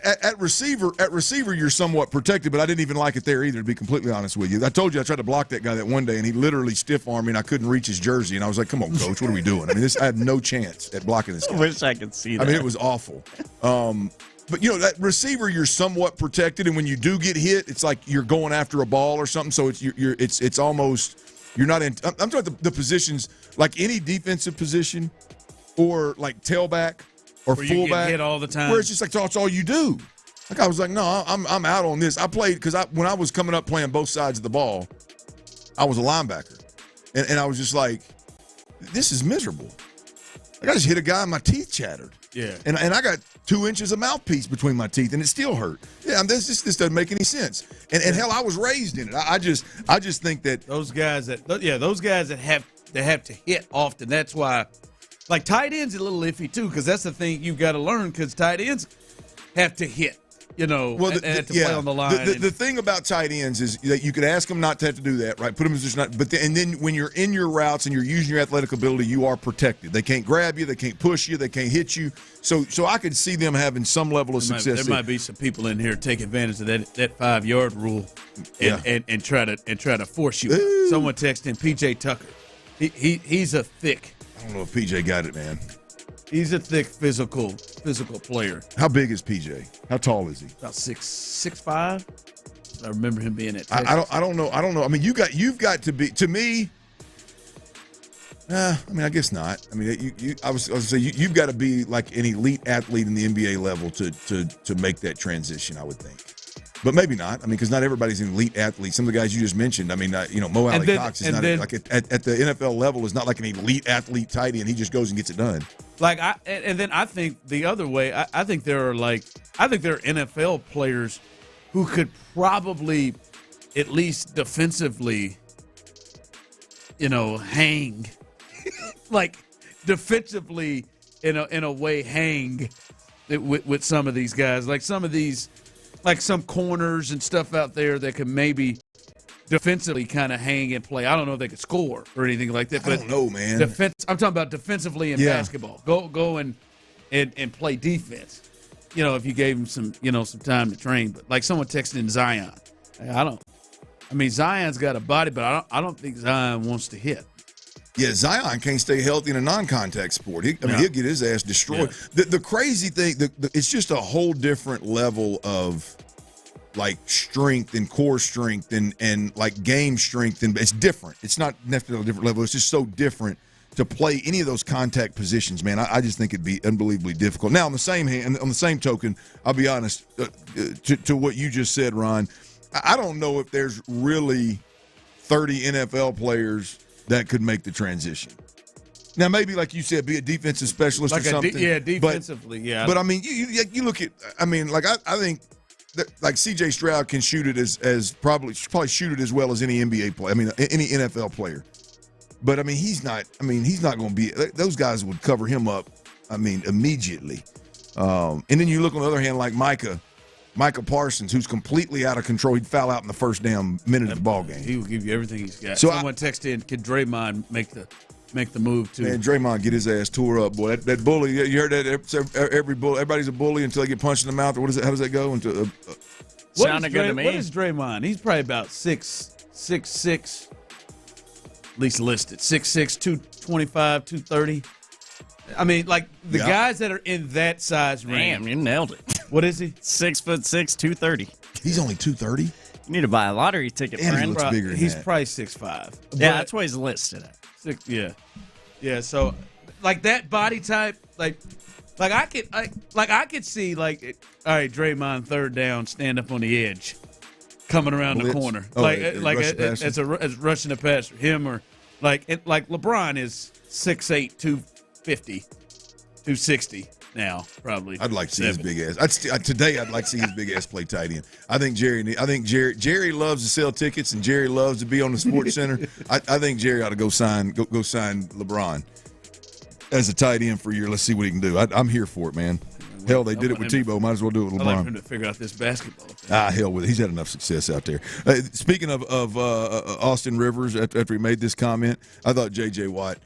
At receiver, you're somewhat protected, but I didn't even like it there either, to be completely honest with you. I told you I tried to block that guy that one day, and he literally stiff-armed me, and I couldn't reach his jersey. And I was like, come on, coach, what are we doing? I mean, I had no chance at blocking this guy. I wish I could see that. I mean, it was awful. But, that receiver, you're somewhat protected, and when you do get hit, it's like you're going after a ball or something, so it's almost – you're not in – I'm talking about the positions, like any defensive position or like tailback – or where fullback, you get hit all the time. Where it's just like that's all you do. Like, I was like, no, I'm out on this. I played because when I was coming up playing both sides of the ball, I was a linebacker, and I was just like, this is miserable. Like, I just hit a guy and my teeth chattered. Yeah, and I got 2 inches of mouthpiece between my teeth, and it still hurt. Yeah, this doesn't make any sense. And hell, I was raised in it. I just think that those guys that have to hit often. That's why. Like, tight ends are a little iffy, too, because that's the thing you've got to learn, because tight ends have to hit, and play on the line. The thing about tight ends is that you could ask them not to have to do that, right? Put them in position, and then when you're in your routes and you're using your athletic ability, you are protected. They can't grab you, they can't push you, they can't hit you. So I could see them having some level of success. There might be some people in here take advantage of that 5-yard rule and try to force you. Ooh. Someone texted PJ Tucker. He's a thick. I don't know if PJ got it, man. He's a thick, physical player. How big is PJ? How tall is he? About 6'5". I remember him being at. I don't know. I mean, you've got to be, to me. I mean, I guess not. I mean, I was going to say you've got to be like an elite athlete in the NBA level to make that transition, I would think. But maybe not. I mean, because not everybody's an elite athlete. Some of the guys you just mentioned, I mean, Mo Alley Cox is not like at the NFL level is not like an elite athlete tight end. He just goes and gets it done. Like then I think the other way. I think there are NFL players who could probably at least defensively, hang, like defensively in a way hang with some of these guys, like some of these. Like some corners and stuff out there that can maybe defensively kind of hang and play. I don't know if they could score or anything like that. But I don't know, man. I'm talking about defensively in basketball. Go and play defense. You know, if you gave him some time to train. But like someone texted in Zion. Zion's got a body, but I don't think Zion wants to hit. Yeah, Zion can't stay healthy in a non-contact sport. He'll get his ass destroyed. Yeah. The crazy thing, it's just a whole different level of like strength and core strength and like game strength, and it's different. It's not necessarily a different level. It's just so different to play any of those contact positions, man. I just think it'd be unbelievably difficult. Now, on the same token, I'll be honest to what you just said, Ron. I don't know if there's really 30 NFL players that could make the transition. Now, maybe like you said, be a defensive specialist like or something. Defensively, But I mean, you look at. I mean, like I think that, like C.J. Stroud can shoot it as probably shoot it as well as any NBA player. I mean, any NFL player. But I mean, he's not going to be. Those guys would cover him up. I mean, immediately. And then you look on the other hand, like Micah Parsons, who's completely out of control. He'd foul out in the first damn minute of the ball game. He will give you everything he's got. So someone texted in, "Could Draymond make the move too?" Man, Draymond get his ass tore up, boy. That bully, you heard that? Everybody's a bully until they get punched in the mouth. Or what is it? How does that go? Sounded good to me. What is Draymond? He's probably about 6'6", at least listed 6'6", 225, 230. I mean, like the guys that are in that size range. Damn, you nailed it. What is he? 6'6", 230. He's only 230. You need to buy a lottery ticket, and friend. He looks bigger than He's that. probably 6'5". Yeah, that's what he's listed at. Yeah. So, like that body type, like I could see all right, Draymond third down, stand up on the edge, coming around the corner, as rushing the passer, him or like LeBron is 6'8", 250, 260 now probably. I'd like to see his big ass. Today I'd like to see his big ass play tight end. I think Jerry loves to sell tickets and Jerry loves to be on the Sports Center. I think Jerry ought to go sign LeBron as a tight end for a year. Let's see what he can do. I'm here for it, man. Hell, they did it with Tebow. Might as well do it with LeBron. I like him to figure out this basketball thing. Hell with it. He's had enough success out there. Speaking of Austin Rivers, after he made this comment, I thought J.J. Watt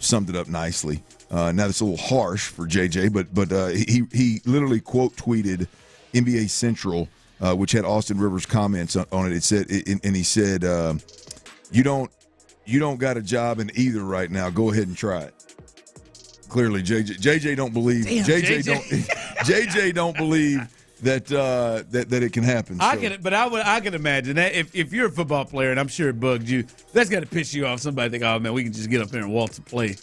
summed it up nicely. Now that's a little harsh for JJ, but he literally quote tweeted NBA Central, which had Austin Rivers comments on it. It said, and he said, "You don't got a job in either right now. Go ahead and try it." Clearly, JJ don't believe. Damn, JJ don't believe that it can happen. I can imagine that if you're a football player, and I'm sure it bugged you, that's got to piss you off. Somebody think, oh man, we can just get up there and waltz and play.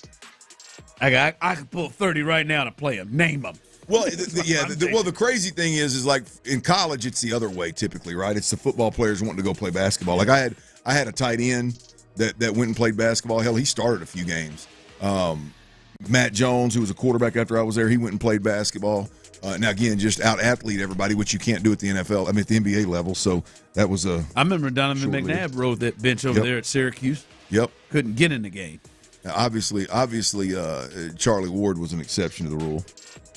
I can pull 30 right now to play them. Name them. Well, the crazy thing is like in college, it's the other way typically, right? It's the football players wanting to go play basketball. Like I had a tight end that went and played basketball. Hell, he started a few games. Matt Jones, who was a quarterback after I was there, he went and played basketball. Now, again, just out-athlete everybody, which you can't do at the NFL. I mean, at the NBA level. So that was a I remember Donovan McNabb rode that bench over there at Syracuse. Yep. Couldn't get in the game. Now, obviously, Charlie Ward was an exception to the rule.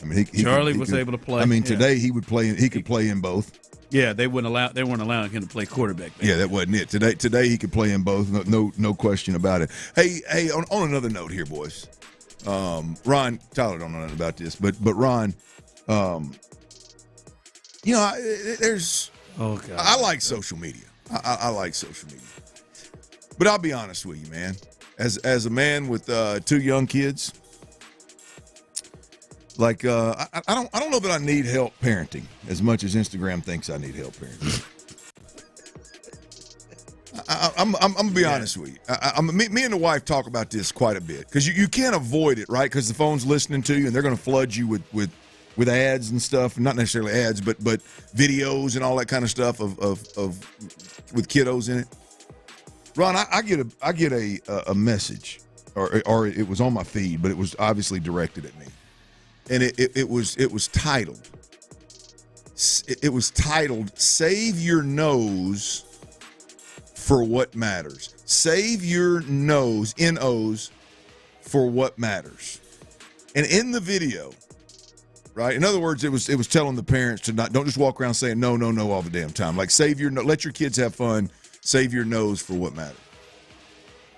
I mean, Charlie was able to play. I mean, today he would play. He could play in both. Yeah, they weren't allowing him to play quarterback. Yeah, that wasn't it. Today he could play in both. No question about it. Hey, on another note here, boys. Ron, Tyler don't know nothing about this, but Ron, there's. Oh God. I like social media. I like social media, but I'll be honest with you, man. As a man with 2 young kids, like I don't know that I need help parenting as much as Instagram thinks I need help parenting. I'm gonna be honest with you. Me and the wife talk about this quite a bit because you can't avoid it, right? Because the phone's listening to you and they're gonna flood you with ads and stuff. Not necessarily ads, but videos and all that kind of stuff of with kiddos in it. Ron, I get a message, or it was on my feed, but it was obviously directed at me, and it was titled. It was titled "Save Your Nose for What Matters." Save your nose, N-O's, for what matters. And in the video, right? In other words, it was telling the parents to don't just walk around saying no all the damn time. Like let your kids have fun. Save your nose for what matters.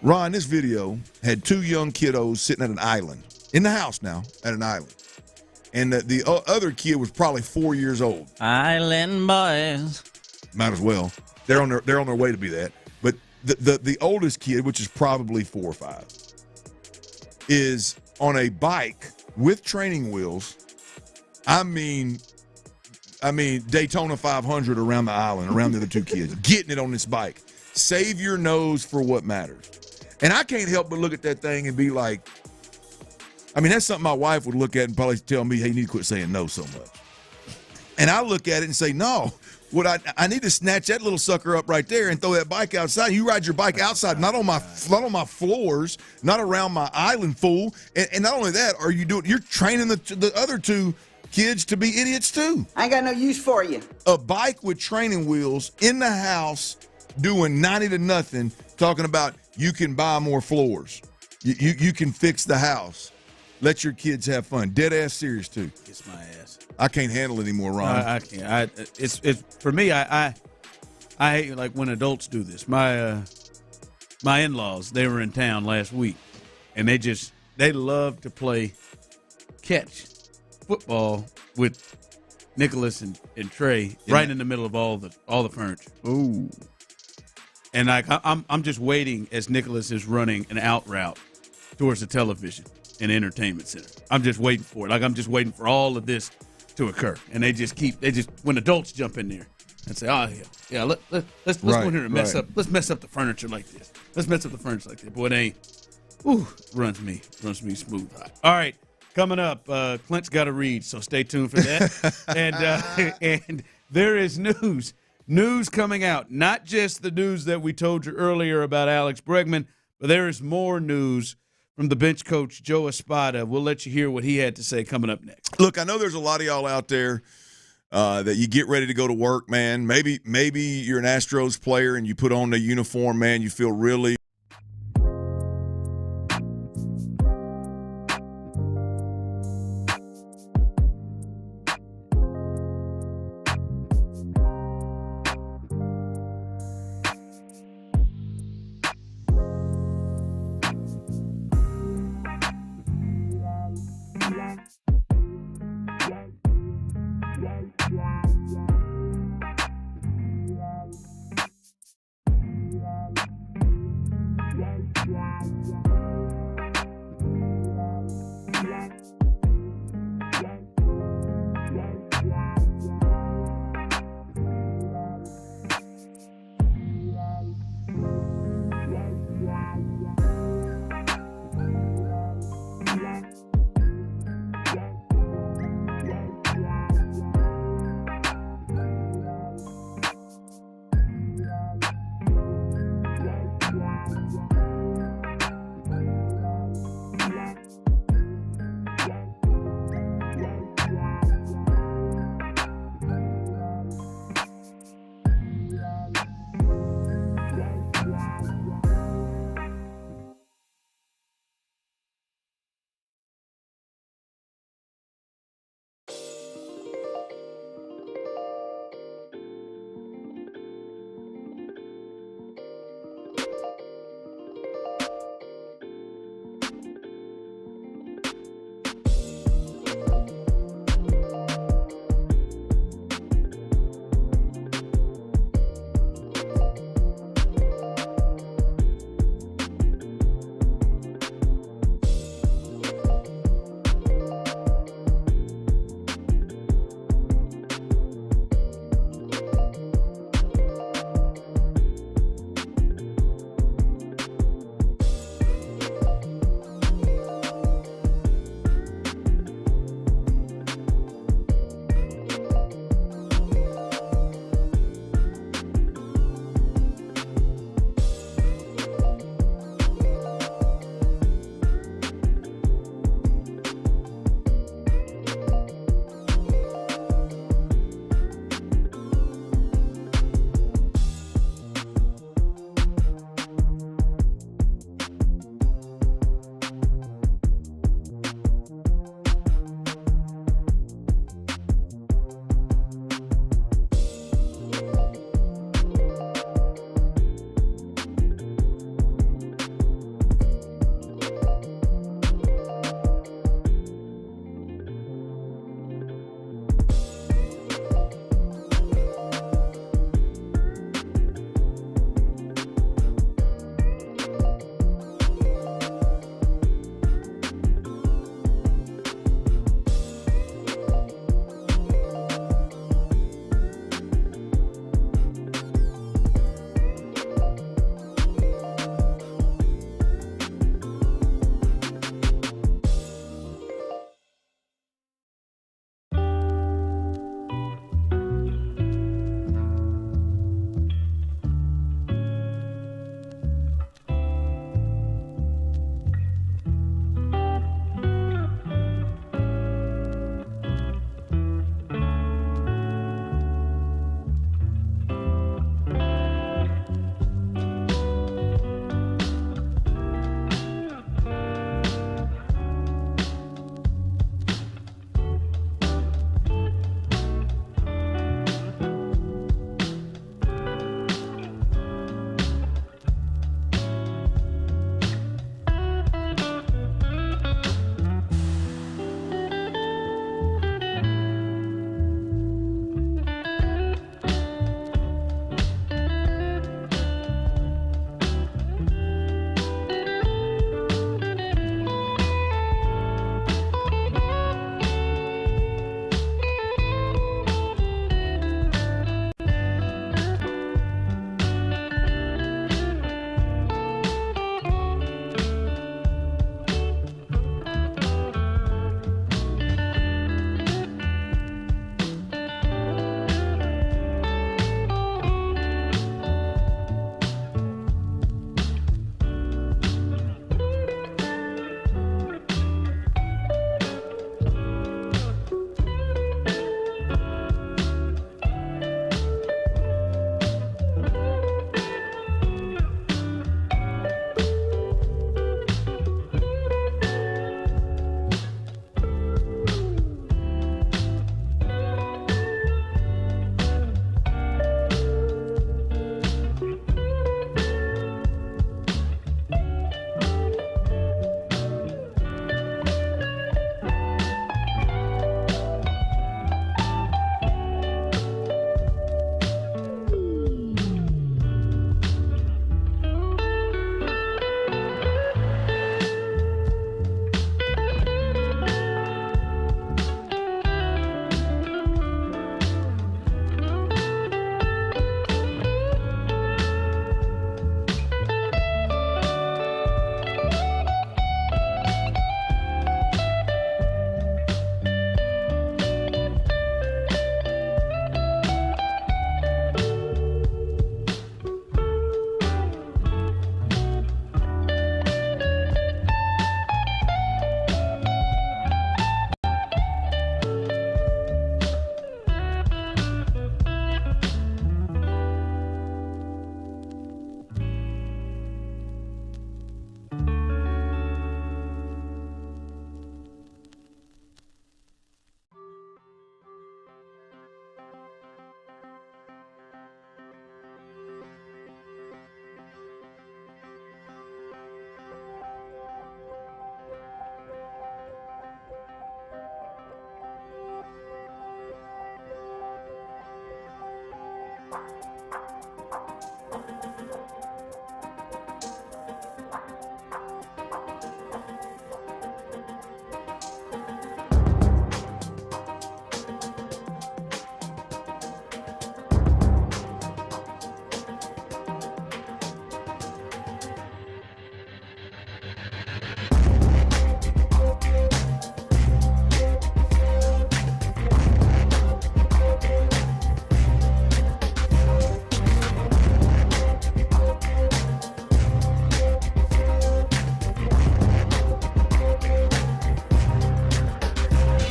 Ron, this video had two young kiddos sitting at an island. In the house now, at an island. And the other kid was probably 4 years old. Island boys. Might as well. They're on their way to be that. But the oldest kid, which is probably 4 or 5, is on a bike with training wheels. I mean Daytona 500 around the island, around the other two kids, getting it on this bike. Save your nose for what matters. And I can't help but look at that thing and be like, I mean, that's something my wife would look at and probably tell me, hey, you need to quit saying no so much. And I look at it and say, no, I need to snatch that little sucker up right there and throw that bike outside. You ride your bike outside, not on my floors, not around my island, fool. And not only that, you're training the other two kids to be idiots too. I ain't got no use for you. A bike with training wheels in the house doing 90 to nothing, talking about you can buy more floors. You can fix the house. Let your kids have fun. Dead ass serious too. Kiss my ass. I can't handle it anymore, Ron. I can't. It's for me. I hate like when adults do this. My in-laws, they were in town last week, and they love to play catch football with Nicholas and Trey right in the middle of all the furniture. Ooh. And like I'm just waiting as Nicholas is running an out route towards the television and entertainment center. I'm just waiting for it. Like I'm just waiting for all of this to occur. And they just when adults jump in there and say, oh yeah, let's go in here and mess up. Let's mess up the furniture like this. Let's mess up the furniture like this. Boy, it runs me smooth hot. All right, coming up, Clint's got to read, so stay tuned for that. And there is news coming out. Not just the news that we told you earlier about Alex Bregman, but there is more news from the bench coach, Joe Espada. We'll let you hear what he had to say coming up next. Look, I know there's a lot of y'all out there that you get ready to go to work, man. Maybe you're an Astros player and you put on the uniform, man. You feel really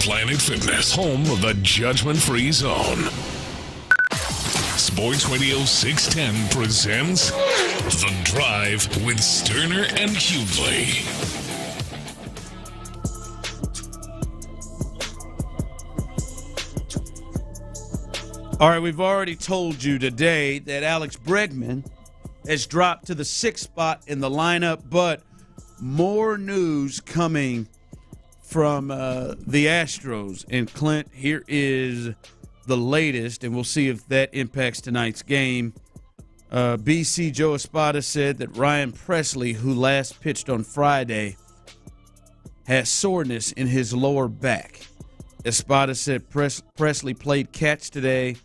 Planet Fitness, home of the judgment-free zone. Sports Radio 610 presents The Drive with Stoerner and Hughley. All right, we've already told you today that Alex Bregman has dropped to the 6th spot in the lineup, but more news coming from the Astros. And Clint, here is the latest, and we'll see if that impacts tonight's game. BC Joe Espada said that Ryan Presley, who last pitched on Friday, has soreness in his lower back. Espada said Presley played catch today,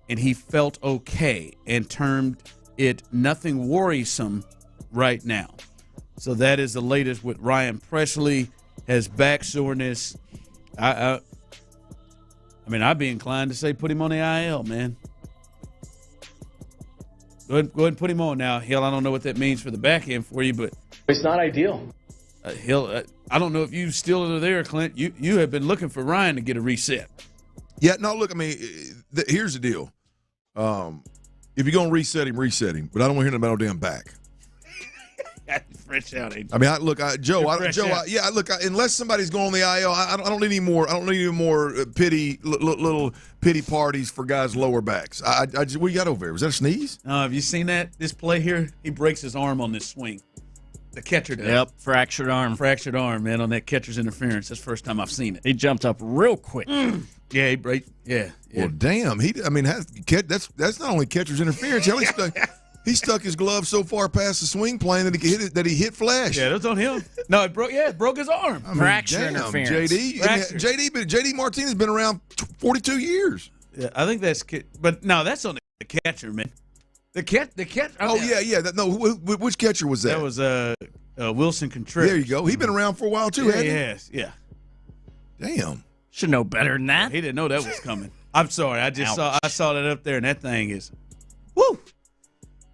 and he felt okay and termed it nothing worrisome right now. So that is the latest with Ryan Presley, has back soreness. I mean, I'd be inclined to say put him on the IL, man. Go ahead and put him on now. Hell, I don't know what that means for the back end for you, but it's not ideal. I don't know if you still are there, Clint. You have been looking for Ryan to get a reset. Yeah, no, look, I mean, here's the deal. If you're going to reset him, but I don't want to hear about no damn back. Fresh out, ain't I mean, unless somebody's going on the IL, I don't need any more. I don't need any more little pity parties for guys' lower backs. What you got over there? Was that a sneeze? Have you seen that? This play here, he breaks his arm on this swing. The catcher does. Yep, fractured arm, man, on that catcher's interference. That's the first time I've seen it. He jumped up real quick. Yeah, he break. Yeah. Well, damn. That's not only catcher's interference. Hell, he stuck his glove so far past the swing plane that he hit flesh. Yeah, that's on him. No, it broke his arm. Fracture interference. JD Martinez been around 42 years. Yeah, I think that's – but no, that's on the catcher, man. The catcher. Which catcher was that? That was Wilson Contreras. There you go. He's been around for a while, too, hasn't he? Yes, yeah. Damn. Should know better than that. He didn't know that was coming. I'm sorry. I saw that up there, and that thing is – woo!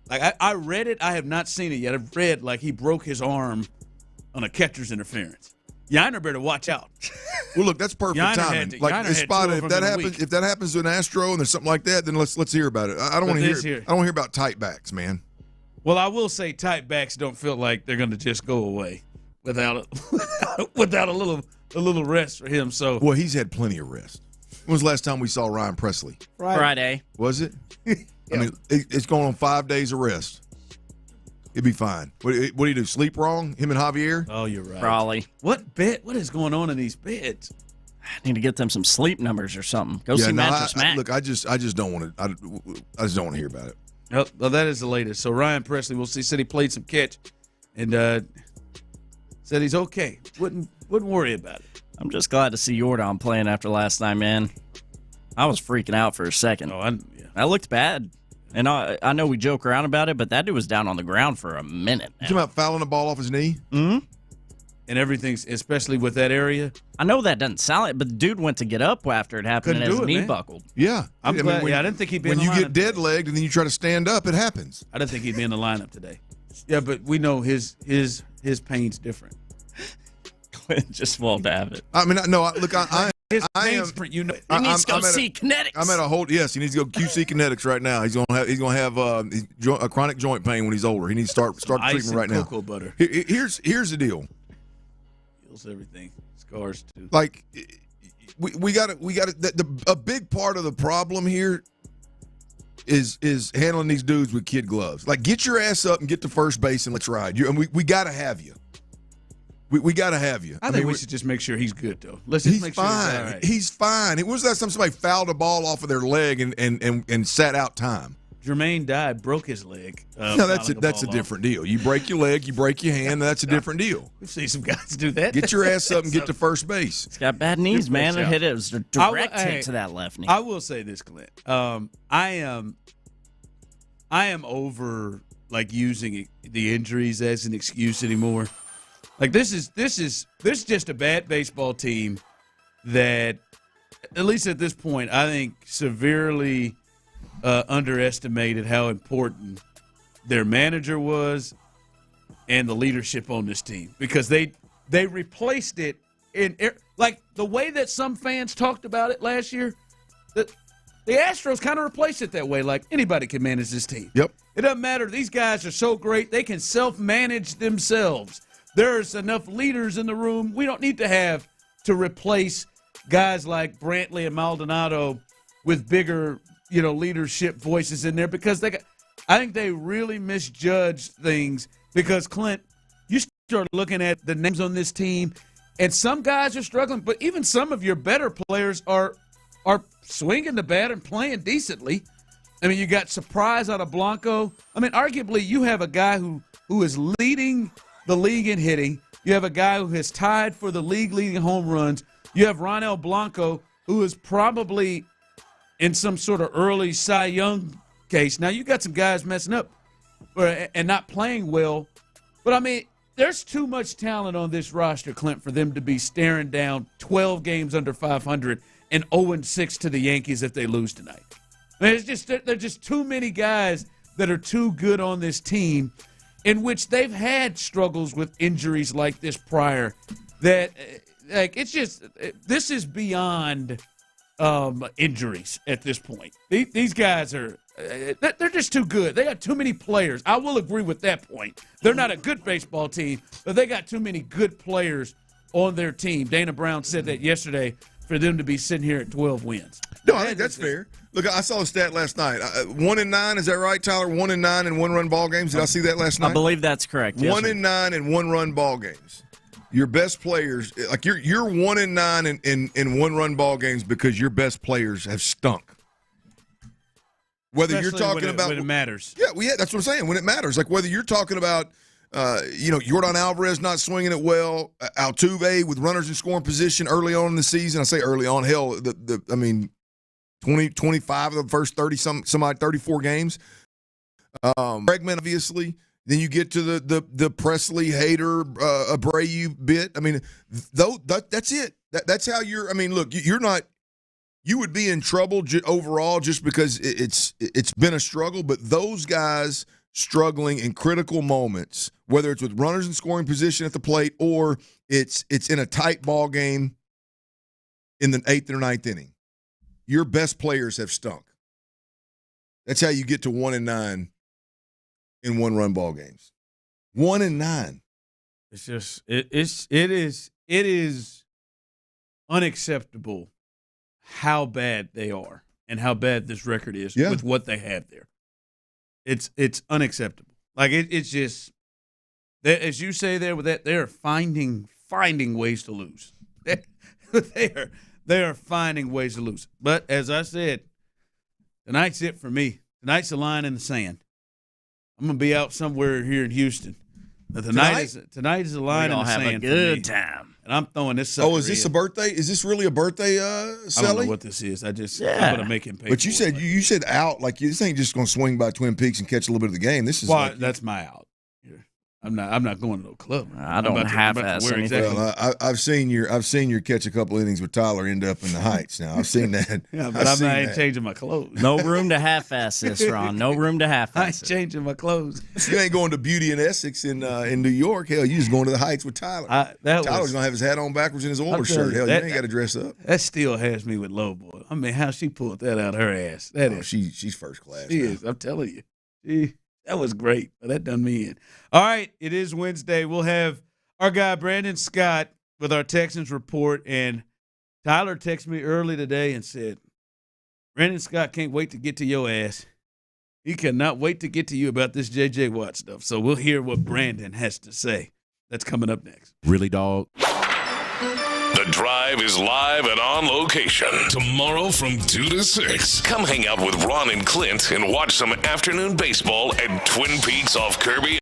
Like, I read it. I have not seen it yet. I've read, like, he broke his arm on a catcher's interference. Yiner better watch out. Well, look, that's perfect timing. If that happens to an Astro and there's something like that, then let's hear about it. I don't want to hear. I don't want to hear about tight backs, man. Well, I will say tight backs don't feel like they're going to just go away without a little rest for him. So, well, he's had plenty of rest. When was the last time we saw Ryan Presley? Friday. Was it? I mean, it's going on 5 days of rest. He'd be fine. What do you do? Sleep wrong? Him and Javier? Oh, you're right. Probably. What is going on in these beds? I need to get them some sleep numbers or something. Go see Mattress Mac. Look, I just don't want to. I just don't want to hear about it. Well, that is the latest. So Ryan Presley, we'll see. Said he played some catch, and said he's okay. Wouldn't worry about it. I'm just glad to see Jordan playing after last night, man. I was freaking out for a second. I looked bad. And I know we joke around about it, but that dude was down on the ground for a minute. You talking about fouling the ball off his knee? Mm-hmm. And everything's, especially with that area. I know that doesn't sound like, but the dude went to get up after it happened and his knee buckled. Yeah. I'm glad. I didn't think he'd be in the lineup. When you get dead-legged and then you try to stand up, it happens. I didn't think he'd be in the lineup today. Yeah, but we know his pain's different. Clint just won't have it. I mean, no, look, his pain's different, He needs to go see kinetics. I'm at a whole. Yes, he needs to go QC kinetics right now. He's gonna have a chronic joint pain when he's older. He needs to start treatment right now. Cocoa butter. Here's the deal. Heals everything. Scars too. Like we got a big part of the problem here is handling these dudes with kid gloves. Like, get your ass up and get to first base and let's ride. We got to have you. We got to have you. I think we should just make sure he's good, though. Let's just make sure he's all right. He's fine. It was that time somebody fouled a ball off of their leg and sat out time. Jermaine died, broke his leg. No, that's a different deal. You break your leg, you break your hand. That's a different deal. We've seen some guys do that. Get your ass up and get to first base. He's got bad knees, man. It was a direct hit to that left knee. I will say this, Clint. I am over like using the injuries as an excuse anymore. Like this is just a bad baseball team that, at least at this point, I think severely underestimated how important their manager was and the leadership on this team, because they replaced it like the way that some fans talked about it last year, the Astros kind of replaced it that way. Like anybody can manage this team. Yep. It doesn't matter. These guys are so great. They can self-manage themselves. There's enough leaders in the room. We don't need to have to replace guys like Brantley and Maldonado with bigger, leadership voices in there because I think they really misjudged things because, Clint, you start looking at the names on this team, and some guys are struggling, but even some of your better players are swinging the bat and playing decently. I mean, you got surprise out of Blanco. I mean, arguably, you have a guy who is leading the league in hitting. You have a guy who has tied for the league-leading home runs. You have Ronel Blanco, who is probably in some sort of early Cy Young case. Now, you got some guys messing up and not playing well. But, I mean, there's too much talent on this roster, Clint, for them to be staring down 12 games under 500 and 0-6 to the Yankees if they lose tonight. I mean, there are just too many guys that are too good on this team in which they've had struggles with injuries like this prior that this is beyond injuries at this point. These guys they're just too good. They got too many players. I will agree with that point. They're not a good baseball team, but they got too many good players on their team. Dana Brown said that yesterday for them to be sitting here at 12 wins. No, I think that's fair. Look, I saw a stat last night. 1-9, is that right, Tyler? 1-9 in one-run ball games. Did I see that last night? I believe that's correct. 1-9 in one-run ball games. Your best players, like you're 1-9 in one-run ball games because your best players have stunk. Whether Especially you're talking about when it matters. Yeah, that's what I'm saying. When it matters, like whether you're talking about Yordan Alvarez not swinging it well, Altuve with runners in scoring position early on in the season. I say early on, hell, 25 of the first 34 games. Bregman, obviously. Then you get to the Presley, Hader, Abreu bit. I mean, that's it. That's how you're. I mean, look, you're not. You would be in trouble overall just because it's been a struggle. But those guys struggling in critical moments, whether it's with runners in scoring position at the plate or it's in a tight ball game in the 8th or 9th inning, your best players have stunk. That's how you get to 1-9 in one-run ball games. 1-9. It's just it is unacceptable how bad they are and how bad this record is with what they have there. It's unacceptable. Like it's just, as you say there with that, they are finding ways to lose. They are finding ways to lose. But as I said, tonight's it for me. Tonight's the line in the sand. I'm gonna be out somewhere here in Houston. Tonight is the line in the sand. Have a good time. And I'm throwing this sucker is this a birthday? Is this really a birthday, Sally? I don't know what this is. I'm gonna make him pay. But you said you said out, like this ain't just gonna swing by Twin Peaks and catch a little bit of the game. This is that's my out. I'm not going to no club. I don't half-ass anything. Well, I've seen your catch a couple innings with Tyler end up in the Heights. Now I've seen that. Yeah, but I'm not changing my clothes. No room to half-ass this, Ron. No room to half-ass. I ain't changing my clothes. You ain't going to Beauty and Essex in New York. Hell, you just going to the Heights with Tyler. Tyler's gonna have his hat on backwards in his Oilers shirt. Hell, you ain't got to dress up. That still has me with low boy. I mean, how she pulled that out of her ass? She's first class. She is. I'm telling you. That was great. That done me in. All right, it is Wednesday. We'll have our guy Brandon Scott with our Texans report. And Tyler texted me early today and said, Brandon Scott can't wait to get to your ass. He cannot wait to get to you about this J.J. Watt stuff. So we'll hear what Brandon has to say. That's coming up next. Really, dog? The Drive is live and on location tomorrow from 2 to 6. Come hang out with Ron and Clint and watch some afternoon baseball at Twin Peaks off Kirby.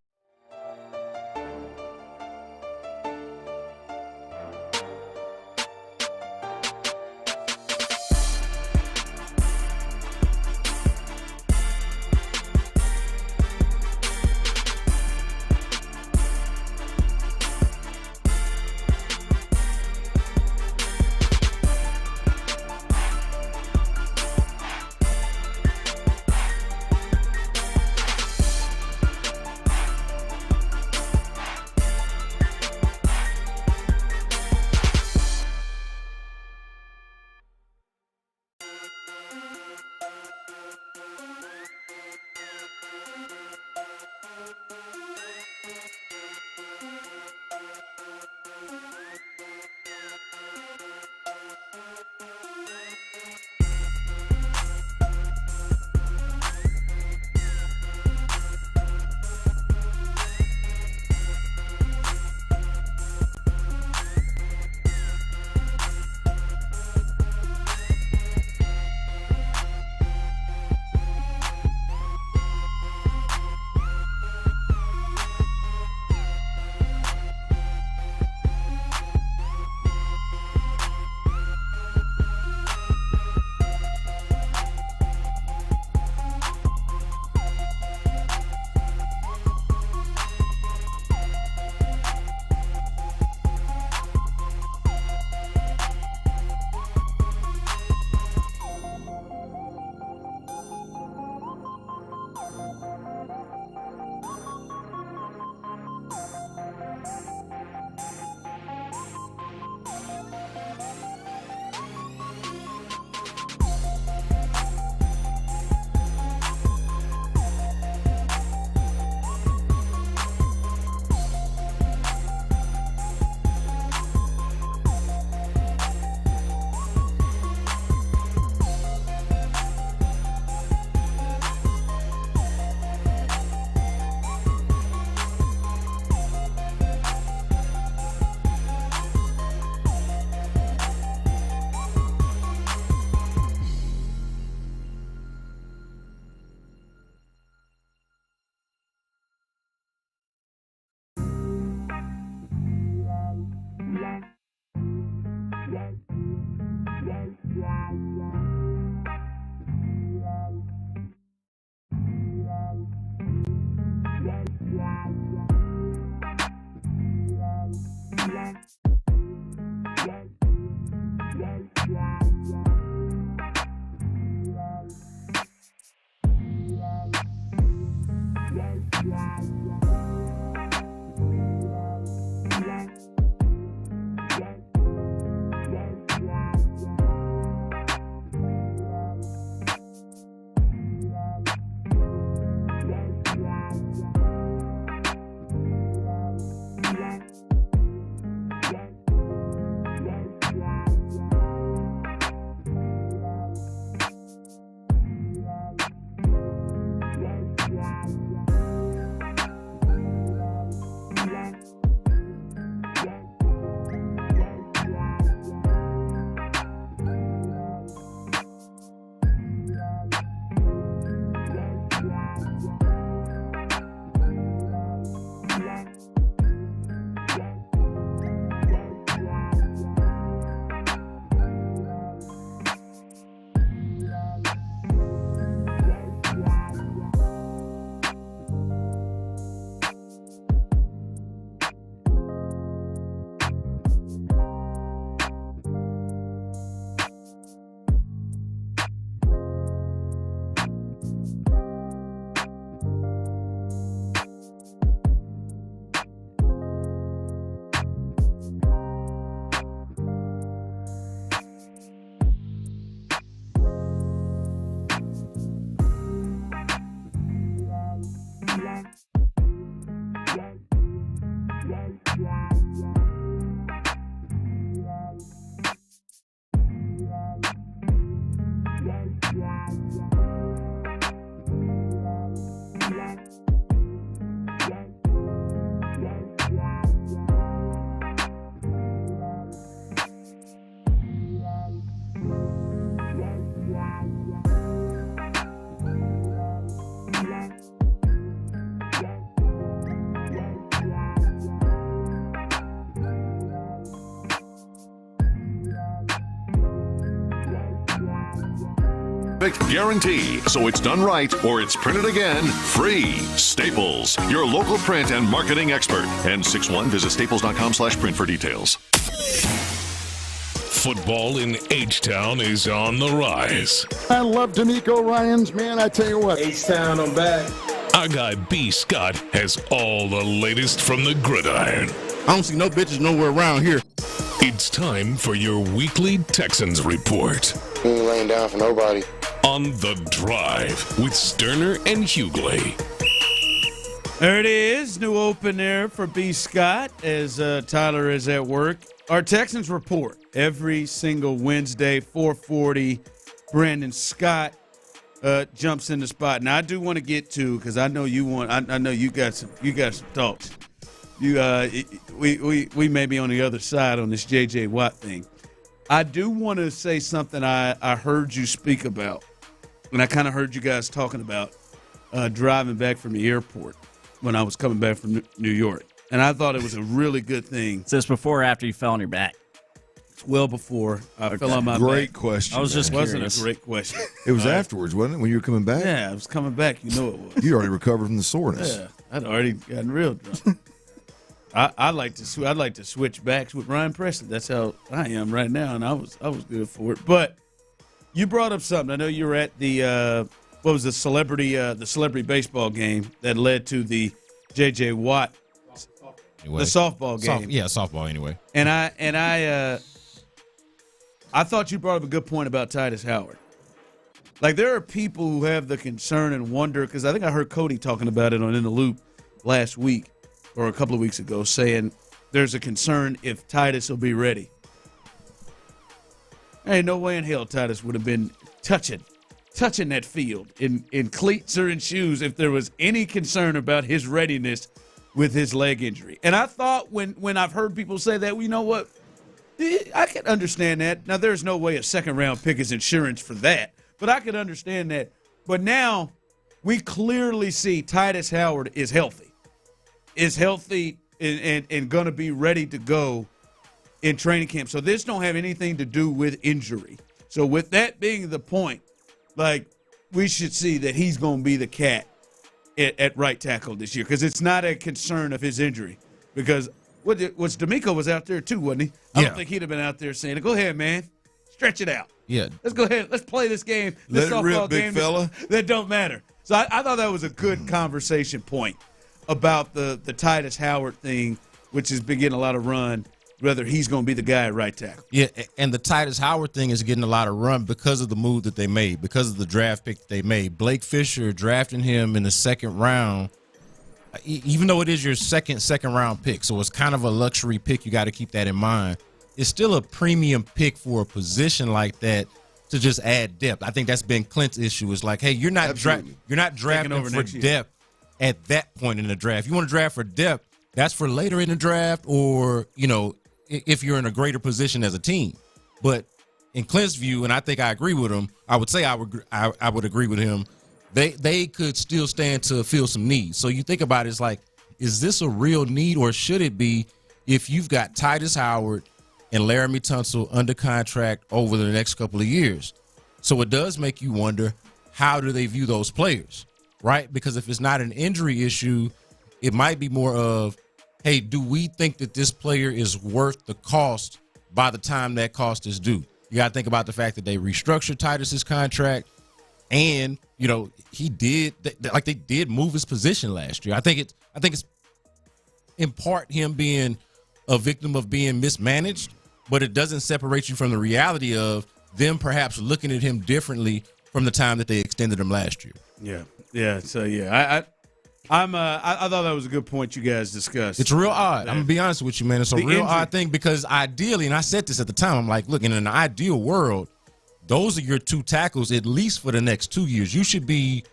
perfect guarantee. So it's done right or it's printed again free. Staples, your local print and marketing expert. N61, visit staples.com/print for details. Football in H-Town is on the rise. I love D'Amico Ryans, man. I tell you what. H-Town, I'm back. Our guy B. Scott has all the latest from the gridiron. I don't see no bitches nowhere around here. It's time for your weekly Texans report. We ain't laying down for nobody. On The Drive with Stoerner and Hughley. There it is. New open there for B. Scott as Tyler is at work. Our Texans report every single Wednesday, 4:40. Brandon Scott jumps in the spot. Now I do want to get to, because I know you want. I know you got some thoughts. We may be on the other side on this J.J. Watt thing. I do want to say something I heard you speak about, and I kind of heard you guys talking about driving back from the airport when I was coming back from New York. And I thought it was a really good thing. Is this before or after you fell on your back? It's well before I fell on my back. Great question. I was just curious. It wasn't a great question. It was afterwards, wasn't it, when you were coming back? Yeah, I was coming back. You know it was. You already recovered from the soreness. Yeah, I'd already gotten real drunk. I like to switch backs with Ryan Preston. That's how I am right now, and I was good for it. But you brought up something. I know you were at the what was the celebrity baseball game that led to the J.J. Watt. Anyway. The softball game. Softball anyway. And I thought you brought up a good point about Titus Howard. Like, there are people who have the concern and wonder, because I think I heard Cody talking about it on In the Loop last week or a couple of weeks ago, saying there's a concern if Titus will be ready. There ain't no way in hell Titus would have been touching that field in cleats or in shoes if there was any concern about his readiness with his leg injury. And I thought when I've heard people say that, well, you know what, I can understand that. Now, there's no way a second-round pick is insurance for that, but I could understand that. But now we clearly see Titus Howard is healthy and going to be ready to go in training camp. So this don't have anything to do with injury. So with that being the point, like, we should see that he's going to be the cat at right tackle this year, because it's not a concern of his injury. Because D'Amico was out there too, wasn't he? I don't think he'd have been out there saying, "Go ahead, man, stretch it out. Yeah, let's go ahead, let's play this game, this Let it rip, big fella." That don't matter. So I thought that was a good conversation point about the Titus Howard thing, which has been getting a lot of run. Whether he's going to be the guy at right tackle. Yeah, and the Titus Howard thing is getting a lot of run because of the move that they made, because of the draft pick that they made. Blake Fisher drafting him in the second round, even though it is your second round pick, so it's kind of a luxury pick. You got to keep that in mind. It's still a premium pick for a position like that to just add depth. I think that's been Clint's issue. Is like, hey, you're not drafting for depth at that point in the draft. You want to draft for depth, that's for later in the draft, or if you're in a greater position as a team. But in Clint's view, and I think I agree with him, I would agree with him, they could still stand to fill some needs. So you think about it, it's like, is this a real need, or should it be if you've got Titus Howard and Laramie Tunsil under contract over the next couple of years? So it does make you wonder, how do they view those players, right? Because if it's not an injury issue, it might be more of, hey, do we think that this player is worth the cost by the time that cost is due? You got to think about the fact that they restructured Titus's contract, and they did move his position last year. I think it's in part him being a victim of being mismanaged, but it doesn't separate you from the reality of them perhaps looking at him differently from the time that they extended him last year. Yeah. So I thought that was a good point you guys discussed. It's real odd. I'm going to be honest with you, man. It's a real odd thing, because ideally, and I said this at the time, I'm like, look, in an ideal world, those are your two tackles at least for the next 2 years. You should be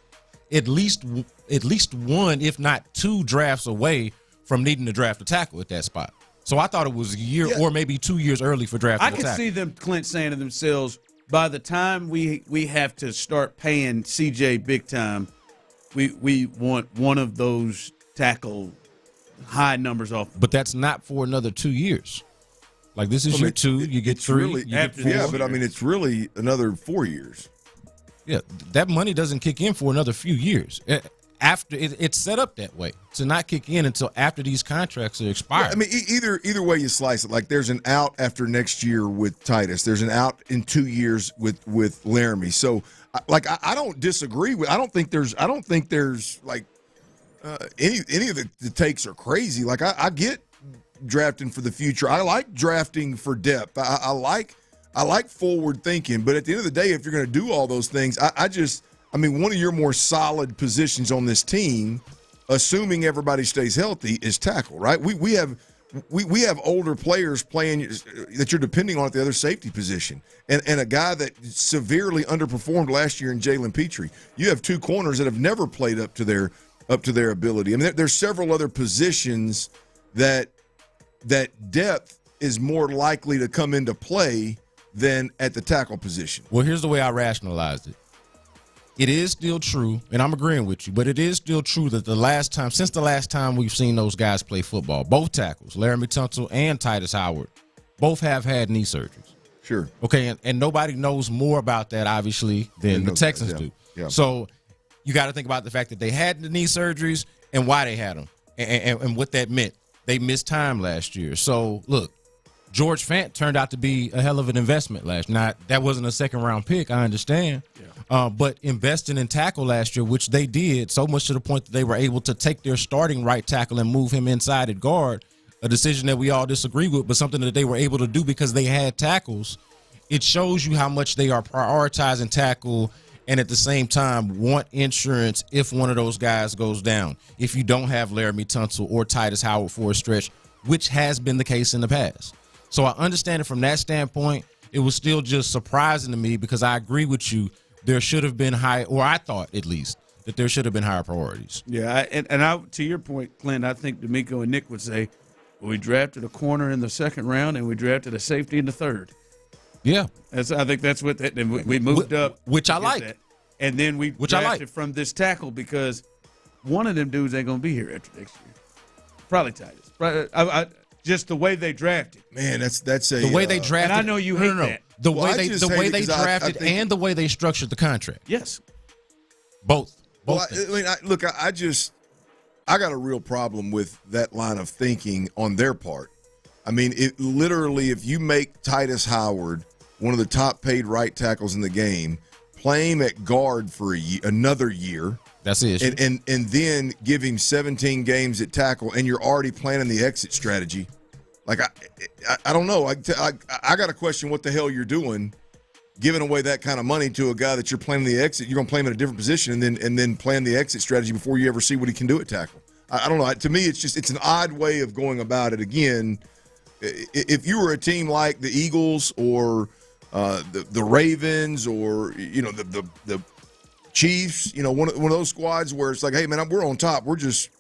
at least one, if not two drafts away from needing to draft a tackle at that spot. So I thought it was a year or maybe 2 years early for drafting a tackle. I could see them, Clint, saying to themselves, by the time we have to start paying CJ big time, we want one of those tackle high numbers off. But that's not for another 2 years. Like, this is year two. You get three. Really, but I mean, it's really another 4 years. Yeah, that money doesn't kick in for another few years. After it's set up that way to not kick in until after these contracts are expired. Yeah, I mean, either way you slice it, like there's an out after next year with Titus. There's an out in 2 years with Laramie. So, like, I don't disagree with. I don't think there's like any of the takes are crazy. Like, I get drafting for the future. I like drafting for depth. I like forward thinking. But at the end of the day, if you're going to do all those things, I mean, one of your more solid positions on this team, assuming everybody stays healthy, is tackle, right? We have older players playing that you're depending on at the other safety position, and a guy that severely underperformed last year in Jalen Petrie. You have two corners that have never played up to their ability. I mean, there's several other positions that depth is more likely to come into play than at the tackle position. Well, here's the way I rationalized it. It is still true, and I'm agreeing with you, but it is still true that since the last time we've seen those guys play football, both tackles, Laramie Tunsil and Titus Howard, both have had knee surgeries. Sure. Okay, and nobody knows more about that, obviously, than the Texans do. Yeah. So you got to think about the fact that they had the knee surgeries and why they had them and what that meant. They missed time last year. So, look, George Fant turned out to be a hell of an investment last year. Now, that wasn't a second-round pick, I understand. Yeah. But investing in tackle last year, which they did, so much to the point that they were able to take their starting right tackle and move him inside at guard, a decision that we all disagree with, but something that they were able to do because they had tackles. It shows you how much they are prioritizing tackle and at the same time want insurance if one of those guys goes down. If you don't have Laramie Tunsil or Titus Howard for a stretch, which has been the case in the past. So I understand it from that standpoint. It was still just surprising to me because I agree with you. There should have been I thought at least that there should have been higher priorities. Yeah, and to your point, Clint, I think D'Amico and Nick would say, well, we drafted a corner in the second round and we drafted a safety in the third. Yeah. I think that's what and we moved up. Which I like. That. And then we drafted from this tackle because one of them dudes ain't going to be here after next year. Probably Titus. Just the way they drafted. Man, that's the way they drafted. And I know you hate that. The way they drafted and the way they structured the contract. Yes. Both. Well, I got a real problem with that line of thinking on their part. I mean, it literally, if you make Titus Howard one of the top paid right tackles in the game, play him at guard for another year. That's it. And then give him 17 games at tackle, and you're already planning the exit strategy. Like, I don't know. I got to question what the hell you're doing, giving away that kind of money to a guy that you're planning the exit. You're going to play him in a different position and then plan the exit strategy before you ever see what he can do at tackle. I don't know. To me, it's an odd way of going about it. Again, if you were a team like the Eagles or the Ravens or the Chiefs, one of those squads where it's like, hey man, we're on top. We're just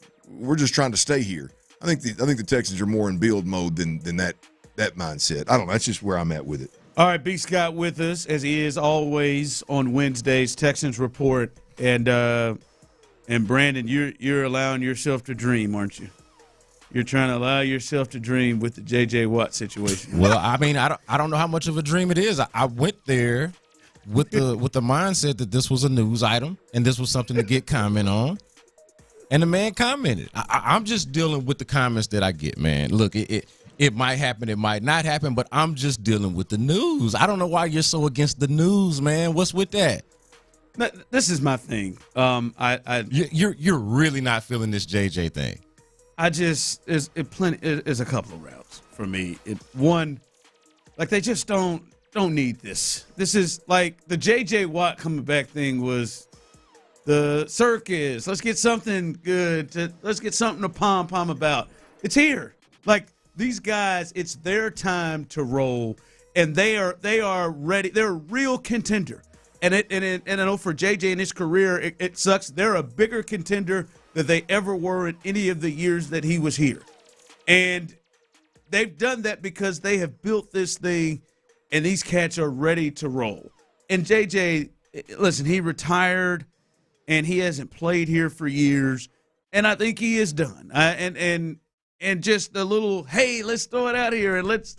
trying to stay here. I think the Texans are more in build mode than that mindset. I don't know. That's just where I'm at with it. All right, B. Scott with us as he is always on Wednesdays. Texans Report, and Brandon, you're allowing yourself to dream, aren't you? You're trying to allow yourself to dream with the J.J. Watt situation. Well, I mean, I don't know how much of a dream it is. I went there with the mindset that this was a news item and this was something to get comment on, and the man commented. I'm just dealing with the comments that I get, man. Look, it might happen, it might not happen, but I'm just dealing with the news. I don't know why you're so against the news, man. What's with that? This is my thing. You're really not feeling this JJ thing. There's a couple of routes for me. One, like they just don't need this. This is like the J.J. Watt coming back thing was the circus. Let's get something good. Let's get something to pom about. It's here. Like these guys, it's their time to roll, and they are ready. They're a real contender. And I know for JJ in his career, it sucks. They're a bigger contender than they ever were in any of the years that he was here. And they've done that because they have built this thing, and these cats are ready to roll. And JJ, listen, he retired, and he hasn't played here for years, and I think he is done. And and just a little, hey, let's throw it out here and let's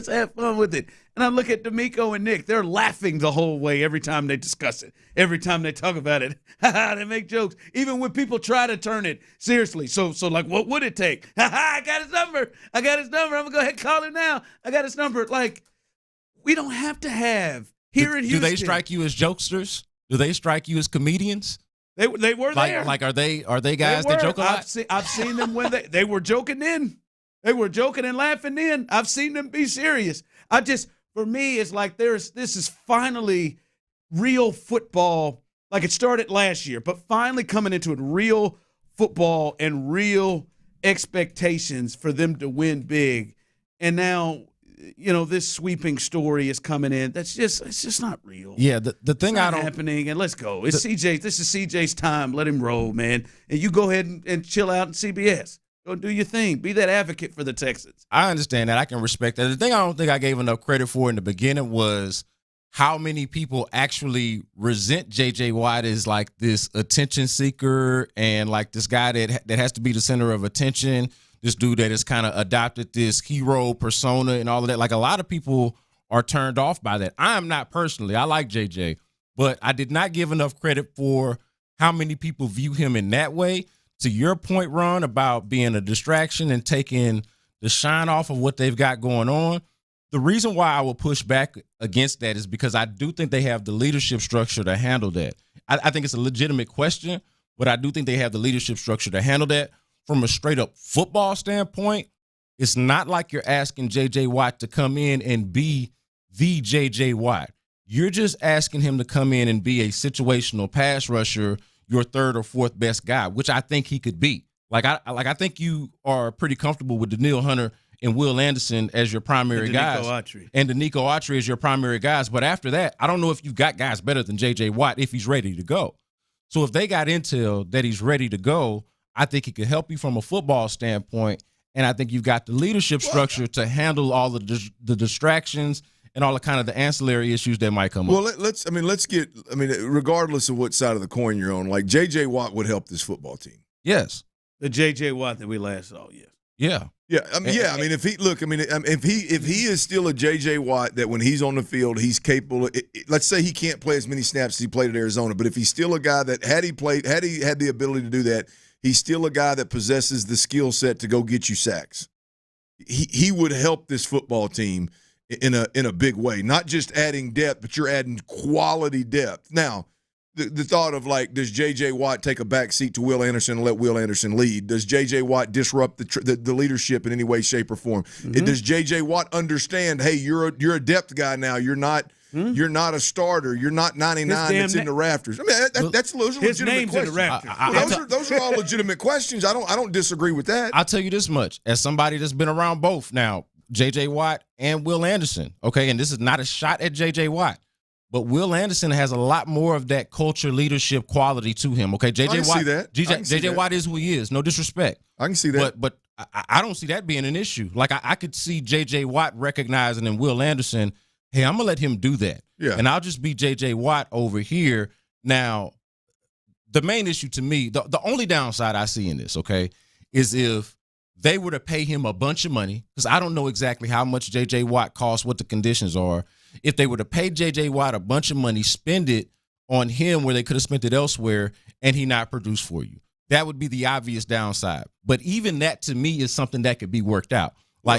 have fun with it. And I look at D'Amico and Nick; they're laughing the whole way every time they discuss it, every time they talk about it. They make jokes, even when people try to turn it seriously. So like, what would it take? I got his number. I'm gonna go ahead and call him now. I got his number. Like, we don't have to have here in Houston. Do they strike you as jokesters? Do they strike you as comedians? They were there. Like are they guys that joke a lot? I've seen them when they were joking then. They were joking and laughing then. I've seen them be serious. For me, it's like this is finally real football. Like it started last year, but finally coming into it, real football and real expectations for them to win big. And now, this sweeping story is coming in. It's just not real. Yeah, the thing it's not happening. And let's go. It's CJ. This is CJ's time. Let him roll, man. And you go ahead and chill out in CBS. Go do your thing. Be that advocate for the Texans. I understand that. I can respect that. The thing I don't think I gave enough credit for in the beginning was how many people actually resent J.J. Watt as like this attention seeker and like this guy that has to be the center of attention, this dude that has kind of adopted this hero persona and all of that. Like a lot of people are turned off by that. I am not personally. I like J.J., but I did not give enough credit for how many people view him in that way. To your point, Ron, about being a distraction and taking the shine off of what they've got going on, the reason why I will push back against that is because I do think they have the leadership structure to handle that. I think it's a legitimate question, but I do think they have the leadership structure to handle that. From a straight-up football standpoint, it's not like you're asking J.J. Watt to come in and be the J.J. Watt. You're just asking him to come in and be a situational pass rusher, your third or fourth best guy, which I think he could be. I think you are pretty comfortable with Danielle Hunter and Will Anderson as your primary guys. And Danico Autry as your primary guys. But after that, I don't know if you've got guys better than J.J. Watt if he's ready to go. So if they got intel that he's ready to go, I think he could help you from a football standpoint. And I think you've got the leadership structure to handle all the distractions and all the kind of the ancillary issues that might come up. Well, regardless of what side of the coin you're on, like J.J. Watt would help this football team. Yes. The J.J. Watt that we last saw, yes. Yeah. Yeah. If he is still a J.J. Watt that when he's on the field, he's capable let's say he can't play as many snaps as he played at Arizona, but if he's still a guy that had he had the ability to do that, he's still a guy that possesses the skill set to go get you sacks. He would help this football team in a big way, not just adding depth, but you're adding quality depth. Now, the thought of like, does J.J. Watt take a back seat to Will Anderson and let Will Anderson lead? Does J.J. Watt disrupt the leadership in any way, shape, or form? Mm-hmm. Does J.J. Watt understand, hey, you're a depth guy now. You're not a starter. You're not 99 that's in the rafters. I mean, those are legitimate questions. In the rafters. Those are all legitimate questions. I don't disagree with that. I'll tell you this much. As somebody that's been around both now, J.J. Watt and Will Anderson, okay, and this is not a shot at J.J. Watt, but Will Anderson has a lot more of that culture leadership quality to him, okay? J.J. Watt, see that. J.J. Watt is who he is, no disrespect. I can see that. But I don't see that being an issue. Like, I could see J.J. Watt recognizing in Will Anderson, hey, I'm going to let him do that. Yeah. And I'll just be J.J. Watt over here. Now, the main issue to me, the only downside I see in this, okay, is if they were to pay him a bunch of money, because I don't know exactly how much J.J. Watt costs, what the conditions are. If they were to pay J.J. Watt a bunch of money, spend it on him where they could have spent it elsewhere, and he not produce for you, that would be the obvious downside. But even that to me is something that could be worked out. I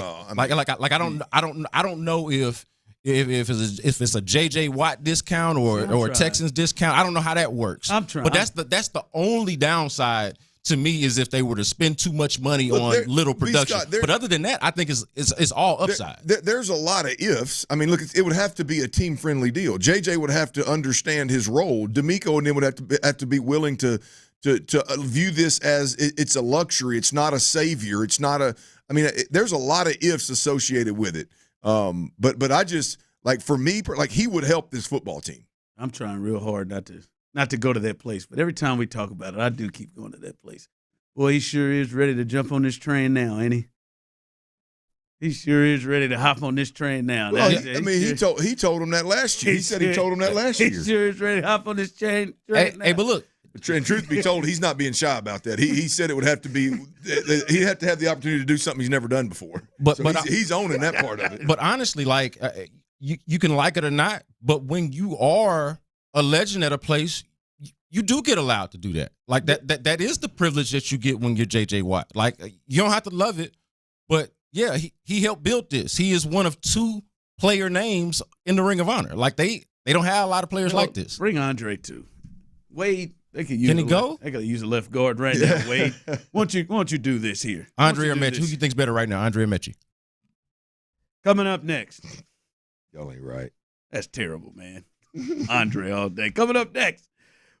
don't know if it's a J.J. Watt discount or a Texans discount. I don't know how that works. I'm trying. But that's the only downside to me is if they were to spend too much money on little production. Scott, but other than that, I think it's all upside. There's a lot of ifs. I mean, look, it would have to be a team-friendly deal. JJ would have to understand his role. D'Amico and them would have to be willing to view this as it's a luxury. It's not a savior. It's not a. I mean, there's a lot of ifs associated with it. But I just like for me, like he would help this football team. I'm trying real hard not to go to that place, but every time we talk about it, I do keep going to that place. Boy, he sure is ready to jump on this train now, ain't he? He sure is ready to hop on this train now. Well, he told him that last year. He said he told him that last year. He sure is ready to hop on this train hey, now. Hey, but look, And truth be told, he's not being shy about that. He said it would have to be he'd have to have the opportunity to do something he's never done before. But he's owning that part of it. But honestly, like you can like it or not, but when you are a legend at a place, you do get allowed to do that. Like that is the privilege that you get when you're J.J. Watt. Like you don't have to love it, but yeah, he helped build this. He is one of 2 player names in the Ring of Honor. Like they don't have a lot of players like this. Bring Andre too. Wade. Can he go? They got to use a left guard right now, Wade. Why don't you do this here? Andre or Mechie? Who do you think's better right now, Andre or Mechie? Coming up next. Y'all ain't right. That's terrible, man. Andre all day. Coming up next,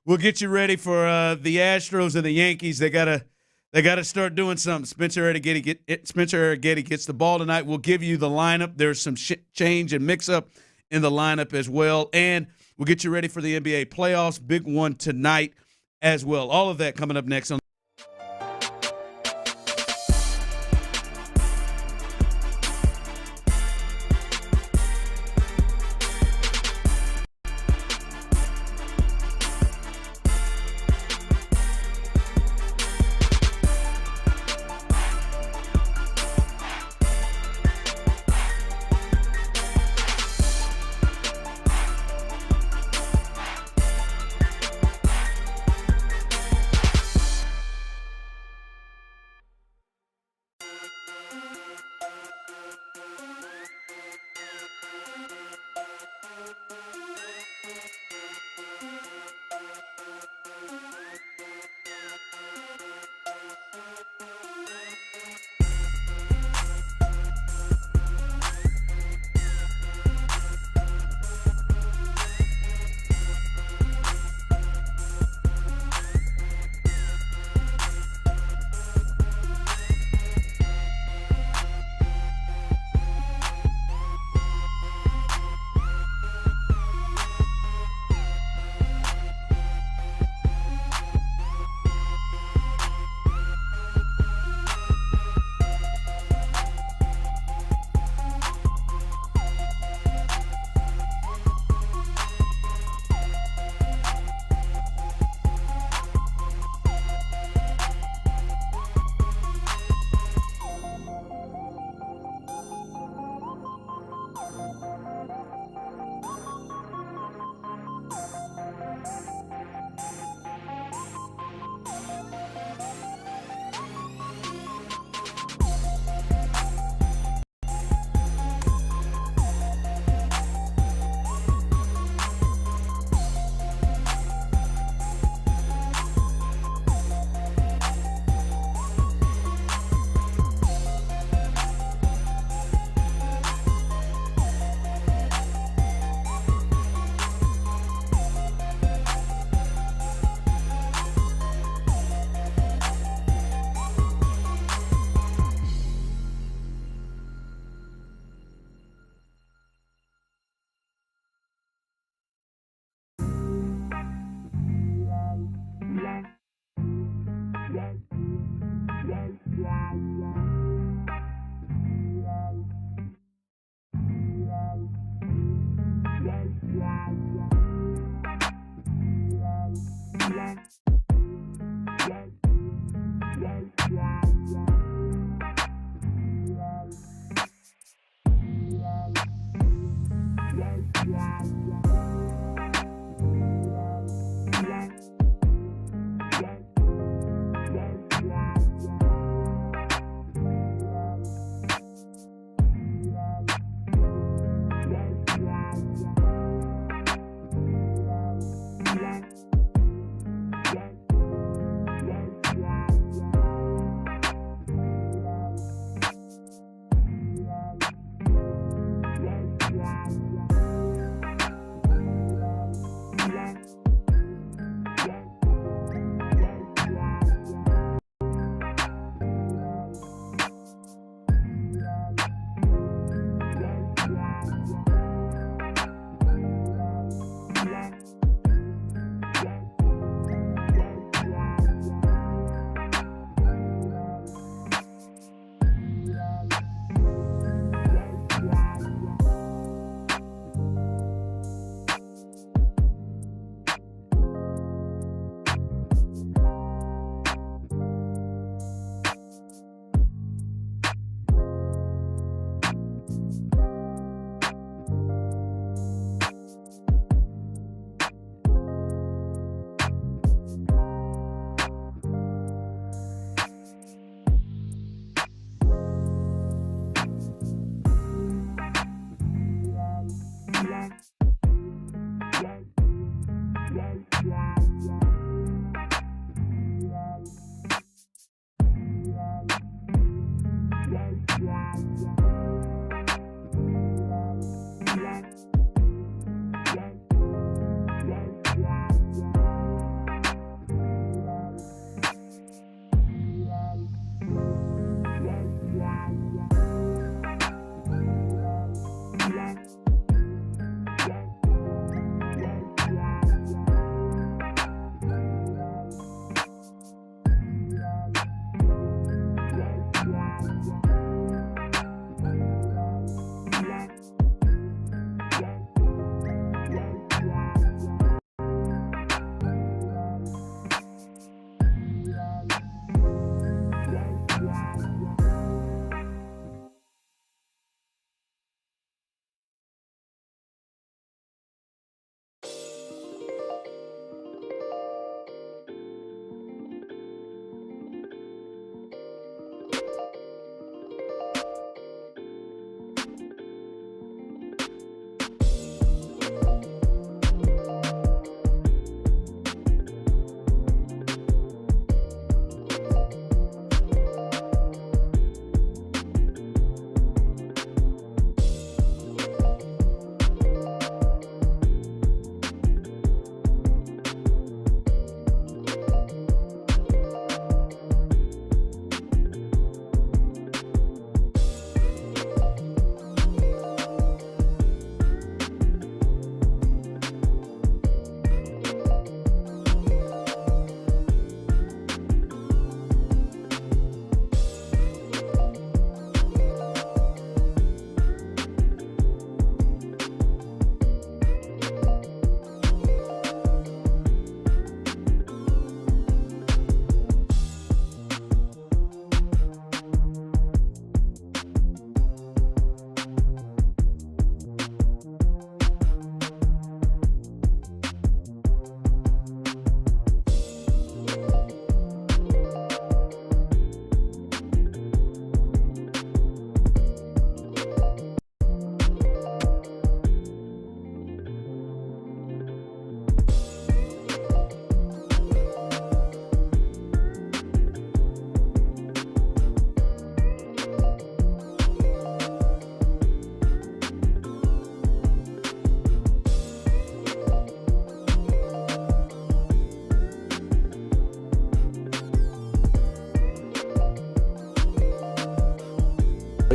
we'll get you ready for the Astros and the Yankees. They gotta start doing something. Spencer Arrighetti gets the ball tonight. We'll give you the lineup. There's some change and mix up in the lineup as well, and we'll get you ready for the NBA playoffs. Big one tonight as well. All of that coming up next on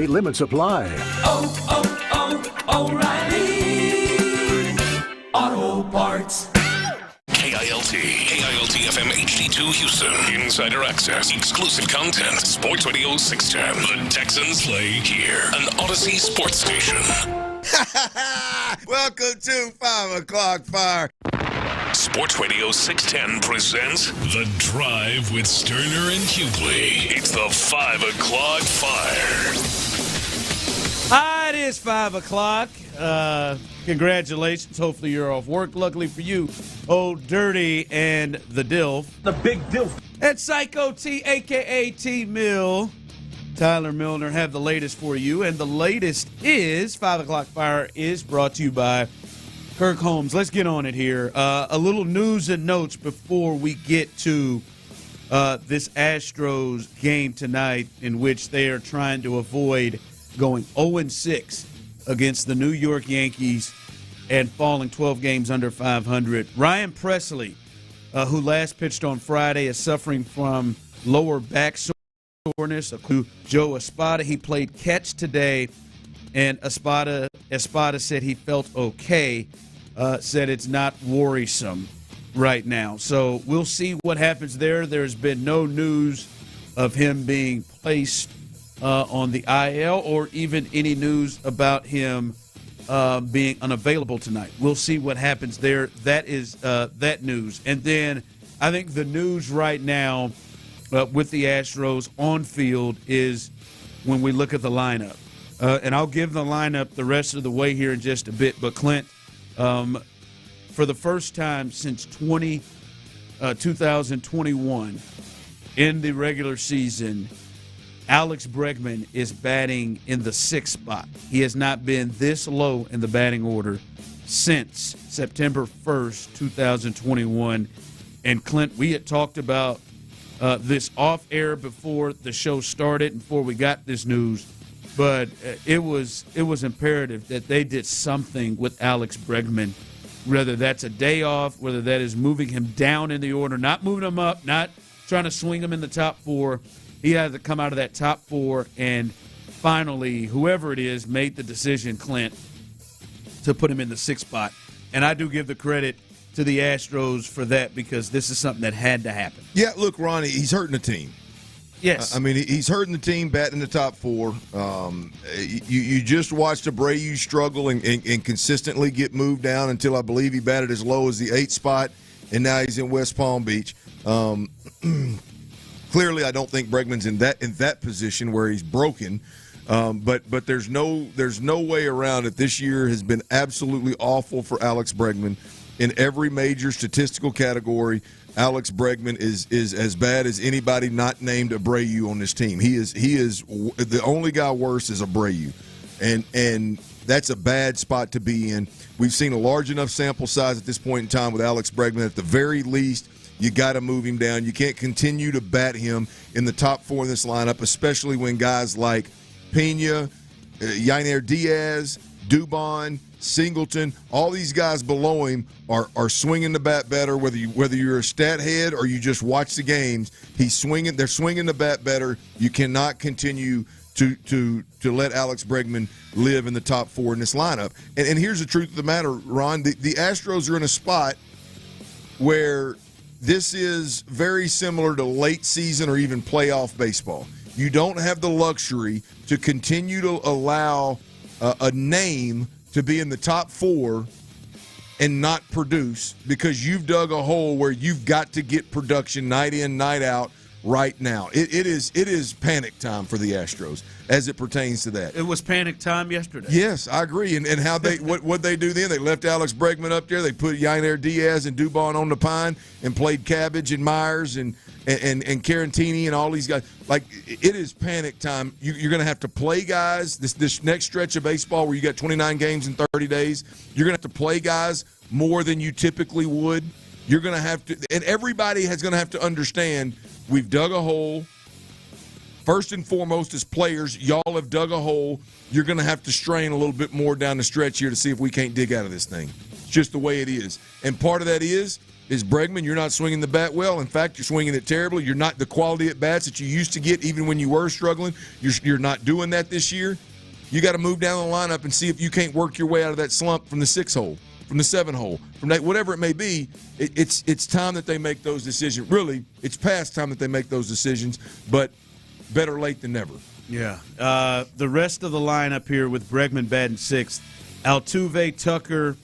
Limits apply. O'Reilly Auto Parts. KILT FM HD2 Houston. Insider access, exclusive content. Sports Radio 610. The Texans play here. An Odyssey sports station. Welcome to 5 o'clock fire. Sports Radio 610 presents The Drive with Stoerner and Hughley. It's the 5 o'clock fire. It is 5 o'clock. Congratulations. Hopefully you're off work. Luckily for you, Old Dirty and the Dilf. The Big Dilf. And Psycho T, a.k.a. T-Mill. Tyler Milner have the latest for you. And the latest is 5 o'clock fire is brought to you by Kirk Holmes. Let's get on it here. A little news and notes before we get to this Astros game tonight, in which they are trying to avoid going 0-6 against the New York Yankees and falling 12 games under 500. Ryan Presley, who last pitched on Friday, is suffering from lower back soreness. Joe Espada, he played catch today, and Espada said he felt okay, said it's not worrisome right now. So we'll see what happens there. There's been no news of him being placed on the IL or even any news about him being unavailable tonight. We'll see what happens there. That is that news. And then I think the news right now with the Astros on field is when we look at the lineup. And I'll give the lineup the rest of the way here in just a bit. But, Clint, for the first time since 2021 in the regular season, Alex Bregman is batting in the 6th spot. He has not been this low in the batting order since September 1st, 2021. And, Clint, we had talked about this off-air before the show started and before we got this news. But it was imperative that they did something with Alex Bregman, whether that's a day off, whether that is moving him down in the order, not moving him up, not trying to swing him in the top 4. He had to come out of that top 4, and finally, whoever it is, made the decision, Clint, to put him in the 6th spot. And I do give the credit to the Astros for that, because this is something that had to happen. Yeah, look, Ronnie, he's hurting the team. Yes. I mean, he's hurting the team batting in the top 4. You just watched Abreu struggle and consistently get moved down until I believe he batted as low as the 8th spot, and now he's in West Palm Beach. Clearly, I don't think Bregman's in that position where he's broken, but there's no way around it. This year has been absolutely awful for Alex Bregman in every major statistical category. Alex Bregman is as bad as anybody not named Abreu on this team. He is the only guy worse is Abreu, and that's a bad spot to be in. We've seen a large enough sample size at this point in time with Alex Bregman. At the very least, you got to move him down. You can't continue to bat him in the top 4 in this lineup, especially when guys like Pena, Yainer Diaz, Dubon, Singleton, all these guys below him are swinging the bat better. Whether you're a stat head or you just watch the games, they're swinging the bat better. You cannot continue to let Alex Bregman live in the top 4 in this lineup. And here's the truth of the matter, Ron. The Astros are in a spot where this is very similar to late season or even playoff baseball. You don't have the luxury to continue to allow a name to be in the top 4 and not produce, because you've dug a hole where you've got to get production night in, night out right now. It is panic time for the Astros as it pertains to that. It was panic time yesterday. Yes, I agree. And how they what they do then? They left Alex Bregman up there. They put Yainer Diaz and Dubon on the pine and played Cabbage and Myers and Carantini and all these guys. Like, it is panic time. You're going to have to play guys this next stretch of baseball where you got 29 games in 30 days. You're going to have to play guys more than you typically would. You're going to have to, and everybody is going to have to understand, we've dug a hole. First and foremost, as players, y'all have dug a hole. You're going to have to strain a little bit more down the stretch here to see if we can't dig out of this thing. It's just the way it is. And part of that is is Bregman. You're not swinging the bat well. In fact, you're swinging it terribly. You're not the quality at bats that you used to get even when you were struggling. You're not doing that this year. You got to move down the lineup and see if you can't work your way out of that slump from the 6 hole, from the 7 hole, from that, whatever it may be. It's time that they make those decisions. Really, it's past time that they make those decisions, but better late than never. Yeah. The rest of the lineup here with Bregman batting 6th, Altuve, Tucker,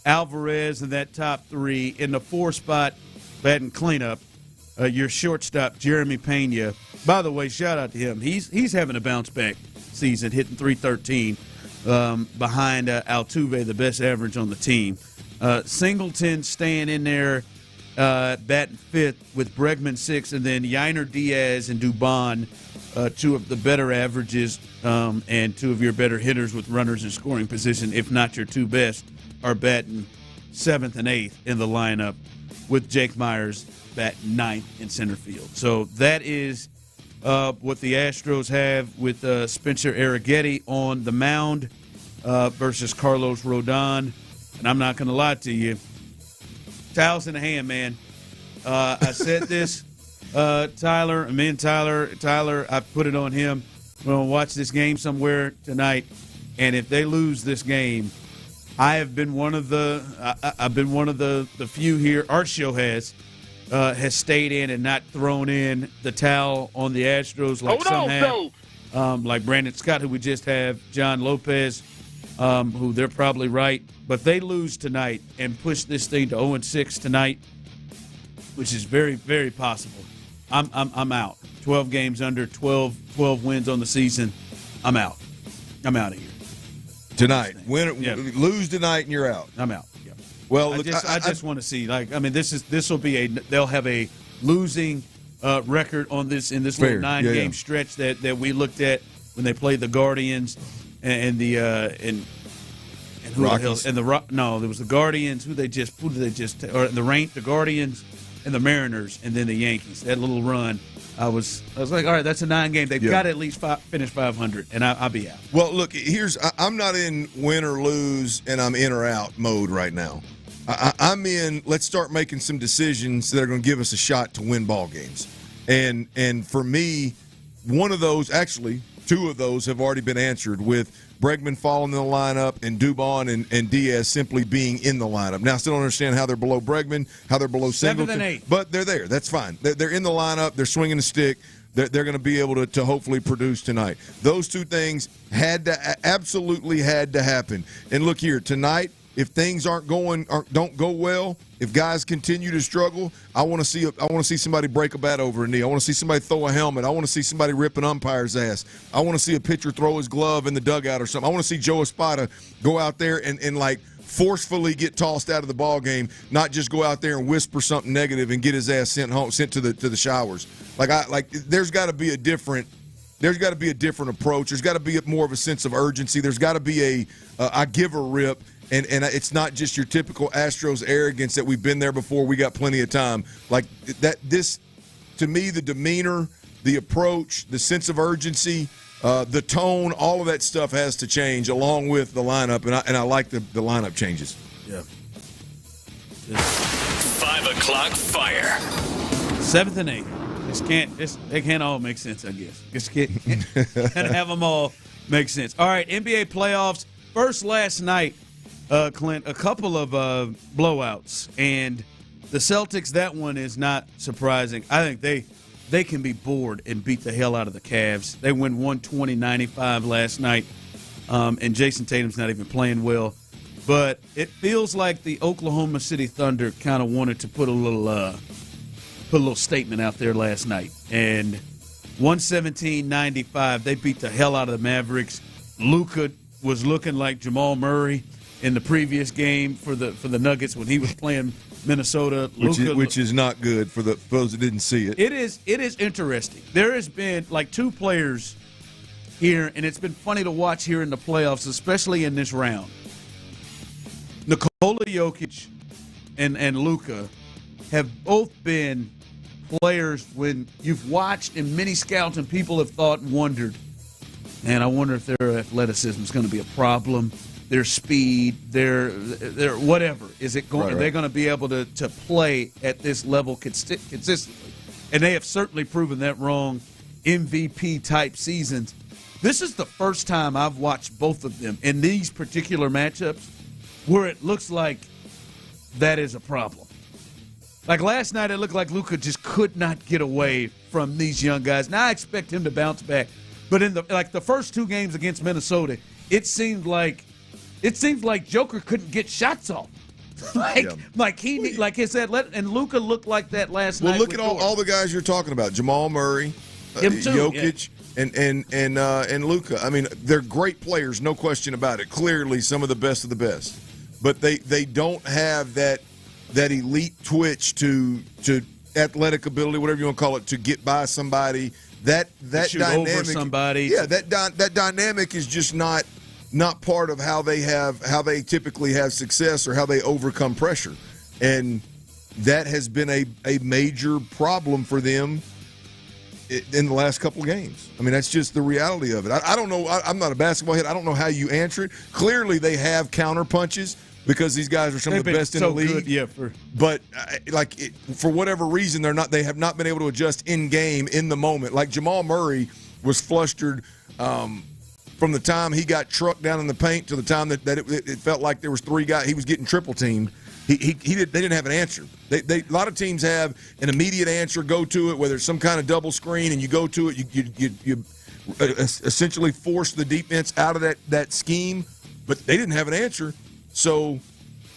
Alvarez in that top 3. In the 4 spot, batting cleanup, your shortstop, Jeremy Pena. By the way, shout out to him. He's having a bounce-back season, hitting .313 behind Altuve, the best average on the team. Singleton staying in there, batting 5th with Bregman 6th, and then Yainer Diaz and Dubon, 2 of the better averages and 2 of your better hitters with runners in scoring position, if not your 2 best, are batting 7th and 8th in the lineup, with Jake Myers batting 9th in center field. So that is what the Astros have with Spencer Arrighetti on the mound versus Carlos Rodon. And I'm not going to lie to you, towels in the hand, man. I said this, Tyler, I put it on him. We're going to watch this game somewhere tonight, and if they lose this game, I've been one of the few here. Our show has stayed in and not thrown in the towel on the Astros like some have. Like Brandon Scott, who we just have, John Lopez, who they're probably right. But they lose tonight and push this thing to 0-6 tonight, which is very, very possible. I'm out. 12 games under, 12 wins on the season. I'm out. I'm out of here. Tonight, lose tonight and you're out. I'm out. Yeah. Well, I just want to see. This will be they'll have a losing record on this in this little 9-game stretch that we looked at when they played the Guardians and the who Rockies. The hell, no, there was the Guardians. Who did they just the Guardians and the Mariners and then the Yankees. That little run. I was like, all right, that's a 9-game. They've got to at least finish 500, and I'll be out. Well, look, I'm not in win or lose, and I'm in or out mode right now. I'm in, let's start making some decisions that are going to give us a shot to win ball games. And for me, one of those, actually, 2 of those have already been answered with Bregman falling in the lineup and Dubon and Diaz simply being in the lineup. Now, I still don't understand how they're below Bregman, how they're below Singleton. 7th and 8th. But they're there. That's fine. They're in the lineup. They're swinging the stick. They're going to be able to hopefully produce tonight. Those 2 things absolutely had to happen. And look here, tonight, if things don't go well, if guys continue to struggle, I want to see somebody break a bat over a knee. I want to see somebody throw a helmet. I want to see somebody rip an umpire's ass. I want to see a pitcher throw his glove in the dugout or something. I want to see Joe Espada go out there and like forcefully get tossed out of the ball game, not just go out there and whisper something negative and get his ass sent to the showers. There's got to be a different approach. There's got to be more of a sense of urgency. There's got to be I give a rip. And it's not just your typical Astros arrogance that we've been there before. We got plenty of time. Like that. This, to me, the demeanor, the approach, the sense of urgency, the tone, all of that stuff has to change along with the lineup. And I like the lineup changes. Yeah. 5 o'clock fire. 7th and 8th. They can't all make sense. I guess. Just can't have them all make sense. All right. NBA playoffs. First last night. Clint, a couple of blowouts, and the Celtics, that one is not surprising. I think they can be bored and beat the hell out of the Cavs. They win 120-95 last night, and Jason Tatum's not even playing well. But it feels like the Oklahoma City Thunder kind of wanted to put a little statement out there last night, and 117-95, they beat the hell out of the Mavericks. Luka was looking like Jamal Murray in the previous game for the Nuggets when he was playing Minnesota. Which is not good for those that didn't see it. It is interesting. There has been like 2 players here, and it's been funny to watch here in the playoffs, especially in this round. Nikola Jokic and Luka have both been players when you've watched, and many scouts and people have thought and wondered, man, I wonder if their athleticism is going to be a problem. their speed, their whatever. Is it going? Are they going to be able to play at this level consistently? And they have certainly proven that wrong. MVP type seasons. This is the first time I've watched both of them in these particular matchups where it looks like that is a problem. Like last night, it looked like Luka just could not get away from these young guys. Now I expect him to bounce back, but in the first two games against Minnesota, it seemed like Joker couldn't get shots off. Like he said, and Luka looked like that last night. Well, look at all the guys you're talking about: Jamal Murray, Jokic, and Luka. I mean, they're great players, no question about it. Clearly, some of the best, but they don't have that elite twitch to athletic ability, whatever you want to call it, to get by somebody. That dynamic, over somebody. Yeah, that dynamic is just not part of how they typically have success or how they overcome pressure. And that has been a major problem for them in the last couple of games. I mean, that's just the reality of it. I don't know. I'm not a basketball head. I don't know how you answer it. Clearly, they have counter punches because these guys are some of the best in the league. Good, but for whatever reason, they have not been able to adjust in game in the moment. Like Jamal Murray was flustered from the time he got trucked down in the paint to the time that it felt like there was three guys. He was getting triple teamed. They didn't have an answer. A lot of teams have an immediate answer, go to it, whether it's some kind of double screen, and you go to it. You essentially force the defense out of that scheme, but they didn't have an answer. So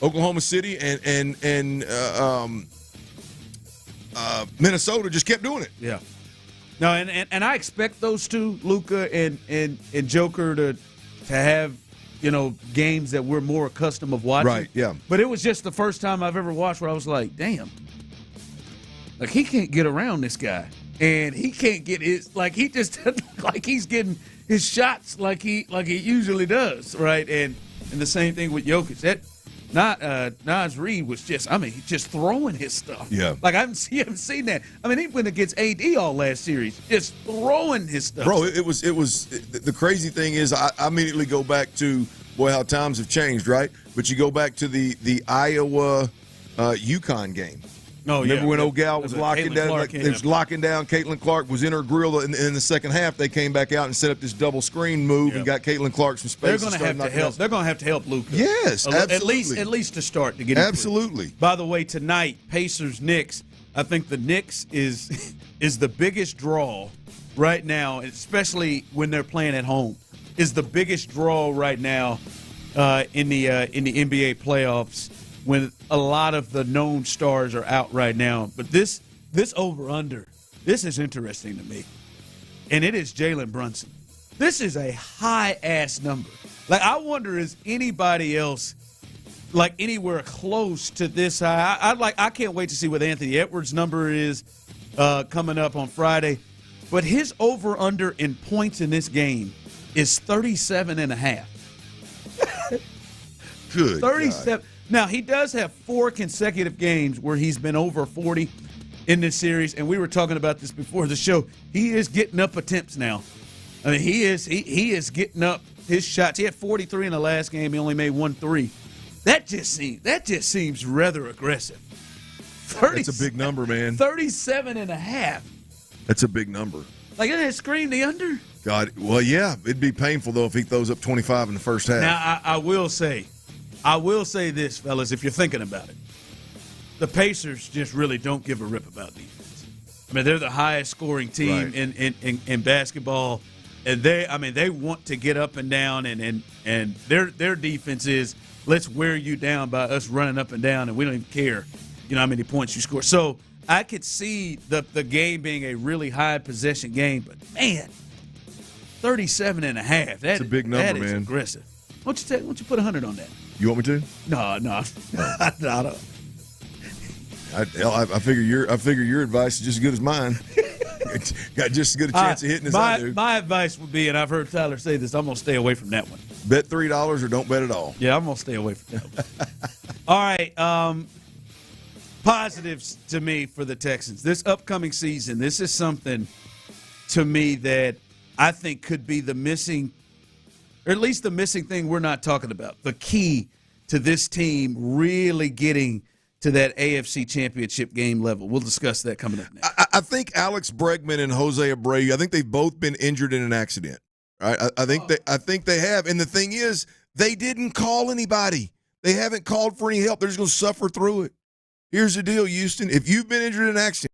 Oklahoma City and Minnesota just kept doing it. Yeah. No, and I expect those two, Luka and Joker, to have, games that we're more accustomed of watching. Right, yeah. But it was just the first time I've ever watched where I was like, damn. Like, he can't get around this guy. And he can't get his, like, he just like he's getting his shots like he usually does, right? And the same thing with Jokic. Naz Reid was just throwing his stuff. Yeah. Like, I haven't seen that. I mean, he went against AD all last series, just throwing his stuff. Bro, it was the crazy thing is I immediately go back to, boy, how times have changed, right? But you go back to the Iowa UConn game. Oh, Remember when O'Gal was locking down? They was locking down. Caitlin Clark was in her grill in the second half. They came back out and set up this double screen move and got Caitlin Clark some space. They're going to have to help. They're going to have to help Luka. Yes, absolutely. At least to start to get into absolutely. It. By the way, tonight Pacers-Knicks. I think the Knicks is the biggest draw right now, especially when they're playing at home. Is the biggest draw right now in the NBA playoffs, when a lot of the known stars are out right now. But this over-under, this is interesting to me. And it is Jalen Brunson. This is a high-ass number. Like, I wonder, is anybody else, like, anywhere close to this high? I can't wait to see what Anthony Edwards' number is coming up on Friday. But his over-under in points in this game is 37.5. Good 37. God. Now, he does have 4 consecutive games where he's been over 40 in this series, and we were talking about this before the show. He is getting up attempts now. I mean, he is getting up his shots. He had 43 in the last game. He only made 1 3. That just seems rather aggressive. That's a big number, man. 37.5. That's a big number. Like, doesn't that scream the under? God, well, yeah. It'd be painful, though, if he throws up 25 in the first half. Now, I will say this, fellas, if you're thinking about it. The Pacers just really don't give a rip about defense. I mean, they're the highest scoring team in basketball, and they want to get up and down, and their defense is, let's wear you down by us running up and down, and we don't even care, how many points you score. So I could see the game being a really high possession game, but man, 37.5. That's a big number, that is man. Aggressive. Why don't you put 100 on that? You want me to? No. I don't. I figure your advice is just as good as mine. Got just as good a chance of hitting as I do. My advice would be, and I've heard Tyler say this, I'm going to stay away from that one. Bet $3 or don't bet at all. Yeah, I'm going to stay away from that one. All right. Positives to me for the Texans. This upcoming season, this is something to me that I think could be the missing – or at least the missing thing we're not talking about, the key to this team really getting to that AFC Championship game level? We'll discuss that coming up next. I think Alex Bregman and Jose Abreu, I think they've both been injured in an accident. Right? I think they have. And the thing is, they didn't call anybody. They haven't called for any help. They're just going to suffer through it. Here's the deal, Houston. If you've been injured in an accident,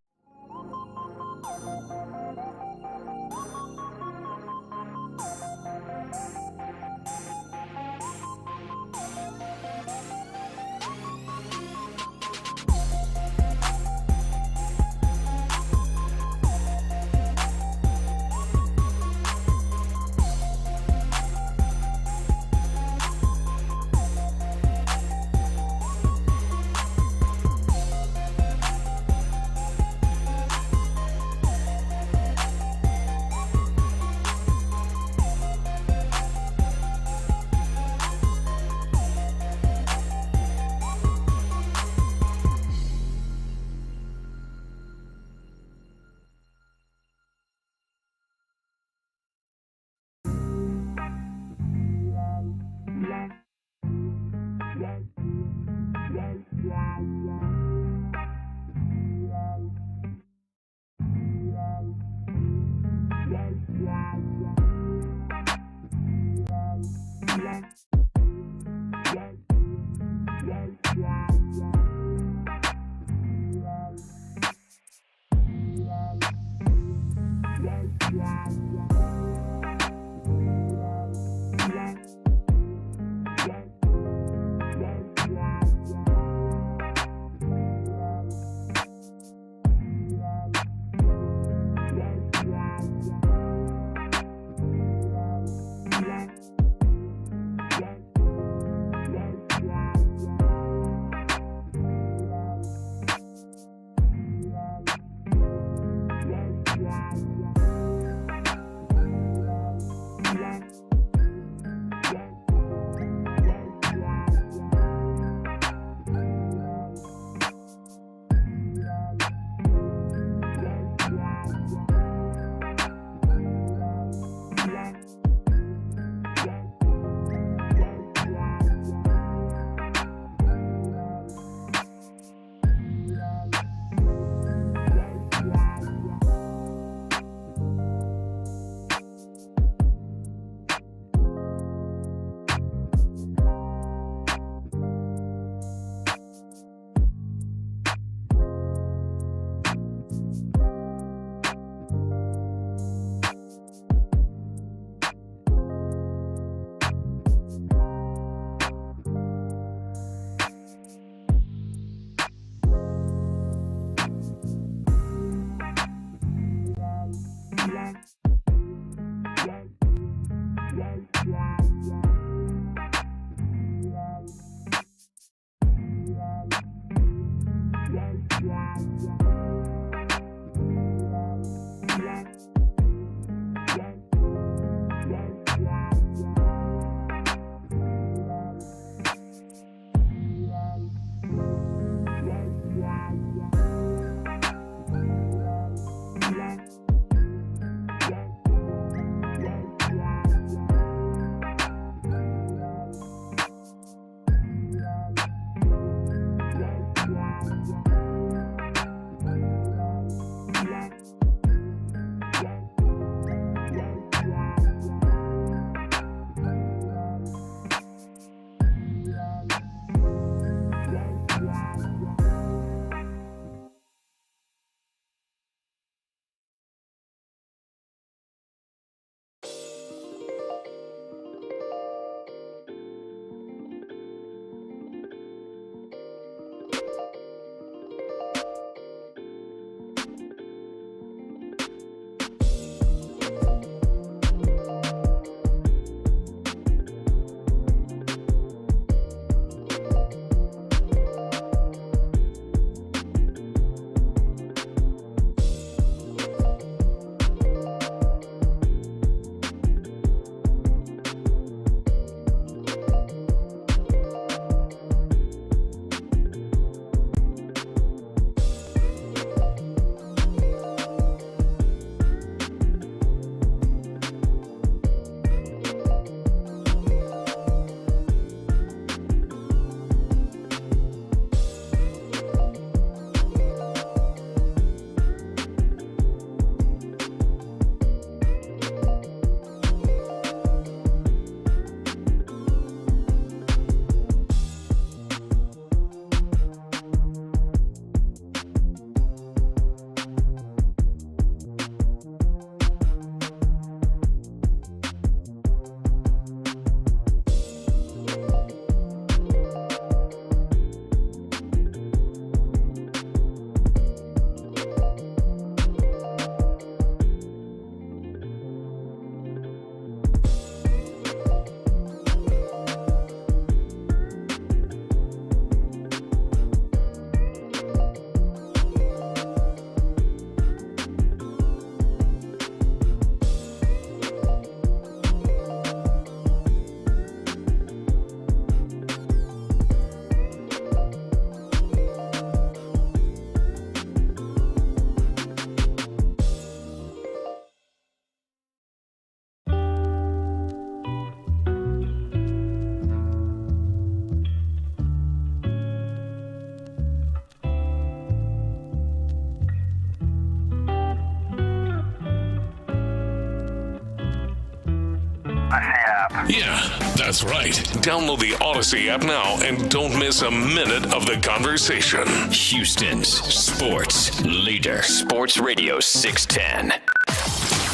Yeah, that's right. Download the Odyssey app now and don't miss a minute of the conversation. Houston's sports leader. Sports Radio 610.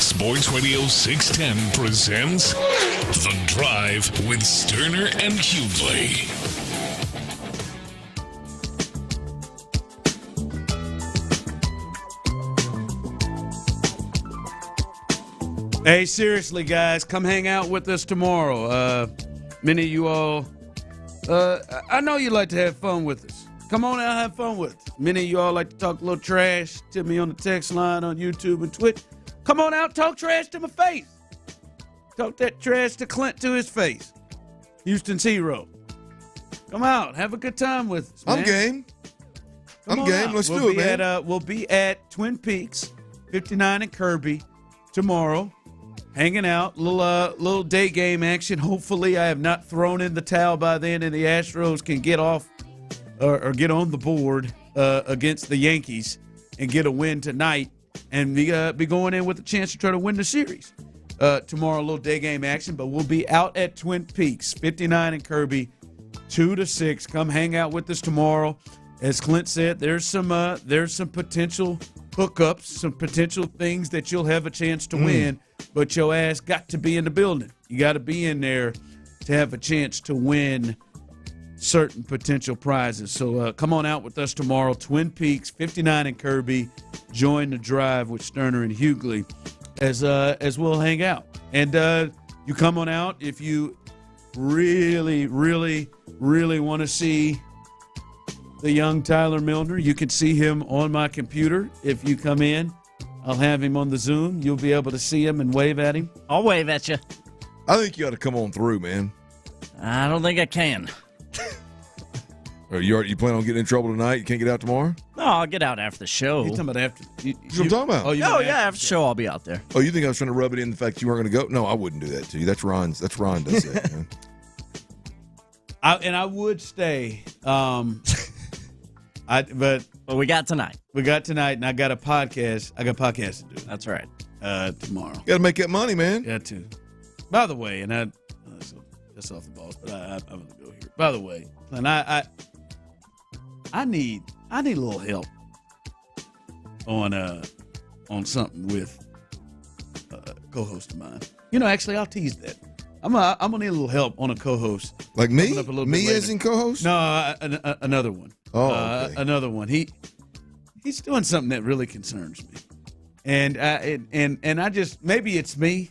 Sports Radio 610 presents The Drive with Stoerner and Hughley. Hey, seriously, guys, come hang out with us tomorrow. Many of you all, I know you like to have fun with us. Come on out, have fun with us. Many of you all like to talk a little trash to me on the text line on YouTube and Twitch. Come on out, talk trash to my face. Talk that trash to Clint to his face. Houston's hero. Come out, have a good time with us, man. I'm game. Come I'm game. out. Let's do it, man. We'll be at Twin Peaks, 59 and Kirby tomorrow. Hanging out, little day game action. Hopefully, I have not thrown in the towel by then, and the Astros can get off or get on the board against the Yankees and get a win tonight, and be going in with a chance to try to win the series tomorrow. A little day game action, but we'll be out at Twin Peaks, 59 and Kirby, 2 to 6. Come hang out with us tomorrow. As Clint said, there's some potential hookups, some potential things that you'll have a chance to win. But your ass got to be in the building. You got to be in there to have a chance to win certain potential prizes. So come on out with us tomorrow, Twin Peaks, 59 and Kirby. Join the drive with Stoerner and Hughley as we'll hang out. And you come on out if you really, really, really want to see the young Tyler Milner. You can see him on my computer if you come in. I'll have him on the Zoom. You'll be able to see him and wave at him. I'll wave at you. I think you ought to come on through, man. I don't think I can. Or you plan on getting in trouble tonight? You can't get out tomorrow? No, I'll get out after the show. You talking about after? That's what I'm talking about. After the show, I'll be out there. Oh, you think I was trying to rub it in the fact you weren't going to go? No, I wouldn't do that to you. That's Ron does that, man. I would stay. But we got tonight. And I got a podcast. I got a podcast to do. That's right. Tomorrow. Got to make that money, man. Got to. By the way, and that's off the balls, but I'm going to go here. By the way, and I need a little help on something with a co-host of mine. Actually, I'll tease that. I'm gonna need a little help on a co-host. Like me? Me as in co-host? No, another one. Oh, okay. Another one. He's doing something that really concerns me, and I just, maybe it's me,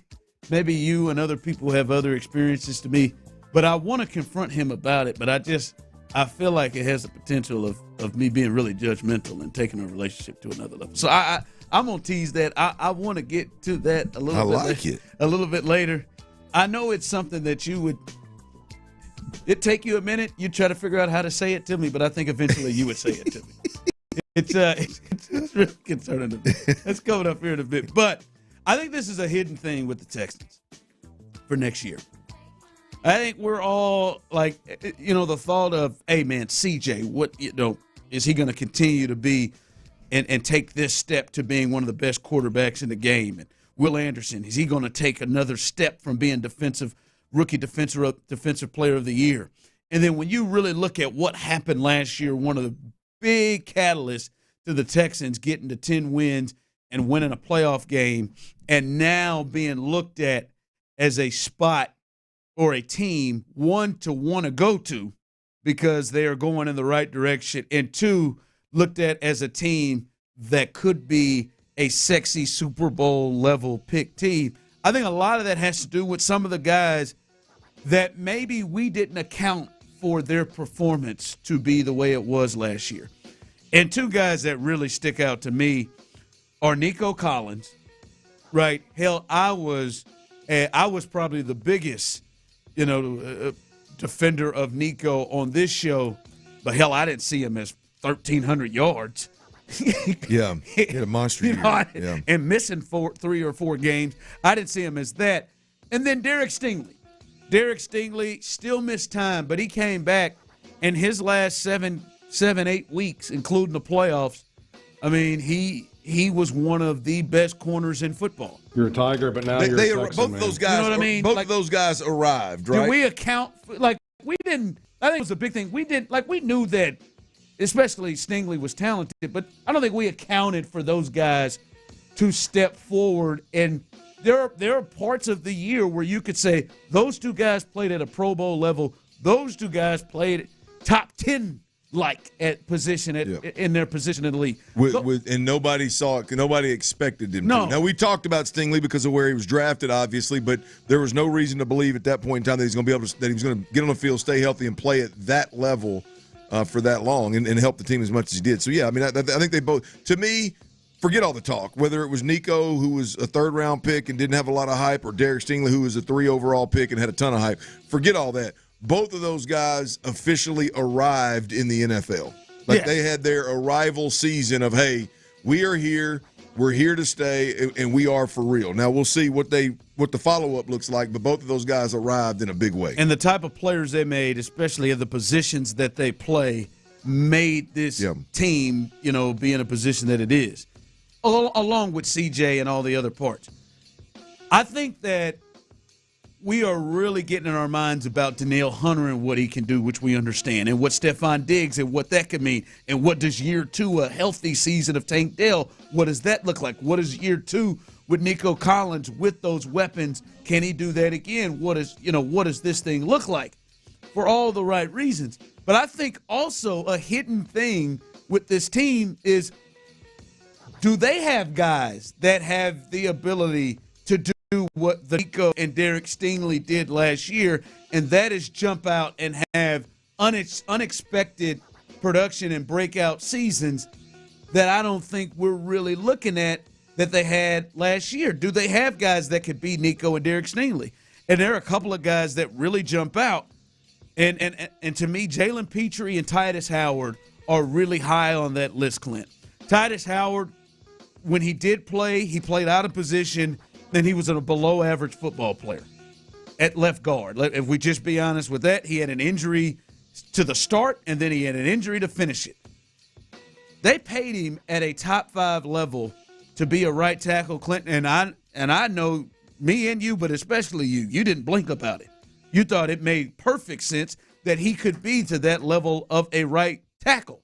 maybe you and other people have other experiences to me, but I want to confront him about it. But I feel like it has the potential of me being really judgmental and taking a relationship to another level. So I'm gonna tease that. I want to get to that a little bit later. I know it's something that it'd take you a minute. You try to figure out how to say it to me, but I think eventually you would say it to me. It's really concerning to me. That's coming up here in a bit. But I think this is a hidden thing with the Texans for next year. I think we're all like, the thought of, hey, man, CJ, is he going to continue to be and take this step to being one of the best quarterbacks in the game? And Will Anderson, is he going to take another step from being rookie defensive player of the year? And then when you really look at what happened last year, one of the big catalysts to the Texans getting to 10 wins and winning a playoff game, and now being looked at as a spot or a team, one, to want to go to because they are going in the right direction, and two, looked at as a team that could be a sexy Super Bowl level pick team. I think a lot of that has to do with some of the guys that maybe we didn't account for their performance to be the way it was last year. And two guys that really stick out to me are Nico Collins, right? Hell, I was probably the biggest, defender of Nico on this show, but hell, I didn't see him as 1,300 yards. Yeah, he had a monster year. And missing 3 or 4 games. I didn't see him as that. And then Derek Stingley. Derek Stingley still missed time, but he came back, and his last 7, 8 weeks, including the playoffs, I mean, he he was one of the best corners in football. You're a Tiger, but now you're a Texan, both man. those guys. You know what I mean? Both Like, of those guys arrived, right? Did we account for, we didn't? I think it was a big thing. We knew that, especially Stingley was talented, but I don't think we accounted for those guys to step forward. And there are parts of the year where you could say those two guys played at a Pro Bowl level. Those two guys played top 10 at position in their position in the league. And nobody saw it. Nobody expected him to. Now, we talked about Stingley because of where he was drafted, obviously, but there was no reason to believe at that point in time that he was going to get on the field, stay healthy, and play at that level for that long and help the team as much as he did. So, yeah, I mean, I think they both – to me, forget all the talk, whether it was Nico, who was a third-round pick and didn't have a lot of hype, or Derek Stingley, who was a 3 overall pick and had a ton of hype. Forget all that. Both of those guys officially arrived in the NFL. They had their arrival season of, hey, we are here, we're here to stay, and we are for real. Now we'll see what the follow-up looks like, but both of those guys arrived in a big way. And the type of players they made, especially at the positions that they play, made this team, be in a position that it is, along with CJ and all the other parts. I think that we are really getting in our minds about Danielle Hunter and what he can do, which we understand, and what Stephon Diggs and what that could mean, and what does year 2, a healthy season of Tank Dell, what does that look like? What is year 2 with Nico Collins with those weapons? Can he do that again? What does this thing look like? For all the right reasons. But I think also a hidden thing with this team is, do they have guys that have the ability to do what the Nico and Derek Stingley did last year, and that is jump out and have unexpected production and breakout seasons that I don't think we're really looking at that they had last year? Do they have guys that could be Nico and Derek Stingley? And there are a couple of guys that really jump out. And to me, Jalen Petrie and Titus Howard are really high on that list, Clint. Titus Howard, when he did play, he played out of position, then he was a below-average football player at left guard. If we just be honest with that, he had an injury to the start, and then he had an injury to finish it. They paid him at a top 5 level to be a right tackle, Clinton, and I know me and you, but especially you didn't blink about it. You thought it made perfect sense that he could be to that level of a right tackle.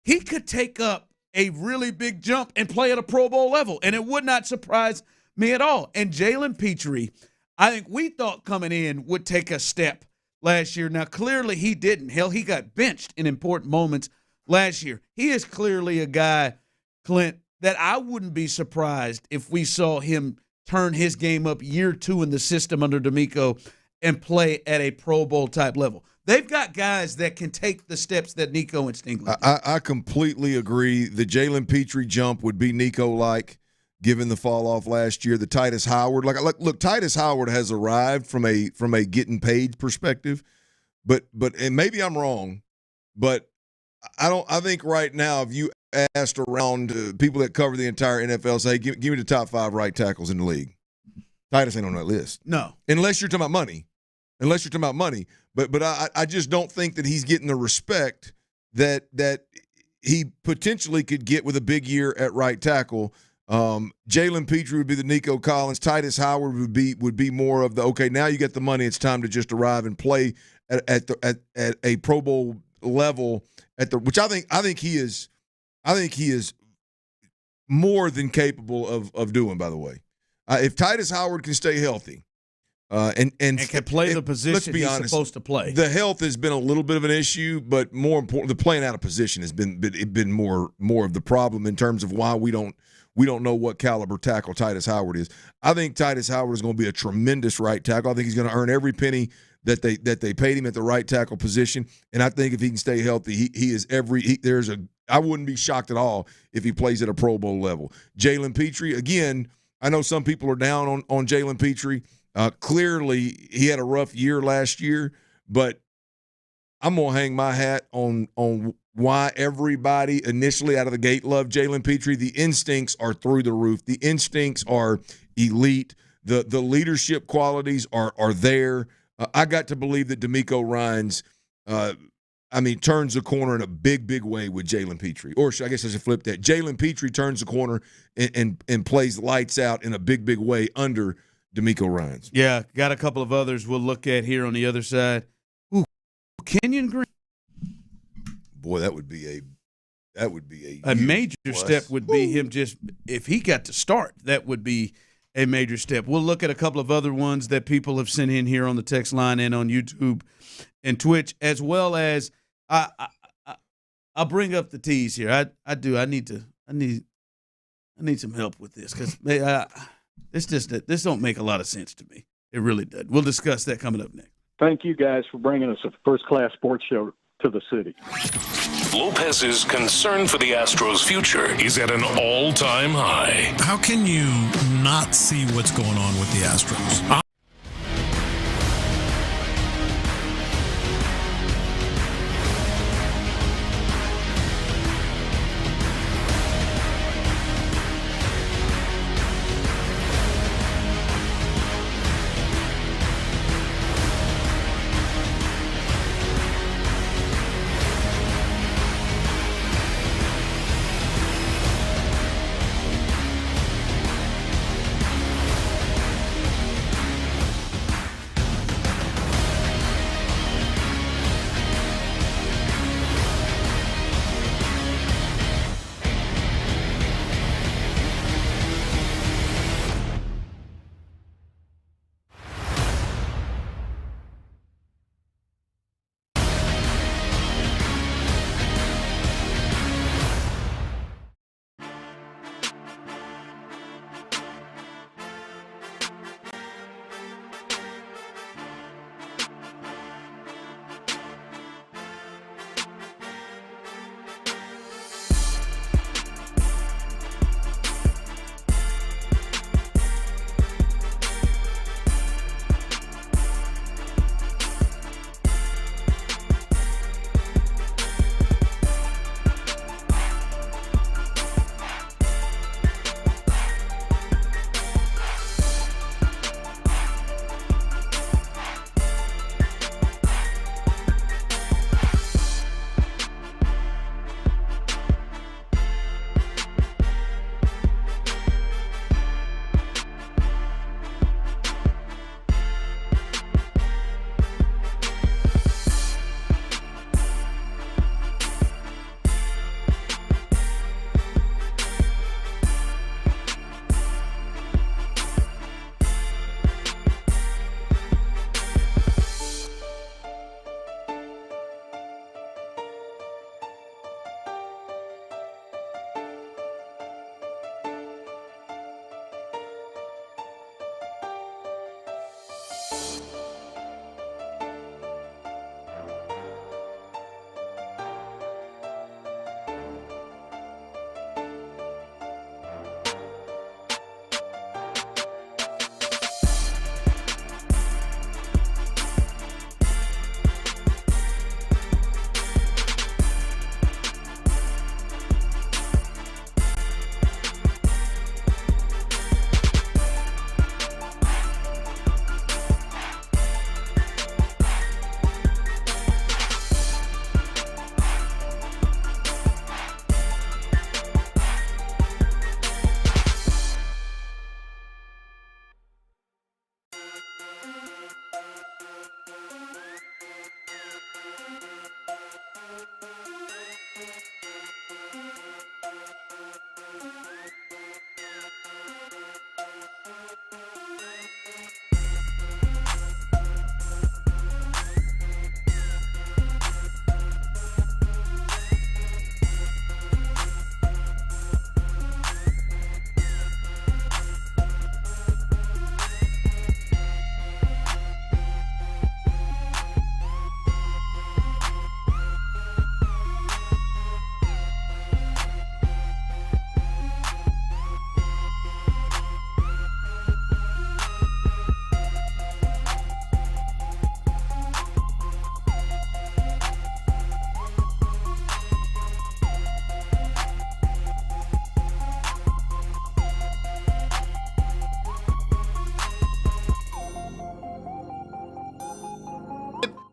He could take up a really big jump and play at a Pro Bowl level, and it would not surprise me at all. And Jalen Petrie, I think we thought coming in would take a step last year. Now, clearly he didn't. Hell, he got benched in important moments last year. He is clearly a guy, Clint, that I wouldn't be surprised if we saw him turn his game up year 2 in the system under D'Amico and play at a Pro Bowl type level. They've got guys that can take the steps that Nico and Stingley. I completely agree. The Jalen Petrie jump would be Nico-like, given the fall off last year. The Titus Howard, look, Titus Howard has arrived from a getting paid perspective, but and maybe I'm wrong, but I think right now, if you asked around people that cover the entire NFL, say, give me the top 5 right tackles in the league, Titus ain't on that list. No, unless you're talking about money. But I just don't think that he's getting the respect that he potentially could get with a big year at right tackle. Jalen Petrie would be the Nico Collins. Titus Howard would be more of the, okay, now you get the money, it's time to just arrive and play at a Pro Bowl level which I think he is more than capable of doing, by the way. If Titus Howard can stay healthy, and can play the position he's supposed to play. The health has been a little bit of an issue, but more important, the playing out of position has been more of the problem in terms of why we don't know what caliber tackle Titus Howard is. I think Titus Howard is going to be a tremendous right tackle. I think he's going to earn every penny that they paid him at the right tackle position, and I think if he can stay healthy, I wouldn't be shocked at all if he plays at a Pro Bowl level. Jalen Petrie, again, I know some people are down on Jalen Petrie. Clearly, he had a rough year last year, but I'm going to hang my hat on why everybody initially out of the gate loved Jalen Petrie. The instincts are through the roof. The instincts are elite. The leadership qualities are there. I got to believe that D'Amico Ryans turns the corner in a big, big way with Jalen Petrie. Or I guess I should flip that. Jalen Petrie turns the corner and plays lights out in a big, big way under D'Amico Ryans. Yeah, got a couple of others we'll look at here on the other side. Ooh, Kenyon Green. Boy, that would be a major plus. step would be him just if he got to start. That would be a major step. We'll look at a couple of other ones that people have sent in here on the text line and on YouTube and Twitch, as well as I'll bring up the tease here. I need some help with this because this don't make a lot of sense to me. It really doesn't. We'll discuss that coming up next. Thank you guys for bringing us a first-class sports show to the city. Lopez's concern for the Astros' future is at an all-time high. How can you not see what's going on with the Astros?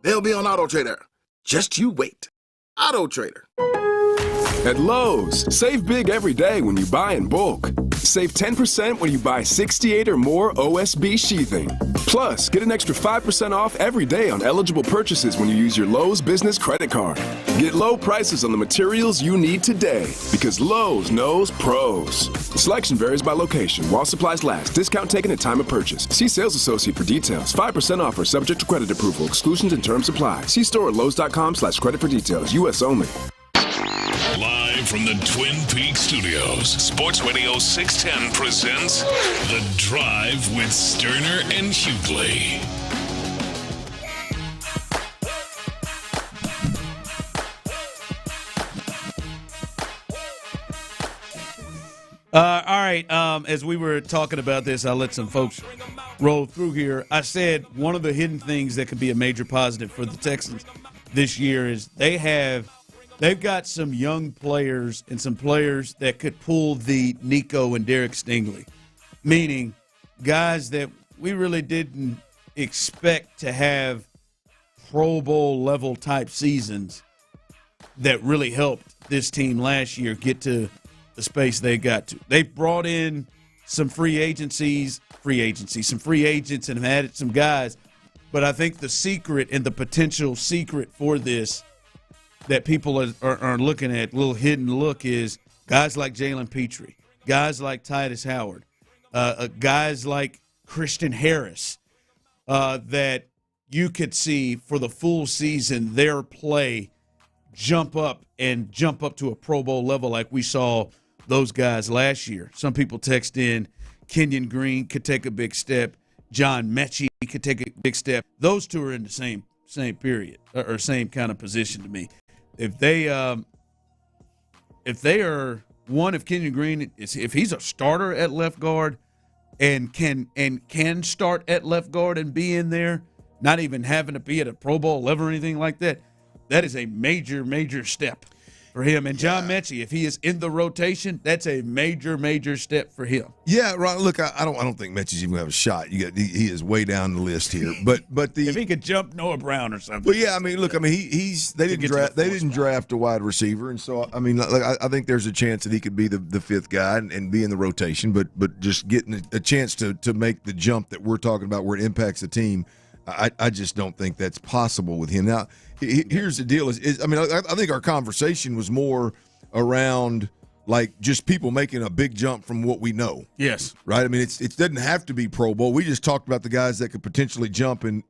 They'll be on Auto Trader. Just you wait. Auto Trader. At Lowe's, save big every day when you buy in bulk. Save 10% when you buy 68 or more OSB sheathing. Plus, get an extra 5% off every day on eligible purchases when you use your Lowe's business credit card. Get low prices on the materials you need today because Lowe's knows pros. Selection varies by location. While supplies last, discount taken at time of purchase. See sales associate for details. 5% offer subject to credit approval. Exclusions and terms apply. See store at lowes.com/credit for details. U.S. only. Live from the Twin Peaks studios, Sports Radio 610 presents The Drive with Stoerner and Hughley. All right, as we were talking about this, I'll let some folks roll through here. I said one of the hidden things that could be a major positive for the Texans this year is they've got some young players and some players that could pull the Nico and Derek Stingley, meaning guys that we really didn't expect to have Pro Bowl level type seasons that really helped this team last year get to the space they got to. They've brought in some some free agents and have added some guys, but I think the secret and the potential secret for this that people are looking at, little hidden look, is guys like Jalen Petrie, guys like Titus Howard, guys like Christian Harris, that you could see for the full season their play jump up to a Pro Bowl level like we saw those guys last year. Some people text in Kenyon Green could take a big step. John Mechie could take a big step. Those two are in the same period or same kind of position to me. If Kenyon Green if he's a starter at left guard and can start at left guard and be in there, not even having to be at a Pro Bowl level or anything like that, that is a major step for him. And John Mechie, if he is in the rotation, that's a major step for him. Yeah, right. Look, I don't think Mechie's even gonna have a shot. He is way down the list here. But if he could jump Noah Brown or something. Well, yeah, I mean, look, I mean, they didn't draft a wide receiver, and so I mean, I think there's a chance that he could be the fifth guy and be in the rotation. But just getting a chance to make the jump that we're talking about where it impacts the team, I just don't think that's possible with him. Now, here's the deal: I think our conversation was more around like just people making a big jump from what we know. Yes, right. I mean, it doesn't have to be Pro Bowl. We just talked about the guys that could potentially jump and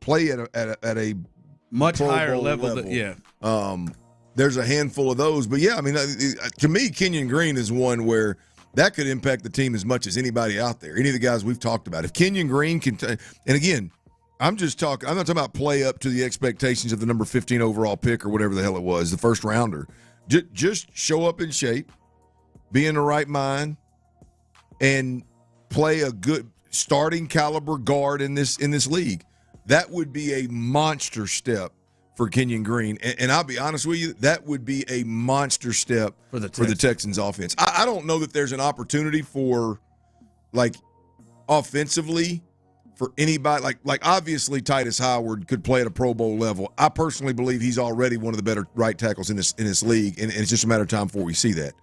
play at a much Pro higher Bowl level. There's a handful of those, but yeah, I mean, to me, Kenyon Green is one where that could impact the team as much as anybody out there. Any of the guys we've talked about. If Kenyon Green can, and again, I'm not talking about play up to the expectations of the number 15 overall pick or whatever the hell it was, the first rounder. Just show up in shape, be in the right mind, and play a good starting caliber guard in this league. That would be a monster step for Kenyon Green. And I'll be honest with you, that would be a monster step for the Texans offense. I don't know that there's an opportunity for, like, offensively for anybody. Like obviously Titus Howard could play at a Pro Bowl level. I personally believe he's already one of the better right tackles in this league, and it's just a matter of time before we see that.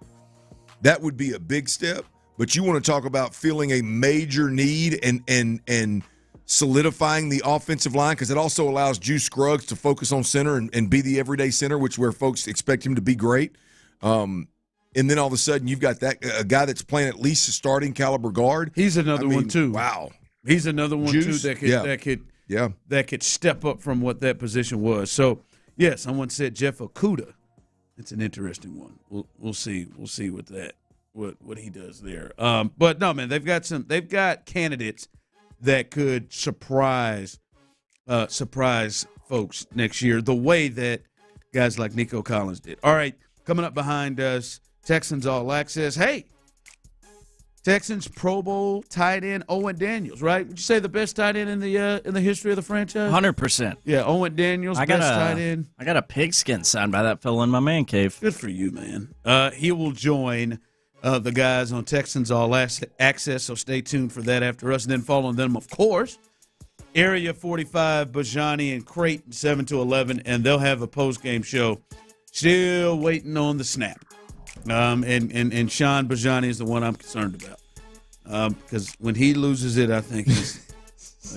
That would be a big step, but you want to talk about feeling a major need and solidifying the offensive line, because it also allows Juice Scruggs to focus on center and be the everyday center, where folks expect him to be great. And then all of a sudden you've got a guy that's playing at least a starting caliber guard. He's another one too. Wow. He's another one Juice, too that could step up from what that position was. So yeah, someone said Jeff Okudah. It's an interesting one. We'll see with that what he does there. But no, man, they've got candidates that could surprise folks next year the way that guys like Nico Collins did. All right, coming up behind us, Texans All Access. Hey, Texans Pro Bowl tight end Owen Daniels, right? Would you say the best tight end in the history of the franchise? 100%. Yeah, Owen Daniels, best tight end. I got a pigskin signed by that fellow in my man cave. Good for you, man. He will join the guys on Texans All Access, so stay tuned for that after us. And then following them, of course, Area 45, Bijani, and Creighton 7 to 11, and they'll have a post-game show. Still waiting on the snap. And Sean Bijani is the one I'm concerned about. Because when he loses it, I think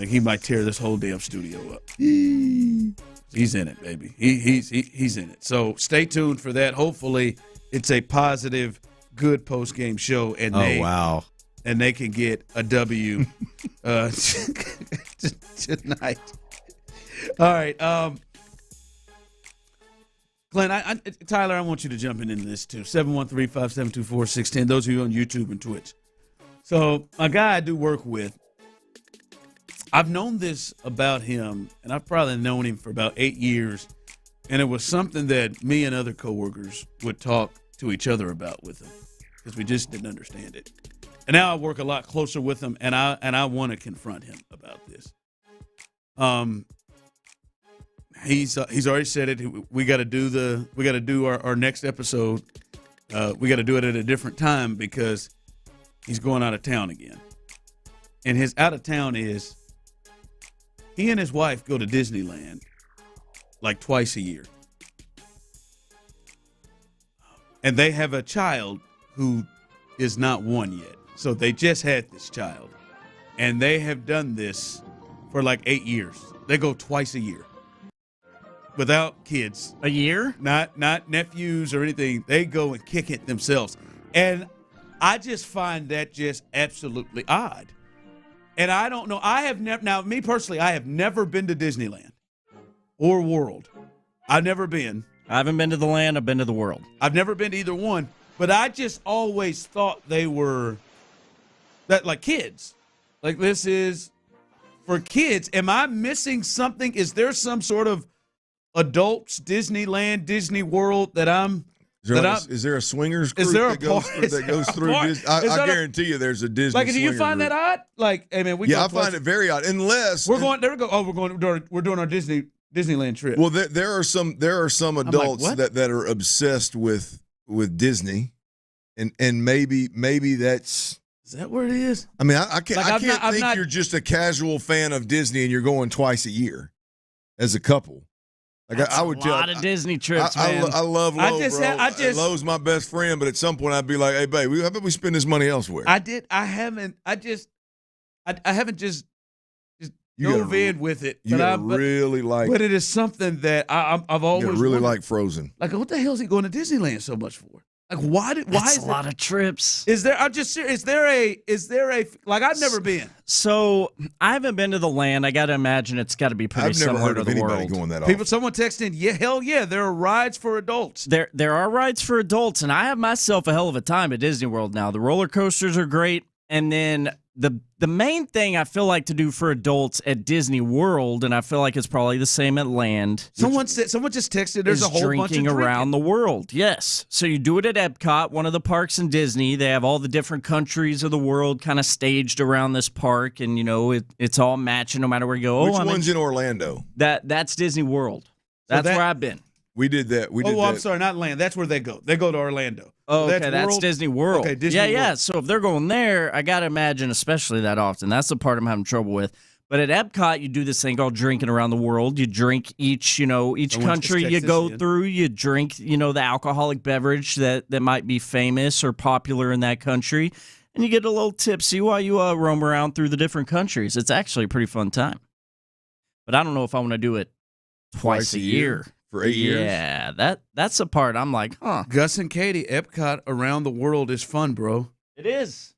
he might tear this whole damn studio up. He's in it, baby. He's in it. So stay tuned for that. Hopefully it's a positive, good post-game show. And wow. And they can get a W tonight. All right. Glenn, Tyler, I want you to jump into this too. 713-572-4610. Those of you on YouTube and Twitch. So a guy I do work with, I've known this about him, and I've probably known him for about 8 years, and it was something that me and other coworkers would talk to each other about with him because we just didn't understand it. And now I work a lot closer with him, and I want to confront him about this. He's already said it. We got to do our next episode. We got to do it at a different time because he's going out of town again. And his out of town is he and his wife go to Disneyland like twice a year. And they have a child who is not one yet. So they just had this child. And they have done this for like 8 years. They go twice a year. Without kids. A year? Not nephews or anything. They go and kick it themselves. And I just find that just absolutely odd. And I don't know. I have never, now me personally, I have never been to Disneyland or World. I've never been. I haven't been to the land. I've been to the world. I've never been to either one. But I just always thought they were that like kids. Like this is for kids. Am I missing something? Is there some sort of adults Disneyland, Disney World that I'm is there a swingers group that goes through Disney? I guarantee you there's a Disney like, do you find group. That odd? Like, hey man, I find it very odd. Unless we're going, there we go. Oh, we're doing our Disneyland trip. Well, there are some adults like, that are obsessed with Disney, and maybe that's. Is that where it is? I mean, I can't think you're just a casual fan of Disney and you're going twice a year as a couple. Like I would a lot of Disney trips, man. I love Lo, bro. Lo's my best friend, but at some point I'd be like, "Hey, babe, how about we spend this money elsewhere?" I haven't just dove in with it. Really like. But it is something that I've always really wondered. Like Frozen. Like, what the hell is he going to Disneyland so much for? Like, why is a lot of trips? Is there? I'm just serious. Is there a like? I've never been. So I haven't been to the land. I got to imagine it's got to be pretty similar to the world. Going that often. Someone texted in, yeah, hell yeah, there are rides for adults. There are rides for adults, and I have myself a hell of a time at Disney World now. The roller coasters are great, and then the main thing I feel like to do for adults at Disney World, and I feel like it's probably the same at land. Someone just texted. There's a whole bunch of drinking around the world. Yes, so you do it at Epcot, one of the parks in Disney. They have all the different countries of the world kind of staged around this park, and it's all matching no matter where you go. Which one's in Orlando? That's Disney World. That's where I've been. We did that. I'm sorry, not land. That's where they go. They go to Orlando. Oh, okay, that's Disney World. Okay, Disney World. Yeah. So if they're going there, I got to imagine, especially that often. That's the part I'm having trouble with. But at Epcot, you do this thing called drinking around the world. You drink each country you go through. You drink, the alcoholic beverage that might be famous or popular in that country. And you get a little tipsy while you roam around through the different countries. It's actually a pretty fun time. But I don't know if I want to do it twice a year. For 8 years? Yeah, that's the part I'm like, huh. Gus and Katie, Epcot around the world is fun, bro. It is.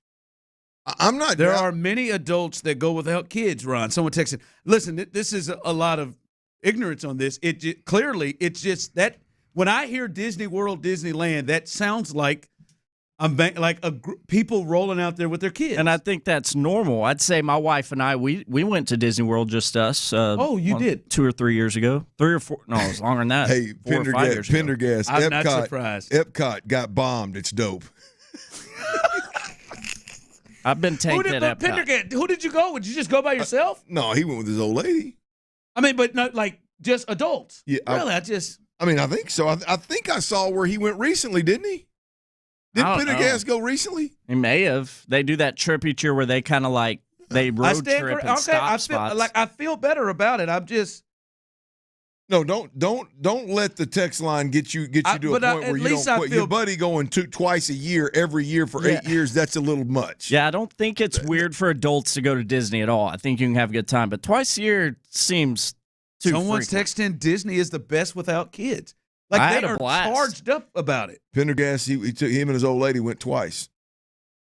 I'm not. There are many adults that go without kids, Ron. Someone texted, listen, this is a lot of ignorance on this. Clearly, it's just that when I hear Disney World, Disneyland, that sounds like people rolling out there with their kids. And I think that's normal. I'd say my wife and I, we went to Disney World, just us. You did? 2 or 3 years ago. 3 or 4. No, it was longer than that. Hey, 4 or 5 years ago. Pendergast. I'm not surprised. Epcot got bombed. It's dope. I've been tanked at Epcot. Pendergast, who did you go with? Did you just go by yourself? No, he went with his old lady. I mean, but not like just adults. Yeah, really, I think so. I think I saw where he went recently, didn't he? Did Pendergast go recently? He may have. They do that trip each year where they kind of like They road trip and stop spots. I feel better about it. I'm just. No, don't let the text line get you to a point where you don't quit. Your buddy going twice a year, every year for 8 years, that's a little much. Yeah, I don't think it's weird for adults to go to Disney at all. I think you can have a good time, but twice a year seems too Someone's frequent. texting Disney is the best without kids. Like, they are charged up about it. Pendergast, he took him and his old lady went twice.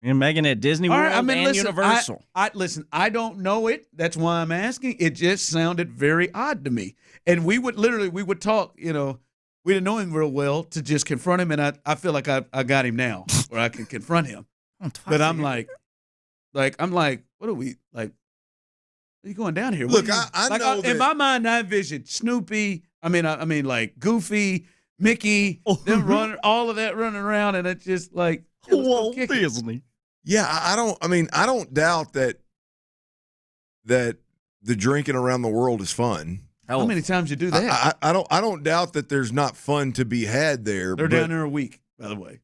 And Megan at Disney World and Universal. Listen, I don't know it. That's why I'm asking. It just sounded very odd to me. And we would talk, we didn't know him real well to just confront him. And I feel like I got him now where I can confront him. But I'm like, what are we, like, are you going down here? Look, I know that. In my mind, I envisioned Snoopy, I mean, like Goofy, Mickey, them running, all of that running around. And it's just like, Walt Disney. Yeah, I don't doubt that the drinking around the world is fun. How many times you do that? I don't doubt that there's not fun to be had there. They're down there a week, by the way.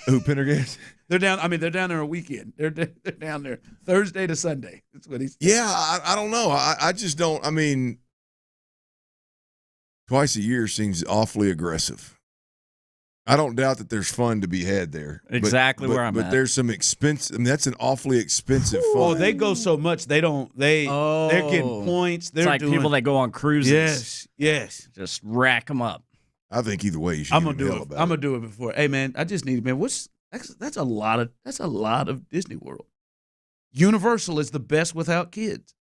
Who, Pendergast? They're down there a weekend. They're down there Thursday to Sunday. That's what he's. Yeah, I don't know. I just don't. I mean, twice a year seems awfully aggressive. I don't doubt that there's fun to be had there. Exactly where I'm at. But there's some expense. I mean, that's an awfully expensive fun. Oh, they go so much. They're getting points. They're it's like people that go on cruises. Yes. Just rack them up. I think either way you should. I'm gonna do it. I'm gonna do it before. Hey man, I just need that's a lot of Disney World. Universal is the best without kids.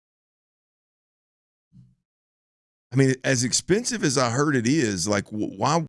I mean, as expensive as I heard it is, like why